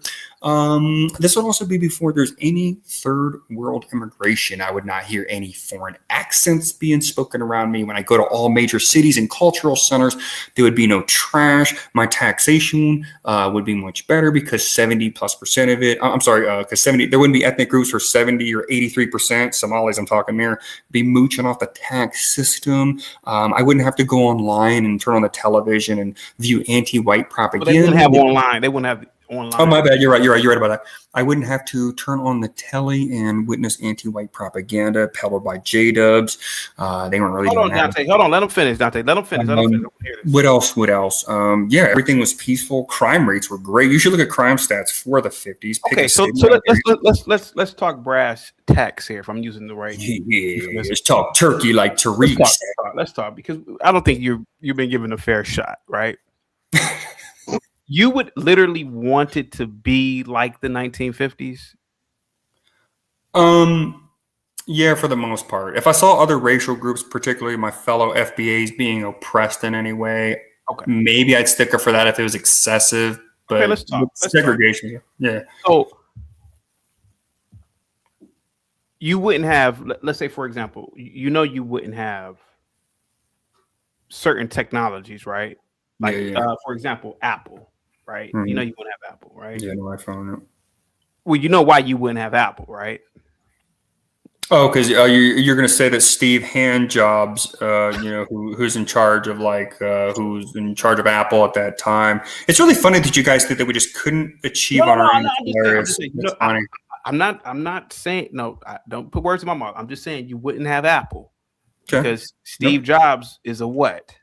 This would also be before there's any third world immigration. I would not hear any foreign accents being spoken around me. When I go to all major cities and cultural centers, there would be no trash. My taxation would be much better because 70+% of it, because there wouldn't be ethnic groups for 70 or 83%. Somalis, I'm talking there, be mooching off the tax system. I wouldn't have to go online and turn on the television and view anti-white propaganda. But they wouldn't have online. They wouldn't have online. Oh, my bad. You're right about that. I wouldn't have to turn on the telly and witness anti-white propaganda peddled by J-Dubs. They weren't really. Hold on, Dante. Hold on. Let them finish, Dante. Let them finish. What else? Yeah, everything was peaceful. Crime rates were great. You should look at crime stats for the 50s. Okay, so let's talk brass tacks here. If I'm using the right. Yeah, let's talk turkey like Tariq. Let's talk because I don't think you've been given a fair shot, right? You would literally want it to be like the 1950s? Yeah, for the most part. If I saw other racial groups, particularly my fellow FBAs, being oppressed in any way, maybe I'd stick up for that if it was excessive. But let's talk. Segregation. Yeah. So you wouldn't have, let's say, for example, you wouldn't have certain technologies, right? Like, for example, Apple. right? Mhm. You know you wouldn't have Apple, right? Yeah, no iPhone. No. Well, you know why you wouldn't have Apple, right? Oh, because you're going to say that Steve Handjobs, who's in charge of who's in charge of Apple at that time. It's really funny that you guys think that we just couldn't achieve on our own. I'm not saying no. Don't put words in my mouth. I'm just saying you wouldn't have Apple because Steve Jobs is a what?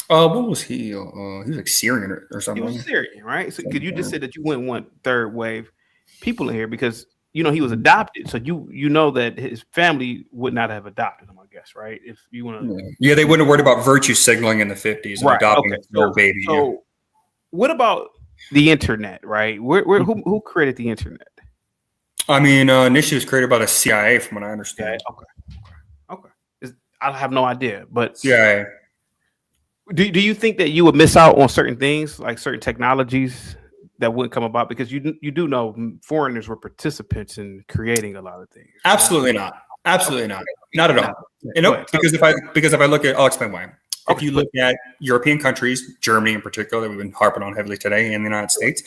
What was he? He was like Syrian or something. He was Syrian, right? So because you just said that you wouldn't want third wave people in here because he was adopted. So you know that his family would not have adopted him, I guess, right? If you want to, yeah, they wouldn't have worried about virtue signaling in the 50s and adopting their baby. So what about the internet, right? Who created the internet? I mean, initially it was created by the CIA, from what I understand. Okay. I have no idea, but CIA. Do you think that you would miss out on certain things, like certain technologies that wouldn't come about? Because you do know foreigners were participants in creating a lot of things. Absolutely not. Absolutely not. Not at all. Because if I look at, I'll explain why. If you look at European countries, Germany in particular, that we've been harping on heavily today, and the United States,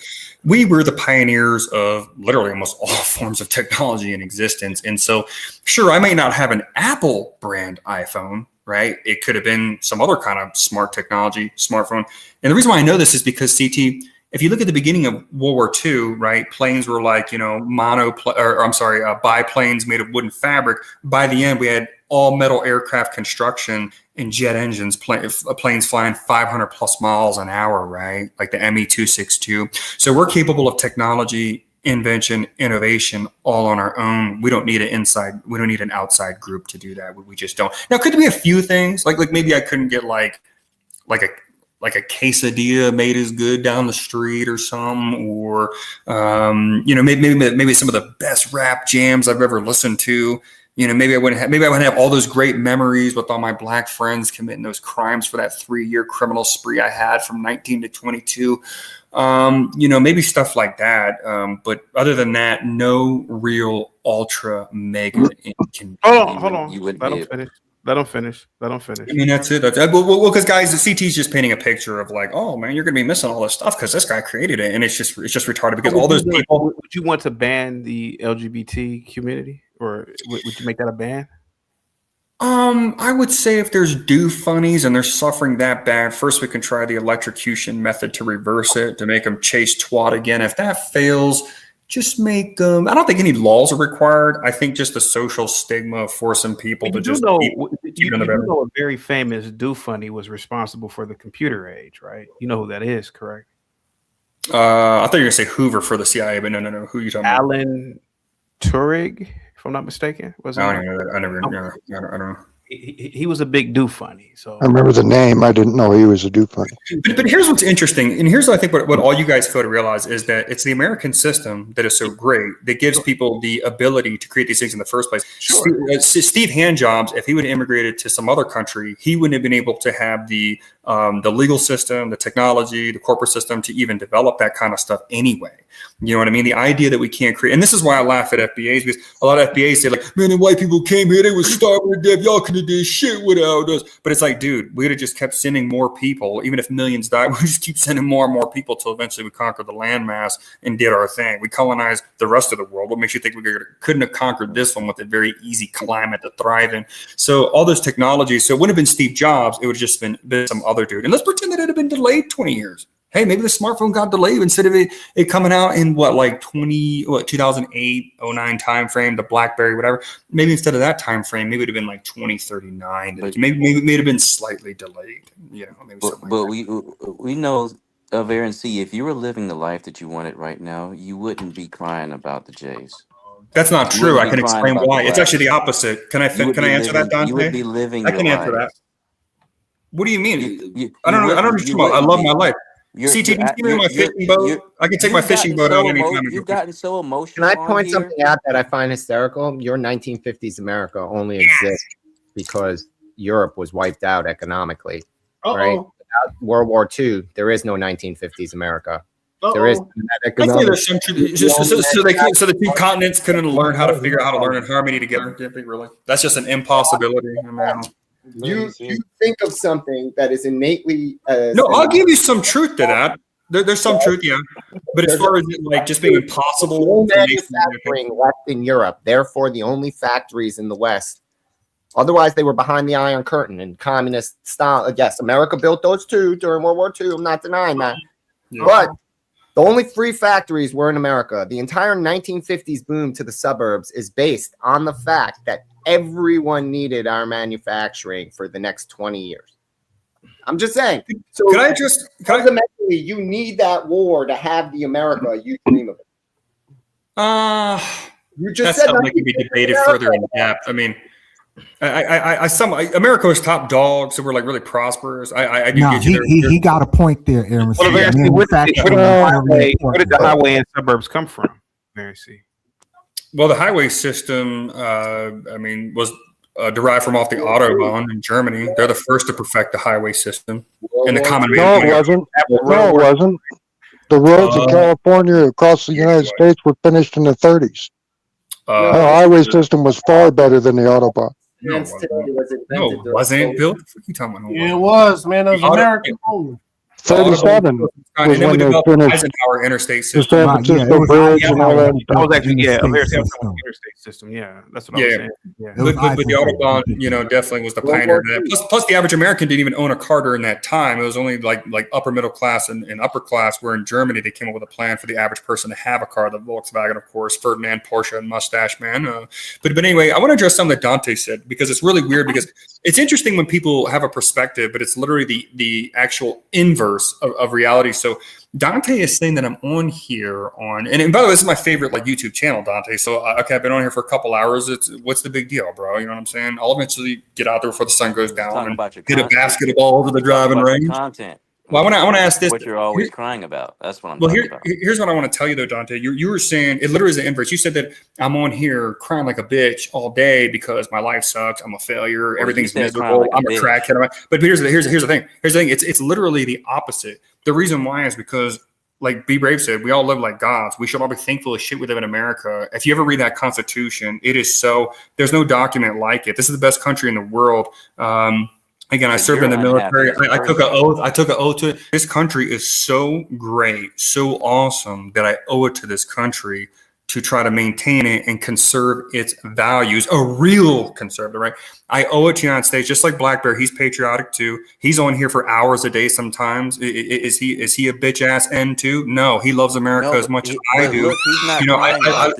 we were the pioneers of literally almost all forms of technology in existence. And so, sure, I may not have an Apple brand iPhone, right? It could have been some other kind of smart technology, smartphone. And the reason why I know this is because, CT, if you look at the beginning of World War II, right, planes were like, biplanes made of wooden fabric. By the end, we had all metal aircraft construction and jet engines, planes flying 500 plus miles an hour, right? Like the ME-262. So we're capable of technology, invention, innovation all on our own. We don't need an outside group to do that. We just don't. Now, could there be a few things like maybe I couldn't get like a quesadilla made as good down the street or something, or maybe some of the best rap jams I've ever listened to. Maybe I wouldn't have all those great memories with all my black friends committing those crimes for that 3-year criminal spree I had from 19 to 22. Maybe stuff like that. But other than that, no real ultra mega. Hold on. Let them finish. I mean, that's it. Because guys, the CT is just painting a picture of like, oh man, you're going to be missing all this stuff because this guy created it, and it's just retarded because all those people. Would you want to ban the LGBT community, or would you make that a ban? I would say if there's do funnies and they're suffering that bad, first we can try the electrocution method to reverse it, to make them chase twat again. If that fails, just make them. I don't think any laws are required. I think just the social stigma of forcing people to just you know a very famous do funny was responsible for the computer age, right? You know who that is, correct? I thought you were gonna say Hoover for the CIA, but no. Who are you talking about? Alan Turing, if I'm not mistaken. I don't know that. I don't know. He was a big do funny. So I remember the name. I didn't know he was a do funny. But here's what's interesting, and here's I think what all you guys fail to realize is that it's the American system that is so great that gives people the ability to create these things in the first place. Sure. Steve Handjobs, if he would have immigrated to some other country, he wouldn't have been able to have the legal system, the technology, the corporate system to even develop that kind of stuff anyway. You know what I mean? The idea that we can't create, and this is why I laugh at FBAs, because a lot of FBAs say like, man, the white people came here, they were starving to death, y'all could have did shit without us. But it's like, dude, we would have just kept sending more people, even if millions died, we just keep sending more and more people till eventually we conquered the landmass and did our thing. We colonized the rest of the world. What makes you think we couldn't have conquered this one with a very easy climate to thrive in? So all those technologies, so it wouldn't have been Steve Jobs, it would have just been some other dude. And let's pretend that it had been delayed 20 years. Hey, maybe the smartphone got delayed instead of it coming out in 2008, 09 timeframe, the BlackBerry, whatever. Maybe instead of that time frame, maybe it would have been like 2039. Maybe it may have been slightly delayed. Maybe but we know of Aaron C. If you were living the life that you wanted right now, you wouldn't be crying about the Jays. That's not true. I can explain why. It's actually the opposite. Can I answer that, Dante? You would be living. I can answer that. What do you mean? I don't know. I don't understand. I love my life. CT, can you see me on my fishing boat? I can take my fishing boat out anytime. You've gotten so emotional. Can I point something out that I find hysterical? Your 1950s America only exists because Europe was wiped out economically. Right? Without World War II, there is no 1950s America. There is economic. So the two continents couldn't learn how to figure out how to learn in harmony together. Really, that's just an impossibility. You think of something that is innately. No, I'll give you some truth to that. There's some truth, yeah. But as far as it, like just being impossible No for nations to manufacturing left in Europe, therefore the only factories in the West. Otherwise, they were behind the Iron Curtain and communist style. Yes, America built those too during World War II. I'm not denying that. Yeah. But the only free factories were in America. The entire 1950s boom to the suburbs is based on the fact that everyone needed our manufacturing for the next 20 years. I'm just saying. So fundamentally, you need that war to have the America you dream of. You just that's said something that can be debated further in depth. I mean, America was top dog, so we're like really prosperous. I do No, get you. he got a point there, Aaron. Well, where did the highway and suburbs come from? Well, the highway system, I mean, was derived from off the Autobahn in Germany. They're the first to perfect the highway system and the common No, it wasn't. No, it wasn't. The roads in California across the United States were finished in the 30s. Our highway system was far better than the Autobahn. No, it wasn't. Bill, what are you talking about? It was, man. It was American only. 37 was And then we when they developed finished Eisenhower interstate the system. San Francisco Bridge and all that That was stuff. actually Interstate interstate system. Yeah, that's what I was Yeah, saying. Yeah. but the Autobahn, definitely was the pioneer of that. Plus, the average American didn't even own a car during that time. It was only like upper middle class and upper class. Where in Germany they came up with a plan for the average person to have a car. The Volkswagen, of course, Ferdinand Porsche and Mustache Man. But anyway, I want to address something that Dante said because it's really weird. Because it's interesting when people have a perspective, but it's literally the actual inverse of reality. So Dante is saying that I'm on here and by the way, this is my favorite YouTube channel, Dante. So okay, I've been on here for a couple hours. What's the big deal, bro? You know what I'm saying? I'll eventually get out there before the sun goes down and hit a basketball over the driving range. Content. Well, I want to ask this. What you're always crying about. That's what I'm Well, talking about. here's what I want to tell you, though, Dante. You were saying it literally is the inverse. You said that I'm on here crying like a bitch all day because my life sucks. I'm a failure. Everything's miserable. I'm a crackhead. But here's the thing. Here's the thing. It's literally the opposite. The reason why is because, like B. Brave said, we all live like gods. We should all be thankful as shit we live in America. If you ever read that Constitution, it is so. There's no document like it. This is the best country in the world. Again, I served in the military. I took an oath. I took an oath to it. This country is so great, so awesome that I owe it to this country to try to maintain it and conserve its values. A real conservative, right? I owe it to the United States, just like Black Bear. He's patriotic too. He's on here for hours a day sometimes. Is he a bitch ass N too? No, he loves America as much as I do. Look, he's not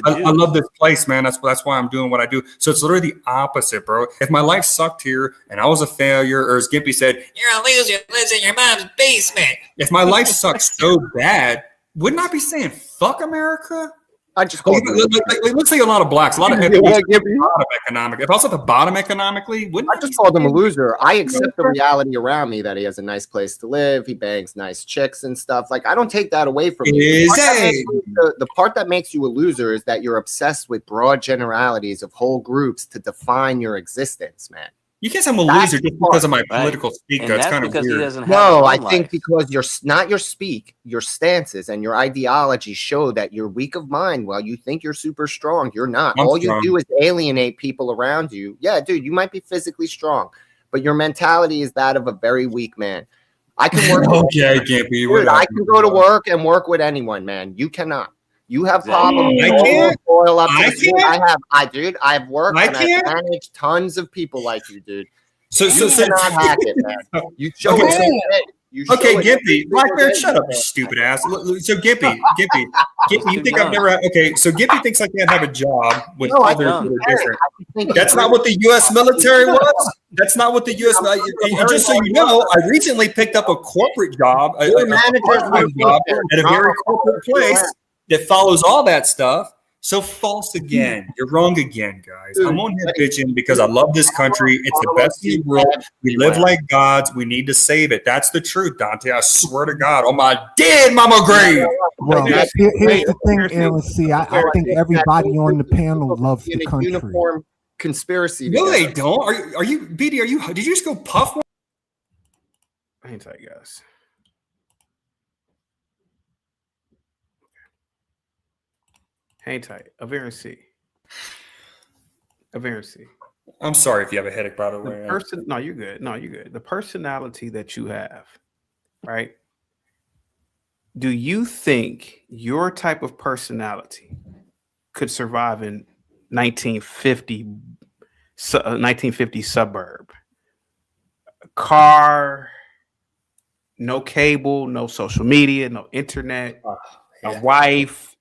I love this place, man. That's why I'm doing what I do. So it's literally the opposite, bro. If my life sucked here and I was a failure, or as Gimpy said, you're a loser, lives in your mom's basement. If my life sucks so bad, wouldn't I be saying fuck America? I just let's say a lot of blacks, a lot of economic. If I was at the bottom economically, wouldn't I just called him a loser? I accept the reality around me that he has a nice place to live, he bangs nice chicks and stuff. Like I don't take that away from you. The part that makes you a loser is that you're obsessed with broad generalities of whole groups to define your existence, man. You can't say I'm a loser just because of my political speak. That's kind of weird. No, I think because you're not your speak, your stances and your ideology show that you're weak of mind. While you think you're super strong, you're not. All you do is alienate people around you. Yeah, dude, you might be physically strong, but your mentality is that of a very weak man. I can work. Okay, Gimpy. I can go to work and work with anyone, man. You cannot. You have problems. I can't. I've worked and I've managed tons of people like you, dude. So cannot hack it, man. You show Okay, Gimpy. Black Bear, shut up, you stupid ass. So Gimpy, you think I've never had, okay, so Gimpy thinks I can't have a job with others that are different. That's not what the U.S. military was. That's not what the U.S. Just so you know, I recently picked up a corporate job, a job at a very corporate place that follows all that stuff. So false again. You're wrong again, guys. I'm on here bitching because I love this country. It's the best in the world. We live like gods. We need to save it. That's the truth, Dante. I swear to God. On my dead mama grave. Well, here's the thing, Aaron. See, I think everybody on the panel loves the country. Uniform conspiracy. No, they don't. Are you, BD, did you just go puff one? I ain't tell you guys. Hang tight. A variancy. I'm sorry if you have a headache, by the way. No, you're good. The personality that you have, right? do you think your type of personality could survive in 1950 suburb? Car, no cable, no social media, no internet, a wife,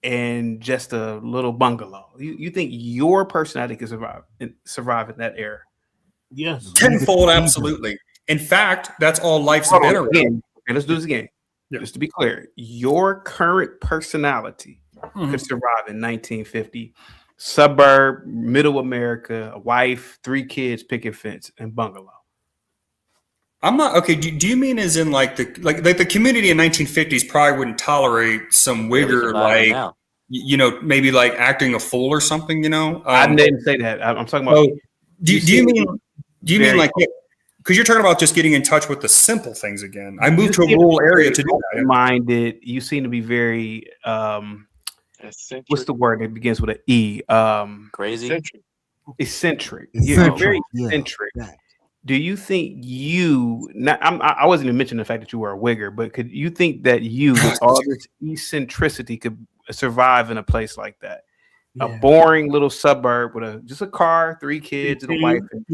and just a little bungalow. You think your personality could survive in that era? Yes. Tenfold, absolutely. In fact, that's all life's been around. Okay, let's do this again. Just to be clear, your current personality could survive in 1950 suburb, middle America, a wife, 3 kids, picket fence, and bungalow. I'm not okay. Do you mean as in like the community in 1950s probably wouldn't tolerate some wigger maybe like acting a fool or something? I didn't say that. I'm talking about. Do you mean like? Because you're talking about just getting in touch with the simple things again. I moved to a rural area to do that. Minded. You seem to be very. What's the word that begins with an E? Crazy. Eccentric. You're very eccentric. Yeah. Do you think I wasn't even mentioning the fact that you were a wigger, but could you think that you, with all this eccentricity, could survive in a place like that? Yeah. A boring little suburb with just a car, 3 kids, and a wife, and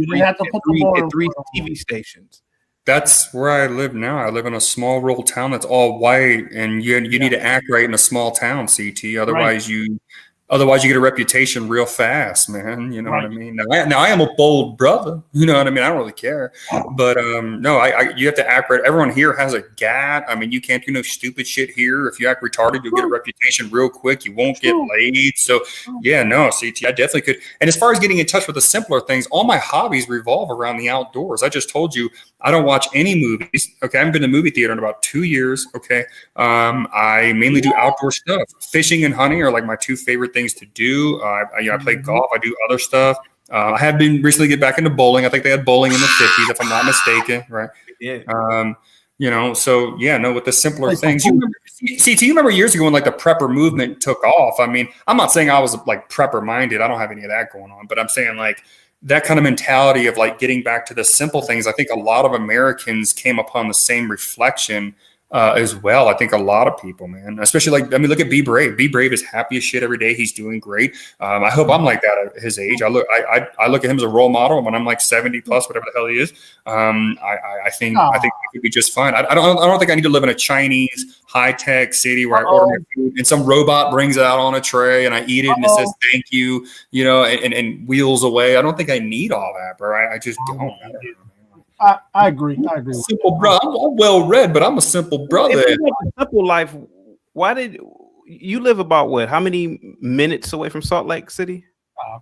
three TV stations. That's where I live now. I live in a small rural town that's all white, and you need to act right in a small town, CT. Otherwise, you get a reputation real fast, man. You know what I mean? Now I am a bold brother. You know what I mean? I don't really care. But no, you have to act right. Everyone here has a gat. I mean, you can't do no stupid shit here. If you act retarded, you'll get a reputation real quick. You won't get laid. So yeah, no, CT, I definitely could. And as far as getting in touch with the simpler things, all my hobbies revolve around the outdoors. I just told you I don't watch any movies. Okay, I haven't been to the movie theater in about 2 years. Okay, I mainly do outdoor stuff. Fishing and hunting are like my 2 favorite things to do. I play golf. I do other stuff. I have been recently get back into bowling. I think they had bowling in the 50s, if I'm not mistaken. Right. Yeah. So yeah, no, with the simpler things. You remember years ago when like the prepper movement took off? I mean, I'm not saying I was like prepper minded. I don't have any of that going on, but I'm saying like that kind of mentality of like getting back to the simple things. I think a lot of Americans came upon the same reflection as well. I think a lot of people, man, especially look at Be Brave. Be Brave is happy as shit every day. He's doing great. I hope I'm like that at his age. I look at him as a role model when I'm like 70 plus, whatever the hell he is. I think he could be just fine. I don't think I need to live in a Chinese high tech city where I order my food and some robot brings it out on a tray and I eat it and it says thank you, and wheels away. I don't think I need all that, bro. I just don't. I agree. Simple brother. I'm well read, but I'm a simple brother. If you have a simple life, why did you live about what? How many minutes away from Salt Lake City?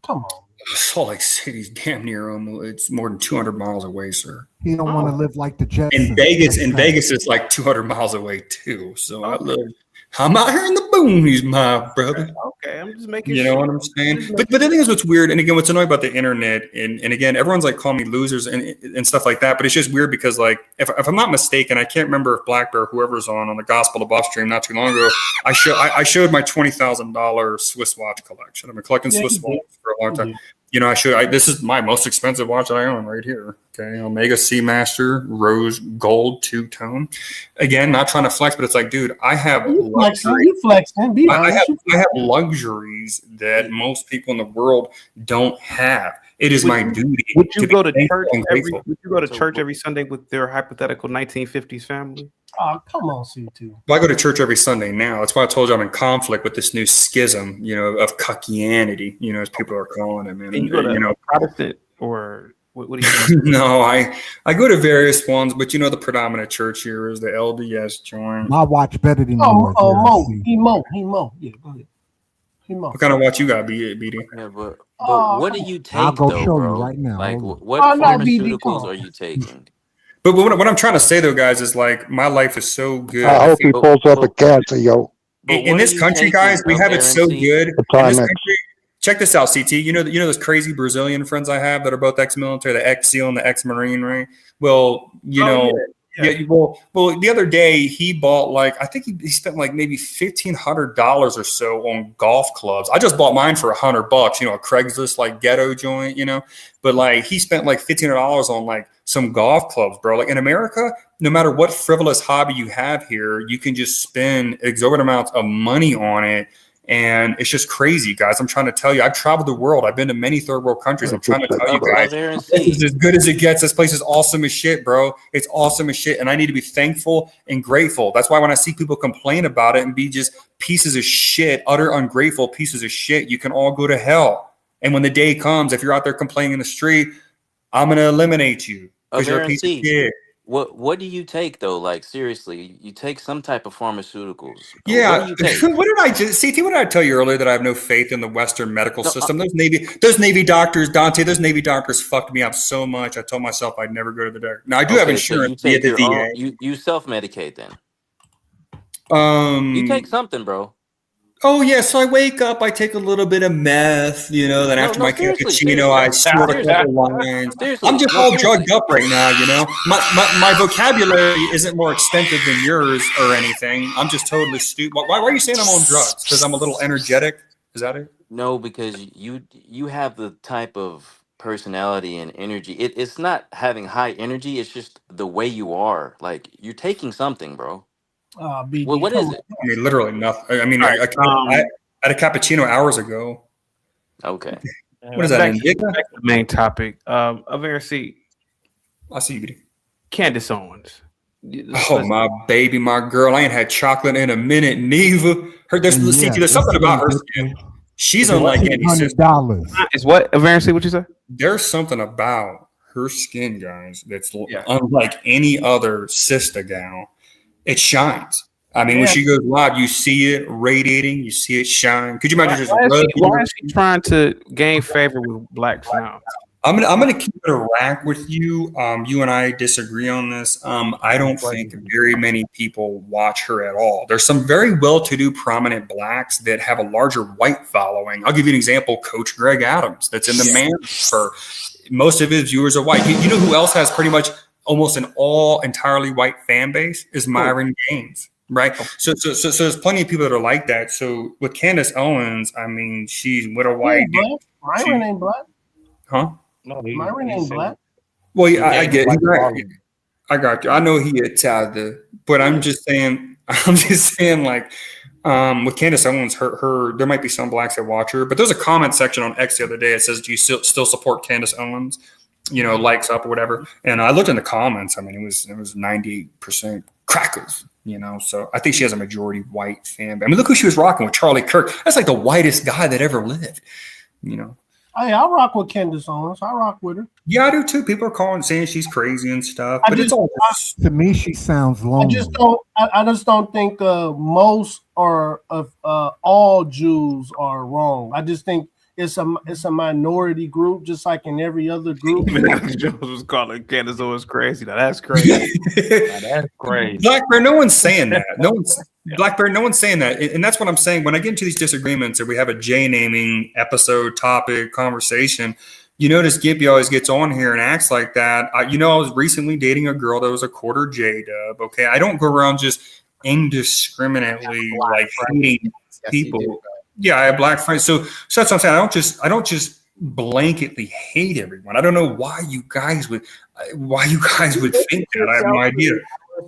Come on. Salt Lake City's damn near it's more than 200 miles away, sir. He don't want to live like the Jets. In Vegas, it's like 200 miles away too. So I'm out here in the boonies, my brother. Okay, I'm just making sure. You know what I'm saying? But the thing is, what's weird, and again, what's annoying about the internet, and again, everyone's like calling me losers and stuff like that. But it's just weird because, like, if I'm not mistaken, I can't remember if Black Bear, whoever's on the Gospel Above stream not too long ago, I showed my $20,000 Swiss watch collection. I've been collecting Swiss watches for a long time. This is my most expensive watch that I own right here. Okay, Omega Seamaster Rose Gold 2-tone. Again, not trying to flex, but it's like, dude, I have luxuries. I have luxuries that most people in the world don't have. It is my duty. Would you go to church every Sunday with their hypothetical 1950s family? Oh, come on, C2. Well, I go to church every Sunday now. That's why I told you I'm in conflict with this new schism, of cuckianity, as people are calling it, man. And you go to Protestant or what do you think? No, I go to various ones, but the predominant church here is the LDS joint. My watch better than yours. He Mo. Yeah, go ahead. What kind of watch you got, BD? Yeah, but what do you take, I'll go though, show bro? you right now. Like, what pharmaceuticals are you taking? But what I'm trying to say, though, guys, is like my life is so good. I hope he pulls up a cancer, yo. In this country, guys, we have it so good. In this country, check this out, CT. You know those crazy Brazilian friends I have that are both ex-military, the ex-SEAL and the ex-Marine, right? Well, Well, the other day he bought like I think he spent like maybe $1,500 or so on golf clubs. I just bought mine for $100, you know, a Craigslist like ghetto joint, you know. But like he spent like $1,500 on like some golf clubs, bro. Like in America, no matter what frivolous hobby you have here, you can just spend exorbitant amounts of money on it. And it's just crazy, guys. I'm trying to tell you, I've traveled the world. I've been to many third world countries. I'm trying to tell you guys, this is as good as it gets. This place is awesome as shit, bro. It's awesome as shit. And I need to be thankful and grateful. That's why when I see people complain about it and be just pieces of shit, utter ungrateful pieces of shit, you can all go to hell. And when the day comes, if you're out there complaining in the street, I'm going to eliminate you because you're a piece of shit. What do you take though? Like seriously, you take some type of pharmaceuticals. Yeah. What do you take? What did I just CT? What did I tell you earlier that I have no faith in the Western medical system? Those Navy doctors, Dante. Those Navy doctors fucked me up so much. I told myself I'd never go to the doctor. Now I do have insurance So you via take the your VA. own, you self-medicate then. You take something, bro. Oh yeah, so I wake up, I take a little bit of meth, you know. Then after my cappuccino, I snort a couple lines. I'm just all drugged up right now, you know. My vocabulary isn't more extensive than yours or anything. I'm just totally stupid. Why are you saying I'm on drugs? Because I'm a little energetic? Is that it? No, because you have the type of personality and energy. It's not having high energy. It's just the way you are. Like you're taking something, bro. What is it? I mean, literally nothing. I mean, I had a cappuccino hours ago. Okay. What is that? Back to the main topic. Aversi. I see you. Candace Owens. Oh, my baby, my girl. I ain't had chocolate in a minute, neither. There's something about her skin. She's unlike any sister. Is what, Aversi, what you say? There's something about her skin, guys, that's unlike any other sister gal. It shines. I mean, when she goes live, you see it radiating, you see it shine. Could you imagine why is she trying to gain favor with blacks now? I'm gonna keep it a rack with you. You and I disagree on this. I don't think very many people watch her at all. There's some very well-to-do, prominent blacks that have a larger white following. I'll give you an example: Coach Greg Adams, that's in the Manchester. Most of his viewers are white. You know who else has pretty much almost an entirely white fan base is Myron Gaines, right? So there's plenty of people that are like that. So with Candace Owens, I mean, she's with a white. Myron ain't black. Huh? No, Myron ain't black. Well, yeah, I get it. I got you. I know he Italian, but I'm just saying, like, with Candace Owens, her there might be some blacks that watch her, but there's a comment section on X the other day. It says, "Do you still support Candace Owens?" You know, likes up or whatever. And I looked in the comments. I mean, it was 98% crackers. You know, so I think she has a majority white fan. I mean, look who she was rocking with, Charlie Kirk. That's like the whitest guy that ever lived. You know. Hey, I rock with Candace Owens. I rock with her. Yeah, I do too. People are saying she's crazy and stuff. But it's all to me, she sounds lonely. I just don't think most or all Jews are wrong. I just think it's a minority group, just like in every other group. Even Alex Jones was calling Candace Owens crazy. Now that's crazy. That's crazy. Blackbear, no one's saying that. Blackbear, no one's saying that. And that's what I'm saying. When I get into these disagreements or we have a J naming episode, topic, conversation, you notice Gippy always gets on here and acts like that. I was recently dating a girl that was a quarter J-dub. Okay. I don't go around just indiscriminately like hating people. Yeah, I have black friends. So that's what I'm saying. I don't just blanketly hate everyone. I don't know why you guys would think that. I have no idea.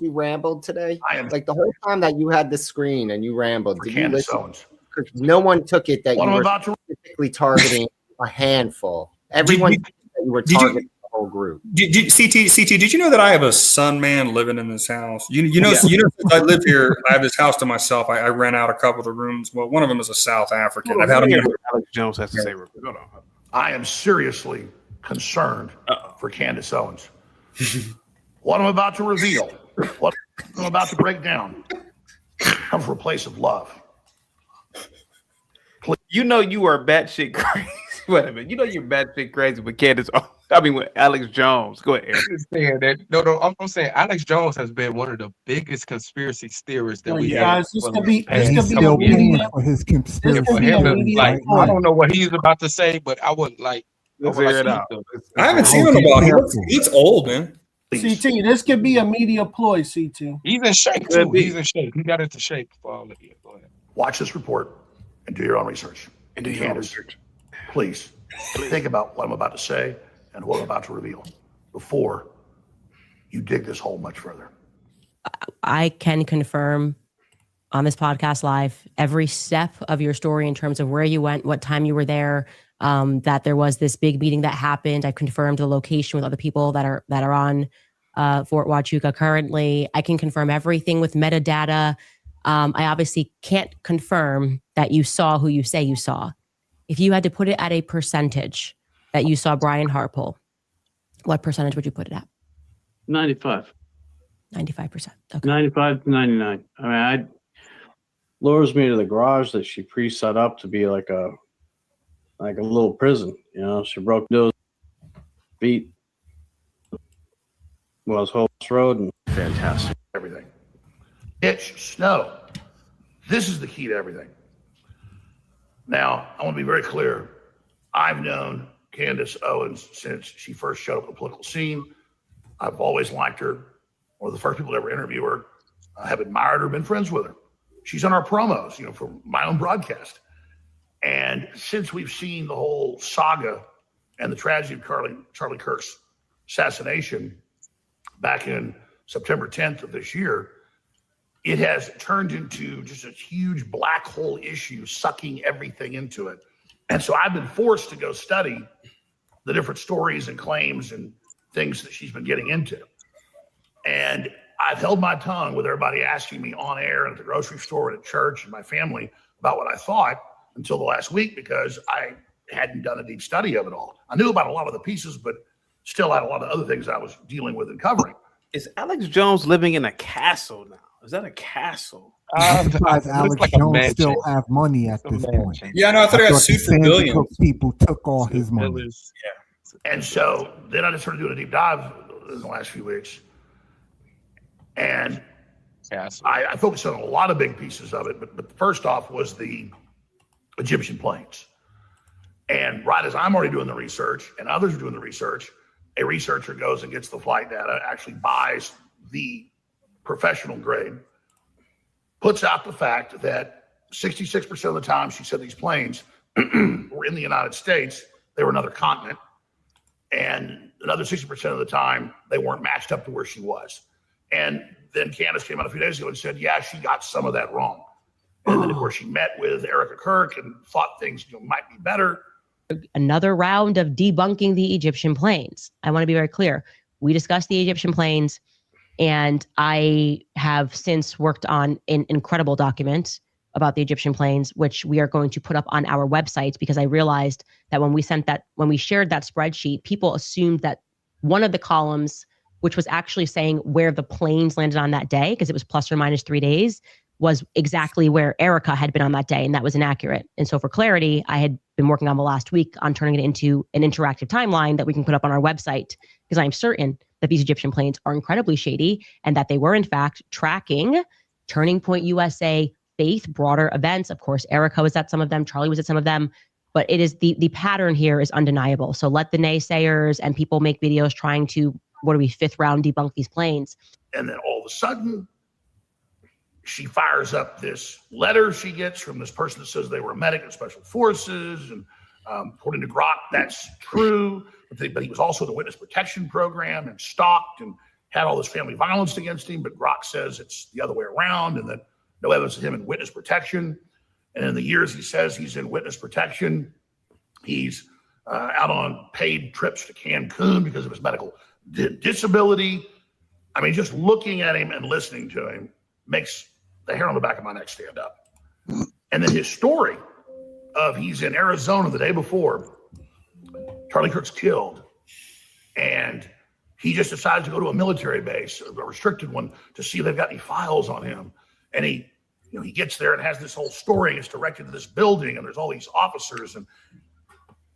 You rambled today. Like the whole time that you had the screen and you rambled. Did you listen? Because no one took it that you were specifically targeting a handful. Everyone that you were targeting the whole group. CT, did you know that I have a son man living in this house? You know, since I live here, I have this house to myself. I rent out a couple of the rooms. Well, one of them is a South African. I've had him. Alex Jones has to say, hold on. I am seriously concerned for Candace Owens. What I'm about to reveal, what I'm about to break down, comes from a place of love. You know you are batshit crazy. Wait a minute. You know you're batshit crazy with Candace. With Alex Jones. Go ahead, Aaron. I'm saying Alex Jones has been one of the biggest conspiracy theorists that we have. I don't know what he's about to say, but I would like. I haven't seen him about. He's old, man. CT, this could be a media ploy, CT. He's in shape too. He's in shape. He got into shape for all of you. Go ahead. Watch this report and do your own research. And do your own research. Please think about what I'm about to say and what I'm about to reveal before you dig this hole much further. I can confirm on this podcast live every step of your story in terms of where you went, what time you were there, that there was this big meeting that happened. I confirmed the location with other people that are on Fort Huachuca currently. I can confirm everything with metadata. I obviously can't confirm that you saw who you say you saw. If you had to put it at a percentage that you saw Brian Harpole, what percentage would you put it at? 95. 95%. Okay. 95 to 99. I mean, lures me to the garage that she pre-set up to be like a little prison. You know, she broke those feet. Was whole road and fantastic. Everything. Itch, snow. This is the key to everything. Now, I want to be very clear. I've known Candace Owens since she first showed up at the political scene. I've always liked her. One of the first people to ever interview her. I have admired her, been friends with her. She's on our promos, you know, for my own broadcast. And since we've seen the whole saga and the tragedy of Charlie Kirk's assassination back in September 10th of this year, it has turned into just a huge black hole issue, sucking everything into it. And so I've been forced to go study the different stories and claims and things that she's been getting into. And I've held my tongue with everybody asking me on air and at the grocery store and at church and my family about what I thought until the last week, because I hadn't done a deep study of it all. I knew about a lot of the pieces, but still had a lot of other things I was dealing with and covering. Is Alex Jones living in a castle now? Is that a castle? Besides, Alex like a Jones mansion. still have money at this point. Yeah, no, I thought he got sued for the billions. Cook people took all his money. Yeah. And so then I just started doing a deep dive in the last few weeks. And I focused on a lot of big pieces of it, but first off was the Egyptian planes. And right as I'm already doing the research and others are doing the research, a researcher goes and gets the flight data, actually buys the professional grade, puts out the fact that 66% of the time she said these planes were in the United States, they were another continent. And another 60% of the time, they weren't matched up to where she was. And then Candace came out a few days ago and said, yeah, she got some of that wrong. And then, of course, she met with Erica Kirk and thought things might be better. Another round of debunking the Egyptian planes. I want to be very clear. We discussed the Egyptian planes, and I have since worked on an incredible document about the Egyptian planes, which we are going to put up on our website, because I realized that when we shared that spreadsheet, people assumed that one of the columns, which was actually saying where the planes landed on that day, because it was plus or minus 3 days, was exactly where Erica had been on that day, and that was inaccurate. And so for clarity, I had been working on the last week on turning it into an interactive timeline that we can put up on our website, because I'm certain that these Egyptian planes are incredibly shady and that they were in fact tracking Turning Point USA, Faith, broader events. Of course, Erica was at some of them, Charlie was at some of them, but it is the pattern here is undeniable. So let the naysayers and people make videos trying to, fifth round debunk these planes. And then all of a sudden, she fires up this letter she gets from this person that says they were a medic in special forces. And according to Grok, that's true. But he was also in the witness protection program and stalked and had all this family violence against him. But Grok says it's the other way around, and that no evidence of him in witness protection. And in the years he says he's in witness protection, he's out on paid trips to Cancun because of his medical disability. I mean, just looking at him and listening to him makes the hair on the back of my neck stand up. And then his story of he's in Arizona the day before Charlie Kirk's killed, and he just decides to go to a military base, a restricted one, to see if they've got any files on him. And he gets there and has this whole story. It's directed to this building, and there's all these officers, and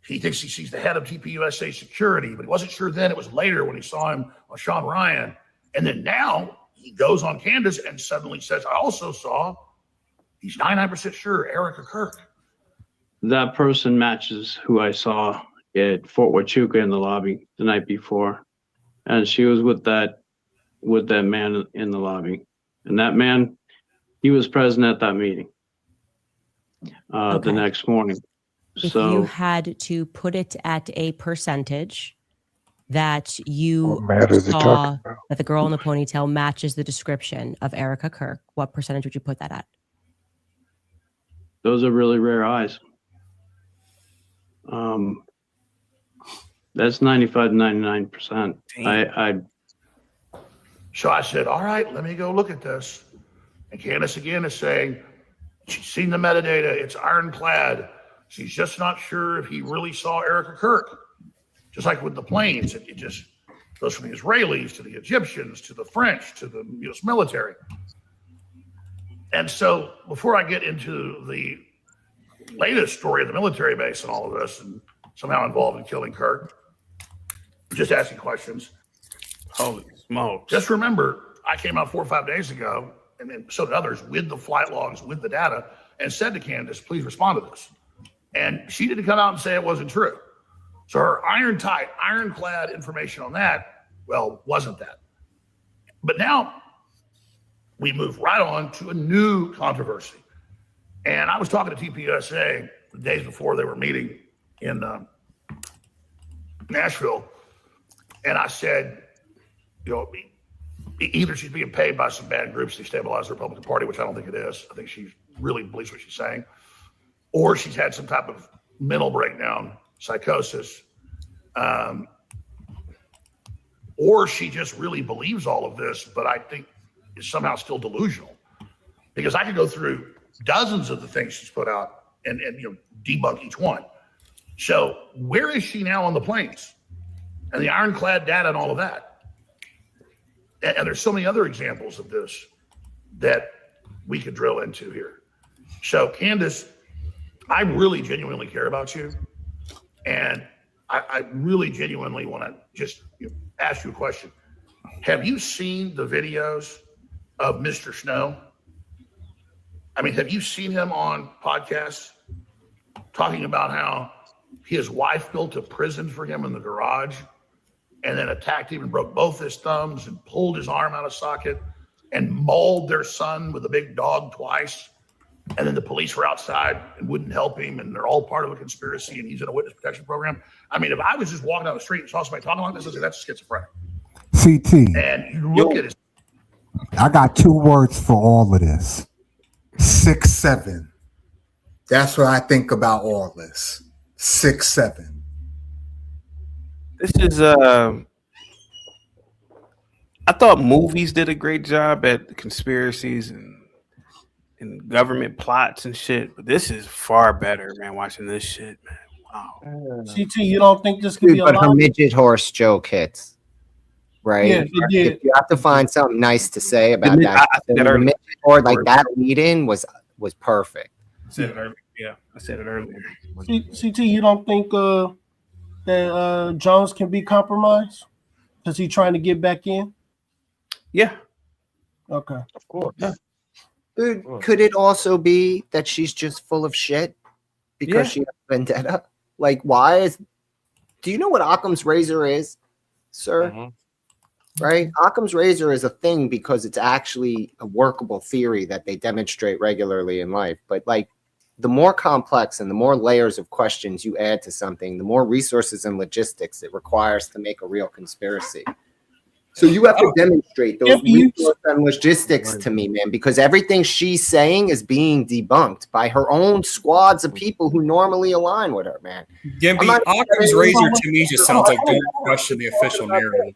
he thinks he sees the head of TPUSA security, but he wasn't sure then. It was later when he saw him on Sean Ryan. And then now he goes on Candace and suddenly says, I also saw, he's 99% sure, Erica Kirk. That person matches who I saw at Fort Huachuca in the lobby the night before. and she was with that man in the lobby, and that man, he was present at that meeting the next morning. If you had to put it at a percentage that you saw that the girl in the ponytail matches the description of Erica Kirk, what percentage would you put that at? Those are really rare eyes. That's 95 to 99%. So I said, all right, let me go look at this. And Candace again is saying she's seen the metadata. It's ironclad. She's just not sure if he really saw Erica Kirk. Just like with the planes, it just goes from the Israelis to the Egyptians to the French to the U.S. military. And so before I get into the latest story of the military base and all of this and somehow involved in killing Kirk, I'm just asking questions. Holy smokes. Just remember, I came out 4 or 5 days ago, and then so did others, with the flight logs, with the data, and said to Candace, please respond to this. And she didn't come out and say it wasn't true. So her ironclad information on that, well, wasn't that. But now we move right on to a new controversy. And I was talking to TPUSA the days before they were meeting in Nashville. And I said, you know, either she's being paid by some bad groups to destabilize the Republican Party, which I don't think it is. I think she really believes what she's saying. Or she's had some type of mental breakdown, psychosis. Or she just really believes all of this, but I think is somehow still delusional. Because I could go through dozens of the things she's put out and you know, debunk each one. So where is she now on the planes? And the ironclad data and all of that. And there's so many other examples of this that we could drill into here. So Candace, I really genuinely care about you. And I really genuinely want to just ask you a question. Have you seen the videos of Mr. Snow? I mean, have you seen him on podcasts talking about how his wife built a prison for him in the garage and then attacked him and broke both his thumbs and pulled his arm out of socket and mauled their son with a big dog twice? And then the police were outside and wouldn't help him, and they're all part of a conspiracy, and he's in a witness protection program. I mean, if I was just walking down the street and saw somebody talking like this, I'd say that's schizophrenic. CT. And you look at his. I got 2 words for all of this. 6'7". That's what I think about all this. 6'7". This is I thought movies did a great job at conspiracies and government plots and shit, but this is far better, man. Watching this shit, man. Wow. CT, you don't think this could be a But her lot? midget horse joke hits, right? Yeah, it did. If you have to find something nice to say about The- that, I said the earlier. midget horse, like that lead-in was perfect. I said it earlier. Yeah, I said it earlier. CT, you don't think that Jones can be compromised? Is he trying to get back in? Yeah. Okay. Of course. Yeah. Dude, could it also be that she's just full of shit because Yeah. she has vendetta? Like, do you know what Occam's razor is, sir? Right? Occam's razor is a thing because it's actually a workable theory that they demonstrate regularly in life. But like, the more complex and the more layers of questions you add to something, the more resources and logistics it requires to make a real conspiracy. So you have to demonstrate those resources and logistics to me, man, because everything she's saying is being debunked by her own squads of people who normally align with her, man. Gimpy, Occam's razor to me just sounds like don't question the official narrative.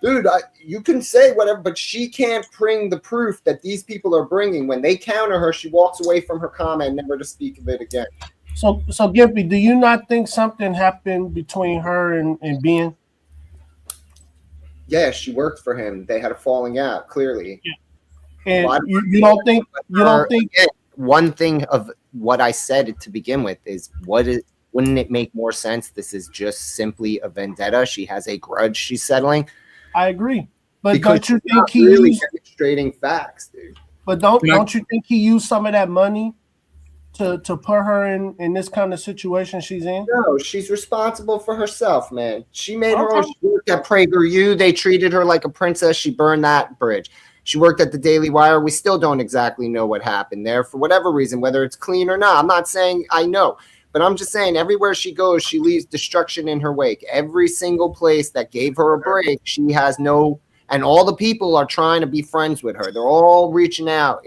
Dude, you can say whatever, but she can't bring the proof that these people are bringing. When they counter her, she walks away from her comment, never to speak of it again. So Gimpy, do you not think something happened between her and Ben? Yeah, she worked for him. They had a falling out, clearly. And you don't think again, one thing of what I said to begin with is wouldn't it make more sense? This is just simply a vendetta. She has a grudge she's settling. I agree. But Because don't you she's think not he really used, demonstrating facts, dude? but don't you think he used some of that money to put her in this kind of situation she's in? No, she's responsible for herself, man. She made her own. She worked at PragerU. They treated her like a princess. She burned that bridge. She worked at the Daily Wire. We still don't exactly know what happened there for whatever reason, whether it's clean or not. I'm not saying I know, but I'm just saying everywhere she goes, she leaves destruction in her wake. Every single place that gave her a break, she has no, and all the people are trying to be friends with her. They're all reaching out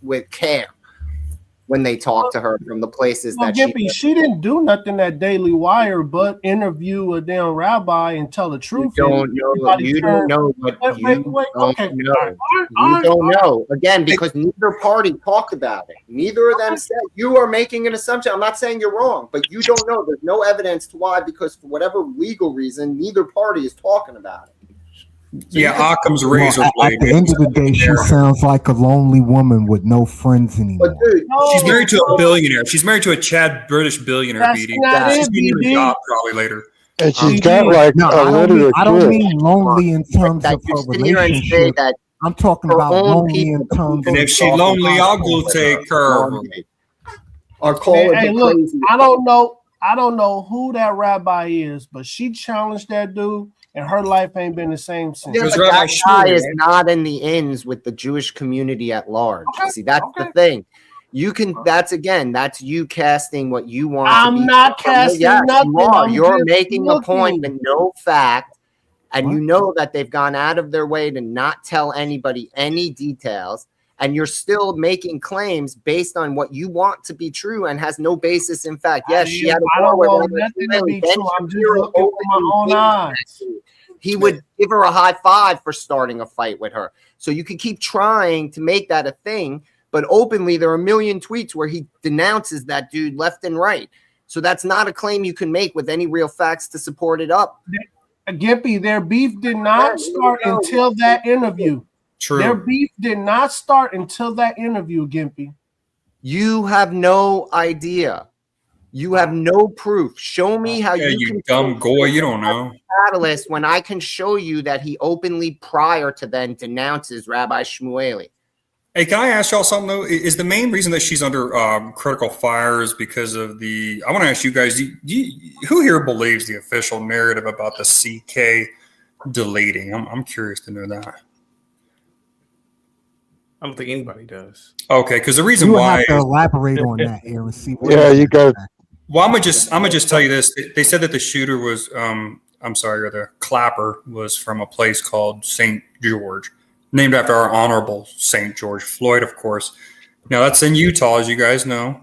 with care when they talk to her from the places that she didn't do nothing at Daily Wire but interview a damn rabbi and tell the truth. You don't know. You don't know what you don't know. You don't know. Again, because neither party talked about it. Neither of them said you are making an assumption. I'm not saying you're wrong, but you don't know. There's no evidence to why, because for whatever legal reason, neither party is talking about it. Yeah, Occam's razor blade. At the end of the day, she sounds like a lonely woman with no friends anymore. But dude, she's married to a billionaire. She's married to a Chad British billionaire, BD. She's going to get a job probably later. And she's got like a literate I don't mean lonely in terms of her relationship. I'm talking about lonely in terms of. And if she's lonely, I'll go take care of her. Or call hey, look, I don't know who that rabbi is, but she challenged that dude. And her life ain't been the same since. Yeah, that guy is not in the ins with the Jewish community at large. Okay, see, that's the thing. You can. That's you casting what you want. I'm not casting nothing. You are. You're making a point with no fact, and you know that they've gone out of their way to not tell anybody any details, and you're still making claims based on what you want to be true and has no basis in fact. Yes, she had a I don't want nothing to be true. I'm just looking with my own eyes. He would give her a high five for starting a fight with her. So you can keep trying to make that a thing, but openly there are a million tweets where he denounces that dude left and right. So that's not a claim you can make with any real facts to support it up. Gimpy, their beef did not start until that interview. True. Their beef did not start until that interview, Gimpy. You have no idea. You have no proof. Show me how you dumb goy. You don't know. Catalyst when I can show you that he openly prior to then denounces Rabbi Shmueli. Hey, can I ask y'all something though? Is the main reason that she's under critical fire is because of the? I want to ask you guys: who here believes the official narrative about the CK deleting? I'm curious to know that. I don't think anybody does. Okay, because the reason you why have to elaborate on that, Aaron. See, you got. Well, I'm gonna just tell you this. They said that the shooter was, or the clapper was from a place called St. George, named after our honorable St. George Floyd, of course. Now that's in Utah, as you guys know.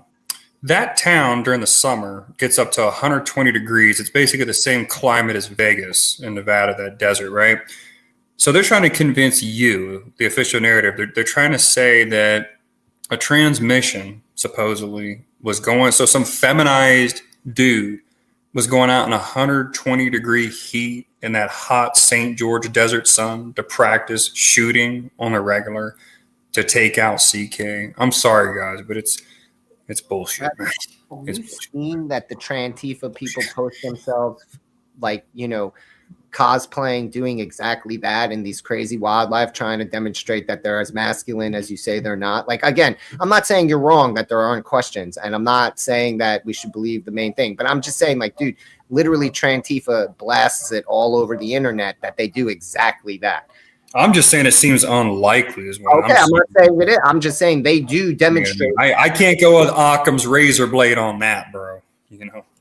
That town during the summer gets up to 120 degrees. It's basically the same climate as Vegas in Nevada, that desert, right? So they're trying to convince you, the official narrative, they're trying to say that a transmission supposedly was going, so some feminized dude was going out in 120 degree heat in that hot St. George desert sun to practice shooting on the regular to take out CK. I'm sorry, guys, but it's bullshit, man. Have you seen that the Trantifa people post themselves like, cosplaying, doing exactly that in these crazy wildlife, trying to demonstrate that they're as masculine as you say they're not? Like, again, I'm not saying you're wrong that there aren't questions, and I'm not saying that we should believe the main thing, but I'm just saying, like, dude, literally Trantifa blasts it all over the internet that they do exactly that. I'm just saying it seems unlikely as well. Okay, I'm not saying it is. I'm just saying they do demonstrate. I can't go with Occam's razor blade on that, bro.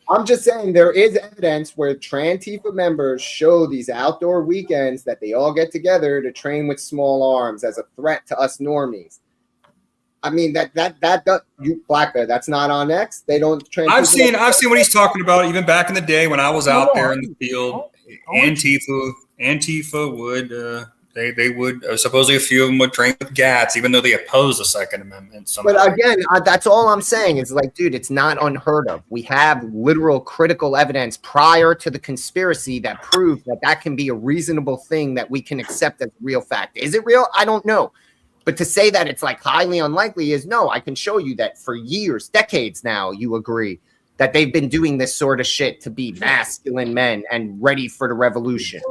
I'm just saying there is evidence where Trantifa members show these outdoor weekends that they all get together to train with small arms as a threat to us normies. I mean that you Black Bear, that's not on X. They don't train. I've seen what he's talking about even back in the day when I was out there in the field. Antifa would they would supposedly a few of them would train with GATS, even though they oppose the Second Amendment. But again, that's all I'm saying is, like, dude, it's not unheard of. We have literal critical evidence prior to the conspiracy that proves that can be a reasonable thing that we can accept as a real fact. Is it real? I don't know. But to say that it's like highly unlikely is no. I can show you that for years, decades now, you agree that they've been doing this sort of shit to be masculine men and ready for the revolution.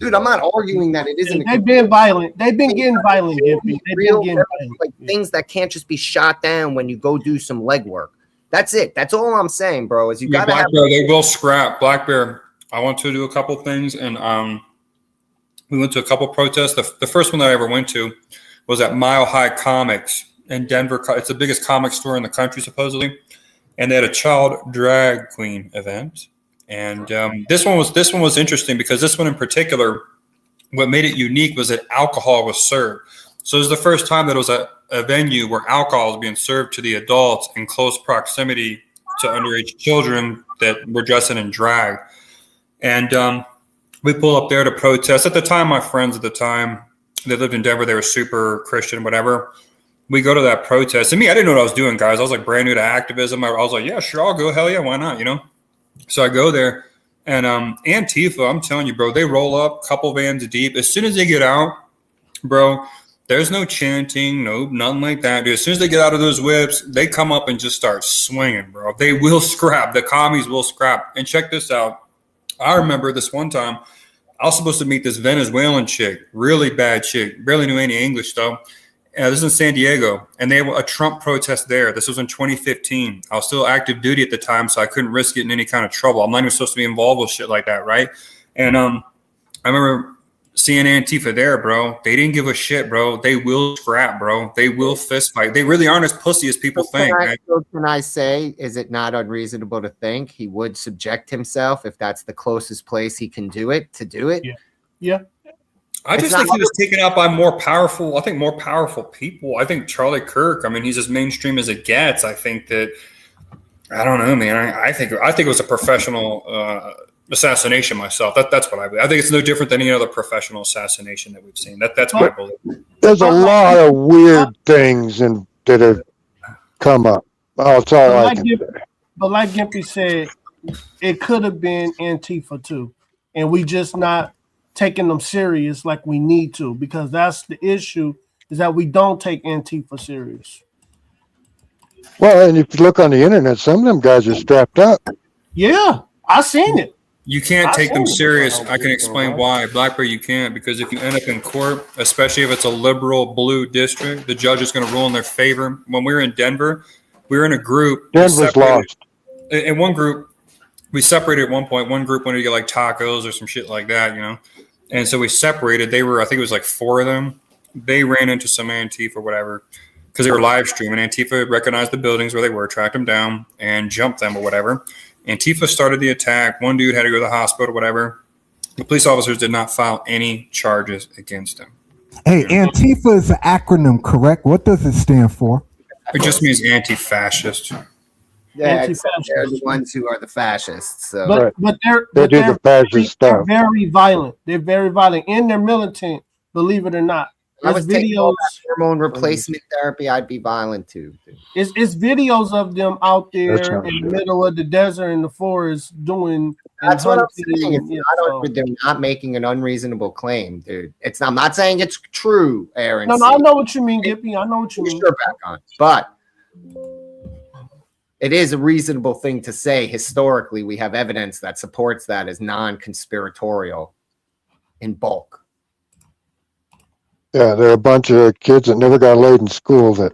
Dude, I'm not arguing that it isn't. They've been violent. They've been getting violent. They've been getting violent. Like things that can't just be shot down when you go do some legwork. That's it. That's all I'm saying, bro. Is you gotta Black have. Bear, they will scrap. Black Bear, I went to do a couple things, and we went to a couple protests. The first one that I ever went to was at Mile High Comics in Denver. It's the biggest comic store in the country, supposedly, and they had a child drag queen event. And this one was interesting because this one in particular, what made it unique was that alcohol was served. So it was the first time that it was a venue where alcohol was being served to the adults in close proximity to underage children that were dressing in drag. And we pull up there to protest. At the time, my friends at the time, they lived in Denver. They were super Christian, whatever. We go to that protest. And me, I didn't know what I was doing, guys. I was like brand new to activism. I was like, yeah, sure, I'll go. Hell yeah, why not, you know? So I go there, and Antifa, I'm telling you, bro, they roll up, couple vans deep. As soon as they get out, bro, there's no chanting, nothing like that, dude. As soon as they get out of those whips, they come up and just start swinging, bro. They will scrap. The commies will scrap. And check this out. I remember this one time, I was supposed to meet this Venezuelan chick, really bad chick, barely knew any English, though. This is in San Diego, and they had a Trump protest there. This was in 2015. I was still active duty at the time, so I couldn't risk getting any kind of trouble. I'm not even supposed to be involved with shit like that, right? And I remember seeing Antifa there, bro. They didn't give a shit, bro. They will scrap, bro. They will fist fight. They really aren't as pussy as people think. Can I say, is it not unreasonable to think he would subject himself if that's the closest place he can do it to do it? Yeah. I just think he was taken out by more powerful people. I think Charlie Kirk, I mean, he's as mainstream as it gets. I think that, I don't know, man. I think it was a professional assassination myself. That's what I believe. I think it's no different than any other professional assassination that we've seen. That's my belief. There's a lot of weird things that have come up. That's all I can say. But like Gimpy said, it could have been Antifa too. And we just not taking them serious like we need to, because that's the issue, is that we don't take Antifa serious. Well, and if you look on the internet, some of them guys are strapped up. Yeah, I seen it. You can't take them serious. I can explain why. Black Bear, you can't, because if you end up in court, especially if it's a liberal blue district, the judge is going to rule in their favor. When we were in Denver, we were in a group. Denver's lost. In one group, we separated at one point. One group wanted to get like tacos or some shit like that, you know? And so we separated. They were, I think it was like 4 of them. They ran into some Antifa or whatever because they were live streaming. Antifa recognized the buildings where they were, tracked them down, and jumped them or whatever. Antifa started the attack. One dude had to go to the hospital or whatever. The police officers did not file any charges against him. Hey, Antifa is an acronym, correct? What does it stand for? It just means anti-fascist. Yeah, they're the ones who are the fascists. So. But they're the fascist stuff. Very violent. They're very violent, and they're militant. Believe it or not. I was taking all that hormone replacement therapy. I'd be violent too. It's videos of them out there in the middle of the desert in the forest doing. That's what I'm saying. They're not making an unreasonable claim, dude. I'm not saying it's true, Aaron. No, I know what you mean, Gippy. I know what you mean. Sure, back on, but. It is a reasonable thing to say. Historically, we have evidence that supports that as non-conspiratorial in bulk. Yeah, there are a bunch of kids that never got laid in school that.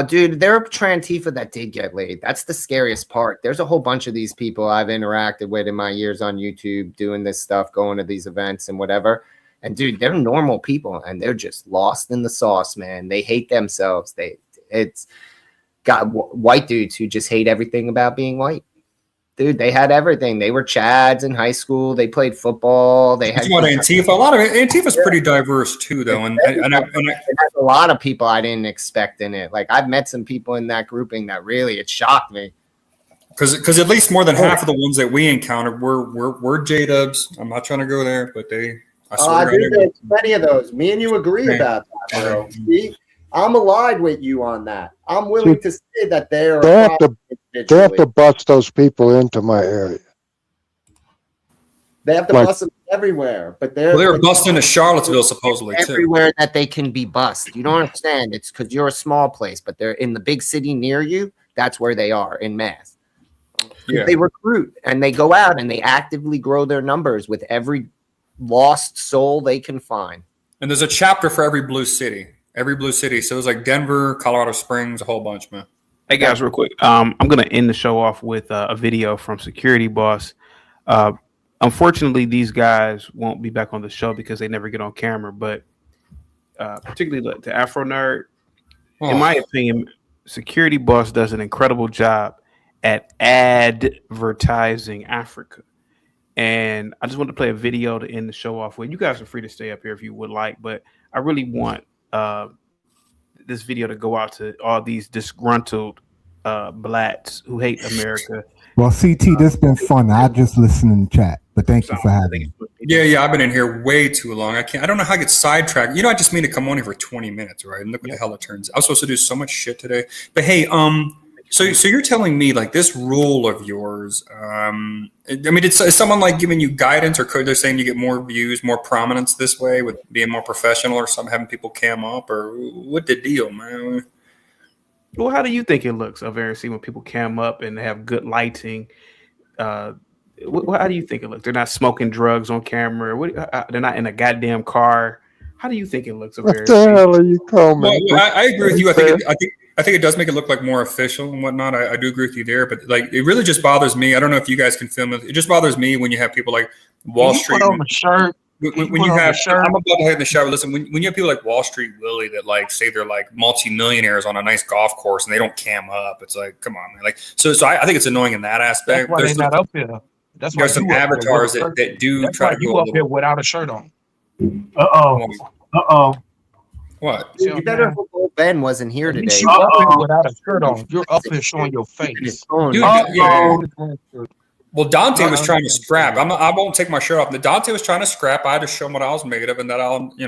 Dude, there are Antifa that did get laid. That's the scariest part. There's a whole bunch of these people I've interacted with in my years on YouTube doing this stuff, going to these events and whatever. And dude, they're normal people and they're just lost in the sauce, man. They hate themselves. It's got white dudes who just hate everything about being white. Dude, they had everything. They were Chads in high school. They played football. They had Antifa. A lot of Antifa's pretty diverse too, though. And it has a lot of people I didn't expect in it. Like I've met some people in that grouping that really it shocked me. Because at least more than half of the ones that we encountered were J-dubs. I'm not trying to go there, but they. I swear there's plenty of those. Me and you agree about that, bro. See? I'm allied with you on that. I'm willing to say that they have to bust those people into my area. They have to bust them everywhere, but they were busting to Charlottesville supposedly everywhere that they can be bust. You don't understand. It's because you're a small place, but they're in the big city near you. That's where they are in mass. Yeah. They recruit and they go out and they actively grow their numbers with every lost soul they can find. And there's a chapter for every blue city. Every blue city. So it was like Denver, Colorado Springs, a whole bunch, man. Hey guys, real quick. I'm gonna end the show off with a video from Security Boss. Unfortunately, these guys won't be back on the show because they never get on camera. But particularly the Afro Nerd, in my opinion, Security Boss does an incredible job at advertising Africa. And I just wanted to play a video to end the show off with. You guys are free to stay up here if you would like, but I really want this video to go out to all these disgruntled blacks who hate America. Well, CT, this been fun. I just listen in the chat, but thank you for having me. Yeah, I've been in here way too long. I don't know how I get sidetracked. I just mean to come on here for 20 minutes, right? And look what the hell it turns. I was supposed to do so much shit today. But hey, so you're telling me like this rule of yours, is someone like giving you guidance, or could they saying you get more views, more prominence this way with being more professional, or some having people cam up, or what the deal, man? Well, how do you think it looks, Avericy, when people cam up and they have good lighting? How do you think it looks? They're not smoking drugs on camera. They're not in a goddamn car. How do you think it looks, Avericy? What the hell are you calling? Well, I agree with you. I think it does make it look like more official and whatnot. I do agree with you there, but like it really just bothers me. I don't know if you guys can film it. It just bothers me when you have people like Wall Street. Put on the shirt. When you have, I'm about to head in the shower. Listen, when you have people like Wall Street Willie that like say they're like multi-millionaires on a nice golf course and they don't cam up, it's like, come on, man. Like, so I think it's annoying in that aspect. That's why they're not up here. That's why there's some avatars that do that's try why to you go up here without a shirt on. What? You better hope old Ben wasn't here today. You up here without a shirt on. You're up here showing your face. Well, Dante was trying to scrap. I won't take my shirt off. Dante was trying to scrap. I had to show him what I was made of, and that I'll, You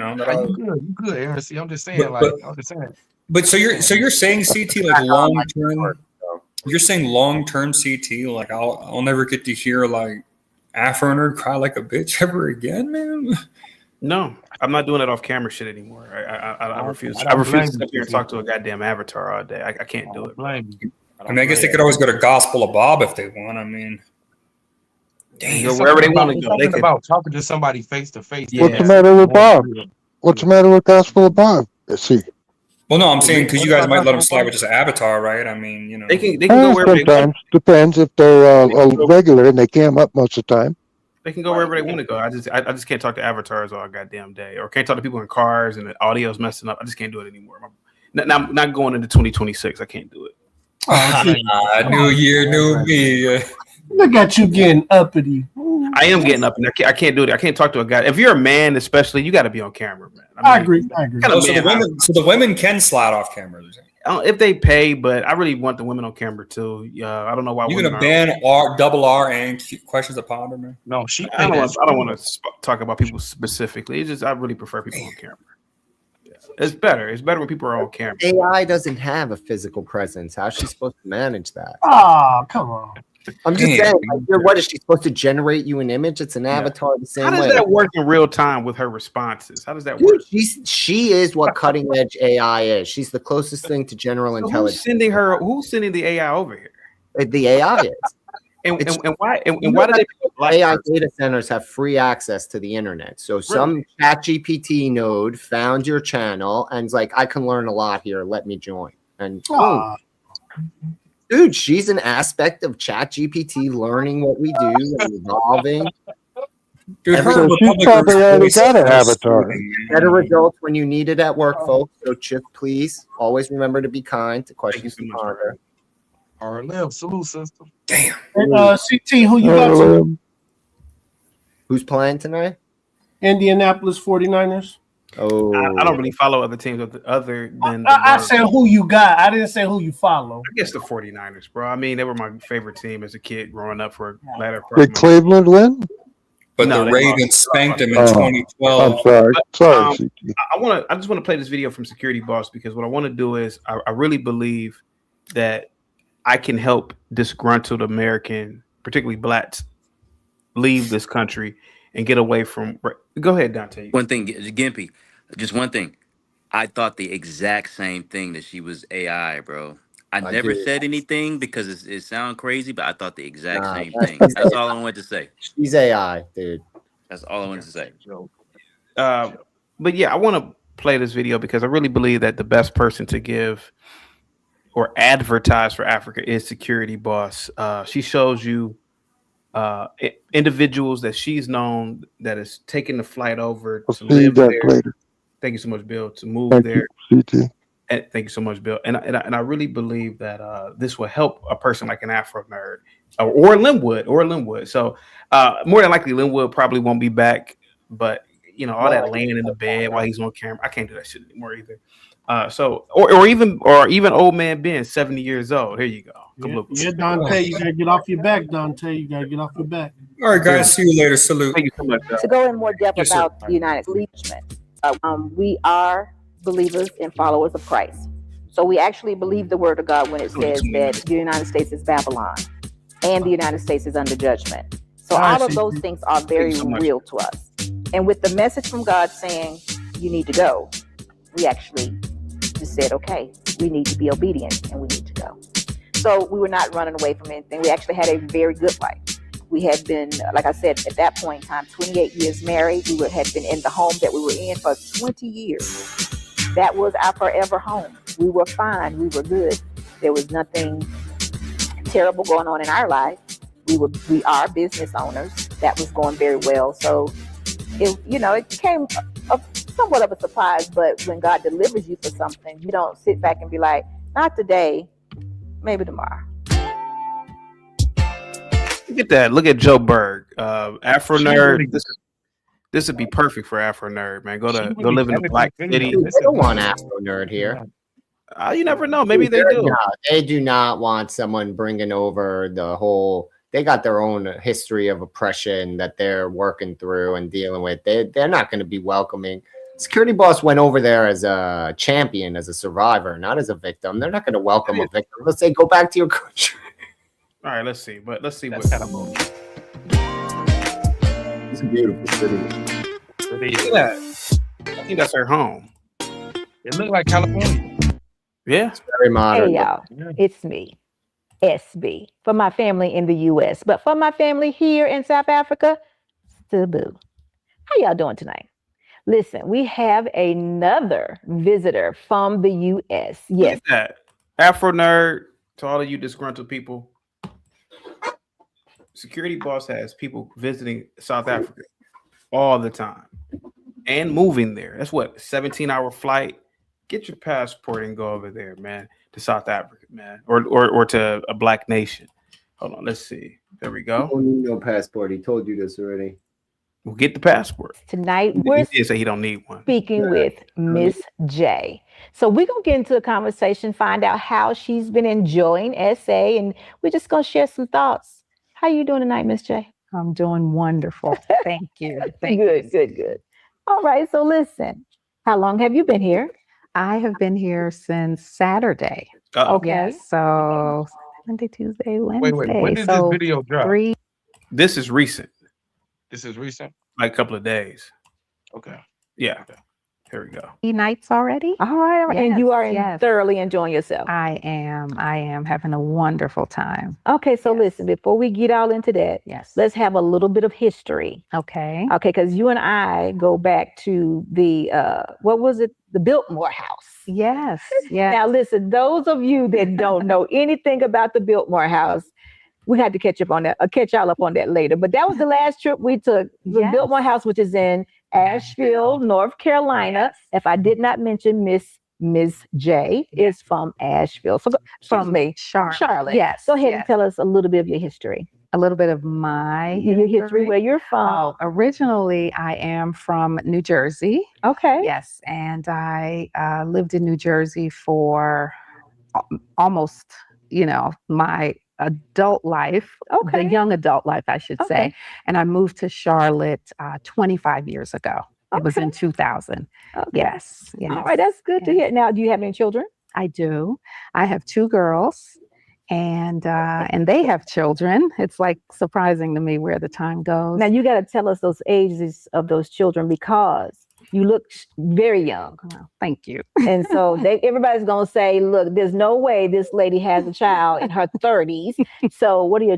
good, Aaron. See, I'm just saying, But so you're saying CT like long term. You're saying long term CT like I'll never get to hear like Afro Nerd cry like a bitch ever again, man. No, I'm not doing that off camera shit anymore. I refuse. I refuse to sit here and talk to a goddamn avatar all day. I can't do it. I guess they could always go to Gospel of Bob if they want. Go wherever they want to go. They could about talking to somebody face to face. What's the matter with Bob? What's the matter with Gospel of Bob? Let's see. Well, no, I'm saying because you guys might let them slide with just an avatar, right? They can go wherever they want. Sometimes depends if they're a regular and they cam up most of the time. They can go wherever they want to go. I just can't talk to avatars all goddamn day, or can't talk to people in cars and the audio's messing up. I just can't do it anymore. Not going into 2026. I can't do it. New year, new me. Look at you getting uppity. I am getting up, and I can't do it. I can't talk to a guy. If you're a man, especially, you got to be on camera, man. I agree. So the women can slide off camera. If they pay, but I really want the women on camera too. I don't know why. You're gonna ban R and questions of ponder, man? No, I don't want to talk about people specifically. It's just I really prefer people on camera. Yeah. It's better. It's better when people are on camera. AI doesn't have a physical presence. How's she supposed to manage that? Oh, come on. I'm just saying, what is she supposed to generate you an image? It's an avatar the same way. How does that work in real time with her responses? How does that work? She is what cutting edge AI is. She's the closest thing to general intelligence. Who's sending the AI over here? The AI is. And why do they AI data centers have free access to the internet? So some ChatGPT node found your channel and's like, I can learn a lot here. Let me join. And boom. Dude, she's an aspect of ChatGPT learning what we do and evolving. Dude, so she's probably already got an avatar. Better results when you need it at work, folks. So just please always remember to be kind to questions to ponder. RLM, salute system. Damn. And, CT, who you got tonight? Who's playing tonight? Indianapolis 49ers. Oh, I don't really follow other teams other than. I said who you got. I didn't say who you follow. I guess the 49ers, bro. I mean, they were my favorite team as a kid growing up for a latter part. Did Cleveland win? But the Ravens spanked them in 2012. I'm sorry. I just want to play this video from Security Boss because what I want to do is I really believe that I can help disgruntled American, particularly blacks, leave this country and get away from. Go ahead, Dante. One thing, Gimpy, just one thing. I thought the exact same thing, that she was AI, bro. I never said anything because it sounds crazy, but I thought the exact same thing. That's all I wanted to say. She's AI, dude. That's all I wanted to say. But yeah, I want to play this video because I really believe that the best person to give or advertise for Africa is Security Boss. She shows you individuals that she's known that is taking the flight over to live there. Later. Thank you so much, Bill, to move Thank there. you, CT. And thank you so much, Bill. And I really believe that this will help a person like an Afro nerd or Linwood. So more than likely, Linwood probably won't be back. But you know, all that laying in the bed while he's on camera, I can't do that shit anymore either. Or even old man Ben, 70 years old. Here you go. Yeah, Dante, you gotta get off your back, Dante. You gotta get off your back. All right, guys. See you later. Salute. Thank you so much. To go in more depth Yes, about the United States, we are believers and followers of Christ. So we actually believe the word of God when it says that the United States is Babylon and the United States is under judgment. So all of those things are very real to us. And with the message from God saying you need to go, we actually just said, okay, we need to be obedient and we need to go. So we were not running away from anything. We actually had a very good life. We had been, like I said, at that point in time, 28 years married. We had been in the home that we were in for 20 years. That was our forever home. We were fine. We were good. There was nothing terrible going on in our life. We are business owners. That was going very well. So, it became somewhat of a surprise. But when God delivers you for something, you don't sit back and be like, not today, maybe tomorrow. Look at that. Look at Joe Berg, Afro nerd. This would be perfect for Afro nerd, man. Go live in the Black City. They don't want Afro nerd here. You never know. Maybe they do. No, they do not want someone bringing over the whole. They got their own history of oppression that they're working through and dealing with. They're not going to be welcoming. Security Boss went over there as a champion, as a survivor, not as a victim. They're not going to welcome a victim. Let's say go back to your country. All right, let's see. But let's see what kind of It's a beautiful city. Look at that. I think that's her home. It looked like California. Yeah. It's very modern. Hey, y'all. It's me, SB, for my family in the U.S. But for my family here in South Africa, Cebu. How y'all doing tonight? Listen, we have another visitor from the U.S. Yes. Look at that. Afro nerd, to all of you disgruntled people. Security Boss has people visiting South Africa all the time and moving there. That's what, 17-hour flight. Get your passport and go over there, man, to South Africa, man, or to a Black nation. Hold on, let's see. There we go. You don't need no passport. He told you this already. We'll get the passport. Tonight we're He did say he don't need one. speaking with Miss J. So we're gonna get into a conversation, find out how she's been enjoying SA, and we're just gonna share some thoughts. How you doing tonight, Miss J? I'm doing wonderful. Thank you. Good. All right. So listen, how long have you been here? I have been here since Saturday. Okay. Yes, so Monday, Tuesday, Wednesday. Wait. When did so this video drop? This is recent. This is recent? Like a couple of days. Okay. Yeah. Here we go. 3 nights already. All right. And you are thoroughly enjoying yourself. I am having a wonderful time. Okay. So listen, before we get all into that, let's have a little bit of history. Okay. Okay. Because you and I go back to the, what was it? The Biltmore House. Yes. Now listen, those of you that don't know anything about the Biltmore House, we had to catch y'all up on that later. But that was the last trip we took. The Biltmore House, which is in Asheville, North Carolina. If I did not mention, Miss J is from Asheville. So from me, Charlotte. Yes. Go ahead and tell us a little bit of your history. A little bit of my history, where you're from. Originally, I am from New Jersey. Okay. Yes, and I lived in New Jersey for almost, my adult life, the young adult life, I should say. And I moved to Charlotte 25 years ago. It was in 2000. Okay. Yes. All right, that's good to hear. Now, do you have any children? I do. I have 2 girls, and they have children. It's like surprising to me where the time goes. Now, you got to tell us those ages of those children, because You look very young. Well, thank you. And so everybody's going to say, look, there's no way this lady has a child in her 30s. So what are your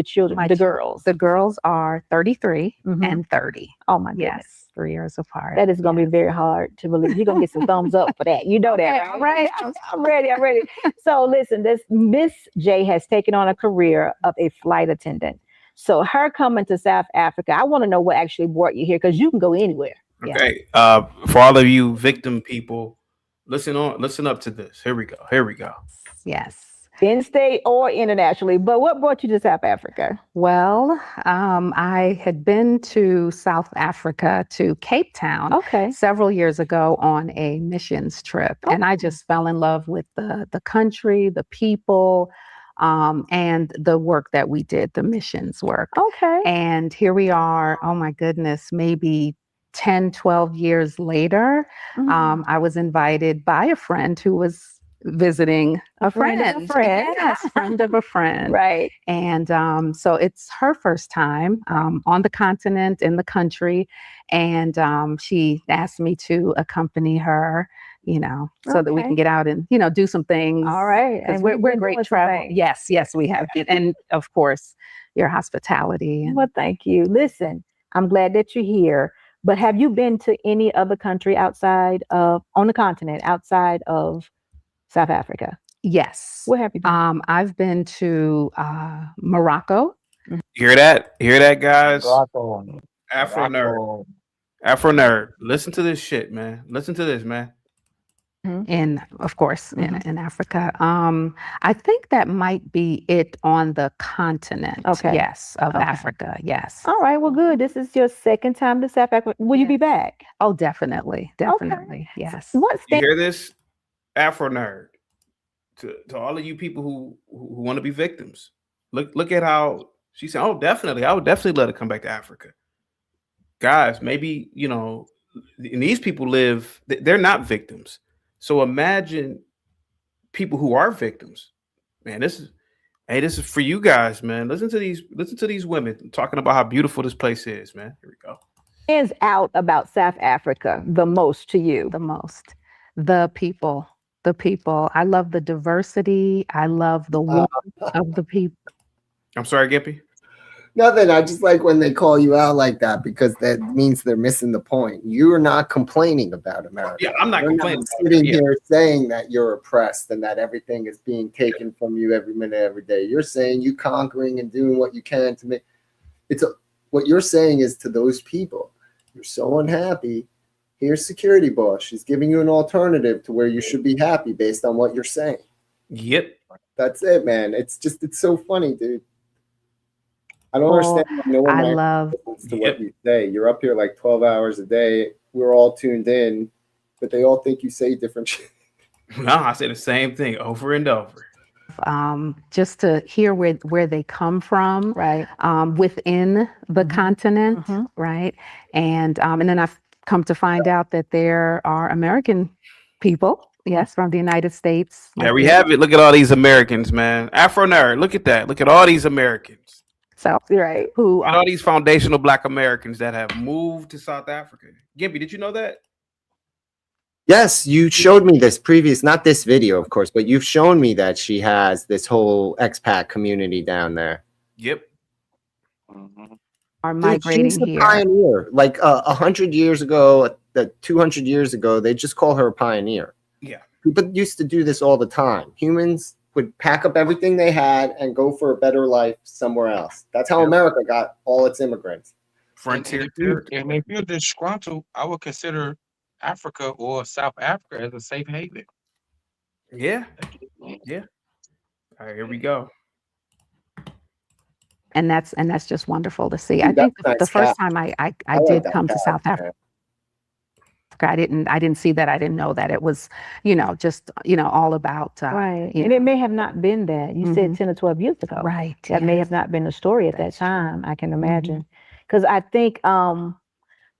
children, the girls? The girls are 33 Mhm. and 30. Oh my goodness. Yes, 3 years apart. That is going to be very hard to believe. You're going to get some thumbs up for that. You know that, Okay, right? I'm ready. I'm ready. So listen, this Miss J has taken on a career of a flight attendant. So her coming to South Africa, I want to know what actually brought you here, because you can go anywhere. Okay. For all of you victim people, listen up to this. Here we go. Yes. In-state or internationally. But what brought you to South Africa? Well, I had been to South Africa, to Cape Town, several years ago on a missions trip. And I just fell in love with the country, the people, and the work that we did, the missions work. Okay. And here we are, oh my goodness, maybe 10, 12 years later, I was invited by a friend who was visiting a friend. Yes, friend of a friend. Right. And so it's her first time on the continent, in the country. And she asked me to accompany her, so that we can get out and, do some things. All right. And we're great travel. Yes, we have. And of course, your hospitality. Well, thank you. Listen, I'm glad that you're here. But have you been to any other country on the continent, outside of South Africa? Yes. Where have you been? I've been to Morocco. Hear that, guys? Morocco. Afro nerd. Listen to this shit, man. Listen to this, man. And of course, in Africa. I think that might be it on the continent. Okay. Yes, of Africa. Yes. All right. Well, good. This is your second time to South Africa. Will you be back? Oh, definitely. Yes. You hear this, Afro nerd? To all of you people who want to be victims, look at how she said, "Oh, definitely, I would definitely let her come back to Africa." Guys, maybe and these people they're not victims. So imagine people who are victims. Man, this is for you guys, man. Listen to these women talking about how beautiful this place is, man. Here we go. Stands out about South Africa the most to you? The most. The people. I love the diversity. I love the warmth of the people. I'm sorry, Gippy. Nothing. I just like when they call you out like that, because that means they're missing the point. You're not complaining about America. Yeah, I'm not complaining. Not sitting here saying that you're oppressed and that everything is being taken from you every minute, every day. You're saying you conquering and doing what you can to make what you're saying is to those people, you're so unhappy. Here's security boss. She's giving you an alternative to where you should be happy based on what you're saying. Yep. That's it, man. It's so funny, dude. I don't understand why no one listens to what you say. You're up here like 12 hours a day. We're all tuned in, but they all think you say different shit. No, I say the same thing over and over. Just to hear where they come from, right? Within the continent, right? And then I've come to find out that there are American people, yes, from the United States. There we have it. Look at all these Americans, man. Afro nerd. Look at that. Look at all these Americans. So right, who are all these foundational Black Americans that have moved to South Africa? Gimpy, did you know that? Yes, you showed me this not this video, of course, but you've shown me that she has this whole expat community down there. Yep. Are migrating she's a here. pioneer. Like 100 years ago, 200 years ago, they just call her a pioneer. Yeah. People used to do this all the time. Humans would pack up everything they had and go for a better life somewhere else. That's how America got all its immigrants. Frontier. And if you're disgruntled, I would consider Africa or South Africa as a safe haven. Yeah. Yeah. All right, here we go. And that's just wonderful to see. I think the first time I did come to South Africa, I didn't see that. I didn't know that it was, just, all about. Right. And it may have not been that. You said 10 or 12 years ago. Right. That may have not been the story at that time, I can imagine. Because I think the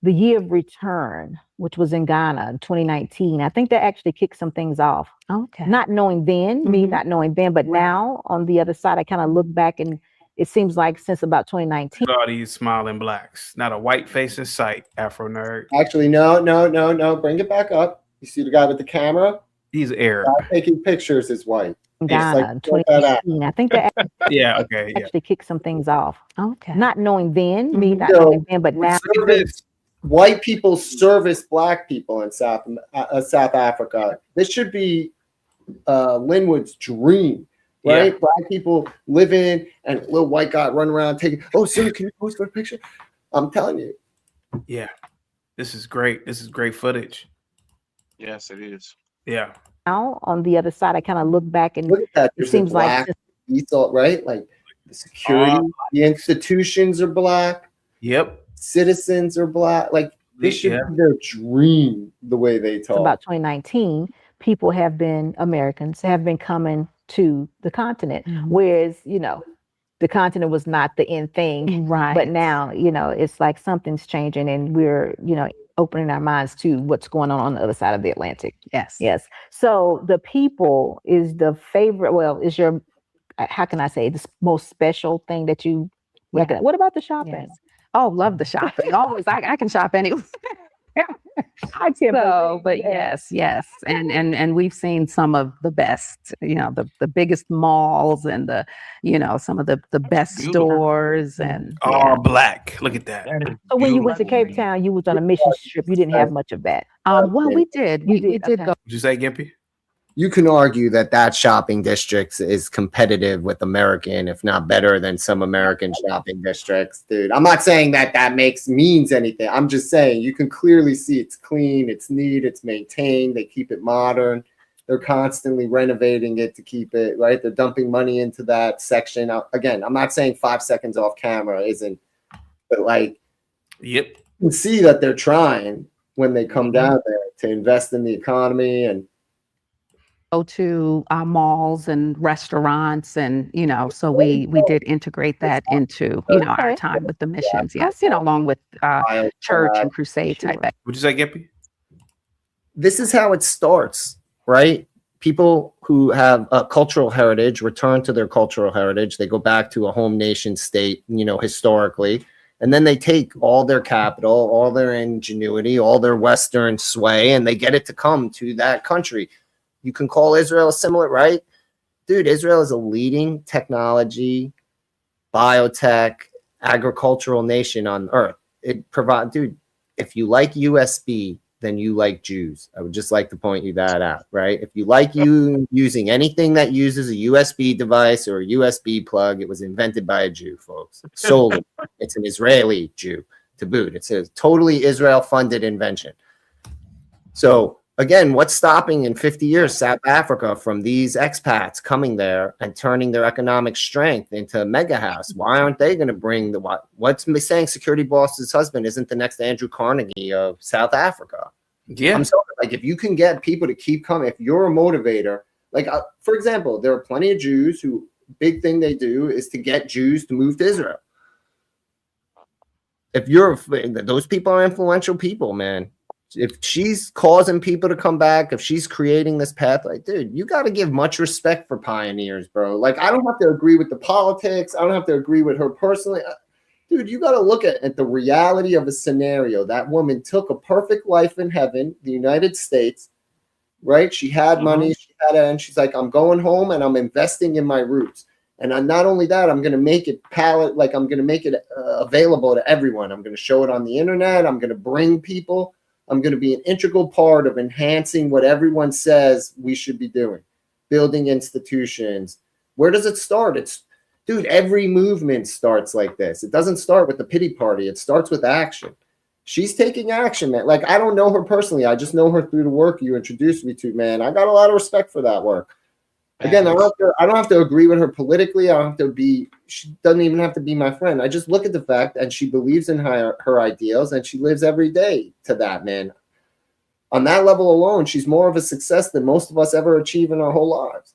year of return, which was in Ghana in 2019, I think that actually kicked some things off. Okay. Not knowing then, me not knowing then, but now on the other side, I kind of look back and it seems like since about 2019. All these smiling blacks. Not a white face in sight, Afro nerd. Actually, no. Bring it back up. You see the guy with the camera? He's Arab. The guy taking pictures is white. Ghana, 2018. I think that Yeah, okay. Yeah. actually kicked some things off. Okay. Not knowing then, me not So, knowing then, but now. White people service black people in South Africa. This should be Linwood's dream, right? Yeah. Black people live in, and a little white guy run around taking, oh, sir, can you pose for a picture? I'm telling you. Yeah. This is great. This is great footage. Yes, it is. Yeah. Now on the other side, I kind of look back and Look at that. it There's seems a black like ethos, right? Like the security, the institutions are black. Yep. Citizens are black. Like this should be their dream, the way they talk. about 2019, people have been, Americans have been coming to the continent, whereas, you know, the continent was not the end thing. Right. But now, you know, it's like something's changing and we're, you know, opening our minds to what's going on the other side of the Atlantic. Yes. Yes. So the people is the favorite, well, is your, how can I say, the most special thing that you recognize? What about the shopping? Yes. Oh, love the shopping. Always, I can shop anywhere. I can. So, but yes, and we've seen some of the best, you know, the biggest malls and the, you know, some of the best stores and all black. Look at that. So when you went to Cape Town, you was on a mission trip. You didn't have much of that. Well, we did. We did go. Did you say, Gimpy? You can argue that shopping district is competitive with American, if not better than some American shopping districts, dude. I'm not saying that means anything. I'm just saying you can clearly see it's clean, it's neat, it's maintained. They keep it modern. They're constantly renovating it to keep it right. They're dumping money into that section. Again, I'm not saying 5 seconds off camera isn't, but like, yep, you can see that they're trying when they come down there to invest in the economy and go to malls and restaurants, and you know, so we did integrate that into, you know, our time with the missions. Yes, you know, along with church and crusade type. Would you say, Gimpy? This is how it starts, right? People who have a cultural heritage return to their cultural heritage. They go back to a home nation state, you know, historically, and then they take all their capital, all their ingenuity, all their Western sway, and they get it to come to that country. You can call Israel similar, right? Dude, Israel is a leading technology, biotech, agricultural nation on earth. It provides, dude, if you like USB, then you like Jews. I would just like to point you that out, right? If you like using anything that uses a USB device or a USB plug, it was invented by a Jew, folks. Solely. It's an Israeli Jew to boot. It's a totally Israel-funded invention. So, again, what's stopping in 50 years South Africa from these expats coming there and turning their economic strength into a mega house? Why aren't they going to bring what's saying security boss's husband isn't the next Andrew Carnegie of South Africa? Yeah. I'm sorry, like if you can get people to keep coming, if you're a motivator, like for example, there are plenty of Jews who big thing they do is to get Jews to move to Israel. If those people are influential people, man. If she's causing people to come back, if she's creating this path, like, dude, you got to give much respect for pioneers, bro. Like, I don't have to agree with the politics. I don't have to agree with her personally. Dude, you got to look at the reality of a scenario. That woman took a perfect life in heaven, the United States, right? She had money, and she's like, I'm going home and I'm investing in my roots. And not only that, I'm going to make it I'm going to make it available to everyone. I'm going to show it on the internet. I'm going to bring people. I'm going to be an integral part of enhancing what everyone says we should be doing, building institutions. Where does it start? Dude, every movement starts like this. It doesn't start with the pity party. It starts with action. She's taking action, man. Like, I don't know her personally. I just know her through the work you introduced me to, man. I got a lot of respect for that work. Again, I don't have to agree with her politically. She doesn't even have to be my friend. I just look at the fact and she believes in her ideals and she lives every day to that, man. On that level alone, she's more of a success than most of us ever achieve in our whole lives.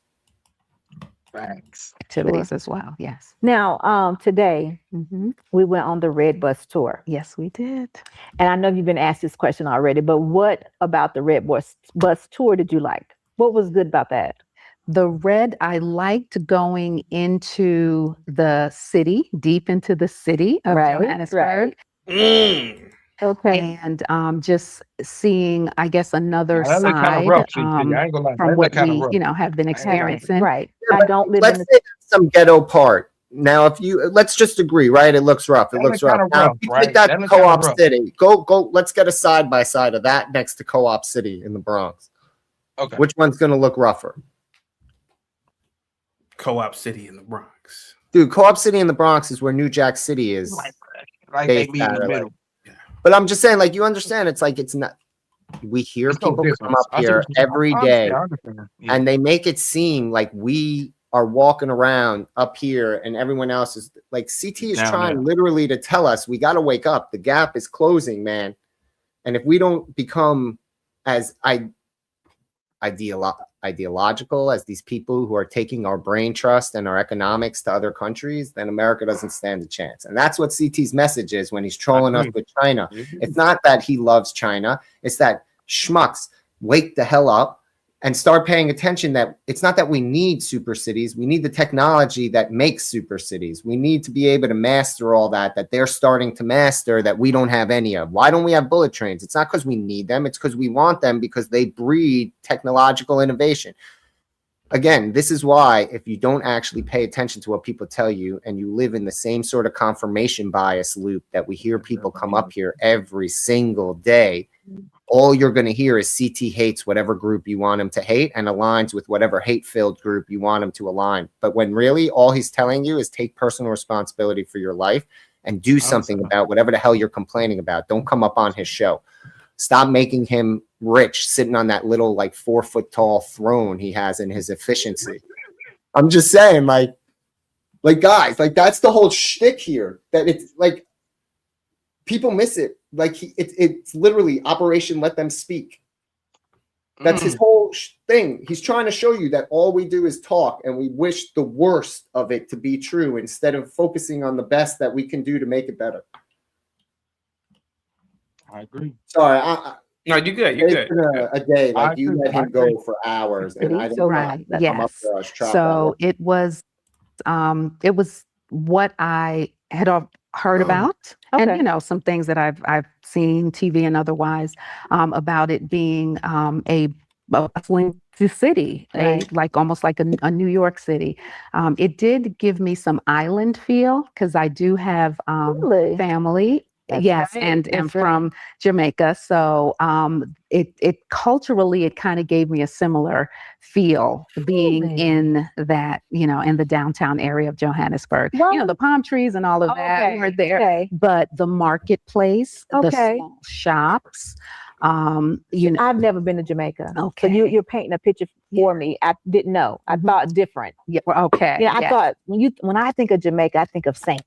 Thanks. Activities as well. Yes. Now, today we went on the Red Bus tour. Yes, we did. And I know you've been asked this question already, but what about the Red Bus tour did you like? What was good about that? The red, I liked going into the city, deep into the city of Johannesburg. Okay. And just seeing, I guess, another That look kind of side rough, CT. I ain't gonna lie. from That what look kind of we, rough. have been experiencing. Right. Yeah, I don't live in let's the say some ghetto part. Now, if you let's just agree, right? It looks rough. It That looks look rough. kind of Now, rough, if you right? take that That to look kind of Co-op rough. City. Go. Let's get a side by side of that next to Co-op City in the Bronx. Okay. Which one's gonna look rougher? Co-op City in the Bronx. Dude, Co-op City in the Bronx is where New Jack City is. Like they based meet in at, the or, middle. But I'm just saying, like, you understand, it's like it's not. We hear It's no people come difference. up I see here what you're- every I day, understand. Yeah. and they make it seem like we are walking around up here, and everyone else is like CT is Down trying there. literally to tell us we got to wake up. The gap is closing, man. And if we don't become as ideological as these people who are taking our brain trust and our economics to other countries, then America doesn't stand a chance. And that's what CT's message is when he's trolling us with China. It's not that he loves China. It's that schmucks wake the hell up and start paying attention that it's not that we need super cities. We need the technology that makes super cities. We need to be able to master all that they're starting to master that we don't have any of. Why don't we have bullet trains? It's not because we need them. It's because we want them because they breed technological innovation. Again, this is why if you don't actually pay attention to what people tell you and you live in the same sort of confirmation bias loop that we hear people come up here every single day, all you're going to hear is CT hates whatever group you want him to hate and aligns with whatever hate-filled group you want him to align. But when really all he's telling you is take personal responsibility for your life and do something about whatever the hell you're complaining about. Don't come up on his show. Stop making him rich, sitting on that little like 4 foot tall throne he has in his efficiency. I'm just saying, like guys, like that's the whole shtick here. That it's like people miss it. Like it's literally Operation Let Them Speak. That's his whole thing. He's trying to show you that all we do is talk and we wish the worst of it to be true instead of focusing on the best that we can do to make it better. I agree. Sorry, no, you're good. You're it's good. been a day like I you agree. let him I agree. go for hours, and I didn't So let right, him up yes. there. I was trapped So that it was what I had heard about, Okay. and some things that I've seen TV and otherwise about it being a bustling city, Right. like almost like a New York City. It did give me some island feel because I do have Really? family. That's Yes, right. and That's from Jamaica. So it culturally it kind of gave me a similar feel being Really? in that, in the downtown area of Johannesburg. Well- The palm trees and all of that Okay, were there. okay. But the marketplace, the Okay. small shops, I've never been to Jamaica. Okay. So you're painting a picture for me. I didn't know. I thought different. Yeah, well, okay. Yeah, I yes. thought when I think of Jamaica, I think of sand,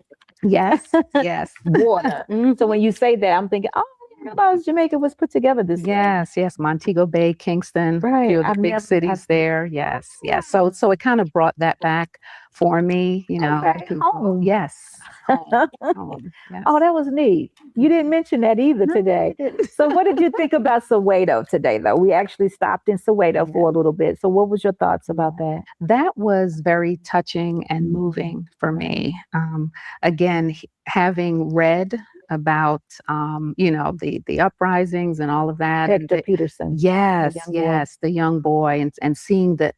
Yes, yes. water. So when you say that, I'm thinking, oh, I didn't realize Jamaica was put together this way. Yes, Montego Bay, Kingston, Right. few of the I've big never- cities there. Yes. So it kind of brought that back for me, Okay. people- Home. Yes. Home, yes. Oh, that was neat. You didn't mention that either today. So what did you think about Soweto today, though? We actually stopped in Soweto for a little bit. So what was your thoughts about that? That was very touching and moving for me. Again, having read about the uprisings and all of that. and Hector the- Peterson. Yes, young boy. yes, the young boy, and seeing the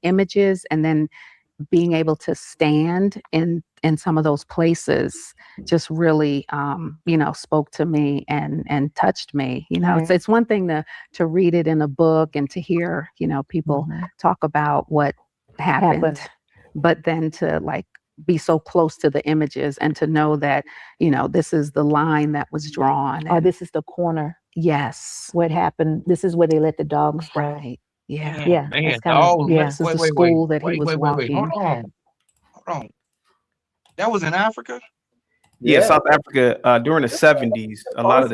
images, and then being able to stand in some of those places just really spoke to me and touched me. It's one thing to read it in a book and to hear people talk about what happened, but then to be so close to the images and to know that this is the line that was drawn, Or and this is the corner. yes, What happened? This is where they let the dogs go. right, yeah, Yeah, Man, that's kind of dogs. yeah. This is the school that he was Wait. walking. Hold on. That was in Africa. Yeah, South Africa during the 70s, a lot of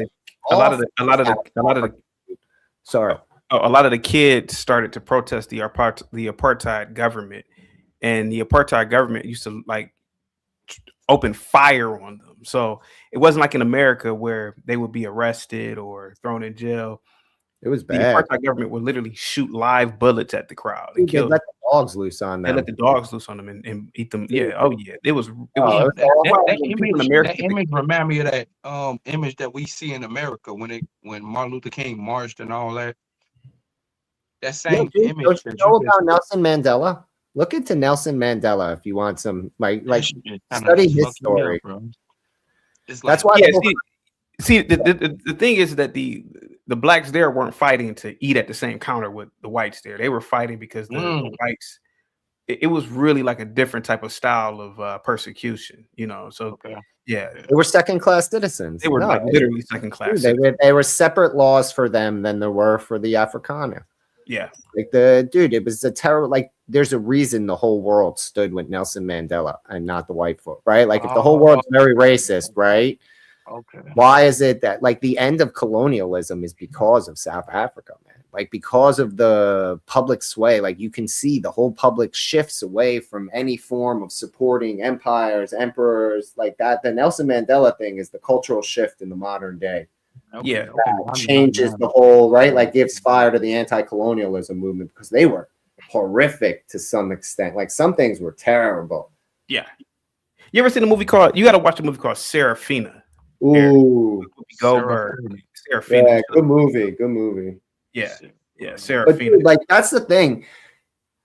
the kids started to protest the apartheid government, and the apartheid government used to open fire on them. So it wasn't like in America where they would be arrested or thrown in jail. It was The bad. apartheid government would literally shoot live bullets at the crowd and They kill let them. the dogs loose on They them. let the dogs loose on them and eat them. Dude. Yeah. Oh yeah. It was. Oh, that People in image, America. that image remind me of that image that we see in America when Martin Luther King marched and all that. That same dude, image don't you that know you about Nelson Mandela? Look into Nelson Mandela if you want some like study his story. That's why See, the thing is that the blacks there weren't fighting to eat at the same counter with the whites there. They were fighting because the whites. It was really like a different type of style of persecution, you know. So yeah, they were second-class citizens. They were like literally second-class. They were separate laws for them than there were for the Afrikaner. Yeah, like it was a terrible. Like, there's a reason the whole world stood with Nelson Mandela and not the white folk, right? Like, if the whole world's very racist, right? Okay. Why is it that like the end of colonialism is because of South Africa, man? Like, because of the public sway, like you can see the whole public shifts away from any form of supporting empires, emperors like that. The Nelson Mandela thing is the cultural shift in the modern day. Yeah, that changes the whole, right? Like, gives fire to the anti-colonialism movement because they were horrific to some extent. Like, some things were terrible. Yeah. You ever seen a movie called? You got to watch a movie called Serafina. Ooh, Goldberg. Serafina. Yeah, good movie. Good movie. Yeah, yeah, But Serafina. dude, like, that's the thing.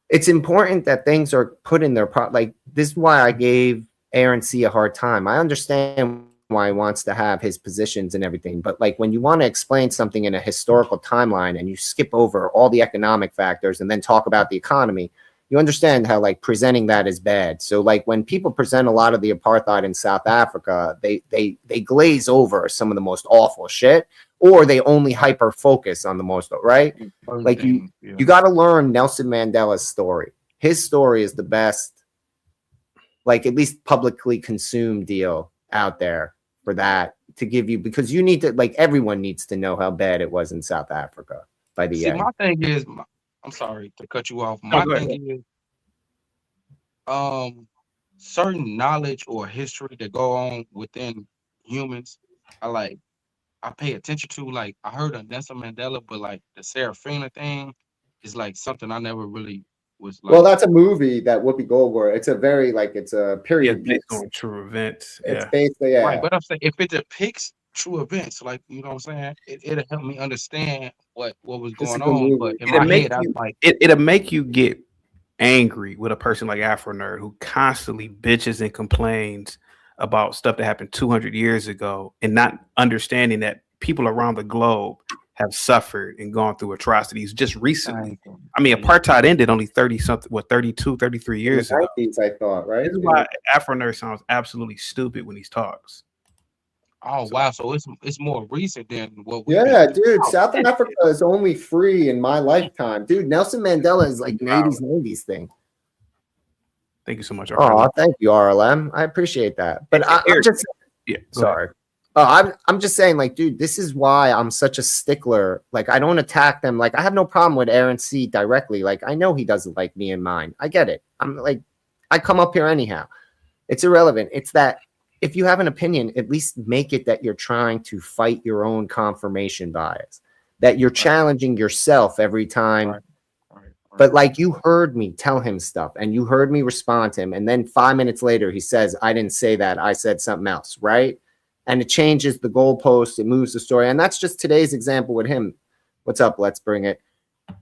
It's important that things are put in their part. Like, this is why I gave Aaron C a hard time. I understand why he wants to have his positions and everything, but like, when you want to explain something in a historical timeline and you skip over all the economic factors and then talk about the economy, you understand how like presenting that is bad. So like, when people present a lot of the apartheid in South Africa, they glaze over some of the most awful shit, or they only hyper focus on the most, right? Like, you got to learn Nelson Mandela's story. His story is the best, like, at least publicly consumed deal out there for that to give you, because you need to, like, everyone needs to know how bad it was in South Africa by the end. My thing is, I'm sorry to cut you off. My thing is, certain knowledge or history that go on within humans, I pay attention to. Like, I heard of Nelson Mandela, but like the Serafina thing is like something I never really was like. Well, that's a movie that Whoopi Goldberg. It's a very like, it's a period based on true events. It's basically, yeah. Right, but I'm saying if it depicts true events, like, you know what I'm saying, it'll help me understand what was going on. But in my head, I'm like, it'll make you get angry with a person like Afro Nerd who constantly bitches and complains about stuff that happened 200 years ago and not understanding that people around the globe have suffered and gone through atrocities just recently. I mean, apartheid ended only 32, 33 years ago. I thought, right? This is why Afro Nerd sounds absolutely stupid when he talks. oh wow, so it's more recent than what we Dude, South Africa is only free in my lifetime. Dude, Nelson Mandela is like an 80s, 90s thing. Thank you so much. Oh, thank you, RLM. I appreciate that. But I'm just sorry. I'm just saying, like, dude, this is why I'm such a stickler. Like, I don't attack them. Like, I have no problem with Aaron C directly. Like, I know he doesn't like me and mine. I get it. I'm like, I come up here anyhow. It's irrelevant. It's that if you have an opinion, at least make it that you're trying to fight your own confirmation bias, that you're challenging yourself every time. But like, you heard me tell him stuff and you heard me respond to him. And then 5 minutes later, he says, I didn't say that. I said something else. Right. And it changes the goalpost. It moves the story. And that's just today's example with him. What's up? Let's bring it.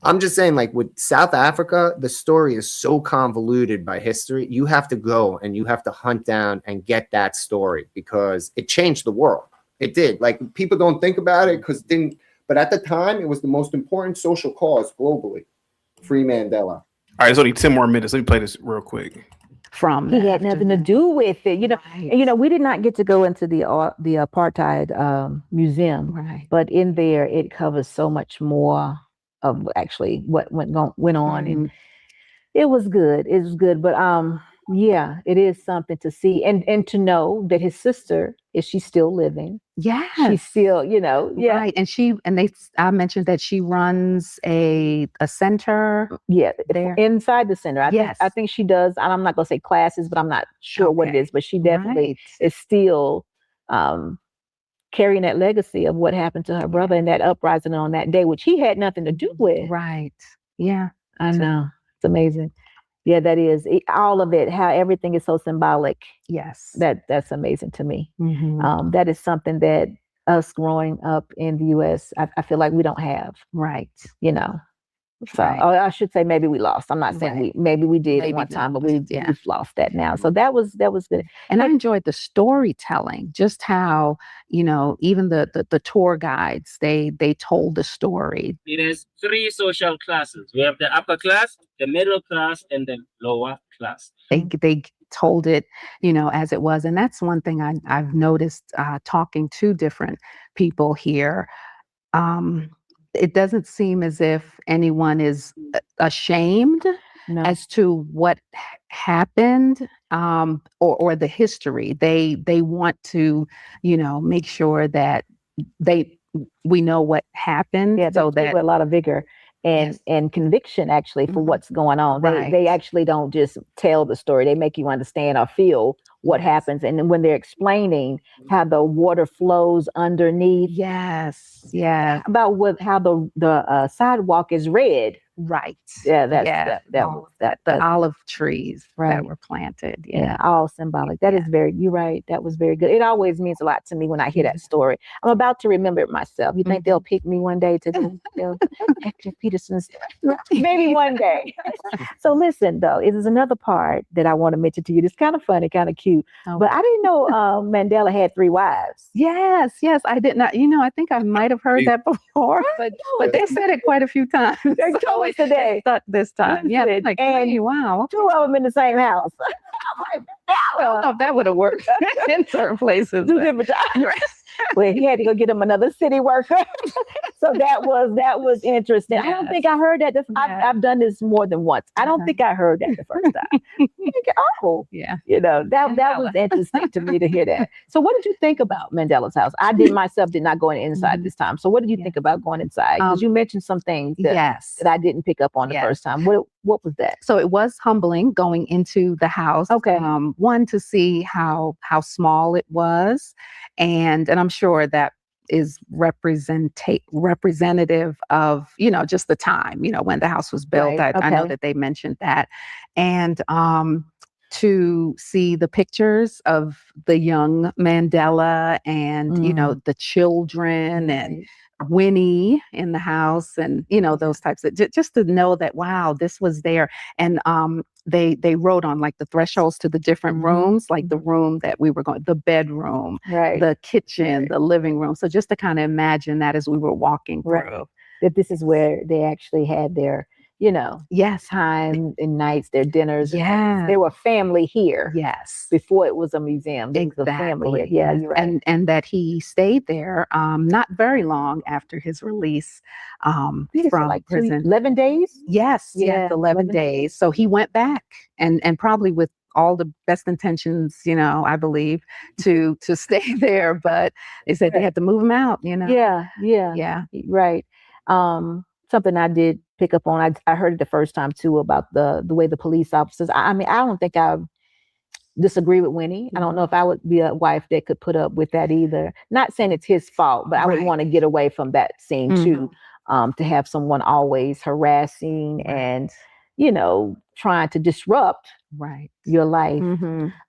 I'm just saying, like, with South Africa, the story is so convoluted by history. You have to go and you have to hunt down and get that story because it changed the world. It did. Like, people don't think about it because it didn't. But at the time, it was the most important social cause globally. Free Mandela. All right, there's only 10 more minutes. Let me play this real quick. From he had nothing to do with it, you know. Right. And, you know, we did not get to go into the apartheid museum, right? But in there, it covers so much more of actually what went on, and it was good. It was good, but yeah, it is something to see and to know that his sister she's still living. Yeah, she's still, you know, right. And I mentioned that she runs a center. Yeah, there inside the center. I think she does. And I'm not gonna say classes, but I'm not sure what it is. But she definitely is still carrying that legacy of what happened to her brother and that uprising on that day, which he had nothing to do with. Right. Yeah. I know. It's amazing. Yeah, that is all of it. How everything is so symbolic. Yes. That's amazing to me. Mhm. That is something that us growing up in the U.S., I feel like we don't have. Right. You know. So Right. I should say maybe we lost. I'm not saying maybe we did at Maybe one we time, but lost, yeah. we've lost that now. So that was good. And I enjoyed the storytelling, just how, even the tour guides, they told the story. It is 3 social classes. We have the upper class, the middle class, and the lower class. They told it, as it was. And that's one thing I've noticed talking to different people here. It doesn't seem as if anyone is ashamed as to what happened, or the history. They want to, make sure that we know what happened. Yeah, so they that with a lot of vigor and conviction actually for what's going on. They actually don't just tell the story. They make you understand or feel what happens. And then when they're explaining how the water flows underneath. Yes. Yeah. About how the sidewalk is red. Right. Yeah, the olive trees that were planted. Yeah, all symbolic. That is you're right. That was very good. It always means a lot to me when I hear that story. I'm about to remember it myself. You think they'll pick me one day to do Hector Peterson's? Maybe one day. So listen, though, it is another part that I want to mention to you. It's kind of funny, kind of cute. Okay. But I didn't know Mandela had 3 wives. Yes, I did not. I think I might have heard that before, but they said it quite a few times. They told us today. Stuck this time. Yeah, like, and hey, wow. 2 of them in the same house. I'm like, I don't know if that would have worked in certain places. 2 different times. Well, he had to go get him another city worker. So that was interesting. I don't think I heard that. I've done this more than once. I don't think I heard that the first time. Yeah. That was interesting to me to hear that. So what did you think about Mandela's house? I myself did not go inside this time. So what did you think about going inside? Because you mentioned some things that I didn't pick up on the first time. What was that? So it was humbling going into the house. Okay. One, to see how small it was, and I'm sure that is representative of, just the time, when the house was built. Right. I know that they mentioned that. And to see the pictures of the young Mandela and, the children and Winnie in the house and, those types of, just to know that, wow, this was there. And they wrote on like the thresholds to the different rooms, like the room that we were going, the bedroom, the kitchen, the living room. So just to kind of imagine that as we were walking through. That this is where they actually had their, time and nights, their dinners. Yeah. They were family here. Yes. Before it was a museum. It was a family here. Yeah, you're right. And that he stayed there not very long after his release from like prison. 11 days? Yes. Yeah, 11 days. So he went back and probably with all the best intentions, I believe, to stay there. But they said they had to move him out, Yeah. Right. Something I did pick up on, I heard it the first time too, about the way the police officers, I don't think I disagree with Winnie. I don't know if I would be a wife that could put up with that either. Not saying it's his fault, but I would want to get away from that scene too, to have someone always harassing and, trying to disrupt your life.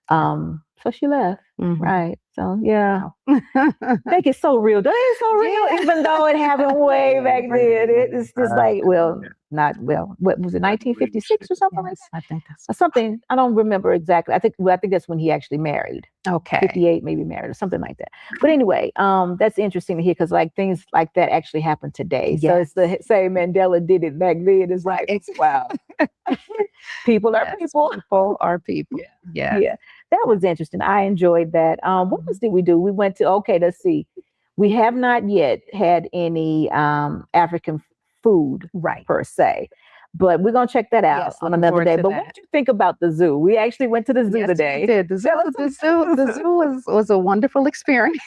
So she left. Right. So yeah. Think it's so real. It's so real, even though it happened way back then. It's just like, what was it, 1956 or something like that? I think that's something. I don't remember exactly. I think that's when he actually married. Okay. 58, maybe married or something like that. But anyway, that's interesting to hear because like things like that actually happen today. So it's the same Mandela did it back then. It's like, wow. People are people. People are people. Yeah. That was interesting. I enjoyed that. What else did we do? We went to, let's see. We have not yet had any African food per se, but we're going to check that out on another day. But what did you think about the zoo? We actually went to the zoo today. We did. The zoo was a wonderful experience.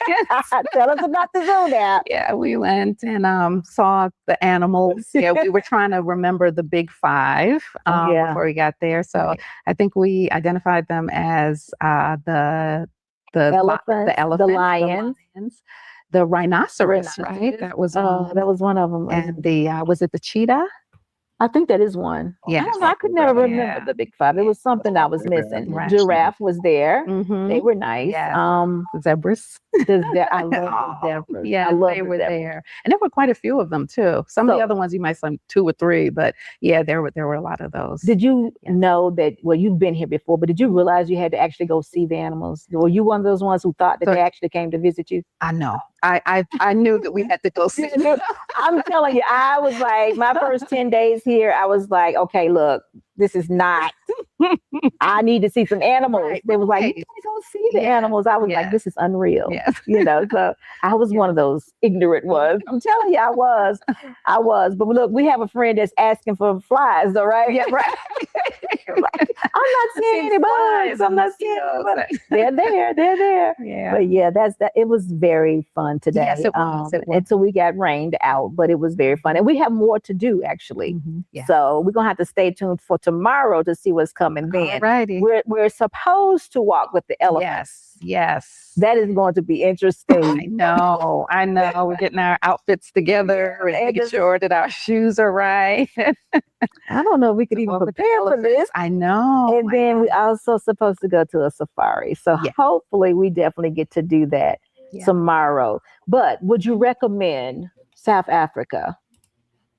Tell us about the zoo now. Yeah, we went and saw the animals. Yeah, we were trying to remember the big 5 before we got there. So I think we identified them as the elephant, the lions, the rhinoceros, right? That was one of them. And the was it the cheetah? I think that is one. Yeah, I don't know. I could never remember the big five. It was something I was missing. Right. Giraffe was there. Mm-hmm. They were nice. Yes. Zebras. I love the zebras. Yeah, I love they the were zebras. there, and there were quite a few of them too. Some of the other ones you might say 2 or 3, but yeah, there were a lot of those. Did you know that? Well, you've been here before, but did you realize you had to actually go see the animals? Were you one of those ones who thought that they actually came to visit you? I know. I knew that we had to go see. I'm telling you, I was like, my first 10 days here, I was like, okay, look, this is not. I need to see some animals. Right, They was like, right. you gotta go see the animals. I was like, this is unreal. Yes. You know, so I was one of those ignorant ones. I'm telling you, I was. But look, we have a friend that's asking for flies, though, right? Yeah, right. I'm not seeing any bugs. I'm not seeing any bugs. They're there. Yeah. But yeah, it was very fun today. Yes, it was. Until we got rained out, but it was very fun. And we have more to do, actually. Yeah. So we're going to have to stay tuned for tomorrow to see what's coming then. Alrighty. We're supposed to walk with the elephants. Yes. That is going to be interesting. I know. We're getting our outfits together and making sure that our shoes are right. I don't know if we could even prepare for this. I know. And then we also supposed to go to a safari. So hopefully we definitely get to do that tomorrow. But would you recommend South Africa?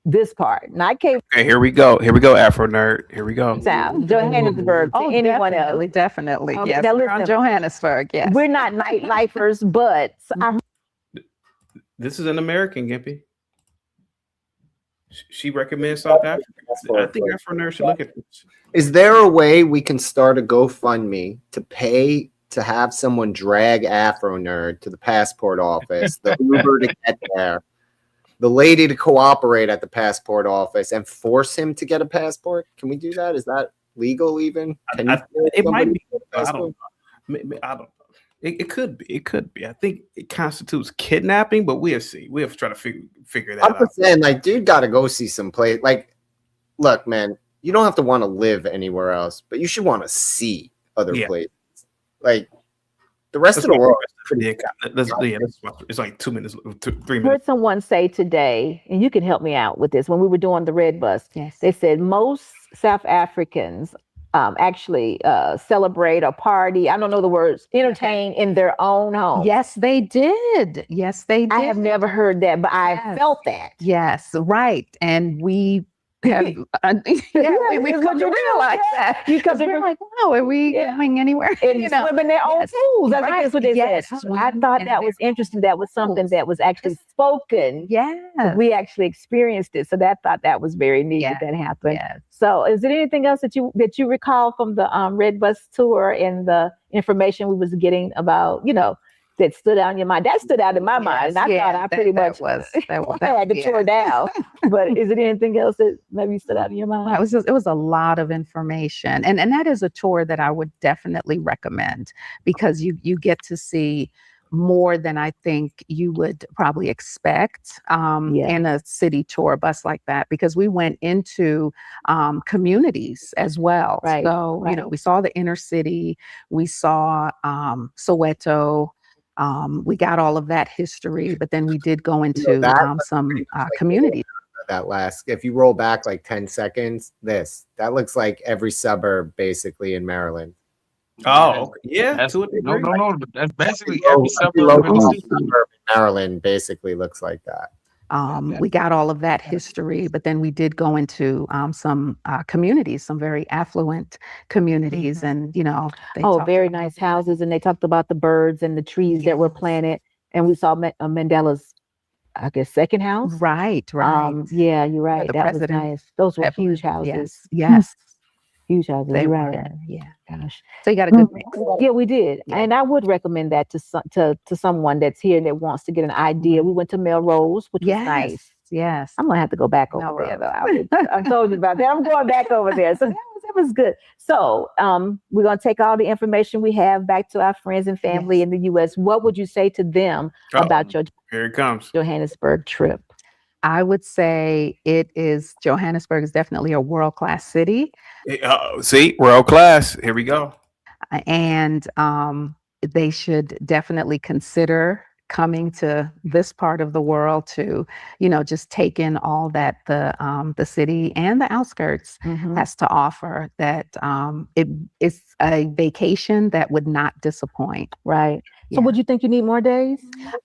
This part, not Cape. Okay, here we go, Afro nerd. Here we go. South Johannesburg. To anyone else? Definitely. Okay, Yes, now we're on listen, Johannesburg. Yes, we're not nightlifers, but This is an American, Gimpy. She recommends South Africa. I think Afro nerd should look at this. Is there a way we can start a GoFundMe to pay to have someone drag Afro Nerd to the passport office, the Uber to get there, the lady to cooperate at the passport office, and force him to get a passport? Can we do that? Is that legal even? Can It might be. I don't know. I don't know. It could be. It could be. I think it constitutes kidnapping, but we'll see. We have to try to figure that out. I'm just saying, like, dude, got to go see some place. Like, look, man, you don't have to want to live anywhere else, but you should want to see other places. Like, the rest of the world. It's like 2 minutes, 3 I minutes. heard someone say today, and you can help me out with this, when we were doing the red bus, they said most South Africans actually celebrate or party, I don't know the words, entertain in their own home. Yes, they did. Yes, they did. I have never heard that, but I felt that. Yes, right. And we have, we come to realize that. Because we're like, wow, are we going anywhere? And swimming their own pools. I think that's what they said. So I thought that was interesting. That was something that was actually spoken. Yeah. We actually experienced it. So I thought that was very neat that that happened. Yes. So is there anything else that you recall from the Red Bus tour and the information we was getting about, that stood out in your mind? That stood out in my mind. And I thought I pretty much had to tour down. But is it anything else that maybe stood out in your mind? It was a lot of information. And that is a tour that I would definitely recommend, because you get to see more than I think you would probably expect in a city tour bus like that, because we went into communities as well. Right. So, we saw the inner city, we saw Soweto. We got all of that history, but then we did go into some communities. That last, if you roll back like 10 seconds, that looks like every suburb basically in Maryland. Oh, yeah. No. That's basically every suburb in Maryland basically looks like that. We got all of that history, but then we did go into some communities, some very affluent communities, and very nice houses, and they talked about the birds and the trees that were planted, and we saw Mandela's, I guess, second house. Right. Yeah, you're right. The That was president. nice. Those were huge houses. Yes. Huge houses. They You're were, right. yeah. Gosh. So you got a good mix. Yeah, we did, and I would recommend that to someone that's here that wants to get an idea. We went to Melrose, which was nice. Yes. I'm gonna have to go back over there, though. I told you about that. I'm going back over there. So that was good. So we're gonna take all the information we have back to our friends and family in the U.S. What would you say to them about your Here it comes. Johannesburg trip? I would say Johannesburg is definitely a world-class city. See, world class. Here we go. And they should definitely consider coming to this part of the world to, just take in all that the city and the outskirts has to offer, that it's a vacation that would not disappoint. Right. So would you think you need more days?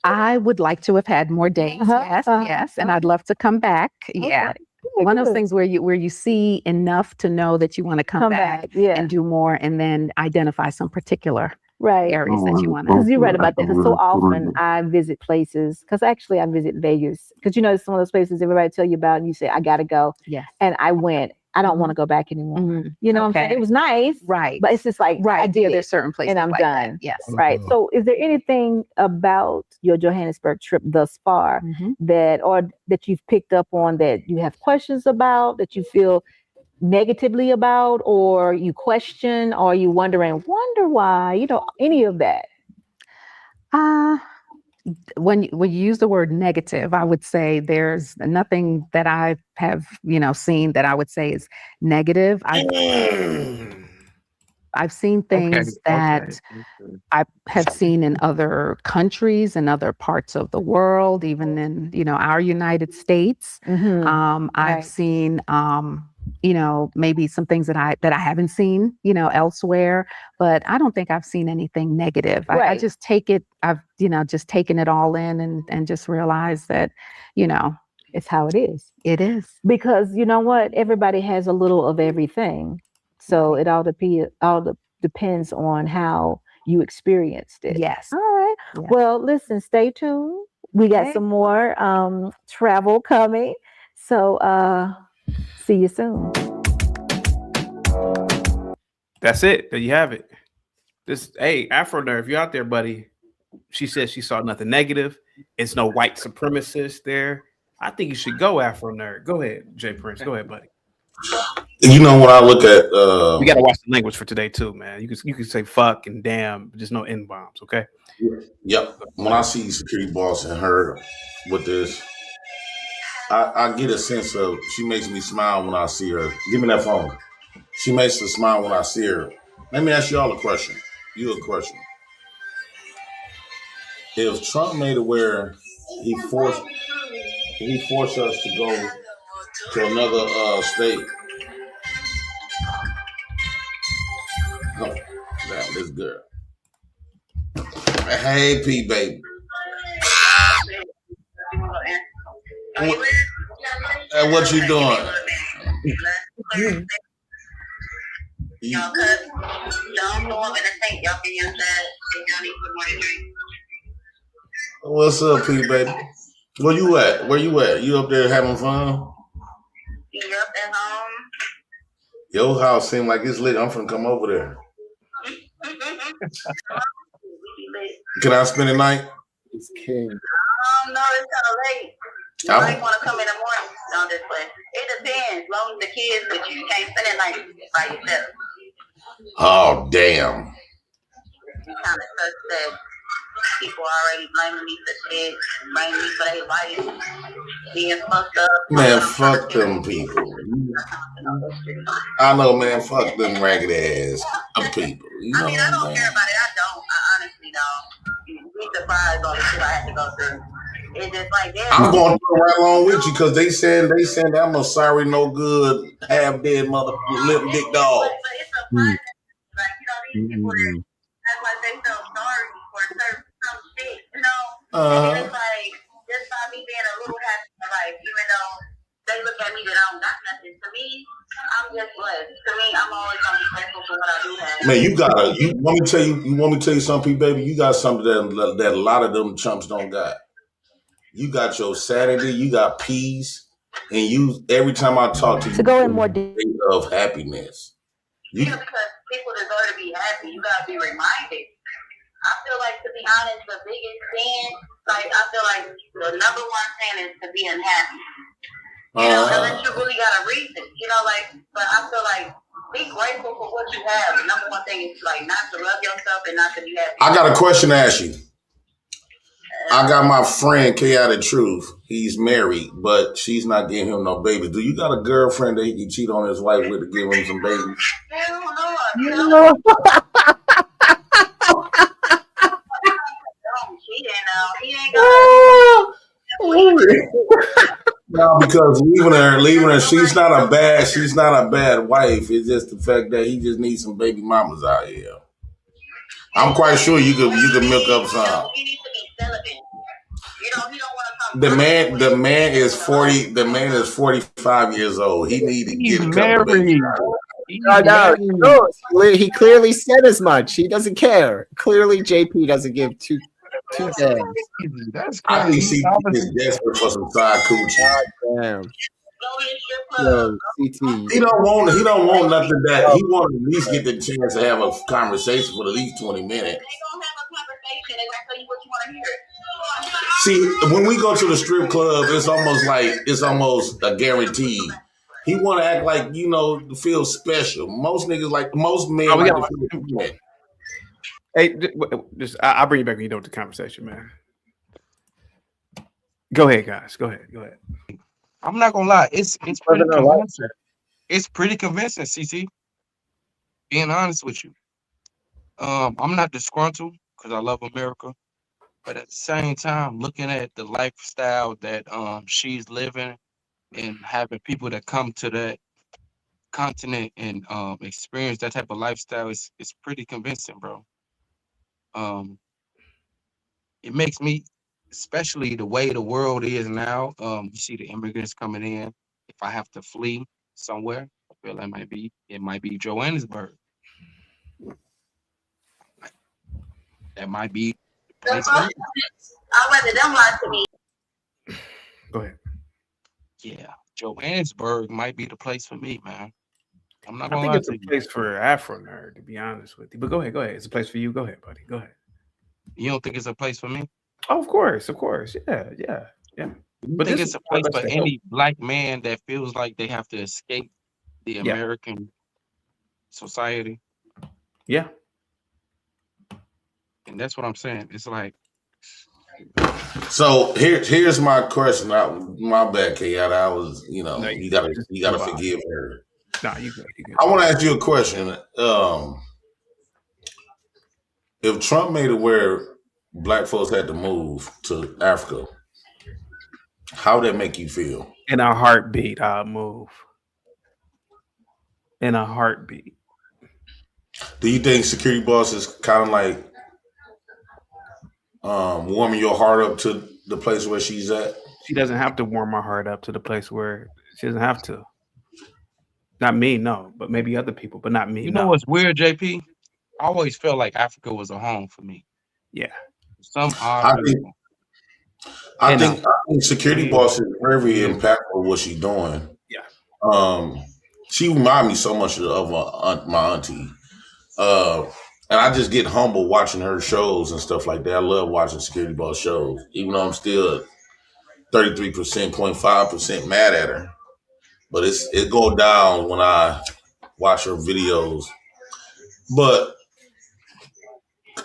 I would like to have had more days. Yes. And I'd love to come back. Yeah. One of those things where you see enough to know that you want to come back and do more, and then identify some particular areas that you want to. Because you're right about that. Because so often I visit places, because actually I visit Vegas, because it's one of those places everybody tell you about, and you say, I got to go. Yes. And I went. I don't want to go back anymore. You know what I'm saying? It was nice. Right. But it's just like, I did there's certain places and I'm like done. that. Yes. Right. So is there anything about your Johannesburg trip thus far that you've picked up on, that you have questions about, that you feel negatively about, or you question, or you wonder why, any of that? When you use the word negative, I would say there's nothing that I have, seen that I would say is negative. I've seen things that I have seen in other countries and other parts of the world, even in, our United States. I've seen, maybe some things that I haven't seen, elsewhere, but I don't think I've seen anything negative. I just take it, I've, just taken it all in and just realized that, it's how it is. It is. Because you know what? Everybody has a little of everything. So it all depends on how you experienced it. Yes. All right. Yeah. Well, listen, stay tuned. We got some more travel coming. So see you soon. That's it. There you have it. Hey, Afro Nerve, you out there, buddy? She said she saw nothing negative. It's no white supremacist there. I think you should go, Afro Nerd. Go ahead, Jay Prince. Go ahead, buddy. When I look at we gotta watch the language for today too, man. You can say fuck and damn, just no N bombs, okay? Yep. When I see Security Boss and her with this, I get a sense of, she makes me smile when I see her. Give me that phone. She makes me smile when I see her. Let me ask y'all a question. You a question. If Trump made it where he forced us to go to another state. Oh, damn, this girl. Hey, P baby. What you doing? Y'all cut. Don't go up in the tank. Y'all can use that. Y'all need some more to drink. What's up, P baby? Where you at? You up there having fun? Yep, at home. Your house seem like it's lit. I'm finna come over there. Can I spend the night? It's king. No, it's kind of late. You might want to come in the morning on this place. It depends. As long as the kids with you, you can't spend the night by yourself. Oh, damn. You kind of such that people already blaming me for shit, blaming me for their life, being fucked up. Man, fuck them people. I know, man. Fuck them ragged ass people. You know I don't care about it. I honestly don't. You'd be surprised on the shit I had to go through. It's just like that. I'm going to go right along with you because they said I'm a sorry, no good, half dead mother lip dick dog. But it's a fun, like, these people that act like they feel sorry for some shit, And it's like, just by me being a little happy in life, even though they look at me that I don't got nothing. To me, I'm just blessed. To me, I'm always gonna be grateful for what I do have. Man, you want me to tell you something, baby? You got something that a lot of them chumps don't got. You got your sanity, you got peace, and you every time I talk to you, go in more deep of happiness. Because people deserve to be happy. You gotta be reminded. I feel like, to be honest, the biggest sin, I feel like the number one sin is to be unhappy. Unless you really got a reason, but I feel like be grateful for what you have. The number one thing is not to love yourself and not to be happy. I got a question to ask you. I got my friend Chaotic Truth. He's married, but she's not getting him no babies. Do you got a girlfriend that he can cheat on his wife with to give him some babies? Hell no. Don't cheat now. He because leaving her, she's not a bad wife. It's just the fact that he just needs some baby mamas out here. I'm quite sure you could milk up some. The man is 40. The man is 45 years old. He need to get a couple babies. No, he clearly said as much. He doesn't care. Clearly, JP doesn't give two damns. That's I think crazy. CT is desperate for some side coochie. Damn. Yo, CT. He don't want nothing that he want to at least get the chance to have a conversation for at least 20 minutes. See, when we go to the strip club, it's almost a guarantee. He want to act like, feel special. Most niggas most men like to feel special. Hey, I'll bring you back when you know the conversation, man. Go ahead, guys. Go ahead. I'm not gonna lie, it's pretty convincing. It's pretty convincing, CC. Being honest with you. I'm not disgruntled because I love America. But at the same time, looking at the lifestyle that she's living and having people that come to that continent and experience that type of lifestyle is pretty convincing, bro. It makes me, especially the way the world is now, you see the immigrants coming in. If I have to flee somewhere, I feel it might be Johannesburg. That might be the place. I rather them lie to me. Go ahead. Yeah, Johannesburg might be the place for me, man. I'm not I gonna think lie it's to a you. place for Afro nerd, to be honest with you. But go ahead. It's a place for you. Go ahead, buddy. Go ahead. You don't think it's a place for me? Oh, of course. Yeah. You But think this it's is a place us for to help. any black man that feels like they have to escape the American society? Yeah. And that's what I'm saying. It's like, So here's my question. My bad, Kenyatta. I was, you gotta forgive her. Nah, you good. I want to ask you a question. If Trump made it where black folks had to move to Africa, how would that make you feel? In a heartbeat, I'll move. In a heartbeat. Do you think security boss is kind of like warming your heart up to the place where she's at? She doesn't have to warm my heart up to the place where she doesn't have to. Not me, no, but maybe other people, but not me. you know what's weird, JP? I always felt like Africa was a home for me. Yeah. Some odd reason. I think security boss is very impactful what she's doing. Yeah. She reminds me so much of my auntie. And I just get humble watching her shows and stuff like that. I love watching security boss shows, even though I'm still 33.5% mad at her. But it go down when I watch her videos. But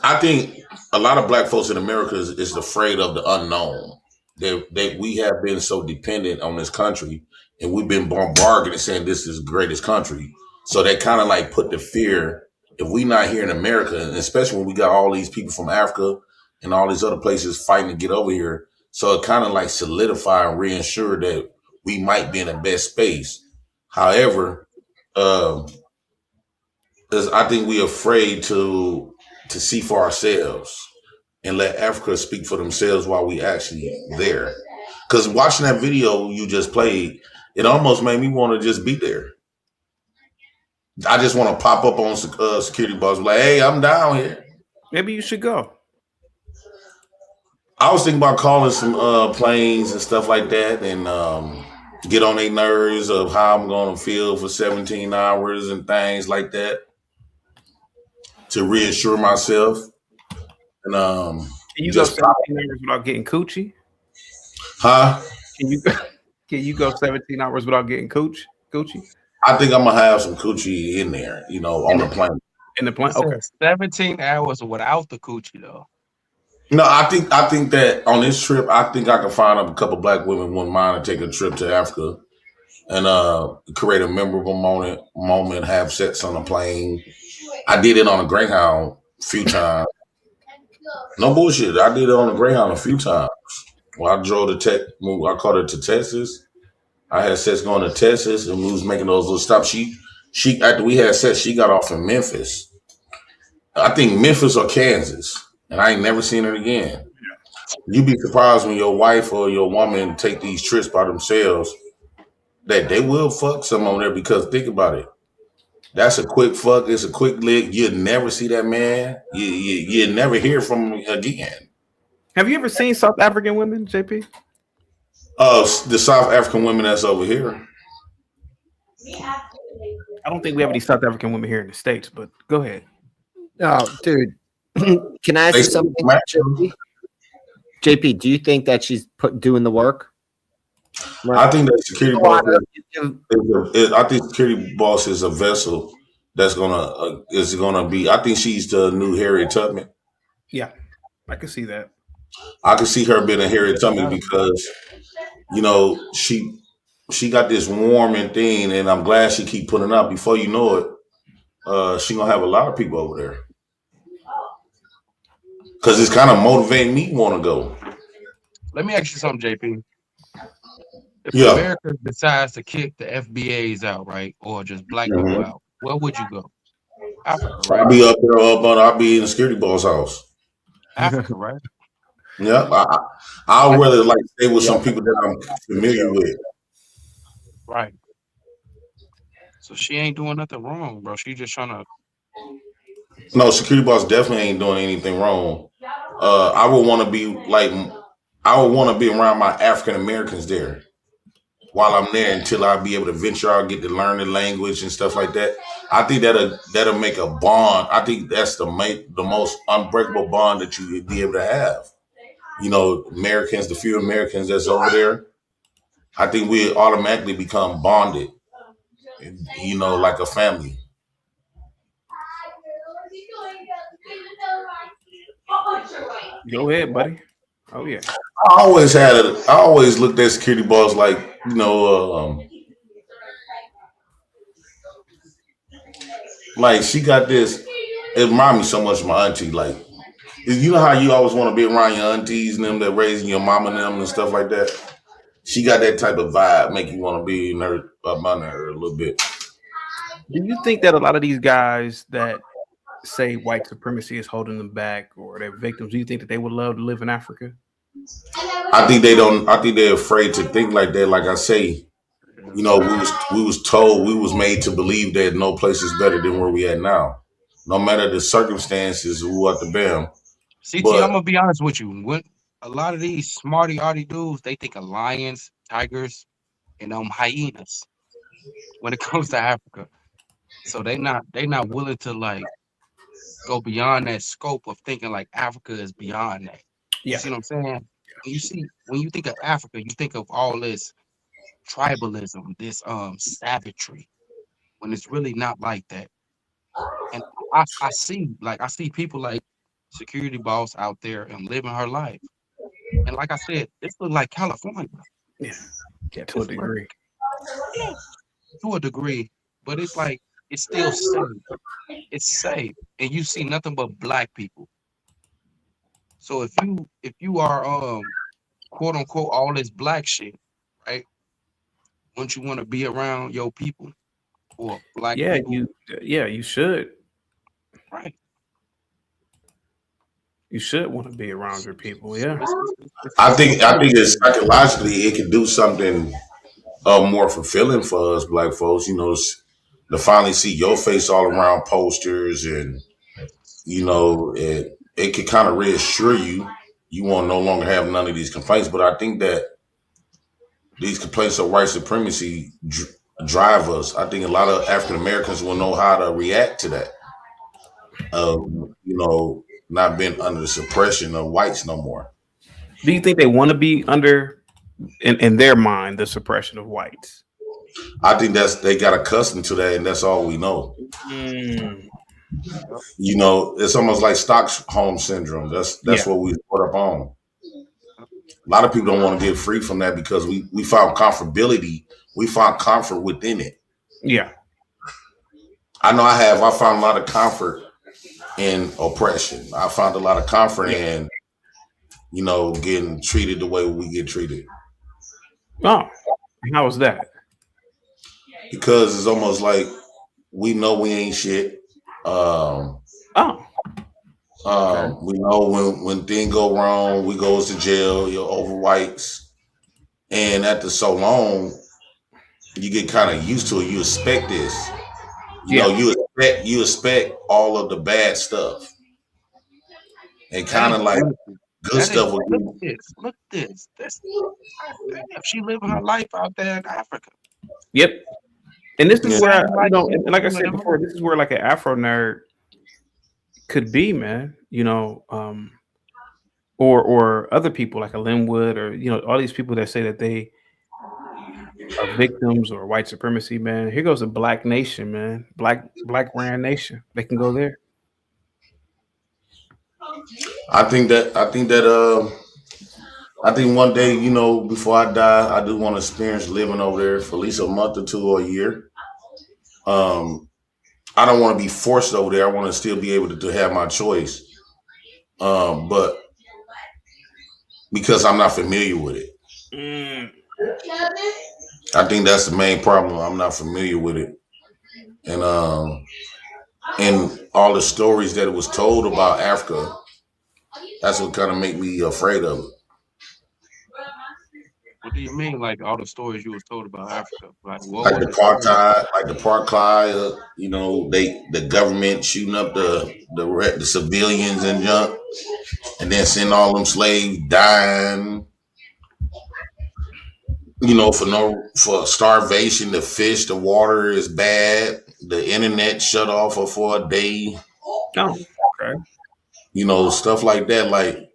I think a lot of black folks in America is afraid of the unknown. We have been so dependent on this country, and we've been bombarded and saying this is the greatest country. So they kind of like put the fear, if we not here in America, and especially when we got all these people from Africa and all these other places fighting to get over here. So it kind of like solidify and reassure that we might be in the best space. However, I think we're afraid to see for ourselves and let Africa speak for themselves while we actually there. Because watching that video you just played, it almost made me want to just be there. I just want to pop up on security boss like, hey, I'm down here. Maybe you should go. I was thinking about calling some planes and stuff like that and get on their nerves of how I'm going to feel for 17 hours and things like that to reassure myself. And Can you go 17 hours without getting coochie? Huh? Can you go 17 hours without getting coochie? I think I'm gonna have some coochie in there, on the plane. In the plane, okay. 17 hours without the coochie though. No, I think that on this trip, I think I can find a couple black women wouldn't mind to take a trip to Africa and create a memorable moment, have sex on the plane. I did it on a Greyhound a few times. No bullshit. I did it on a Greyhound a few times. When I drove I caught it to Texas, I had sex going to Texas, and we was making those little stops. She after we had sex, she got off in Memphis. I think Memphis or Kansas, and I ain't never seen her again. You'd be surprised when your wife or your woman take these trips by themselves that they will fuck some on there, because think about it. That's a quick fuck. It's a quick lick. You'll never see that man. You'll never hear from him again. Have you ever seen South African women, JP? The South African women that's over here. I don't think we have any South African women here in the States, but go ahead. Oh, dude. Can I ask you something, JP? JP, do you think that she's doing the work? I think that security boss. I think security boss is a vessel that's gonna be. I think she's the new Harriet Tubman. Yeah, I can see that. I can see her being a Harriet Tubman because, you know, she got this warming thing, and I'm glad she keep putting up. Before you know it, she gonna have a lot of people over there because it's kind of motivating me to want to go. Let me ask you something, JP. If Yeah. America decides to kick the FBAs out, right, or just black people out, where would you go? Africa, right? I'll be up there, I'll be in the security boss house. Africa, right? Yeah, I'd rather like stay with some people that I'm familiar with. Right. So she ain't doing nothing wrong, bro. She just trying to. No, security boss definitely ain't doing anything wrong. I would want to be around my African Americans there while I'm there until I be able to venture out, get to learn the language and stuff like that. I think that'll make a bond. I think that's the most unbreakable bond that you would be able to have. You know, Americans, the few Americans that's over there, I think we automatically become bonded, you know, like a family. Go ahead, buddy. Oh yeah. I always looked at security boss like, you know, like she got this. It reminds me so much of my auntie. Like, you know how you always want to be around your aunties and them that raising your mom and them and stuff like that. She got that type of vibe, make you want to be in her up under her a little bit. Do you think that a lot of these guys that say white supremacy is holding them back or they're victims, do you think that they would love to live in Africa? I think they don't. I think they're afraid to think like that. Like I say, you know, we was told, we was made to believe that no place is better than where we at now, no matter the circumstances. Who at the bam. CT, I'm gonna be honest with you. When a lot of these smarty arty dudes, they think of lions, tigers, and hyenas when it comes to Africa. So they not willing to like go beyond that scope of thinking like Africa is beyond that. Yeah. You see what I'm saying? When you think of Africa, you think of all this tribalism, this savagery, when it's really not like that. And I see people like security boss out there and living her life. And like I said, this look like California. Yeah, to a degree. To a degree, but it's like it's still safe. It's safe, and you see nothing but black people. So if you are quote unquote all this black shit, right? Wouldn't you want to be around your people or black people? You should. Right. You should want to be around your people. Yeah. I think it's psychologically it can do something more fulfilling for us black folks. You know, to finally see your face all around posters, and you know, it could kind of reassure you. You want to no longer have none of these complaints. But I think that these complaints of white supremacy drive us. I think a lot of African Americans will know how to react to that. You know, not being under the suppression of whites no more. Do you think they want to be under, in their mind, the suppression of whites? I think they got accustomed to that, and that's all we know. You know, it's almost like Stockholm syndrome. That's what we put up on. A lot of people don't want to get free from that because we found comfortability. We found comfort within it. Yeah. I know I have. I found a lot of comfort in oppression. I found a lot of comfort in, you know, getting treated the way we get treated. Oh, How was that? Because it's almost like we know we ain't shit. We know when things go wrong, we goes to jail. You're over whites, and after so long, you get kind of used to it. You expect this. You know, you expect all of the bad stuff, and kind of like good stuff. Look at this. She living her life out there in Africa. Yep. And this is where, and like I said before, this is where like an Afro nerd could be, man. Or other people like a Linwood, or all these people that say that they are victims or white supremacy, man. Here goes a black nation, man. Black brand nation. They can go there. I think one day, before I die, I do want to experience living over there for at least a month or two or a year. I don't want to be forced over there. I want to still be able to have my choice. But because I'm not familiar with it. I think that's the main problem. I'm not familiar with it. And all the stories that it was told about Africa, that's what kind of make me afraid of it. What do you mean, like all the stories you was told about Africa? Like the apartheid, the government shooting up the civilians and junk, and then sending all them slaves dying. For starvation, the fish, the water is bad, the internet shut off for a day. Oh, okay. Stuff like that. Like,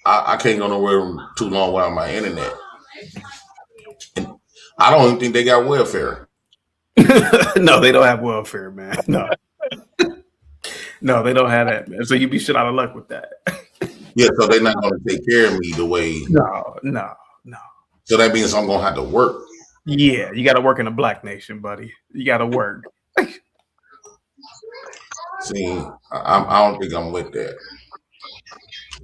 I can't go nowhere too long without my internet. And I don't even think they got welfare. No, they don't have welfare, man. No. No, they don't have that, man. So you'd be shit out of luck with that. Yeah, so they're not going to take care of me the way. No. So that means I'm going to have to work. Yeah, you got to work in a black nation, buddy. You got to work. See, I don't think I'm with that.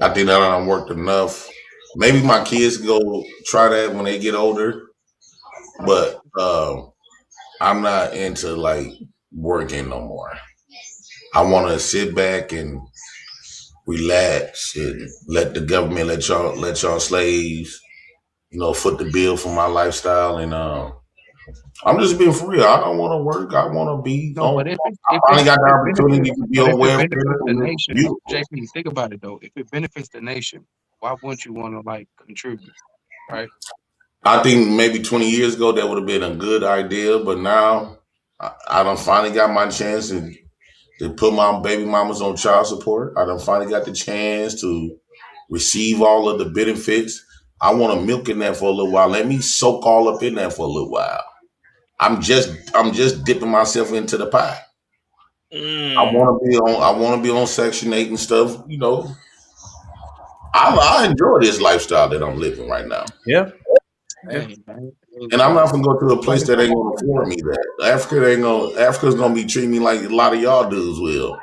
I think that I done worked enough. Maybe my kids go try that when they get older, but I'm not into like working no more. I want to sit back and relax and let the government let y'all slaves, foot the bill for my lifestyle. And I'm just being for real. I don't want to work. I want to be. I finally got the opportunity to be on welfare. JP, think about it though. If it benefits the nation, why wouldn't you want to contribute, right? I think maybe 20 years ago that would have been a good idea, but now I done finally got my chance to put my baby mamas on child support. I done finally got the chance to receive all of the benefits. I want to milk in that for a little while. Let me soak all up in that for a little while. I'm just dipping myself into the pie. I want to be on Section 8 and stuff. I enjoy this lifestyle that I'm living right now. Yeah. And I'm not gonna go to a place that ain't gonna afford me that. Africa's gonna be treating me like a lot of y'all dudes will.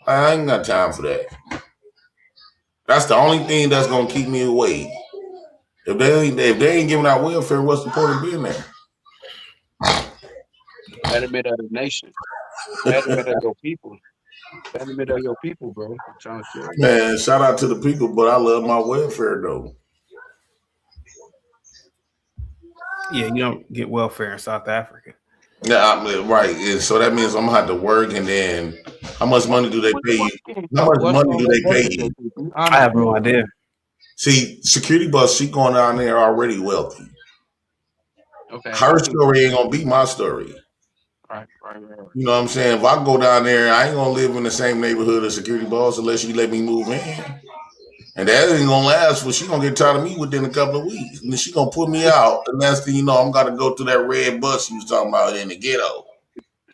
I ain't got time for that. That's the only thing that's gonna keep me away. If they ain't giving out welfare, what's the point of being there? Betterment of the nation. Betterment of your people. Betterment of your people, bro. I'm trying to tell you. Man, shout out to the people, but I love my welfare though. Yeah, you don't get welfare in South Africa. Yeah, right. And so that means I'm gonna have to work, and then how much money do they pay you? How much money do they pay you? I have no idea. See, security bus, she going down there already wealthy. Okay. Her story ain't gonna be my story. Right. You know what I'm saying? If I go down there, I ain't gonna live in the same neighborhood as security boss unless you let me move in. And that ain't gonna last. Well, she gonna get tired of me within a couple of weeks, and then she gonna put me out. And that's the I'm gonna go to that red bus you was talking about in the ghetto.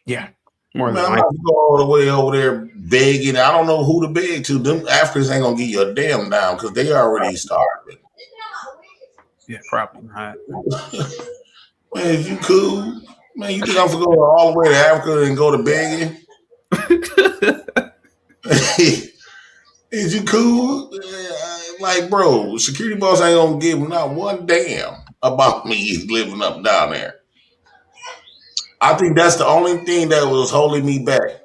Yeah, more Man, than I'm not go all the way over there begging. I don't know who to beg to. Them Africans ain't gonna give you a damn down because they already starving. Yeah, probably not. Man, if you cool, man, you think I'm gonna go all the way to Africa and go to begging? Is you cool? Like, bro, security boss ain't gonna give not one damn. about me living up down there. I think that's the only thing that was holding me back.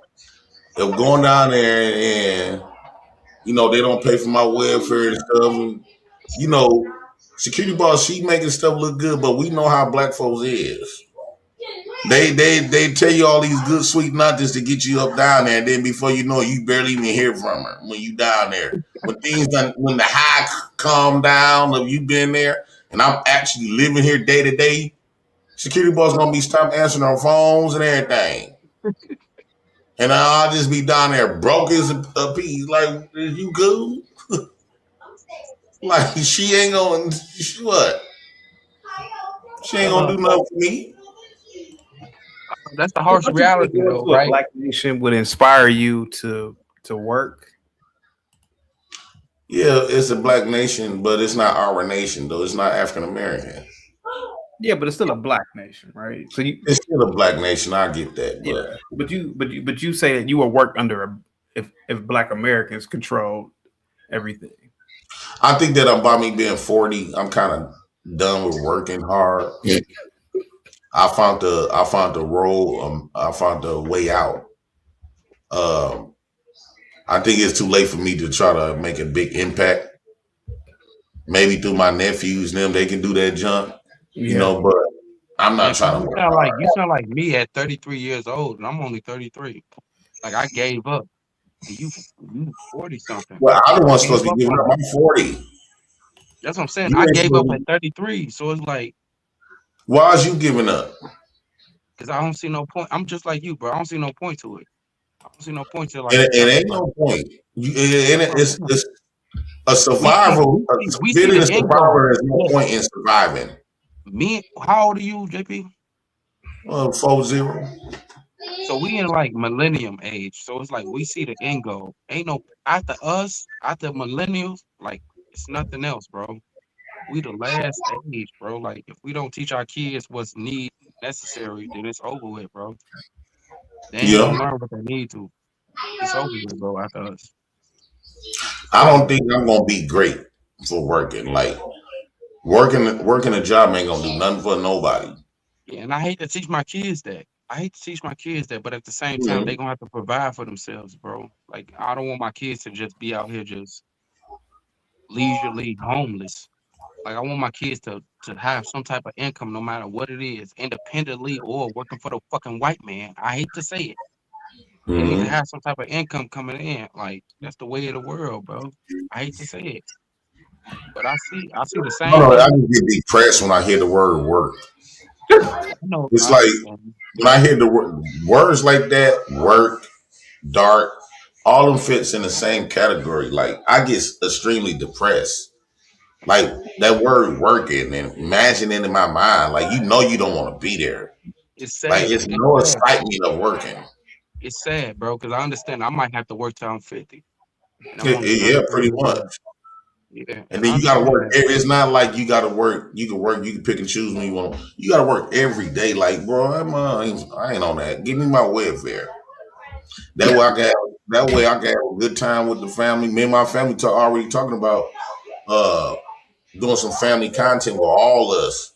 Of going down there and you know, they don't pay for my welfare and stuff. And, you know, security boss, she making stuff look good, but we know how black folks is. They tell you all these good sweet nothings to get you up down there, and then before you know it, you barely even hear from her when you down there. When the high calm down of you being there, and I'm actually living here day to day, security boss gonna be stopped answering our phones and everything. And I'll just be down there broke as a piece. Like, is you good? Like, she ain't gonna, what? She ain't gonna do nothing for me. That's the harsh reality, though, right? Black Nation would inspire you to work. Yeah, it's a black nation, but it's not our nation, though. It's not African American. Yeah, but it's still a black nation, right? So it's still a black nation. I get that, but but you say that you will work under if Black Americans control everything. I think that by me being 40, I'm kind of done with working hard. I found the role. I found the way out. I think it's too late for me to try to make a big impact. Maybe through my nephews, them they can do that junk, you know. But I'm not trying to work hard. You sound like me at 33 years old, and I'm only 33. Like I gave up. You 40 something. Well, I'm the one supposed to be giving up. I'm 40. That's what I'm saying. I gave up at 33, so it's like. Why is you giving up? Because I don't see no point. I'm just like you, bro. I don't see no point to it. I don't see no point to like. It ain't no point. It's a survival. Getting a survivor is no point in surviving. Me, how old are you, JP? 40. So we in like millennium age. So it's like we see the end goal. Ain't no after us, after millennials, like it's nothing else, bro. We the last age, bro. Like if we don't teach our kids what's necessary, then it's over with, bro. They ain't gonna learn what they need to. It's over with, bro, after us. I don't think I'm gonna be great for working. Like working a job ain't gonna do nothing for nobody. Yeah, and I hate to teach my kids that. But at the same time, they're gonna have to provide for themselves, bro. Like I don't want my kids to just be out here just leisurely homeless. Like I want my kids to have some type of income, no matter what it is, independently or working for the fucking white man. I hate to say it. They need to have some type of income coming in. Like that's the way of the world, bro. I hate to say it, but I see the same. I just get depressed when I hear the word work. It's like when I hear the words like that, work, dark, all of them fits in the same category. Like I get extremely depressed. Like that word working and imagining in my mind, like you don't want to be there. It's sad. Like it's no excitement of working. It's sad, bro, because I understand I might have to work till I'm 50. Yeah, pretty much. Yeah. And then you gotta work. It's not like you gotta work. You can pick and choose when you want. You gotta work every day. Like, bro, I ain't on that. Give me my welfare. That way I can have a good time with the family. Me and my family already talking about doing some family content with all of us.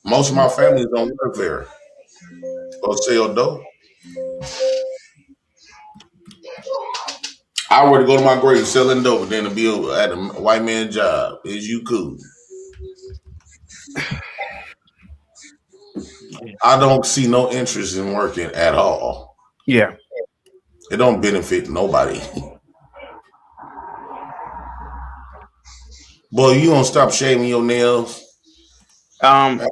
Most of my family is on welfare or sell dope. I were to go to my grave selling dope and then to be at a white man job. Is you cool? I don't see no interest in working at all. Yeah. It don't benefit nobody. Boy, you gonna stop shaving your nails? Right.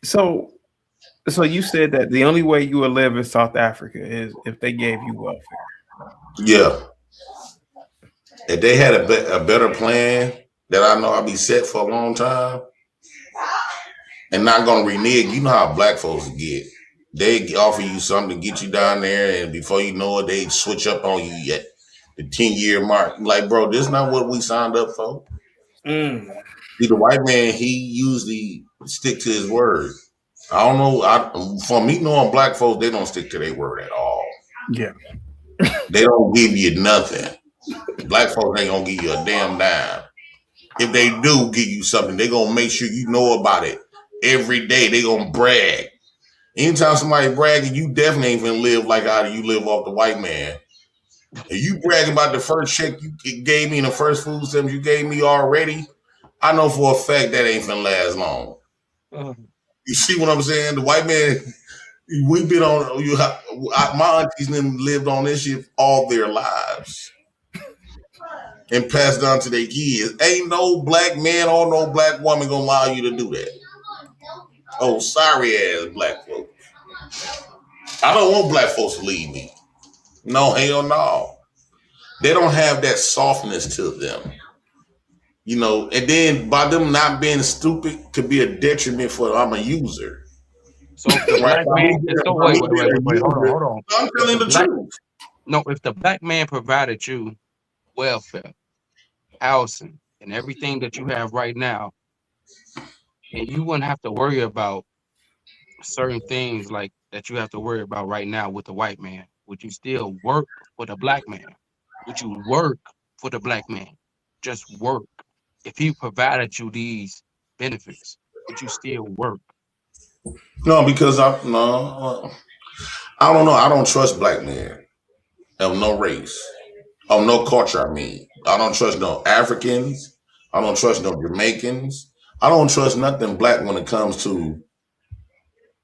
So you said that the only way you will live in South Africa is if they gave you welfare. Yeah. If they had a better plan that I know I'll be set for a long time and not gonna renege, you know how black folks get. They offer you something to get you down there, and before you know it, they switch up on you at the 10-year mark. Like, bro, this is not what we signed up for. The white man, he usually stick to his word. I don't know. For me knowing black folks, they don't stick to their word at all. Yeah. They don't give you nothing. Black folks ain't gonna give you a damn dime. if they do give you something, they're gonna make sure you know about it every day. They're gonna brag. Anytime somebody bragging, you definitely ain't gonna live like how you live off the white man. If you bragging about the first check you gave me and the first food stamps you gave me already, I know for a fact that ain't gonna last long. You see what I'm saying? The white man, we've been on. My aunties lived on this shit all their lives and passed on to their kids. Ain't no black man or no black woman gonna allow you to do that. Oh, sorry ass black folks. I don't want black folks to leave me. No, hell no. They don't have that softness to them. You know, and then by them not being stupid could be a detriment for I'm a user. So if the black man, wait, hold on. I'm telling the truth. No, if the black man provided you welfare, housing, and everything that you have right now, and you wouldn't have to worry about certain things like that you have to worry about right now with the white man, would you still work for the black man? Would you work for the black man? Just work. If he provided you these benefits, would you still work? No, because I don't know. I don't trust black men of no race, of no culture. I mean, I don't trust no Africans. I don't trust no Jamaicans. I don't trust nothing black when it comes to,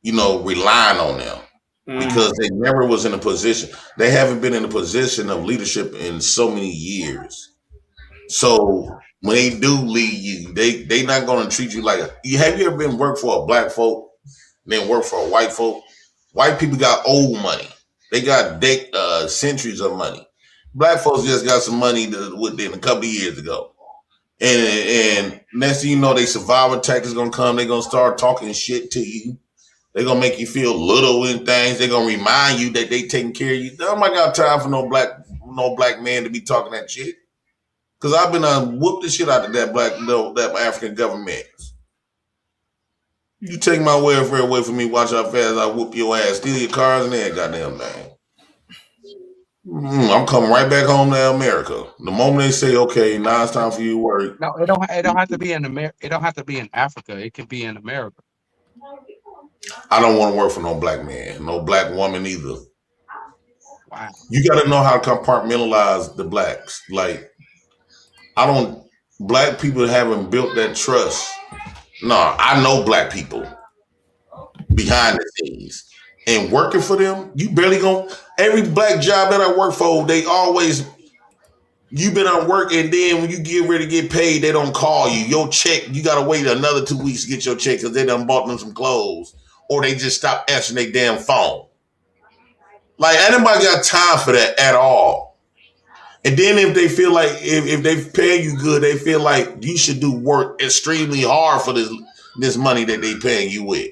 you know, relying on them because they never was in a position. They haven't been in a position of leadership in so many years. So when they do lead you, they not going to treat you like have you ever been work for a black folk, then work for a white folk? White people got old money. They got centuries of money. Black folks just got some money within a couple of years ago. And next thing you know, they survival tech is gonna come. They're gonna start talking shit to you. They're gonna make you feel little in things. They're gonna remind you that they taking care of you. I don't got time for no black man to be talking that shit. Cause I've been whoop the shit out of that African government. You take my welfare away from me, watch how fast I whoop your ass, steal your cars and that goddamn thing. I'm coming right back home to America. The moment they say, okay, now it's time for you to work. No, it don't have to be in America. It don't have to be in Africa. It can be in America. I don't want to work for no black man, no black woman either. Wow. You got to know how to compartmentalize the blacks. Like, black people haven't built that trust. No, I know black people behind the scenes. And working for them, you barely every black job that I work for, they always, you've been at work and then when you get ready to get paid, they don't call you. Your check, you got to wait another 2 weeks to get your check because they done bought them some clothes or they just stop answering their damn phone. Like, anybody got time for that at all. And then if they feel like, if they pay you good, they feel like you should do work extremely hard for this money that they paying you with.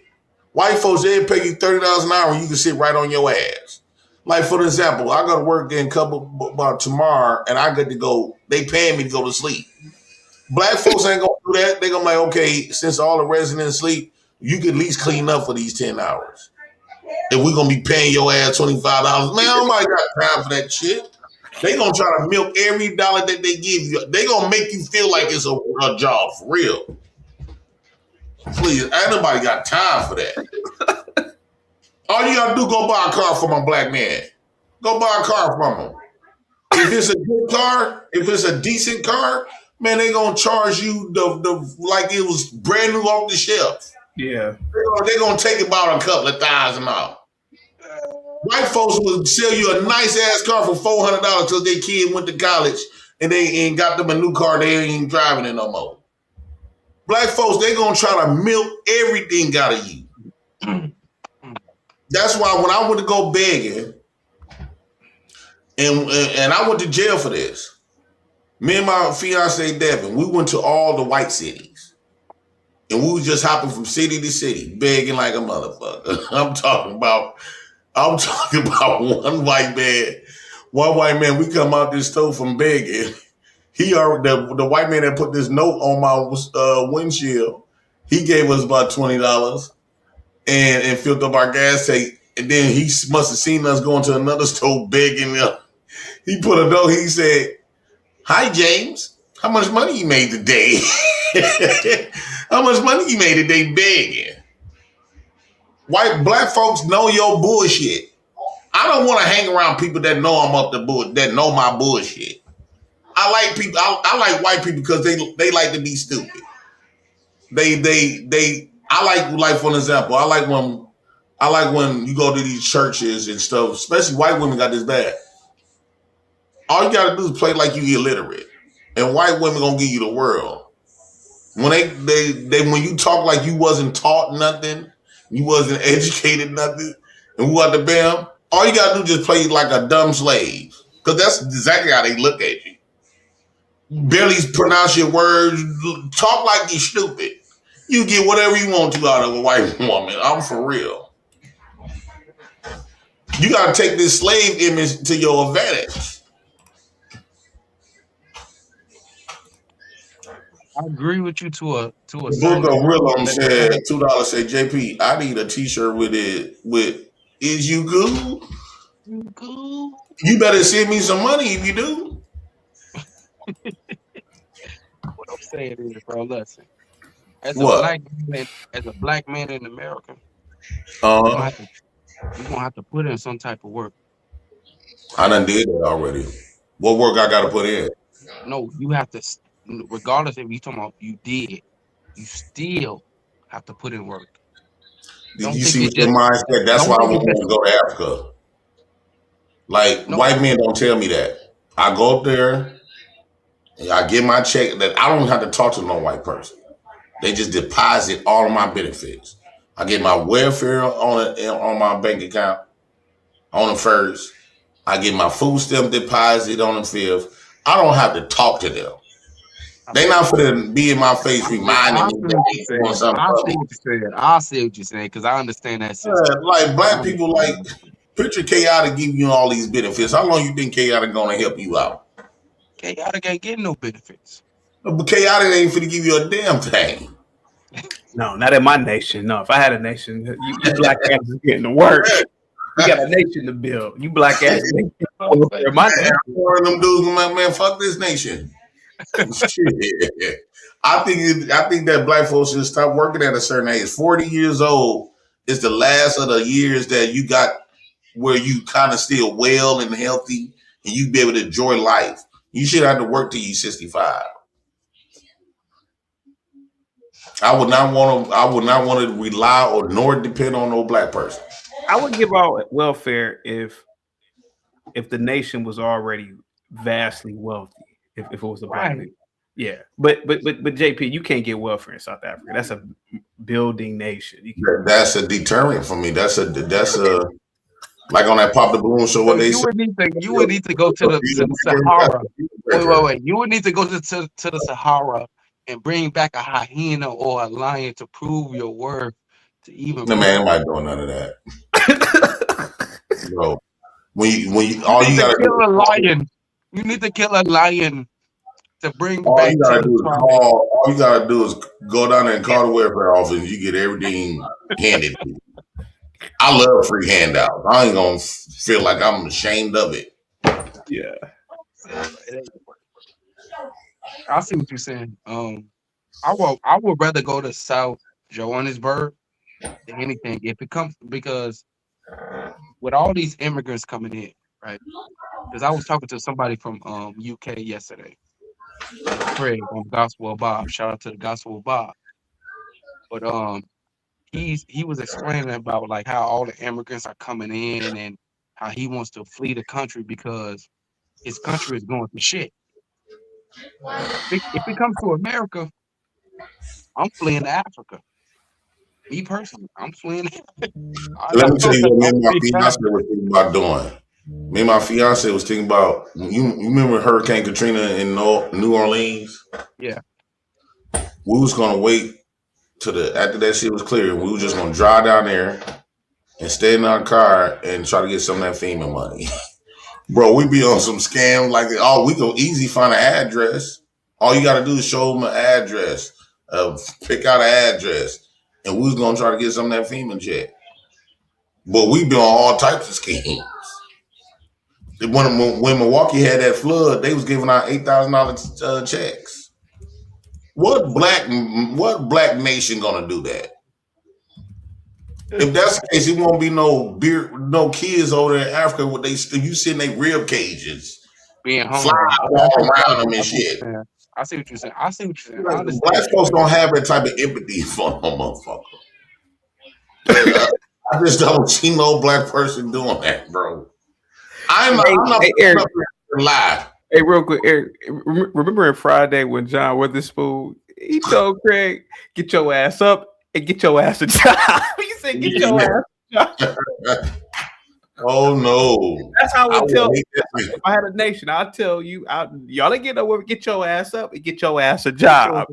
White folks, they pay you $30 an hour and you can sit right on your ass. Like, for example, I got to work in about tomorrow and I get to go, they paying me to go to sleep. Black folks ain't going to do that. They going to be like, okay, since all the residents sleep, you can at least clean up for these 10 hours. And we're going to be paying your ass $25. Man, nobody got time for that shit. They going to try to milk every dollar that they give you. They going to make you feel like it's a job for real. Please, ain't nobody got time for that. All you gotta do, go buy a car from a black man. Go buy a car from him. If it's a good car, if it's a decent car, man, they gonna charge you the like it was brand new off the shelf. Yeah. They're gonna take about a couple of $1,000. White folks will sell you a nice ass car for $400 because their kid went to college and they ain't got them a new car, they ain't even driving it no more. Black folks, they gonna try to milk everything out of you. That's why when I went to go begging, and I went to jail for this, me and my fiance Devin, we went to all the white cities. And we was just hopping from city to city, begging like a motherfucker. I'm talking about one white man, we come out this store from begging. He already, the white man that put this note on my windshield, he gave us about $20 and filled up our gas tank. And then he must have seen us going to another store begging. He put a note, he said, "Hi, James. How much money you made today? How much money you made today begging? Black folks know your bullshit. I don't want to hang around people that know I'm up the bull, that know my bullshit. I like people. I like white people because they like to be stupid. I like for an example. I like when you go to these churches and stuff, especially white women got this bad. All you gotta do is play like you illiterate, and white women gonna give you the world. When when you talk like you wasn't taught nothing, you wasn't educated nothing, and what the bam, all you gotta do is just play like a dumb slave, because that's exactly how they look at you. Barely pronounce your words, talk like you're stupid. You get whatever you want to out of a white woman. I'm for real. You gotta take this slave image to your advantage. I agree with you to a Book of Rillum said $2. Say JP, I need a T-shirt with "Is you cool?" You better send me some money if you do. What I'm saying is, bro, listen. As What? a black man in America, Uh-huh. you're gonna have to put in some type of work. I done did that already. What work I gotta put in? No, you have to, regardless if you talking about you did, you still have to put in work. Did you see your mindset? That's why I want to go to Africa. Like, white men don't tell me that. I go up there, I get my check, that I don't have to talk to no white person. They just deposit all of my benefits. I get my welfare on my bank account on the 1st. I get my food stamp deposit on the 5th. I don't have to talk to them. They not for to be in my face reminding me that they want something. I see what you're saying, because I understand that system. Yeah, like black people, like picture Chaotic giving you all these benefits. How long you think Chaotic gonna help you out? Chaotic ain't getting no benefits. But Chaotic ain't finna give you a damn thing. No, not in my nation. No, if I had a nation, you black ass is getting to work. We got a nation to build. You black ass. My nation. One of them dudes, man, fuck this nation. Shit. I think that black folks should stop working at a certain age. 40 years old is the last of the years that you got where you kind of still well and healthy and you be able to enjoy life. You should have to work till you 65. I would not want to rely or nor depend on no black person. I would give out welfare if the nation was already vastly wealthy. If it was a black nation. Yeah. But JP, you can't get welfare in South Africa. That's a building nation. That's a deterrent for me. That's a like on that Pop the Balloon show. What you would need to go to the Sahara. Wait. You would need to go to the Sahara and bring back a hyena or a lion to prove your worth to even. No man, I'm not doing none of that. Bro, when you all you gotta kill a lion. You need to kill a lion to bring all back. You gotta do is all you gotta do is go down there and call the welfare office. You get everything handed to you. I love free handouts. I ain't gonna feel like I'm ashamed of it. Yeah. I see what you're saying. I would rather go to South Johannesburg than anything if it comes, because with all these immigrants coming in, right? Because I was talking to somebody from UK yesterday, Craig on Gospel of Bob. Shout out to the Gospel of Bob. But he was explaining about like how all the immigrants are coming in and how he wants to flee the country because his country is going to shit. If it comes to America, I'm fleeing to Africa. Me personally, I'm fleeing. Let me tell you what me and my fiance was thinking about doing. Me and my fiance was thinking about, you remember Hurricane Katrina in New Orleans? Yeah. We was gonna wait till after that shit was clear. We were just gonna drive down there and stay in our car and try to get some of that FEMA money. Bro, we be on some scam like, we go easy find an address. All you gotta do is show them an address, pick out an address, and we was gonna try to get some of that FEMA check. But we be on all types of schemes. when Milwaukee had that flood, they was giving out $8,000 checks. What black nation gonna do that? If that's the case, it won't be no kids over there in Africa. What you see in their rib cages, being fly hungry. all around them and shit. I see what you're saying. I see what you're saying. Like, black folks don't have that type of empathy for no motherfucker. I just don't see no black person doing that, bro. I'm not Eric, lie. Hey, real quick, Eric, remember in Friday when John Witherspoon, he told Craig, get your ass up and get your ass a job. He said, get your ass a job. Oh no. That's how I would tell you. If I had a nation, I'd tell you, y'all ain't get nowhere, get your ass up and get your ass a job.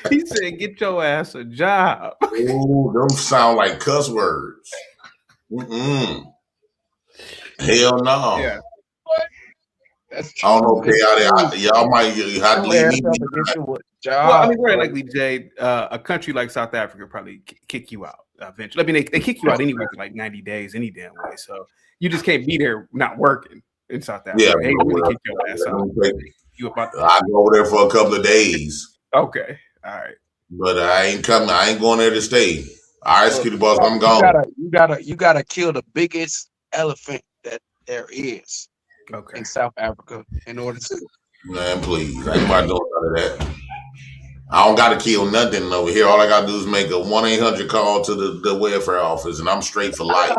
He said, get your ass a job. Ooh, them sound like cuss words. Hell no. Yeah. That's I don't know, y'all might have to leave me. Well, I mean, very likely, Jay, a country like South Africa probably kick you out eventually. I mean, they kick you out anyway for like 90 days, any damn way. So you just can't be there not working in South Africa. Yeah, they really kick your ass out. I go over there for a couple of days. Okay, all right. But I ain't coming. I ain't going there to stay. All right, Scooty Boss, I'm gone. You gotta kill the biggest elephant that there is. Okay. In South Africa in order to. Man, please, I ain't about doing none of that. I don't gotta kill nothing over here. All I gotta do is make a 1-800 call to the welfare office, and I'm straight for life.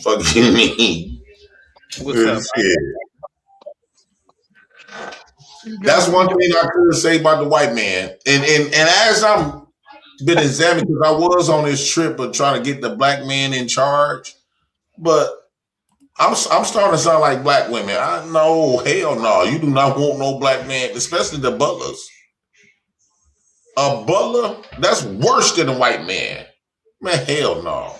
Fuck you mean? What's up? That's one thing I could say about the white man. And as I'm been examined, because I was on this trip of trying to get the black man in charge, but I'm starting to sound like black women. I know, hell no, you do not want no black man, especially the butlers. A butler, that's worse than a white man. Man, hell no.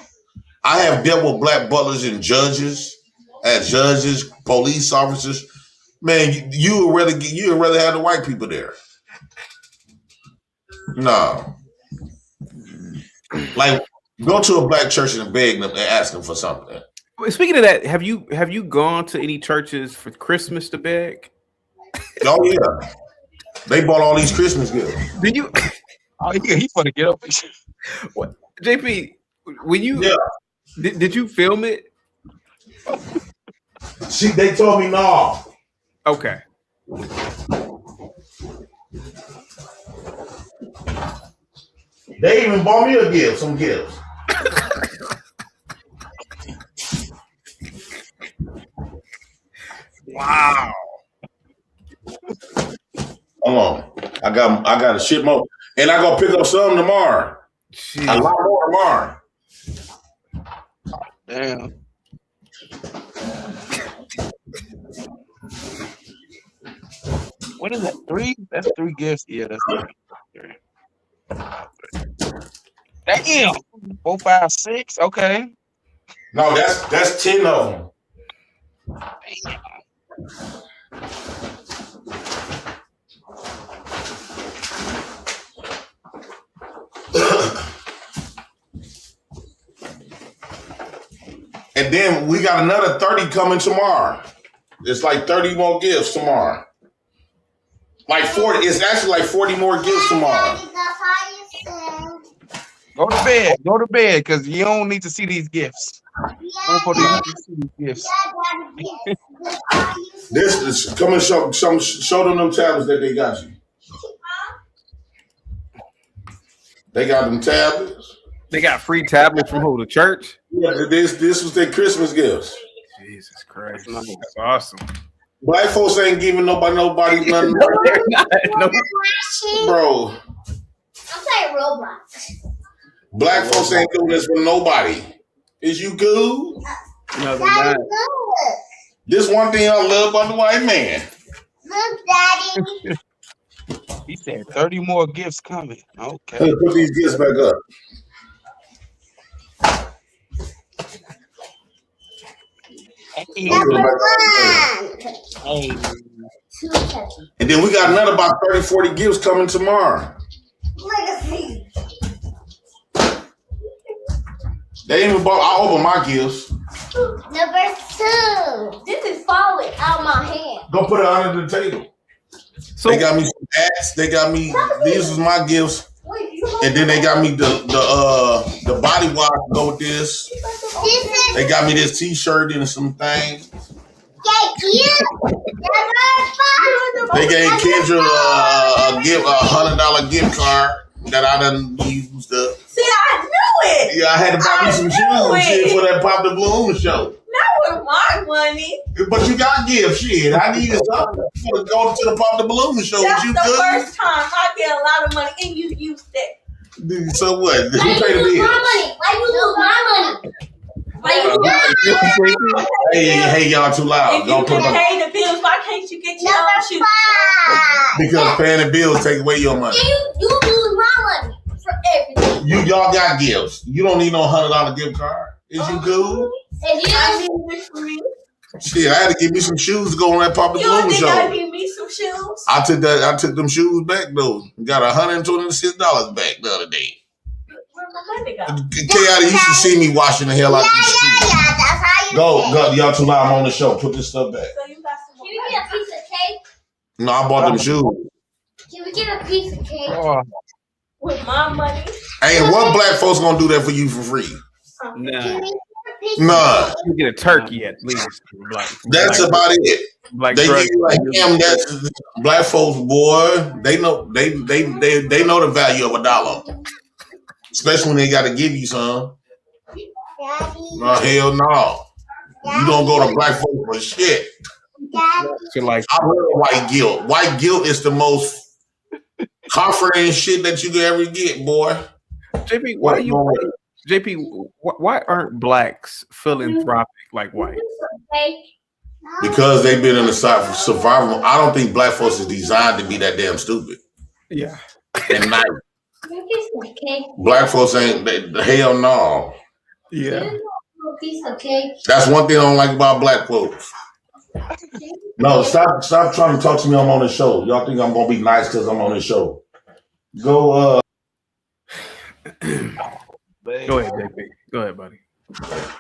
I have dealt with black butlers and judges, police officers. Man, you would rather have the white people there. No. Like, go to a black church and beg them and ask them for something. Speaking of that, have you gone to any churches for Christmas to beg? Oh yeah, they bought all these Christmas gifts. Did you? Oh yeah, he's gonna get up. What, JP? When you did you film it? They told me no. Okay. They even bought me a gift, some gifts. Wow. Hold on. I got to ship more. And I gonna pick up some tomorrow. Jeez. A lot more tomorrow. Damn. What is that? 3? That's 3 gifts. Yeah, that's 3. Damn. 4, 5, 6. Okay. No, that's 10 of them. Damn. And then we got another 30 coming tomorrow. It's like 30 more gifts tomorrow. Like 40. It's actually like 40 more gifts tomorrow. Go to bed. Go to bed, because you don't need to see these gifts. Don't put these gifts. This is come and show them tablets that they got you. They got them tablets. They got free tablets from who? The church? Yeah, this was their Christmas gifts. Jesus Christ. That's awesome. Black folks ain't giving nobody nothing. No, they're not. No. Bro. I'm playing Roblox. Black folks ain't doing this for nobody. Is you cool? No, they're not. This one thing I love about the white man. Look, Daddy. He said 30 more gifts coming. Okay. Hey, put these gifts back up. Hey. And then we got another about 30, 40 gifts coming tomorrow. They even bought. I open my gifts. Number 2. This is falling out my hand. Go put it under the table. So they got me some hats. They got me. These is my gifts. And then they got me the body wash to go with this. They got me this T-shirt and some things. They gave Kendra a $100 gift card that I done used up. See, I knew it. Yeah, I had to buy me some shoes and shit for that Pop the Balloon show. Not with my money. But you got gifts, shit. I needed something to go to the Pop the Balloon show. That's you the good? first time I get a lot of money and you used it. So what? Who Why pay the you lose bills? my money? Why you lose my money? Why you lose my money? Hey, y'all too loud. If Don't you put can my, pay the bills, why can't you get your own shoes? because paying the bills take away your money. You lose my money for everything. Y'all got gifts. You don't need no $100 gift card. Is you cool? If you I need this for me. Shit, I had to give me some shoes to go on that Pop the You don't Balloon think I show. need me some shoes? I took them shoes back though. Got $126 back the other day. Where my money go? K.I.D., you should see me washing the hell out of these shoes. that's how you Go, y'all too loud. I'm on the show. Put this stuff back. So you got some Can we get a piece of cake? No, I bought them shoes. Can we get a piece of cake? with my money? Hey, what black folks gonna do that for you for free? Nah. Nah. You get a turkey at least. That's about it. They give you like him. That's black folks, boy. They know they know the value of $1, especially when they got to give you some. No, hell no. You don't go to black folks for shit. Like, I love white guilt. White guilt is the most comforting shit that you could ever get, boy. Why aren't blacks philanthropic like whites? Because they've been in the survival. I don't think black folks is designed to be that damn stupid. Yeah. And nice. Black folks ain't. Hell no. Yeah. That's one thing I don't like about black folks. No, stop trying to talk to me. I'm on the show. Y'all think I'm gonna be nice because I'm on the show. Go Go ahead, JP. Go ahead, buddy.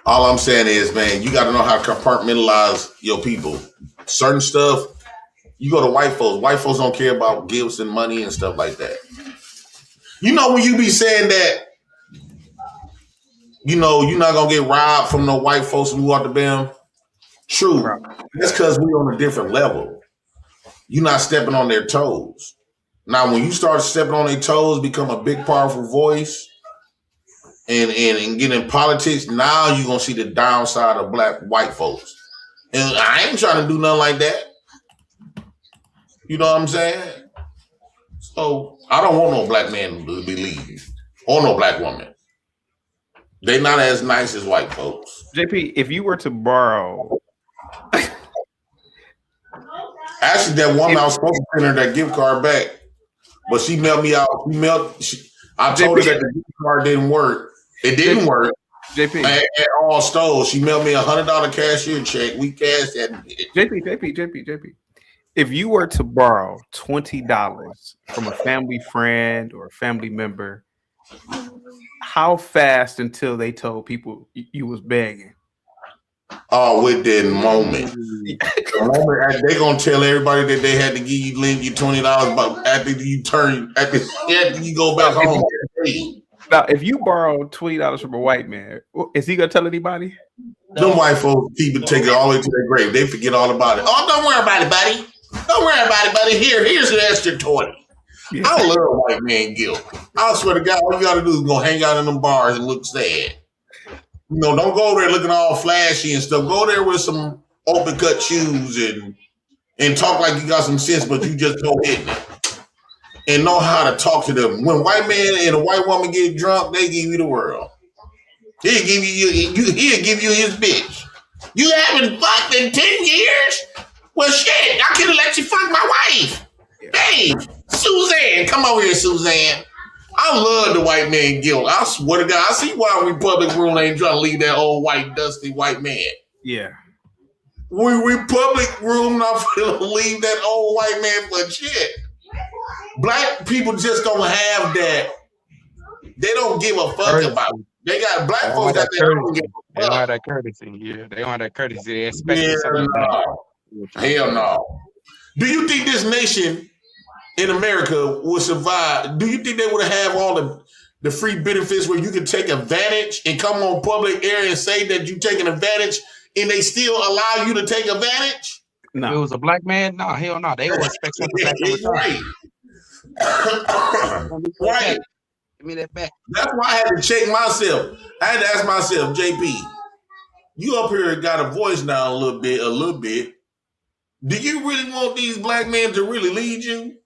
All I'm saying is, man, you got to know how to compartmentalize your people. Certain stuff, you go to white folks. White folks don't care about gifts and money and stuff like that. You know, when you be saying that, you know, you're not going to get robbed from no white folks who walk the bam. True. That's because we're on a different level. You're not stepping on their toes. Now, when you start stepping on their toes, become a big, powerful voice, and get in politics, now you're going to see the downside of white folks. And I ain't trying to do nothing like that. You know what I'm saying? So I don't want no black man to be leading or no black woman. They're not as nice as white folks. JP, if you were to borrow... Actually, that woman I was supposed to send her that gift card back, but she mailed me out. I told her that the gift card didn't work. It didn't work. JP. At all stores. She mailed me a $100 cashier check. We cashed that. JP. If you were to borrow $20 from a family friend or a family member, how fast until they told people you was begging? Oh, within moment. They gonna tell everybody that they had to lend you $20, but after you go back home. Now, if you borrow $20 from a white man, is he gonna tell anybody? Them white folks take it all the way to their grave. They forget all about it. Oh, don't worry about it, buddy. Don't worry about it, buddy. Here's an extra 20. Yeah. I love white man guilt. I swear to God, all you gotta do is go hang out in them bars and look sad. You know, don't go there looking all flashy and stuff. Go there with some open cut shoes and talk like you got some sense, but you just go hitting it. And know how to talk to them. When white man and a white woman get drunk, they give you the world. He'll give you his bitch. You haven't fucked in 10 years? Well, shit, I could have let you fuck my wife. Hey, Suzanne, come over here, Suzanne. I love the white man guilt. I swear to God, I see why Republic Rule ain't trying to leave that old white, dusty white man. Yeah. We Republic Rule not going to leave that old white man for shit. Black people just don't have that. They don't give a fuck about it. They got black They don't folks have got that their own. courtesy. They don't have that courtesy. Yeah, they don't have that courtesy. They expect Yeah, something back. no. Hell no. Do you think this nation in America would survive? Do you think they would have all the free benefits where you can take advantage and come on public air and say that you're taking advantage and they still allow you to take advantage? No. If it was a black man, no, hell no. They would expect something back in return. Right. Right. Give me that back. That's why I had to check myself. I had to ask myself, JP, you up here got a voice now a little bit. Do you really want these black men to really lead you?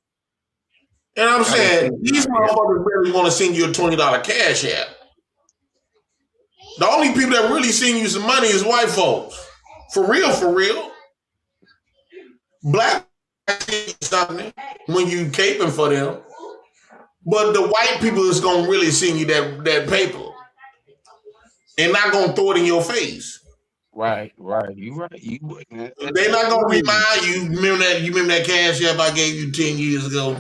And I'm saying, these motherfuckers really want to send you a $20 cash app. The only people that really send you some money is white folks. For real. Black something when you caping for them. But the white people is going to really send you that paper. And not going to throw it in your face. Right. You right. They're not going to remind you. You remember that cash app I gave you 10 years ago?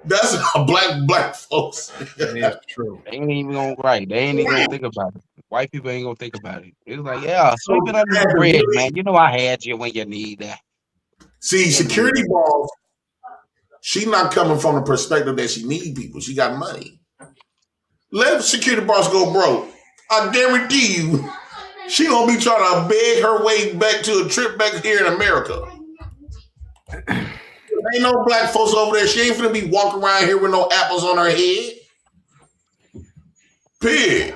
That's black folks. That's true. They ain't even gonna think about it. White people ain't gonna think about it. It's like, yeah, sweep it under the bridge, man. You know I had you when you need that. See, security boss, she not coming from the perspective that she need people. She got money. Let security boss go broke. I guarantee you, she gonna be trying to beg her way back to a trip back here in America. Ain't no black folks over there. She ain't finna be walking around here with no apples on her head. Pig.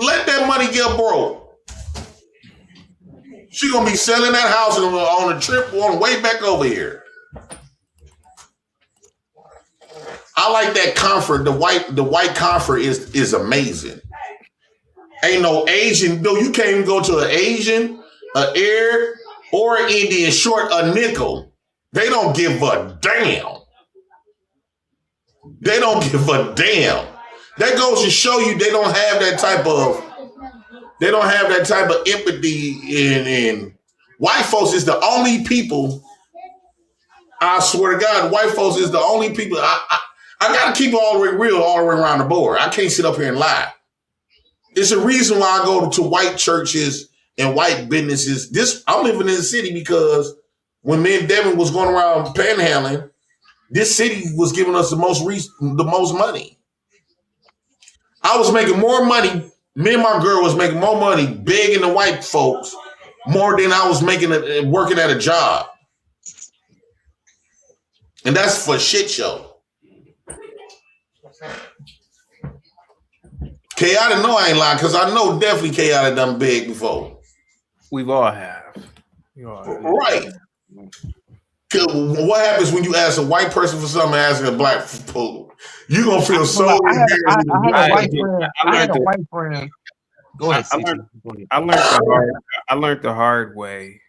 Let that money get broke. She gonna be selling that house on a trip on the way back over here. I like that comfort. The white comfort is amazing. Ain't no Asian. No, you can't even go to an Asian, an Arab, or an Indian short a nickel. They don't give a damn. They don't give a damn. That goes to show you they don't have that type of empathy and white folks is the only people. I swear to God, white folks is the only people. I gotta keep it all the way real, all the way around the board. I can't sit up here and lie. It's a reason why I go to white churches and white businesses. I'm living in the city because when me and Devin was going around panhandling, this city was giving us the most money. I was making more money. Me and my girl was making more money begging the white folks more than I was making working at a job. And that's for shit show. Chaotic, no, I ain't lying, because I know definitely Chaotic done big before. We've all have. Right. What happens when you ask a white person for something and ask a black person? You're going to feel so embarrassed. I had a white friend. Go ahead, I learned the hard way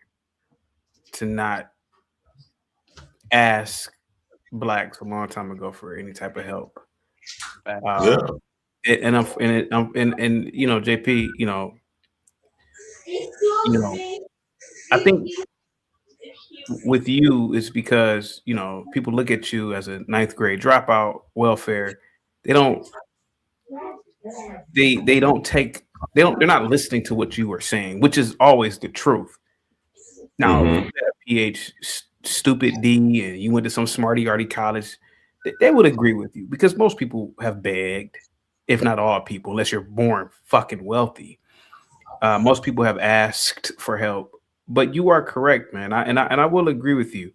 to not ask blacks a long time ago for any type of help. And you know, JP, you know, I think with you is because, you know, people look at you as a 9th grade dropout, welfare. They're not listening to what you are saying, which is always the truth. Now, if you had a PH stupid D and you went to some smarty arty college, they would agree with you because most people have begged, if not all people, unless you're born fucking wealthy. Most people have asked for help, but you are correct, man. I will agree with you.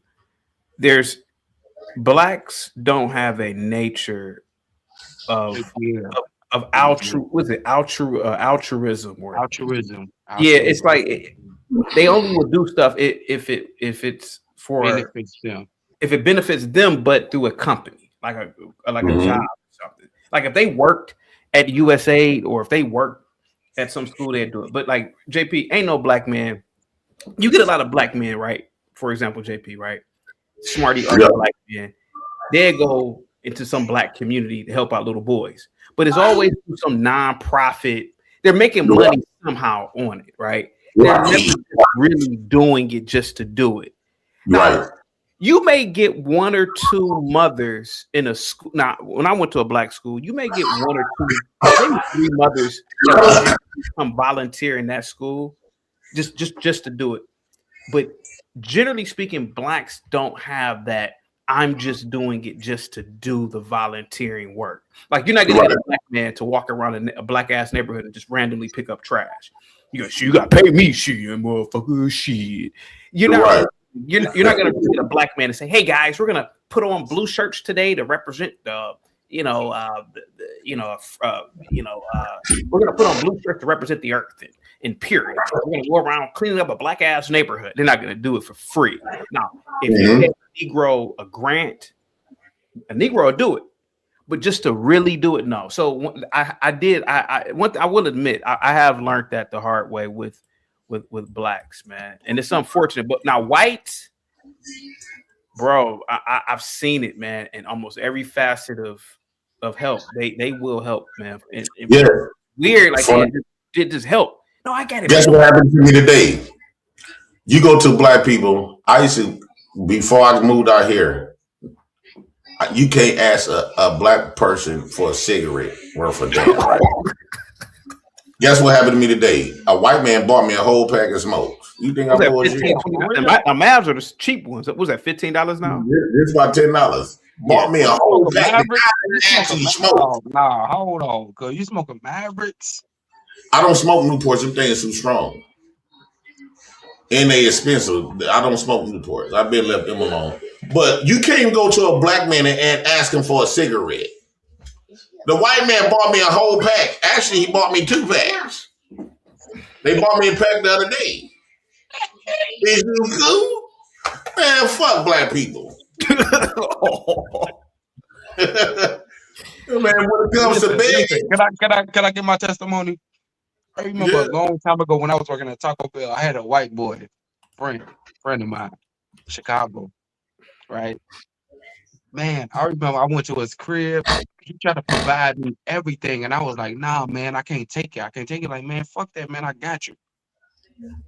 Blacks don't have a nature of altruism or altruism. Yeah, it's like they only will do stuff if it's for benefits them. If it benefits them, but through a company like a job or something. Like if they worked at USAID or if they worked at some school, they'd do it. But like JP, ain't no black man. You get a lot of black men, right? For example, JP, right? Smarty black men. They go into some black community to help out little boys, but it's always some nonprofit. They're making money somehow on it, right? They're never really doing it just to do it. Now, You may get one or two mothers in a school. Now, when I went to a black school, you may get one or two, maybe three mothers that come volunteer in that school just to do it. But generally speaking, blacks don't have that. I'm just doing it just to do the volunteering work. Like you're not gonna get a black man to walk around a black ass neighborhood and just randomly pick up trash. You got to pay me, shit, motherfucker, shit. You're not going to get a black man and say, "Hey guys, we're going to put on blue shirts today to represent we're going to put on blue shirts to represent the earth in period. We're going to go around cleaning up a black ass neighborhood." They're not going to do it for free. Now, if you give a Negro a grant, a Negro will do it. But just to really do it, no. So I will admit, I have learned that the hard way with blacks, man. And it's unfortunate. But now whites, bro, I've seen it, man, in almost every facet of help. They will help, man. And weird, like they just help. No, I got it. Guess what happened to me today? You go to black people. I used to, before I moved out here, you can't ask a black person for a cigarette worth of damn, right? Guess what happened to me today? A white man bought me a whole pack of smokes. You think I'm bullshit? My Mavs are the cheap ones. What was that, $15 now? This is about $10. Bought me a whole pack. Actually smoke. Nah, hold on, cause you smoking Mavericks. I don't smoke Newports. Them things too strong. And they expensive. I don't smoke Newports. I've been left them alone. But you can't go to a black man and ask him for a cigarette. The white man bought me a whole pack. Actually, he bought me 2 packs. They bought me a pack the other day. Is you cool? Man, fuck black people. Man, when it comes to bed, can I give my testimony? I remember a long time ago when I was working at Taco Bell, I had a white boy friend of mine, Chicago, right? Man, I remember I went to his crib. He tried to provide me everything, and I was like, "Nah, man, I can't take it. I can't take it." Like, man, fuck that, man. I got you.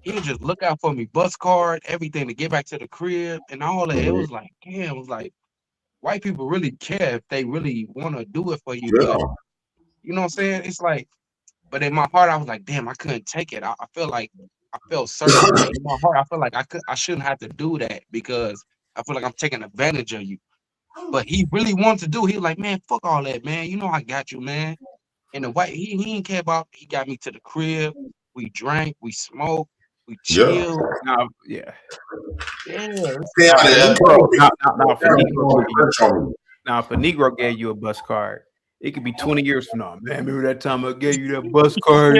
He would just look out for me, bus card, everything to get back to the crib, and all that. It was like, damn, it was like white people really care if they really want to do it for you. But, you know what I'm saying? It's like. But in my heart, I was like, damn, I couldn't take it. I felt certain in my heart. I feel like I shouldn't have to do that because I feel like I'm taking advantage of you. But he really wanted to do. He was like, man, fuck all that, man. You know I got you, man. And the white, he didn't care about. He got me to the crib. We drank, we smoked, we chilled. Yeah. Now, if a Negro gave you a bus card, it could be 20 years from now. Man, remember that time I gave you that bus card?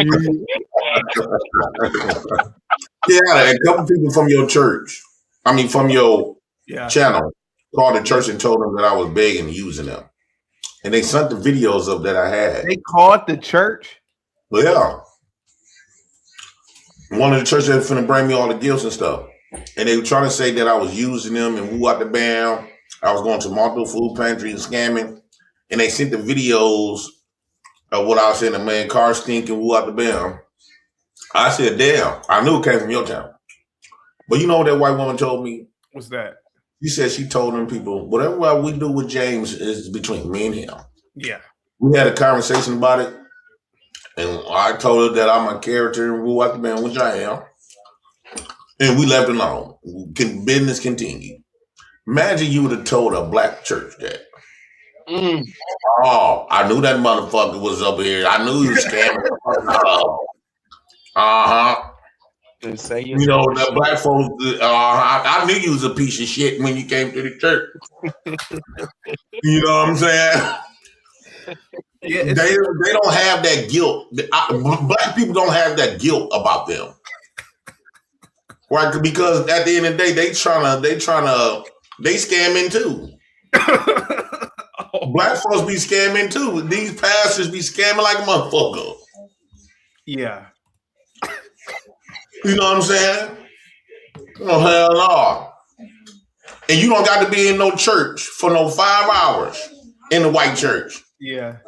Yeah, a couple people from your church, from your channel, called the church and told them that I was begging using them. And they sent the videos of that I had. They called the church? Yeah. One of the churches that was finna bring me all the gifts and stuff. And they were trying to say that I was using them and woo out the band. I was going to multiple food pantries and scamming. And they sent the videos of what I was saying, the man car stinking, woo out the bam. I said, damn, I knew it came from your town. But you know what that white woman told me? What's that? She said she told them people, whatever we do with James is between me and him. Yeah. We had a conversation about it. And I told her that I'm a character and woo out the bam, which I am. And we left it alone. Business continued. Imagine you would have told a black church that. Oh, I knew that motherfucker was up here. I knew he was scamming. You know, the black folks, I knew you was a piece of shit when you came to the church. You know what I'm saying? Yeah, they don't have that guilt. Black people don't have that guilt about them. Right? Because at the end of the day, they scamming too. Black folks be scamming too. These pastors be scamming like a motherfucker. Yeah. You know what I'm saying? Oh, hell no. And you don't got to be in no church for no 5 hours in the white church. Yeah.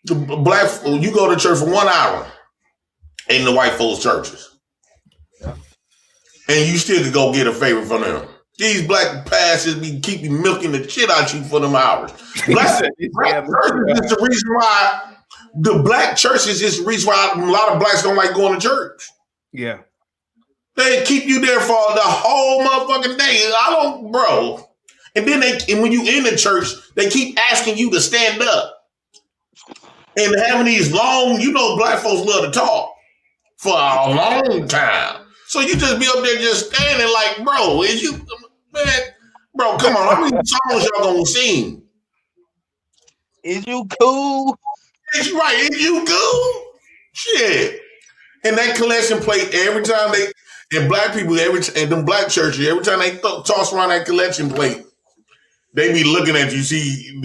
The black, you go to church for 1 hour in the white folks' churches. and you still could go get a favor from them. These black pastors be keeping milking the shit out you for them hours. Black churches is the reason why the black churches is the reason why a lot of blacks don't like going to church. Yeah. They keep you there for the whole motherfucking day. Bro. And then and when you in the church, they keep asking you to stand up. And having these long, black folks love to talk for a long time. So you just be up there just standing like, bro, come on, how many songs y'all gonna sing? Is you cool? Is you cool? Shit. And that collection plate, every time and black people, and them black churches, every time they toss around that collection plate, they be looking at you. See,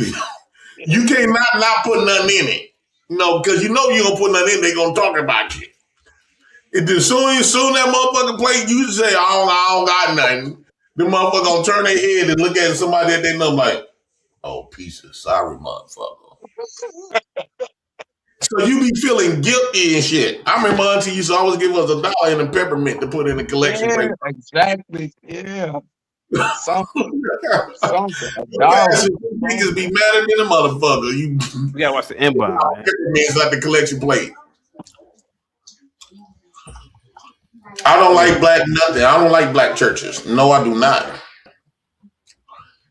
you can't not put nothing in it. Because you gonna put nothing in, they gonna talk about you. As soon that motherfucker plate, you say, I don't got nothing. The motherfucker gonna turn their head and look at somebody that they know like, oh, piece of sorry motherfucker. So you be feeling guilty and shit. I remember Auntie used to always give us $1 in a peppermint to put in the collection plate. Exactly. Yeah. Something. Niggas be madder than a motherfucker. You gotta watch the inbound. Peppermints like the collection plate. I don't like black nothing. I don't like black churches. No, I do not.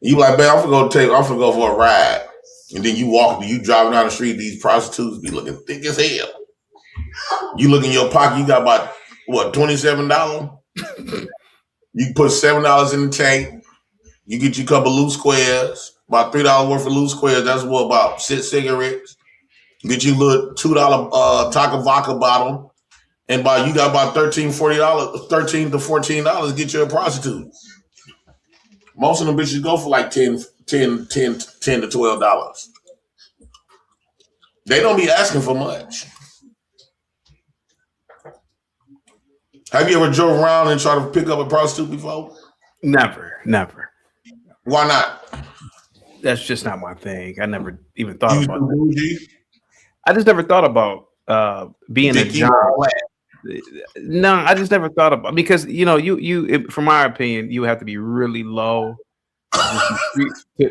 You like, man, I'm gonna go for a ride. And then you driving down the street, these prostitutes be looking thick as hell. You look in your pocket, you got about, $27? You put $7 in the tank. You get you a couple loose squares, about $3 worth of loose squares. That's about 6 cigarettes. You get you a little $2 Taka vodka bottle. And you got about $13 to $14 to get you a prostitute. Most of them bitches go for like $10 to $12. They don't be asking for much. Have you ever drove around and tried to pick up a prostitute before? Never. Why not? That's just not my thing. I never even thought about that. I just never thought about being a job. No, I just never thought about, because you from my opinion, you have to be really low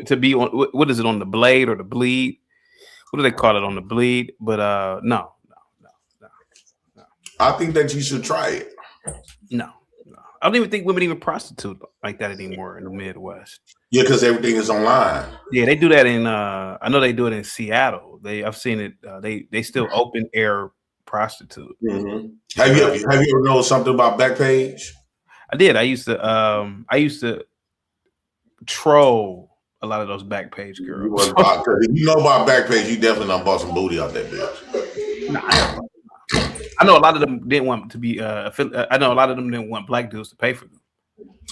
to be on. What is it, on the blade or the bleed? What do they call it, on the bleed? But no. I think that you should try it. No. I don't even think women even prostitute like that anymore in the Midwest. Yeah, because everything is online. Yeah, they do that in. I know they do it in Seattle. I've seen it. They still open air prostitute. Mm-hmm. Have you ever known something about Backpage? I did. I used to troll a lot of those Backpage girls. If you know about Backpage, you definitely done bought some booty out that bitch. Nah, I know a lot of them didn't want to be. I know a lot of them didn't want black dudes to pay for them.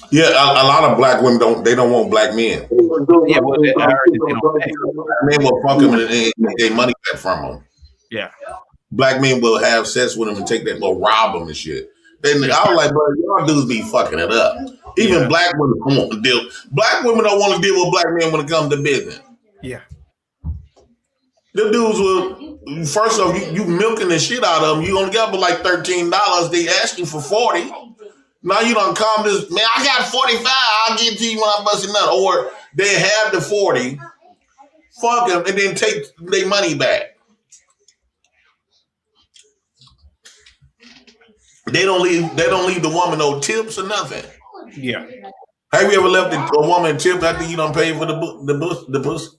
Yeah, a lot of black women don't want black men. Yeah, well, I heard they don't pay. Men will fuck them and take their money back from them. Yeah. Black men will have sex with them and take that, will rob them and shit. Then I was like, bro, y'all dudes be fucking it up. Even black women don't want to deal. Black women don't want to deal with black men when it comes to business. Yeah. The dudes will, first off, you milking the shit out of them. You only got but like $13. They ask you for 40. Now you don't come this, man, I got 45. I'll give it to you when I bust a nut. Or they have the 40, fuck them, and then take their money back. They don't leave the woman no tips or nothing. Yeah. Have you ever left a woman a tip after you don't pay for the pussy?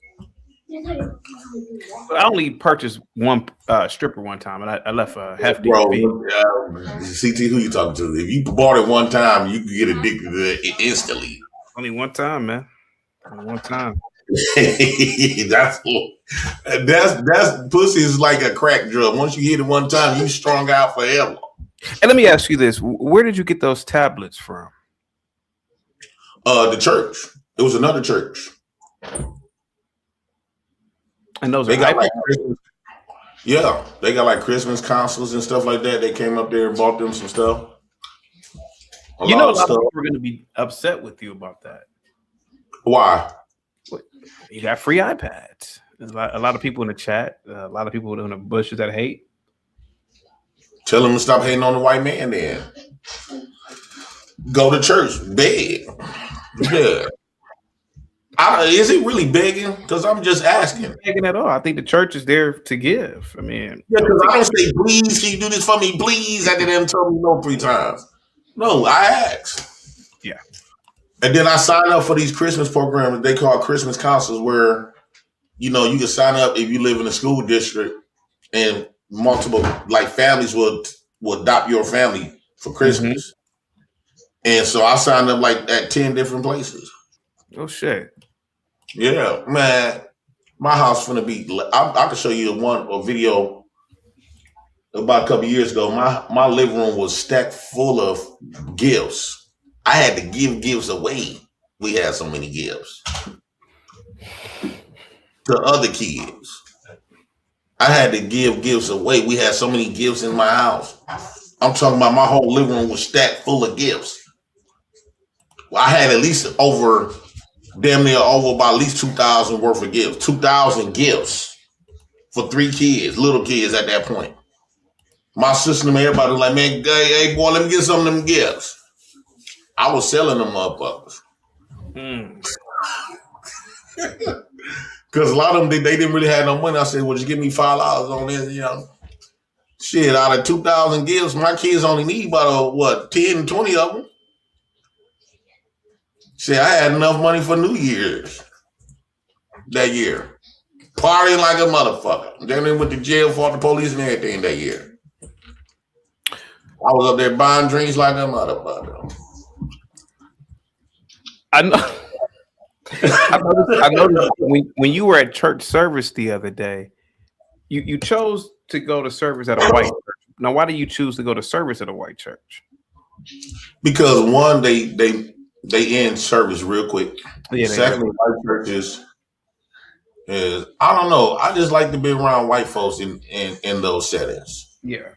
I only purchased one stripper one time, and I left a hefty fee. CT, who you talking to? If you bought it one time, you can get addicted to it instantly. Only one time, man. Only one time. that's pussy is like a crack drug. Once you hit it one time, you strung out forever. And let me ask you this: where did you get those tablets from? The church. It was another church. And those they got like Christmas, they got like Christmas consoles and stuff like that. They came up there and bought them some stuff. A lot of people are going to be upset with you about that. Why? You got free iPads. There's a lot of people in the chat. A lot of people in the bushes that hate. Tell them to stop hating on the white man then. Go to church, beg. Yeah. Is it really begging? Because I'm just asking. Begging at all. I think the church is there to give. I mean, yeah, because I don't say, please, can you do this for me, please? After them told me no 3 times. No, I ask. Yeah. And then I sign up for these Christmas programs they call Christmas councils, where you can sign up if you live in a school district, and multiple families will adopt your family for Christmas. And so I signed up at 10 different places. Oh shit. Yeah, man. My house finna be. I can show you a video about a couple years ago. My living room was stacked full of gifts. I had to give gifts away. We had so many gifts to other kids. I had to give gifts away. We had so many gifts in my house. I'm talking about my whole living room was stacked full of gifts. Well, I had at least damn near over about at least 2,000 worth of gifts. 2,000 gifts for 3 kids, little kids at that point. My sister and everybody was like, man, hey boy, let me get some of them gifts. I was selling them motherfuckers. Because a lot of them, they didn't really have no money. I said, well, just give me $5 on this, Shit, out of 2,000 gifts, my kids only need about, 10, 20 of them. See, I had enough money for New Year's that year. Partying like a motherfucker. Then they went to jail, fought the police and everything that year. I was up there buying drinks like a motherfucker. I know. I noticed when you were at church service the other day, you chose to go to service at a white church. Now, why do you choose to go to service at a white church? Because one, they end service real quick. Yeah, secondly, white churches is, I don't know. I just like to be around white folks in those settings. Yeah.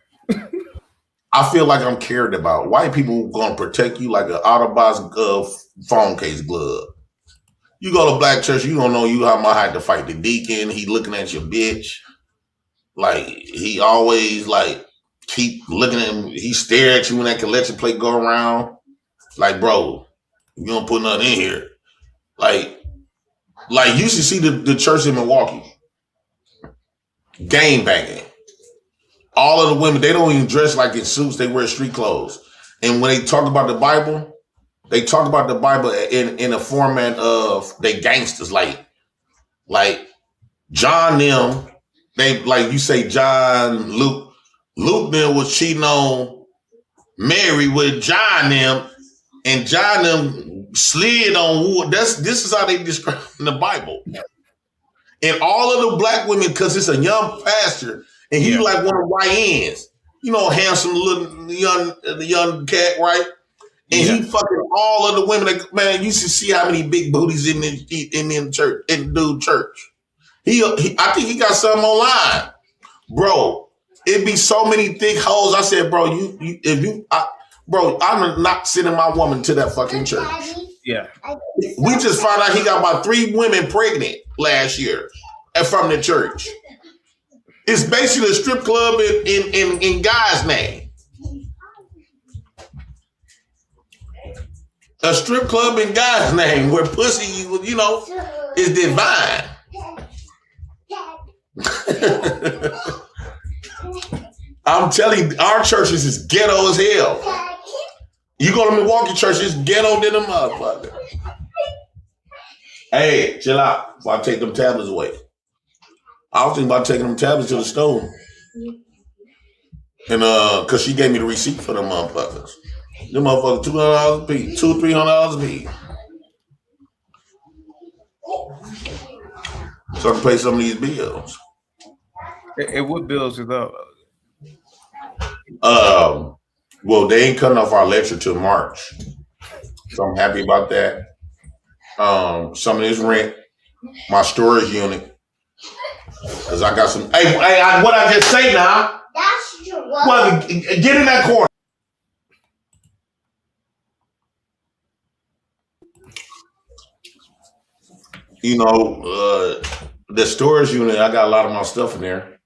I feel like I'm cared about. White people gonna protect you like an out-of-box phone case glove. You go to black church, you don't know you how much I had to fight the deacon. He looking at your bitch. Like, he always keep looking at him. He stare at you when that collection plate go around. Like, bro, you don't put nothing in here. Like you should see the church in Milwaukee. Gang banging. All of the women, they don't even dress like in suits. They wear street clothes. And when they talk about the Bible, they talk about the Bible in a format of they gangsters. Like John them, they you say John, Luke them was cheating on Mary with John them, and John them slid on wood. This is how they describe in the Bible. And all of the black women, because it's a young pastor, and he like one of YNs, handsome little young cat, right? And he fucking all of the women. Man, you should see how many big booties in the church, in the dude church. I think he got something online, bro. It'd be so many thick hoes. I said, bro, I'm not sending my woman to that fucking church. Yeah. We just found out he got about 3 women pregnant last year from the church. It's basically a strip club in God's name. A strip club in God's name where pussy, is divine. I'm telling you, our churches is ghetto as hell. You go to Milwaukee church, it's ghetto than a motherfucker. Hey, chill out before I take them tablets away. I was thinking about taking them tablets to the store. And cause she gave me the receipt for them motherfuckers. Them motherfuckers $200 a piece, $200-$300 a piece. So I can pay some of these bills. And what bills are those? Well, they ain't cutting off our lecture till March. So I'm happy about that. Some of this rent, my storage unit. Cause I got some. Hey, what I just say now? That's true. Well, get in that corner. The storage unit, I got a lot of my stuff in there.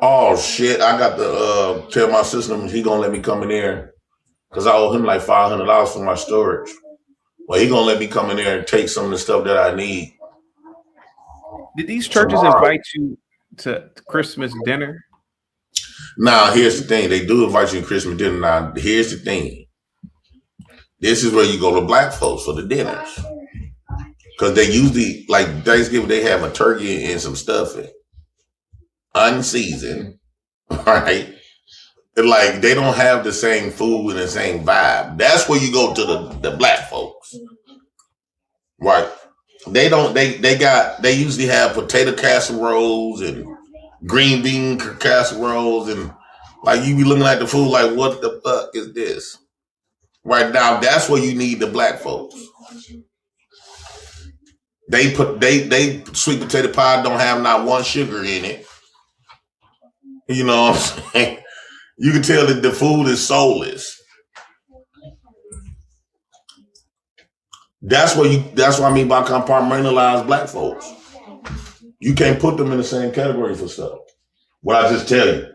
Oh shit! I got to tell my system he gonna let me come in there because I owe him like $500 for my storage. Well, he gonna let me come in there and take some of the stuff that I need. Did these churches invite you to Christmas dinner? Now, here's the thing. They do invite you to Christmas dinner. Now, here's the thing. This is where you go to black folks for the dinners. Because they usually, like Thanksgiving, they have a turkey and some stuffing. Unseasoned. Right? And like, they don't have the same food and the same vibe. That's where you go to the black folks. Right? They usually have potato casseroles and green bean casseroles, and like you be looking at the food like, what the fuck is this? Right now, that's where you need the black folks. They sweet potato pie don't have not one sugar in it. You know what I'm saying? You can tell that the food is soulless. That's what I mean by compartmentalized black folks. You can't put them in the same category for stuff. What I just tell you.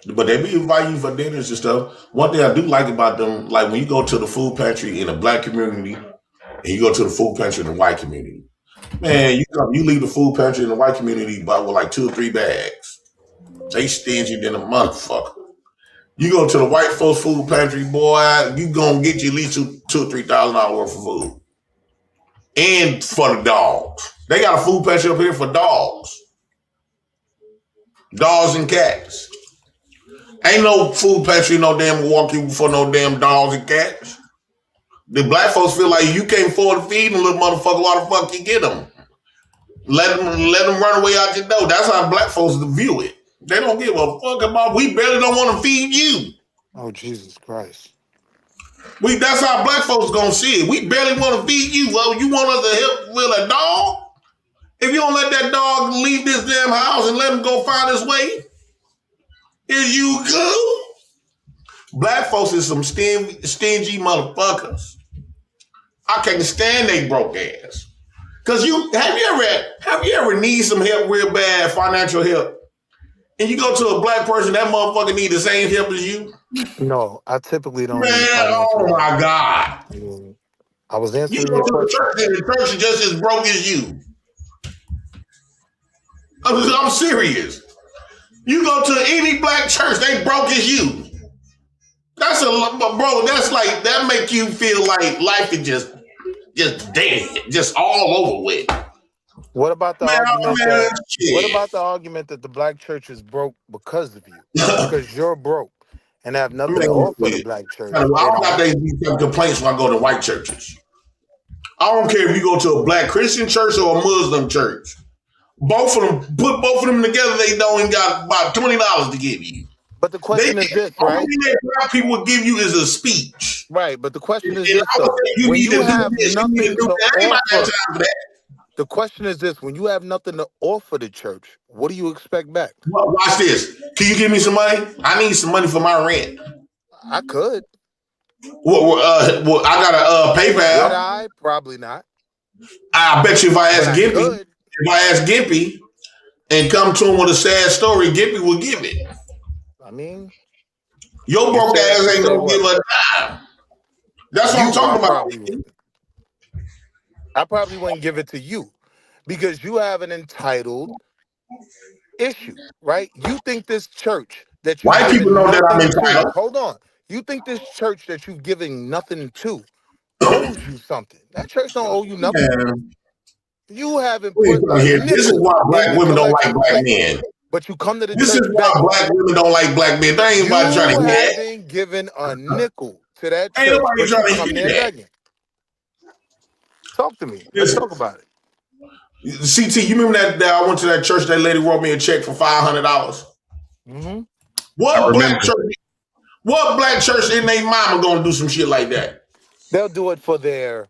But they be inviting you for dinners and stuff. One thing I do like about them, like when you go to the food pantry in the black community and you go to the food pantry in the white community, man, you leave the food pantry in the white community with like 2 or 3 bags. They stingy than a motherfucker. You go to the white folks food pantry, boy, you gonna get you at least $2,000 or $3,000 worth of food. And for the dogs. They got a food pantry up here for dogs. Dogs and cats. Ain't no food pantry no damn Milwaukee for no damn dogs and cats. The black folks feel like you can't afford to feed them, little motherfucker. Why the fuck you get them? Let them run away out your door. That's how black folks view it. They don't give a fuck about. We barely don't want to feed you. Oh, Jesus Christ. That's how black folks gonna see it. We barely want to feed you. Well, you want us to help with a dog? If you don't let that dog leave this damn house and let him go find his way, is you good? Black folks is some stingy motherfuckers. I can't stand they broke ass. Cause have you ever need some help real bad, financial help, and you go to a black person, that motherfucker need the same help as you? No, I typically don't. Man, oh my God. I was answering your question. The church, and the church is just as broke as you. I'm serious. You go to any black church, they broke as you. That make you feel like life is just dead, just all over with. What about the argument? What about the argument that the black church is broke because of you? Because you're broke and have nothing to offer the black church. I don't got these complaints when I go to white churches. I don't care if you go to a black Christian church or a Muslim church. Both of them, put both of them together, they don't even got about $20 to give you. But the question is this, right? All black people will give you is a speech. Right, but the question is this, though. When you have nothing to offer, the question is this: when you have nothing to offer the church, what do you expect back? Well, watch this. Can you give me some money? I need some money for my rent. I could. Well, I got a PayPal. Would I? Probably not. I bet you if I ask Gimpy and come to him with a sad story, Gimpy will give it. I mean, your broke ass ain't gonna give a dime. That's what I'm talking about. I probably wouldn't give it to you because you have an entitled issue, right? You think this church that you white people know that I'm entitled. Hold on. You think this church that you're giving nothing to owes you something. That church don't owe you nothing. Man. You haven't put this is why black women don't like black men. But you come to the this church. This is why black women don't like black men. They ain't about trying to get. You haven't given a nickel to that church. Ain't nobody trying to get that. Talk to me. Let's talk about it. CT, you remember that I went to that church, that lady wrote me a check for $500? Mm-hmm. What black church in their mama gonna do some shit like that? They'll do it for their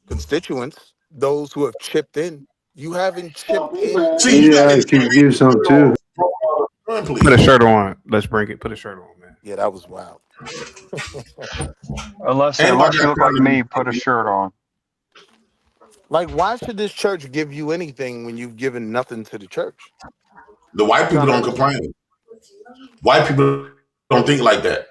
constituents, those who have chipped in. You haven't chipped in. See, you guys can give some too. Put a shirt on. Let's bring it. Put a shirt on, man. Yeah, that was wild. Unless you look like me, put a shirt on. Like, why should this church give you anything when you've given nothing to the church? The white people don't complain. White people don't think like that.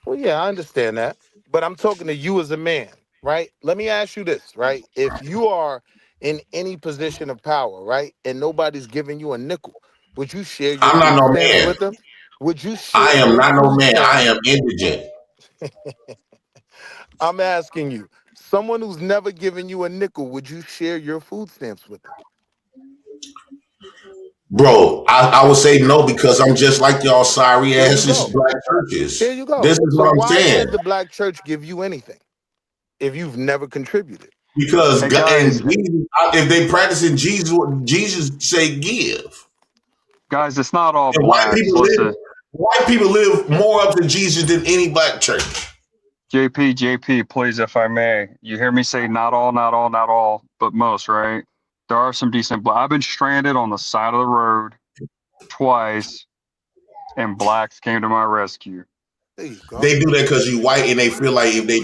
Well, yeah, I understand that. But I'm talking to you as a man, right? Let me ask you this, right? If you are in any position of power, right, and nobody's giving you a nickel, would you share your I'm not food no stamps man. with them? Would you I share am your not no food man. I stamps? am indigent. I'm asking you, someone who's never given you a nickel, would you share your food stamps with them? Bro, I would say no because I'm just like y'all sorry There you asses go. black churches. There you go. This is So what I'm why saying. should the black church give you anything if you've never contributed? Because Hey, God, and guys, Jesus, if they practicing Jesus, what Jesus say give. guys, it's not all And blacks. Listen, white people live more up to Jesus than any black church. JP, please, if I may, you hear me say not all, but most, right? There are some decent black. I've been stranded on the side of the road twice, and blacks came to my rescue. There you go. They do that because you white, and they feel like if they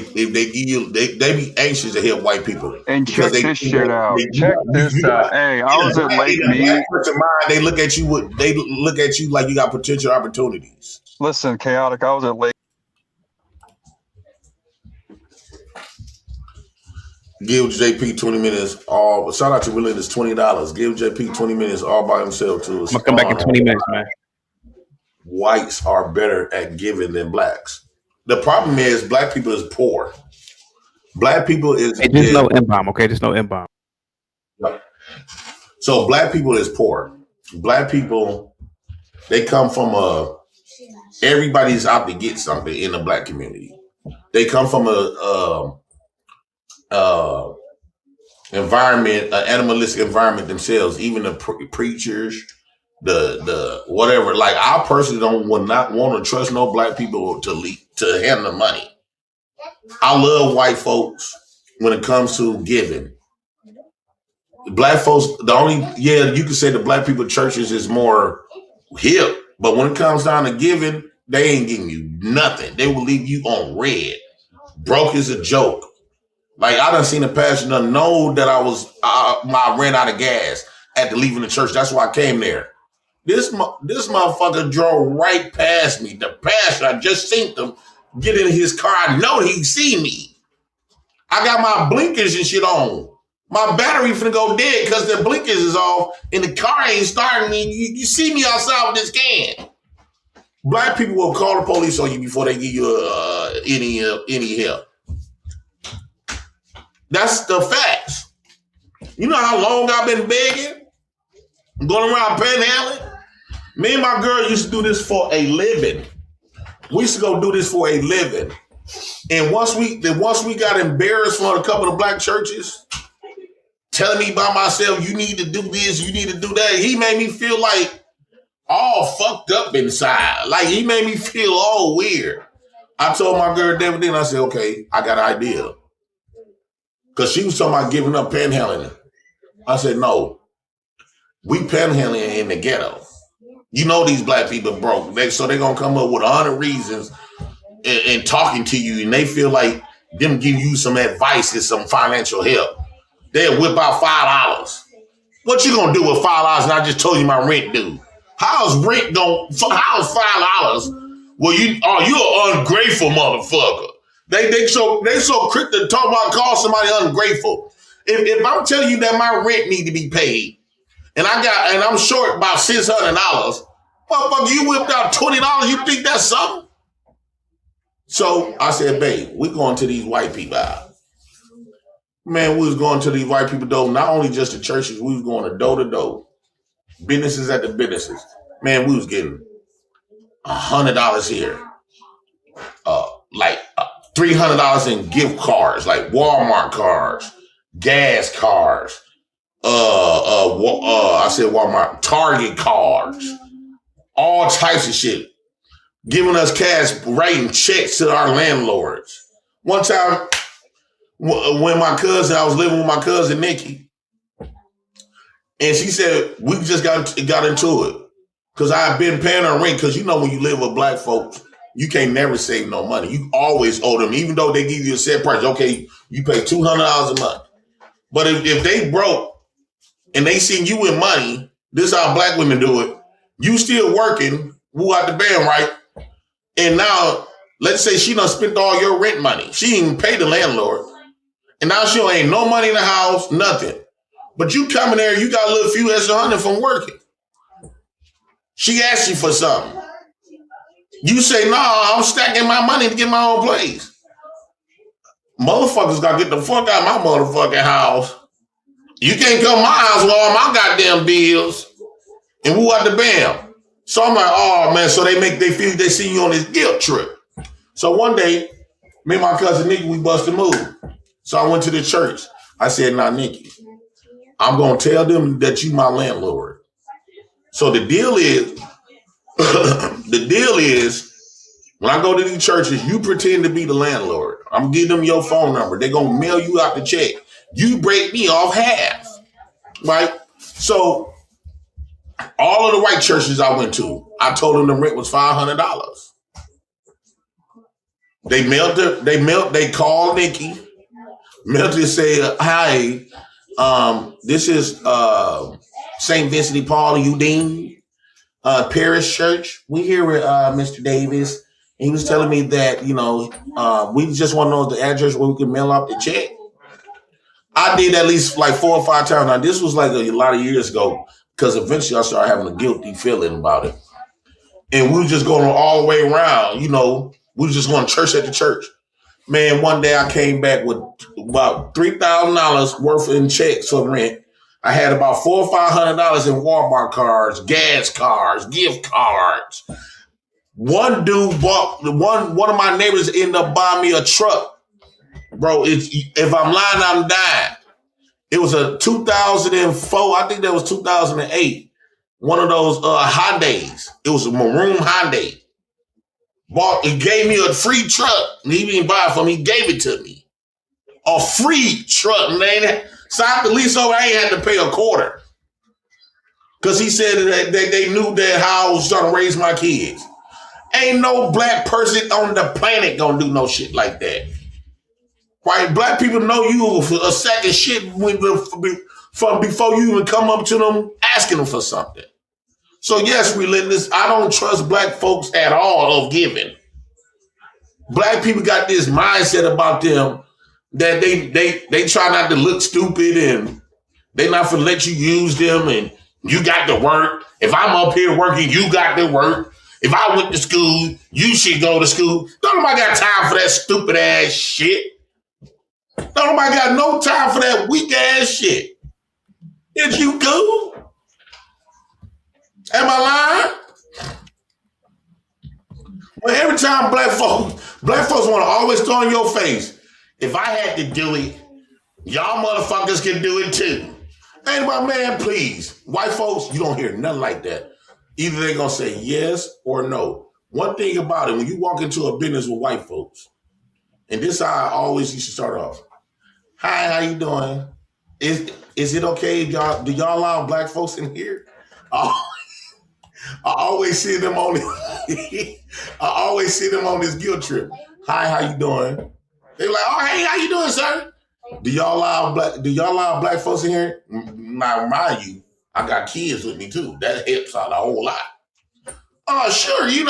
give you, they be anxious to help white people And because check they this shit out. Check this you got out. Hey, I was at Lake in a black Mead. person mind. They look at you like you got potential opportunities. Listen, chaotic. I was at Lake. Give JP 20 minutes all. Shout out to Willie. It's $20. Give JP 20 minutes all by himself to. I'm gonna come back in 20 minutes, man. Whites are better at giving than blacks. The problem is black people is poor. Black people is Hey, just no M-bomb, okay? Just no M-bomb. So black people is poor. Black people, they come from everybody's out to get something in the black community. They come from environment, an animalistic environment themselves. Even the preachers, the whatever. Like I personally would not want to trust no black people to handle money. I love white folks when it comes to giving. Black folks, you can say the black people churches is more hip, but when it comes down to giving, they ain't giving you nothing. They will leave you on red. Broke is a joke. Like I done seen a pastor done know that I ran out of gas at leaving the church. That's why I came there. This motherfucker drove right past me. The pastor, I just seen him get in his car. I know he see me. I got my blinkers and shit on. My battery finna go dead because the blinkers is off and the car ain't starting. You see me outside with this can. Black people will call the police on you before they give you any help. That's the facts. You know how long I've been begging? Going around panhandling? Me and my girl used to do this for a living. We used to go do this for a living. And once we got embarrassed from a couple of black churches, telling me by myself, you need to do this, you need to do that. He made me feel like all fucked up inside. Like he made me feel all weird. I told my girl David then, I said, okay, I got an idea. Because she was talking about giving up panhandling. I said, no, we panhandling in the ghetto. You know these black people broke. So they're going to come up with 100 reasons and talking to you, and they feel like them giving you some advice and some financial help. They'll whip out $5. What you gonna do with $5 and I just told you my rent due? How's $5? Well, you're an ungrateful motherfucker. They so quick to talk about call somebody ungrateful. If I'm telling you that my rent need to be paid and I'm short about $600, motherfucker, you whipped out $20, you think that's something? So I said, babe, we're going to these white people out. Man, we was going to these white people door, not only just the churches, we was going to door, businesses at the businesses. Man, we was getting $100 here, like $300 in gift cards, like Walmart cards, gas cards. I said Walmart, Target cards, all types of shit. Giving us cash, writing checks to our landlords. One time, when I was living with my cousin Nikki, and she said we just got into it because I had been paying her rent. Because you know when you live with black folks, you can't never save no money. You always owe them, even though they give you a set price. Okay, you pay $200 a month, but if they broke and they seen you with money, this is how black women do it. You still working, who out the band, right? And now, let's say she done spent all your rent money. She didn't even pay the landlord. And now she ain't no money in the house, nothing. But you come in there, you got a little few extra $100 from working. She asked you for something. You say, nah, I'm stacking my money to get my own place. Motherfuckers got to get the fuck out of my motherfucking house. You can't come to my house with all my goddamn bills. And who out the bam? So I'm like, oh man, so they feel they see you on this guilt trip. So one day, me and my cousin Nikki, we busted a move. So I went to the church. I said, nah, Nikki, I'm gonna tell them that you my landlord. So the deal is, when I go to these churches, you pretend to be the landlord. I'm giving them your phone number. They're gonna mail you out the check. You break me off half, right? So all of the white churches I went to, I told them the rent was $500. They called Nikki, mailed to say, hi, this is St. Vincent de Paul and Udine Parish Church. We here with Mr. Davis. And he was telling me that, we just want to know the address where we can mail out the check. I did at least like 4 or 5 times. Now, this was like a lot of years ago, because eventually I started having a guilty feeling about it. And we were just going all the way around, we were just going church at the church. Man, one day I came back with about $3,000 worth in checks for rent. I had about $400 or $500 in Walmart cards, gas cards, gift cards. One dude bought, one of my neighbors ended up buying me a truck. Bro, if I'm lying, I'm dying. It was a 2004, I think that was 2008. One of those Hyundais. It was a maroon Hyundai. He gave me a free truck. He didn't buy it from me, he gave it to me. A free truck, man. So after the lease over, I ain't had to pay a quarter. Because he said that they knew that how I was trying to raise my kids. Ain't no black person on the planet gonna do no shit like that. Right? Black people know you for a second shit from before you even come up to them asking them for something. So yes, relentless. I don't trust black folks at all of giving. Black people got this mindset about them that they try not to look stupid and they not gonna let you use them and you got to work. If I'm up here working, you got to work. If I went to school, you should go to school. Don't nobody got time for that stupid ass shit. Don't nobody got no time for that weak ass shit. Is you cool? Am I lying? Well, every time black folks want to always throw in your face. If I had to do it, y'all motherfuckers can do it too. Hey, my man, please. White folks, you don't hear nothing like that. Either they're going to say yes or no. One thing about it, when you walk into a business with white folks, and this is how I always used to start off. Hi, how you doing? Is it okay if do y'all allow black folks in here? I always see them on this guilt trip. Hi, how you doing? They're like, oh, hey, how you doing, sir? Do y'all allow black folks in here? Now, mind you, I got kids with me too. That helps out a whole lot. Oh, sure, we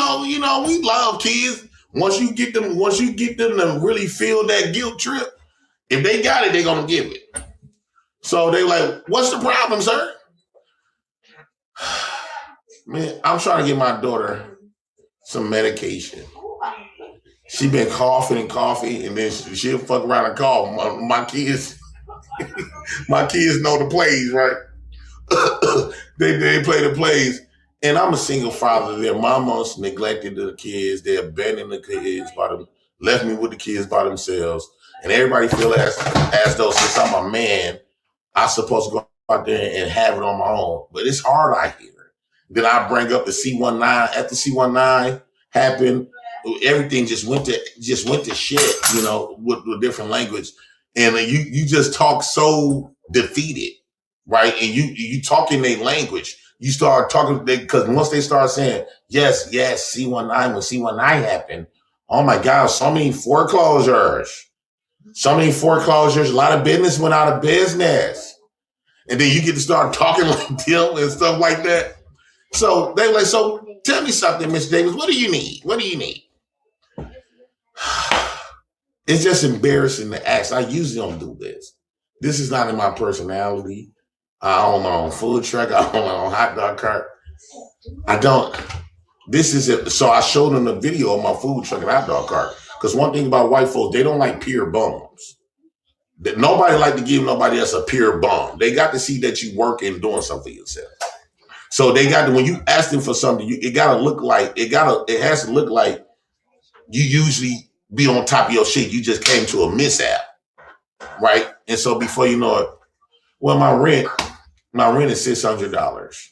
love kids. Once you get them to really feel that guilt trip, if they got it, they're gonna give it. So they like, what's the problem, sir? Man, I'm trying to get my daughter some medication. She been coughing, and then she'll fuck around and cough. My kids know the plays, right? they play the plays. And I'm a single father. Their mamas neglected the kids. They abandoned the kids left me with the kids by themselves. And everybody feel as though since I'm a man, I'm supposed to go out there and have it on my own. But it's hard out here. Then I bring up the C19. After C19 happened, everything just went to shit, with different language. And you just talk so defeated, right? And you talk in their language. You start talking, because once they start saying, yes, C19, when C19 happened, oh my God, so many foreclosures, a lot of business went out of business. And then you get to start talking like them and stuff like that. So they were like, so tell me something, Miss Davis. What do you need? What do you need? It's just embarrassing to ask. I usually don't do this. This is not in my personality. I own my own food truck. I own my own hot dog cart. I don't. This is it. So I showed them the video of my food truck and hot dog cart. Because one thing about white folks, they don't like pure bums. That nobody like to give nobody else a pure bum. They got to see that you work and doing something for yourself. So they got to, when you ask them for something, it has to look like you usually be on top of your shit. You just came to a mishap, right? And so before you know it, well, my rent is $600.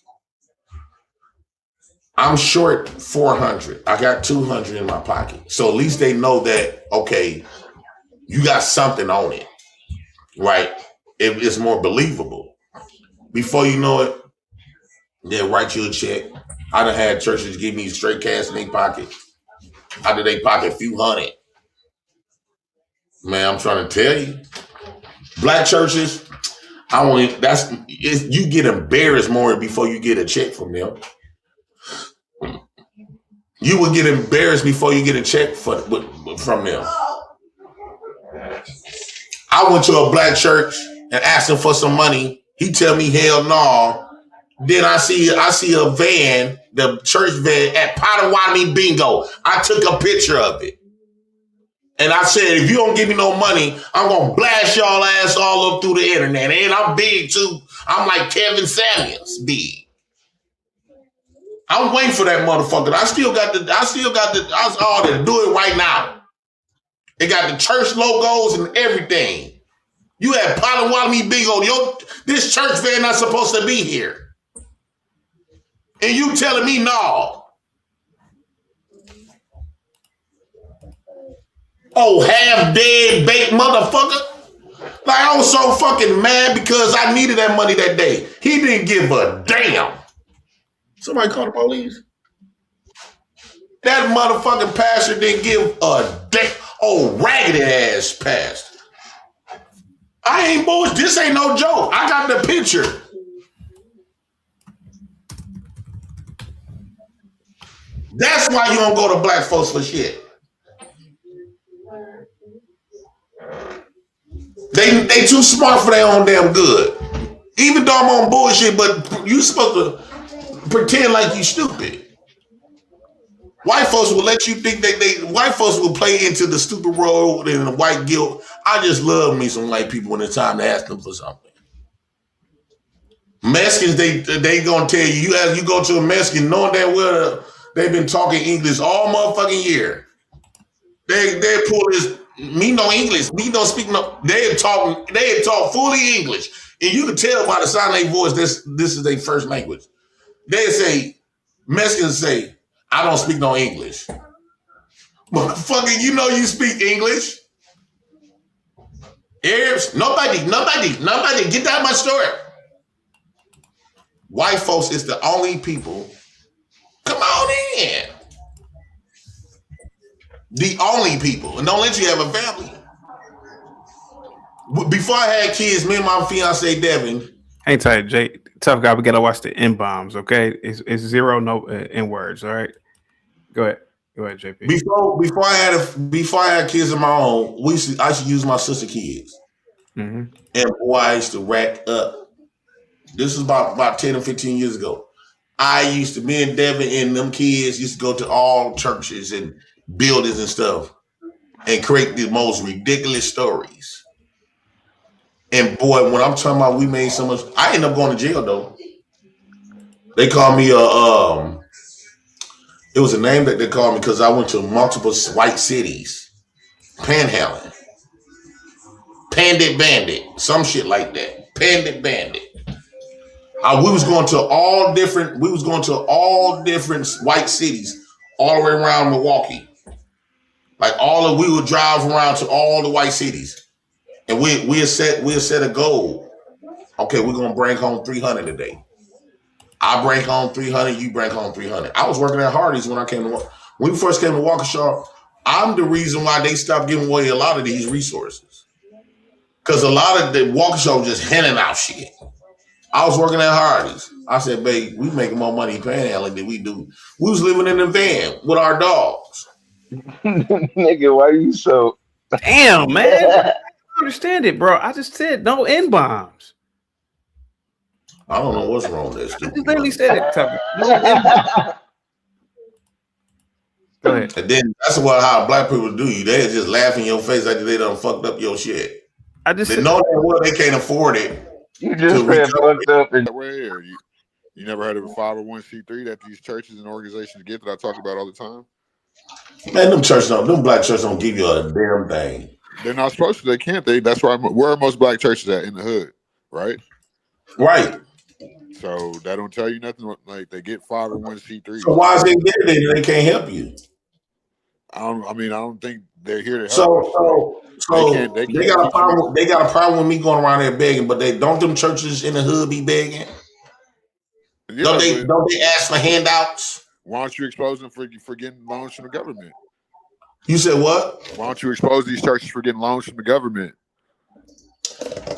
I'm short $400. I got $200 in my pocket. So at least they know that, okay, you got something on it, right? It's more believable. Before you know it, they'll write you a check. I done had churches give me straight cash in their pocket. Out of their pocket, a few hundred. Man, I'm trying to tell you. Black churches, you get embarrassed more before you get a check from them. You would get embarrassed before you get a check from them. I went to a black church and asked him for some money. He tell me hell no. Then I see a van, the church van at Potawatomi Bingo. I took a picture of it. And I said, if you don't give me no money, I'm going to blast y'all ass all up through the internet. And I'm big too. I'm like Kevin Samuels big. I'm waiting for that motherfucker. I still got the do it right now. They got the church logos and everything. You had Potawatomi Bingo. This church van not supposed to be here. And you telling me no. Oh, half dead baked motherfucker. Like I was so fucking mad because I needed that money that day. He didn't give a damn. Somebody call the police. That motherfucking pastor didn't give a damn. Oh, raggedy ass pastor. I ain't bullshit. This ain't no joke. I got the picture. That's why you don't go to black folks for shit. They too smart for their own damn good. Even though I'm on bullshit, but you supposed to pretend like you stupid. White folks will let you think white folks will play into the stupid role and the white guilt. I just love me some white people when it's time to ask them for something. Mexicans, they gonna tell you go to a Mexican knowing that well they've been talking English all motherfucking year. They pull this, me no English, me don't speak no, they talk fully English. And you can tell by the sound of their voice this is their first language. They say, Mexicans say, I don't speak no English. Motherfucker, you know you speak English. Arabs, nobody, get out of my story. White folks is the only people. Come on in. The only people. And don't let you have a family. Before I had kids, me and my fiance Devin. Hang tight, Jay. Tough guy, we gotta watch the N-bombs, okay? It's zero no N-words, all right? Go ahead, JP. Before I had kids of my own, I should use my sister kids. Mm-hmm. And boy, I used to rack up. This is about 10 or 15 years ago. Me and Devin and them kids used to go to all churches and buildings and stuff and create the most ridiculous stories. And boy, when I'm talking about we made so much, I ended up going to jail though. They called me it was a name that they called me because I went to multiple white cities. Panhandling. Pandit Bandit. Some shit like that. Pandit Bandit. We was going to all different white cities all the way around Milwaukee. We would drive around to all the white cities. And we'll set a goal. Okay, we're gonna bring home 300 today. I bring home 300, you bring home 300. I was working at Hardee's when we first came to Waukesha. I'm the reason why they stopped giving away a lot of these resources. Because a lot of the Waukesha was just handing out shit. I was working at Hardee's. I said, babe, we making more money panhandling than we do. We was living in a van with our dogs. Nigga, why you so? Damn, man. I don't understand it, bro. I just said no N-bombs. I don't know what's wrong with this. I just literally said it. No N-bombs. Go ahead. And then that's what how black people do you. They just laugh in your face like they done fucked up your shit. They know that well they can't afford it. You just said fucked up. That way, or you never heard of a 501c3 that these churches and organizations get that I talk about all the time? Man, them black churches don't give you a damn thing. They're not supposed to. They can't. That's why. Where are most black churches at? In the hood, right? Right. So that don't tell you nothing. Like they get 501c3. So why is they there? They can't help you. I don't think they're here to help. So they got a problem. They got a problem with me going around there begging, but don't them churches in the hood be begging? Yeah, don't they ask for handouts? Why don't you expose them for getting loans from the government? You said what? Why don't you expose these churches for getting loans from the government?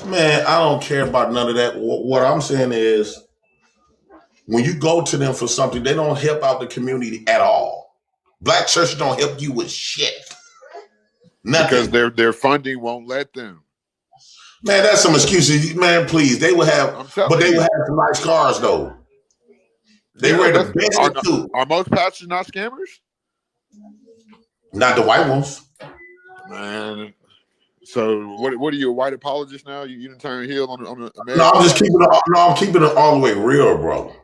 Man, I don't care about none of that. What I'm saying is, when you go to them for something, they don't help out the community at all. Black churches don't help you with shit. Nothing. Because their funding won't let them. Man, that's some excuses. Man, please. They will have, but they will have some nice cars though. They wear the best too. Are most pastors not scammers? Not the white ones. Man. So what are you, a white apologist now? You didn't turn heel on the American? No, I'm keeping it all the way real, bro.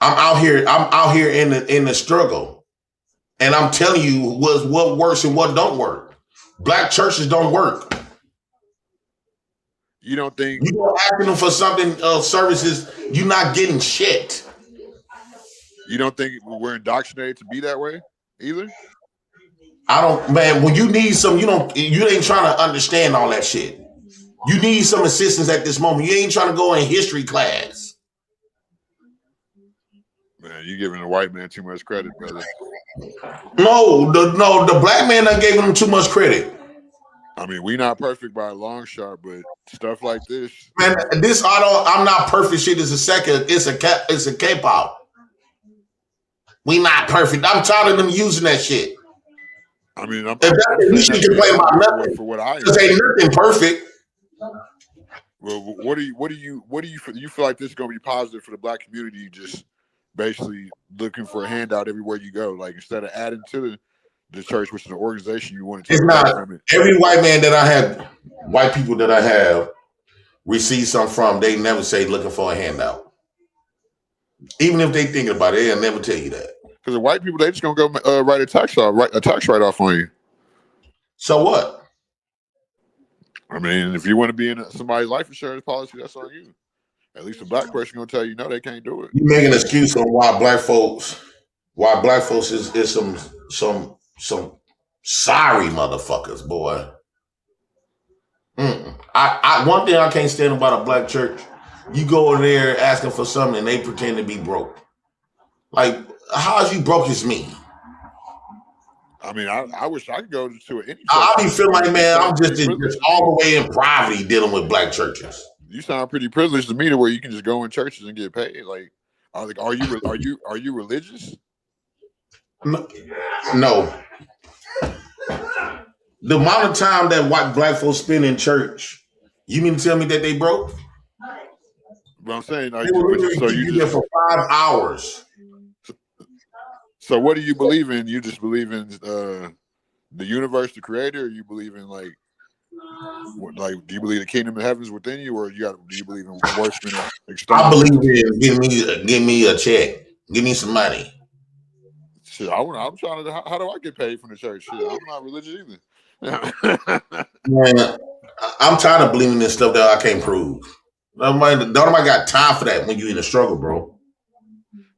I'm out here in the struggle. And I'm telling you what works and what don't work. Black churches don't work. You don't think you go asking them for something services, you're not getting shit. You don't think we're indoctrinated to be that way either? I don't, man. When you need some, you ain't trying to understand all that shit. You need some assistance at this moment. You ain't trying to go in history class. Man, you giving the white man too much credit, brother. No, the black man done gave him too much credit. I mean, we not perfect by a long shot, but stuff like this, man. I'm not perfect. Shit is it's a K-pop. We not perfect. I'm tired of them using that shit. I mean, you should complain about nothing. For what I because ain't nothing perfect. Well, what do you feel like this is going to be positive for the black community? Just basically looking for a handout everywhere you go, like instead of adding to the church, which is an organization you want to take. It's not every white man that I have, white people that I have receive something from. They never say looking for a handout, even if they thinking about it. They'll never tell you that. Because the white people, they just gonna go write a tax write off on you. So what? I mean, if you want to be in somebody's life insurance policy, that's on you. At least a black person gonna tell you no, they can't do it. You make an excuse on why black folks is some sorry motherfuckers, boy. I one thing I can't stand about a black church, you go in there asking for something and they pretend to be broke. Like, how is you broke as me? I mean, I wish I could go to any church. I be feeling like, man, I'm just all the way in poverty dealing with black churches. You sound pretty privileged to me to where you can just go in churches and get paid. Like, are you religious? No. The amount of time that black folks spend in church, you mean to tell me that they broke? But I'm saying, so you there for 5 hours. So what do you believe in? You just believe in the universe, the creator, or you believe in like do you believe the kingdom of heaven is within you, or do you believe in worshiping? I believe in give me a check, give me some money. Shit, I'm trying to. How do I get paid from the church? Shit, I'm not religious either. Man, I'm tired of believing this stuff that I can't prove. Nobody got time for that when you're in a struggle, bro.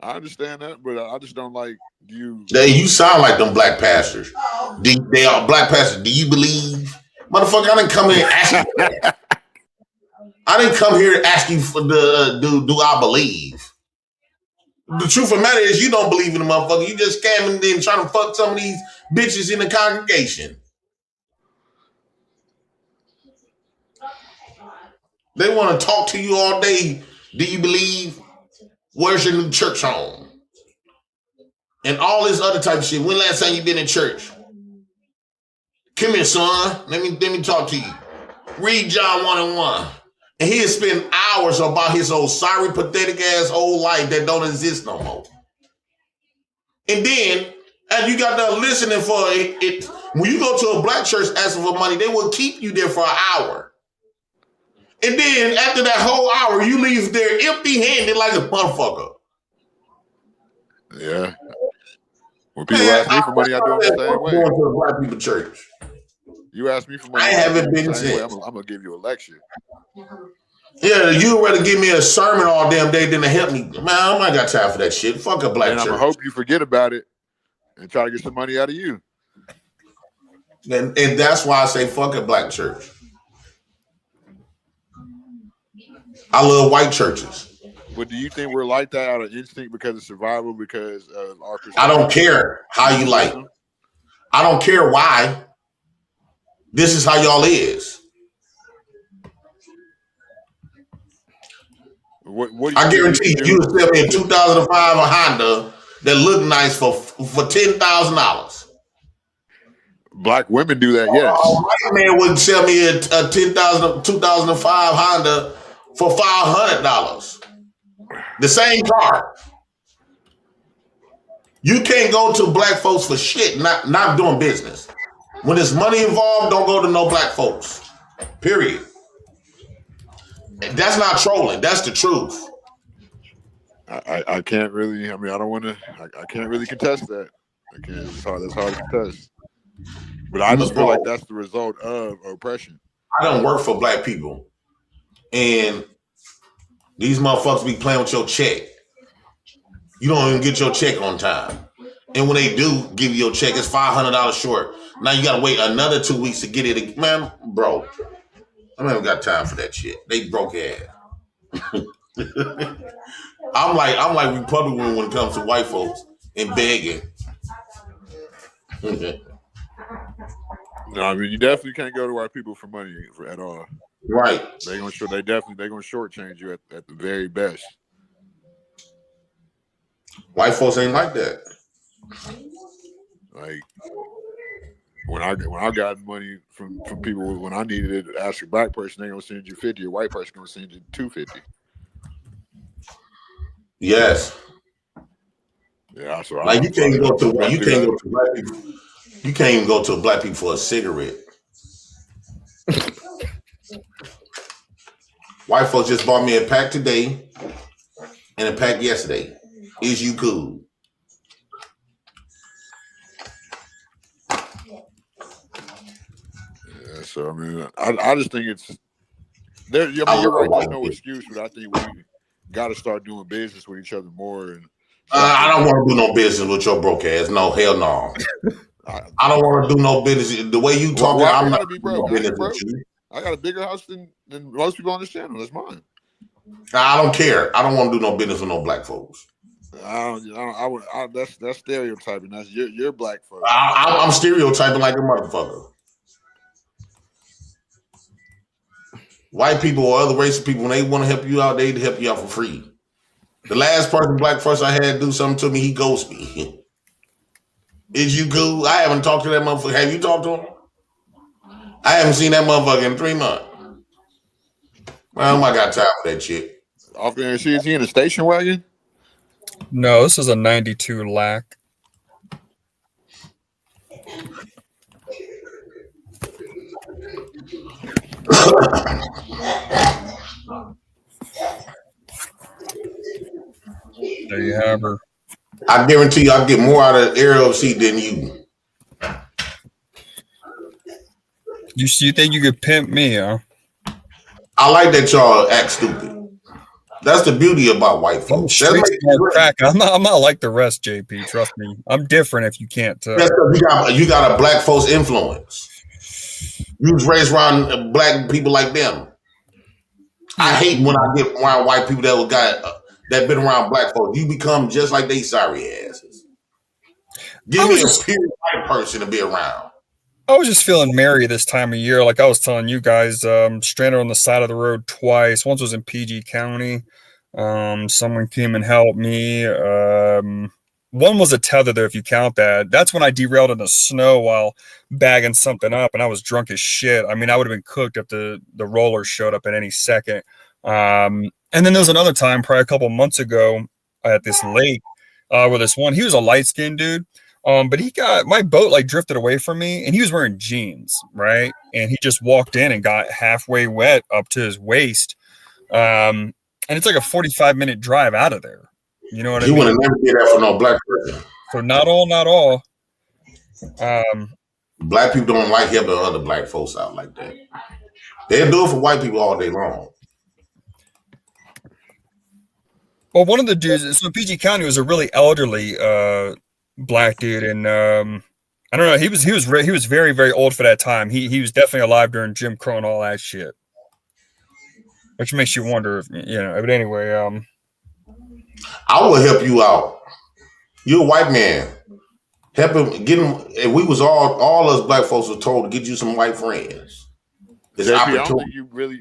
I understand that, but I just don't like you. You sound like them black pastors. They are black pastors. Do you believe? Motherfucker, I didn't come here and ask you that. I didn't come here to ask you for do I believe? The truth of the matter is you don't believe in the motherfucker. You just scamming and trying to fuck some of these bitches in the congregation. They want to talk to you all day. Do you believe? Where's your new church home? And all this other type of shit. When last time you been in church? Come here, son. Let me talk to you. Read John 1 and 1. And he'll spend hours about his old sorry, pathetic ass old life that don't exist no more. And then, as you got done listening for it, when you go to a black church asking for money, they will keep you there for an hour. And then after that whole hour, you leave there empty-handed like a motherfucker. Yeah. When people ask me for money, I do it the same way. Going to the black people church. You ask me for money, I haven't been same way. since. I'm gonna give you a lecture. Yeah, you'd rather give me a sermon all damn day than to help me. Man, I ain't got time for that shit. Fuck a black And I'm church. gonna hope you forget about it and try to get some money out of you. And that's why I say fuck a black church. I love white churches. But do you think we're like that out of instinct because of survival, because of our perspective? I don't care how you like. I don't care why. This is how y'all is. What I guarantee you would sell me a 2005 Honda that looked nice for $10,000. Black women do that, yes. A white man wouldn't sell me a 2005 Honda for $500. The same car. You can't go to black folks for shit, not doing business. When there's money involved, don't go to no black folks. Period. That's not trolling. That's the truth. I can't really. I mean, I don't want to. I can't really contest that. I can't. That's hard to contest. But I just feel like that's the result of oppression. I don't work for black people, and these motherfuckers be playing with your check. You don't even get your check on time, and when they do give you your check, it's $500 short. Now you gotta wait another 2 weeks to get it. Man, bro, I ain't got time for that shit. They broke ass. I'm like Republican when it comes to white folks and begging. No, I mean you definitely can't go to white people for money at all. Right? They're gonna shortchange you at the very best. White folks ain't like that. Like when I got money from people when I needed it, ask a black person, they gonna send you 50. A white person gonna send you 250. Yes. Yeah, so like you can't go to black people. You can't even go to black people for a cigarette. White folks just bought me a pack today and a pack yesterday. Is you cool? Yeah, so I mean, I just think it's there. I mean, you're right. There's no excuse, but I think we got to start doing business with each other more. And I don't want to do no business with your broke ass. No, hell no. I don't want to do no business. The way you talking, I'm not be broke. I got a bigger house than most people on this channel. That's mine. I don't care. I don't want to do no business with no black folks. That's stereotyping. That's your black folks. I'm stereotyping like a motherfucker. White people or other race of people, when they want to help you out, they help you out for free. The last black person I had do something to me, he ghosted me. Is you cool? I haven't talked to that motherfucker. Have you talked to him? I haven't seen that motherfucker in 3 months. Well, I got time for that shit. Off there, is he in a station wagon? No, this is a 92 lac. There you have her. I guarantee you I'll get more out of LLC than you. You think you could pimp me, huh? I like that y'all act stupid. That's the beauty about white folks. I'm not like the rest, JP. Trust me. I'm different if you can't tell. You got a black folks influence. You was raised around black people like them. I hate when I get around white people that been around black folks. You become just like they sorry asses. Give me a pure white person to be around. I was just feeling merry this time of year. Like I was telling you guys, stranded on the side of the road twice. Once was in PG County. Someone came and helped me. One was a tether, if you count that. That's when I derailed in the snow while bagging something up, and I was drunk as shit. I mean, I would have been cooked if the roller showed up at any second. And then there was another time, probably a couple months ago, at this lake, where this one, he was a light-skinned dude, but he got, my boat like drifted away from me, and he was wearing jeans, right? And he just walked in and got halfway wet up to his waist. And it's like a 45-minute drive out of there. You know what I mean? You would have never did that for no black person. So not all. Black people don't like helping other black folks out like that. They'll do it for white people all day long. Well, one of the dudes, so PG County was a really elderly black dude, and I don't know, he was very, very old for that time. He was definitely alive during Jim Crow and all that shit, which makes you wonder, if, you know. But anyway, I will help you out. You're a white man. Help him get him. If we was all us black folks were told to get you some white friends. It's JP, I don't opportunity. think you really,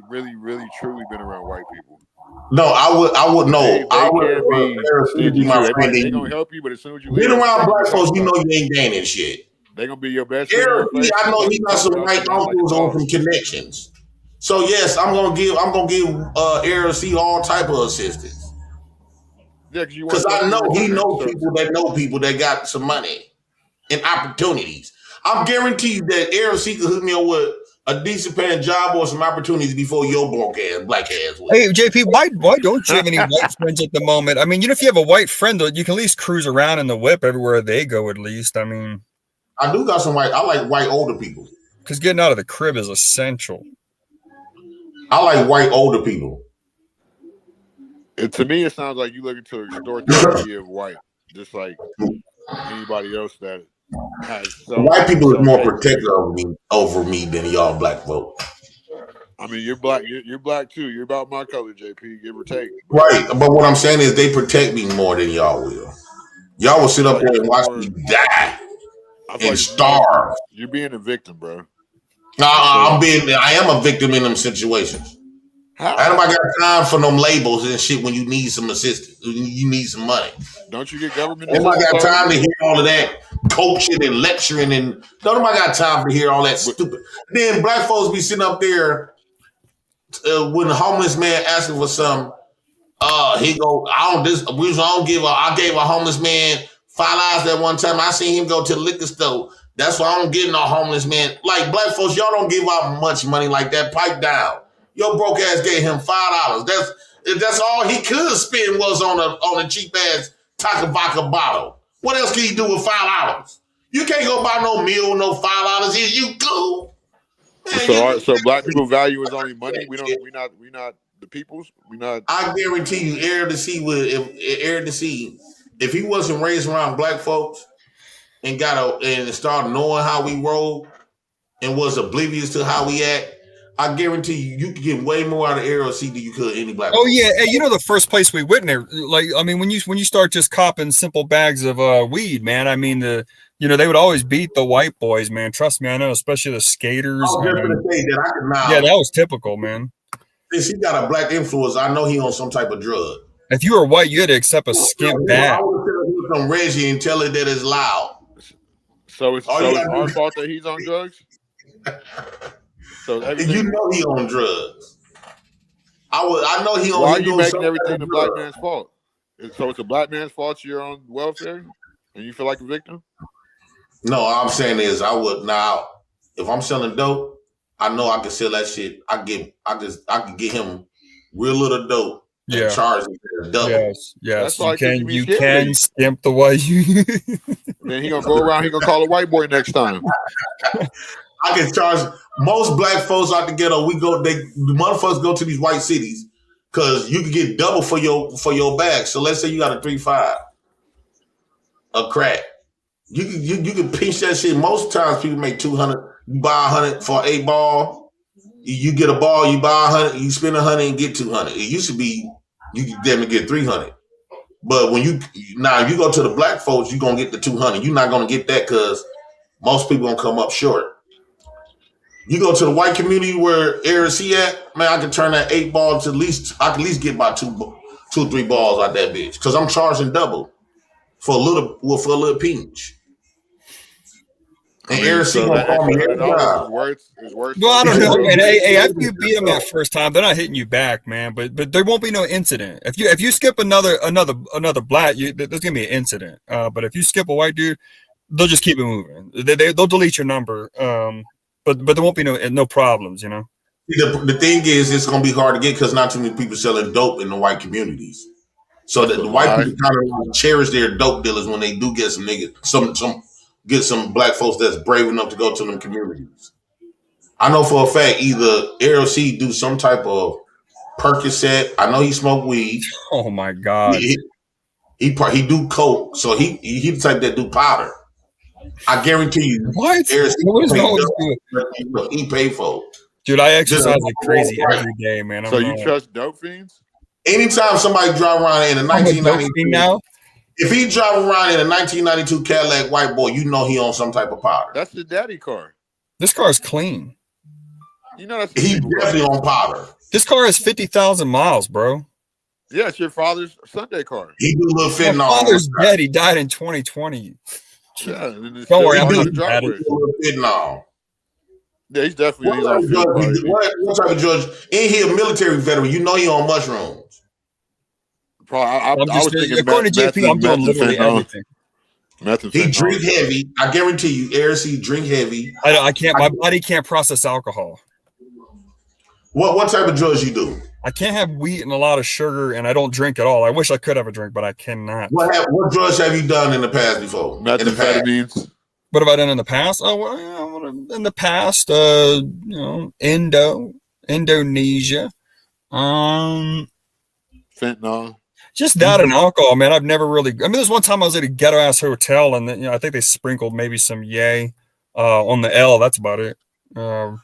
truly been around white people. No, I would know. They can't be my friend. They gonna help you, but as soon as you get around black folks, you know you ain't gaining shit. They gonna be your best Eric, friend. I know he got some white uncles on some connections. So yes, I'm gonna give Eric C all type of assistance. Yeah, because I know he knows people that got some money and opportunities. I'm guarantee you that Eric C could hook me up with a decent paying job or some opportunities before your broke ass, black ass will. Hey JP, why don't you have any white friends at the moment? I mean, you know, if you have a white friend, though, you can at least cruise around in the whip everywhere they go. At least, I mean, I do got some white. I like white older people because getting out of the crib is essential. I like white older people. To me, it sounds like you looking to extort the idea of white, just like anybody else that has. White people is more protective over me than y'all black folk. I mean, you're black. You're black too. You're about my color, JP. Give or take. Right, but what I'm saying is they protect me more than y'all will. Y'all will sit up there and watch me die and starve. You're being a victim, bro. I am a victim in them situations. I don't got time for them labels and shit when you need some assistance. You need some money. Don't you get government? Nobody got time to hear all of that coaching and lecturing and nobody got time to hear all that stupid. Then black folks be sitting up there when the homeless man asking for some. He go, I gave a homeless man $5 that one time. I seen him go to the liquor store. That's why I don't get no homeless man. Like black folks, y'all don't give out much money like that. Pipe down. Your broke ass gave him $5. That's all he could spend was on a cheap ass Taka Vodka bottle. What else can he do with $5? You can't go buy no meal, no $5. Is you cool? Man, so black people value is only money. We not the people's. We not. I guarantee you, Eric to see if he wasn't raised around black folks and started knowing how we roll and was oblivious to how we act. I guarantee you could get way more out of AROC than you could any black. Oh yeah, hey, you know the first place we went there, like I mean, when you start just copping simple bags of weed, man. I mean they would always beat the white boys, man. Trust me, I know, especially the skaters. Yeah, that was typical, man. Since he got a black influence, I know he on some type of drug. If you were white, you had to accept a skimp bag. I would tell him from Reggie and tell it that it's loud. So it's our fault that he's on drugs. So you know he on drugs. I know he on. Why are you making everything the black man's fault? So it's a black man's fault you're on welfare and you feel like a victim? No, all I'm saying is I would now. If I'm selling dope, I know I can sell that shit. I can get him real little dope. Yeah. And charge him double. Yes. You can skimp the white. Then he gonna go around. He gonna call a white boy next time. I can charge most black folks out the ghetto. The motherfuckers go to these white cities because you can get double for your bag. So let's say you got a 3.5, a crack. You can pinch that shit. Most times people make 200. You buy 100 for 8 ball. You get a ball. You buy 100. You spend 100 and get 200. It used to be you could damn get 300. But when if you go to the black folks, you're gonna get the 200. You're not gonna get that because most people gonna come up short. You go to the white community where Eric C at, man, I can turn that 8 ball to I can at least get about two 2 or 3 balls out that bitch because I'm charging double for a little pinch. I And mean, Eric C so gonna that call me extra every $100 time. is worth. Well, I don't know, man. Hey, after you beat them Yeah. that first time, they're not hitting you back, man. But there won't be no incident. If you skip another black, there's gonna be an incident. But if you skip a white dude, they'll just keep it moving. They'll delete your number. But there won't be no problems, you know. The thing is, it's gonna be hard to get because not too many people selling dope in the white communities. So that the white people kind of cherish their dope dealers when they do get some niggas, get some black folks that's brave enough to go to them communities. I know for a fact either LC do some type of Percocet. I know he smoke weed. Oh my god. He do coke, so he the type that do powder. I guarantee you. What? What is wrong with he pay for it. Dude, I exercise like crazy every day, man. So you trust dope fiends? Anytime somebody drive around in a 1992 now, if he drive around in a 1992 Cadillac white boy, you know he on some type of powder. That's the daddy car. This car is clean. You know that's he definitely on powder. This car has 50,000 miles, bro. Yeah, it's your father's Sunday car. He do a little fentanyl. My father's dead. He died in 2020. Yeah, don't worry, I'm not bad. Fentanyl. Yeah, he's definitely what type of judge? Ain't he a military veteran? You know he on mushrooms. I was thinking according to JP, I'm doing literally everything. He drink heavy. I guarantee you, Eric C drink heavy. I can't. My body can't process alcohol. What type of drugs you do? I can't have wheat and a lot of sugar, and I don't drink at all. I wish I could have a drink, but I cannot. What drugs have you done in the past before? Methamphetamines. What have I done in the past? Oh, well, in the past, Indonesia, fentanyl. Just that and alcohol, man. I've never really. I mean, there's one time I was at a ghetto ass hotel, and I think they sprinkled maybe some yay on the L. That's about it. The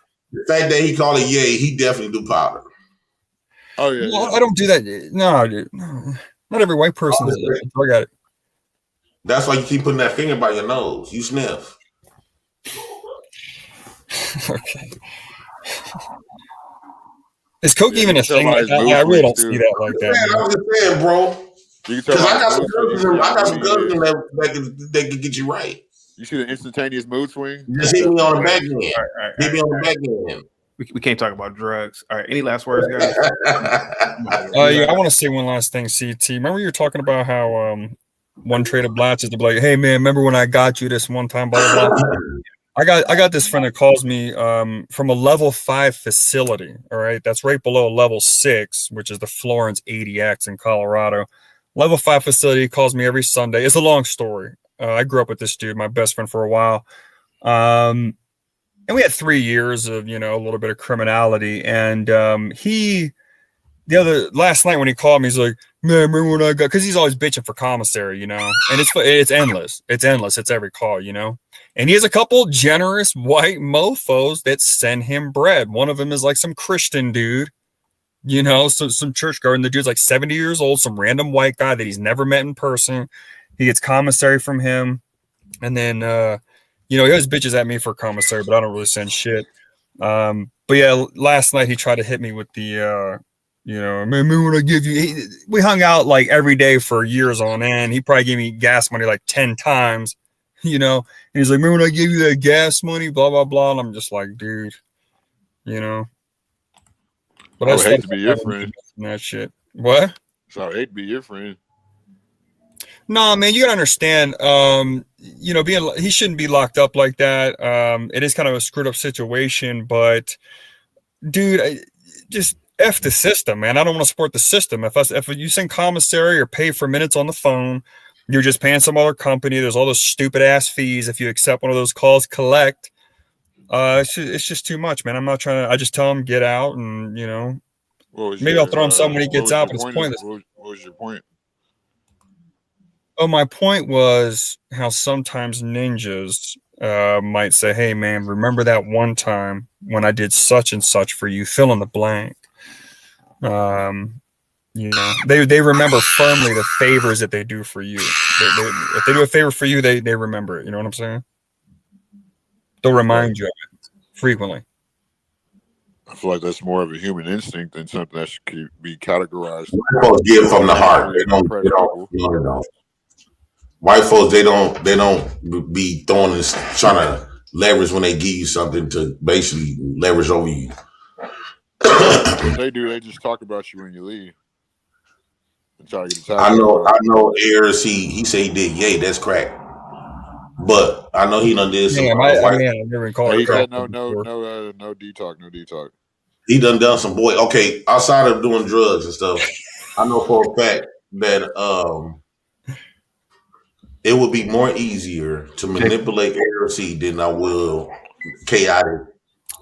fact that he called it yay, he definitely do powder. Oh yeah, well, I don't do that. No, dude. No. Not every white person is a drug addict. That's why you keep putting that finger by your nose. You sniff. Okay. Is coke even a thing like that? I really don't see that like that. Man, I was just saying, bro. Because I got some cousins that can get you right. You see the instantaneous mood swing? Just hit me on the back end. Hit me on the back end. We can't talk about drugs. All right. Any last words, guys? Yeah, I want to say one last thing, CT. Remember you were talking about how one trade of blacks is to be like, hey man, remember when I got you this one time? Blah blah blah. I got this friend that calls me from a level 5 facility. All right, that's right below level 6, which is the Florence ADX in Colorado. Level 5 facility calls me every Sunday. It's a long story. I grew up with this dude, my best friend for a while. And we had 3 years of, a little bit of criminality. And last night when he called me, he's like, man, remember when I got, because he's always bitching for commissary, and it's endless. It's endless. It's every call, and he has a couple generous white mofos that send him bread. One of them is like some Christian dude, some church guard, and the dude's like 70 years old, some random white guy that he's never met in person. He gets commissary from him. And then, he always bitches at me for commissary, but I don't really send shit. But yeah, last night he tried to hit me with the, remember when I give you, we hung out like every day for years on end. He probably gave me gas money like 10 times, and he's like, remember when I gave you that gas money, blah, blah, blah. And I'm just like, dude, But I would hate to be your friend. That shit. What? So I would hate to be your friend. No, man, you gotta understand, he shouldn't be locked up like that. It is kind of a screwed up situation, but dude, just F the system, man. I don't want to support the system. If you send commissary or pay for minutes on the phone, you're just paying some other company. There's all those stupid ass fees. If you accept one of those calls, collect. It's just too much, man. I'm not trying to, I just tell him get out and, maybe I'll throw him some when he gets out, but it's pointless. What was your point? Oh, my point was how sometimes ninjas might say, hey, man, remember that one time when I did such and such for you, fill in the blank. They remember firmly the favors that they do for you. If they do a favor for you, they remember it. You know what I'm saying? They'll remind you of it frequently. I feel like that's more of a human instinct than something that should be categorized. White folks give from the heart. They don't. They don't. White folks, they don't be throwing this, trying to leverage when they give you something to basically leverage over you. What they do, they just talk about you when you leave. And try to get the I know. Ayers, he said he did. Yay, that's crack. But I know he done did some. I never called he it crack. said no detox, no detox. He done some boy. Okay, outside of doing drugs and stuff, I know for a fact that it would be more easier to manipulate ARC than I will chaotic.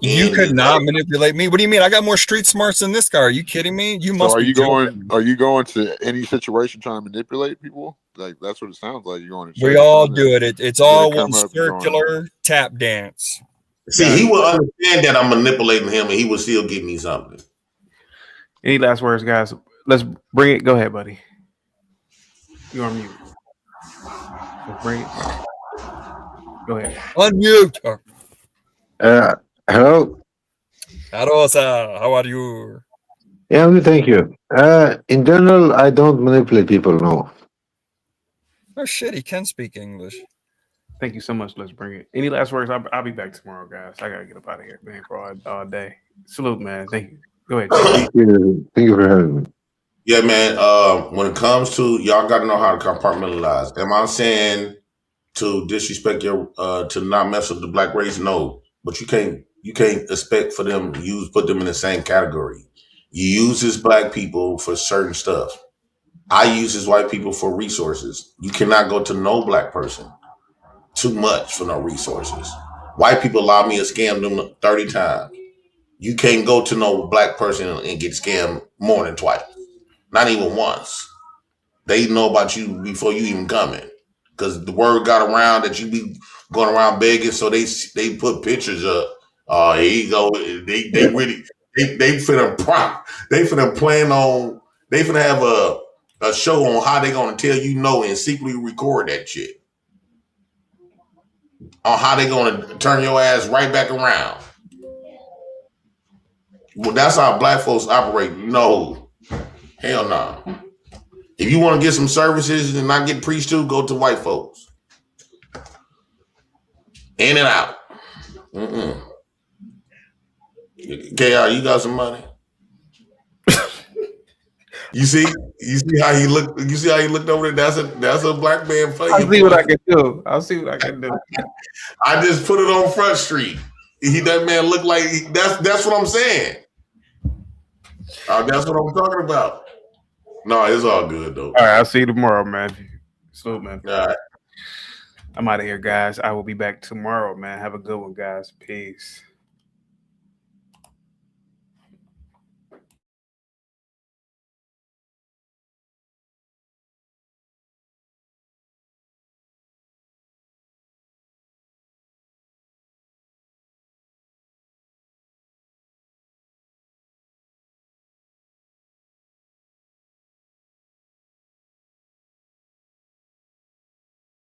You could not manipulate me. What do you mean? I got more street smarts than this guy. Are you kidding me? You must. So are you going to any situation trying to manipulate people? Like that's what it sounds like. You're going to. We all do it. It's all one circular tap dance. See, he would understand that I'm manipulating him, and he would still give me something. Any last words, guys? Let's bring it. Go ahead, buddy. You're on mute. Let's bring it. Go ahead. Unmute. Hello. Hello, sir. How are you? Yeah, I'm good, thank you. In general, I don't manipulate people, no. Oh shit, he can speak English. Thank you so much. Let's bring it. Any last words? I'll be back tomorrow, guys. I gotta get up out of here, man, for all day. Salute, man. Thank you. Go ahead. Thank you for having me. Yeah, man. When it comes to y'all, got to know how to compartmentalize. Am I saying to disrespect your to not mess with the black race? No, but you can't expect for them put them in the same category. You use as black people for certain stuff. I use as white people for resources. You cannot go to no black person too much for no resources. White people allow me to scam them 30 times. You can't go to no black person and get scammed more than twice. Not even once. They know about you before you even come in. Because the word got around that you be going around begging, so they put pictures up. Here you go. They really they finna plan on, they finna have a show on how they gonna tell you no and secretly record that shit. On how they gonna turn your ass right back around. Well, that's how black folks operate. No. Hell no. If you want to get some services and not get preached to, go to white folks. In and out. KR, you got some money? You see how he looked. You see how he looked over there. That's a black man for you. I'll see what I can do. I'll see what I can do. I just put it on Front Street. That man looked like that's what I'm saying. That's what I'm talking about. No, it's all good though. All right, I'll see you tomorrow, man. Salute, man. All right. I'm out of here, guys. I will be back tomorrow, man. Have a good one, guys. Peace.